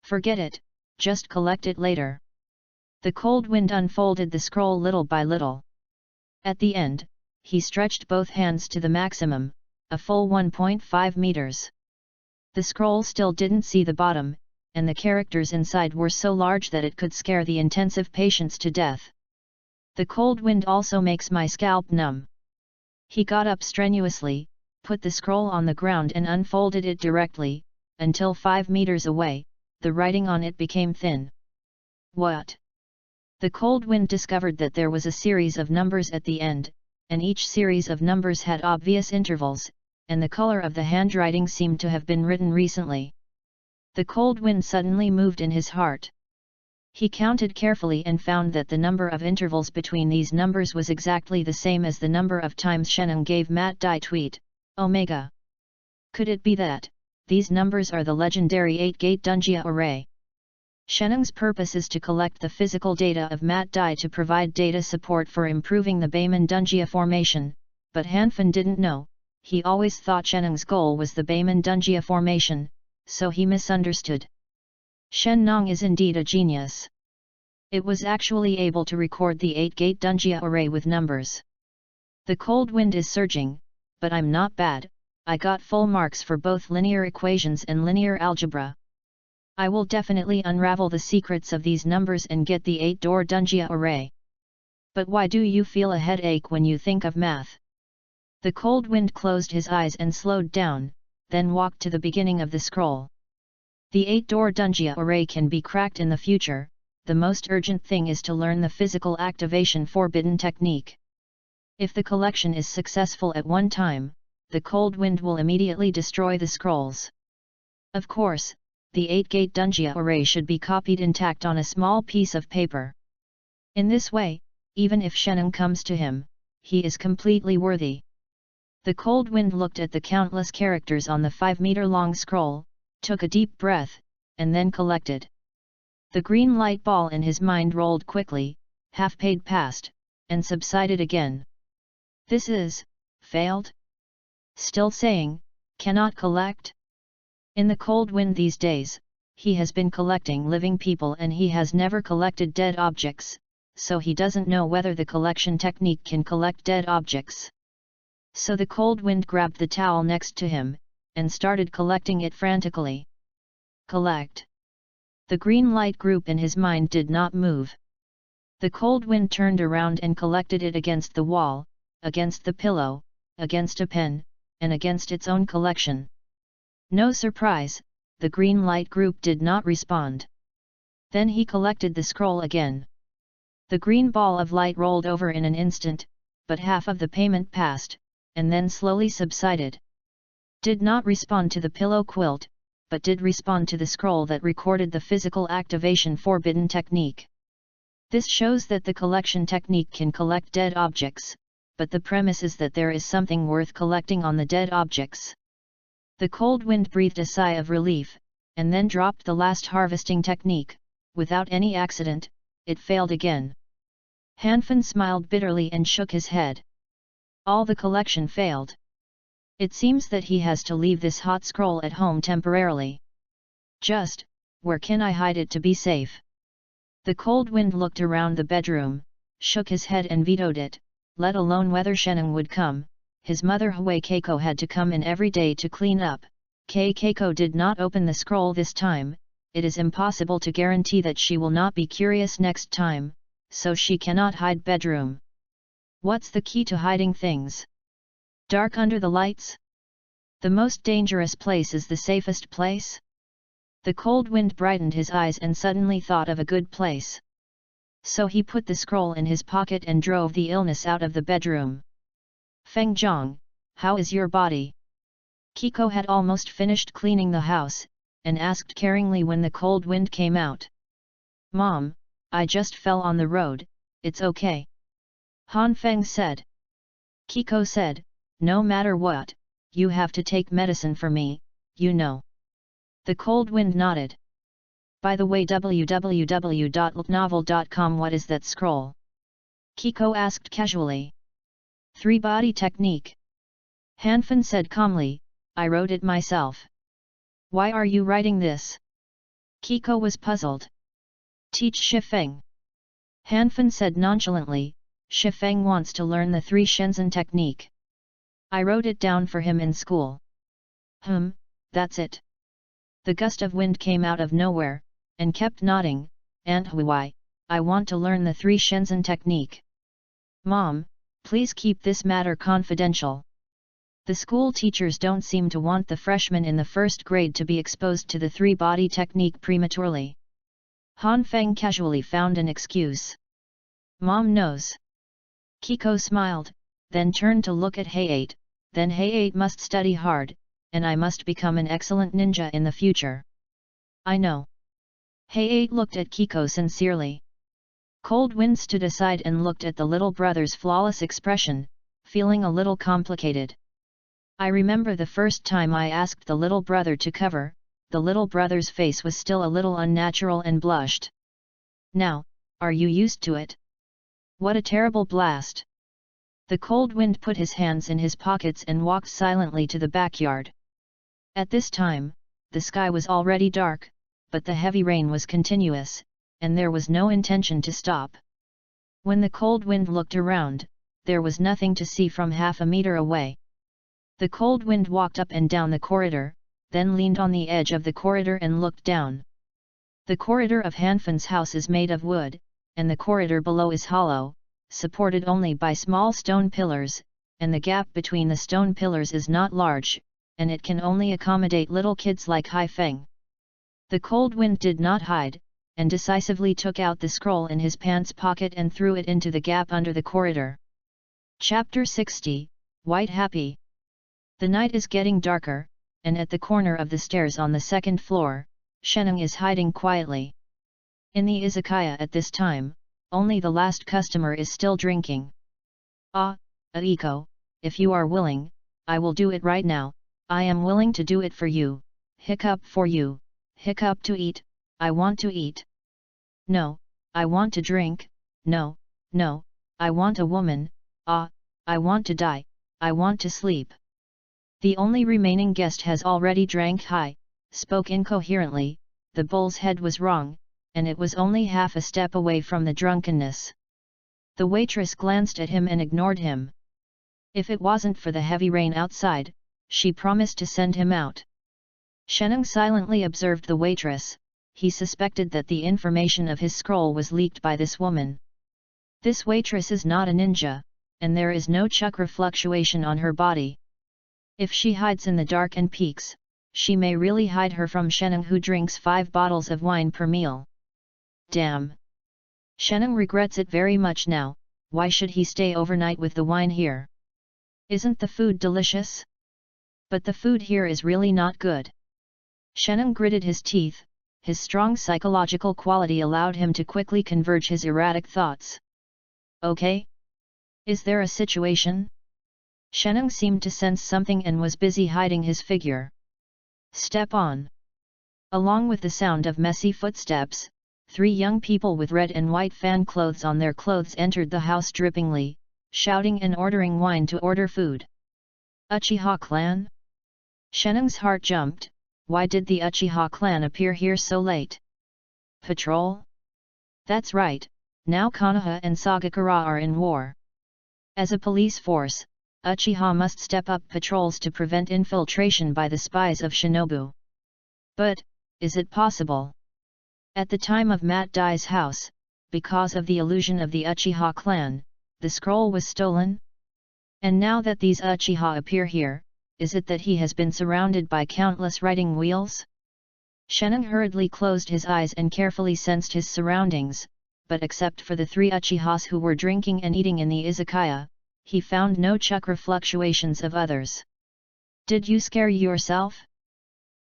Forget it, just collect it later. The Cold Wind unfolded the scroll little by little. At the end, he stretched both hands to the maximum, a full 1.5 meters. The scroll still didn't see the bottom, and the characters inside were so large that it could scare the intensive patients to death. The Cold Wind also makes my scalp numb. He got up strenuously, put the scroll on the ground and unfolded it directly, until 5 meters away, the writing on it became thin. What? The Cold Wind discovered that there was a series of numbers at the end, and each series of numbers had obvious intervals, and the color of the handwriting seemed to have been written recently. The Cold Wind suddenly moved in his heart. He counted carefully and found that the number of intervals between these numbers was exactly the same as the number of times Sheneng gave Matt Dai tweet, Omega. Could it be that these numbers are the legendary 8-gate Dunjia array? Sheneng's purpose is to collect the physical data of Matt Dai to provide data support for improving the Bayman Dunjia formation, but Hanfin didn't know. He always thought Sheneng's goal was the Bayman Dunjia formation, so he misunderstood. Shen Nong is indeed a genius. It was actually able to record the 8-gate Dunjia array with numbers. The cold wind is surging, but I'm not bad. I got full marks for both linear equations and linear algebra. I will definitely unravel the secrets of these numbers and get the 8-door Dunjia array. But why do you feel a headache when you think of math? The cold wind closed his eyes and slowed down, then walked to the beginning of the scroll. The 8-door Dunjia array can be cracked in the future. The most urgent thing is to learn the physical activation forbidden technique. If the collection is successful at one time, the cold wind will immediately destroy the scrolls. Of course, the 8-gate Dunjia array should be copied intact on a small piece of paper. In this way, even if Sheneng comes to him, he is completely worthy. The cold wind looked at the countless characters on the 5-meter-long scroll, took a deep breath, and then collected. The green light ball in his mind rolled quickly, half-page past, and subsided again. This is, failed? Still saying, cannot collect? In the cold wind these days, he has been collecting living people and he has never collected dead objects, so he doesn't know whether the collection technique can collect dead objects. So the cold wind grabbed the towel next to him, and started collecting it frantically. Collect. The green light group in his mind did not move. The cold wind turned around and collected it against the wall, against the pillow, against a pen, and against its own collection. No surprise, the green light group did not respond. Then he collected the scroll again. The green ball of light rolled over in an instant, but half of the payment passed, and then slowly subsided. Did not respond to the pillow quilt, but did respond to the scroll that recorded the physical activation forbidden technique. This shows that the collection technique can collect dead objects, but the premise is that there is something worth collecting on the dead objects. The cold wind breathed a sigh of relief, and then dropped the last harvesting technique. Without any accident, it failed again. Hanfin smiled bitterly and shook his head. All the collection failed. It seems that he has to leave this hot scroll at home temporarily. Just, where can I hide it to be safe? The cold wind looked around the bedroom, shook his head and vetoed it, let alone whether Sheneng would come. His mother Hui Keiko had to come in every day to clean up. Keiko did not open the scroll this time. It is impossible to guarantee that she will not be curious next time, so she cannot hide bedroom. What's the key to hiding things? Dark under the lights? The most dangerous place is the safest place? The cold wind brightened his eyes and suddenly thought of a good place. So he put the scroll in his pocket and drove the illness out of the bedroom. Feng Zhang, how is your body? Keiko had almost finished cleaning the house, and asked caringly when the cold wind came out. Mom, I just fell on the road, it's okay. Han Feng said. Keiko said, no matter what, you have to take medicine for me, you know. The cold wind nodded. By the way, www.novel.com, what is that scroll? Keiko asked casually. 3-body technique. Hanfin said calmly, I wrote it myself. Why are you writing this? Keiko was puzzled. Teach Shifeng. Hanfin said nonchalantly, Shifeng wants to learn the 3 Shenzhen technique. I wrote it down for him in school. That's it. The gust of wind came out of nowhere, and kept nodding, Aunt Hui, I want to learn the 3 Shenzhen technique. Mom, please keep this matter confidential. The school teachers don't seem to want the freshmen in the first grade to be exposed to the 3-body technique prematurely. Han Feng casually found an excuse. Mom knows. Keiko smiled, then turned to look at Hey-8, then Hey-8 must study hard, and I must become an excellent ninja in the future. I know. Heiei looked at Kiko sincerely. Cold Wind stood aside and looked at the little brother's flawless expression, feeling a little complicated. I remember the first time I asked the little brother to cover, the little brother's face was still a little unnatural and blushed. Now, are you used to it? What a terrible blast! The Cold Wind put his hands in his pockets and walked silently to the backyard. At this time, the sky was already dark, but the heavy rain was continuous, and there was no intention to stop. When the Cold Wind looked around, there was nothing to see from half a meter away. The Cold Wind walked up and down the corridor, then leaned on the edge of the corridor and looked down. The corridor of Hanfin's house is made of wood, and the corridor below is hollow, supported only by small stone pillars, and the gap between the stone pillars is not large, and it can only accommodate little kids like Hai Feng. The Cold Wind did not hide, and decisively took out the scroll in his pants pocket and threw it into the gap under the corridor. Chapter 60, White Happy. The night is getting darker, and at the corner of the stairs on the second floor, Sheneng is hiding quietly. In the izakaya at this time, only the last customer is still drinking. Aiko, if you are willing, I will do it right now, I am willing to do it for you, hiccup for you, hiccup to eat, I want to eat. No, I want to drink, no, I want a woman, I want to die, I want to sleep. The only remaining guest has already drank high, spoke incoherently, the bull's head was wrong, and it was only half a step away from the drunkenness. The waitress glanced at him and ignored him. If it wasn't for the heavy rain outside, she promised to send him out. Sheneng silently observed the waitress, he suspected that the information of his scroll was leaked by this woman. This waitress is not a ninja, and there is no chakra fluctuation on her body. If she hides in the dark and peeks, she may really hide her from Sheneng, who drinks 5 bottles of wine per meal. Damn! Sheneng regrets it very much now, why should he stay overnight with the wine here? Isn't the food delicious? But the food here is really not good. Sheneng gritted his teeth, his strong psychological quality allowed him to quickly converge his erratic thoughts. Okay? Is there a situation? Sheneng seemed to sense something and was busy hiding his figure. Step on. Along with the sound of messy footsteps, 3 young people with red and white fan clothes on their clothes entered the house drippingly, shouting and ordering wine to order food. Uchiha clan? Sheneng's heart jumped, why did the Uchiha clan appear here so late? Patrol? That's right, now Konoha and Sagakura are in war. As a police force, Uchiha must step up patrols to prevent infiltration by the spies of Shinobu. But, is it possible? At the time of Matt Dai's house, because of the illusion of the Uchiha clan, the scroll was stolen? And now that these Uchiha appear here, is it that he has been surrounded by countless writing wheels? Sheneng hurriedly closed his eyes and carefully sensed his surroundings, but except for the 3 Uchihas who were drinking and eating in the izakaya, he found no chakra fluctuations of others. Did you scare yourself?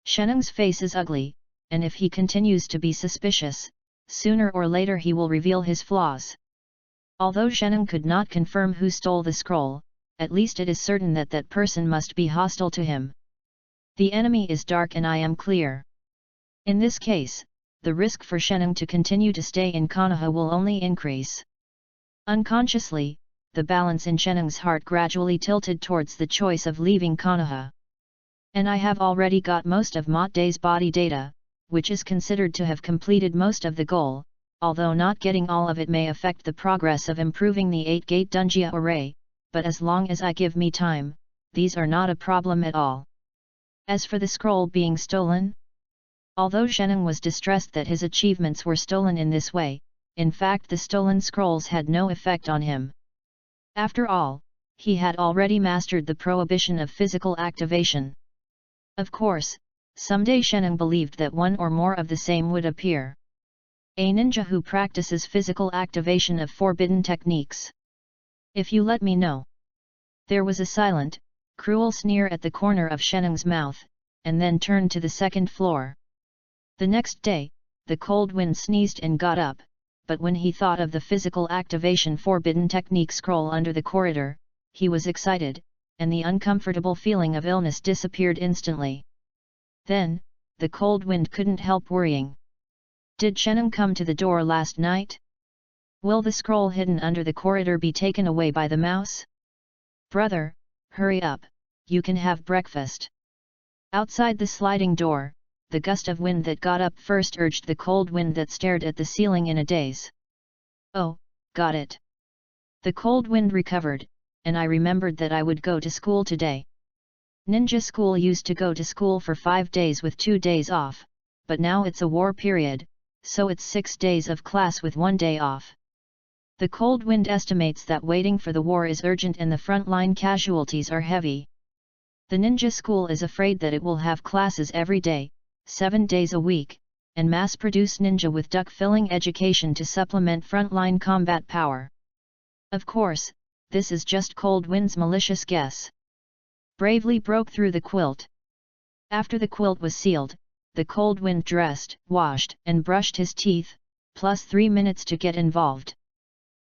Sheneng's face is ugly, and if he continues to be suspicious, sooner or later he will reveal his flaws. Although Sheneng could not confirm who stole the scroll, at least it is certain that that person must be hostile to him. The enemy is dark and I am clear. In this case, the risk for Sheneng to continue to stay in Konoha will only increase. Unconsciously, the balance in Sheneng's heart gradually tilted towards the choice of leaving Konoha. And I have already got most of Matt Dai's body data, which is considered to have completed most of the goal, although not getting all of it may affect the progress of improving the 8-gate Dunjia array, but as long as I give me time, these are not a problem at all. As for the scroll being stolen? Although Sheneng was distressed that his achievements were stolen in this way, in fact the stolen scrolls had no effect on him. After all, he had already mastered the prohibition of physical activation. Of course, someday Sheneng believed that one or more of the same would appear. A ninja who practices physical activation of forbidden techniques. If you let me know. There was a silent, cruel sneer at the corner of Sheneng's mouth, and then turned to the second floor. The next day, the cold wind sneezed and got up, but when he thought of the physical activation forbidden technique scroll under the corridor, he was excited, and the uncomfortable feeling of illness disappeared instantly. Then, the cold wind couldn't help worrying. Did Sheneng come to the door last night? Will the scroll hidden under the corridor be taken away by the mouse? Brother, hurry up, you can have breakfast. Outside the sliding door, the gust of wind that got up first urged the cold wind that stared at the ceiling in a daze. Oh, got it. The cold wind recovered, and I remembered that I would go to school today. Ninja school used to go to school for 5 days with 2 days off, but now it's a war period, so it's 6 days of class with 1 day off. The cold wind estimates that waiting for the war is urgent and the frontline casualties are heavy. The ninja school is afraid that it will have classes every day, 7 days a week, and mass-produce ninja with duck-filling education to supplement frontline combat power. Of course, this is just Cold Wind's malicious guess. Bravely broke through the quilt. After the quilt was sealed, the cold wind dressed, washed, and brushed his teeth, plus 3 minutes to get involved.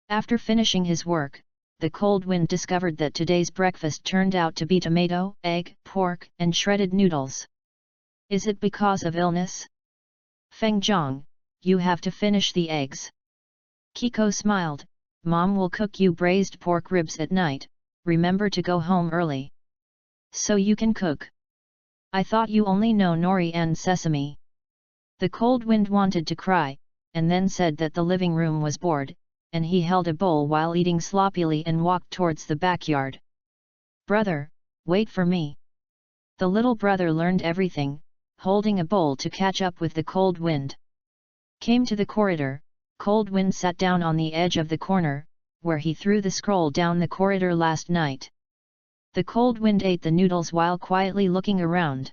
After finishing his work, the cold wind discovered that today's breakfast turned out to be tomato, egg, pork, and shredded noodles. Is it because of illness? Feng Zhang, you have to finish the eggs. Kiko smiled, Mom will cook you braised pork ribs at night, remember to go home early. So you can cook. I thought you only know nori and sesame. The cold wind wanted to cry, and then said that the living room was bored, and he held a bowl while eating sloppily and walked towards the backyard. Brother, wait for me. The little brother learned everything, holding a bowl to catch up with the cold wind. Came to the corridor, cold wind sat down on the edge of the corner, where he threw the scroll down the corridor last night. The cold wind ate the noodles while quietly looking around.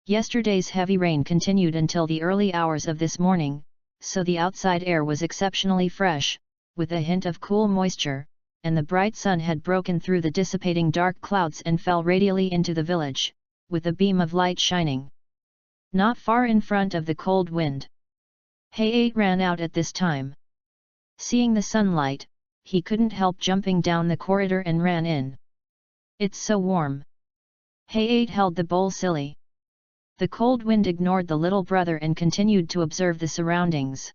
Yesterday's heavy rain continued until the early hours of this morning, so the outside air was exceptionally fresh, with a hint of cool moisture, and the bright sun had broken through the dissipating dark clouds and fell radially into the village, with a beam of light shining. Not far in front of the cold wind. Hey-8 ran out at this time. Seeing the sunlight, he couldn't help jumping down the corridor and ran in. It's so warm. Hey-8 held the bowl silly. The cold wind ignored the little brother and continued to observe the surroundings.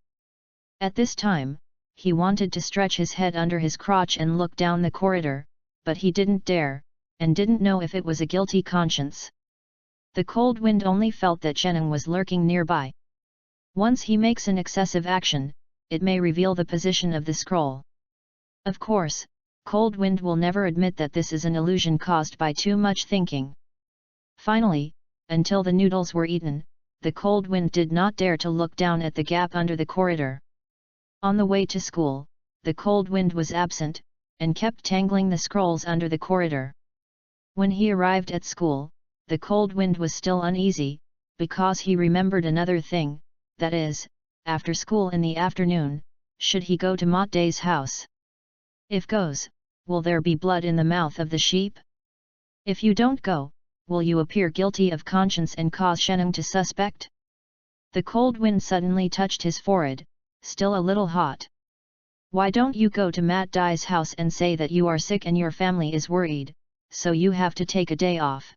At this time, he wanted to stretch his head under his crotch and look down the corridor, but he didn't dare, and didn't know if it was a guilty conscience. The cold wind only felt that Sheneng was lurking nearby. Once he makes an excessive action, it may reveal the position of the scroll. Of course, cold wind will never admit that this is an illusion caused by too much thinking. Finally, until the noodles were eaten, the cold wind did not dare to look down at the gap under the corridor. On the way to school, the cold wind was absent, and kept tangling the scrolls under the corridor. When he arrived at school, the cold wind was still uneasy, because he remembered another thing, that is, after school in the afternoon, should he go to Mat Day's house? If goes, will there be blood in the mouth of the sheep? If you don't go, will you appear guilty of conscience and cause Sheneng to suspect? The cold wind suddenly touched his forehead, still a little hot. Why don't you go to Mat Dai's house and say that you are sick and your family is worried, so you have to take a day off?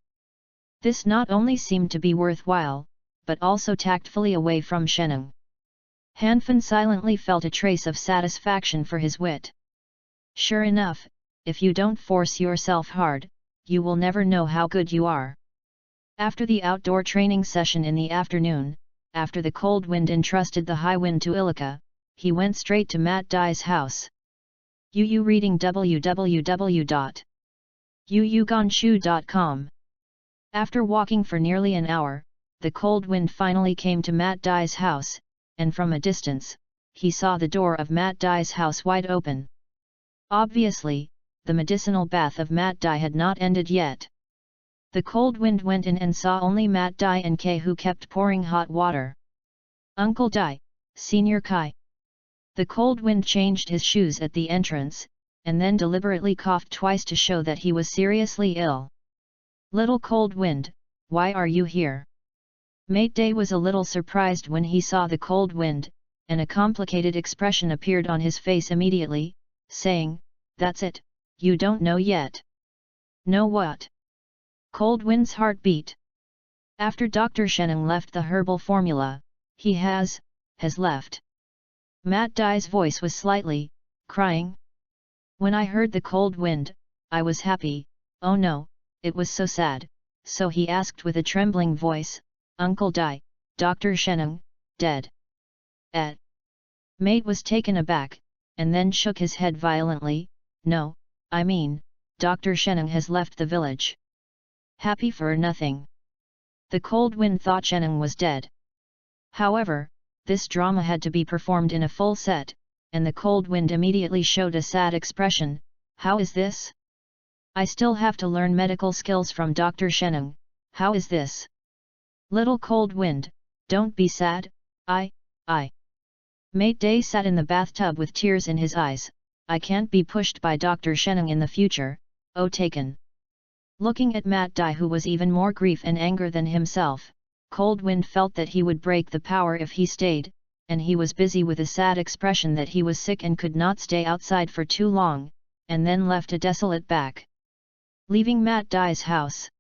This not only seemed to be worthwhile, but also tactfully away from Sheneng. Hanfan silently felt a trace of satisfaction for his wit. Sure enough, if you don't force yourself hard, you will never know how good you are. After the outdoor training session in the afternoon, after the cold wind entrusted the high wind to Ilika, he went straight to Mat Dai's house. Yu reading www.yuyugonshu.com. After walking for nearly an hour, the cold wind finally came to Mat Dai's house, and from a distance, he saw the door of Mat Dai's house wide open. Obviously, the medicinal bath of Mat Dai had not ended yet. The cold wind went in and saw only Mat Dai and Kai, who kept pouring hot water. Uncle Dai, Senior Kai. The cold wind changed his shoes at the entrance, and then deliberately coughed twice to show that he was seriously ill. Little cold wind, why are you here? Mate Day was a little surprised when he saw the cold wind, and a complicated expression appeared on his face immediately, saying, "That's it, you don't know yet." "Know what?" Cold Wind's heart beat. After Dr. Sheneng left the herbal formula, he has left. Mat Dai's voice was slightly crying. "When I heard the cold wind, I was happy, oh no, it was so sad," so he asked with a trembling voice, "Uncle Dai, Dr. Sheneng, dead?" Mate was taken aback, and then shook his head violently. "No, I mean, Dr. Sheneng has left the village." Happy for nothing. The cold wind thought Sheneng was dead. However, this drama had to be performed in a full set, and the cold wind immediately showed a sad expression. "How is this? I still have to learn medical skills from Dr. Sheneng, how is this?" "Little cold wind, don't be sad, I. Mate Day sat in the bathtub with tears in his eyes. "I can't be pushed by Dr. Sheneng in the future, oh taken." Looking at Mat Dai, who was even more grief and anger than himself, Cold Wind felt that he would break the power if he stayed, and he was busy with a sad expression that he was sick and could not stay outside for too long, and then left a desolate back. Leaving Mat Dai's house,